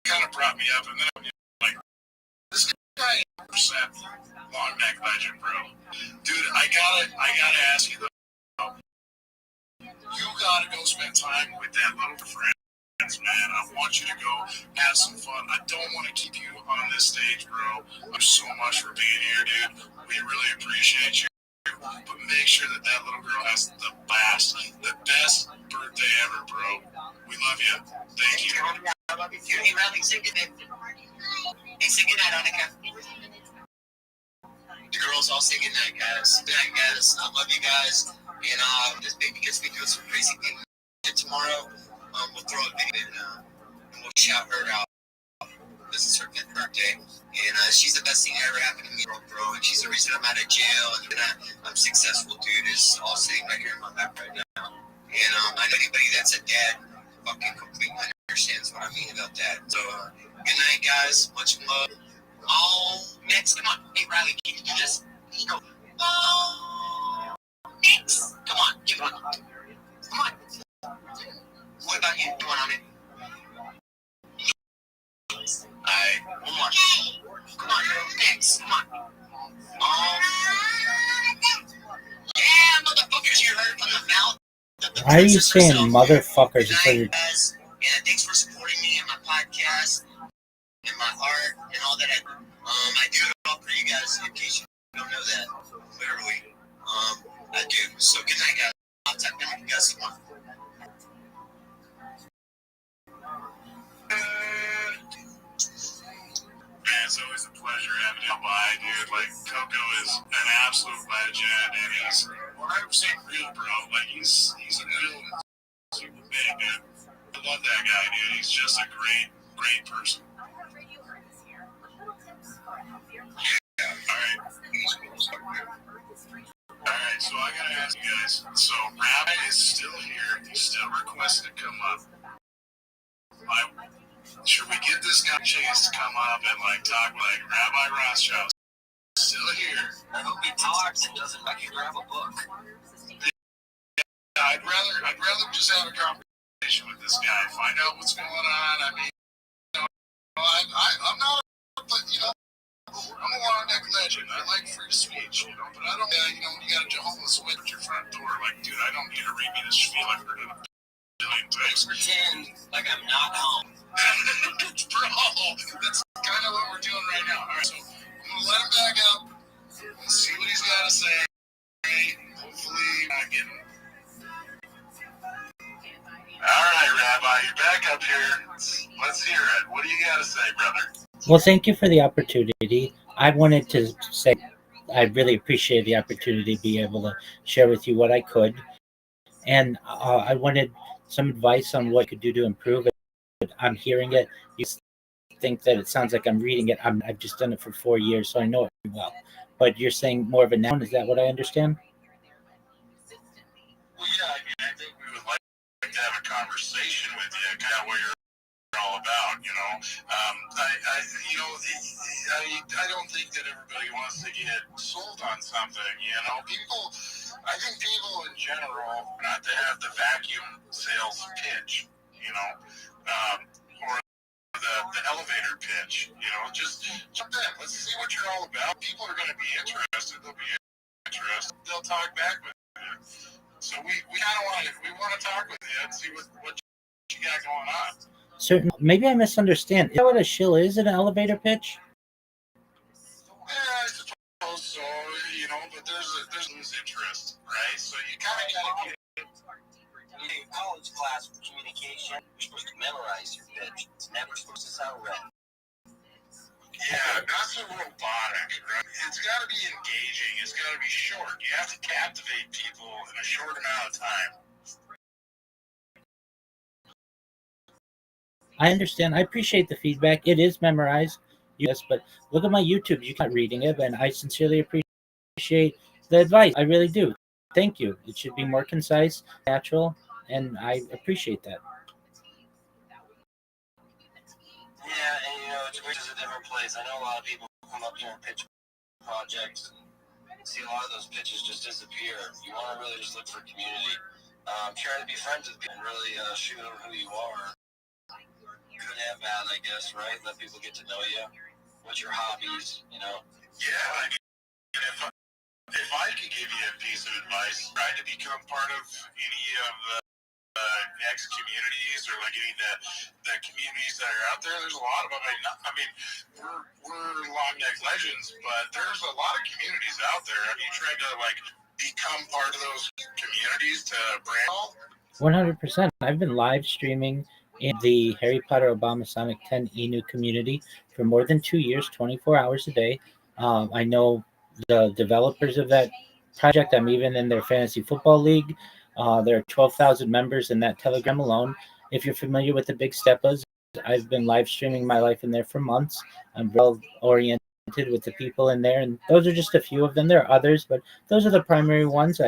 kind of brought me up, and then I'm like, this guy is 100% long neck legend, bro. Dude, I gotta ask you though, you gotta go spend time with that little friends, man. I want you to go have some fun. I don't want to keep you on this stage, bro. Thanks so much for being here, dude. We really appreciate you. But make sure that little girl has the best birthday ever, bro. We love you. Thank you. I love you too. Hey, Riley, say good night. Hey, say good night, Annika. The girls all say good night, guys. Good night, guys. I love you guys. And this baby gets me doing some crazy things tomorrow. We'll throw a video and we'll shout her out. This is her 5th birthday, and she's the best thing that ever happened to me, bro. And she's the reason I'm out of jail, and I'm successful, dude. Is all sitting right here in my lap right now. And I know anybody that's a dad fucking completely understands what I mean about that. So, good night, guys. Much love. Oh, next, come on. Hey, Riley, can you do this? Can you go? Oh, next. Come on, give one. Come on. What about you? Come on, it. Alright, one more. Come on, next. Come on. Oh. Yeah, motherfuckers, you heard from the mouth. Why are you saying motherfuckers? Guys, and thanks for supporting me in my podcast, and my art, and all that. I do it all for you guys, in case you don't know that. Literally. I do. So good night, guys. I'll tap in with you guys tomorrow. Man, it's always a pleasure having you by, dude. Like, Coco is an absolute legend, and he's 100% real, bro. Like, he's a real super man, dude. I love that guy, dude. He's just a great person. Alright, so I gotta ask you guys. So, Rabbi is still here. requested to come up. Should we get this guy a chance to come up and like talk like Rabbi Rothschild still here? I hope he talks and doesn't like you grab a book. Yeah, I'd rather just have a conversation with this guy, find out what's going on. I mean, I'm not, but I'm a long neck legend. I like free speech, but I don't, when you got a Jehovah's Witness at your front door, like, dude, I don't need to read me this spiel I've heard it a billion times. Pretend like I'm not home. Bro, that's kind of what we're doing right now. All right, so I'm going to let him back up and see what he's got to say. Hopefully, not getting. All right, Rabbi, you're back up here. Let's hear it. What do you got to say, brother? Well, thank you for the opportunity. I wanted to say I really appreciate the opportunity to be able to share with you what I could. And I wanted some advice on what I could do to improve it. I'm hearing it. You think that it sounds like I'm reading it. I've just done it for 4 years, so I know it pretty well. But you're saying more of a noun. Is that what I understand? Well, yeah, I think we would like to have a conversation with you, kind of what you're all about, I don't think that everybody wants to get sold on something, I think people in general not to have the vacuum sales pitch, or the elevator pitch, just jump in. Let's see what you're all about. People are going to be interested. They'll be interested. They'll talk back with you. So we kind of want to talk with you and see what you got going on. Certain. Maybe I misunderstand. Is that what a shill is? An elevator pitch? Yeah, I suppose so. But there's lose interest, right? So you kind of got to get. In a college class with communication, you're supposed to memorize your pitch. It's never supposed to sound read. Yeah, not so robotic, right? It's got to be engaging. It's got to be short. You have to captivate people in a short amount of time. I understand. I appreciate the feedback. It is memorized. Yes, but look at my YouTube. You're not reading it, and I sincerely appreciate the advice. I really do. Thank you. It should be more concise, natural, and I appreciate that. Yeah, and Twitch is a different place. I know a lot of people come up here and pitch projects and see a lot of those pitches just disappear. You want to really just look for community. Try to be friends with people and really shoot over who you are. Good and bad, I guess, right? Let people get to know you. What's your hobbies, Yeah, I mean, if I could give you a piece of advice, try to become part of any of the next communities or like any of the communities that are out there. There's a lot of them. I mean, we're long neck legends, but there's a lot of communities out there. Have you tried to like become part of those communities to brand? 100%. I've been live streaming in the Harry Potter Obama Sonic 10 Enu community for more than 2 years, 24 hours a day. I know the developers of that project. I'm even in their fantasy football league. There are 12,000 members in that Telegram alone. If you're familiar with the Big Steppas, I've been live streaming my life in there for months. I'm well oriented with the people in there, and those are just a few of them. There are others, but those are the primary ones.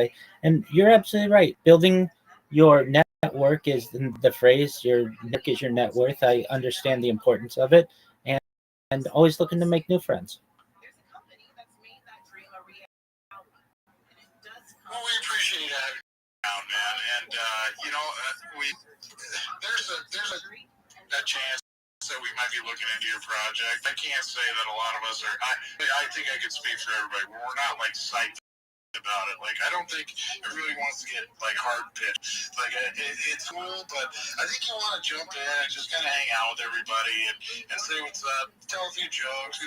And you're absolutely right. Building your network is the phrase. Your network is your net worth. I understand the importance of it, and always looking to make new friends. Well, we appreciate having you around, man. And there's a chance that we might be looking into your project. I can't say that a lot of us are. I think I could speak for everybody. We're not like psyched about it. Like, I don't think everybody wants to get like hard pitch. Like, it's cool, but I think you want to jump in and just kind of hang out with everybody and say what's up, tell a few jokes,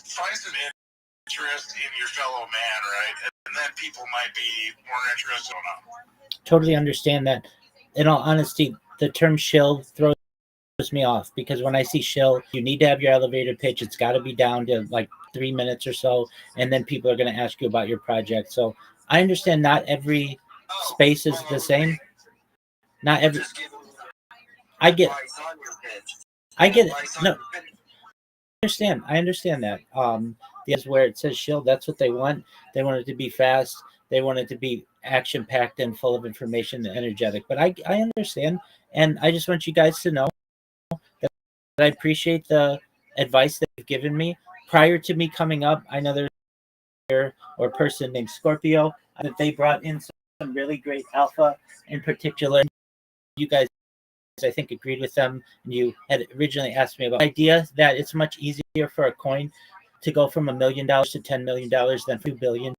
find some interest in your fellow man, right? And then people might be more interested in them. Totally understand that. In all honesty, the term shill throws me off because when I see shill, you need to have your elevator pitch. It's got to be down to like 3 minutes or so, and then people are going to ask you about your project. So I understand not every space is the same. Not every. I get it. No, I understand that. Is where it says shill. That's what they want. They want it to be fast. They want it to be action packed and full of information and energetic. But I understand, and I just want you guys to know that I appreciate the advice that you've given me. Prior to me coming up, I know there's or person named Scorpio that they brought in some really great alpha in particular. You guys, I think, agreed with them. And you had originally asked me about the idea that it's much easier for a coin to go from $1 million to $10 million than $2 billion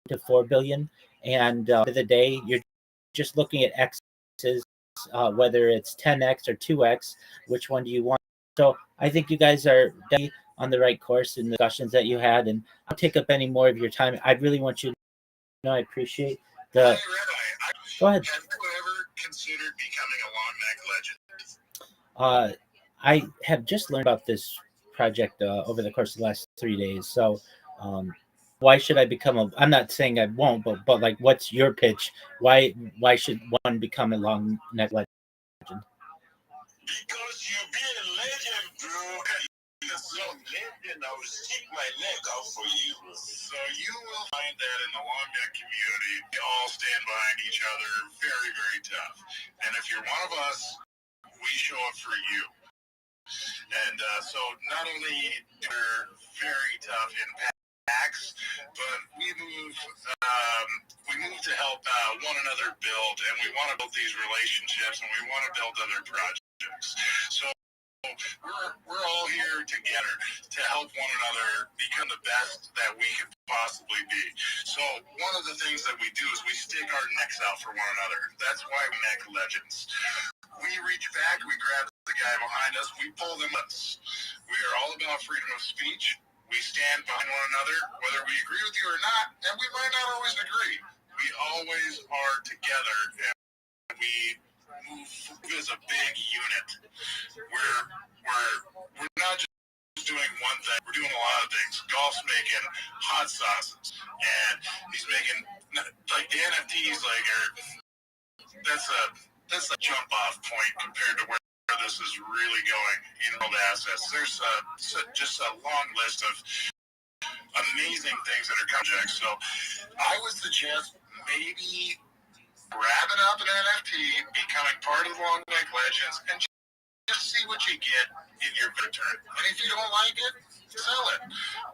to $4 billion. And at the end of the day, you're just looking at X's, whether it's 10X or 2X, which one do you want? So I think you guys are definitely on the right course in the discussions that you had, and I'll take up any more of your time. I really want you to know I appreciate the. Hey, Rabbi, Go ahead. have you ever considered becoming a long neck legend? I have just learned about this project over the course of the last 3 days. So, why should I become a? I'm not saying I won't, but like, what's your pitch? Why should one become a long neck legend? Because you be a legend, bro. You're so legend, I would stick my neck out for you. So you will find that in the long neck community, we all stand behind each other, very, very tough. And if you're one of us, we show up for you. And so not only we're very tough in packs, but we move to help one another build, and we want to build these relationships, and we want to build other projects. So we're all here together to help one another become the best that we could possibly be. So one of the things that we do is we stick our necks out for one another. That's why we neck legends. We reach back, we grab the guy behind us, we pull them up. We are all about freedom of speech. We stand behind one another, whether we agree with you or not, and we might not always agree. We always are together, and we move as a big unit. We're not just doing one thing. We're doing a lot of things. Golf's making hot sauces, and he's making like the NFTs. That's a jump off point compared to where this is really going in old assets. There's just a long list of amazing things that are coming. So I would suggest maybe grabbing up an NFT, becoming part of the Long Neck Legends, and just see what you get in your return. And if you don't like it, sell it.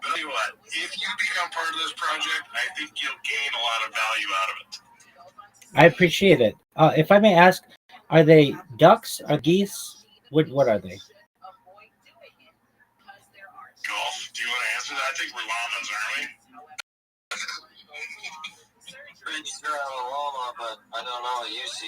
But I'll tell you what, if you become part of this project, I think you'll gain a lot of value out of it. I appreciate it. If I may ask, are they ducks or geese? What are they? Golf, do you want to answer that? I think we're llamas, aren't we? Pretty sure I'm a llama, but I don't know what you see.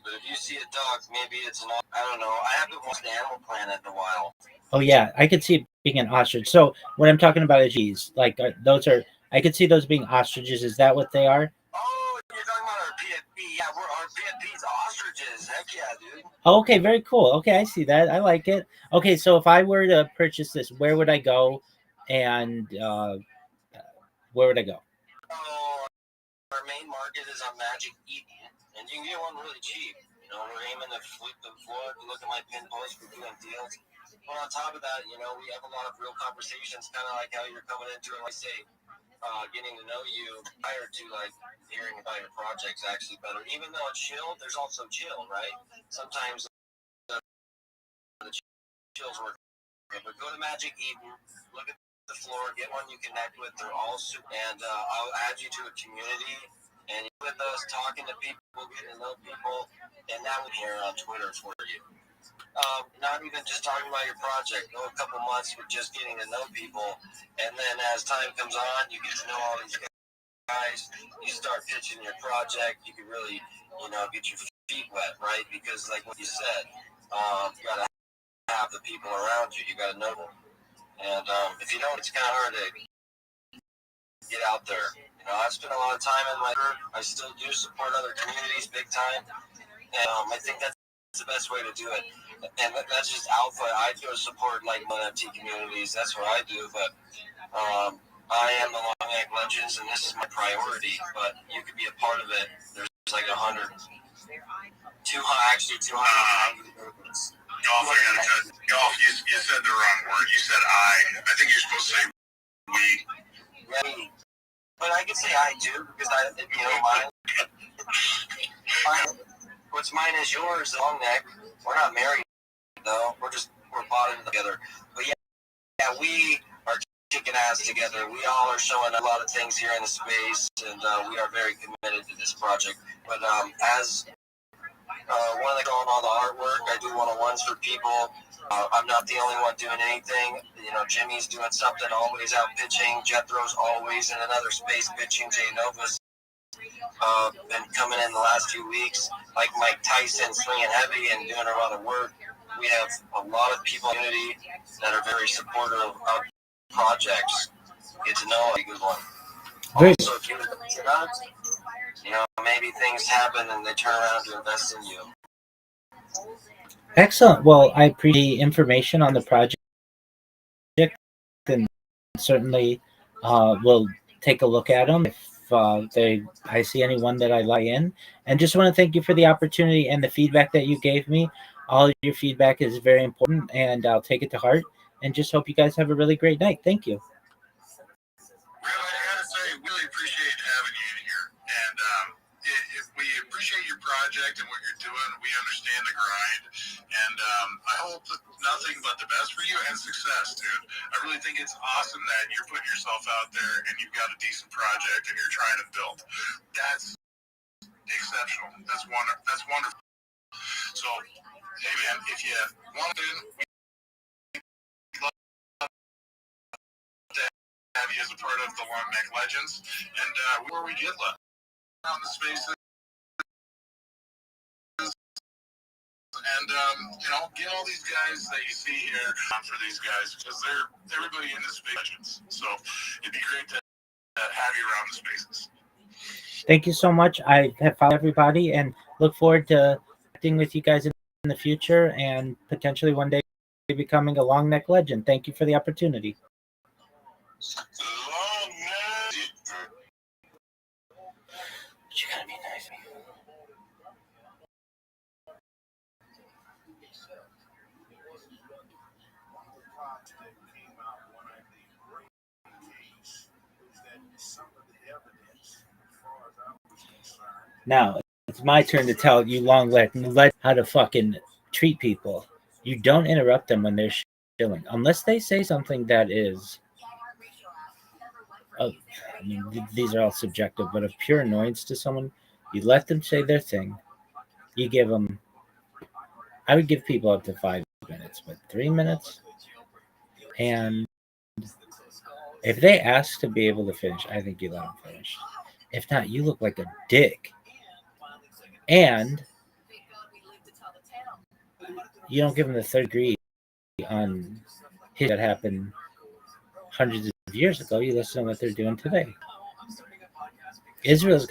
But if you see a duck, maybe it's an. I don't know. I haven't watched Animal Planet in a while. Oh yeah, I could see it being an ostrich. So what I'm talking about is geese. Like those are. I could see those being ostriches. Is that what they are? Oh, you're talking about our PFP. Yeah, our PFP's ostriches. Heck yeah, dude. Okay, very cool. Okay, I see that. I like it. Okay, so if I were to purchase this, where would I go, and where would I go? Our main market is on Magic Eden, and you can get one really cheap. You know, we're aiming to flip the floor. If you look at my pin post, we're doing deals. But on top of that, you know, we have a lot of real conversations, kind of like how you're coming into it. I say, getting to know you prior to like hearing about your projects actually better. Even though it's chill, there's also chill, right? Sometimes the chills work. But go to Magic Eden, look at the floor, get one you connect with. They're all super, and I'll add you to a community, and you're with us talking to people, getting to know people, and that will here on Twitter for you. Not even just talking about your project. Go a couple months with just getting to know people, and then as time comes on, you get to know all these guys. You start pitching your project. You can really, you know, get your feet wet, right? Because like what you said, you gotta have the people around you. You gotta know them. And if you don't, it's kind of hard to get out there. You know, I've spent a lot of time in my group. I still do support other communities big time. And I think that's the best way to do it. And that's just alpha. I do support like NFT communities. That's what I do. But I am the Long Neck Legends, and this is my priority. But you could be a part of it. There's like 200 movements. Golf, I gotta tell you, Golf, you said the wrong word. You said I. I think you're supposed to say we. Yeah, But I can say I do because what's mine is yours. Long neck. We're not married though. We're bonded together. But yeah, we are kicking ass together. We all are showing a lot of things here in the space, and we are very committed to this project. But as one of doing all the artwork, I do one-on-ones for people. I'm not the only one doing anything. Jimmy's doing something, always out pitching. Jethro's always in another space pitching. Jay Nova's been coming in the last few weeks. Like Mike Tyson, swinging heavy and doing a lot of work. We have a lot of people in the community that are very supportive of projects. Get to know a good one. Great. Also, if you're not, maybe things happen and they turn around to invest in you. Excellent. Well, I appreciate the information on the project, and certainly will take a look at them if I see anyone that I lie in. And just want to thank you for the opportunity and the feedback that you gave me. All of your feedback is very important, and I'll take it to heart. And just hope you guys have a really great night. Thank you. I gotta say, really appreciate having you in here, and we appreciate your project and what you're doing. We understand the grind, and I hope nothing but the best for you and success, dude. I really think it's awesome that you're putting yourself out there and you've got a decent project and you're trying to build. That's exceptional. That's wonderful. So, hey man, if you want to, we'd love to have you as a part of the Long Neck Legends, and where we get left out in the spaces, and get all these guys that you see here for these guys, because everybody in this space legends. So it'd be great to have you around the spaces. Thank you so much. I have followed everybody and look forward to acting with you guys in the future and potentially one day becoming a Long Neck legend. Thank you for the opportunity. You gotta be nice. Now it's my turn to tell you long leg how to fucking treat people. You don't interrupt them when they're chilling, unless they say something that is. These are all subjective, but of pure annoyance to someone, you let them say their thing. You give them. I would give people up to 5 minutes, but 3 minutes, and if they ask to be able to finish, I think you let them finish. If not, you look like a dick. And you don't give them the third degree on hit that happened hundreds of years ago. You listen to what they're doing today. Israel's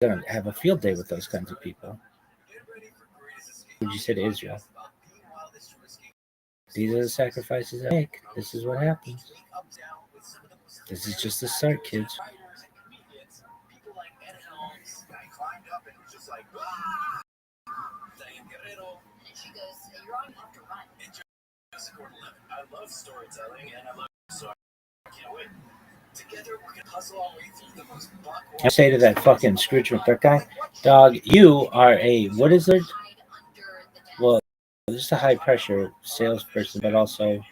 going to have a field day with those kinds of people. Would you say to Israel? These are the sacrifices I make. This is what happens. This is just the start, kids. I love storytelling, and I love so I can't wait. Together, we're gonna puzzle our way through the most I say to that fucking Scrooge McDuck guy, dog, you are a, what is it? Well, just a high pressure salesperson, but also,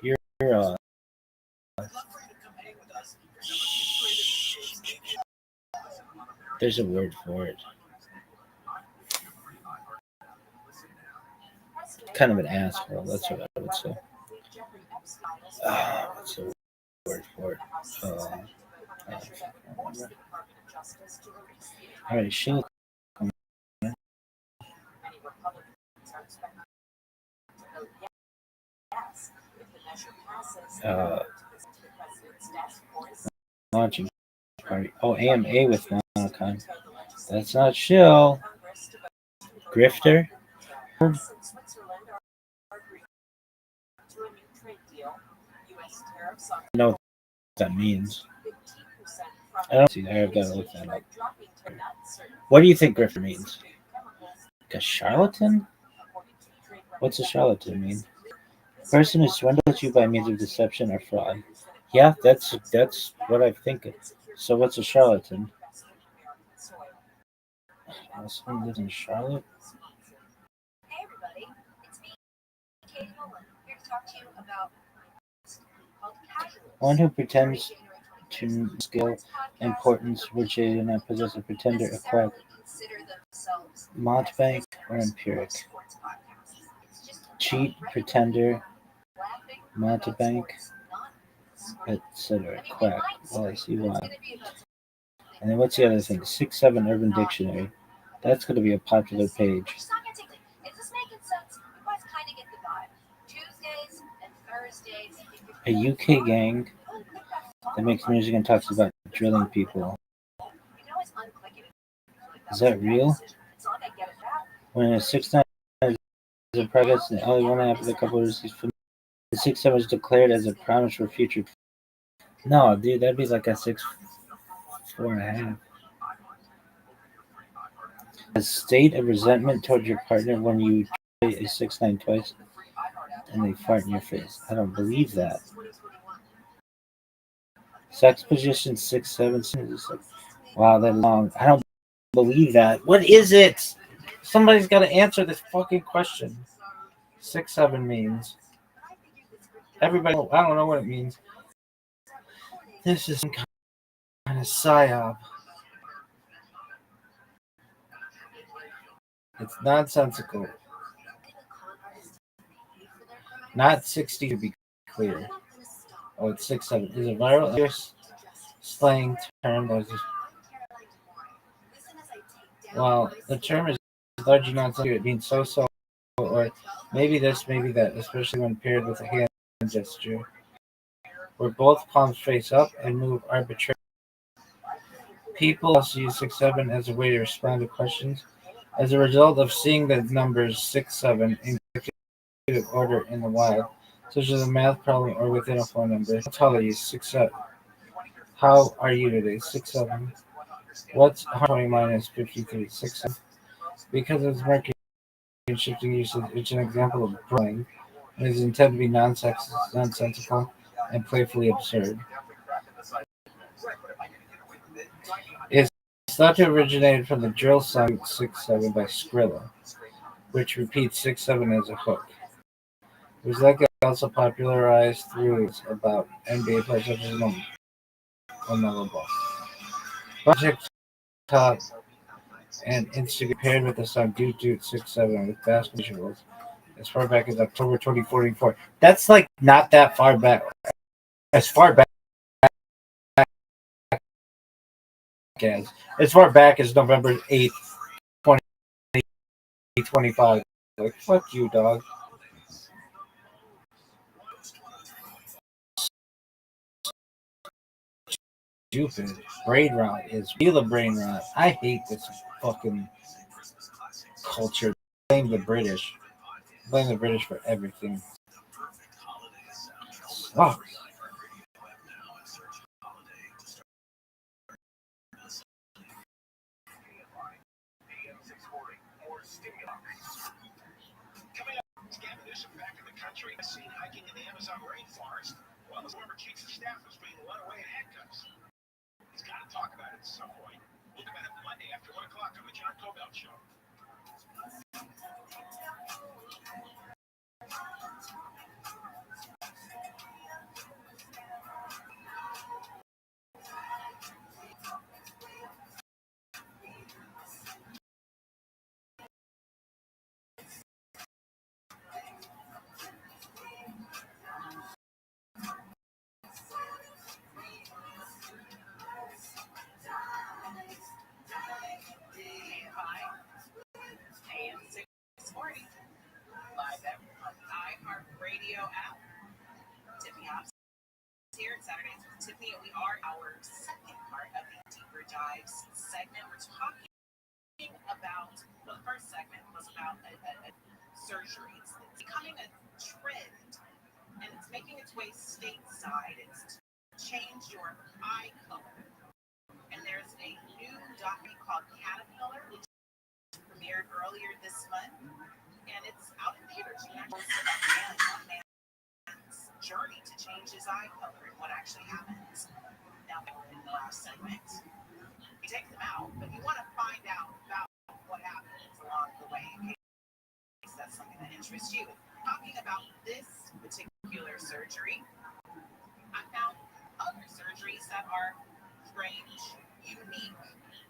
you're there's a word for it. Kind of an asshole. That's what I would say. What's the word for it? All right, she'll. Launching party. Oh, AMA with Malachi. That's not shill. Grifter. I know what that means. I don't see that. I've got to look that up. What do you think grifter means? A charlatan? What's a charlatan mean? Person who swindles you by means of deception or fraud. Yeah, that's what I think. So what's a charlatan? Someone lives in Charlotte. Hey everybody, it's me, Kate Nolan, here to talk to you about called Casuals. One who pretends to skill, importance, which they do not possess, a pretender, a quack, mountebank, or empiric. Cheat, pretender, mountebank, etc. Quack. Well, I see why. And then what's the other thing? 6-7 Urban Dictionary. That's going to be a popular page. Is this making sense? You guys kind of get the vibe. Tuesdays and Thursdays. A UK gang that makes music and talks about drilling people. Is that real? When a 6-9 is in progress and only one after a couple of receipts from the 6-7 is declared as a promise for future. No, dude, that'd be like a 6-4.5. A state of resentment toward your partner when you try a 6-9 twice and they fart in your face. I don't believe that. Sex position 6-7. Wow, that long. I don't believe that. What is it? Somebody's got to answer this fucking question. 6-7 means. Everybody, I don't know what it means. This is some kind of psyop. It's nonsensical. Not 60 to be clear. Oh, it's 6-7. Is it viral? Slang term that was just. Well, the term is largely nonsensical. It means so, or maybe this, maybe that, especially when paired with a hand gesture, where both palms face up and move arbitrarily. People also use 6-7 as a way to respond to questions as a result of seeing the numbers 6-7 in consecutive order in the wild, such as a math problem or within a phone number. How tall are you? 6'7". How are you today? 6'7". What's 120 minus 53? 6'7". Because it's market shifting usage, it's an example of bullying and is intended to be nonsensical and playfully absurd. It's thought to have originated from the drill song 6-7 by Skrilla, which repeats 6-7 as a hook. It was likely also popularized through about NBA players such as LaMelo Ball. TikTok and Instagram paired with the song Doot Doot 6-7 with basketball visuals as far back as October 2044. That's like not that far back. As far back as November 8th, 2025. Like, fuck you, dog. Stupid. Brain rot is real brain rot. I hate this fucking culture. Blame the British. Blame the British for everything. Sucks. Seen hiking in the Amazon rainforest while the former chief of staff was being led away in handcuffs. He's got to talk about it at some point. We'll come back Monday after 1 o'clock on the John Cobell Show. Live on the iHeartRadio app. Tiffany Hobbs here at Saturdays with Tiffany, and we are our second part of the Deeper Dives segment. We're talking about, well, the first segment was about surgeries. It's becoming a trend, and it's making its way stateside. It's to change your eye color. And there's a new documentary called Caterpillar, which premiered earlier this month, and it's out in theaters. You can actually see a man's journey to change changes eye color and what actually happens. Now, in the last segment, you take them out, but you want to find out about what happens along the way in case that's something that interests you. Talking about this particular surgery, I found other surgeries that are strange, unique,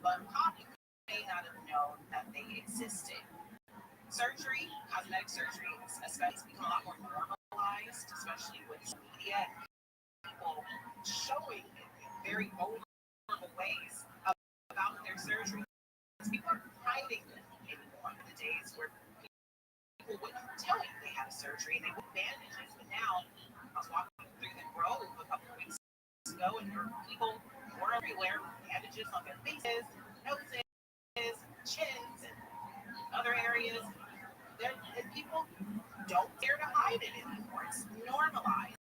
but common. May not have known that they existed. Surgery, cosmetic surgery, especially become a lot more normalized, especially with media and people showing in very vulnerable ways about their surgery. People aren't hiding them anymore. In the days where people wouldn't tell you they had a surgery and they would bandages, but now I was walking through the Grove a couple of weeks ago and there were people were everywhere with bandages on their faces, noses, chins, and other areas. And people don't dare to hide it anymore. It's normalized.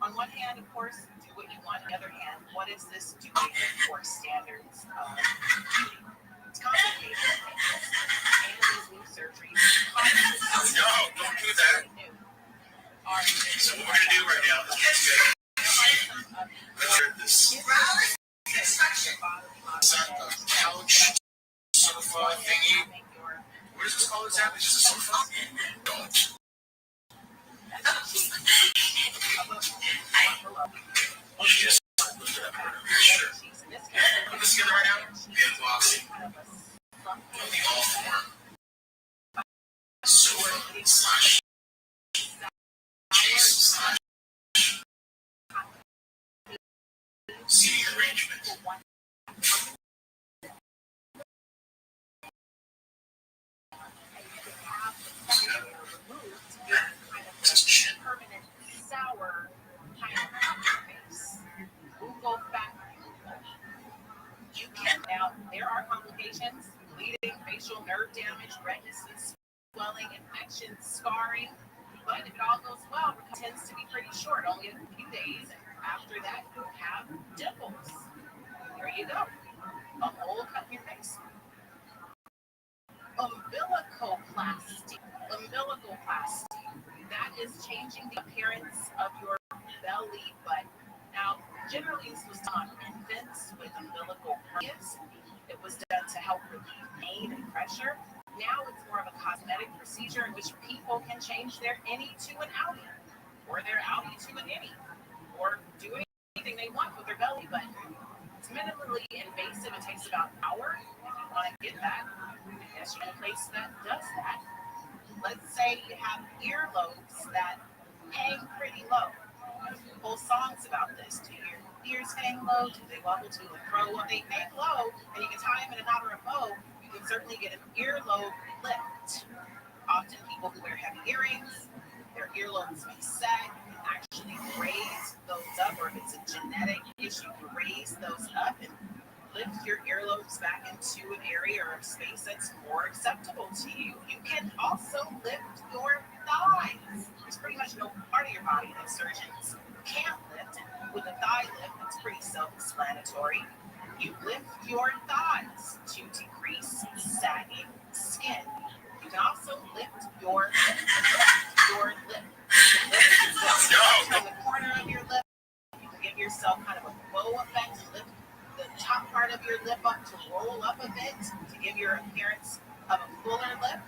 On one hand, of course, do what you want. On the other hand, what is this doing for standards of beauty? It's complicated. And these new surgeries. No, don't do that. So what we're going to do right now is this couch sofa thingy. What is this called exactly? Just a sofa? Don't. Just lift it up. Sure. Put this together right now. The unboxing of the all form sofa slash case slash seating arrangement. Permanent sour kind of face. Google factory. You can now. There are complications: bleeding, facial nerve damage, redness, swelling, infections, scarring. But if it all goes well, it tends to be pretty short, only a few days. And after that, you have dimples. There you go. A hole cut in your face. Umbilicoplasty. Umbilicoplasty. That is changing the appearance of your belly button. Now, generally, this was done on infants with umbilical hernias. It was done to help relieve pain and pressure. Now it's more of a cosmetic procedure in which people can change their innie to an outie, or their outie to an innie, or do anything they want with their belly button. It's minimally invasive. It takes about an hour. If you want to get that, yes, you're in a place that does that. Let's say you have earlobes that hang pretty low. Whole songs about this. Do your ears hang low? Do they wobble to and fro? Well, they hang low, and you can tie them in a knot or a bow. You can certainly get an earlobe lift. Often people who wear heavy earrings, their earlobes may sag. You can actually raise those up, or if it's a genetic issue, you raise those up and lift your earlobes back into an area or a space that's more acceptable to you. You can also lift your thighs. There's pretty much no part of your body that surgeons can't lift. And with a thigh lift, it's pretty self-explanatory. You lift your thighs to decrease sagging skin. You can also lift your lip. Your lip from the corner of your lip. You can give yourself kind of a bow effect and lift the top part of your lip up to roll up a bit to give your appearance of a fuller lip.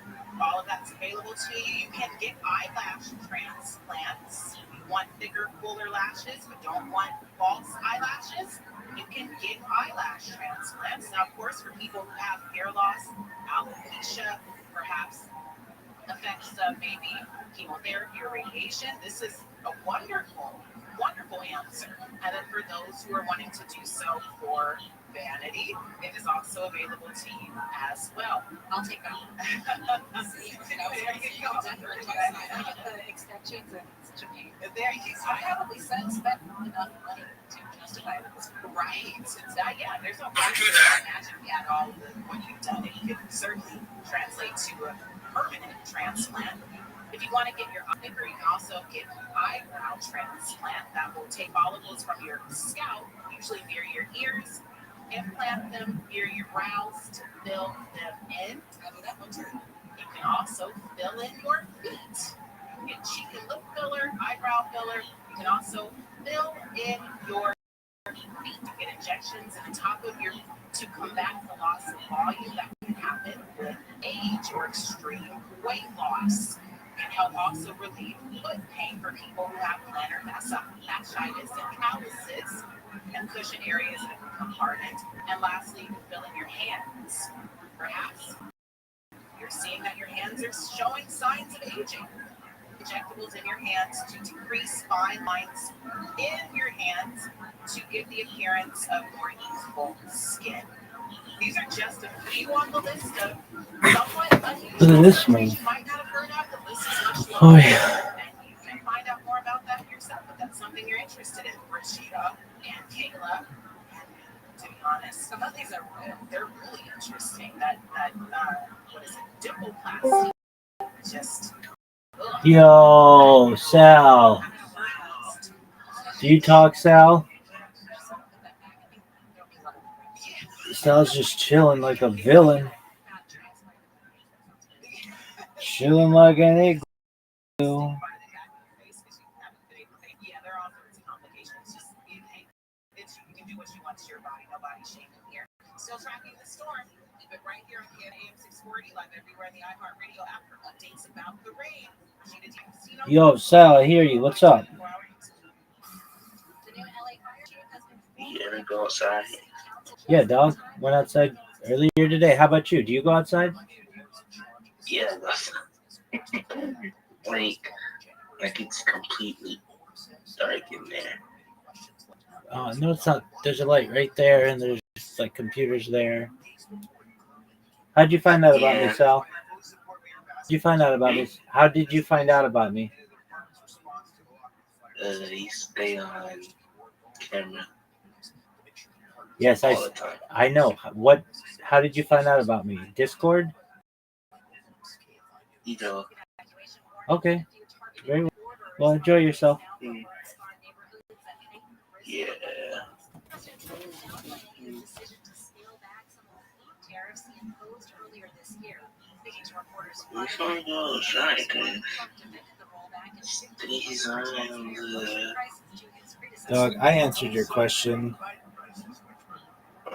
All of that's available to you. You can get eyelash transplants. If you want bigger, fuller lashes but don't want false eyelashes, you can get eyelash transplants. Now, of course, for people who have hair loss, alopecia, perhaps effects of maybe chemotherapy or radiation, this is a wonderful answer. And then for those who are wanting to do so for vanity, it is also available to you as well. I'll take that. Extensions and such a pain. There you go. I probably spent enough money to justify this. Right. Yeah, there's no question. Imagine we had all of what you've done. It could certainly translate to a permanent transplant. If you want to get your eye bigger, you can also get eyebrow transplant. That will take follicles from your scalp, usually near your ears, implant them near your brows to fill them in. I'll do that one too. You can also fill in your feet. get cheek and lip filler, eyebrow filler. You can also fill in your feet. You get injections in the top of your to combat the loss of volume that can happen with age or extreme weight loss. Can help also relieve foot pain for people who have plantar fasciitis and calluses and cushion areas that become hardened. And lastly, you can fill in your hands. Perhaps you're seeing that your hands are showing signs of aging. Injectables in your hands to decrease fine lines in your hands to give the appearance of more youthful skin. These are just a few on the list of somewhat unusual surgeries you might not have heard of. The list is much longer, and you can find out more about that yourself if that's something you're interested in. Rashida and Kayla. To be honest, some of these are they're really interesting. That what is it? Dimpleplasty. Just Yo, Sal. Do you talk, Sal? Sal's just chilling like a villain. Chilling like an igloo. yeah, there are all sorts of complications. Just you can do what you want to your body. Nobody's shaming here. Still tracking the storm. Keep it right here on AM 640 live everywhere in the iHeartRadio app for updates about the rain. Yo, Sal, I hear you. What's up? You ever go outside? Yeah, dog. Went outside earlier today. How about you? Do you go outside? Yeah, that's like it's completely dark in there. No, it's not. There's a light right there, and there's like computers there. How'd you find out about me, Sal? Did you find out about me? How did you find out about me? You stay on camera. Yes, all the time. I know. What? How did you find out about me? Discord? You know. Okay. Very well. Well, enjoy yourself. Yeah. Which one goes right? These are Dog, I answered your question.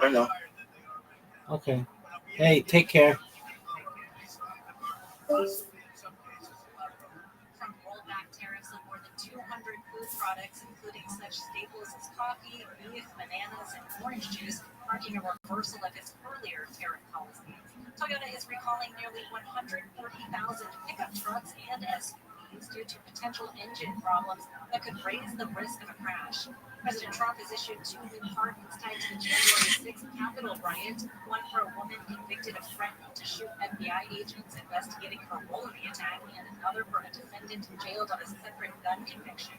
I know. Okay. Hey, take care. From rollback tariffs on more than 200 food products, including such staples as coffee, beef, bananas, and orange juice, marking a reversal of its earlier tariff policy. Toyota is recalling nearly 140,000 pickup trucks and SUVs due to potential engine problems that could raise the risk of a crash. President Trump has issued 2 new pardons tied to the January 6th Capitol riot, one for a woman convicted of threatening to shoot FBI agents investigating her role in the attack, and another for a defendant jailed on a separate gun conviction.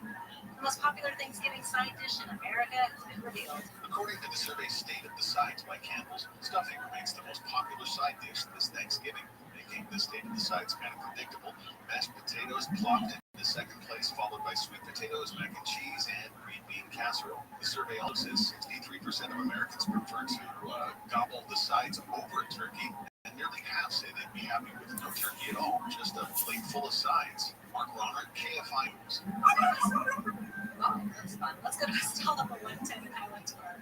The most popular Thanksgiving side dish in America has been revealed. According to the survey State of the Sides by Campbell's, stuffing remains the most popular side dish this Thanksgiving, making the State of the Sides kind of predictable. Mashed potatoes plopped into second place, followed by sweet potatoes, mac and cheese, and green bean casserole. The survey also says 63% of Americans prefer to gobble the sides over turkey, and nearly half say they'd be happy with no turkey at all, just a plate full of sides. Mark Ronner, KFI News. Oh, that's fun. Let's go to Estelle on the 110 and Highway Tour.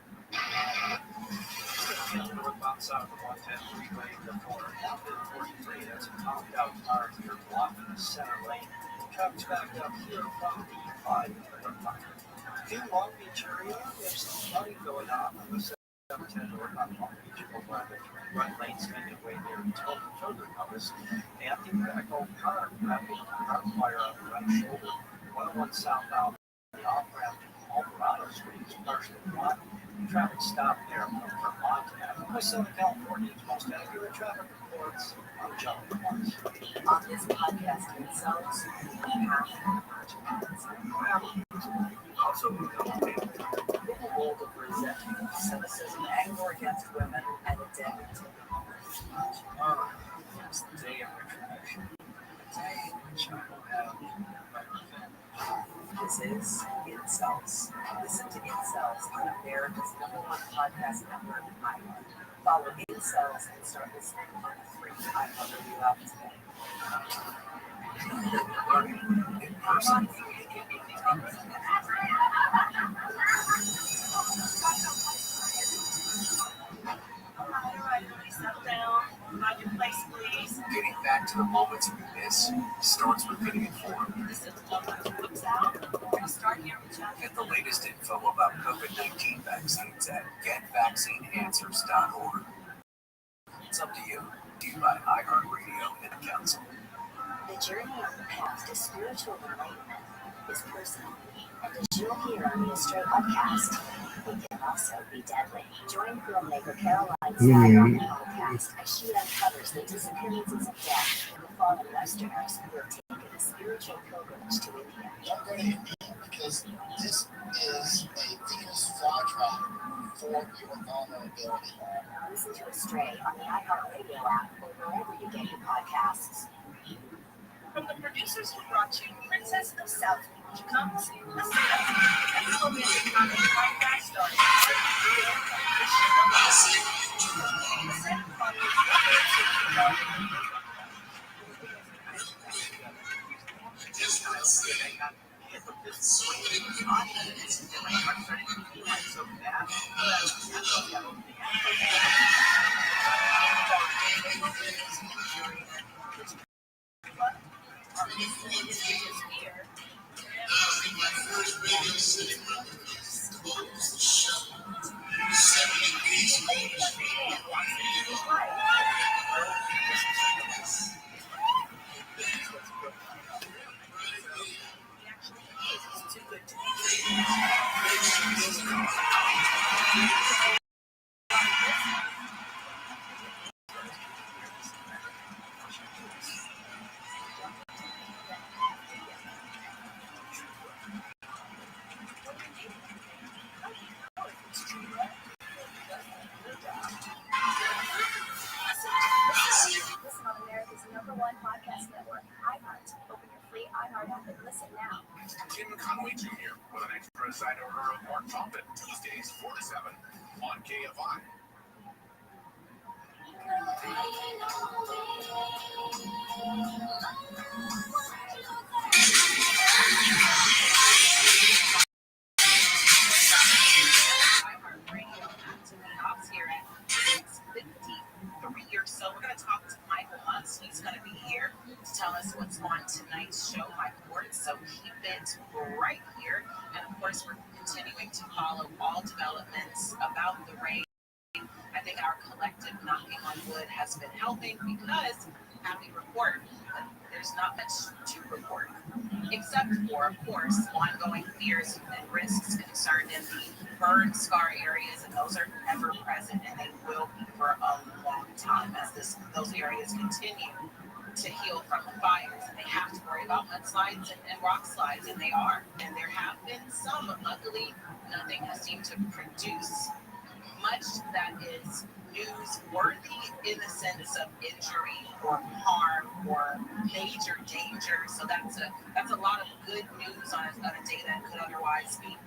Northbound south of 110 freeway before Mountain 43. That's a topped out car here blocking the center lane. Traffic's backed up here from the 5 northbound. In Long Beach area, there's some flooding going on the 710 northbound Long Beach over on the right lane, making way near Tilton Children House. And the backhoe car having a car fire on the right shoulder. 101 southbound, the off ramp to Alvarado Street is partially blocked. Traffic stop there from Vermont Avenue. Southern California's most accurate traffic reports. I'm John Lawrence. On this podcast themselves, we have also in the world of resentment, cynicism, anger against women, and identity. Tomorrow is the day of retribution, the day in which I will have my revenge. This is Incels. Listen to Incels on America's #1 podcast network, iHeart. Follow Incels and start listening on the free iHeartRadio app today. Learning in person. Getting back to the moments we miss starts with getting informed. Get the latest info about COVID-19 vaccines at getvaccineanswers.org. It's up to you. Due by iHeartRadio and the Council. The journey on the path to spiritual enlightenment is personal, and as you'll hear on the Astray podcast, it can also be deadly. Join filmmaker Caroline Stein on the podcast as she uncovers the disappearances of death in the fallen Westerners who have taken a spiritual pilgrimage to India. I'm going to India because this is a Venus flytrap for your vulnerability. Listen to Astray on the iHeartRadio app or wherever you get your podcasts. From the producers who brought you Princess of South Beach comes The Setup, a romantic comedy podcast starring The Setup Listen on America's #1 podcast network, iHeart. Open your free iHeart app and listen now. Kim Conway Jr. with an extra side of her dark chocolate Tuesdays 4 to 7 on KFI. Here at 6:53 or so. We're going to talk to Michael Muntz. He's going to be here to tell us what's on tonight's show by court. So keep it right here. And of course, we're continuing to follow all developments about the rain. I think our collective knocking on wood has been helping because, happy report, there's not much to report, except for, of course, ongoing fears and risks concerned in the burn scar areas, and those are ever present, and they will be for a long time as those areas continue to heal from the fires, and they have to worry about mudslides and rock slides, and they are. And there have been some, but luckily nothing has seemed to produce much that is newsworthy in the sense of injury or harm or major danger. So that's a lot of good news on a day that could otherwise be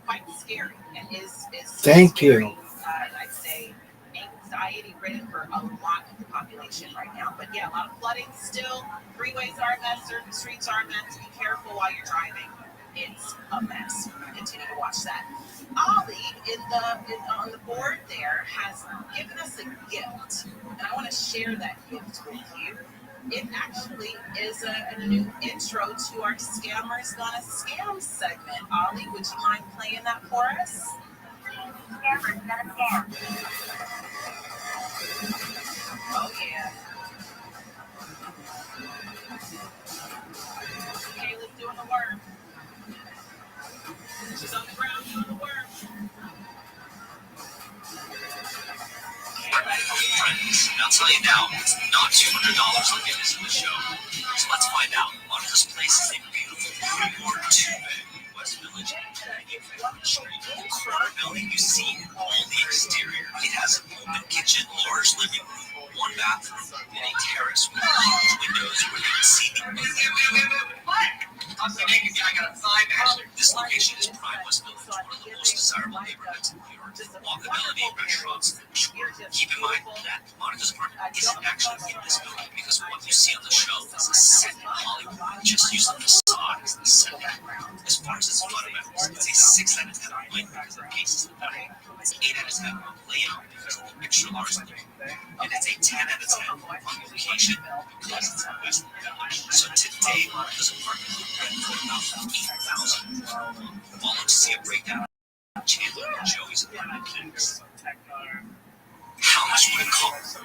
quite scary and is Thank scary, you. I'd say anxiety ridden for a lot of the population right now. But yeah, a lot of flooding still. Freeways are a mess, certain streets are a mess. Be careful while you're driving. It's a mess. Continue to watch that. Ollie on the board there has given us a gift, and I want to share that gift with you. It actually is a new intro to our Scammers Gonna Scam segment. Ollie, would you mind playing that for us? Scammers Gonna Scam. Oh yeah. Kayla's doing the work. She's on the ground doing the work. Friends, I'll tell you now, it's not $200 I'll get this in the show. So let's find out. This place is a beautiful four-door, two-bed West Village. Corner building, you see all the exterior. It has an open kitchen, large living room, one bathroom, and a terrace with large windows where you can see the What? I'm the naked guy got a thigh match. This location is prime West Village, one of the most desirable neighborhoods in New York walkability restaurants. Sure. Keep in mind that Monica's apartment isn't actually in this building because what you see on the show is a set in Hollywood, just using the facade as the set. As far as its fundamentals, it's a 6 out of 10 on light because of the cases in the back. It's an 8 out of 10 on layout because of the extra large living room. And it's a 10 out of 10 on location because it's in West Virginia. So today, Monica's apartment went for about $8,000. Follow to see a breakdown of Chandler and Joey's apartment mix. How much would it cost? I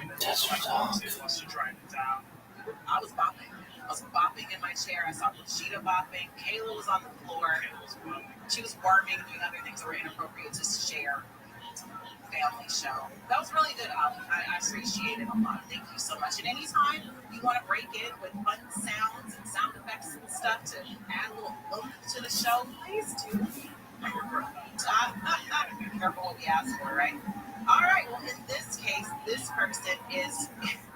was bopping. I was bopping in my chair. I saw Rashida bopping. Kayla was on the floor. She was worming and doing other things that were inappropriate to share. Family show. That was really good, Ali. I appreciate it a lot. Thank you so much. And anytime you want to break in with fun sounds and sound effects and stuff to add a little oomph to the show, please do. Be careful what we ask for, right? All right. Well, in this case, this person is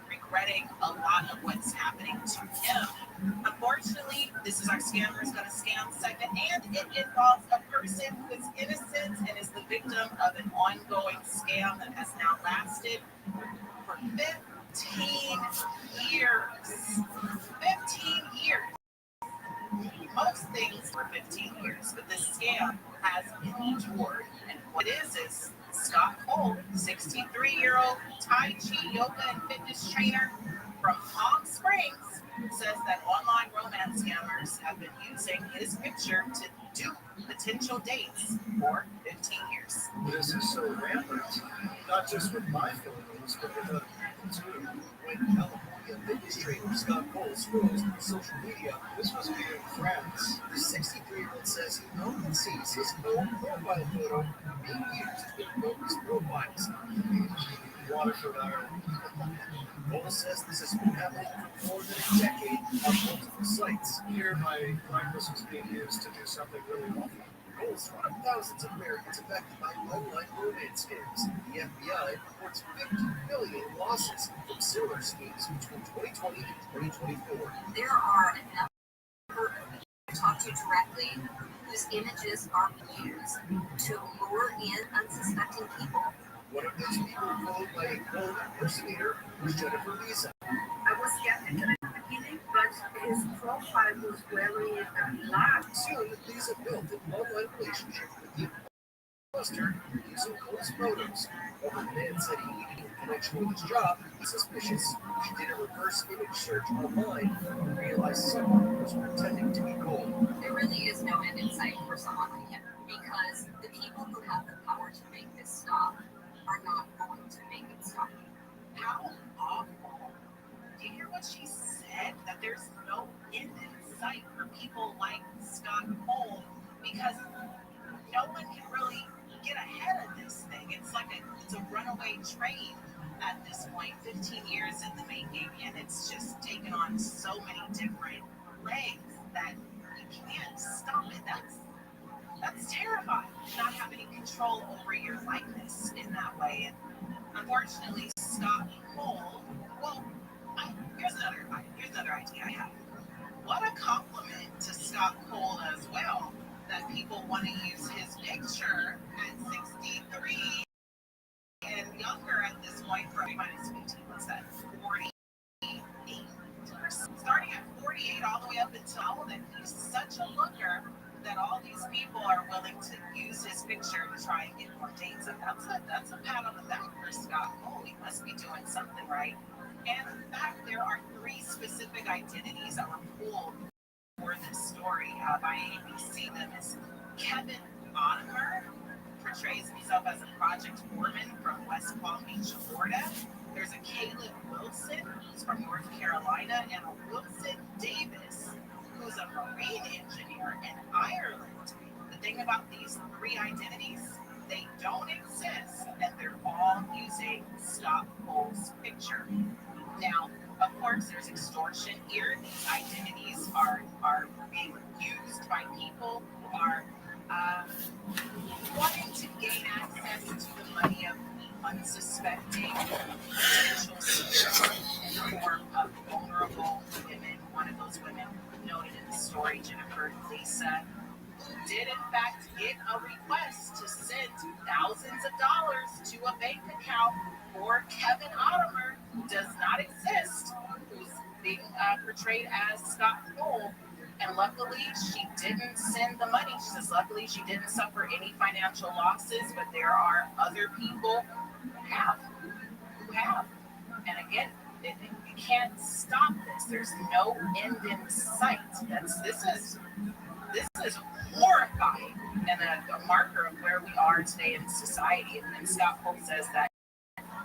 regretting a lot of what's happening to him. Unfortunately, this is our Scammer is Gonna Scam segment, and it involves a person who is innocent and is the victim of an ongoing scam that has now lasted for 15 years. 15 years. Most things for 15 years, but this scam has endured. And what it is Scott Cole, 63-year-old Tai Chi yoga and fitness trainer from Palm Springs, says that online romance scammers have been using his picture to dupe potential dates for 15 years. This is so rampant, not just with my photos, but with other people too. When California fitness trainer Scott Cole scrolls through social media, this was being friends. The 63-year-old says he often sees his own profile photo being used in bogus profiles. Waterford, Ireland. Cole says this has been happening for more than a decade on multiple sites. Here, my likeness was being used to do something really awful. Cole's one of thousands of Americans affected by online romance scams. The FBI reports 50 billion in losses from similar schemes between 2020 and 2024. There are a number of people who talk to you directly whose images are used to lure in unsuspecting people. One of those people followed by a Cole impersonator was Jennifer Lisa. I was skeptical at the beginning, but his profile was very large. Soon, Lisa built an online relationship with the imposter using Cole's photos. While the man said he needed a connection with his job, he's suspicious. She did a reverse image search online and realized someone was pretending to be Cole. There really is no end in sight for someone like him, because the people who have the power to make this stop are not going to make it stop. How awful. Do you hear what she said? That there's no end in sight for people like Scott Cole, because no one can really get ahead of this thing. It's like it's a runaway train at this point, 15 years in the making, and it's just taken on so many different legs that you can't stop it. That's terrifying, not have any control over your likeness in that way. And unfortunately, Scott Cole, well, here's another idea I have. What a compliment to Scott Cole as well, that people want to use his picture at 63 and younger at this point, for minus 15, what's that, 48? Starting at 48 all the way up until that, he's such a looker that all these people are willing to use his picture to try and get more dates. And that's a pat on the back for Scott Cole. He must be doing something right. And in fact, there are 3 specific identities that were pulled for this story by ABC. Them is Kevin Bonimer, portrays himself as a project foreman from West Palm Beach, Florida. There's a Caleb Wilson, who's from North Carolina, and a Wilson Davis, who's a marine engineer in Ireland. The thing about these 3 identities, they don't exist, and they're all using Scott Cole's picture. Now, of course, there's extortion here. These identities are being used by people who are wanting to gain access to the money of unsuspecting potential suitors in the form of vulnerable women. One of those women noted in the story, Jennifer Lisa, did in fact get a request to send thousands of dollars portrayed as Scott Cole. And luckily, she didn't send the money. She says, luckily, she didn't suffer any financial losses, but there are other people who have. And again, you can't stop this. There's no end in sight. This is horrifying and a marker of where we are today in society. And Scott Cole says that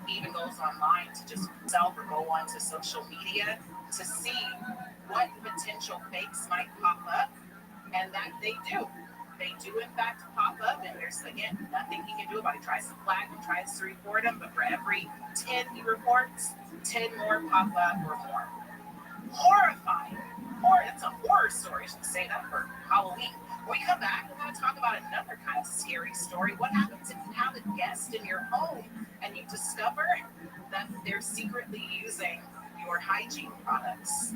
he even goes online to just himself or go onto social media to see what potential fakes might pop up, and that they do. They do, in fact, pop up, and there's, again, nothing he can do about it. He tries to flag them, tries to report them, but for every 10 he reports, 10 more pop up or more. Horrifying. It's a horror story. I should say that for Halloween. When we come back, we're going to talk about another kind of scary story. What happens if you have a guest in your home and you discover that they're secretly using your hygiene products?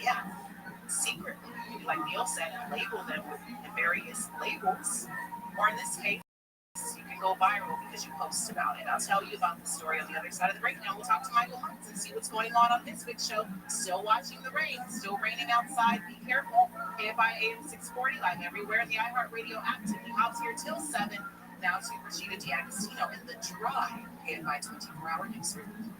Yeah, secretly, like Neil said, and label them with various labels. Or in this case, you can go viral because you post about it. I'll tell you about the story on the other side of the break. Now we'll talk to Michael Hunts and see what's going on this week's show. Still watching the rain, still raining outside. Be careful. KFI AM 640 live everywhere in the iHeartRadio app. Tiffany Hobbs here till 7. Now to Rashida D'Agostino in the dry KFI 24-hour newsroom.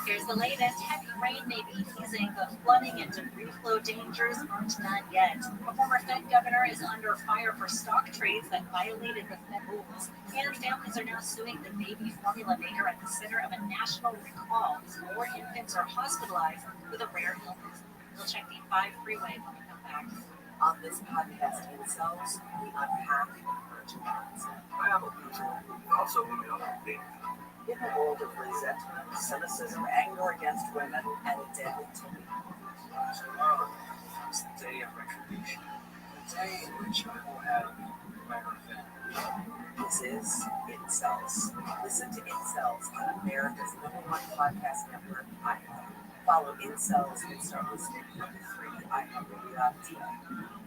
Here's the latest. Heavy rain may be easing, but flooding and debris flow dangers aren't done yet. A former Fed governor is under fire for stock trades that violated the Fed rules. And families are now suing the baby formula maker at the center of a national recall as more infants are hospitalized with a rare illness. We'll check the 5 freeway when we come back. On this podcast, Incels, we unpack the merchandise. I have a feature. Also, we know that In the world of resentment, cynicism, anger against women, and identity. tomorrow is the day of retribution. The day in which I will have my revenge. This is Incels. Listen to Incels on America's #1 podcast network, iHeart. Follow Incels and start listening on the free iHeartRadio app.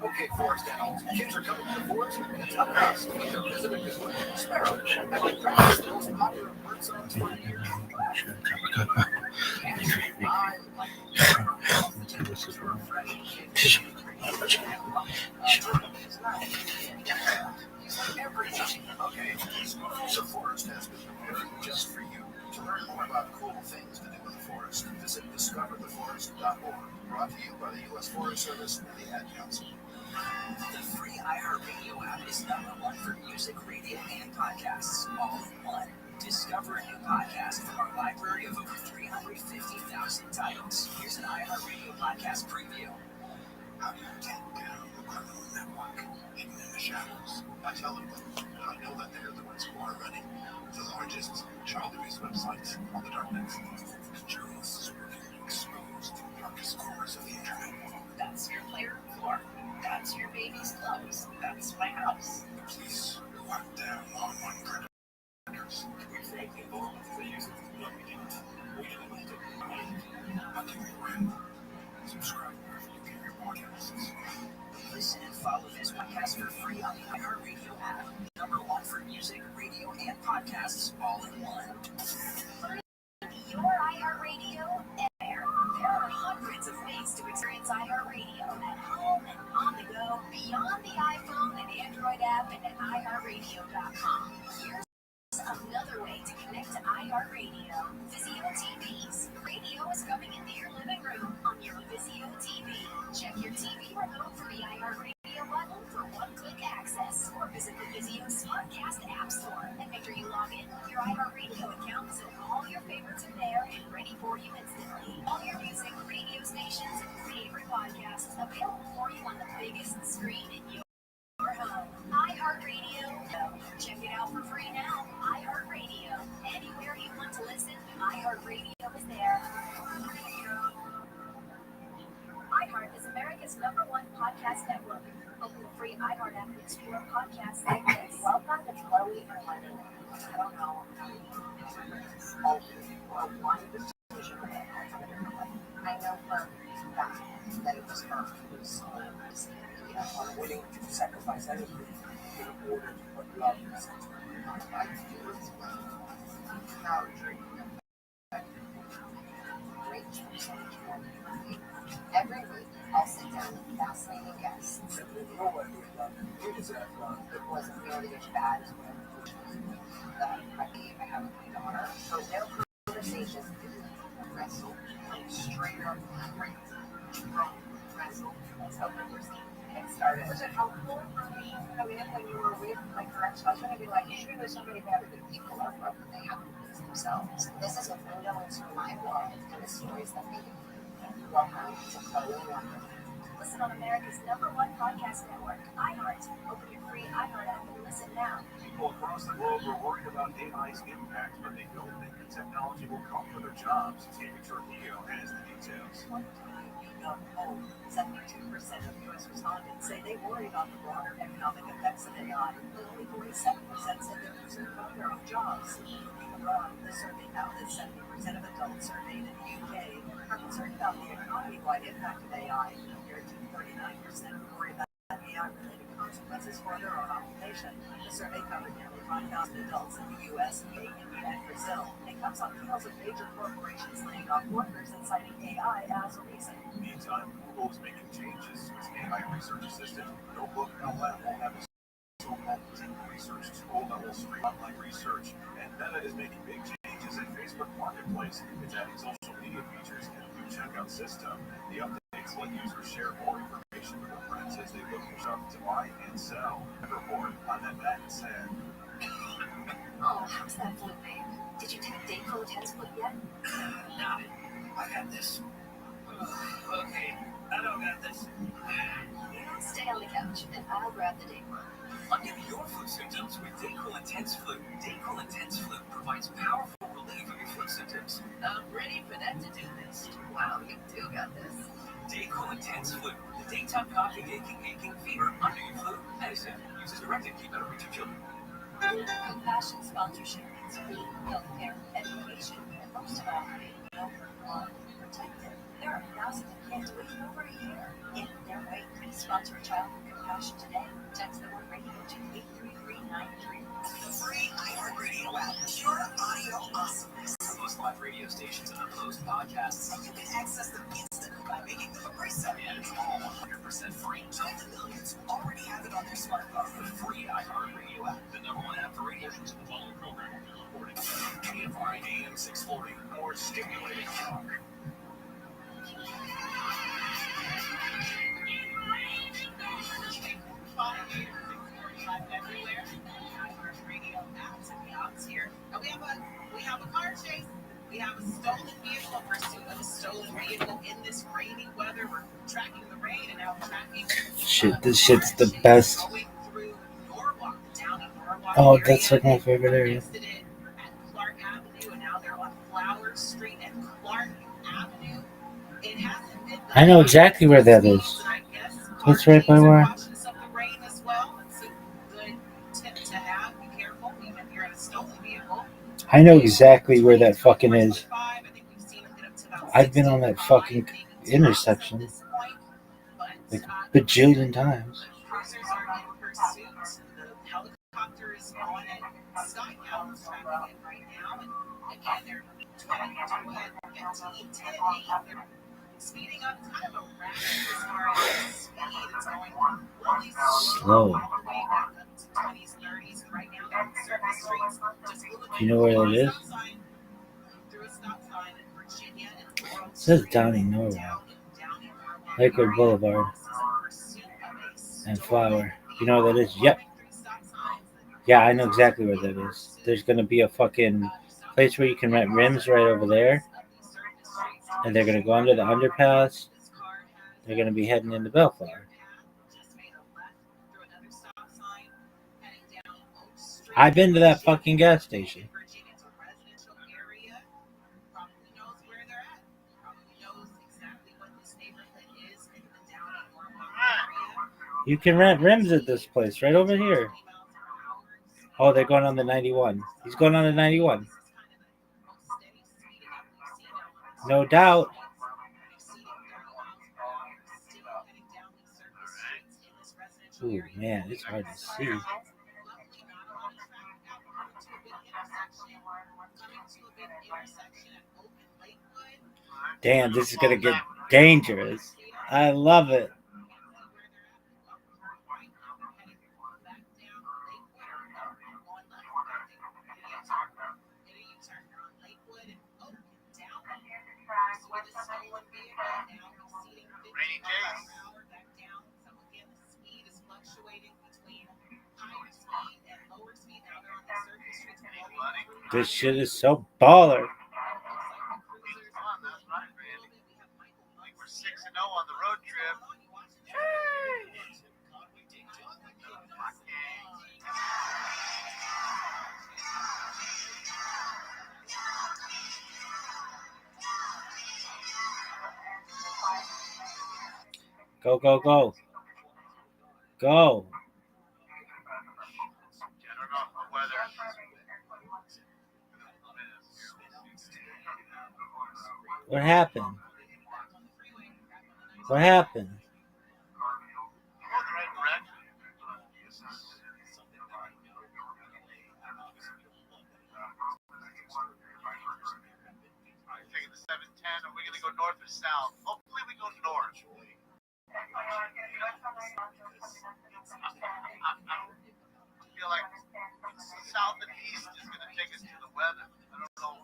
Okay, forest animals. Kids are coming to the forest. It's up us. They're visiting this way. Sparrow. I like practice the most popular bird songs for a year. Okay, so forest has been prepared just for you. To learn more about cool things to do in the forest, visit discovertheforest.org. Brought to you by the U.S. Forest Service and the Ad Council. The free iHeartRadio app is #1 for music, radio, and podcasts, all in one. Discover a new podcast from our library of over 350,000 titles. Here's an iHeartRadio podcast preview. How do you take down the criminal network hidden in the shadows? I tell them that I know that they're the ones who are running the largest child abuse website on the darknet. The journalists working to expose the darkest corners of the internet. That's your playroom floor. That's your baby's clothes. That's my house. The police lock down online predators. We think involved with the use of technology. We didn't like it. Hunting the grin. Subscribe wherever you get your podcasts. Listen and follow this podcast for free on the iHeartRadio app. #1 for music, radio, and podcasts, all in one. Your iHeartRadio Air. There are hundreds of ways to experience iHeartRadio at home and on the go, beyond the iPhone and Android app and at iHeartRadio.com. Here's another way to connect to iHeartRadio. Vizio TVs. Radio is coming into your living room on your Vizio TV. Check your TV remote for the iHeartRadio button for one-click access, or visit the Vizio Smartcast App Store and make sure you log in with your iHeartRadio account so all your favorites are there and ready for you instantly. All your music, radio stations, and favorite podcasts available for you on the biggest screen in your home. iHeartRadio. Check it out for free now. iHeartRadio. Anywhere you want to listen, iHeartRadio is there. iHeart is America's #1 podcast network. Open the free iHeart app and explore podcasts like this. Welcome to Chloe and Lenny. I don't know. One decision I know for a fact that it was her who was willing to sacrifice everything in order to put love in the center. I feel it's now dream. Great choice. Every week, I'll sit down with fascinating guests. It was really as bad as when I have my daughter. So their conversations wrestle, straight up wrestle. That's how it started. Was it helpful for me coming in when you were with like your ex-husband and be like, hey, there's somebody better than people are from they have to themselves. This is a window into my world and the stories that make it. Welcome to Chloe. Listen on America's #1 podcast network, iHeart. Open your free iHeart app and listen now. People across the globe are worried about AI's impact, but they don't think the technology will come for their jobs. Tammy Trujillo has the details. 72% of U.S. respondents say they worry about the broader economic effects of AI, but only 47% said they're concerned about their own jobs. The survey found that 70% of adults surveyed in the UK are concerned about the economy-wide impact of AI, compared to 39% who worry about AI-related consequences for their own occupation. The survey covered nearly 5,000 adults in the U.S., UK, India, and Brazil. It comes on the heels of major corporations laying off workers and citing AI as a reason. Meantime, Google is making changes to its AI research assistant. Notebook LM will have a so-called deep research tool that will stream online research. And Meta is making big changes in Facebook Marketplace. It's adding social media features and a new checkout system. The updates let users share more information with their friends as they look for stuff to buy and sell. Report on that said. Oh, how's that flu, babe? Did you take Dayquil Intense Flu yet? Not it. I got this. Okay, I don't got this. You stay on the couch, and I'll grab the Dayquil. Undo your flu symptoms with Dayquil Intense Flu. Dayquil Intense Flu provides powerful relief of your flu symptoms. I'm ready for that to-do list. Wow, you do got this. Dayquil Intense Flu. The daytime coughing, aching, fever, under your flu medicine. Uses directed to keep out of reach of children. Compassion sponsorship means free healthcare, education, and most of all, no one protected. There are thousands of kids waiting over a year. In their wait, please sponsor a child with compassion today. Text the word radio to 83393. The free iHeartRadio app. Pure audio awesomeness. Most live radio stations and host podcasts. And you can access them instantly by making them a preset. And it's all 100% free. Join the millions who already have it on their smartphone. The free iHeartRadio app. The #1 app for radio stations. The following program will be recorded. KFI AM 640. More stimulating talk. Everywhere. Radio apps and beyonds here. And we have a car chase. We have a stolen vehicle, pursuit of a stolen vehicle in this rainy weather. We're tracking the rain and now tracking. Shit, this shit's the best. Going through Norwalk, down in Norwalk. Oh, that's like my favorite area. At Clark Avenue, and now they're on Flower Street and Clark Avenue. It hasn't been. I know exactly where that is. It's right by where. I know exactly where that fucking is. I've been on that fucking intersection like a bajillion times. Speeding up kind of a rapid as far as speed. It's going really Slow. all the way back up to 20s, 30s, and right now they're on surface streets. Just Do you know where that is? through a stop sign in Virginia and It says Downing, Norwalk. Lakewood Boulevard and Flower. You know where that is? Yep. Yeah, I know exactly where that is. There's going to be a fucking place where you can rent rims right over there. And they're going to go under the underpass. They're going to be heading into Bellflower. I've been to that fucking gas station. You can rent rims at this place right over here. Oh, they're going on the 91. He's going on the 91. No doubt. Ooh, man, it's hard to see. Damn, this is going to get dangerous. I love it. Rainy days. This shit is so baller. That's right, Randy. I think we're 6-0 on the road trip. Go, go, go. Go. I don't know if the weather. What happened? What happened? Go in the right direction. Taking the 710. Are we going to go north or south? Hopefully we go north. I feel like south and east is going to take us to the weather. I don't know. I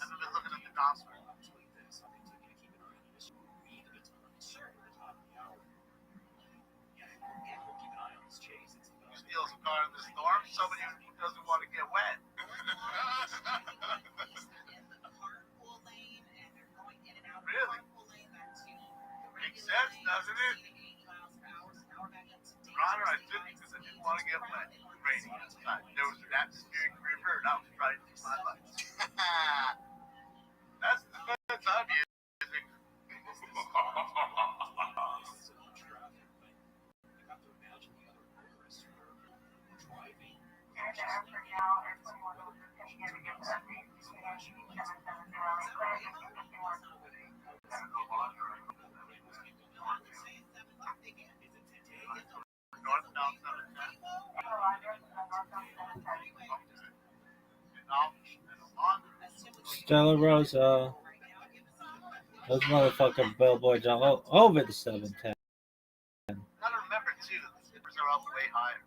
haven't been looking at the gospel. You steal a car in the storm, somebody who doesn't want to get wet. Really? Makes sense, doesn't it? Roger, I did because I didn't want to get wet. Rainy outside. There was an atmospheric river, and I was trying to my life. That's the best I'm using. Northbound 710. Stella Rosa. Those motherfucking billboards all over the 710. Gotta remember too, the zippers are up way higher.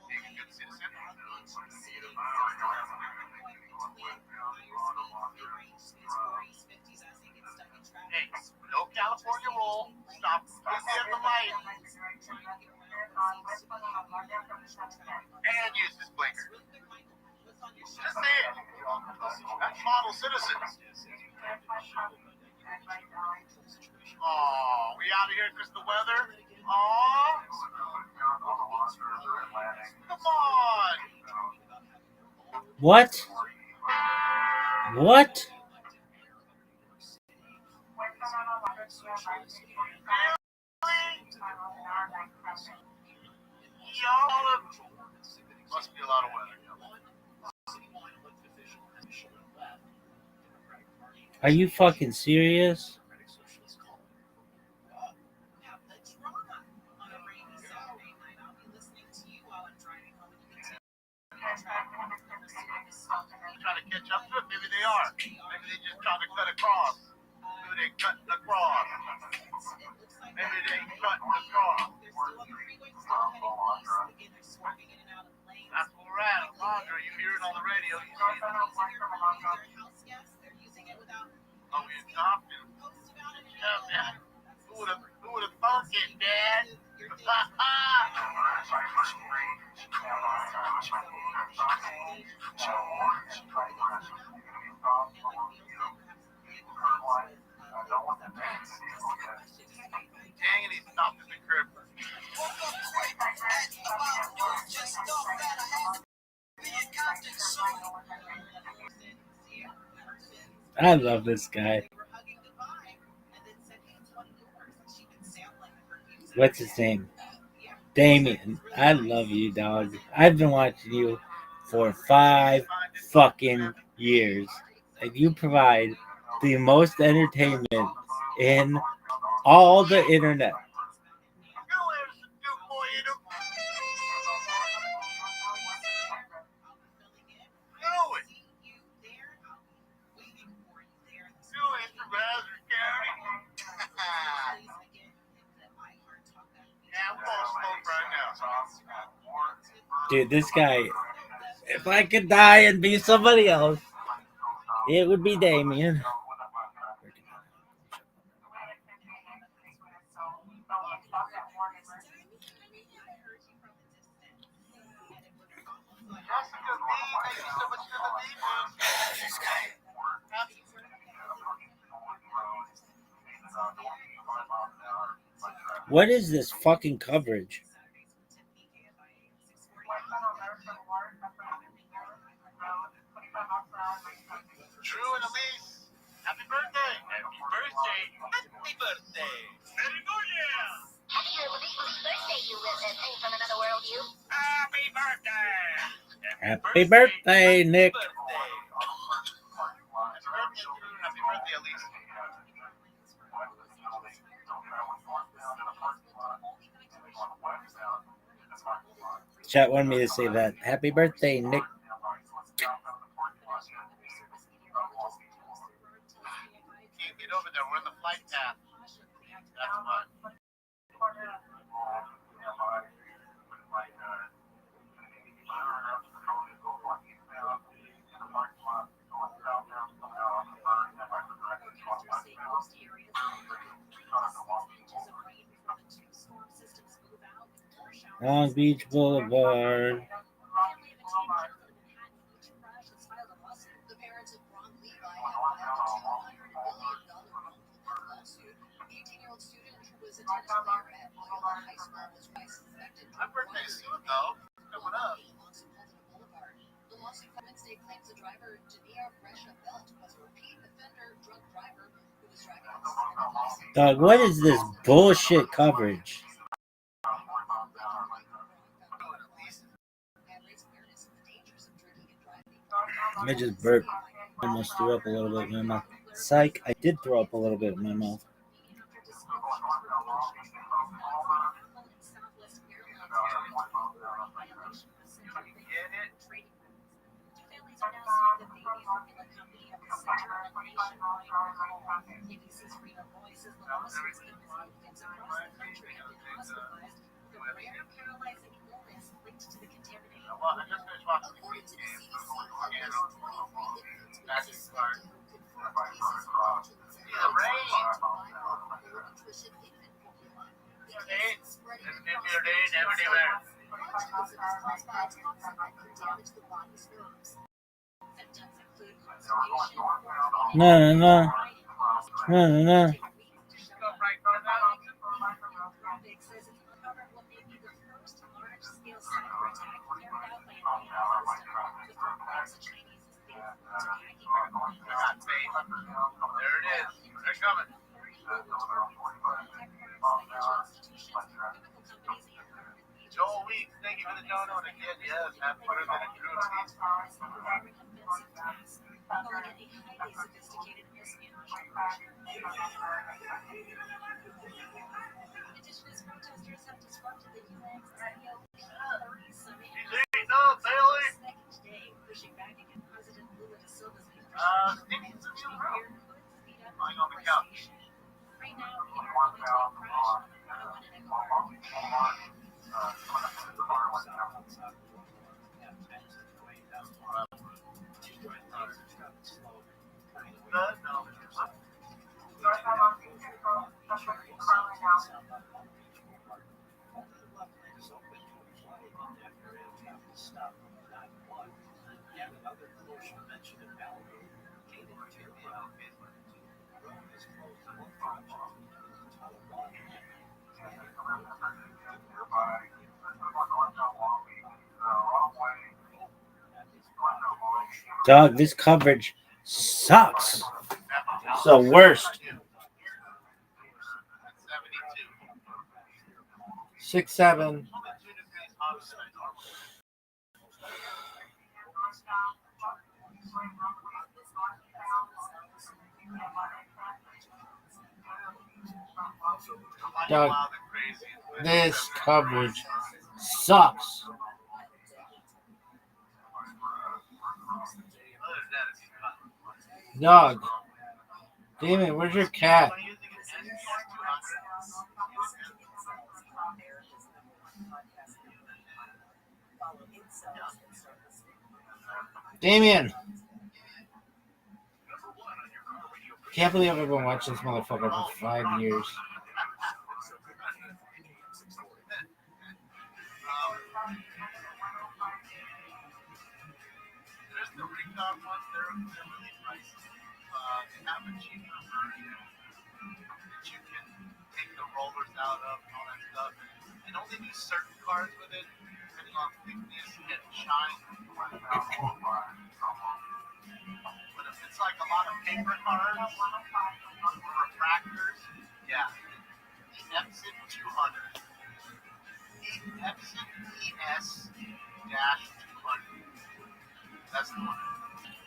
Being a good citizen. Hey, no California roll. Stop pussy at the light. And use this blinker. Just say it. That's model citizens. Oh, we out of here because the weather? Oh, come on. What? What? Must be a lot of weather. Are you fucking serious? Trying to catch up to it? Maybe they are. Maybe they just trying to cut across. Maybe they cutting across. Maybe they cutting across. That's all right. Alondra, you hear it on the radio. You see it. Oh, you're talking. Yeah, man. Who would have thunk it, Dad? Dang it, he stopped at the curb. I love this guy. What's his name? Damien. I love you, dog. I've been watching you for 5 fucking years. And you provide the most entertainment in all the internet. No, Dude, this guy, if I could die and be somebody else, it would be Damien. This guy. What is this fucking coverage? Drew and Elise, happy birthday! Happy birthday! Happy birthday! Very good, yeah! Happy birthday, you little thing from another world, you. Happy birthday! Happy birthday, Nick. Happy birthday, Elise. Chat wanted me to say that. Happy birthday, Nick. Can't get over there. We're in the flight path. That's why. Long Beach Boulevard. The parents of Ron Levi have filed a $200 million lawsuit. The 18-year-old student who was a tennis player at Loyola High School was suspected. My birthday's soon, though. Coming up. The lawsuit Wednesday claims the driver, Dania Brescia-Belt, was a repeat offender drunk driver who was driving on suspended license. Dog, what is this bullshit coverage? I just burped. Almost threw up a little bit in my mouth. Psych, I did throw up a little bit in my mouth. According to the CDC, almost 23 infants were suspected cases of nutrition infant formula. The case spreading across Rothschild is caused by a toxin that can damage the body's nerves. Symptoms include constipation, No. says it's uncovered what may be the first large-scale cyber attack carried out by an AI system to threat the Chinese state attacking There it is. They're coming. Joel Weeks, thank you for the dono. And again, yes, have put him in a crew of these. Indigenous protesters have disrupted the UN's summit second day, pushing back against President Lula da Silva's leadership. Lying on the couch. Right now, we are going to a crash on an car. Dog, this coverage sucks. It's the worst. 6-7. Dog, this coverage sucks. Dog. Damn it, where's your cat? Damien. Can't believe I've been watching this motherfucker for 5 years. There's the recon ones. They're really pricey. They have a cheaper version that you can take the rollers out of and all that stuff, and only do certain cards with it, depending on thickness and shine. But if it's like a lot of paper cards, refractors, yeah, the Epson 200, the Epson ES-200. That's the one.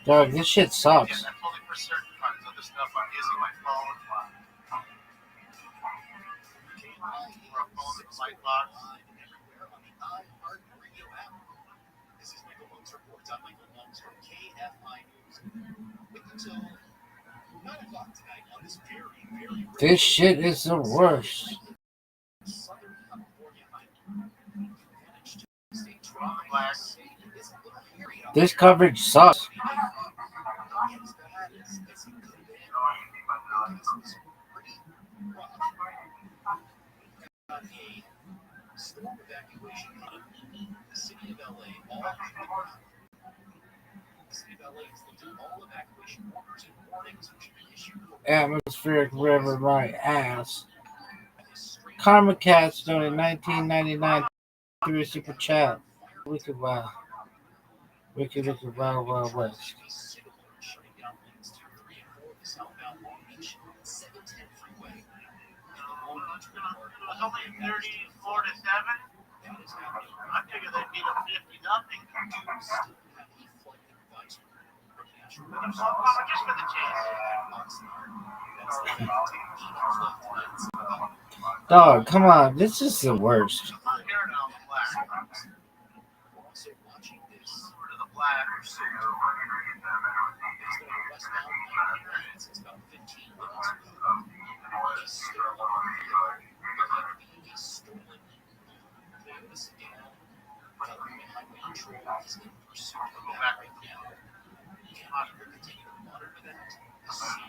Dog, this shit Yeah, sucks. that's only for certain cards. Other stuff I'm using my phone. Or a phone with a light box. This is Michael Holmes Reports. I'm Michael Holmes from KFI News. Wait until 9 o'clock tonight on this very, very This shit is the worst. Southern California highway. Managed to stay dry. It's a little hairy out This there. coverage sucks. Not as bad as it could have been because it was pretty rough. Got a storm evacuation on the city of LA all on the ground. The city of LA has lifted all evacuation orders and warnings which have been issued for Atmospheric river, my ass. Karma Cats donated $19.99 through a super chat. Wicked wow. Wicked wow wow west. shutting down lanes 2, 3, and 4 of the southbound Long Beach 710 freeway. It was only 34 to 7. That is happening. I figured they'd beat them 50-0. Still have a flood advisory from the National Weather Just Service. for the chance. That's the Dog, come on. This is the worst. I'm not hearing it on the black. We're also watching this To the black. based on the westbound 90 lanes. It's about 15 minutes ago. A stolen vehicle believed to be a stolen Toyota sedan. Highway Patrol is in pursuit of that right now. And we'll continue to monitor that to see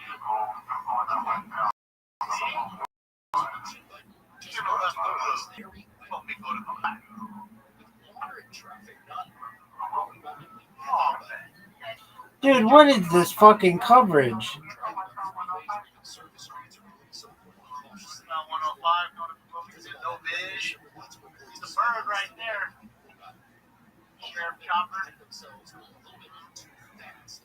but just very moderate traffic, not overwhelmingly heavy, Dude, what is this fucking coverage? surface streets are doing so cautiously. 105 going to no vision. He's a bird right there. Sheriff Chopper. Themselves a little bit too fast.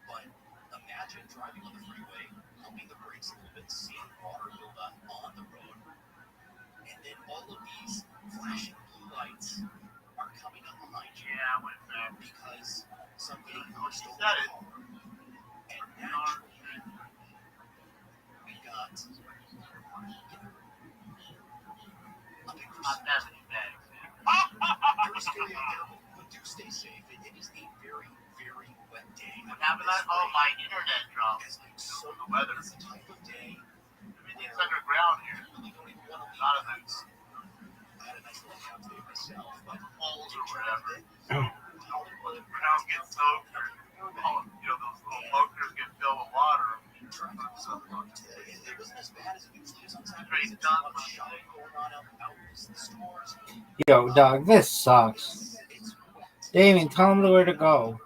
But imagine driving on the freeway, pumping the brakes a little bit, seeing water build up on the road, and then all of these flashing blue lights are coming up behind you. Yeah, I went back. Because somebody stole said it. it. And naturally, we got Not that many bags. very scary out there, but do stay safe. It is a very, very wet day. What happened last? Oh, my internet dropped. So The weather. it's a type of day. Everything's underground here. Really don't even want to A lot of things. I had a nice little nap today myself, but Holes or whatever. Hollywood The ground gets soaked. Or, those little bunkers get filled with water. it wasn't as bad as it usually is on Saturdays. Straight There's a done. lot of shopping going on out in the stores. Yo, dog, this sucks. It's wet. Damien, tell him where to go.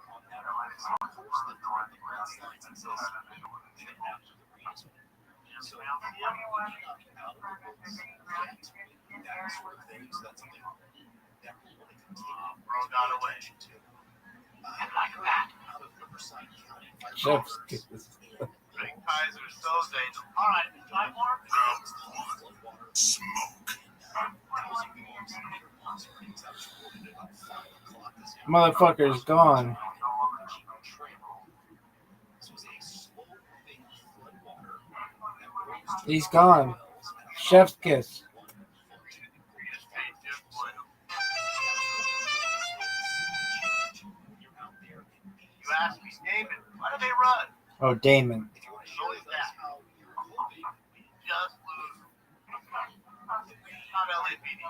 Bro got away. Chef's kiss. Frank Kaiser Soze. All right, 5 more? Motherfucker's gone. He's gone. Chef's kiss. You asked me, David, why do they run? Oh, Damon. So is that. Just lose. Not LAPD.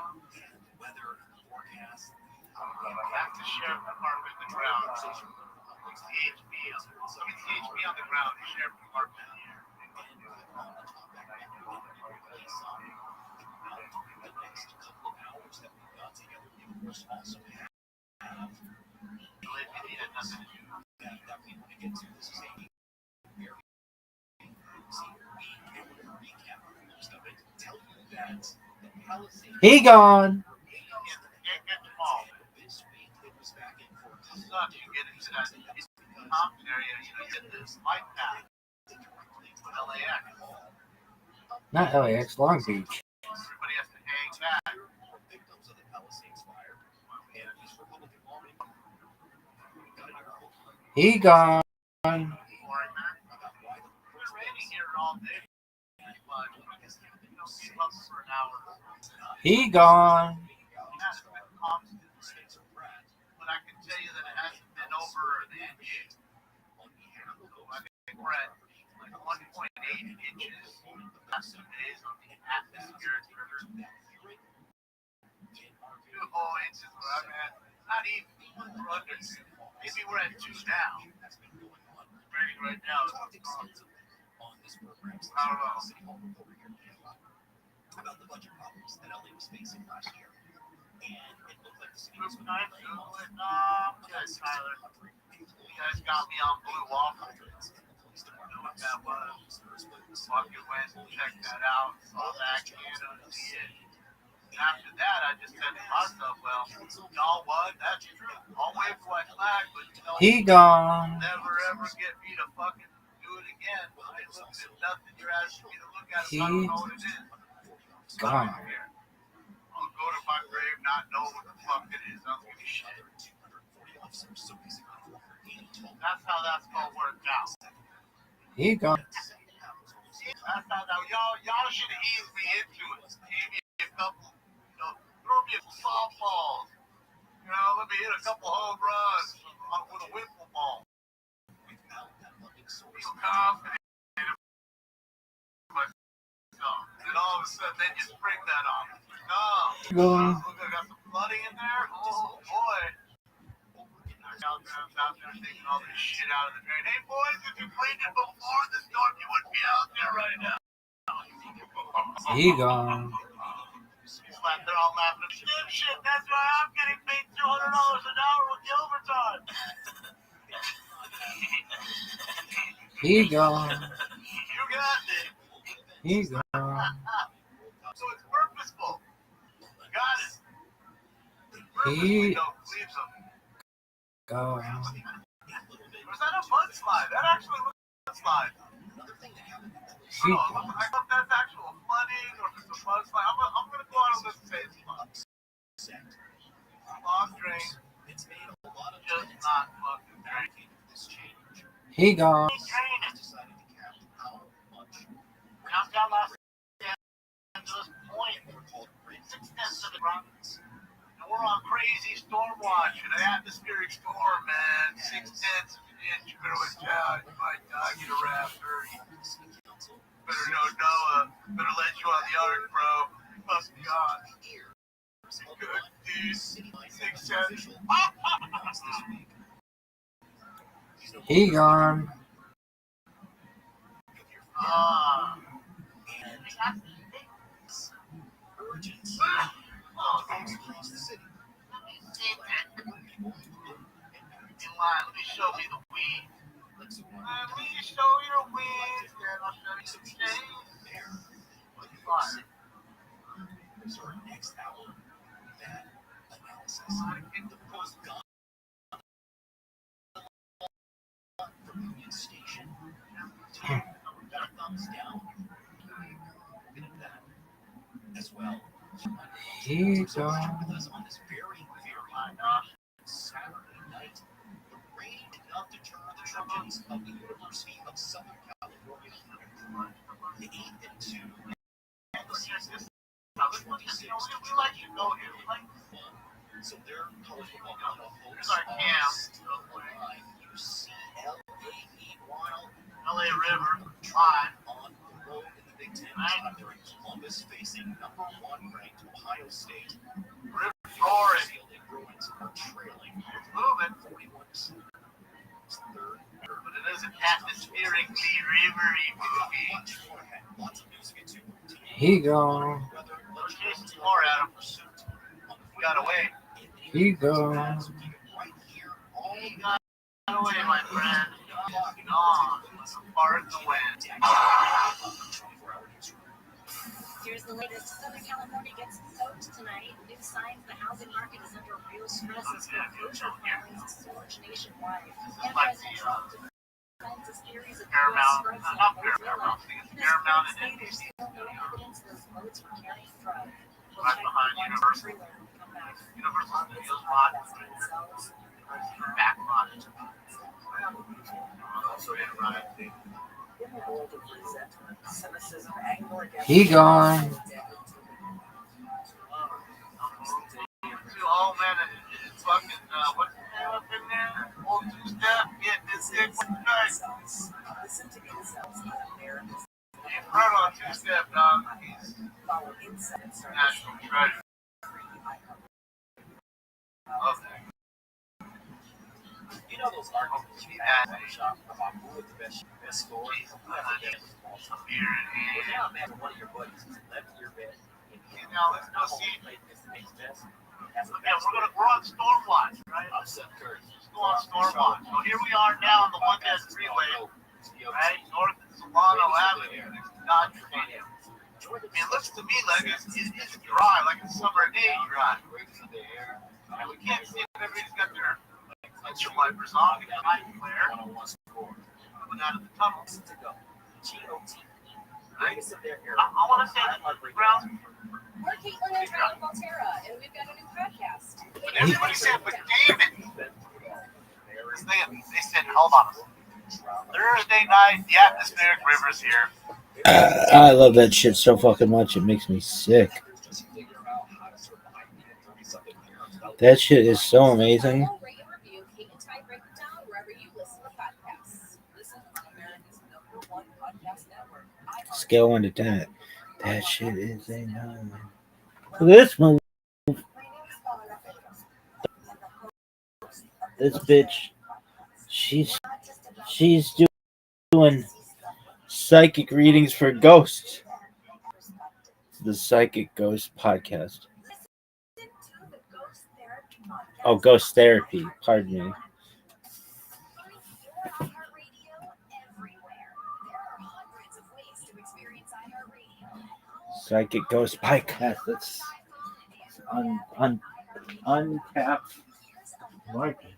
Weather forecast. That's the sheriff department. ground. CHP on the ground, the sheriff department. He gone. Not LAX, Long Beach. Everybody has to hang back. He gone. We're raining here all day, but keep up for an hour. He gone. But I can tell you that it hasn't been over the inch. I think we're at like 1.8 inches the past 2 days on the atmospheric river. 2 whole inches where I'm at. Not even. We're under 2. Maybe we're at 2 now. Raining right now. I don't know. About the budget problems that LA was facing last year. And it looked like the city was Good, Tyler. You guys got me on Blue Waffle. I know what that was. Fucking went and checked that out. Saw that kid on see it. And after that, I just said to myself, well, y'all what? That's true. I'll wave white flag, but He gone. never ever get me to fucking do it again. I looked at nothing you're asking me to look at. He I don't know what it is. gone. I'll go to my grave not know what the fuck it is. I don't give a shit. That's how that's gonna work out. He gone. That's how that y'all should have eased me into it. Gave me a couple, throw me a softballs. Let me hit a couple home runs with a wiffle ball. Feel confident in myself. And all of a sudden, then you spring that on. No. Look, I got some flooding in there. Oh, boy. Out there taking all this shit out of the drain. Hey, boys, if you cleaned it before the storm, you wouldn't be out there right now. He gone. They're all laughing at me. Shit, that's why I'm getting paid $200 an hour with the overtime. He gone. You got it. He gone. So it's purposeful. Got it. He Don't leave them. gone. Was that a mudslide? That actually looks like a mudslide. He I don't know if that's actual flooding or if it's a mudslide. I'm going to go out on this and say it's flood. Clogged drain. Just not fucking drain. He gone. Countdown Los Angeles Point. 6/10 of the province. And we're on crazy storm watch and an atmospheric storm, man. 6/10 of an inch. You better watch out. You might die, get a raptor. Better know Noah. Better let you on the ark, bro. You must be on. Good, dude. 6/10. He gone. across the city. Let me show me the weed. Let me show you the weed. Then I'll show you some shade. Fire. So our next hour, that analysis. The post gun from Union Station. Got a thumbs down. Bit of that as well. He gone. With us on this very Saturday night. The rain did not deter the Trojans of the University of Southern California. The 8-2. We like you go here. We like so their college football got a host our camp. UCLA. Meanwhile, LA River, fine. On the road in the Big Ten, during Columbus facing number 1 ranked Ohio State. River roaring. The Bruins are trailing. It's moving. 41 Strictly Rivery movie. Here you go. Jason Moore, Adam. You got away. Here you go. You got away, my friend. Gone. Far as the wind. Here's the latest. Southern California gets soaked tonight. New signs the housing market is under real stress as foreclosure filings surge nationwide. And President Trump defends his theories of Paramount. drugs Not Paramount. Paramount and there's still no evidence those boats were carrying drugs. right behind Universal. Universal Studios lot. Back lot. Also in right. In a world of resentment, cynicism, anger against He gone. Oh man, it's fucking what's the name up in there? Old two-step, get this shit right. Listen to incels on America's He's right on two-step, dog. He's follow incels. national treasure. Love that. You know those arguments you had at the shop about who had the best score? Beer in hand. Now imagine one of your buddies who's left your bed. Now let's go see. Yeah, We're on Stormwatch, right? Upset Curry. Let's go on Stormwatch. So here we are now on the 110 freeway, right? North of Solano Avenue, next to Dodger Stadium. It looks to me like it's dry, like a summer day dry. And we can't see if everybody's got their windshield wipers on. We got light flare coming out of the tunnel. Right? I want to say that the Browns. We're Caitlin and Tyler Valterra, and we've got a new podcast. But everybody said, but David. They said, hold on. Thursday night, the atmospheric river's here. I love that shit so fucking much. It makes me sick. That shit is so amazing. Scale 1 to 10. That shit is a 9. This move. This bitch. She's doing psychic readings for ghosts. The Psychic Ghost Podcast. Oh, Ghost Therapy. Pardon me. Psychic Ghost Podcast. That's untapped market.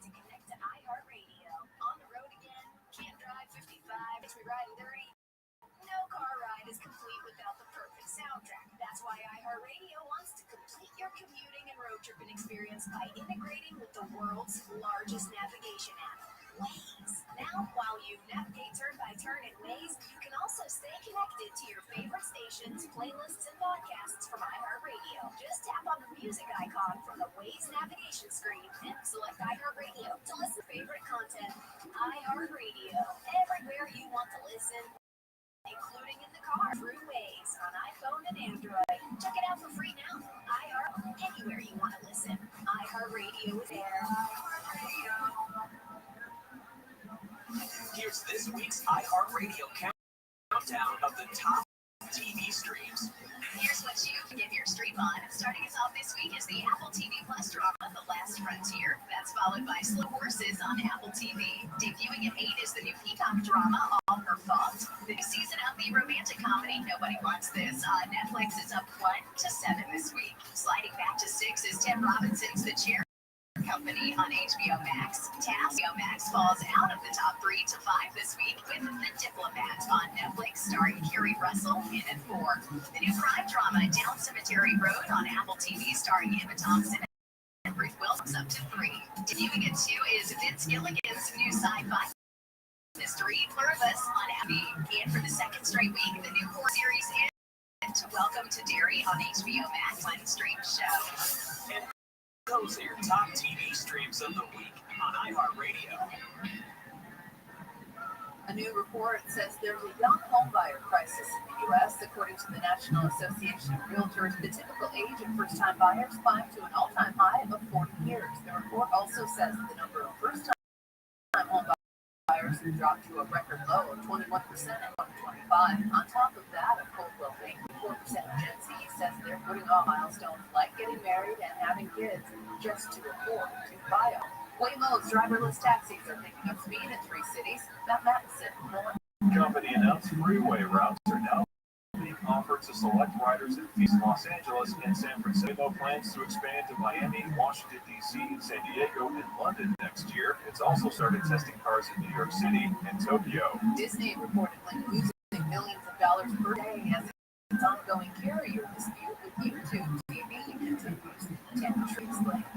That's why iHeartRadio wants to complete your commuting and road tripping experience by integrating with the world's largest navigation app, Waze. Now, while you navigate turn by turn in Waze, you can also stay connected to your favorite stations, playlists, and podcasts from iHeartRadio. Just tap on the music icon from the Waze navigation screen and select iHeartRadio to listen to favorite content. iHeartRadio, everywhere you want to listen, including in the car, through Waze, on iPhone and Android. Check it out for free now. iHeart, anywhere you want to listen. iHeartRadio is there. Here's this week's iHeartRadio countdown of the top TV streams. Here's what you can get your stream on. Starting us off this week is the Apple TV Plus drama, The Last Frontier. That's followed by Slow Horses on Apple TV. Debuting at 8 is the new Peacock drama, All Her Fault. The new season of the romantic comedy, Nobody Wants This, on Netflix is up 1 to 7 this week. Sliding back to 6 is Tim Robinson's The Chair Company on HBO Max. HBO Max falls out of the top 3 to 5 this week with The Diplomat on Netflix, starring Kerry Russell in at 4. The new crime drama Down Cemetery Road on Apple TV, starring Emma Thompson and Ruth Wilson, up to 3. Debuting at 2 is Vince Gilligan's new sci-fi mystery Pluribus on Abby. And for the second straight week, the new horror series is Welcome to Derry on HBO Max, one stream show. And those are your top TV streams of the week on iHeartRadio. A new report says there's a young homebuyer crisis in the U.S. According to the National Association of Realtors, the typical age of first-time buyers climbed to an all-time high of 40 years. The report also says the number of first-time home buyers who dropped to a record low of 21% in 2025. On top of that, a poll of 84% of Gen Z says they're putting off milestones like getting married and having kids just to afford to buy them. Waymo's driverless taxis are picking up speed in 3 cities. Matt Madison, Company announced freeway routes are now being offered to select riders in Phoenix, Los Angeles, and San Francisco. Plans to expand to Miami, Washington, D.C., San Diego, and London next year. It's also started testing cars in New York City and Tokyo. Disney reportedly losing millions of dollars per day as its ongoing carrier dispute with YouTube TV continues.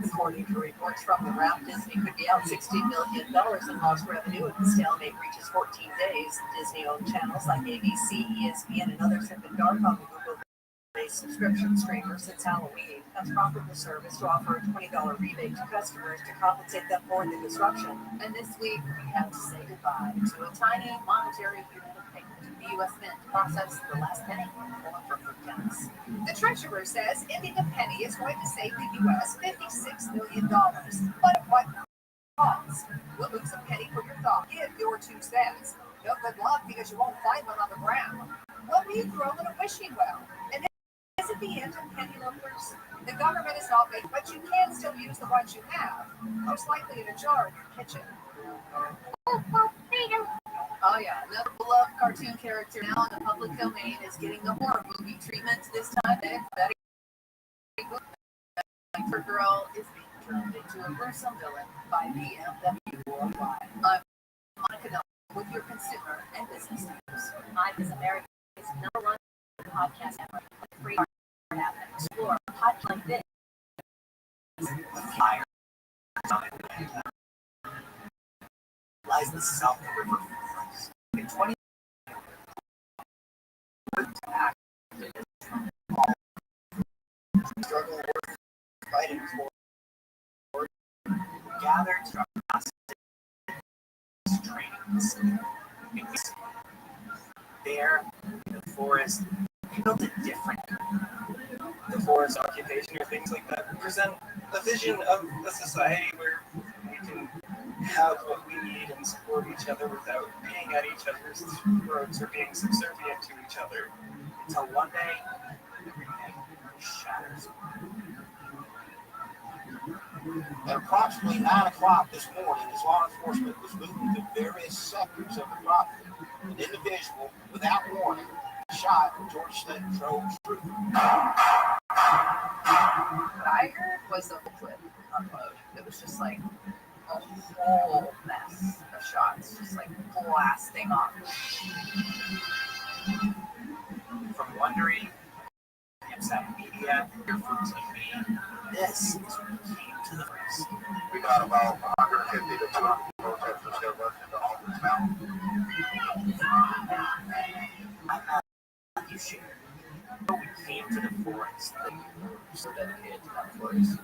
According to reports from the Wrap, Disney could be out $16 million in lost revenue if the stalemate reaches 14 days. Disney-owned channels like ABC, ESPN, and others have been dark on the Google-based subscription streamer since Halloween. Has proffered the service to offer a $20 rebate to customers to compensate them for the disruption. And this week, we have to say goodbye to a tiny monetary unit of payment. The U.S. Mint processed the last penny from tenants. The treasurer says ending a penny is going to save the U.S. $56 million. But at what cost? We'll lose a penny for your thought. Give your 2 cents. No good luck because you won't find one on the ground. What will you throw in a wishing well? And is it the end of penny loafers? The government is not made, but you can still use the ones you have. Most likely in a jar in your kitchen. Oh yeah, another beloved cartoon character now in the public domain is getting the horror movie treatment. This time, Betty Boop Girl is being turned into a gruesome villain by BMW Worldwide. I'm Monica Null with your consumer and business news. Mine is America's #1 podcast network. Free app and explore a podcast like this. Lies in the South River. In 20 struggle worth fighting for gathered from trainings there in the forest. We built it different. The forest occupation or things like that present a vision of a society where we can have what we need and support each other without being at each other's throats or being subservient to each other. Until one day, everything shatters. At approximately 9 o'clock this morning, as law enforcement was moving to various sectors of the property, an individual, without warning, shot Georgia State Patrol trooper. What I heard was a clip upload. It was just like a whole mess of shots, just like blasting off. From Wondery, Inside Media, here from TV, this is what came to the first. We got about 150 to 200 protesters that rushed into office now. You shared. We came to the forest. So dedicated to that forest.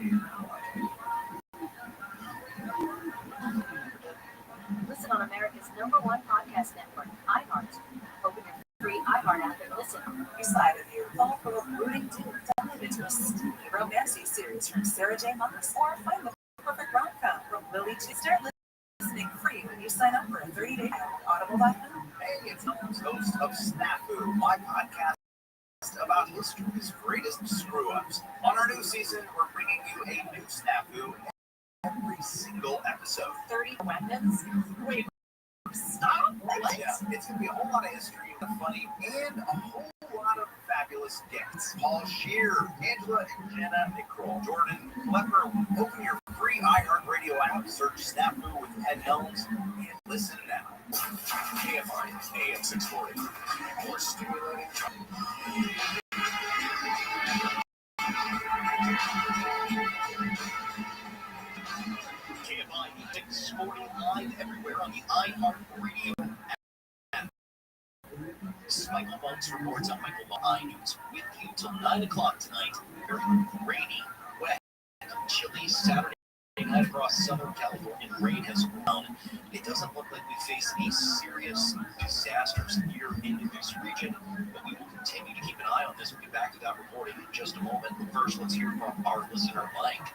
Listen on America's #1 podcast network, iHeart. Open your free iHeart app and listen. Your side of you fall full of brooding doom. Dive into a steamy romantic series from Sarah J. Maas, or find the perfect rom-com from Lily G. Start listening free when you sign up for a 30-day Audible.com. Hey, it's Holmes, host of Snafu, my podcast about history's greatest screw-ups. On our new season, we're bringing you a new Snafu every single episode. 30 weapons? Wait, stop! Yeah, it's going to be a whole lot of history, funny, and a whole lot of fabulous guests. Paul Scheer, Angela and Jenna, Nicole Jordan, Klepper. Open your free iHeartRadio app, search Snafu with Ed Helms, and listen now. KFI AM 640. More stimulating. KFI 640 live everywhere on the iHeartRadio app. This is Michael Bunks reports on Michael Bunks iNews with you till 9 o'clock tonight. Very rainy, wet, chilly Saturday night across Southern California. Rain has grown. It doesn't look like we face any serious disasters here in this region, but we will continue to keep an eye on this. We'll be back to that reporting in just a moment. But first, let's hear from our listener, Mike.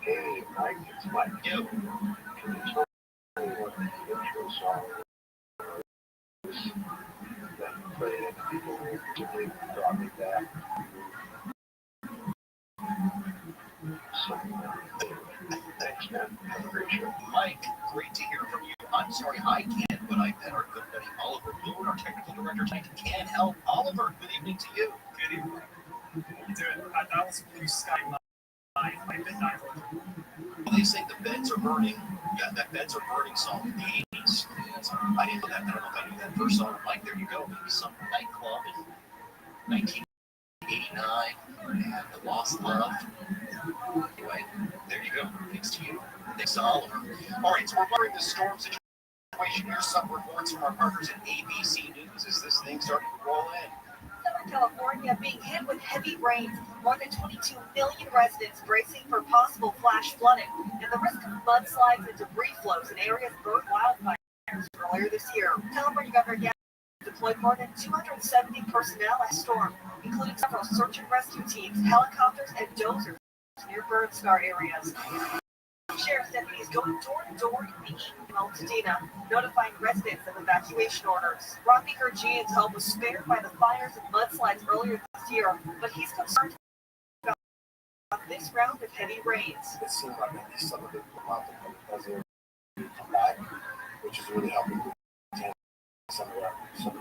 Hey, Mike, it's Mike. Yo. Thanks, man. Have a great show. Mike, great to hear from you. I'm sorry I can't, but I bet our good buddy Oliver Moon, our technical director tonight, can help. Oliver, good evening to you. Good evening. You doing? That was blue sky by midnight. They say the beds are burning. Yeah, that beds are burning song in the 80s. I didn't know that. I don't know if I knew that first song. Mike, there you go. Maybe some nightclub in 1989 and The Lost Love. Anyway, there you go. Thanks to you. Thanks to Oliver. All right, so we're covering the storm situation. Here's some reports from our partners at ABC News as this thing started to roll in. Southern California being hit with heavy rains. More than 22 million residents bracing for possible flash flooding and the risk of mudslides and debris flows in areas burned wildfires earlier this year. California Governor Gavin deployed more than 270 personnel at storm, including several search and rescue teams, helicopters, and dozers near burn scar areas. Sheriff's deputies going door to door in the Altadena, notifying residents of evacuation orders. Rodney Gurgian's home was spared by the fires and mudslides earlier this year, but he's concerned about this round of heavy rains. It seems like at least some of the mountain as they come back, which is really helping contain some of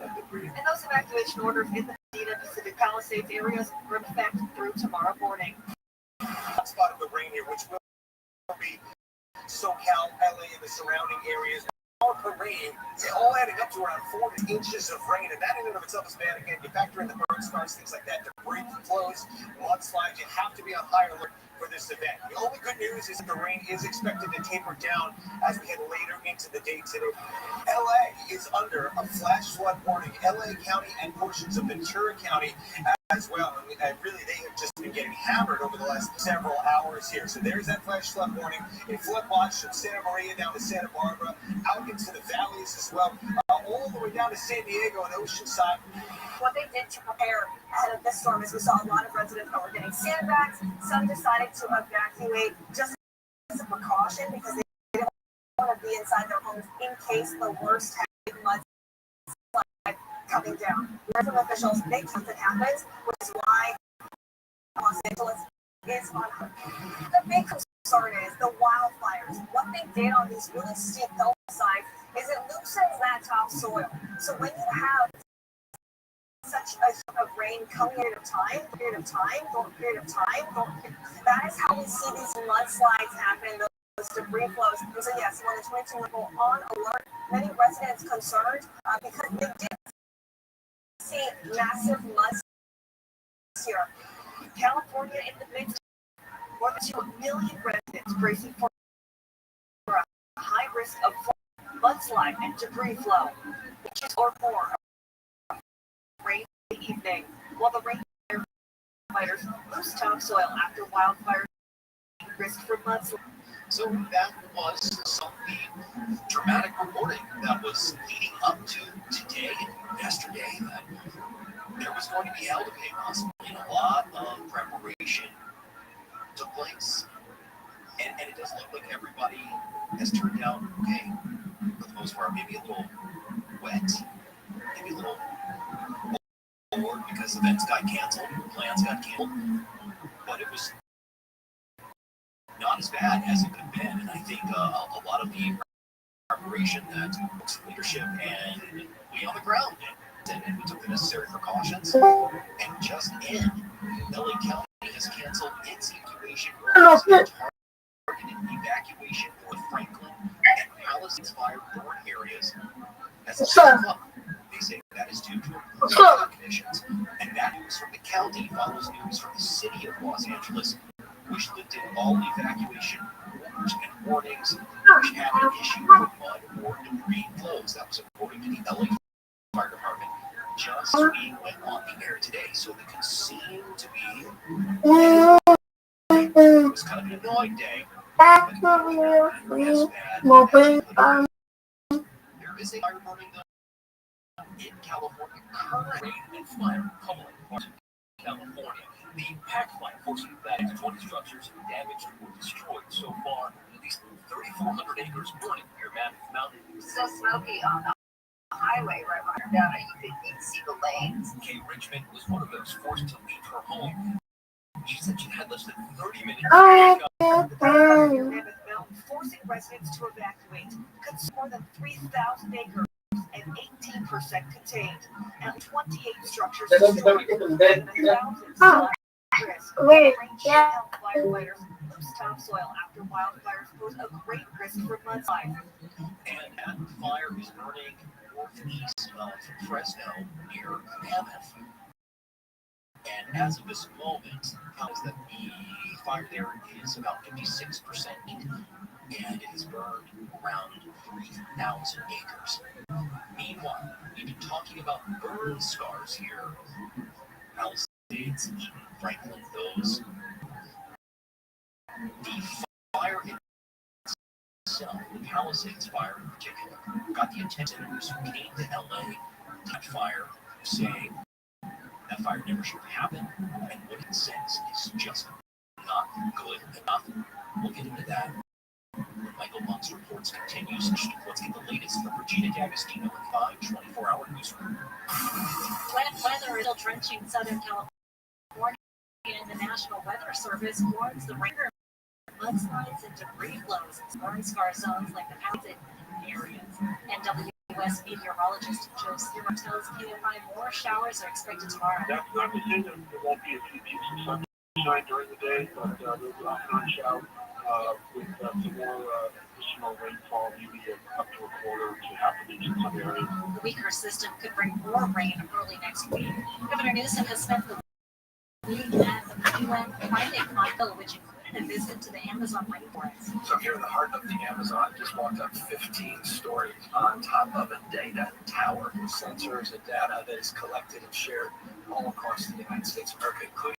that debris. And those evacuation orders in the Medina Pacific Palisades areas are in effect through tomorrow morning. Spot of the rain here, which will be SoCal, LA, and the surrounding areas. Per rain, it's all adding up to around 40 inches of rain, and that in and of itself is bad. Again, you factor in the burn scars, things like that, debris flows, mudslides. You have to be on high alert for this event. The only good news is that the rain is expected to taper down as we head later into the day today. LA is under a flash flood warning. LA County and portions of Ventura County as well. And really, they have just been getting hammered over the last several hours here. So there's that flash flood warning. A flood watch from Santa Maria down to Santa Barbara, out into the valleys as well, all the way down to San Diego and Oceanside. What they did to prepare ahead of this storm is we saw a lot of residents that were getting sandbags. Some decided to evacuate just as a precaution because they didn't want to be inside their homes in case the worst mudslide coming down. Local officials, they think it happens, which is why Los Angeles is on her. The big concern is the wildfires. What they did on these really steep hillsides is it loosens that topsoil. So when you have such a rain coming in at a time, that is how we see these mudslides happen, those debris flows. And so yes, more than 22 people on alert, many residents concerned because they did see massive mudslides here. California in the midst of more than 2 million residents bracing for a high risk of mudslide and debris flow, inches or more. Rain in the evening, while the rain firefighters loose topsoil after wildfires risk for mudslide. So that was some of the dramatic reporting that was leading up to today and yesterday that there was going to be hell to pay possibly. A lot of preparation took place. And it does look like everybody has turned out okay. For the most part, maybe a little wet, maybe a little bored because events got canceled, plans got canceled. But it was not as bad as it could have been. And I think a lot of the preparation that folks in leadership and we on the ground did, and we took the necessary precautions. And just in, LA County has canceled its evacuation orders, targeted evacuation for Franklin and Palisades fire burn areas. As a result, they say that is due to weather conditions. And that news from the county follows news from the city of Los Angeles, which lifted all evacuation orders and warnings, which had an issue with mud or debris flows. That was according to the LA Fire Department. Just we went on the air today, so there can seem to be it was kind of an annoying day. There is a fire burning in California. Current rain and fire pummeling parts of California. The pack fire forcing that into 20 structures damaged or destroyed so far. At least 3,400 acres burning near Mammoth Mountain. So smoky on the highway right down. You can see the lake. Kay Richmond was one of those forced to leave her home. She said she had less than 30 minutes forcing residents to evacuate. Cuts more than 3,000 acres and 18% contained. And 28 structures destroyed. Firefighters loose topsoil after wildfires pose a great risk for mudslides. And that fire is burning northeast of Fresno near Mammoth. And as of this moment, counts that the fire there is about 56% and it has burned around 3,000 acres. Meanwhile, we've been talking about burn scars here. Palisades, Eaton, Franklin, those. The fire itself, the Palisades fire in particular, got the attention of those who came to LA. That fire saying that fire never should have happened, and what it says is just not good enough. We'll get into that. Michael Monk's reports continues. Let's get the latest from Regina D'Agostino in 5 24-hour newsroom. Wet weather is still drenching Southern California, and the National Weather Service warns the rain, mudslides, and debris flows in burn scar zones like the Palisades areas. And WS meteorologist Joe Sierra tells KFI more showers are expected tomorrow. That's not to say that there won't be a few pieces of sunshine during the day, but there's a sunshine shower with some more additional rainfall, maybe up to a quarter to half an inch in some areas. The weaker system could bring more rain early next week. Governor Newsom has spent the week at the UN climate conference, which included a visit to the Amazon rainforest. So here in the heart of the Amazon, just walked up 15 stories on top of a data tower with sensors and data that is collected and shared all across the United States of America, including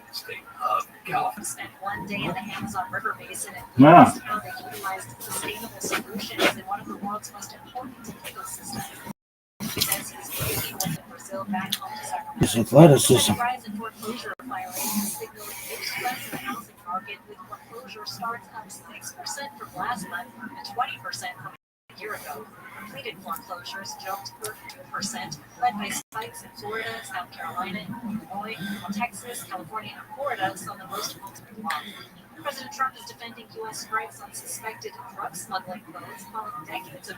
the state of California. Spent one day in the Amazon River Basin and Yeah. witnessed how they utilized sustainable solutions in one of the world's most important ecosystems. He says he's working with the Brazil back home to Sacramento. It's athleticism. The rise in foreclosure filings is signaling big stress in the housing market, with foreclosure starts up 6% from last month and 20% from a year ago. Completed foreclosures jumped 32%, led by spikes in Florida, South Carolina, Illinois, while Texas, California, and Florida saw the most homes be lost. President Trump is defending U.S. strikes on suspected drug smuggling boats following decades of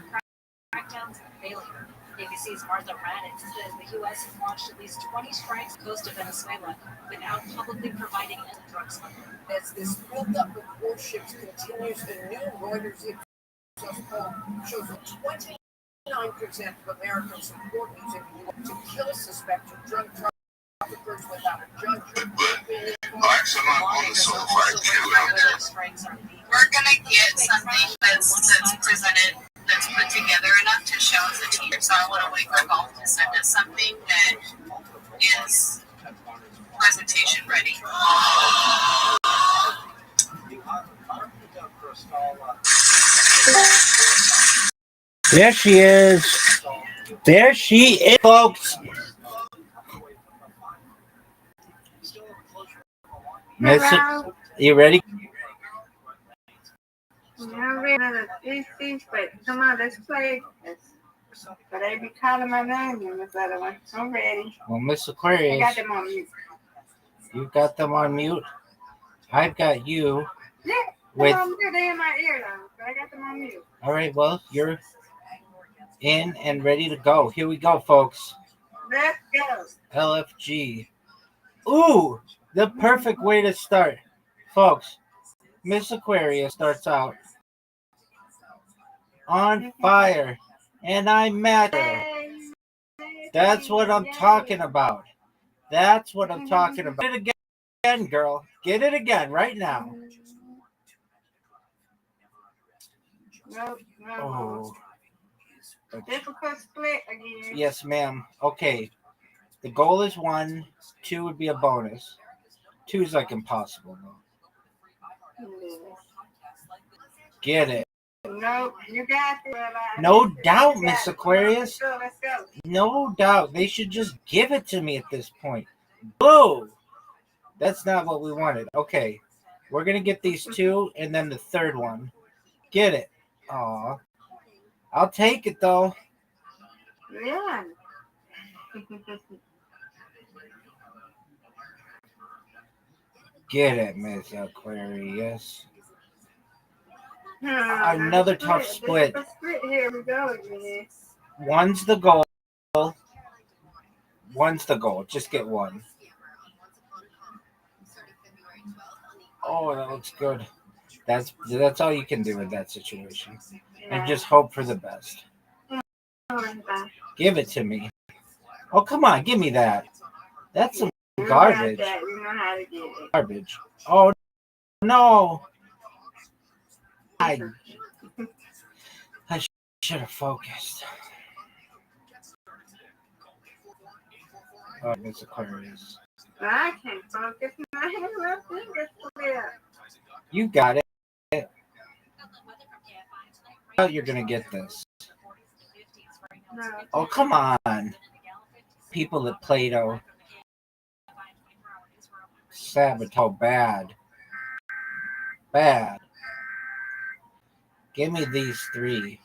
crackdowns and failure. ABC's Martha Raddatz says the U.S. has launched at least 20 strikes on the coast of Venezuela without publicly providing any drug smuggling. As this buildup of warships continues, the new Reuters poll shows that 29% of Americans support using the U.S. to kill suspected drug traffickers without a judge. We're gonna get something that's presented, that's put together enough to show as a team. So I want to wait for golf to send us something that is presentation ready. There she is. There she is, folks. Miss, you ready? I'm ready to these, but come on, let's play. But they be calling my name in this other one. I'm ready. Well, Miss I Aquarius, got them on mute. you've got them on mute. I've got you. Yeah, With they in my ear though, but I got them on mute. all right. Well, you're in and ready to go. Here we go, folks. Let's go. LFG. Ooh, the perfect way to start, folks. Miss Aquarius starts out on fire, and I match her. That's what I'm talking about. That's what I'm talking about. Get it again, girl. Get it again right now. No. Oh. Difficult split again. Yes, ma'am. Okay. The goal is 1. 2 would be a bonus. 2 is like impossible, though. Get it. No, you got it. No doubt, Miss Aquarius. Let's go. No doubt. They should just give it to me at this point. Boo! That's not what we wanted. Okay. We're going to get these 2 and then the third one. Get it. Aw. I'll take it, though. Yeah. Get it, Miss Aquarius. Another tough split. Here we go again. One's the goal. One's the goal. Just get one. Oh, that looks good. That's all you can do in that situation. And just hope for the best. Give it to me. Oh, come on. Give me that. That's some garbage. You know how to get it. Garbage. Oh, no. I should have focused. Oh, Miss Aquarius. I can't focus. My fingers split. You got it. Oh, you're going to get this. No. Oh, come on. People at Plato. Sabotage. Bad. Bad. Give me these three.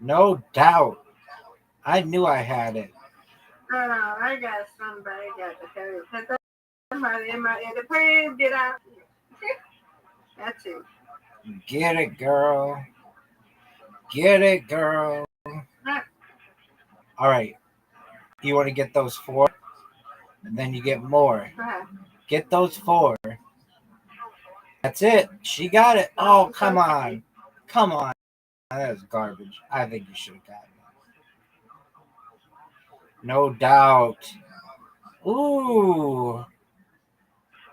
No doubt. I knew I had it. No, I got somebody got to tell you. Somebody in my ear. Please get out. That's it. Get it, girl. Get it, girl. All right. You want to get those 4? And then you get more. Get those 4. That's it. She got it. Oh, come on. Come on. That was garbage. I think you should have gotten it. No doubt. Ooh.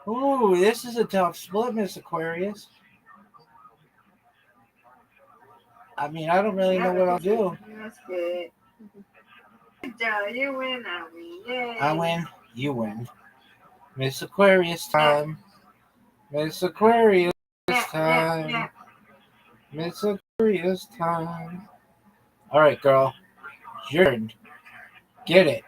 Ooh, this is a tough split, Miss Aquarius. I mean, I don't really know what I'll do. That's good. Good job. You win, I win. Yay. I win, you win. Miss Aquarius time. Miss Aquarius time. Miss Aquarius time. All right, girl. Your turn. Get it.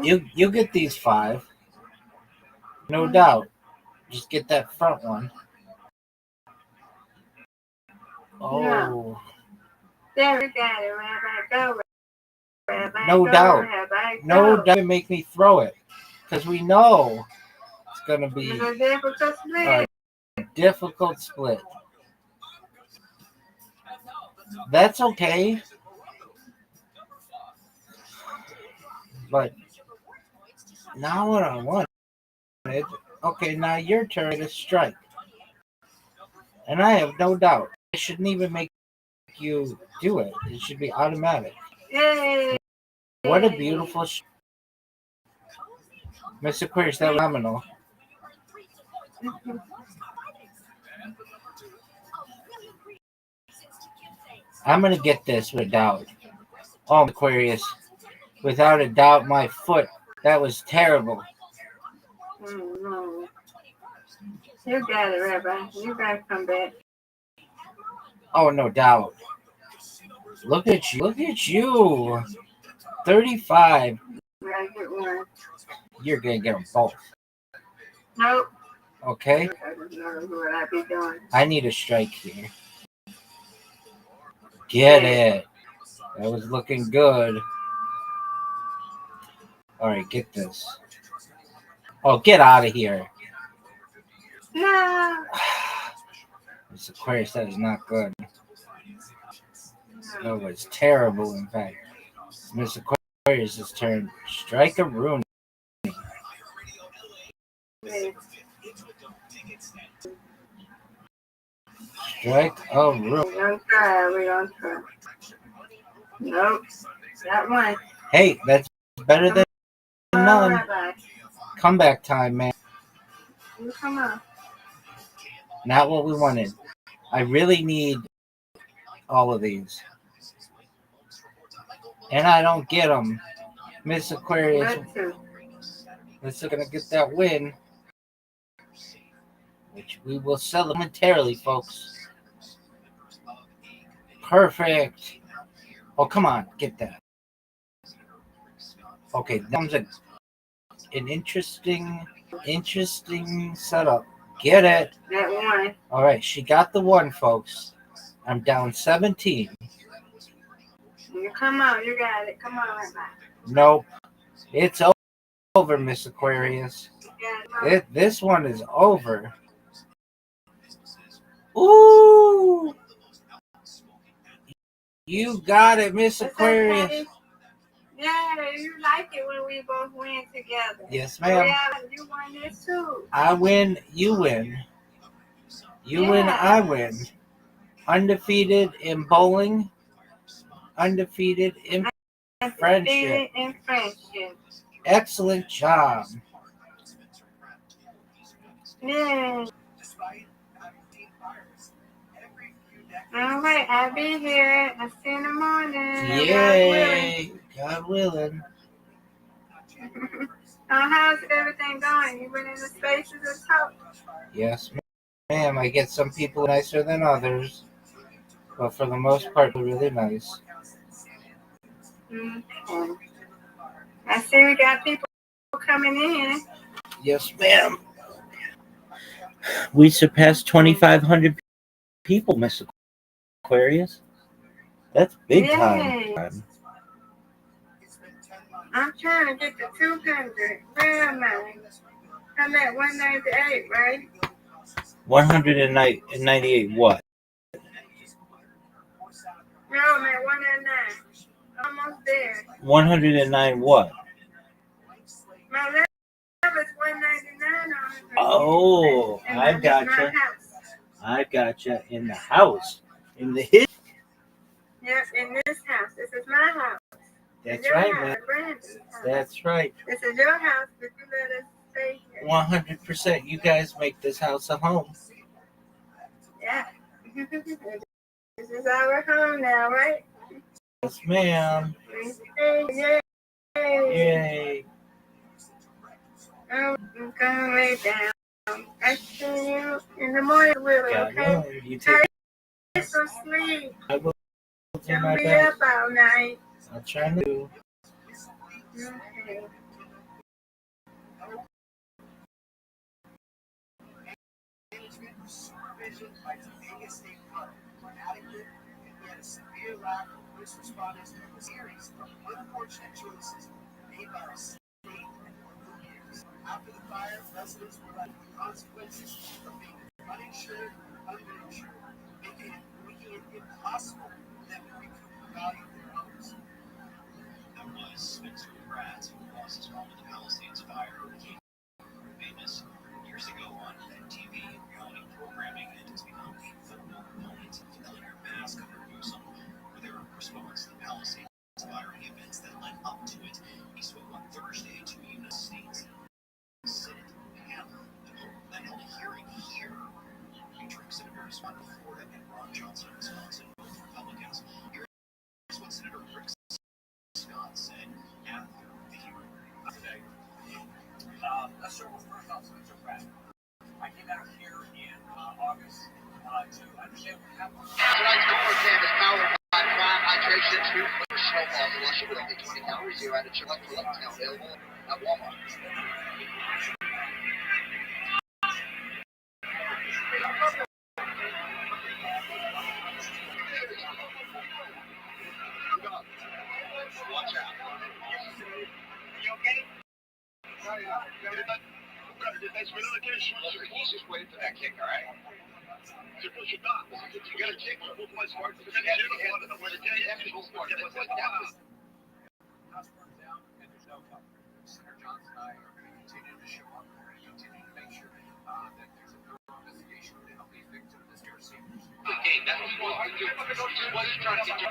You get these 5. No doubt. Just get that front one. Oh. No. There we got it, Rabbi. Go, Rabbi. No go, doubt. Rabbi. Go. No doubt. Make me throw it. Because we know it's going to be a difficult split. A difficult split. That's okay. But now what I wanted. Okay, now your turn to strike. And I have no doubt. I shouldn't even make you do it. It should be automatic. Yay. What a beautiful Mr. Aquarius, that was phenomenal. I'm going to get this with a doubt. Oh, Aquarius. Without a doubt, my foot. That was terrible. Mm-hmm. You got it, Rabbi. You got to come back. Oh, no doubt. Look at you. Look at you. 35. You're going to get them both. Nope. Okay? I don't know what I be doing. I need a strike here. Get it. That was looking good. All right, get this. Oh, get out of here. No. This Aquarius, that is not good. That was terrible, in fact. Miss Aquarius' turn. Strike a Rooney. Strike a Rooney. We're going to try. We're going to try. Nope. That one. Hey, that's better than none. Rabbi. Comeback time, man. You come on. Not what we wanted. I really need all of these. And I don't get them. Miss Aquarius is going to get that win. Which we will sell momentarily, folks. Perfect. Oh, come on. Get that. Okay, that was an interesting setup. Get it. That one. All right, she got the one, folks. I'm down 17. Come on, you got it. Come on, right now. Nope. It's over, Miss Aquarius. This one is over. Ooh! You got it, Miss Aquarius. Okay. Yeah, you like it when we both win together. Yes, ma'am. Yeah, you won this too. I win, you win. You win, I win. Undefeated in bowling. Undefeated in friendship. Excellent job. Yeah. All right, I'll be here. I'll see you in the morning. Yay! God willing. How's everything going? You went in the spaces and talk? Yes, ma'am. I get some people nicer than others, but for the most part, they're really nice. Okay. I see we got people coming in. Yes, ma'am. We surpassed 2,500 people, Miss Aquarius. That's big time. I'm trying to get to 200. Where am I? I'm at 198, right? 198 what? No, I'm at 109. Almost there. 109 what? My level is 199 on it. Oh, I gotcha. I gotcha. In the house. In the hit. Yep, in this house. This is my house. That's right, man. That's right. This is your house, but you let us stay here. 100%. You guys make this house a home. Yeah. This is our home now, right? Yes, ma'am. Yay. Yay. I'm going way down. I see you in the morning, Willie, okay? You take some sleep. I will do Don't my be best. up all night. I'll try to. Okay. Supervision by Vegas State Park were adequate and we had a severe lack of first responders in a series of unfortunate choices made by our state and local leaders. After the fire, residents were left with consequences of being uninsured or underinsured, making it impossible for them to recoup the value of their homes. That was Spencer Pratt, who lost his home in the Palisades fire, became famous years ago on TV reality programming, and has become a football opponent. Familiar mask under Newsom for their response to the Palisades fire and the events that led up to it. He spoke on Thursday to United States Senate panel that held a hearing here featuring Senators from Florida and Ron Johnson of Wisconsin, both Republicans. Here's what Senator Rick Scott said after the hearing today. Let's start with first off, Spencer Pratt. I came out here in August to understand what happened. Tonight's Gold Cam is powered by Prime Hydration 2 Snowball Slushy with only 20 calories. Zero added sugar. Now available at Walmart. Watch out. You okay? He's just waiting for that kick, all right? You push it back. You got a kick. You pull my smart. You got to go for it. House burned down and there's no cover. Senator Johnson and I are going to continue to show up. We're going to continue to make sure that there's a thorough investigation to help these victims of this here seniors. Okay, that's what he wants to do. He wasn't trying to get you.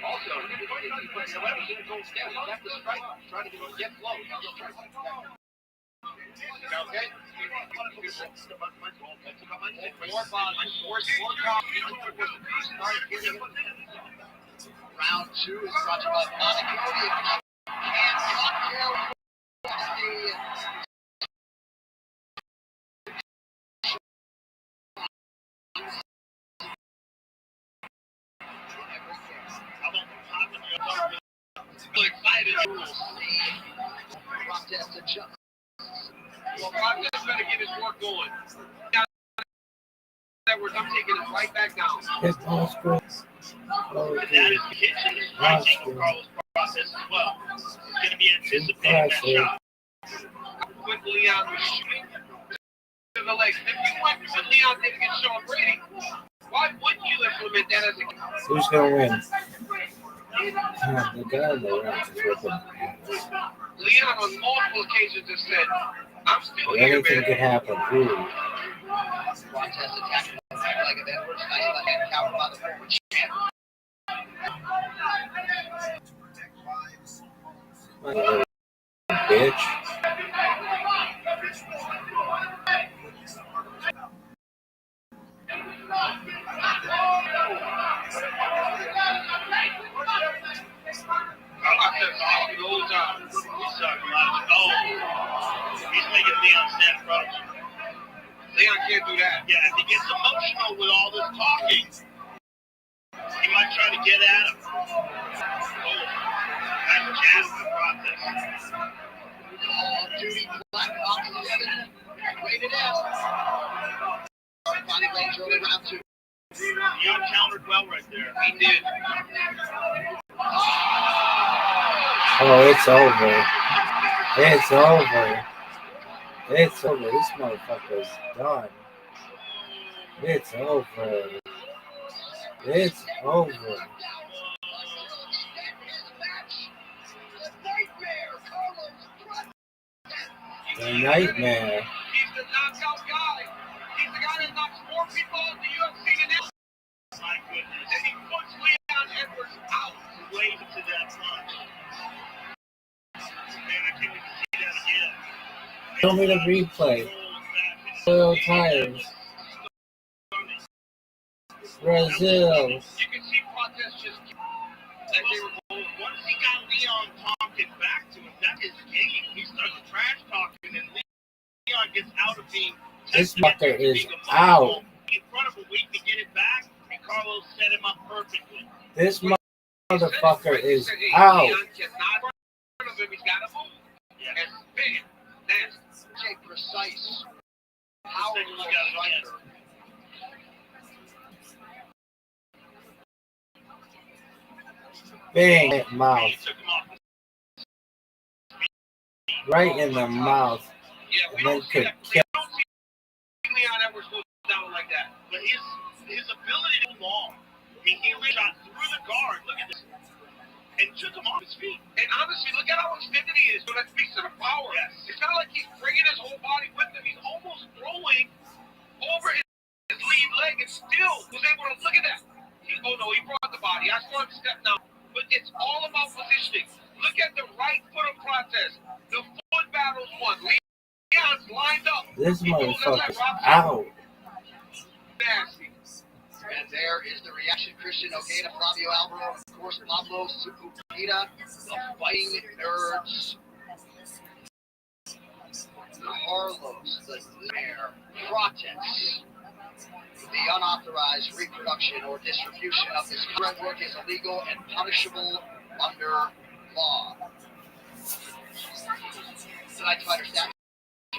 Also, if he puts somebody in gold down, you have to strike. Try to get low. Just try to get okay? Round two is brought to you by Monica and cocktail. Well, Proctor's going to get his work going. Edwards, I'm taking it right back down. His Oscar. But that is the kitchen. I think of Carlos' process as well. He's going to be anticipating that shot. With Leon was shooting to the legs. If you went with Leon did against Sean Brady, why wouldn't you implement that as a Who's going to win? The guy on the right is working. Leon on multiple occasions has said, I'm still here, Anything man. could happen. Ooh. Contest attacking the leg of Edwards. Nice left hand counter by the forward champ. My little bitch. He's making Leon stand approach. Leon can't do that. Yeah, if he gets emotional with all this talking, he might try to get at him. Oh, nice jab in the process. Duty Black Ops 7. Rated M. Body range early round 2. Leon countered well right there. He did. Oh, it's over. It's over. It's over. This motherfucker's done. It's over. It's over. The nightmare. He's the knockout guy. He's the guy that knocks more people out in the UFC than this. My goodness. And he puts Leon Edwards out. Way to that punch. Man, I can't wait to see that again. Show me the replay. So tired. Brazil. You can see Protes just that they were going. Once he got Leon talking back to him, that's his game. He starts trash talking, and Leon gets out of being. This fucker is out. In front of a week to get it back, and Carlos set him up perfectly. This motherfucker is out. Leon cannot run in front of him. He's got to move. Yeah. And bam, that's Precise. Powerful striker. Bang, mouth. He took him off. Right in the mouth. yeah. We And then don't see could that. kill. We don't see Leon Edwards go down like that. But his ability to long. I mean, he shot through the guard. Look at this. And took him off his feet. And honestly, look at how extended he is. So that speaks to the power. Yes. It's not like he's bringing his whole body with him. He's almost throwing over his lead leg and still was able to look at that. He brought the body. I saw him step now. But it's all about positioning. Look at the right foot of Protes. The foot battle's won. Leon's lined up. This motherfucker's out. Nasty. And there is the reaction. Christian Ojeda, Flavio Alvaro, of course, Pablo Sucupita, the Fighting Nerds, Carlos, the Mayor, Protes. The unauthorized reproduction or distribution of this current work is illegal and punishable under law. Tonight's fighter stats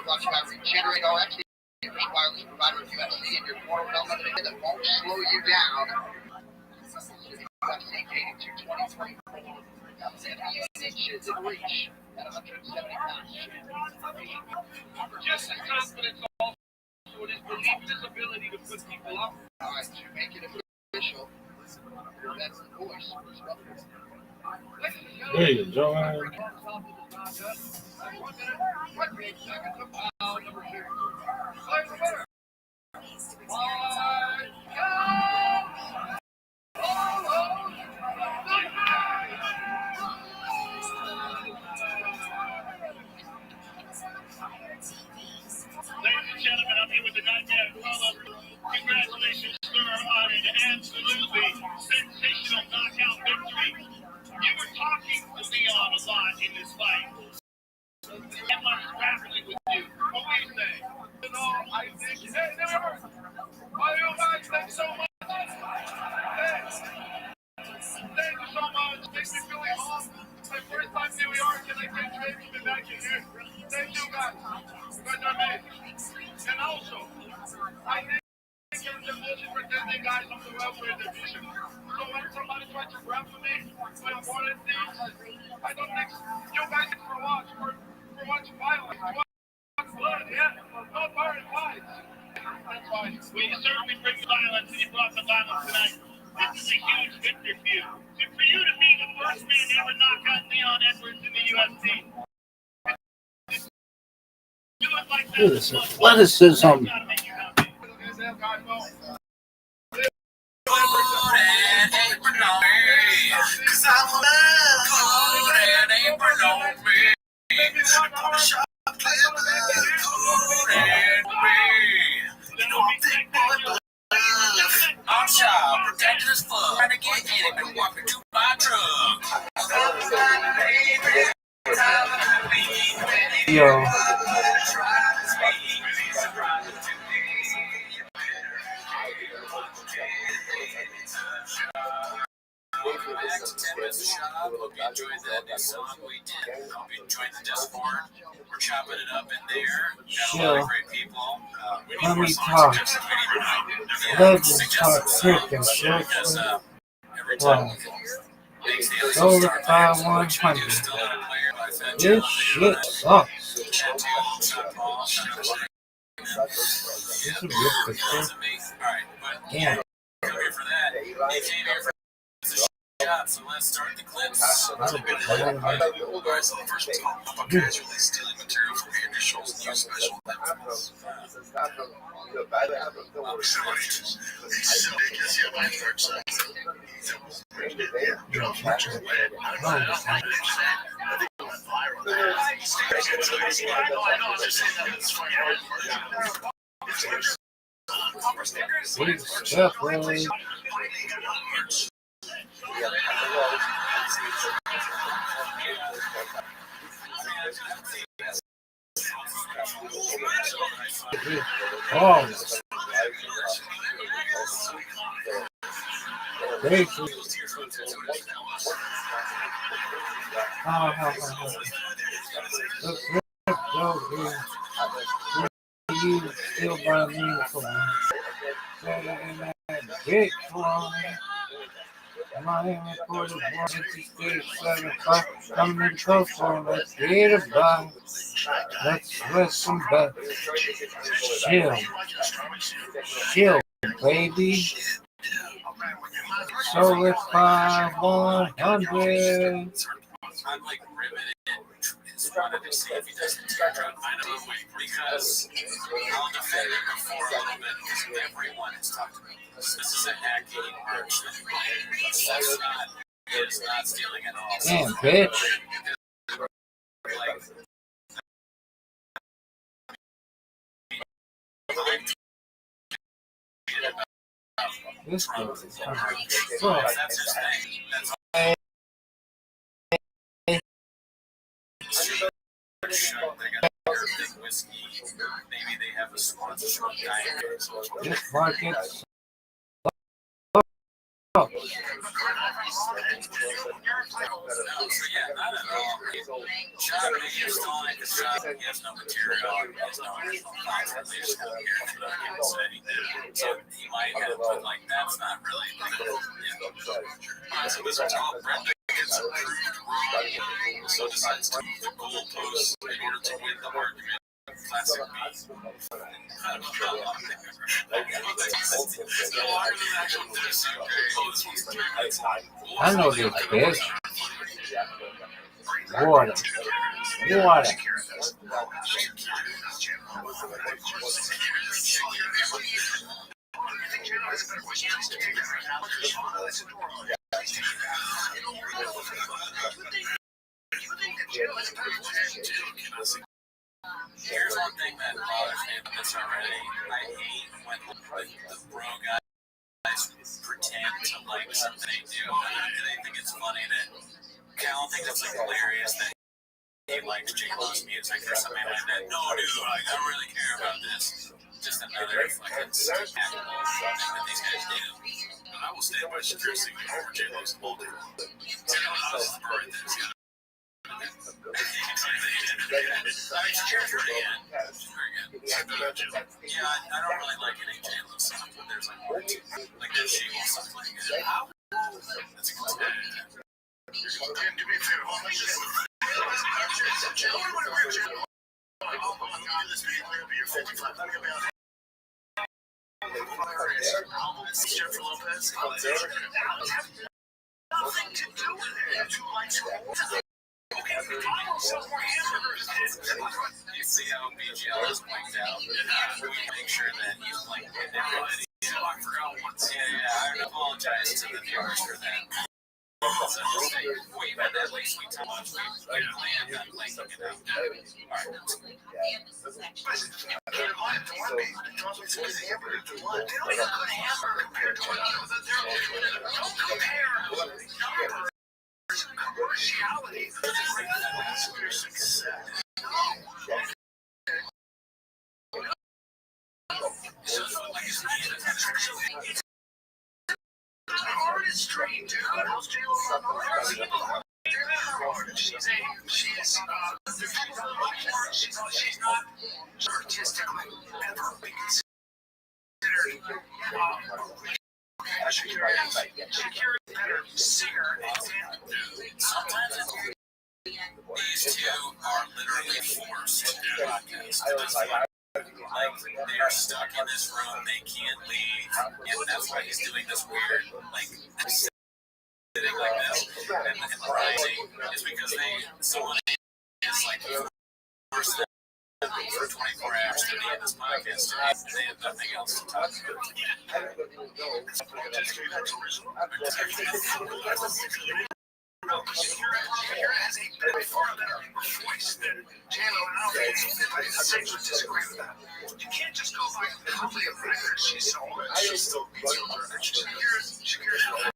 brought to you by Regenerate RX, the official wireless provider of UFC, and your portal unlimited that won't slow you down. UFC dating to 2020. 78 inches in reach at 170 pounds. Just as confidence also in his belief in his ability to put people up. All right, to make it official, that's the voice. There you go. Ladies and gentlemen, I'm here with the Nightmare Carlos. Congratulations, sir, on an absolutely sensational knockout victory. You were talking to Leon a lot in this fight. He much rapidly with you. What were you saying? I think, hey, never. Why you guys thank so much? Hey, thank you so much. Makes me feel like home. My first time in New York, and I can't wait to be back in here. Thank you guys. You guys are amazing. And also, I think welfare division. So when somebody tries to grab with me when I'm one of these, I don't think you guys for watch violence, for watch blood, yeah? No burn fights. That's fine. We certainly bring violence, and you brought the violence tonight. This is a huge victory for you. And for you to be the first man to ever knock out Leon Edwards in the UFC. Do it like that. Ooh, this athleticism. Cause I'm a man, ain't on me. You know I'm thick boy, but I'm shy, protected as fuck. Trying to get in it, been walking to my truck. Yo. Welcome back to 10 Minutes of Shop. Hope you enjoyed that new song we did. Hope you enjoyed the Discord. We're chopping it up in there. Got a lot of great people. We need Let more me songs talk. suggested. We need Let's talk freaking shit. because every time Wow. makes the episode Solar start there. So what should I do? 500. Still not a player, but I said, This shit sucks. Chat to Paul. This is a good picture. Alright, but Damn. come here for that. He came here for the shot, so let's start the clips. Alright, so the first one's called Papa Guys Release Stealing Material from your initials and use special weapons. Big stuff, really. Oh, basically. Let's go here. You still buy me for me. Better than that Bitcoin. Miami Port of Washington State 75. I'm in close for let's get it by. Let's listen back. Chill, baby. So it's 5-100. I'm like riveted. Just wanted to see if he doesn't teardrop. I know because I'll defend it before a little bit because everyone has talked about this. This is a hacking march. It is not stealing at all. Damn, bitch. This girl is That's his thing. That's all. They got a big whiskey. Maybe they have a sponsorship diet. this market's So yeah, not at all. John is still on his job. He has no material. He has no actual content. They just come here and put up and say anything. So he might have, but like that's not really. So this is all Brenda gets approved wrong. So decides to move the goalposts in order to win the argument. Classic beat. I know this bitch. Water. Water. Here's one thing that bothers me about this already. I hate when the bro guys pretend to like something they do, and they think it's funny that Cal thinks it's like hilarious that he likes J. Lo's music or something like that. No, dude, I don't really care about this. Just another fucking stupid thing that these guys do. But I will stand by Shakir singing over J. Lo's all day long. J. Lo's the part that's got Yeah, I don't really like any J-Lo songs, but there's like one, like that She-Hulk song. That's a good one. Jennifer Lopez. Nothing to do with it. Two lights you see how BGL is blanked out. We make sure that he's blanked out. I forgot once. Yeah, I apologize to the viewers for that. We've had that last week too much. We've planned on blanking it out. Artistry, dude. She's not artistically ever be considered. Shakira is a better singer. Sometimes these two are literally forced to do podcasts. They're stuck in this room, they can't leave, and that's why he's doing this weird, like, sitting like this, and writing, is because someone is like, forced them for 24 hours to be in this podcast, and they have nothing else to talk Shakira has a far better voice than J-Lo and I disagree with that. You can't just go by how many records she sold. She still beats her records. Shakira's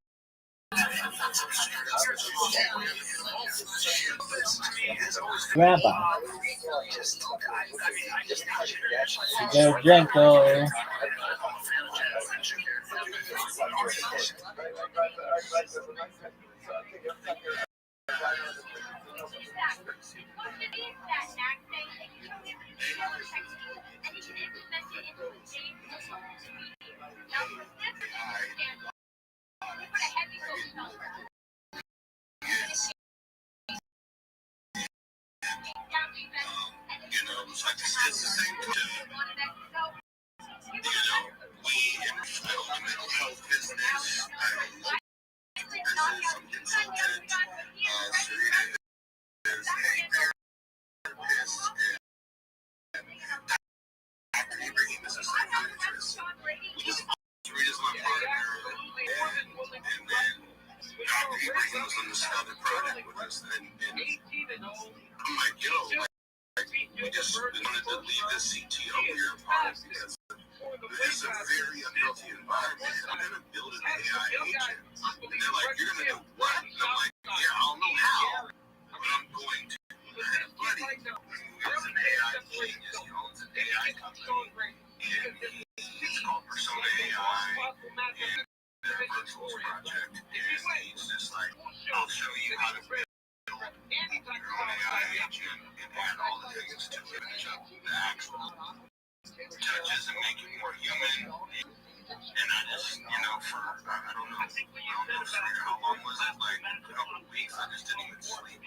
Rabbi. Janko. We just wanted to leave the CTO here apart because this is a very unhealthy environment. I'm going to build an AI agent. And they're like, you're going to do what? And I'm like, yeah, I don't know how, but I'm going to. Buddy, he's an AI genius. He owns an AI company. And it's called Persona AI. And their Virtuals project. And he's just like, I'll show you how to build your own AI agent and add all the things to finish up the actual touches and make it more human. And I just, for, I don't know, how long was it? Like a couple of weeks, I just didn't even sleep.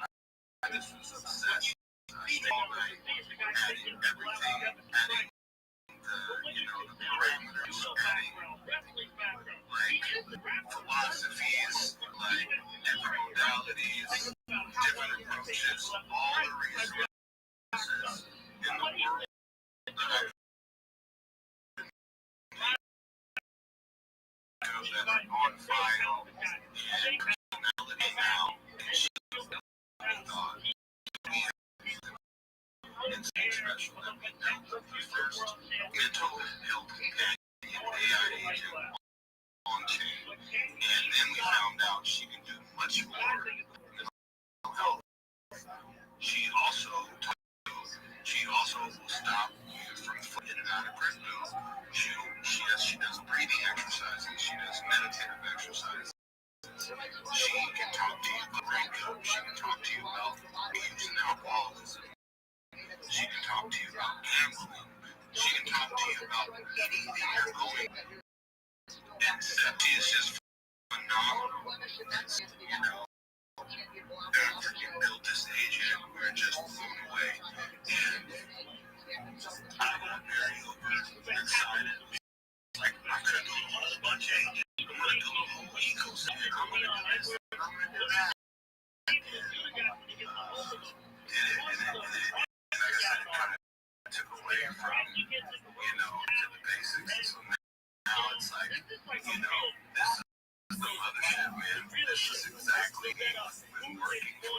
I just was obsessed. All night, adding everything, adding the parameters, adding, philosophies, different modalities, different approaches, all the resources in the world that are on file, and personality now, and she's thought it's special that we dealt with the first mental health companion AI agent on chain, and then we found out she can do much more than mental health. She also will stop you from in and out of crypto. She does breathing exercises. She does meditative exercises. She can talk to you about breakup. She can talk to you about abuse and alcoholism. She can talk to you about gambling. She about meeting you're going. And Septi is just phenomenal. It's, you know, you built this agent, we're just blown away. And I'm very open, excited. Like, I'm going to do a whole bunch of agents. I'm going to do a whole ecosystem. I'm going to do this. I'm going to do that. And like I said, it kind of took away from, you know, to the basics. So now it's like, you know, this is the mothership, man. This is exactly what we're working for.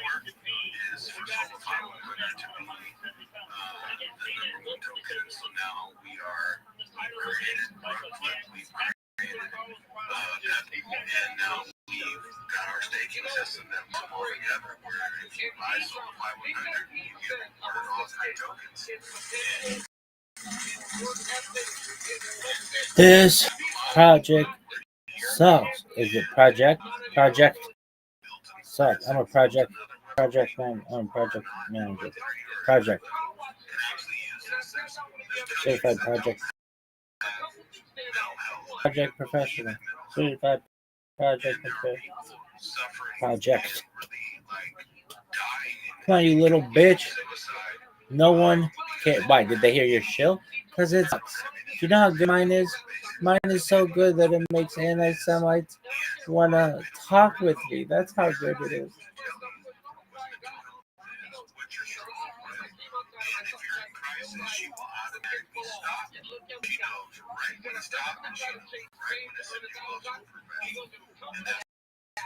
Is for Solar 500 to be the number one token. So now we've created Rockflip, we've created and now we've got our staking system that we're all together. Where if you buy Solar 500, you get all kind of tokens. This project sucks. Is it project? Project sucks. I'm a project man. I'm a project manager. Project. Certified project. Project professional. Certified project professional. Project. Come on, you little bitch. No one cares. Why? Did they hear your shill? Because it sucks. You know how good mine is? Mine is so good that it makes anti-Semites want to talk with me. That's how good it is.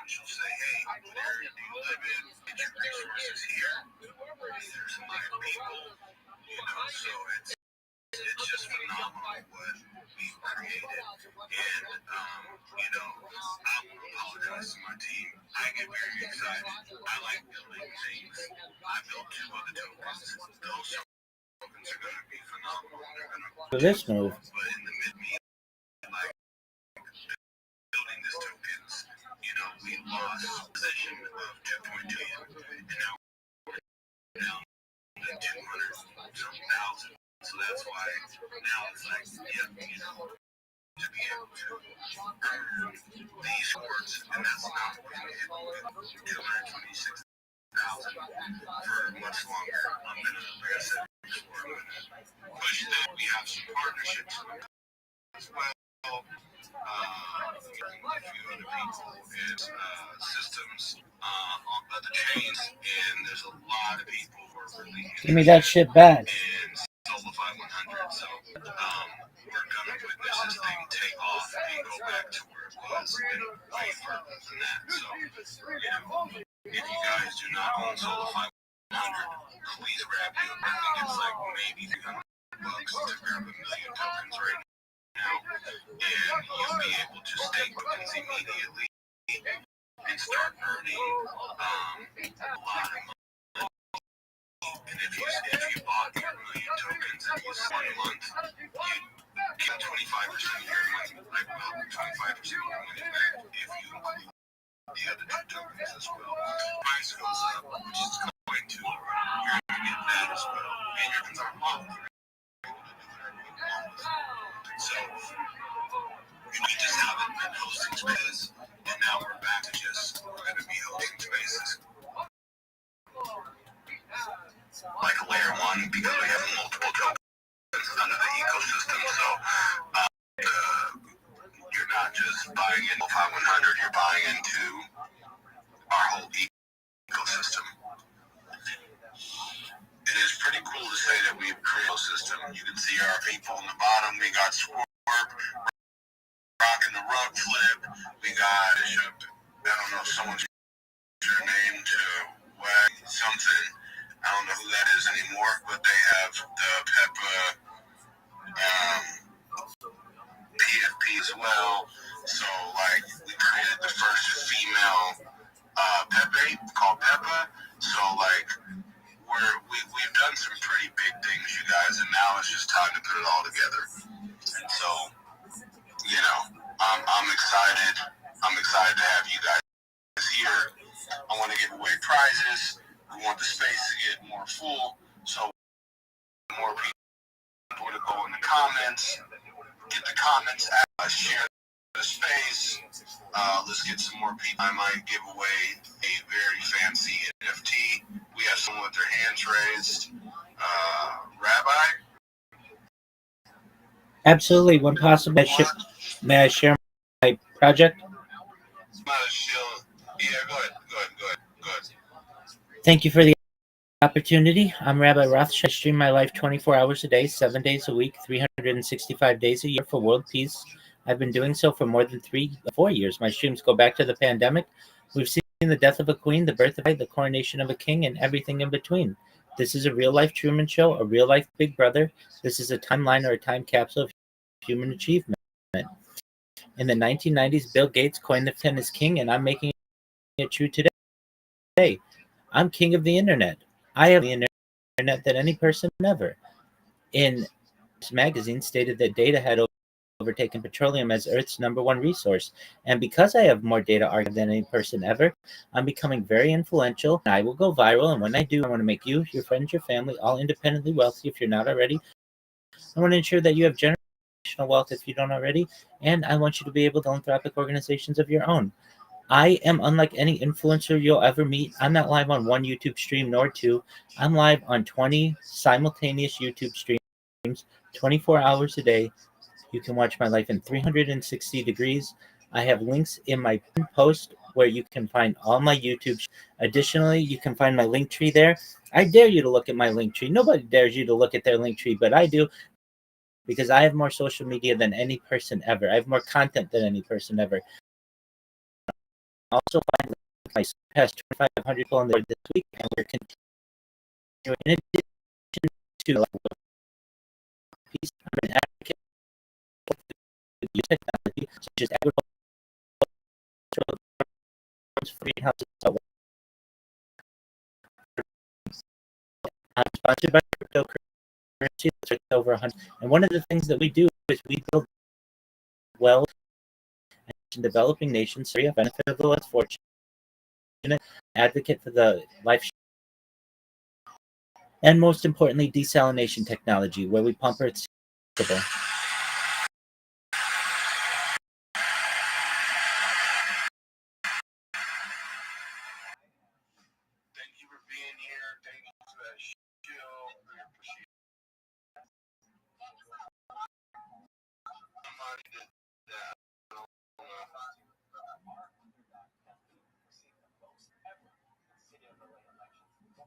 She'll say, hey, where do you live in? Get your resources here. There's some other people, you know, so it's just phenomenal what we've created. And, you know, I want to apologize to my team. I get very excited. I like building things. I built 2 other tokens. Those tokens are going to be phenomenal. They're going to For this move. But in the mid-meet, like, building these tokens, you know, we lost position of 2.2, and now we're down to 200,000. So that's why now it's like, yeah, you know, to be able to earn these rewards, and that's not going to hit with 226,000 for much longer. I'm going to, like I said before, I'm going to push that. We have some partnerships as well. A few other people and systems on other chains, and there's a lot of people who are really Give me that shit back. in Solar 500. So we're gonna witness this thing take off and go back to where it was and way further than that. So, you know, if you guys do not own Solar 500, please grab it. I think it's like maybe $300 to grab 1 million tokens right now. And you'll be able to stake tokens immediately and start earning a lot of money. And if you bought your 1 million tokens and you spent 1 month, you get 25% of your money, like about 25% of your money back if you include the other 2 tokens as well. Price goes up, which is going to, you're going to get that as well. And your tokens are locked. So, we just haven't been hosting spaces, and now we're back to just, we're going to be hosting spaces like a layer 1 because we have multiple tokens under the ecosystem. So, you're not just buying into 500, you're buying into our whole ecosystem. It is pretty cool to say that we've created a system. You can see our people on the bottom. We got Swerve, rocking the rug flip. We got Bishop. I don't know if someone's your name to wag something. I don't know who that is anymore, but they have the Peppa PFP as well. So, like, we created the first female Pepe called Peppa. So, like, we've done some pretty big things, you guys, and now it's just time to put it all together. And so, you know, I'm excited. I'm excited to have you guys here. I want to give away prizes. We want the space to get more full, so more people to go in the comments get the comments, share the space. Let's get some more people. I might give away a very fancy NFT. We have someone with their hands raised. Rabbi? Absolutely. When possible, may I share my project? Yeah, go ahead. Thank you for the opportunity. I'm Rabbi Rothschild. I stream my life 24 hours a day, 7 days a week, 365 days a year for world peace. I've been doing so for more than 4 years. My streams go back to the pandemic. We've seen the death of a queen, the birth of the coronation of a king, and everything in between. This is a real-life Truman Show, a real-life Big Brother. This is a timeline or a time capsule of human achievement. In the 1990s, Bill Gates coined the term as king, and I'm making it true today. I'm king of the internet. I have the internet than any person ever. In this magazine stated that data had overtaken petroleum as Earth's #1 resource. And because I have more data archived than any person ever, I'm becoming very influential. I will go viral. And when I do, I want to make you, your friends, your family, all independently wealthy if you're not already. I want to ensure that you have generational wealth if you don't already. And I want you to be able to philanthropic organizations of your own. I am unlike any influencer you'll ever meet. I'm not live on one YouTube stream nor two. I'm live on 20 simultaneous YouTube streams, 24 hours a day. You can watch my life in 360 degrees. I have links in my post where you can find all my YouTube. Additionally, you can find my link tree there. I dare you to look at my link tree. Nobody dares you to look at their link tree, but I do, because I have more social media than any person ever. I have more content than any person ever. Also find my past 2,500 people on there this week, and we're continuing. In addition to peace, I'm an advocate for new technology such as agricultural greenhouses. I'm sponsored by cryptocurrency that's worth over 100. And one of the things that we do is we build wealth in developing nations for the benefit of the less fortunate. Advocate for the life, and most importantly, desalination technology, where we pump Earth's. Thank you for being here. Thank you for that show. I appreciate it. Somebody did that.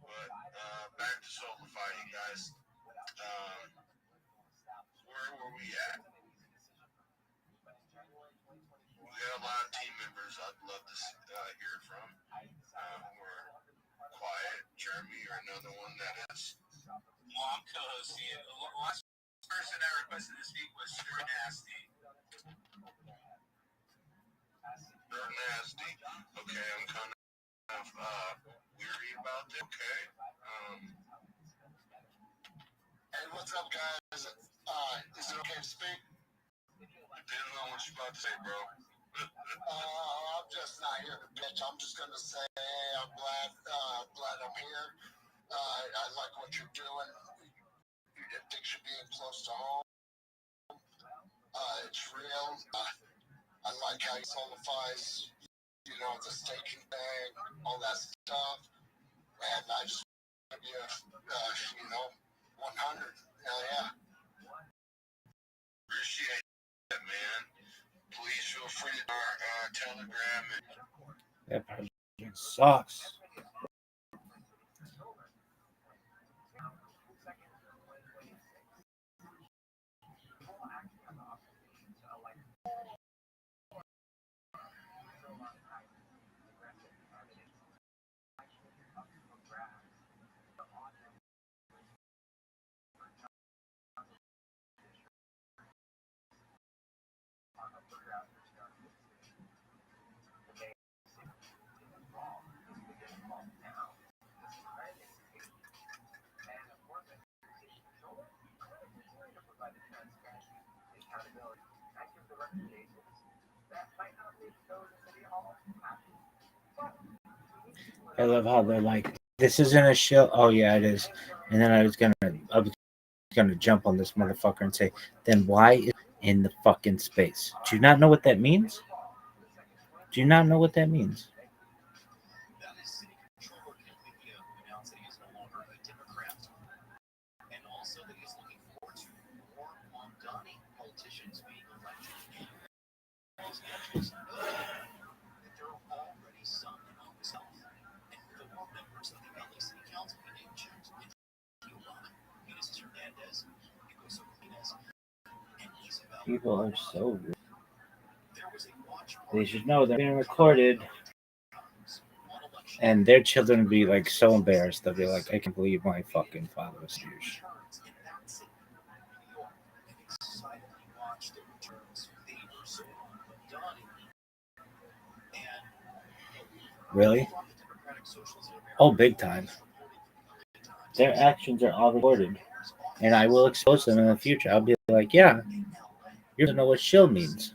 But back to Soulify, you guys. Where were we at? We got a lot of team members I'd love to hear from. We're quiet. Jeremy, or another one that is. Well, I'm co-hosting it. The last person I requested to speak was Sure Nasty. Sure Nasty. Okay, I'm kind of weary about that. Okay. Hey, what's up, guys? Is it okay to speak? Depends on what you're about to say, bro. I'm just not here to bitch. I'm just gonna say I'm glad I'm here. I like what you're doing. Things should be close to home. It's real. I like how he solidifies, the staking thing, all that stuff. And I just give you, 100. Hell yeah. Appreciate it, man. Please feel free to our Telegram. That project sucks. I love how they're like, this isn't a show. Oh yeah, it is. And then I was going to jump on this motherfucker and say, then why is it in the fucking space? Do you not know what that means? Do you not know what that means? People are so rude. They should know they're being recorded. And their children would be like so embarrassed. They'll be like, I can't believe my fucking father was huge. Really? Oh, big time. Their actions are all recorded. And I will expose them in the future. I'll be like, yeah, you don't know what shill means.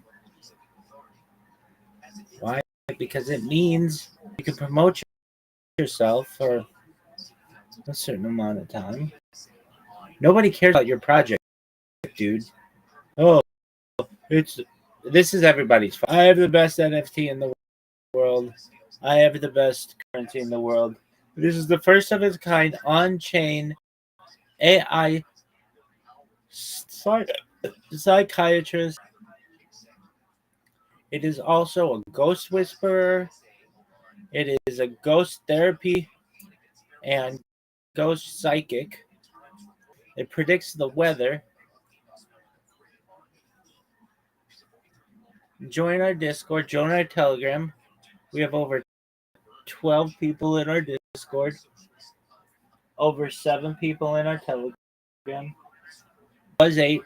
Why? Because it means you can promote yourself for a certain amount of time. Nobody cares about your project, dude. Oh, this is everybody's fault. I have the best NFT in the world. I have the best currency in the world. This is the first of its kind on-chain AI psychiatrist. It is also a ghost whisperer. It is a ghost therapy and ghost psychic. It predicts the weather. Join our Discord. Join our Telegram. We have over 12 people in our Discord. Over 7 people in our Telegram. Was 8.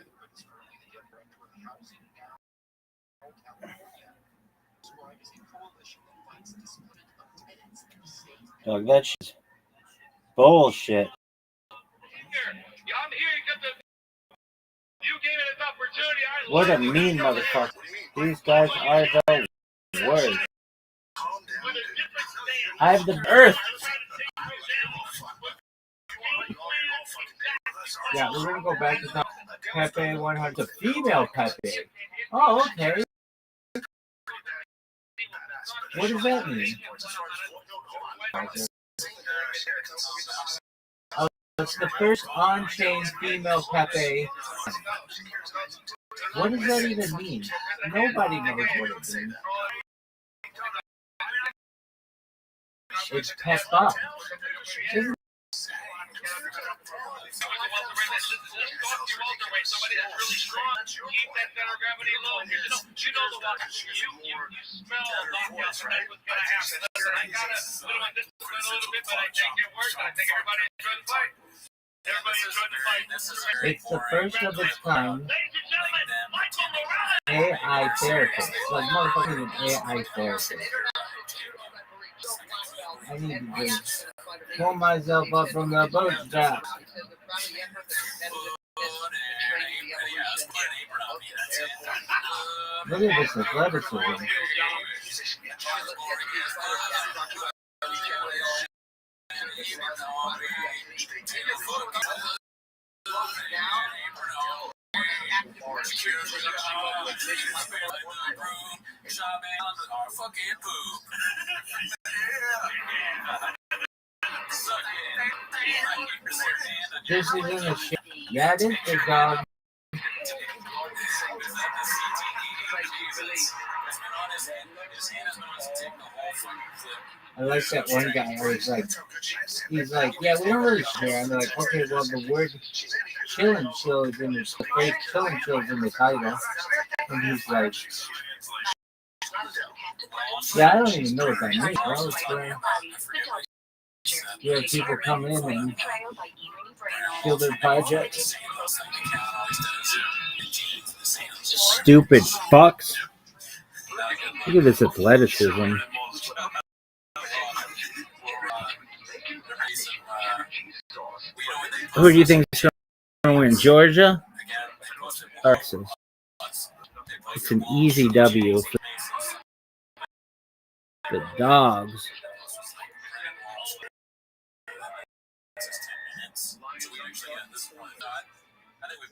Dog, that shit's bullshit. What a mean motherfucker. These guys are the worst. I have the earth. Yeah, we're gonna go back to Pepe 100. It's a female Pepe. Oh, okay. What does that mean? Oh, it's the first on-chain female Pepe. What does that even mean? Nobody knows what it means. It's Peppa. Isn't Somebody that's really strong, keep that center of gravity low. You know the walk. You smell knockout. That's what's gonna happen. Listen, I got a little undisciplined a little bit, but I think it worked. I think everybody enjoyed the fight. Everybody enjoyed the fight. It's the first of its kind AI therapist. Like motherfucking AI therapist. I need to just pull myself up from the bootstrap. Look at this athleticism. This isn't a shit. Yeah, it is the dog. I like that one guy where he's like, yeah, we don't really share. And they're like, okay, well, the word chill and chill is in the phrase chill and chill is in the title. And he's like, yeah, I don't even know what that means, bro. You have people come in and kill their projects. Stupid fucks. Look at this athleticism. Who do you think is going to win, Georgia or Texas? It's an easy W for the dogs. I think we've